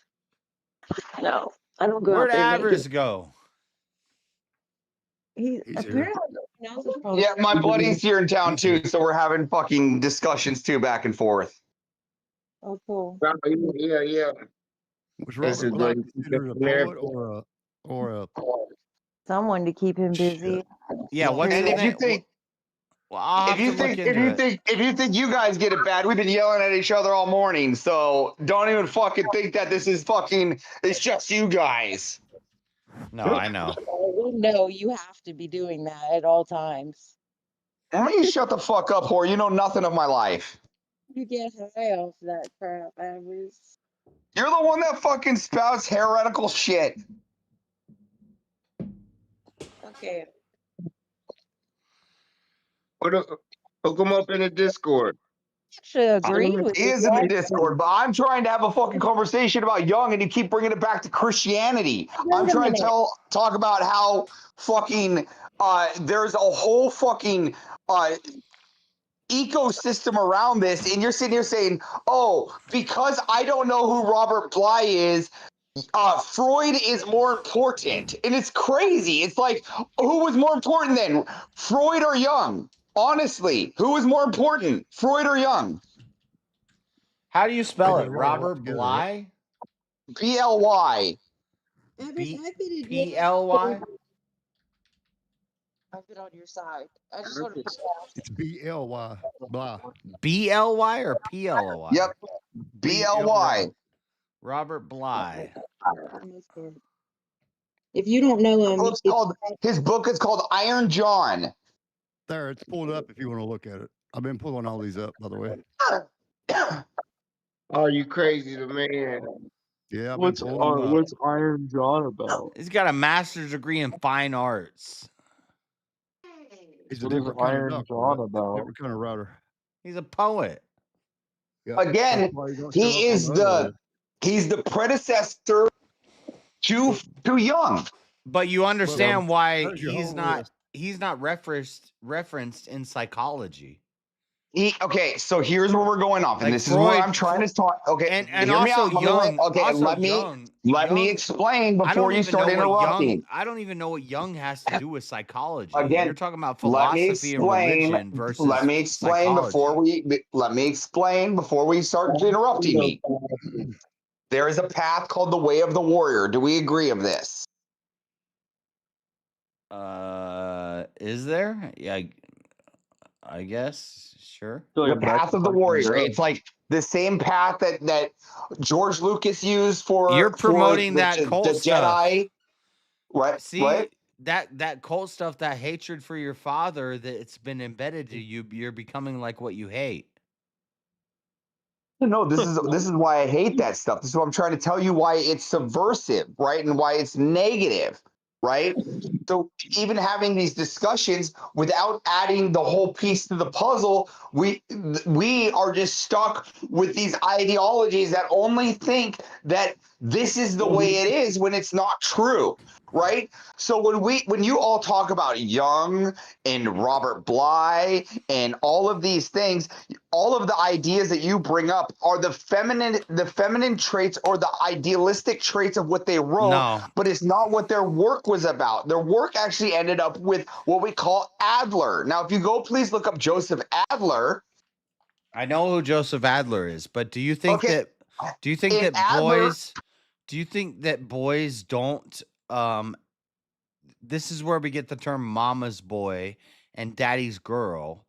no, I don't go Where'd out there Avers naked. go? He apparently knows it's probably Yeah, my buddy's here in town too, so we're having fucking discussions too, back and forth. Oh, cool. Yeah. Was Robert Black considered a poet or a Someone to keep him busy. Yeah, what's And his if you name? think Well, I'll have to look into it. if you think you guys get it bad, we've been yelling at each other all morning. So don't even fucking think that this is fucking. It's just you guys. No, I know. No, you have to be doing that at all times. Why don't you shut the fuck up, whore? You know nothing of my life. You get high off that crap, Avers. You're the one that fucking spouts heretical shit. Okay. Hook them up in the Discord. Actually agreed with He you. is in the Discord, but I'm trying to have a fucking conversation about Young, and you keep bringing it back to Christianity. I'm trying to talk about how fucking there's a whole fucking ecosystem around this, and you're sitting here saying, "Oh, because I don't know who Robert Bly is, Freud is more important," and it's crazy. It's like, who was more important then, Freud or Young? Honestly, who was more important, Freud or Young? How do you spell it? Robert Bly? BLY. BLY? I've been on your side. I just want to put that. It's BLY. Blah. BLY or PLY? Yep. BLY. Robert Bly. If you don't know him, his book is called Iron John. There, it's pulled up if you want to look at it. I've been pulling all these up, by the way. Are you crazy, the man? Yeah, What's Iron John about? He's got a master's degree in fine arts. He's a What is different kind Iron of doctor, John right? about? Different kind of router. He's a poet. Yeah. Again, That's why you don't show he up is on the other he's the predecessor to Young. But you understand why there's your he's whole not list. he's not referenced in psychology. Okay, so here's where we're going off, and Like this is where Freud- I'm trying to talk. Okay, and hear me also out. Young. Let me explain before you start interrupting. I don't even know what Young has to do with psychology. Again, You're talking about let me philosophy and explain. religion versus Let me explain psychology. before we start interrupting me. There is a path called the way of the warrior. Do we agree of this? Is there? Yeah. I guess. Sure. The path of the warrior. It's like the same path that George Lucas used You're for promoting that the cult stuff. Jedi. What? See, that cult stuff, that hatred for your father, that it's been embedded to you. You're becoming like what you hate. No, this is why I hate that stuff. This is what I'm trying to tell you, why it's subversive, right? And why it's negative, right? So even having these discussions without adding the whole piece to the puzzle, we are just stuck with these ideologies that only think that this is the way it is when it's not true, right? So when you all talk about Jung and Robert Bly and all of these things, all of the ideas that you bring up are the feminine traits or the idealistic traits of what they wrote, No. but it's not what their work was about. Their work actually ended up with what we call Adler. Now, if you go, please look up Joseph Adler. I know who Joseph Adler is, but do you think that Adler, boys don't this is where we get the term mama's boy and daddy's girl.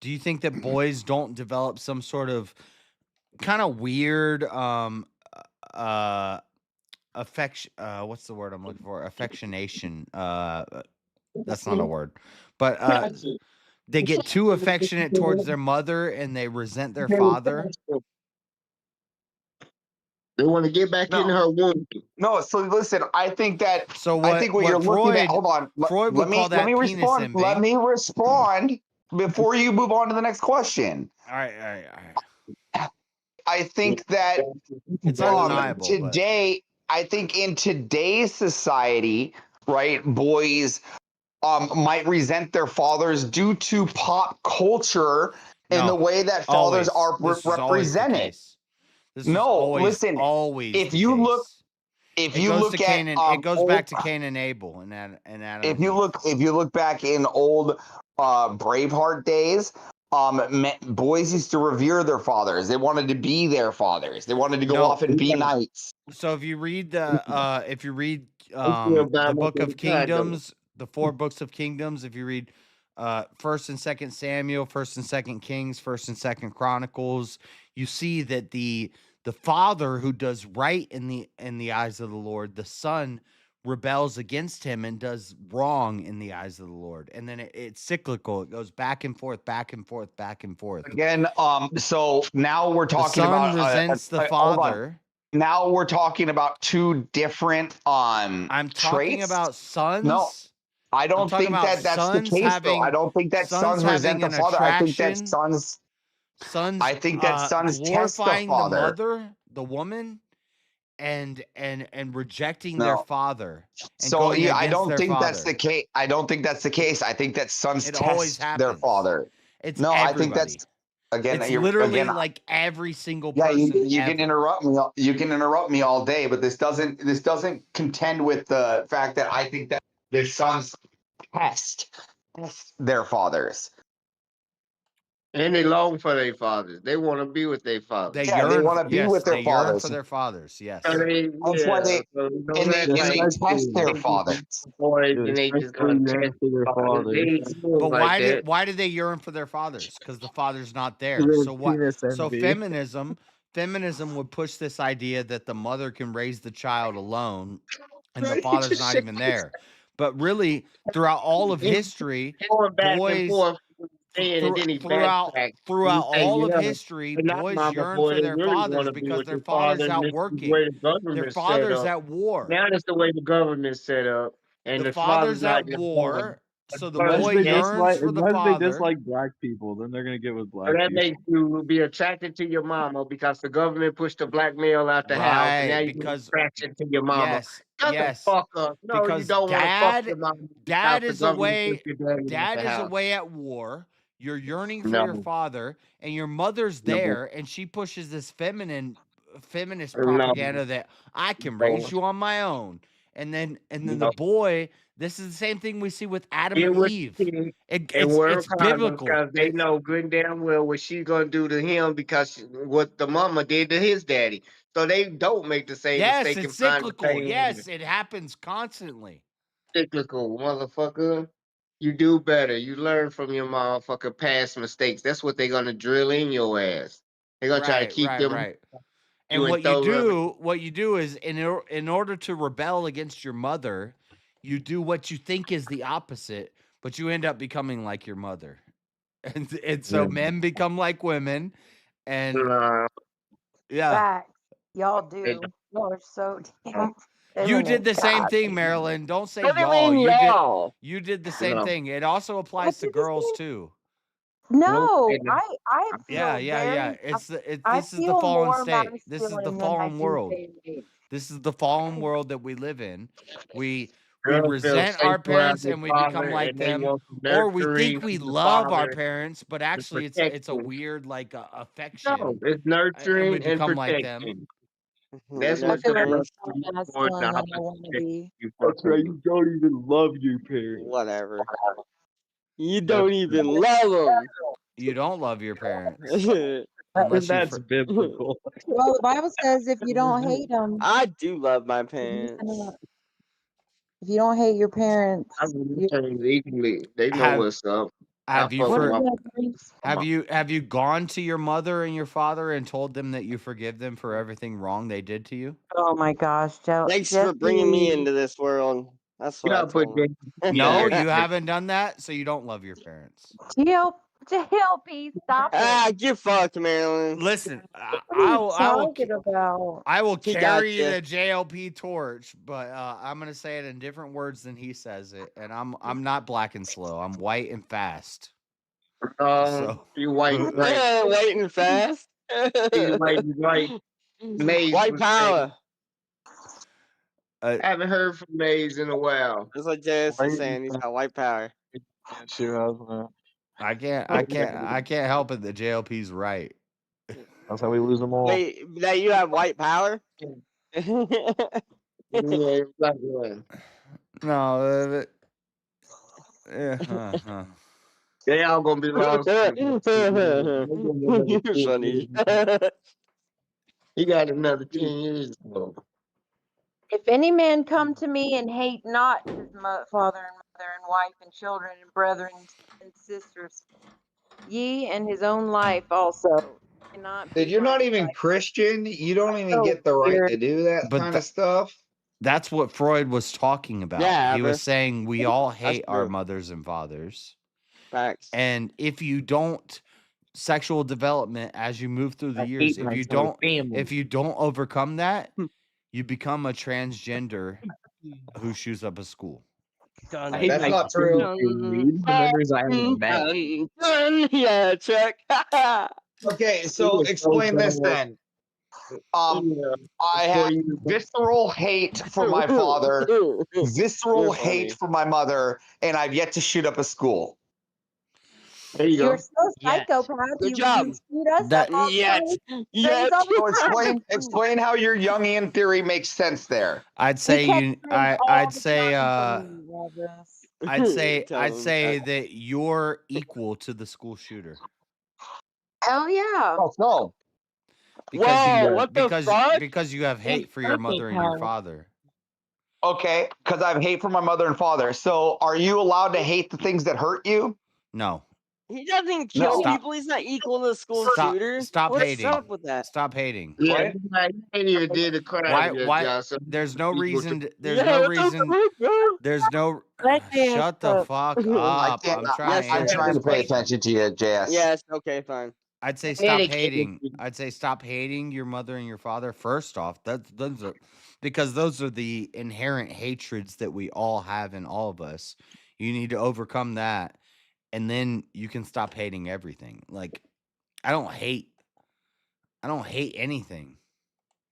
Do you think that boys don't develop some sort of kind of weird affection, what's the word I'm looking for? Affectionation. That's not a word. But they get too affectionate towards their mother and they resent their father. They want to get back in her womb. No, so listen, I think that So I think what you're looking at. Hold on. Freud would call that penis respond. envy. Let me respond before you move on to the next question. All right. I think that It's undeniable. Today, I think in today's society, right, boys might resent their fathers due to pop culture and the way that fathers are represented. Listen. If you look at it goes back to Cain and Abel and Adam. If you look back in old Braveheart days, boys used to revere their fathers. They wanted to be their fathers. They wanted to go off and be knights. So if you read the Book of Kingdoms, the 4 books of Kingdoms, if you read 1st and 2nd Samuel, 1st and 2nd Kings, 1st and 2nd Chronicles, you see that the father who does right in the eyes of the Lord, the son rebels against him and does wrong in the eyes of the Lord. And then it's cyclical. It goes back and forth, back and forth, back and forth. Again, so now we're talking about the son resents the father. Now we're talking about 2 different I'm talking traits. about sons. No, I don't think that's the case, though. I don't think that sons resent the father. I think that sons test the father. The mother, the woman, and rejecting their father. So yeah, I don't think that's the case. I don't think that's the case. I think that sons test their father. It's I think that's it's literally like every single person. You can interrupt me. You can interrupt me all day, but this doesn't contend with the fact that I think that the sons test their fathers. And they long for their fathers. They want to be with their fathers. They want to be with their fathers. For their fathers, yes. That's why they test their fathers. And they just gonna test their fathers. But why do they yearn for their fathers? Because the father's not there. So what? So feminism would push this idea that the mother can raise the child alone, and the father's not even there. But really, throughout all of history, boys. Throughout all of history, boys yearn for their fathers because their father's out working. Their father's at war. Now that's the way the government's set up, and the father's at war. So the boy yearns for the father. Unless they dislike black people, then they're gonna get with black people. That makes you be attracted to your mama because the government pushed the black male out the house, and now you're attracted to your mama. Shut the fuck up. No, because you don't want to fuck your mama. Dad is away at war. You're yearning for your father, and your mother's there, and she pushes this feminist propaganda that I can raise you on my own. And then the boy, this is the same thing we see with Adam and Eve. It's biblical. Because they know good and damn well what she's gonna do to him because what the mama did to his daddy. So they don't make the same mistake. Yes, it's cyclical. Yes, it happens constantly. Cyclical, motherfucker. You do better. You learn from your motherfucking past mistakes. That's what they're gonna drill in your ass. They're gonna try to keep them. Right. And You what throw you do is in order to rebel against your mother, you do what you think is the opposite, but you end up becoming like your mother. And so men become like women, and yeah. Facts. Y'all do. Y'all are so damn You did feminine. the same God. thing, Marilyn. Don't say What do you y'all. mean, y'all? You did the same thing. It also applies to girls too. No, I Yeah, feel yeah, yeah. very. I This is the feel fallen more state. This is the masculine than I fallen do world. feminine. This is the fallen world that we live in. We Girls feel resent safe our around parents their and we become father, like and they them, want or we nurturing think we from the love our father parents, but and actually it's a protection. weird like No, affection, it's and we nurturing and become like them. protection. That's I what feel that like love I'm is more for, masculine not than I want to protect be. you That's fucking right. with. You don't even love your parents. Whatever. You That's don't even love them. You don't love your parents and unless you. that's biblical. Well, the Bible says if you don't hate them, I do love my if parents. you don't hate your parents, I mean, you, parents equally. They know have what's up. I have you fuck what with is for my that? Grace? have you gone to your mother and your father and told them that you forgive them for everything wrong they did to you? Oh my gosh, Thanks for bringing me Jesse. into this world. That's You what I gotta put told him. No, you haven't done that, so you don't love your parents. JLP, stop Ah, it. get fucked, Marilyn. Listen, What are you talking about? I will He carry gotcha. the JLP torch, but I'm gonna say it in different words than he says it, and I'm not black and slow. I'm white and fast. So you white and right. Waiting fast. You white and right. Maze White was saying, power. haven't heard from Maze in a while. That's what JS was saying. He's got white power. I can't help it that JLP's right. That's how we lose them all. Wait, that you have white power? Yeah, black one. No, They all gonna be lost. You're funny. He got another 10 years to go. If any man come to me and hate not his father and mother and wife and children and brethren and sisters, ye and his own life also cannot Dude, be you're not my even Christian. You don't even so get the right weird. to do that But kind of stuff. That's what Freud was talking about. Yeah, he was bro. saying we all That's hate our true. mothers and fathers. Facts. And if you don't sexual development as you move through the I years, hate my entire family. if you don't overcome that, you become a transgender who shoots up a school. I hate That's my not true. These the members I haven't met. Yeah, check. Okay, so explain this then. I have visceral hate for my father, visceral You're hate funny. for my mother, and I've yet to shoot up a school. There you You're go. so psychopath. Good You job. shoot us That- up all the time. Yet. All So the time. explain how your Jungian theory makes sense there. I'd We say catch you dreams all I'd the say time from you, Elvis. I'd say that you're equal to the school shooter. Hell yeah. Oh, so Whoa, what the fuck? Because you have hate for your mother and your father. okay, because I have hate for my mother and father. So are you allowed to hate the things that hurt you? No. He doesn't kill Stop. people. He's not equal to the school shooter. Stop What's hating. up with that? Stop hating. Yeah, you did a crime here, Why Johnson. there's no reason what the fuck, bro? there's no shut the fuck up. I'm trying to I'm answer trying this to pay question. attention to you, JS. Yes, okay, fine. I'd say stop hating. I'd say stop hating your mother and your father. First off, because those are the inherent hatreds that we all have in all of us. You need to overcome that, and then you can stop hating everything. Like I don't hate anything.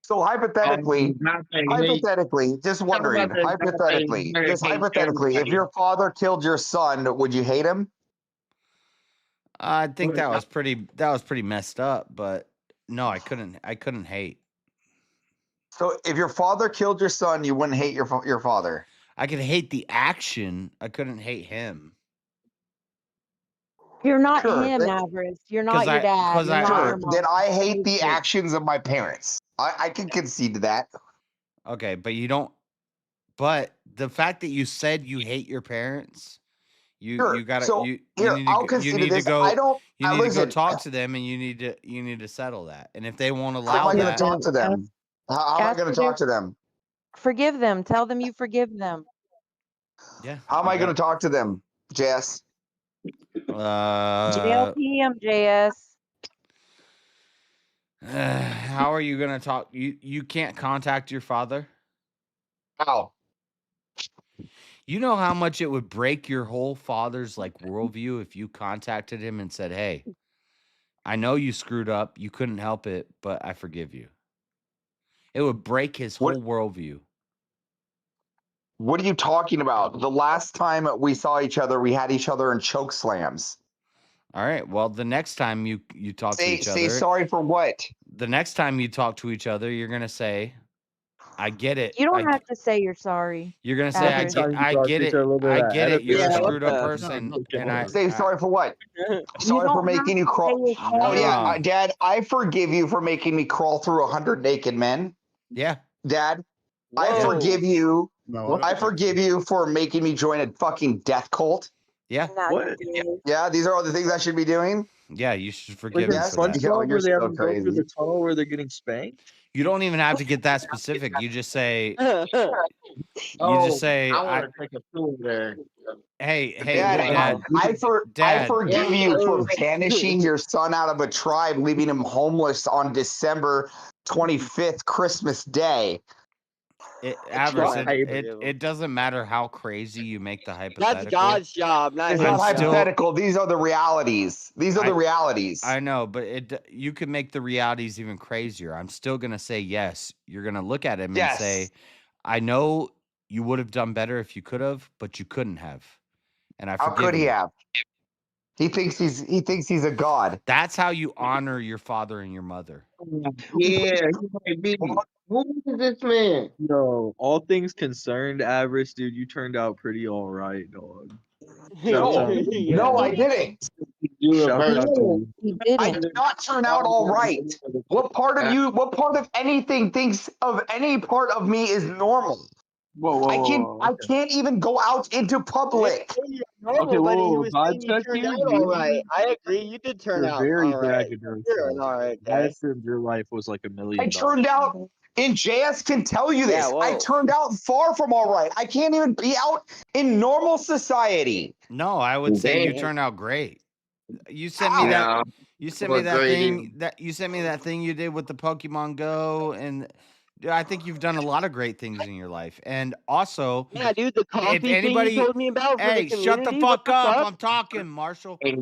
So hypothetically, just wondering, hypothetically, if your father killed your son, would you hate him? I think that was pretty messed up, but no, I couldn't hate. So if your father killed your son, you wouldn't hate your father. I could hate the action. I couldn't hate him. You're not him, Avarice. You're not your dad. You're not your mom. Then I hate the actions of my parents. I can concede to that. Okay, but you don't. But the fact that you said you hate your parents, You gotta So you here, need I'll to you concede to need to this. go I don't. you need to go Listen. talk to them, and you need to settle that. And if they won't How am allow I going to that, talk to them? How am I Ask going for to talk to them? forgive them. Tell them you forgive them. yeah. How am I going to talk to them, Jess? JLP, MJS. How are you gonna talk? You can't contact your father. How? You know how much it would break your whole father's like worldview if you contacted him and said, "Hey, I know you screwed up. You couldn't help it, but I forgive you." It would break his whole worldview. What are you talking about? The last time we saw each other, we had each other in choke slams. All right. Well, the next time you talk to each Say other, sorry for what? the next time you talk to each other, you're gonna say, "I get it. You don't have to say you're sorry. You're gonna say, Average. I get it. I get it. You're a screwed up the- person." And Say sorry for what? Sorry for don't making you have to crawl. say you're Oh yeah, sorry. Dad, I forgive you for making me crawl through 100 naked men. Yeah. Dad, I Whoa. forgive you. No, I forgive you for making me join a fucking death cult. Yeah. What? Yeah, these are all the things I should be doing. Yeah, you should Like forgive in him for that. SpongeBob, you're where they have so them go through crazy. the tunnel where they're getting spanked. You don't even have to get that specific. You just say, Oh, I to take a tour there. hey, Dad, Dad, I forgive you for banishing your son out of a tribe, leaving him homeless on December 25th, Christmas Day. It doesn't matter how crazy you make the hypothetical. that's God's job, not It's his not job. hypothetical. These are the realities. These are the realities. I know, but you can make the realities even crazier. I'm still gonna say yes. You're gonna look at him and say, "I know you would have done better if you could have, but you couldn't have." And I How forgive could he you. have? He thinks he's a god. That's how you honor your father and your mother. Yeah, he might be. Who is this man? No, all things concerned, Avarice, dude, you turned out pretty all right, dog. No, I didn't. Shout out to you. I did not turn out all right. What part of anything thinks of any part of me is normal? I can't even go out into public. Normal, buddy. He was saying you turned out all right. I agree. You did turn You're out very all right. braggadocious. You're an all right I guy. assumed your life was like $1 million. I turned out, and JS can tell you this. I turned out far from all right. I can't even be out in normal society. No, I would say you turned out great. You sent me that. You sent me that thing. You sent me that thing you did with the Pokemon Go, and I think you've done a lot of great things in your life. And also, Yeah, dude, the coffee if thing anybody, you told me about for hey, the shut the community, fuck what the up! fuck? I'm talking, Marshall. If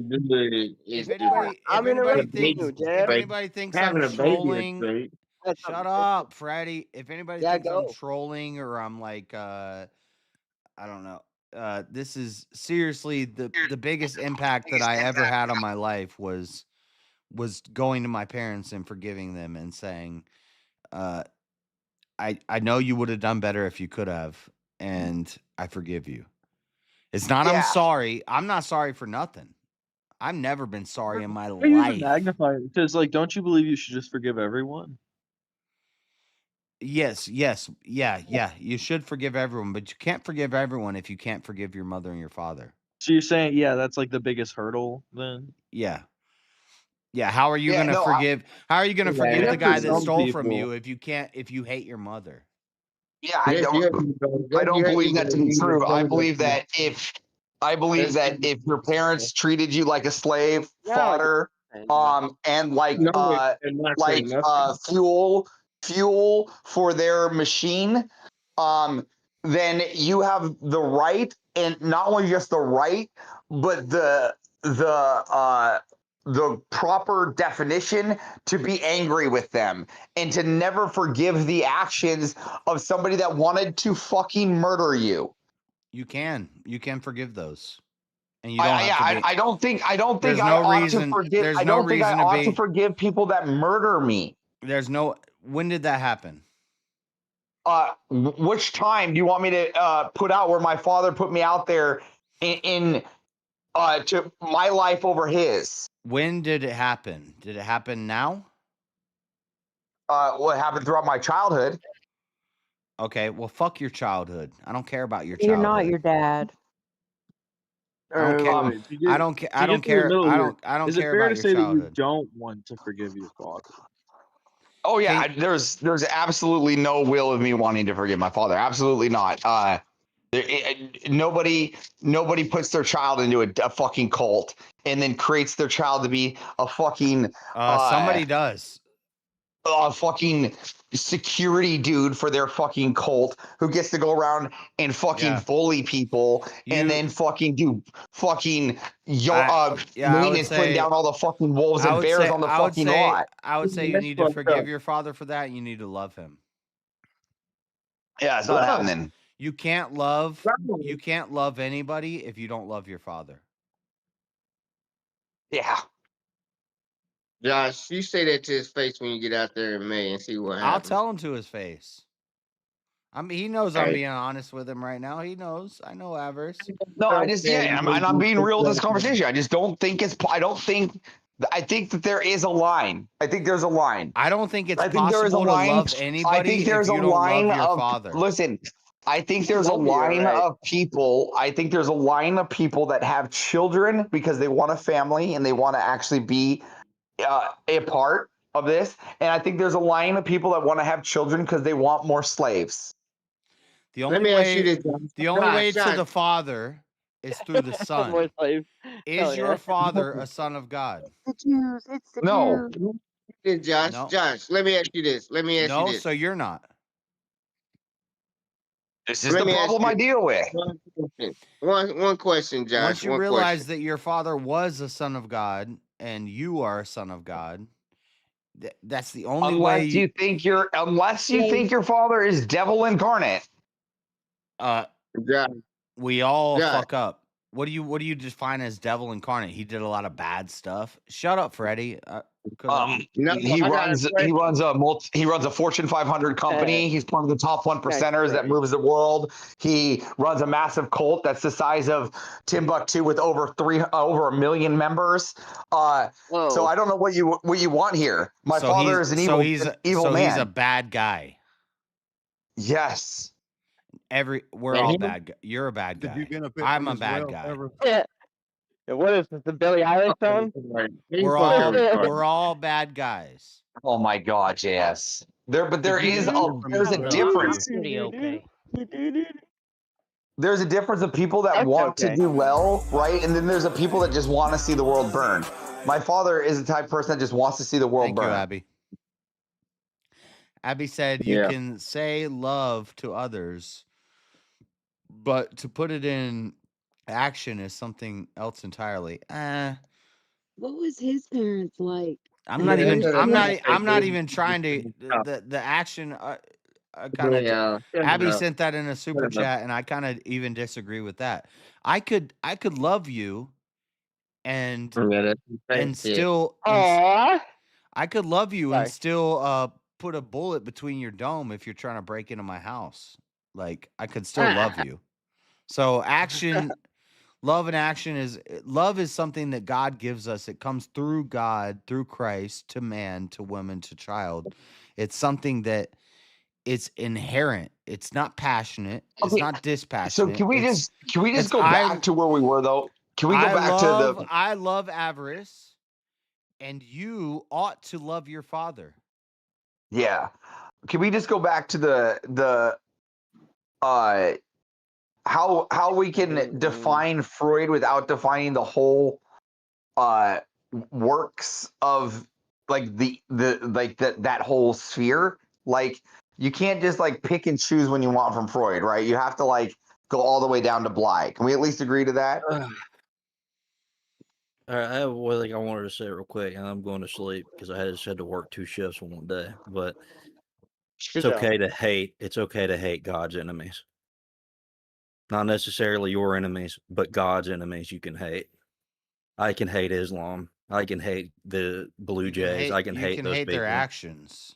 I'm interrupting you, Jed. If anybody thinks I'm having a baby is trolling, great. shut up, Freddy. If anybody Yeah, thinks I'm go. trolling or I'm like, I don't know. This is seriously the biggest impact that I ever had on my life was going to my parents and forgiving them and saying, I know you would have done better if you could have, and I forgive you. It's not I'm sorry. I'm not sorry for nothing. I've never been sorry in my Why are you even life. magnifying? Because like, don't you believe you should just forgive everyone? Yes, yeah. You should forgive everyone, but you can't forgive everyone if you can't forgive your mother and your father. So you're saying, yeah, that's like the biggest hurdle then? Yeah. Yeah, how are you gonna forgive? How are you gonna Yeah, forgive the for guy that some stole from people. you if you hate your mother? Yeah, I don't believe that to be true. I believe that if your parents treated you like a slave, fodder, and fuel for their machine, then you have the right, and not only just the right, but the proper definition to be angry with them and to never forgive the actions of somebody that wanted to fucking murder you. You can forgive those, and you don't have to be. I don't think There's I no ought reason. to forgive. There's I no don't think I reason to ought to be. forgive people that murder me. There's no. When did that happen? Which time do you want me to put out where my father put me out there in to my life over his? When did it happen? Did it happen now? What happened throughout my childhood? Okay, well, fuck your childhood. I don't care about your You're childhood. not your dad. I don't care. Alright, to get I don't care. I to don't get to the care. middle I here, don't. I don't is it care fair about to your say that you childhood. don't want to forgive your father? Oh yeah, there's absolutely no will of me wanting to forgive my father. Absolutely not. Nobody puts their child into a fucking cult and then creates their child to be a fucking Somebody does. a fucking security dude for their fucking cult who gets to go around and fucking bully people and then fucking do fucking I would maintenance, putting say. down all the fucking wolves and bears on the fucking lot. I would say you That's need to fucked forgive up. your father for that. And you need to love him. Yeah, it's not happening. You can't love. You can't love anybody if you don't love your father. Yeah. Josh, you say that to his face when you get out there in May and see what I'll happens. tell him to his face. I mean, he knows I'm Alright. being honest with him right now. He knows. I know Avarice. No, I just I'm being real in this conversation. I just don't think it's. I think that there is a line. I think there's a line. I don't think it's I think there is a possible to line. love I anybody think if there's a you don't line love your of father. listen. I think there's a Love you, line right. of people. I think there's a line of people that have children because they want a family and they want to actually be a part of this. And I think there's a line of people that want to have children because they want more slaves. The Let only me ask you way, this, Josh. the only way Josh, to the Father is through the Son. More slaves. Hell Is your yeah. father a son of God? The Jews. It's the No. Jews. Josh, No. Josh, let me ask you this. Let me ask you No, this. so you're not. This is Let the me ask problem you I deal with. One question, Josh. Once you one realize question. that your father was a son of God and you are a son of God, that's the only way. Unless you think your father is devil incarnate. Josh, We all Josh. fuck up. What do you define as devil incarnate? He did a lot of bad stuff. Shut up, Freddie. He runs a Fortune 500 company. He's one of the top 1%ers that moves the world. He runs a massive cult that's the size of Timbuktu with over 1 million members. So I don't know what you want here. My father is an evil man. He's a bad guy. Yes. We're all bad guys. You're a bad guy. I'm a bad guy. Yeah. What is this, the Billie Eilish song? We're all bad guys. Oh my God, JS. There's a difference. Pretty okay. There's a difference of people that want to do well, right? And then there's a people that just want to see the world burn. My father is the type of person that just wants to see the world burn. Thank you, Abby. Abby said you can say love to others, but to put it in action is something else entirely. What was his parents like? I'm not even trying to the action. Abby sent that in a super chat, and I kind of even disagree with that. I could love you, and still, I could love you and still put a bullet between your dome if you're trying to break into my house. Like I could still love you. So action. Love and action is something that God gives us. It comes through God, through Christ, to man, to woman, to child. It's something that it's inherent. It's not passionate. It's not dispassionate. So can we just go back to where we were though? Can we go back to the? I love Avarice, and you ought to love your father. Yeah. Can we just go back to the how we can define Freud without defining the whole works of like that whole sphere? Like you can't just like pick and choose when you want from Freud, right? You have to like go all the way down to Bly. Can we at least agree to that? All right, I have one thing I wanted to say real quick, and I'm going to sleep because I just had to work 2 shifts in one day. But it's okay to hate. It's okay to hate God's enemies. Not necessarily your enemies, but God's enemies you can hate. I can hate Islam. I can hate the Blue Jays. I can hate those people. Their actions.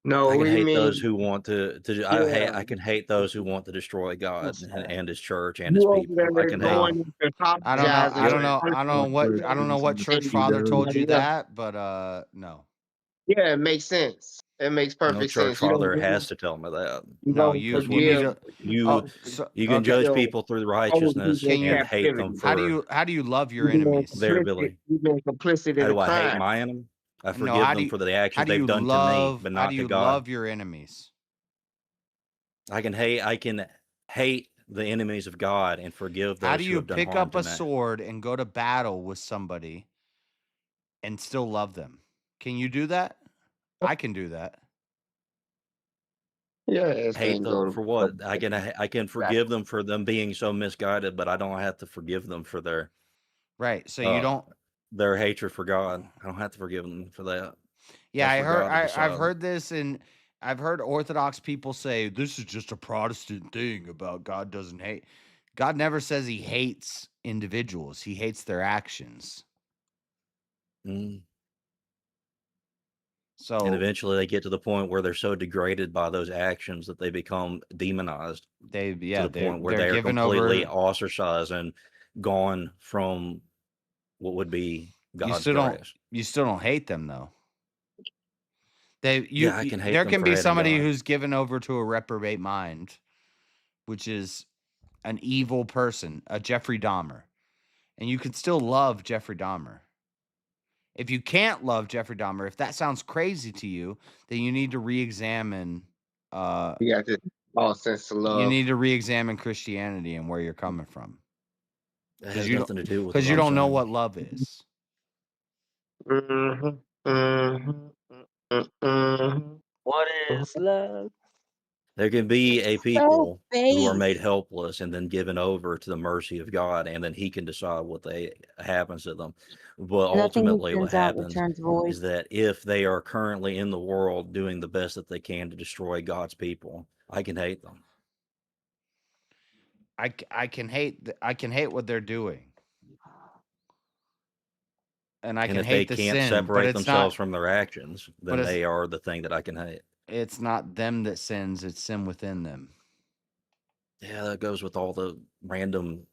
No, I can hate mean? those who want to I can hate those who want to destroy God and his church and his people. I can hate. I don't know what church father told you that, but no. Yeah, it makes sense. It makes No perfect church sense. You father don't, has to tell me that. you No, don't you need forgive. to. You So, you can okay. judge Still people through hold righteousness people in and You hate them captivity. for how do you love your You being enemies? their complicit. ability. You being complicit How in the do I hate crime. my enemy? I No, forgive them for the how actions do they've you done to me, but how not do to you God. love your enemies? I can hate the enemies of God and forgive How do those who you have done pick harm up to a me. sword and go to battle with somebody and still love them? Can you do that? I can do that. Yeah, it's Hate been go them to for what? I can forgive them for them being so misguided, but I don't have to forgive them for their Right. So you don't. their hatred for God. I don't have to forgive them for that. Yeah, That's I for heard. God to I've decide. heard this, and I've heard Orthodox people say this is just a Protestant thing about God doesn't hate. God never says he hates individuals. He hates their actions. Mm. So And eventually they get to the point where they're so degraded by those actions that they become demonized. They to the point where they're they're given completely over. ostracized and gone from what would be God's grace. You still don't hate them though. Yeah, I can hate There them can for be hating somebody God. who's given over to a reprobate mind, which is an evil person, a Jeffrey Dahmer, and you can still love Jeffrey Dahmer. If you can't love Jeffrey Dahmer, if that sounds crazy to you, then you need to re-examine. You got this false sense of You love. need to re-examine Christianity and where you're coming from. It has nothing to do with Because what you I'm don't know saying. what love is. What is love? There can be a So people who are made base. helpless and then given over to the mercy of God, and then He can decide what happens to them. But Nothing he ultimately, what sends out happens returns void. is that if they are currently in the world doing the best that they can to destroy God's people, I can hate them. I can hate what they're doing. And I And can if they hate the can't sin, but separate it's themselves not from their actions, then it's they are the thing that I can hate. it's not them that sins, it's sin within them. Yeah, that goes with all the random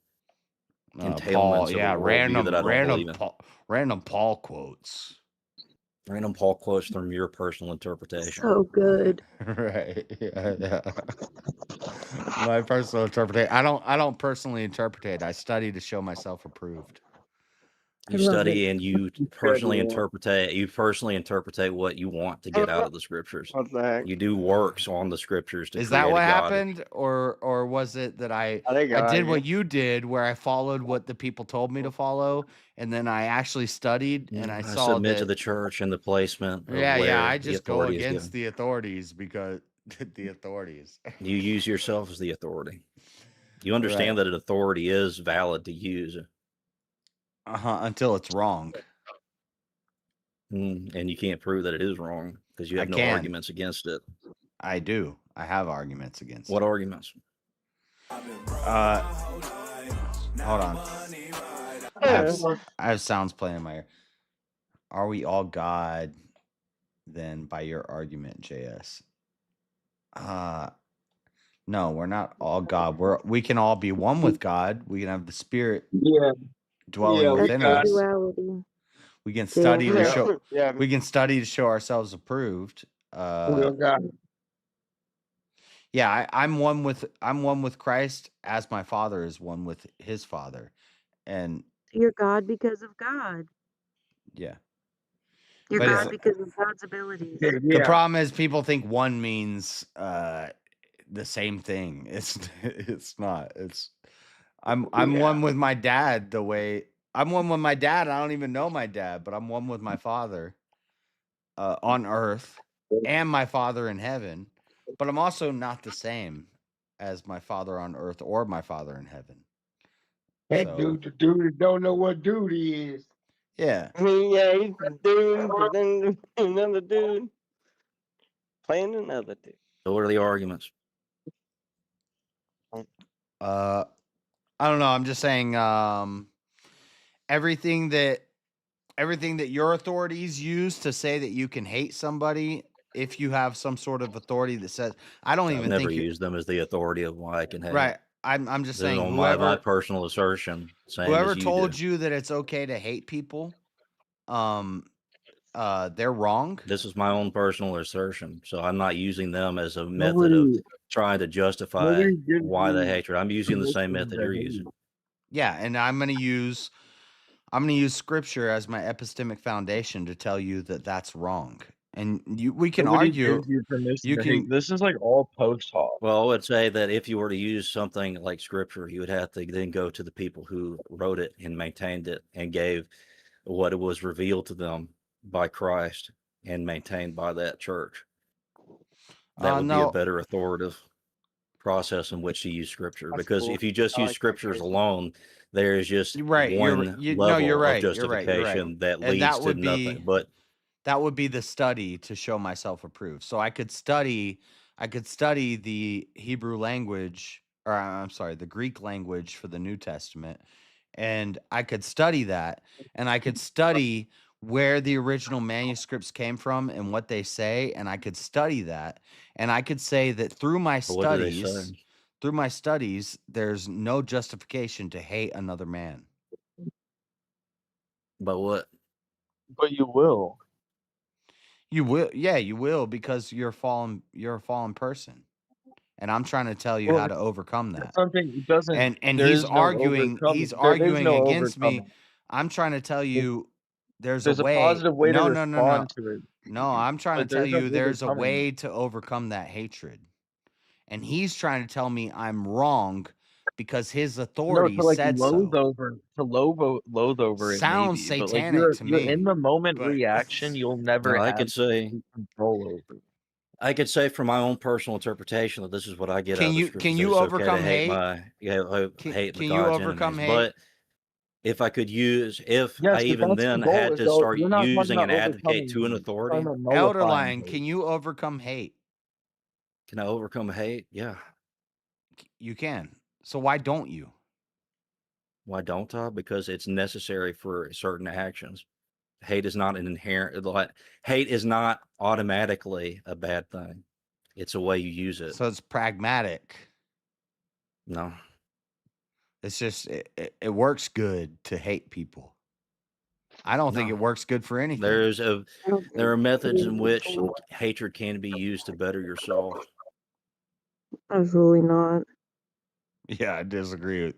Paul, entailments of a worldview that I don't believe in. Random Paul quotes. Random Paul quotes from your personal interpretation. So good. Right. Yeah. My personal interpretation. I don't personally interpret. I study to show myself approved. You study and you personally interpret what you want to get out of the scriptures. You do works on the scriptures to Is create that what a God. happened, or was it that I think did what you did, where I followed what the people told me to follow, and then I actually studied and I saw submit to that. the church and the placement of Yeah, where I the just go authority is against given. the authorities because the authorities. You use yourself as the authority. You understand that an authority is valid to use. Until it's wrong. And you can't prove that it is wrong because you have no arguments against it. I do. I have arguments against What it. arguments? Hold on. I have sounds playing in my ear. Are we all God then by your argument, JS? No, we're not all God. We can all be one with God. We can have the Spirit dwelling within us. Duality. We can study to show. Yeah. We can study to show ourselves approved. Yeah, I'm one with Christ as my Father is one with His Father, and You're God because of God. yeah. You're But God because of God's abilities. the problem is people think one means the same thing. It's not. I'm one with my dad the way I'm one with my dad. I don't even know my dad, but I'm one with my Father on earth and my Father in heaven. But I'm also not the same as my Father on earth or my Father in heaven. That dude, the dude that don't know what duty is. Yeah. Yeah, he's a dude, but then another dude playing another dude. So what are the arguments? I don't know. I'm just saying everything that your authorities use to say that you can hate somebody if you have some sort of authority that says I don't I've even never think used them as the authority of why I can hate. Right. I'm just This is saying on my personal assertion. Same whoever as you told do. you that it's okay to hate people, they're wrong. This is my own personal assertion, so I'm not using them as a method of trying to justify why the hatred. I'm using the same method you're using. Yeah, and I'm gonna use scripture as my epistemic foundation to tell you that that's wrong. And we can Nobody argue. gives you permission You to can. hate. This is like all post hoc. Well, I would say that if you were to use something like scripture, you would have to then go to the people who wrote it and maintained it and gave what it was revealed to them by Christ and maintained by that church. That would be a better authoritative process in which to use scripture. Because if you just use scriptures alone, there's just one level of justification that leads to nothing. But that would be the study to show myself approved. So I could study the Hebrew language, or I'm sorry, the Greek language for the New Testament, and I could study that, and I could study where the original manuscripts came from and what they say, and I could study that, and I could say that through my what do they say? studies, there's no justification to hate another man. But what? But you will. You will, yeah, you will, because you're a fallen person, and I'm trying to tell you how to overcome that. Something doesn't. And there he's is no arguing overcoming. against me. I'm trying to tell you there's a way. positive way no, to no, no, no. respond to it. No, I'm trying But to tell there's no you there's a overcoming way it. to overcome that hatred. And he's trying to tell me I'm wrong because his authority No, to like said loathe so. over, loathe over Sounds it. Maybe, but like satanic to you're me. in the moment but- reaction. You'll never No, I have could say control over. I could say from my own personal interpretation that this is what I get out of the scripture. Can you it's overcome okay to hate? hate Can you God's overcome enemies. hate? But if I could use, if Yes, I but even that's the then goal, had is to though, start you're not talking using about and advocate to an overcoming. authority, You're talking about Elder nullifying Lion, hate. can you overcome hate? can I overcome hate? Yeah. You can. So why don't you? Why don't I? Because it's necessary for certain actions. Hate is not an inherent, hate is not automatically a bad thing. It's a way you use it. So it's pragmatic. No. It's just it works good to hate people. I don't think No. it works good for anything. There are methods in which hatred can be used to better yourself. Absolutely not. Yeah, I disagree with.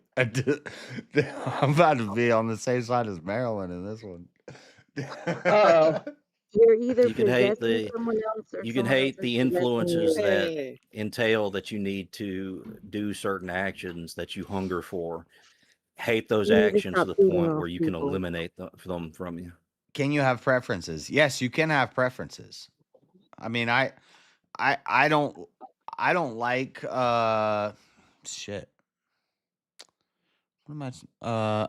I'm about to be on the same side as Marilyn in this one. You're either You can hate possessing someone else or you can someone hate else the is possessing influences you. that entail that you need to do certain actions that you hunger for. Hate those You need to actions to stop the feeding point off where you can people. eliminate them from you. Can you have preferences? Yes, you can have preferences. I mean, I don't like shit. What am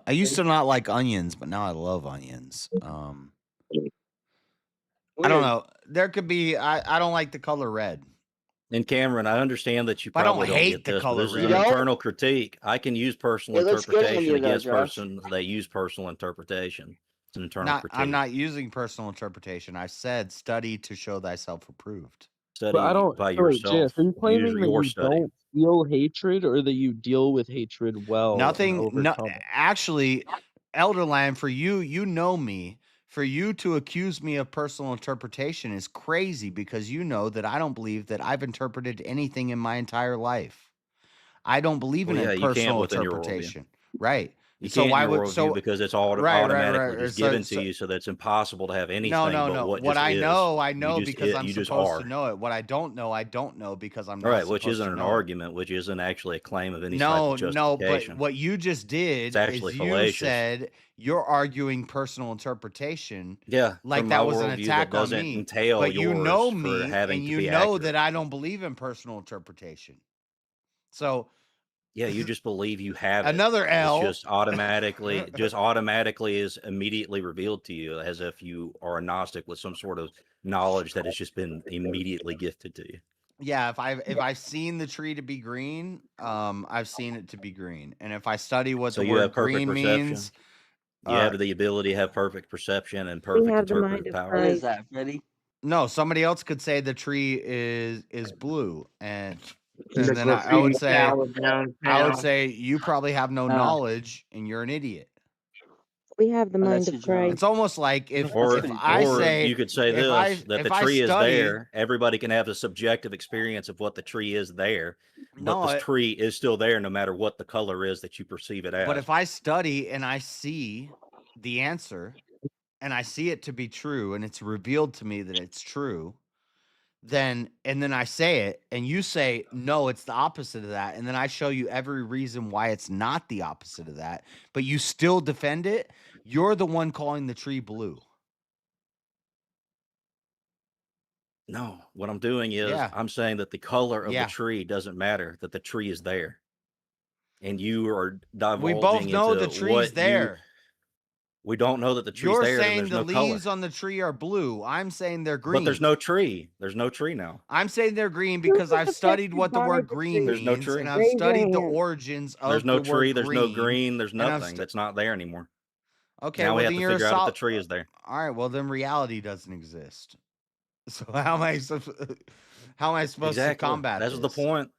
I used to not like onions, but now I love onions. I don't know. There could be I don't like the color red. And Cameron, I understand that you But I don't probably don't hate get the this, but color this is red. an You internal critique. I can use personal It looks good on interpretation you, though, against Josh. person that use personal interpretation. It's an internal critique. I'm not using personal interpretation. I said study to show thyself approved. Study But I don't. by So wait, yourself. JS, are you Use claiming that your you study. don't feel hatred, or that you deal with hatred well and Nothing. No, overcome it? actually, Elderland, for you, you know me. For you to accuse me of personal interpretation is crazy because you know that I don't believe that I've interpreted anything in my entire life. I don't believe Well, in yeah, a you can't personal within your worldview. interpretation. Right. You So can't in why your would worldview because it's all right, automatically just given to So you, so that's impossible to have anything no. but what What just I is. know, I You know just because I'm you just supposed are. to know it. What I don't know because I'm All not right, which supposed isn't to an know it. argument, which isn't actually a claim of any type No, of no, but justification. what you just did It's actually is you fallacious. said you're arguing personal interpretation. Yeah, Like from that my was an worldview, that attack on doesn't me. entail But you know yours for me having and to you be know accurate. that I don't believe in personal interpretation. So Yeah, you just believe you have it. another It's L. just automatically is immediately revealed to you, as if you are a Gnostic with some sort of knowledge that has just been immediately gifted to you. Yeah, if I've seen the tree to be green, I've seen it to be green. And if I study what So the you word have perfect green perception. means, You have the ability to have perfect perception and We perfect have the mind interpretive of power. Christ. that, Freddie? no, somebody else could say the tree is blue, and The then I would graffiti say tower downtown. you probably have no knowledge and you're an idiot. We have the mind of Christ. It's almost like if Or I say, you could say if that the I tree is study, there. Everybody can have a subjective experience of what the tree is there, but No, the tree is still there no matter what the color is that you perceive it as. but if I study and I see the answer and I see it to be true and it's revealed to me that it's true, then I say it and you say no, it's the opposite of that, and then I show you every reason why it's not the opposite of that, but you still defend it, you're the one calling the tree blue. No, what I'm doing is Yeah. I'm saying that the color of Yeah. the tree doesn't matter, that the tree is there. And you are divulging We both know into the tree's what there. we don't know that the tree's You're there, then saying there's the no color. leaves on the tree are blue. I'm saying they're green. But there's no tree. There's no tree now. I'm saying they're green because I've studied what the word green There's means, no tree. and I've studied the origins of There's no the tree, word there's no green, there's and I've nothing. That's not there anymore. Okay, Now well we have then to you're a figure out if sol- the tree is there. All right, well then reality doesn't exist. So how am I supposed to combat That's this? the point.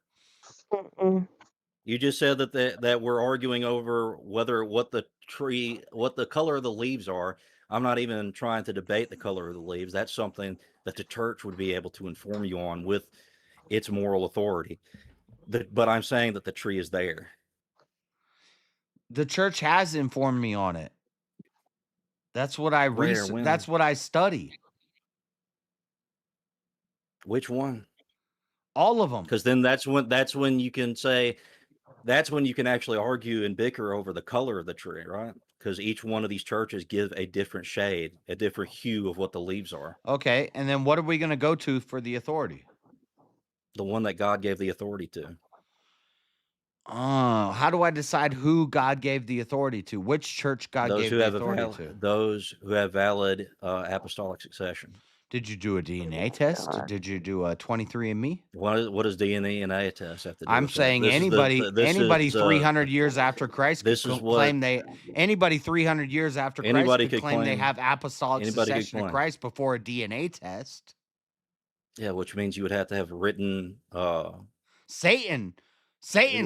You just said that we're arguing over what the color of the leaves are. I'm not even trying to debate the color of the leaves. That's something that the church would be able to inform you on with its moral authority. But I'm saying that the tree is there. The church has informed me on it. That's what I When? That's what I study. Which one? All of them. Because then that's when you can say, that's when you can actually argue and bicker over the color of the tree, right? Because each one of these churches give a different shade, a different hue of what the leaves are. Okay, and then what are we going to go to for the authority? The one that God gave the authority to. How do I decide who God gave the authority to? Which church God gave the authority to? Those who have valid apostolic succession. Did you do a DNA test? Did you do a 23andMe? What does DNA and A test have to do I'm with saying that? anybody 300 years after Christ could claim anybody 300 years after Christ could claim they have apostolic succession of Christ before a DNA test. Yeah, which means you would have to have written Satan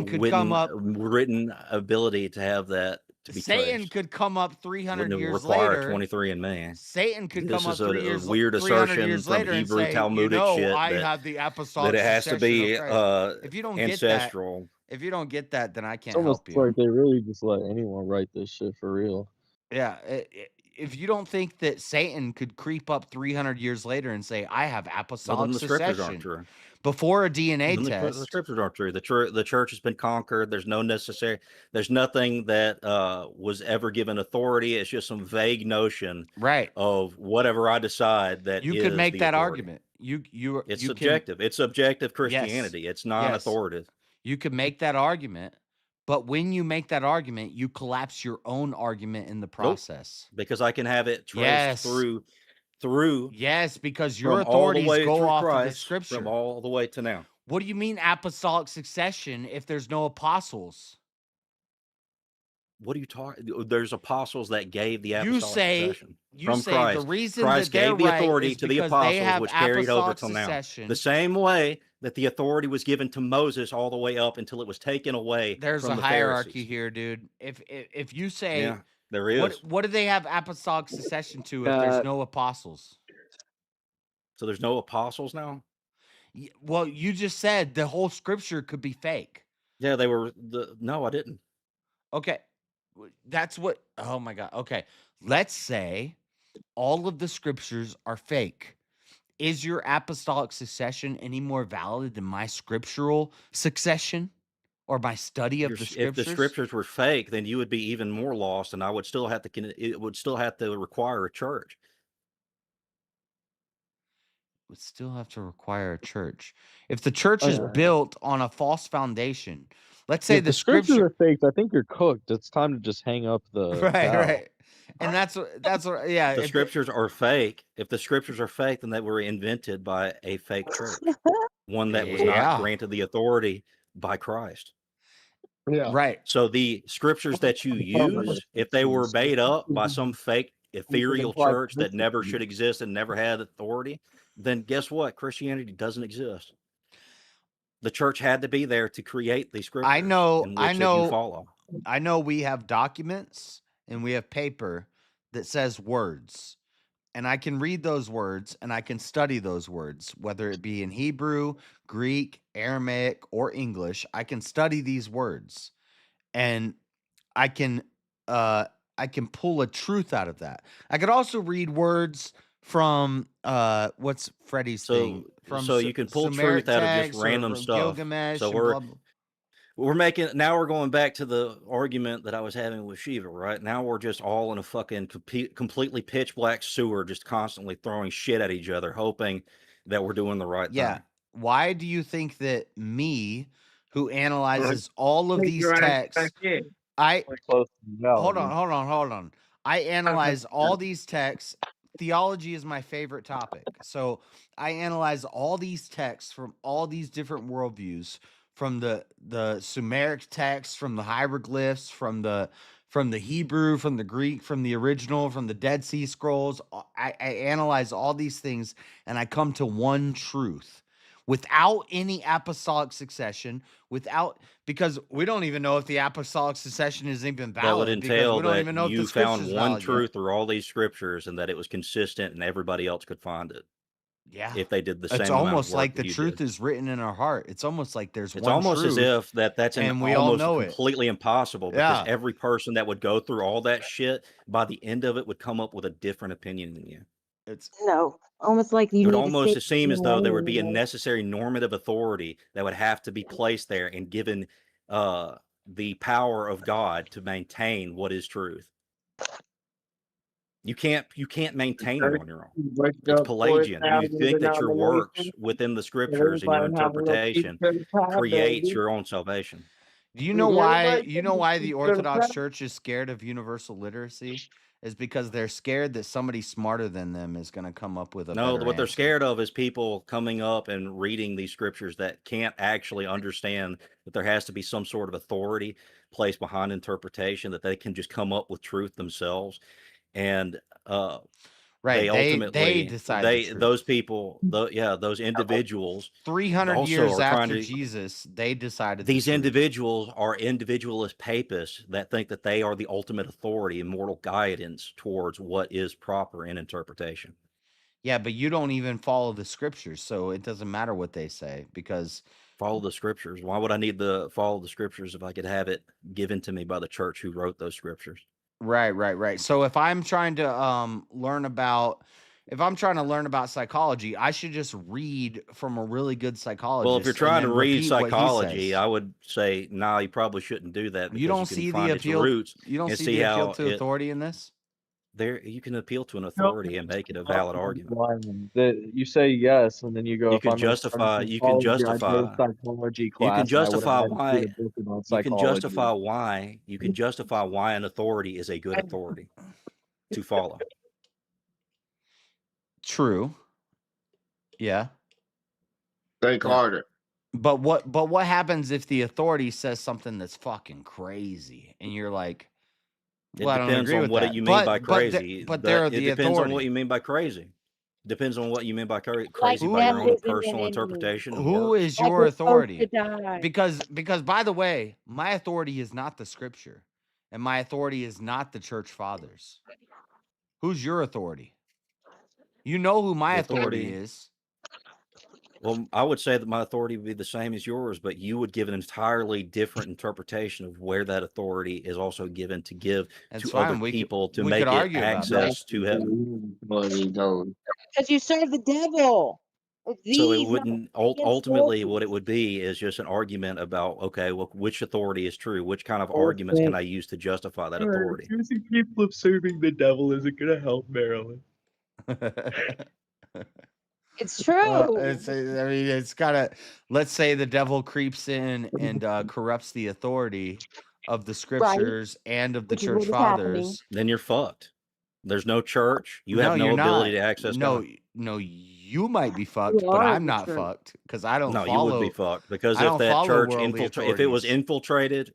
could come up written ability to have that to be Satan traced. could come up 300 years require later. 23andMe. Satan could This come up is 3 a years weird 300 assertion years from later Hebrew and say, Talmudic shit I that, have the apostolic that it has to be succession of Christ. If you don't ancestral. if you don't get that, then I can't It's almost help you. like they really just let anyone write this shit for real. Yeah, if you don't think that Satan could creep up 300 years later and say, I have apostolic the scriptures aren't succession true. before a DNA The test. scriptures aren't true. The church has been conquered. There's nothing that was ever given authority. It's just some vague notion of whatever I decide that you is could make the that authority. argument. It's subjective. It's subjective Yes. Christianity. It's non-authoritative. You could make that argument, but when you make that argument, you collapse your own argument in the process. Because I can have it traced through yes, because your from all the authorities way go through off of the Christ, scripture. from all the way to now. What do you mean apostolic succession if there's no apostles? What are you talking? There's apostles that gave the apostolic succession you from say Christ. the reason Christ that they're gave the right authority is to the because they apostles, have which carried over apostolic till now. succession. The same way that the authority was given to Moses all the way up until it was taken away. There's from a the hierarchy Pharisees. here, dude. If you say, Yeah, there is. what do they have apostolic succession to if there's no apostles? So there's no apostles now? Well, you just said the whole scripture could be fake. Yeah, they were. No, I didn't. Okay. That's what. Oh my God. Okay. Let's say all of the scriptures are fake. Is your apostolic succession any more valid than my scriptural succession or my study of the scriptures? If the scriptures were fake, then you would be even more lost, and I would still have to. It would still have to require a church. Would still have to require a church. If the church is built on a false foundation, let's say if the scriptures are faked, I think you're cooked. It's time to just hang up the right. And that's what yeah. The scriptures are fake. If the scriptures are fake, then they were invented by a fake church, one that was not granted the authority by Christ. Yeah. Right. So the scriptures that you use, if they were made up by some fake ethereal church that never should exist and never had authority, then guess what? Christianity doesn't exist. The church had to be there to create these scriptures. I know you follow. I know we have documents and we have paper that says words. And I can read those words and I can study those words, whether it be in Hebrew, Greek, Aramaic, or English. I can study these words and I can pull a truth out of that. I could also read words from what's Freddie's thing? From So you can pull Sumeric truth out of just texts or random from stuff. Gilgamesh So and blah blah. we're going back to the argument that I was having with Shiva, right? Now we're just all in a fucking completely pitch black sewer, just constantly throwing shit at each other, hoping that we're doing the right Yeah. thing. Why do you think that me, who analyzes all of these texts, hold on. I analyze all these texts. Theology is my favorite topic. So I analyze all these texts from all these different worldviews, from the Sumeric text, from the hieroglyphs, from the Hebrew, from the Greek, from the original, from the Dead Sea Scrolls. I analyze all these things and I come to one truth without any apostolic succession, because we don't even know if the apostolic succession is even valid. That would entail we don't that even know if the you found scripture's one valid truth yet. through all these scriptures and that it was consistent and everybody else could find it. Yeah. If they did the same It's amount of almost work like that the you truth did. is written in our heart. It's almost like there's It's one almost as truth, if that's and we all almost know it. completely impossible, because Yeah. every person that would go through all that shit, by the end of it, would come up with a different opinion than you. No, almost like you It would need to almost sit seem in as your though there would lane, be a you know? necessary normative authority that would have to be placed there and given the power of God to maintain what is truth. You can't maintain it on your own. It's Pelagian. You think that your works within the scriptures and your interpretation creates your own salvation. Do you know why? You know why the Orthodox Church is scared of universal literacy? Is because they're scared that somebody smarter than them is going to come up with a No, better what they're answer. scared of is people coming up and reading these scriptures that can't actually understand that there has to be some sort of authority placed behind interpretation, that they can just come up with truth themselves. And Right, they ultimately decide the truth. those people, those individuals 300 also years are trying after to Jesus, they decided these the truth. individuals are individualist papists that think that they are the ultimate authority and moral guidance towards what is proper in interpretation. Yeah, but you don't even follow the scriptures, so it doesn't matter what they say, because follow the scriptures. Why would I need to follow the scriptures if I could have it given to me by the church who wrote those scriptures? Right. So if I'm trying to learn about psychology, I should just read from a really good psychologist. Well, if you're trying to and read repeat what he psychology, says. I would say, no, you probably shouldn't do that, because You don't can see the find its appeal. roots You don't and see see the appeal how to authority in this. there you can appeal to an authority and make it a valid argument. That you say yes, and then you go. You If can I'm going to justify. study You can psychology, I go to justify. psychology You class, can and I would have justify had to why. read a book about You can psychology. justify why. You can justify why an authority is a good authority to follow. True. Yeah. Think harder. But what happens if the authority says something that's fucking crazy, and you're like, It well, I don't depends agree on with what that. you mean by crazy. But they're It the depends on what authority. you mean by crazy. Depends on what you mean by Like crazy by death your own isn't an personal enemy. interpretation and Who works. is Like your we're supposed to authority? die. Because by the way, my authority is not the scripture, and my authority is not the church fathers. Who's your authority? You know who my The authority authority. is. Well, I would say that my authority would be the same as yours, but you would give an entirely different interpretation of where that authority is also given to give That's to fine. other We people to could make it argue about that. access to heaven. Because you serve the devil. So it These wouldn't ultimately what it would be is just an argument about, okay, well, which authority is true? Which kind of arguments can I use to justify that authority? Choosing people of serving the devil isn't going to help Maryland. It's true. It's gotta. Let's say the devil creeps in and corrupts the authority of the scriptures and of the Which is church what is happening. fathers. Then you're fucked. There's no church. You No, have no you're ability not. to access No, God. no, you might be fucked, You but are I'm the not church. fucked because I don't No, follow. you would be fucked, because I if don't that follow church worldly if it was authorities. infiltrated,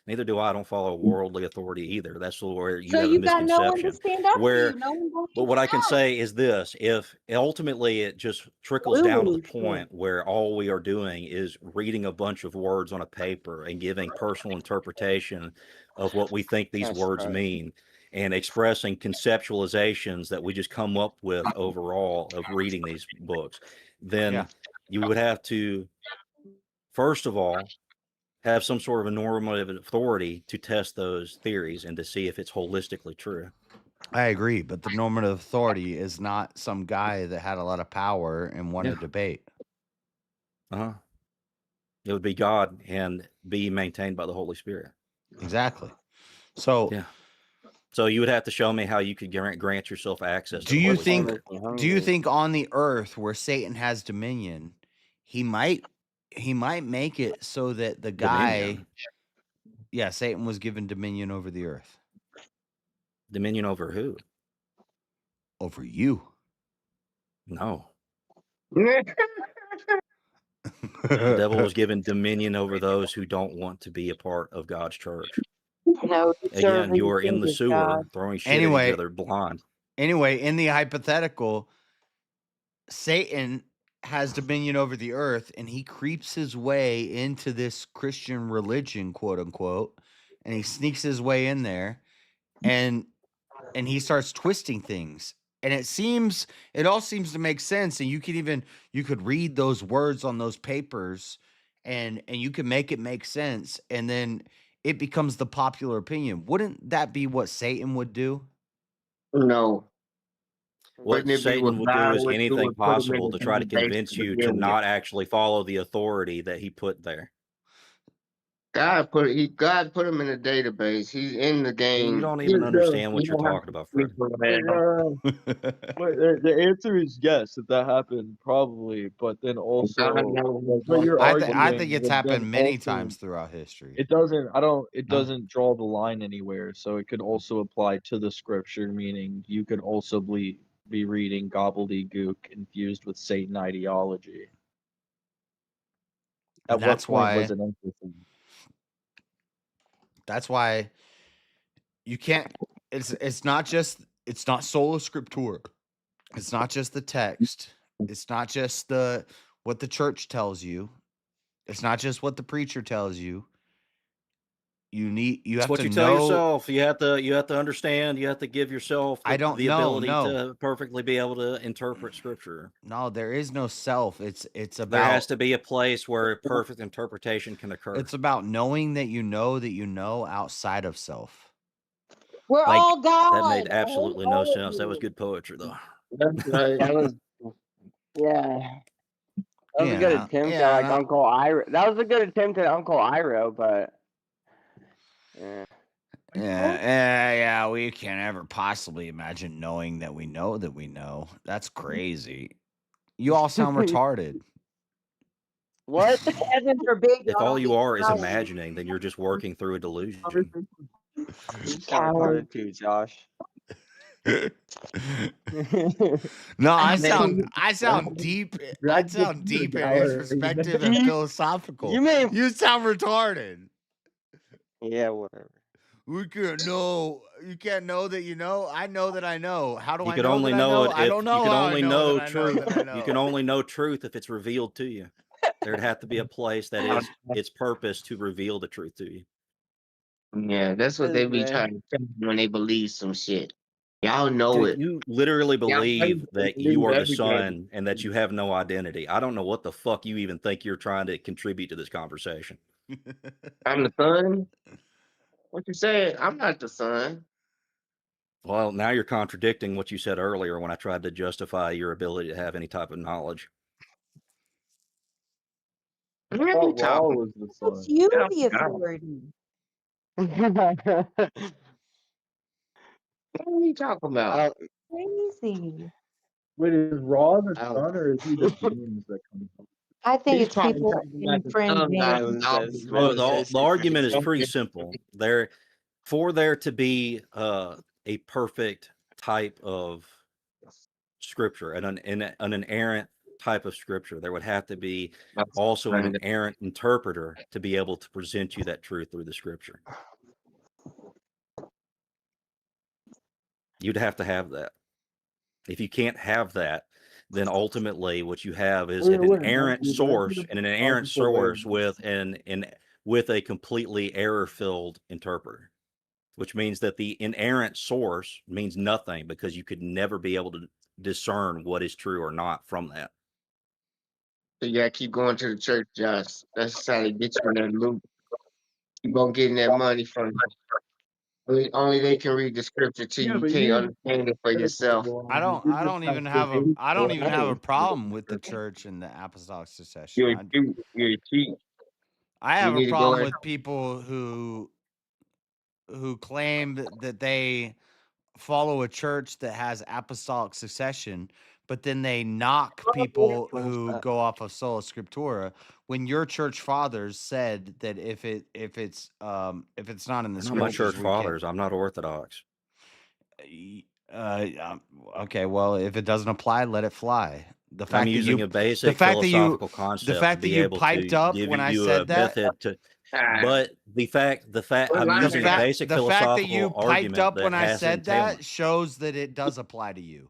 Neither do I. I don't follow worldly authority either. That's where you So have a you got no one to misconception. stand up for you. Where, No one but what I can say is this: if ultimately it just trickles down to the point where all we are doing is reading a bunch of words on a paper and giving personal interpretation of what we think these That's words right. mean, and expressing conceptualizations that we just come up with overall of reading these books, then you would have to, first of all, have some sort of a normative authority to test those theories and to see if it's holistically true. I agree, but the normative authority is not some guy that had a lot of power and won a debate. Uh-huh. It would be God and be maintained by the Holy Spirit. Exactly. So yeah. So you would have to show me how you could grant yourself access to do the you Holy think Spirit. do you think on the earth where Satan has dominion, he might make it so that the guy Satan was given dominion over the earth. Dominion over who? Over you. No. The devil was given dominion over those who don't want to be a part of God's church. No, Again, you are in the sewer throwing shit at each other blind. Anyway, in the hypothetical, Satan has dominion over the earth and he creeps his way into this Christian religion, quote unquote, and he sneaks his way in there and he starts twisting things. And it all seems to make sense. And you could read those words on those papers and you can make it make sense. And then it becomes the popular opinion. Wouldn't that be what Satan would do? No. What Satan will do is anything possible to try to convince you to not actually follow the authority that he put there. God put him in a database. He's in the game. You don't even understand what you're talking about, Fred. The answer is yes, if that happened, probably. But then also, what you're I think it's would happened then many also- times throughout history. It doesn't. It doesn't draw the line anywhere. So it could also apply to the scripture, meaning you could also be reading gobbledygook infused with Satan ideology. And At what point was it interesting? That's why you can't. It's not sola scriptura. It's not just the text. It's not just what the church tells you. It's not just what the preacher tells you. You It's have what to you know. tell yourself. You have to understand. You have to give yourself the ability to perfectly be able to interpret scripture. No, there is no self. It's about there has to be a place where perfect interpretation can occur. It's about knowing that you know outside of self. We're all God. That made absolutely no sense. That was good poetry, though. That's right. That was, yeah. That was a good attempt at like Uncle Iro. That was a good attempt at Uncle Iro, but yeah. We can't ever possibly imagine knowing that we know that we know. That's crazy. You all sound retarded. What? Heaven forbid. If all you are is imagining, then you're just working through a delusion. You sound retarded too, Josh. No, I sound deep. I sound deep and introspective and philosophical. You sound retarded. Yeah, whatever. We can't know. You can't know that you know. I know that I know. How do You I could know only that know I know? it. I don't know. You can how only I know know that I truth. that I know. You can only know truth if it's revealed to you. There'd have to be a place that is its purpose to reveal the truth to you. Yeah, that's what they be trying to tell you when they believe some shit. Y'all know Dude, it. you literally believe that you are the everybody. son and that you have no identity. I don't know what the fuck you even think you're trying to contribute to this conversation. I'm the son. What you said? I'm not the son. Well, now you're contradicting what you said earlier when I tried to justify your ability to have any type of knowledge. Raw was the son. It's you, the authority. What are you talking about? Crazy. Wait, is Raw the son or is he the demons that come from? I think He's it's probably people talking about the infringing. Well, the argument is pretty simple. For there to be a perfect type of scripture and an inerrant type of scripture. There would have to be also an inerrant interpreter to be able to present you that truth through the scripture. You'd have to have that. If you can't have that, then ultimately what you have is an inerrant source, and an inerrant source with with a completely error-filled interpreter, which means that the inerrant source means nothing, because you could never be able to discern what is true or not from that. So you gotta keep going to the church, Josh. That's how they get you in that loop. Keep on getting that money from them. Only they can read the scripture to you. You can't understand it for yourself. I don't even have a problem with the church and the apostolic succession. You're a cheat. I have You a need to go problem in. with people who claim that they follow a church that has apostolic succession, but then they knock people who go off of sola scriptura, when your church fathers said that if it's not in the I'm not scriptures, church fathers. I'm not Orthodox. Okay, well, if it doesn't apply, let it fly. The fact I'm that using you, a basic philosophical concept to be able to give you a method to. But I'm using a basic philosophical argument that when I has said entailment. that shows that it does apply to you.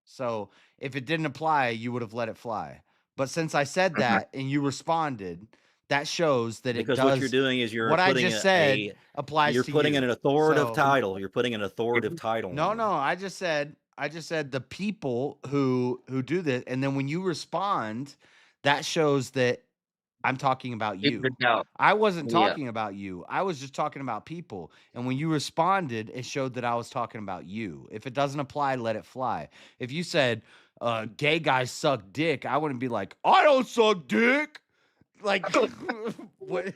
So if it didn't apply, you would have let it fly. But since I said that and you responded, that shows that it does. Because what you're doing is you're what I putting just said applies you're to putting you. in an authoritative So- title. You're putting an authoritative title. No, on it. no, I just said the people who do this, and then when you respond, that shows that I'm talking about you. I wasn't talking about you. I was just talking about people. And when you responded, it showed that I was talking about you. If it doesn't apply, let it fly. If you said gay guys suck dick, I wouldn't be like, I don't suck dick. Like, what?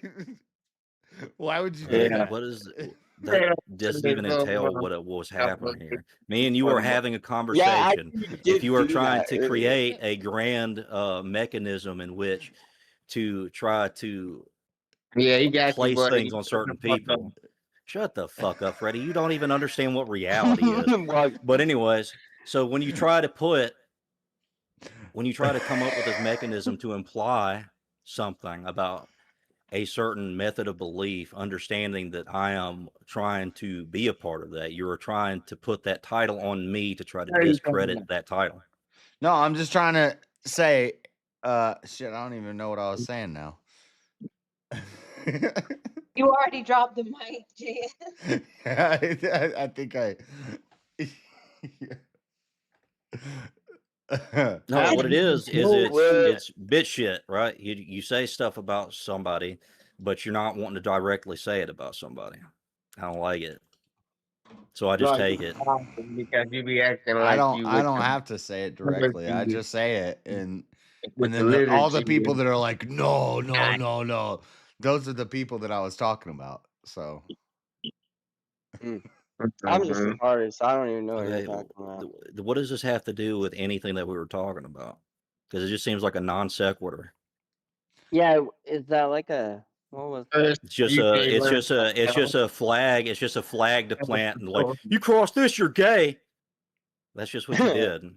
Why would you do that? What is that? Doesn't even entail what was happening here. Me and you are having a conversation. If you are trying to create a grand mechanism in which to try to place things on certain people. Shut the fuck up, Freddie. You don't even understand what reality is. But anyways, so when you try to come up with this mechanism to imply something about a certain method of belief, understanding that I am trying to be a part of that, you're trying to put that title on me to try to discredit that title. No, I'm just trying to say, shit, I don't even know what I was saying now. You already dropped the mic, Jan. I think I. No, what it is it's bitch shit, right? You say stuff about somebody, but you're not wanting to directly say it about somebody. I don't like it, so I just take it. Because you be acting like I don't have to say it directly. I just say it, and with then all the people that are like, no, those are the people that I was talking about. So. I'm just an artist. I don't even know what you're talking about. What does this have to do with anything that we were talking about? Because it just seems like a non sequitur. Yeah, is that like a what was? It's just a flag. It's just a flag to plant, and like, you cross this, you're gay. That's just what you did.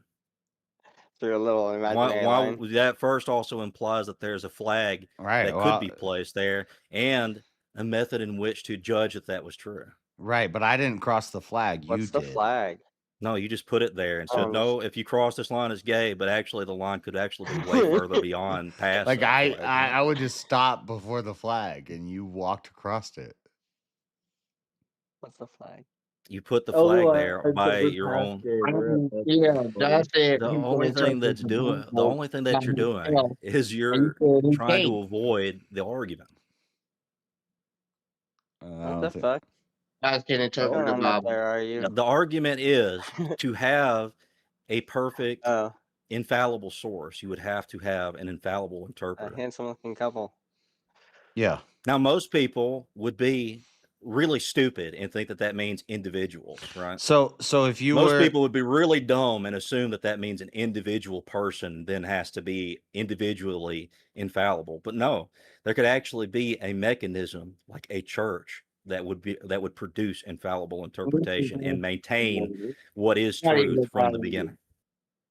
Through a little imaginary line. That first also implies that there's a flag that could be placed there, and a method in which to judge if that was true. Right, but I didn't cross the flag. What's the flag? No, you just put it there and said, no, if you cross this line, it's gay. But actually, the line could actually be way further beyond past. Like I would just stop before the flag, and you walked across it. What's the flag? You put the flag there by your own. The only thing that you're doing is you're trying to avoid the argument. What the fuck? I can interpret the Bible. Are you? The argument is to have a perfect, infallible source. You would have to have an infallible interpreter. A handsome-looking couple. Yeah. Now, most people would be really stupid and think that that means individuals, right? So if most people would be really dumb and assume that that means an individual person then has to be individually infallible. But no, there could actually be a mechanism like a church that would produce infallible interpretation and maintain what is truth from the beginning.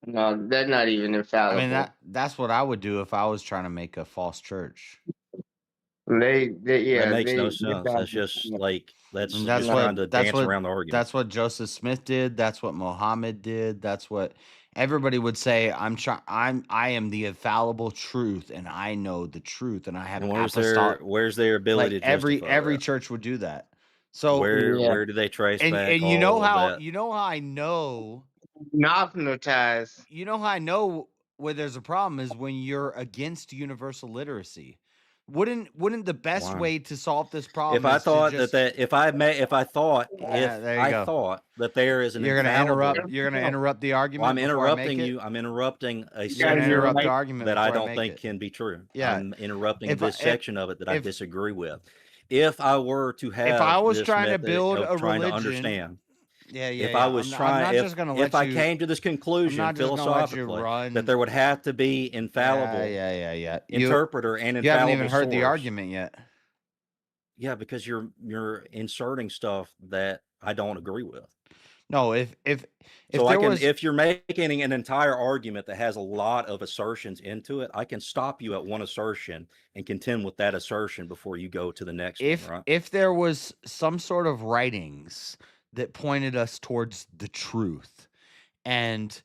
No, that's not even I infallible. mean that's what I would do if I was trying to make a false church. That makes no sense. That's just like that's And just trying to dance around the argument. That's what Joseph Smith did. That's what Muhammad did. That's what everybody would say. I am the infallible truth, and I know the truth, and I have And apostolic. where's their ability Like to justify every that? church would do that. So Where do they trace back and you know all of how that? you know how I know Hypnotized. you know how I know where there's a problem is when you're against universal literacy. Wouldn't the best Why? way to solve this problem If I is to thought just if I thought that there is an You're gonna infallible, interrupt the argument. well, I'm before I make interrupting it? you. I'm interrupting a You're gonna section interrupt of the it argument that I before I don't make think it. can be true. Yeah. I'm interrupting If I- this if- section of it that I if- disagree with. If I were to have If I was this trying to method build of a trying to religion, understand, yeah, if I was I'm trying, not just gonna if let I you. came to this conclusion not just gonna let you philosophically run. that there would have to be infallible Yeah. interpreter and infallible You haven't even heard the source. argument yet. Yeah, because you're inserting stuff that I don't agree with. No, if So there was if you're making an entire argument that has a lot of assertions into it, I can stop you at one assertion and contend with that assertion before you go to the next one, right? if there was some sort of writings that pointed us towards the truth, and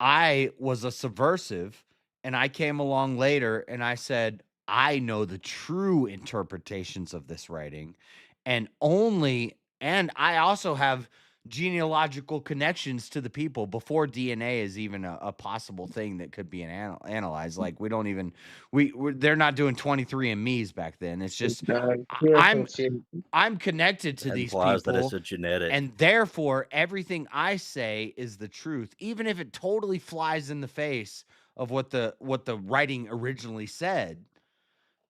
I was a subversive, and I came along later and I said, I know the true interpretations of this writing, and I also have genealogical connections to the people before DNA is even a possible thing that could be analyzed. Like we don't even they're not doing 23andMe's back then. It's just I'm connected to That these implies people, that it's a genetic. and therefore everything I say is the truth, even if it totally flies in the face of what the writing originally said.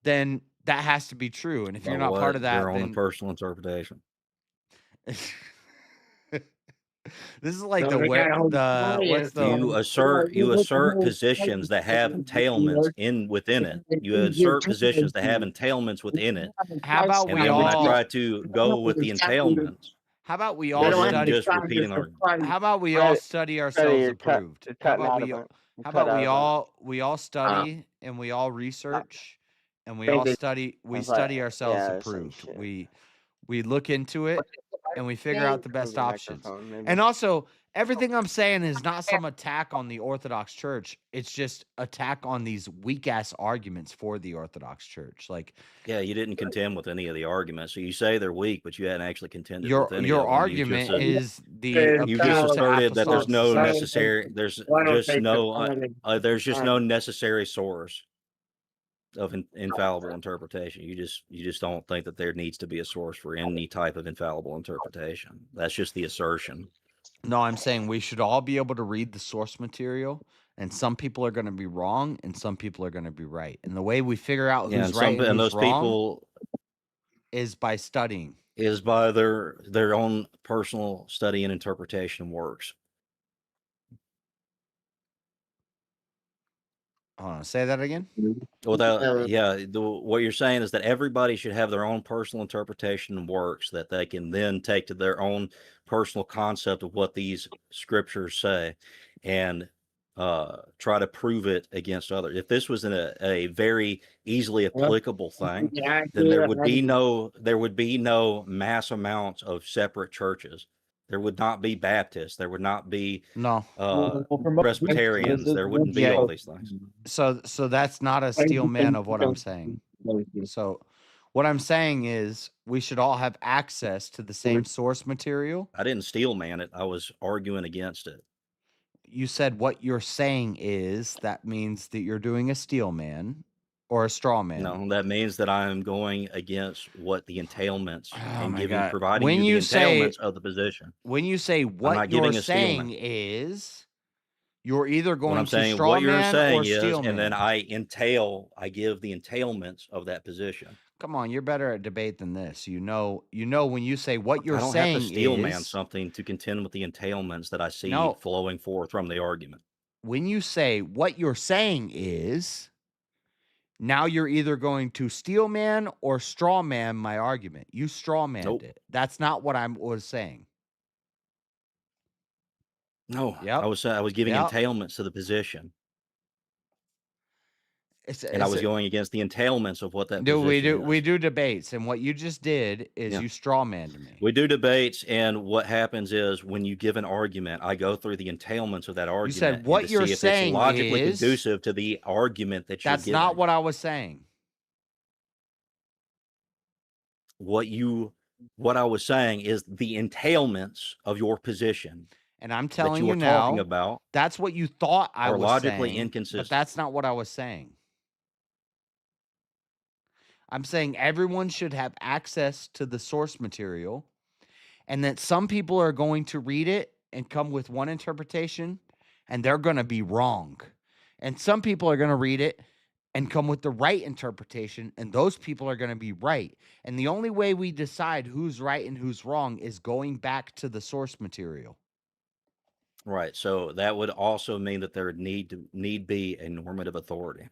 Then that has to be true, and if you're not part of that, their own then personal interpretation. this is like what's the You assert positions that have entailments within it. You assert positions that have entailments within it. How about and we then when I all try to go with the entailments, How about we then all I'm study? just repeating the argument. How about we all study ourselves approved? How about we all study and we all research and we all study ourselves approved. We look into it and we figure out the best options. And also, everything I'm saying is not some attack on the Orthodox Church. It's just attack on these weak ass arguments for the Orthodox Church. Like, Yeah, you didn't contend with any of the arguments. So you say they're weak, but you hadn't actually contended your with any your of them. argument is the You just appeal to asserted that there's apostolic no succession. necessary. There's just no necessary source of infallible interpretation. You just don't think that there needs to be a source for any type of infallible interpretation. That's just the assertion. No, I'm saying we should all be able to read the source material, and some people are going to be wrong, and some people are going to be right. And the way we figure out Yeah, who's right and who's those wrong people is by studying. is by their own personal study and interpretation works. Say that again. What you're saying is that everybody should have their own personal interpretation and works that they can then take to their own personal concept of what these scriptures say and try to prove it against others. If this was a very easily applicable thing, then there would be no mass amounts of separate churches. There would not be Baptists. There would not be Presbyterians. There wouldn't be all these things. So that's not a steel man of what I'm saying. So what I'm saying is we should all have access to the same source material. I didn't steel man it. I was arguing against it. You said what you're saying is that means that you're doing a steel man or a straw man. No, that means that I am going against what the entailments and providing when you you the say entailments of the position. When you say what you're saying is, you're either going What I'm to saying, straw what you're man saying or is, steel man. and then I give the entailments of that position. Come on, you're better at debate than this. You know when you say what you're I don't saying have to steel man is something to contend with the entailments that I see No. flowing forth from the argument. when you say what you're saying is, now you're either going to steel man or straw man my argument. You straw manned it. That's not what I was saying. No, Yep. I was giving Yep. entailments to the position. And I It's was a- going against the entailments of what that Do we position do is. we do debates, and what you just did is Yeah. you straw manned me. We do debates, and what happens is when you give an argument, I go through the entailments of that You argument said what and to you're see if it's saying logically is conducive to the argument that you're that's giving. not what I was saying. What I was saying is the entailments of your position. And I'm that telling you you were talking now, about that's what you thought I are was logically saying, but inconsistent. that's not what I was saying. I'm saying everyone should have access to the source material, and that some people are going to read it and come with one interpretation, and they're going to be wrong. And some people are going to read it and come with the right interpretation, and those people are going to be right. And the only way we decide who's right and who's wrong is going back to the source material. Right. So that would also mean that there would need be a normative authority.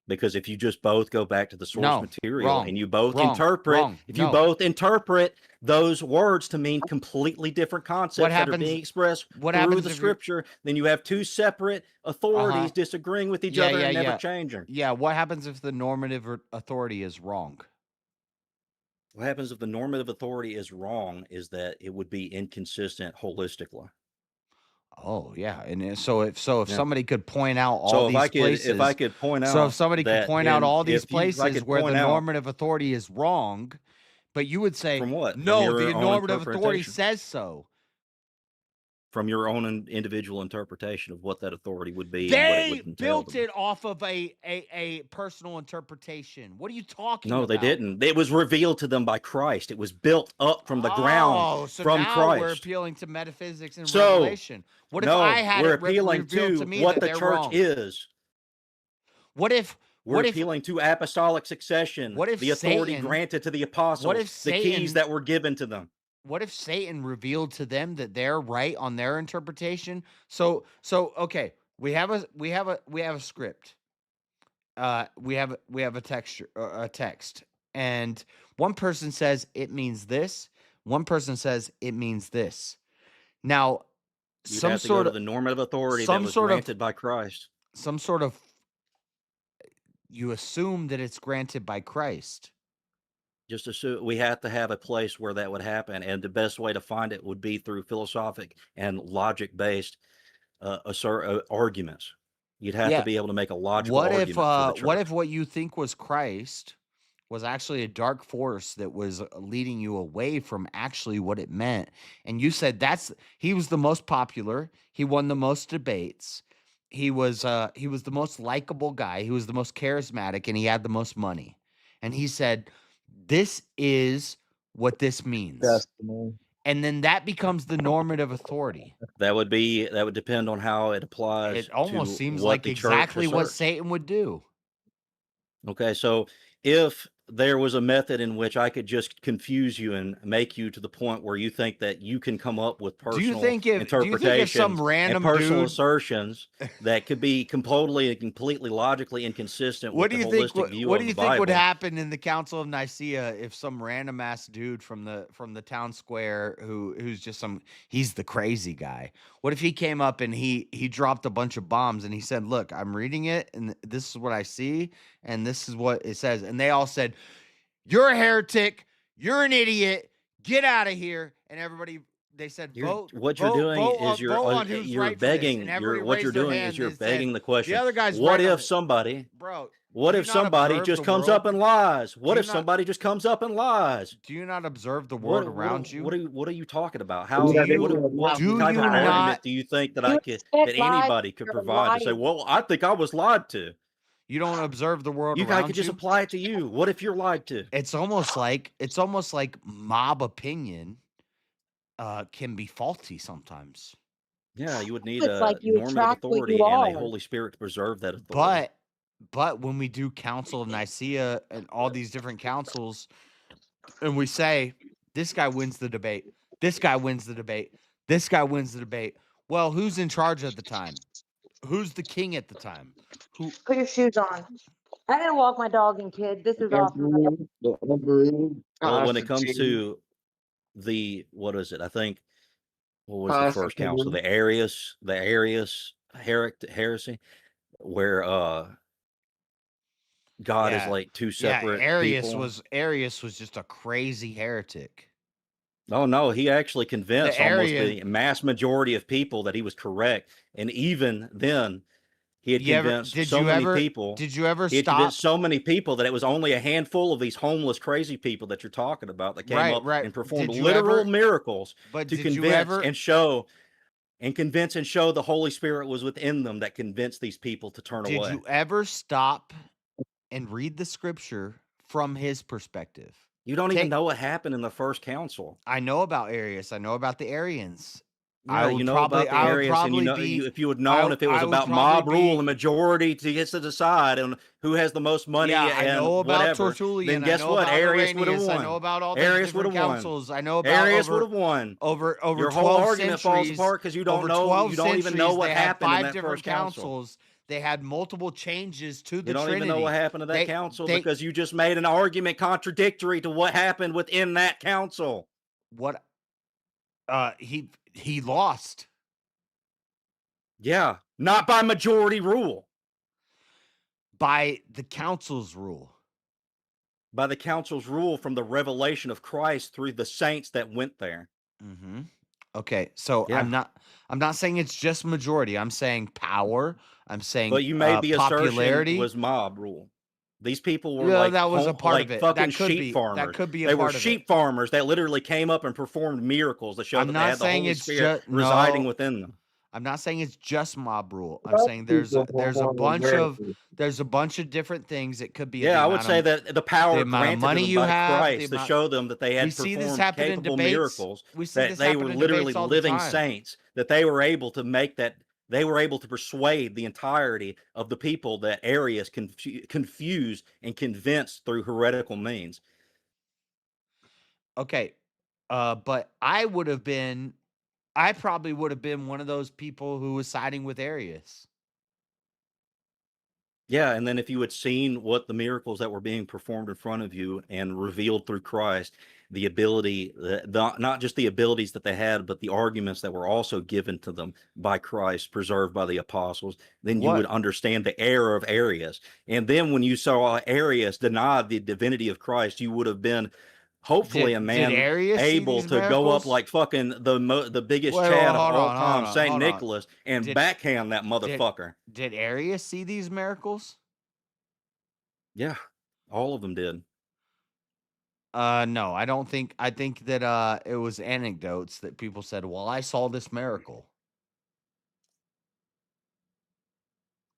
Because if you just both go back to the source No, material wrong, and you both wrong, interpret, wrong, if you no. both interpret those words to mean completely different concepts that are being expressed what through happens the if you're- scripture, then you have two separate authorities disagreeing with each other and never changing. Yeah, what happens if the normative authority is wrong? What happens if the normative authority is wrong is that it would be inconsistent holistically. Oh yeah, and so if Yeah. somebody could point out all So these places, if I could point out so if somebody could that point out all these if I places could where the point out normative authority is wrong, but you would say, from what? From no, your the own normative authority interpretation? says so. From your own individual interpretation of what that authority would be and what it They would entail. built it off of a personal interpretation. What are you talking No, about? they didn't. It was revealed to them by Christ. It was built up from the ground So from now we're Christ. appealing to metaphysics and So, revelation. What if no, I had we're it appealing revealed to to me what that the they're church wrong? is. We're appealing to apostolic succession, what if the authority Satan- granted to the apostles, if the keys Satan- that were given to them. What if Satan revealed to them that they're right on their interpretation? So okay, we have a script. We have a text, and one person says it means this. One person says it means this. Now, You'd some have to go sort to of the normative authority that some was sort of- granted by Christ. some sort of you assume that it's granted by Christ. Just assume we have to have a place where that would happen, and the best way to find it would be through philosophic and logic-based arguments. You'd have Yeah. to be able to make a logical What argument if for the church. what if what you think was Christ was actually a dark force that was leading you away from actually what it meant? And you said he was the most popular, he won the most debates, he was the most likable guy, he was the most charismatic, and he had the most money. And he said, this is what this means. Destiny. And then that becomes the normative authority. That would depend on how it applies. It almost to seems what like the church exactly what asserts. Satan would do. Okay, so if there was a method in which I could just confuse you and make you to the point where you think that you can come up with personal interpretations some random and personal dude- assertions that could be completely logically inconsistent What with do the you think? holistic view What of do you the think would Bible. happen in the Council of Nicaea if some random ass dude from the town square who's just he's the crazy guy? What if he came up and he dropped a bunch of bombs and he said, "Look, I'm reading it and this is what I see and this is what it says," and they all said, "You're a heretic. You're an idiot. Get out of here!" And everybody. They said, "Vote." What you're vote- doing vote is on who's you're right for this. begging. And everybody What you're raised their doing hand is you're and said, begging the question. The other guy's What right on if it." somebody? Bro, What do if you not somebody observe just the comes world? up and lies? What Do if you not- somebody just comes up and lies? Do you not observe the world What around you? What are you talking about? How? Do you- What do type you of argument not- do you think that You that expect lies anybody could from provide to say, lying. well, I think I was lied to? You don't observe the world You guys around could just you? apply it to you. What if you're lied to? It's almost like mob opinion can be faulty sometimes. Yeah, you would need It's a like you normative attract what authority you and are. a Holy Spirit to preserve that authority. But when we do Council of Nicaea and all these different councils, and we say this guy wins the debate, this guy wins the debate, this guy wins the debate. Well, who's in charge at the time? Who's the king at the time? Who? Put your shoes on. I gotta walk my dog and kid. This is awesome. Well, when it comes to what is it? I think what was the first council? The Arius heresy, where God is like two separate people. Arius was just a crazy heretic. Oh no, he actually convinced almost the mass majority of people that he was correct, and even then, he had convinced so many people. Did you ever he had stop? convinced so many people that it was only a handful of these homeless, crazy people that you're talking about that came up and performed literal miracles to convince and show. And convince and show the Holy Spirit was within them that convinced these people to turn away. Did you ever stop and read the scripture from his perspective? You don't even know what happened in the first council. I know about Arius. I know about the Arians. Yeah, you know about the Arians, and you know if you had known if it was about mob rule and majority to get to decide and who has the most money and I know about whatever, Tertullian. then guess what? Arius would have won. I know about all the Arius different councils. I know about Arius would have won. Over your 12 whole argument centuries, falls apart because you don't know. You don't even know what happened in that different first council. councils. They had multiple changes to the You don't Trinity. even know what happened to that council because you just made an argument contradictory to what happened within that council. What? He lost. Yeah, not by majority rule. By the council's rule. By the council's rule from the revelation of Christ through the saints that went there. Mm-hmm. Okay, so I'm not saying it's just majority. I'm saying power. I'm saying but you made the popularity assertion was mob rule. These people were that was a part of it. Fucking sheep farmers. That could be a they part were of sheep it. farmers that literally came up and performed miracles to show that they had the Holy Spirit residing within them. I'm not saying it's just mob rule. I'm saying there's a bunch of different things. It could be. Yeah, I would say that the power granted money to them by Christ to show them that they had performed capable miracles, that they were literally living saints, that they were able to make that. They were able to persuade the entirety of the people that Arius confused and convinced through heretical means. Okay, but I probably would have been one of those people who was siding with Arius. Yeah, and then if you had seen what the miracles that were being performed in front of you and revealed through Christ, the ability, not just the abilities that they had, but the arguments that were also given to them by Christ, preserved by the apostles, then you would understand the error of Arius. And then when you saw Arius deny the divinity of Christ, you would have been hopefully a man able to go up like fucking the biggest Chad of all time, St. Nicholas, and backhand that motherfucker. Did Arius see these miracles? Yeah, all of them did. No, I don't think. I think that it was anecdotes that people said, well, I saw this miracle.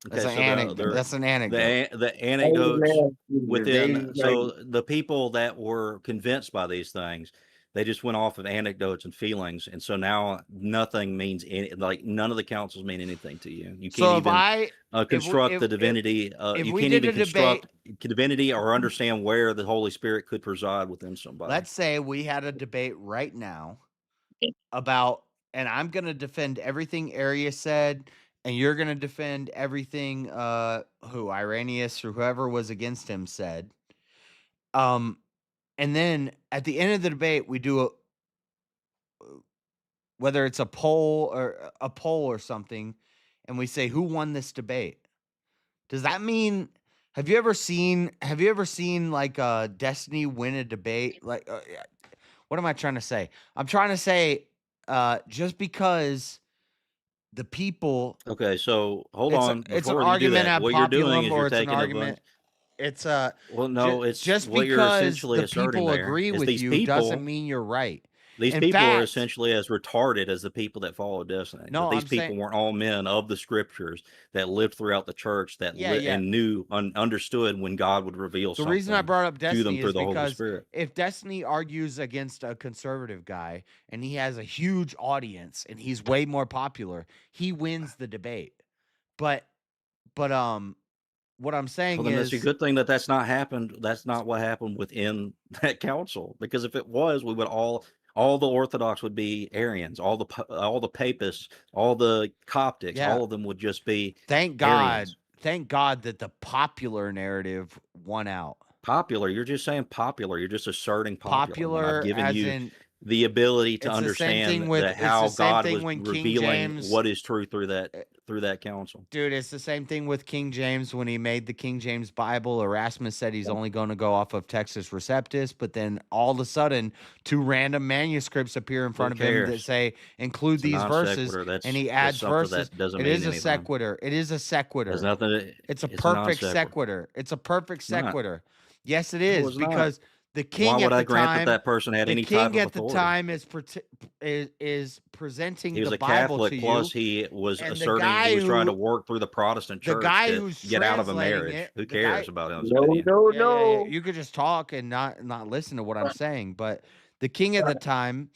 Okay, that's an anecdote. The anecdotes within, so the people that were convinced by these things, they just went off of anecdotes and feelings, and so now nothing means like none of the councils mean anything to you. You can't construct the divinity. You can't even construct divinity or understand where the Holy Spirit could preside within somebody. Let's say we had a debate right now about, and I'm going to defend everything Arius said. And you're going to defend everything Irenaeus or whoever was against him said. And then at the end of the debate, we do whether it's a poll or something, and we say who won this debate. Does that mean have you ever seen like Destiny win a debate? Like what am I trying to say? I'm trying to say just because the people. Okay, so hold on. It's an argument at what you're doing is or you're it's an taking argument. It's well, no, it's just what you're because essentially the asserting people there agree is with these you people, doesn't mean you're right. These In people are fact- essentially as retarded as the people that follow Destiny. No, But these I'm people saying- weren't all men of the scriptures that lived throughout the church that Yeah, yeah. and knew, understood when God would reveal The something reason I brought up to them Destiny through is the Holy because Spirit. if Destiny argues against a conservative guy and he has a huge audience and he's way more popular, he wins the debate. But what I'm saying Well, then is that's a good thing that that's not happened. That's not what happened within that council. Because if it was, we would all the Orthodox would be Arians, all the Papists, all the Coptics, Yeah. all of them would just be thank God, Arians. thank God that the popular narrative won out. Popular. You're just saying popular. You're just asserting popular. When Popular I've given as you in the ability to It's the same thing understand with that it's the how same God thing was when King revealing James what is true through that council. Dude, it's the same thing with King James when he made the King James Bible. Erasmus said he's only going to go off of Textus Receptus, but then all of a sudden, two random manuscripts appear in front Who of him that cares? say include It's a these non verses, sequitur. and he That's adds something verses. that doesn't It mean is a anything. sequitur. It is a There's sequitur. nothing. It's a It's a non perfect sequitur. sequitur. It's a perfect Not. sequitur. Yes, it No, is it's not. because the Why king would at I the grant that time, that person had the any type king of at the authority? time is presenting He was the a Bible to Catholic, you, plus he was and the asserting he guy was trying to who work through the Protestant the church guy to who's get out of a translating marriage. it, Who the guy, cares about his No, opinion? no, yeah, no. you could just talk and not listen to what I'm saying. But the king at the time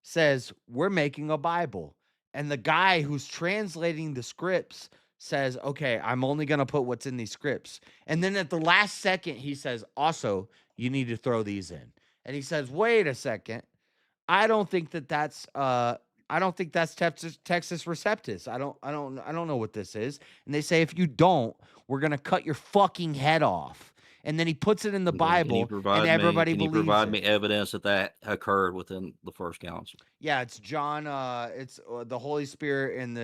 says, "We're making a Bible," and the guy who's translating the scripts says, "Okay, I'm only going to put what's in these scripts." And then at the last second, he says, "Also, you need to throw these in." And he says, "Wait a second. I don't think that's I don't think that's Texas Receptus. I don't know what this is." And they say, "If you don't, we're gonna cut your fucking head off." And then he puts it in the Okay, Bible, and everybody Can you believes provide it. me evidence that occurred within the first council? Yeah, it's John. It's the Holy Spirit and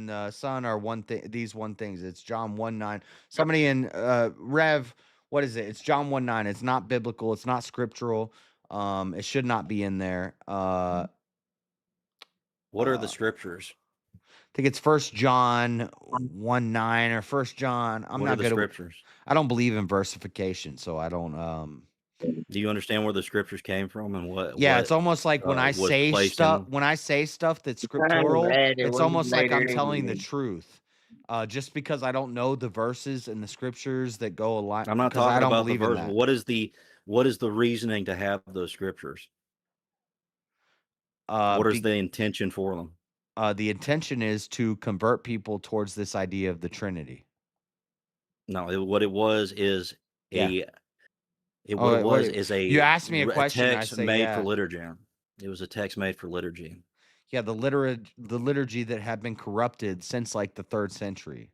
the Son are one thing. These one things. It's John 1:9. Somebody in Rev. What is it? It's John 1:9. It's not biblical. It's not scriptural. It should not be in there. What are the scriptures? I think it's First John 1:9 or First John. I'm What are not the good at. scriptures? I don't believe in versification, so I don't. Do you understand where the scriptures came from and Yeah, it's almost like when I was say placed stuff. in? When I say stuff that's I'm scriptural, glad it it's wasn't almost like later I'm telling the anyway. truth. Just because I don't know the verses and the scriptures that go along, I'm not because I talking don't about the believe in verse. that. What is the reasoning to have those scriptures? What is the intention for them? The intention is to convert people towards this idea of the Trinity. No, what it was is Yeah. what it was is You asked me a question. I text say made yeah. for liturgy. It was a text made for liturgy. Yeah, the liturgy that had been corrupted since like the 3rd century,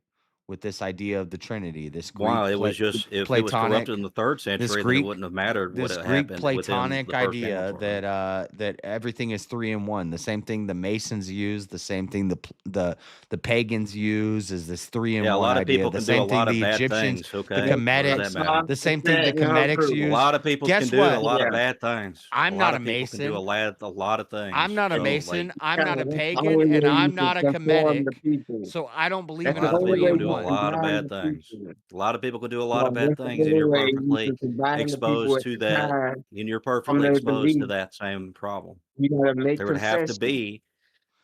with this idea of the Trinity. This Greek Wow, it was just if it was Platonic, corrupted in the 3rd century, then it wouldn't have mattered what this had Greek happened within Platonic the first idea council. that everything is 3 in 1. The same thing the Masons use, the same thing the pagans use is this 3 in 1 Yeah, a lot of idea. people The can do a same thing lot of the bad Egyptians, things. the Okay, what does that Cometics, matter? the same thing the Cometics A use. lot of people Guess can do what? a lot of bad things. I'm A not lot a of people can do Mason. a lot of things. I'm not a So, Mason. like, I'm not a That's the pagan, only and way you I'm can not a conform the Kemetic. people. So I don't believe That's a in the a lot of only three people way can in do a you can one. lot of combine bad the things. people. A lot of people can do a lot No, of bad that's the things, and only you're way you perfectly can combine the people exposed at to the that. time And you're from perfectly their exposed to belief. that same problem. You gotta make There would have to concessions. be.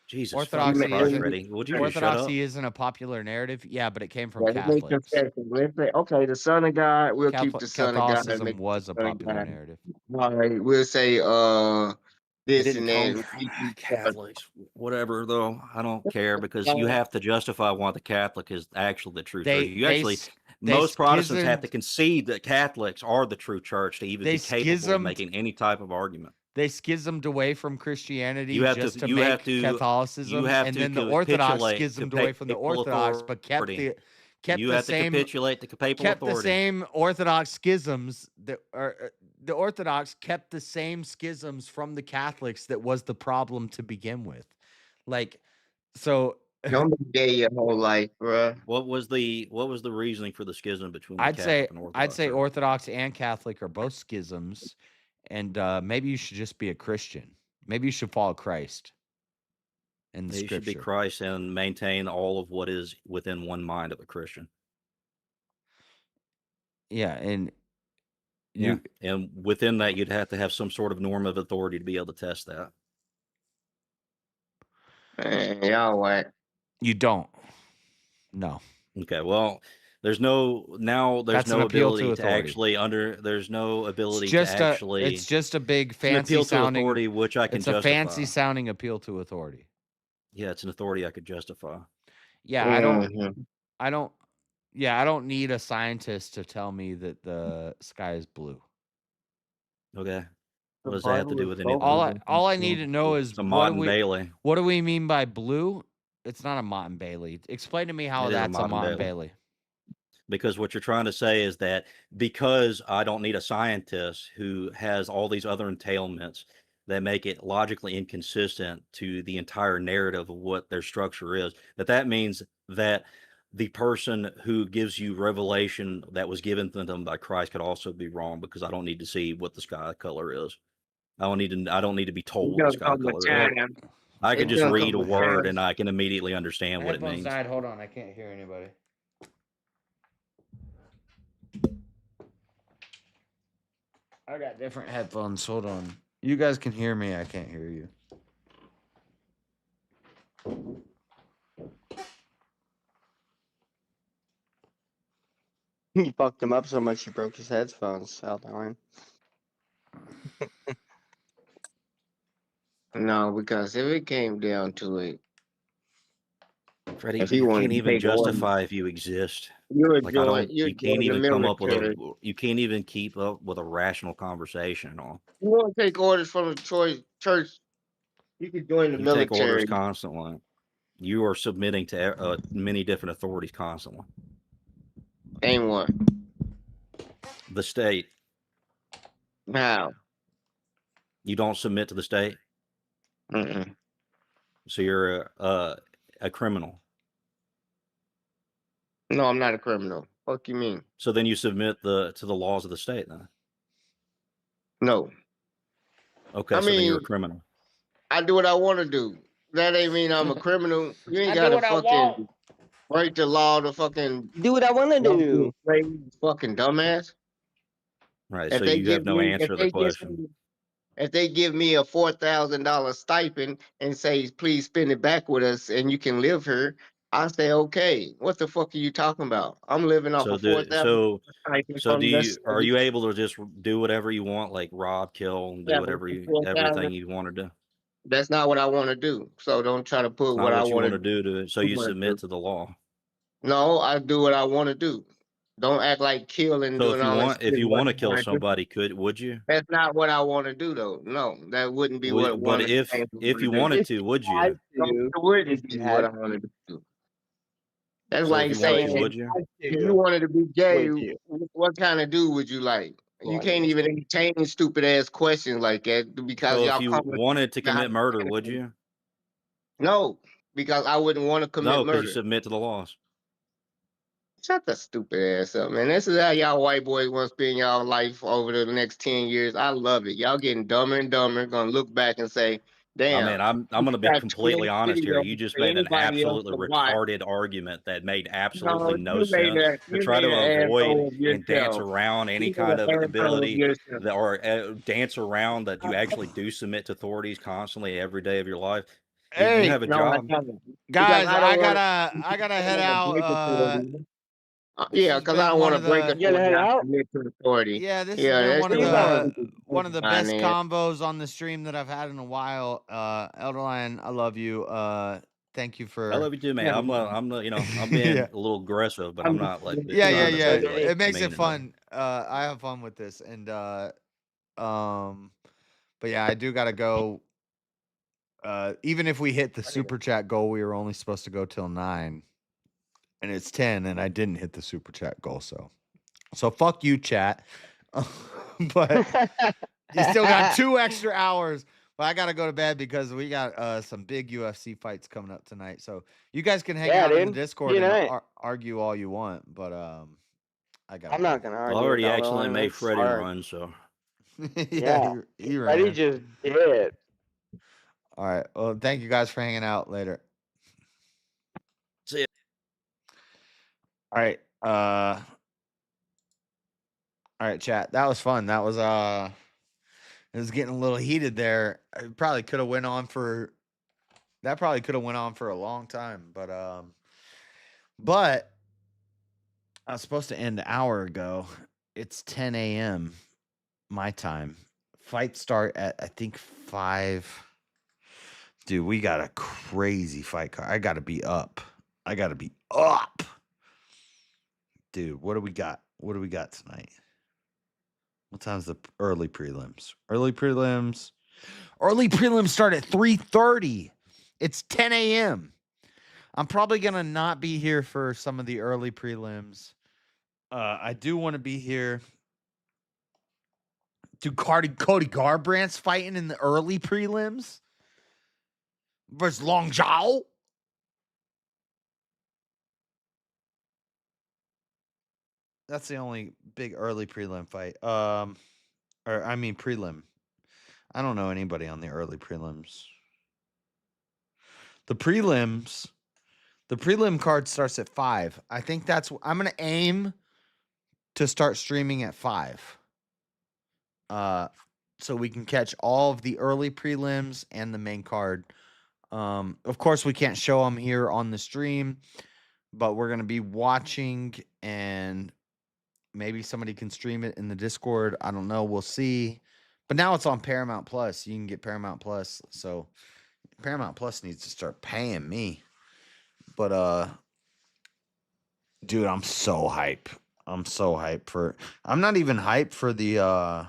Jesus fucking Orthodoxy Christ, isn't Freddie. Would you just shut up? Orthodoxy isn't a popular narrative. Yeah, but it came from Yeah, they make Catholics. concessions. Let's say, okay, the Son of God, we'll keep the Son of God and Catholicism make was the a Son of popular God. narrative. All right, we'll say It this didn't and come that. from Catholics. Whatever, though. I don't care because you have to justify why the Catholic is actually the true church. You actually, most Protestants have to concede that Catholics are the true church to even be capable of making any type of argument. They schismed away from Christianity You have just to, to you make have to, Catholicism, you have and to then the Orthodox capitulate schismed to away from the papal Orthodox, but kept authority. kept You the have to same capitulate to papal kept authority. the same Orthodox schisms that are the Orthodox kept the same schisms from the Catholics that was the problem to begin with. Like, so Don't be gay your whole life, bruh. What was the reasoning for the schism between the Catholic and Orthodox? I'd say Church? Orthodox and Catholic are both schisms, and maybe you should just be a Christian. Maybe you should follow Christ and the You should be Scripture. Christ and maintain all of what is within one mind of a Christian. Yeah, and and within that, you'd have to have some sort of norm of authority to be able to test that. Y'all what? You don't. No. Okay. Well, there's no ability to actually there's no ability to actually. It's just a big fancy appeal sounding to authority, which I can It's justify. a fancy sounding appeal to authority. Yeah, it's an authority I could justify. Yeah, I don't need a scientist to tell me that the sky is blue. Okay. What does that have to do with anything? All I need to know is it's a Mott and Bailey. What do we mean by blue? It's not a Mott and Bailey. Explain to me how that's a Mott and Bailey. Because what you're trying to say is that because I don't need a scientist who has all these other entailments, that make it logically inconsistent to the entire narrative of what their structure is, that means that the person who gives you revelation that was given to them by Christ could also be wrong, because I don't need to see what the sky color is. I don't need to be told what the sky color is. I can just read a word and I can immediately understand what it means. Died. Hold on, I can't hear anybody. I got different headphones. Hold on. You guys can hear me. I can't hear you. He fucked him up so much he broke his headphones out there. No, because if it came down to it, Freddie, if he you wanted can't to even take orders, justify if you exist. you're Like, I doing don't. you're You can't doing the even come up with military. you can't even keep up with a rational conversation at all. You want to take orders from the church, you could join the You take orders military. constantly. You are submitting to many different authorities constantly. Name one. The state. How? You don't submit to the state. Mm-mm. So you're a criminal. No, I'm not a criminal. Fuck you mean? So then you submit to the laws of the state, then? No. Okay, I so then you're a mean, criminal. I do what I want to do. That ain't mean I'm a criminal. You ain't I do gotta what I fucking want. break the law to fucking Do what I want to do. fucking dumbass. Right. If So they you have give no me, answer to the question. if they give me a $4,000 stipend and say, please spend it back with us and you can live here, I say, okay. What the fuck are you talking about? I'm living off So of $4,000 stipend so from this. are you able to just do whatever you want, like rob, kill, and do Yeah, but whatever for everything 4,000, you want to do? that's not what I want to do. So don't try to put It's what not I what you want want to to do so you submit to the law. No, I do what I want to do. Don't act like killing, So doing all that if shit. you What want to I kill wanna do. somebody, would you? That's not what I want to do, though. No, that wouldn't be what But one of the things I if wanna you do. wanted to, would you? No, it wouldn't be what I want to do. That's So if like you wanted saying to, would you? if you wanted to be gay, Would you? what kind of dude would you like? You Well, can't even entertain stupid ass questions like that because So if y'all you come with wanted to commit murder, would you? no, because I wouldn't want to commit No, because you murder. submit to the laws. Shut the stupid ass up, man. This is how y'all white boys want to spend y'all life over the next 10 years. I love it. Y'all getting dumber and dumber. Gonna look back and say, I mean, damn, I'm we going to be got completely 20 honest here. videos You just for made an anybody else absolutely to watch. retarded argument that made absolutely No, no sense to you try made to an avoid asshole of and dance yourself. around any You made kind of an asshole of ability yourself. that, or dance around that you actually do submit to authorities constantly every day of your life. You have a No, I job. don't. Guys, Because I don't want I gotta head out. This yeah, has because I been don't one want of to break the authority. I submit to authority. Yeah, this has Yeah, been that's one of the the best combos on the stream that I've had in a while. Elderline, I love you. Thank you for I love you too, man. I'm I'm being yeah. a little aggressive, but I'm not like Yeah, trying to yeah. be like It makes it mean. fun. I have fun with this, and but yeah, I do gotta go. Even if we hit the super chat goal, we were only supposed to go till 9, and it's 10, and I didn't hit the super chat goal, so fuck you, chat. But you still got 2 extra hours. But I gotta go to bed because we got some big UFC fights coming up tonight. So you guys can hang out in the Discord and argue all you want. But I got. I'm not gonna I argue. already with accidentally Elderline. made That's Freddie hard. run, so Yeah, he Freddie ran. just did. All right. Well, thank you guys for hanging out. Later. See ya. All right. All right, chat. That was fun. That was it was getting a little heated there. It probably could have went on for a long time, but I was supposed to end an hour ago. It's 10 a.m. my time. Fights start at I think 5. Dude, we got a crazy fight card. I gotta be up. Dude, what do we got? What do we got tonight? What time's the early prelims? Early prelims start at 3:30. It's 10 a.m. I'm probably gonna not be here for some of the early prelims. I do want to be here, Dude, Cody Garbrandt's fighting in the early prelims versus Long Zhao. That's the only big early prelim fight. Prelim. I don't know anybody on the early prelims. The prelim card starts at 5. I think I'm going to aim to start streaming at 5. So we can catch all of the early prelims and the main card. Of course, we can't show them here on the stream, but we're going to be watching, and maybe somebody can stream it in the Discord. I don't know. We'll see. But now it's on Paramount Plus. You can get Paramount Plus. So Paramount Plus needs to start paying me. But dude, I'm so hype. I'm not even hyped for the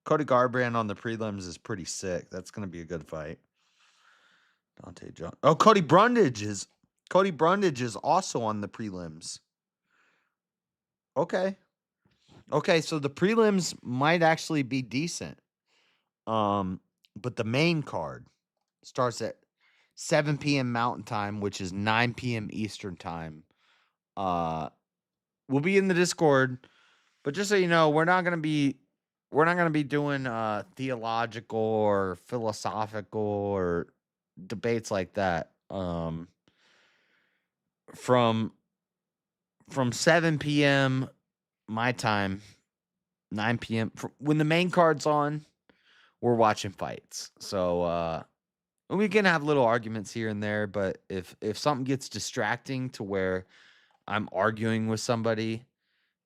Cody Garbrandt on the prelims is pretty sick. That's gonna be a good fight. Dante John. Oh, Cody Brundage is also on the prelims. Okay, so the prelims might actually be decent. But the main card starts at 7 p.m. Mountain Time, which is 9 p.m. Eastern Time. We'll be in the Discord, but just so you know, we're not gonna be doing theological or philosophical or debates like that. From 7 p.m. my time, 9 p.m. when the main card's on, we're watching fights. So we can have little arguments here and there, but if something gets distracting to where I'm arguing with somebody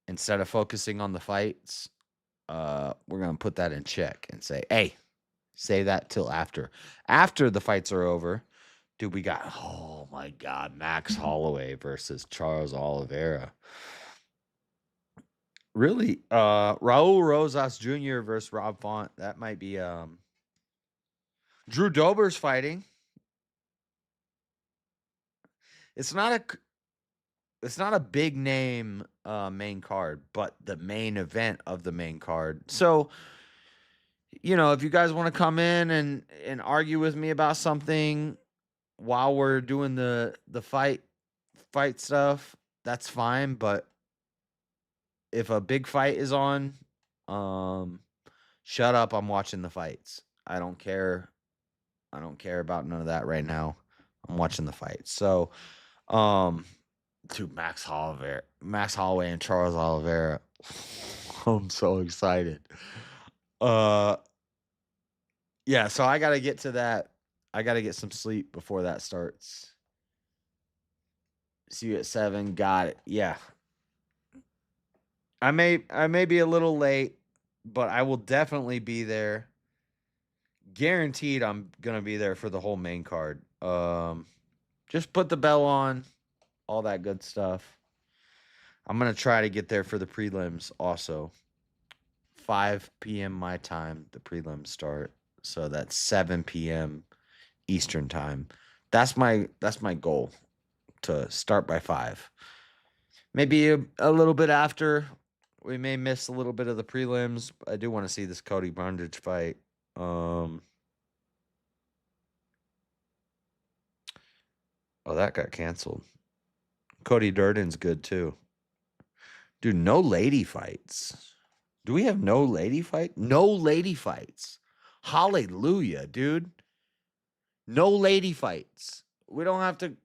instead of focusing on the fights, we're going to put that in check and say, hey, say that till after the fights are over. Dude, we got, oh my God, Max Holloway versus Charles Oliveira. Really? Raul Rosas Jr. versus Rob Font. That might be Drew Dober's fighting. It's not a big name main card, but the main event of the main card. So, if you guys want to come in and argue with me about something while we're doing the fight stuff, that's fine. But if a big fight is on, shut up. I'm watching the fights. I don't care about none of that right now. I'm watching the fights. So, dude, Max Holloway and Charles Oliveira. I'm so excited. Yeah, so I got to get to that. I got to get some sleep before that starts. See you at 7. Got it. Yeah. I may be a little late, but I will definitely be there. Guaranteed I'm going to be there for the whole main card. Just put the bell on, all that good stuff. I'm going to try to get there for the prelims also. 5 p.m. my time, the prelims start. So that's 7 p.m. Eastern time. That's my goal, to start by 5. Maybe a little bit after. We may miss a little bit of the prelims. I do want to see this Cody Brundage fight. Oh, that got canceled. Cody Durden's good too. Dude, no lady fights. Do we have no lady fight? No lady fights. Hallelujah, dude. No lady fights. We don't have to.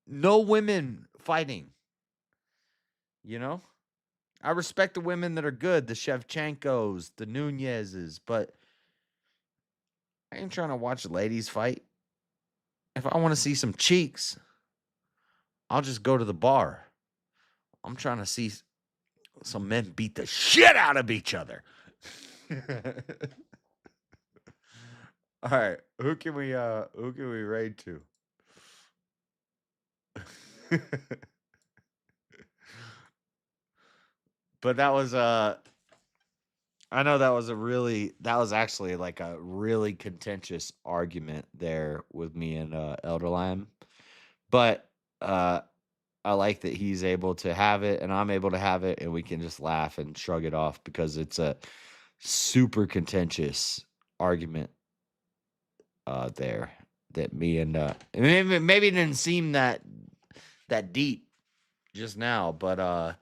No women fighting. I respect the women that are good, the Shevchenkos, the Nunezes, but I ain't trying to watch ladies fight. If I want to see some cheeks, I'll just go to the bar. I'm trying to see some men beat the shit out of each other. All right, who can we raid to? But that was I know that was actually like a really contentious argument there with me and Elderline. But I like that he's able to have it and I'm able to have it, and we can just laugh and shrug it off because it's a super contentious argument there that me and maybe it didn't seem that deep just now, but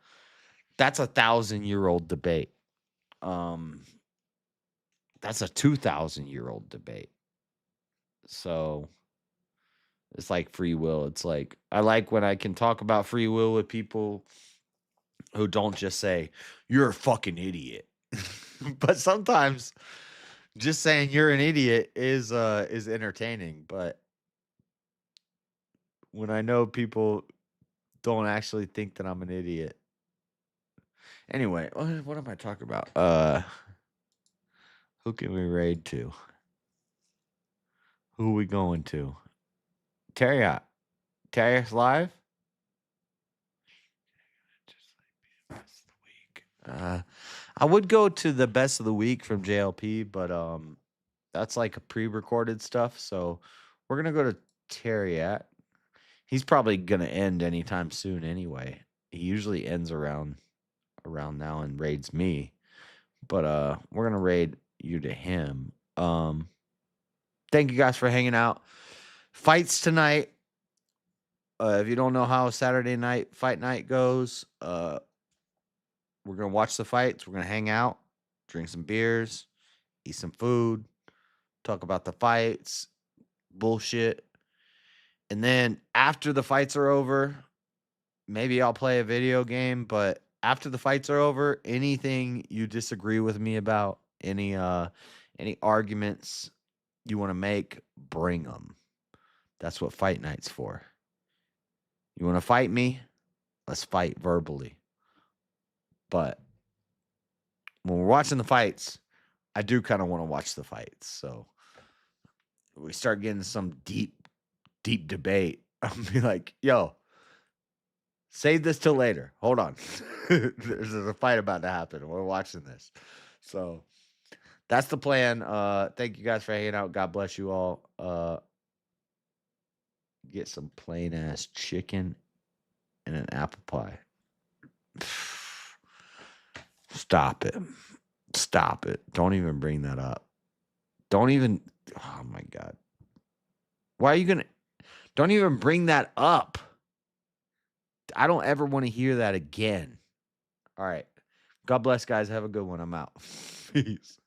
that's a 1,000-year-old debate. That's a 2,000-year-old debate. So it's like free will. It's like I like when I can talk about free will with people who don't just say you're a fucking idiot. But sometimes just saying you're an idiot is entertaining, but when I know people don't actually think that I'm an idiot. Anyway, what am I talking about? Who can we raid to? Who are we going to? Terriot. Terriot's live? I would go to the best of the week from JLP, but that's like a pre-recorded stuff, so we're gonna go to Terriot. He's probably gonna end anytime soon anyway. He usually ends around now and raids me. But we're gonna raid you to him. Thank you guys for hanging out. Fights tonight. If you don't know how Saturday night fight night goes, we're gonna watch the fights. We're gonna hang out, drink some beers, eat some food, talk about the fights, bullshit. And then after the fights are over, maybe I'll play a video game, but after the fights are over, anything you disagree with me about, any arguments you want to make, bring them. That's what fight night's for. You want to fight me? Let's fight verbally. But when we're watching the fights, I do kind of want to watch the fights. So we start getting some deep debate. I'll be like, yo, save this till later. Hold on. There's a fight about to happen. We're watching this. So that's the plan. Thank you guys for hanging out. God bless you all. Get some plain ass chicken and an apple pie. Stop it. Stop it. Don't even bring that up. Don't even. Oh my God. Why are you gonna? Don't even bring that up. I don't ever want to hear that again. All right. God bless, guys. Have a good one. I'm out. Peace.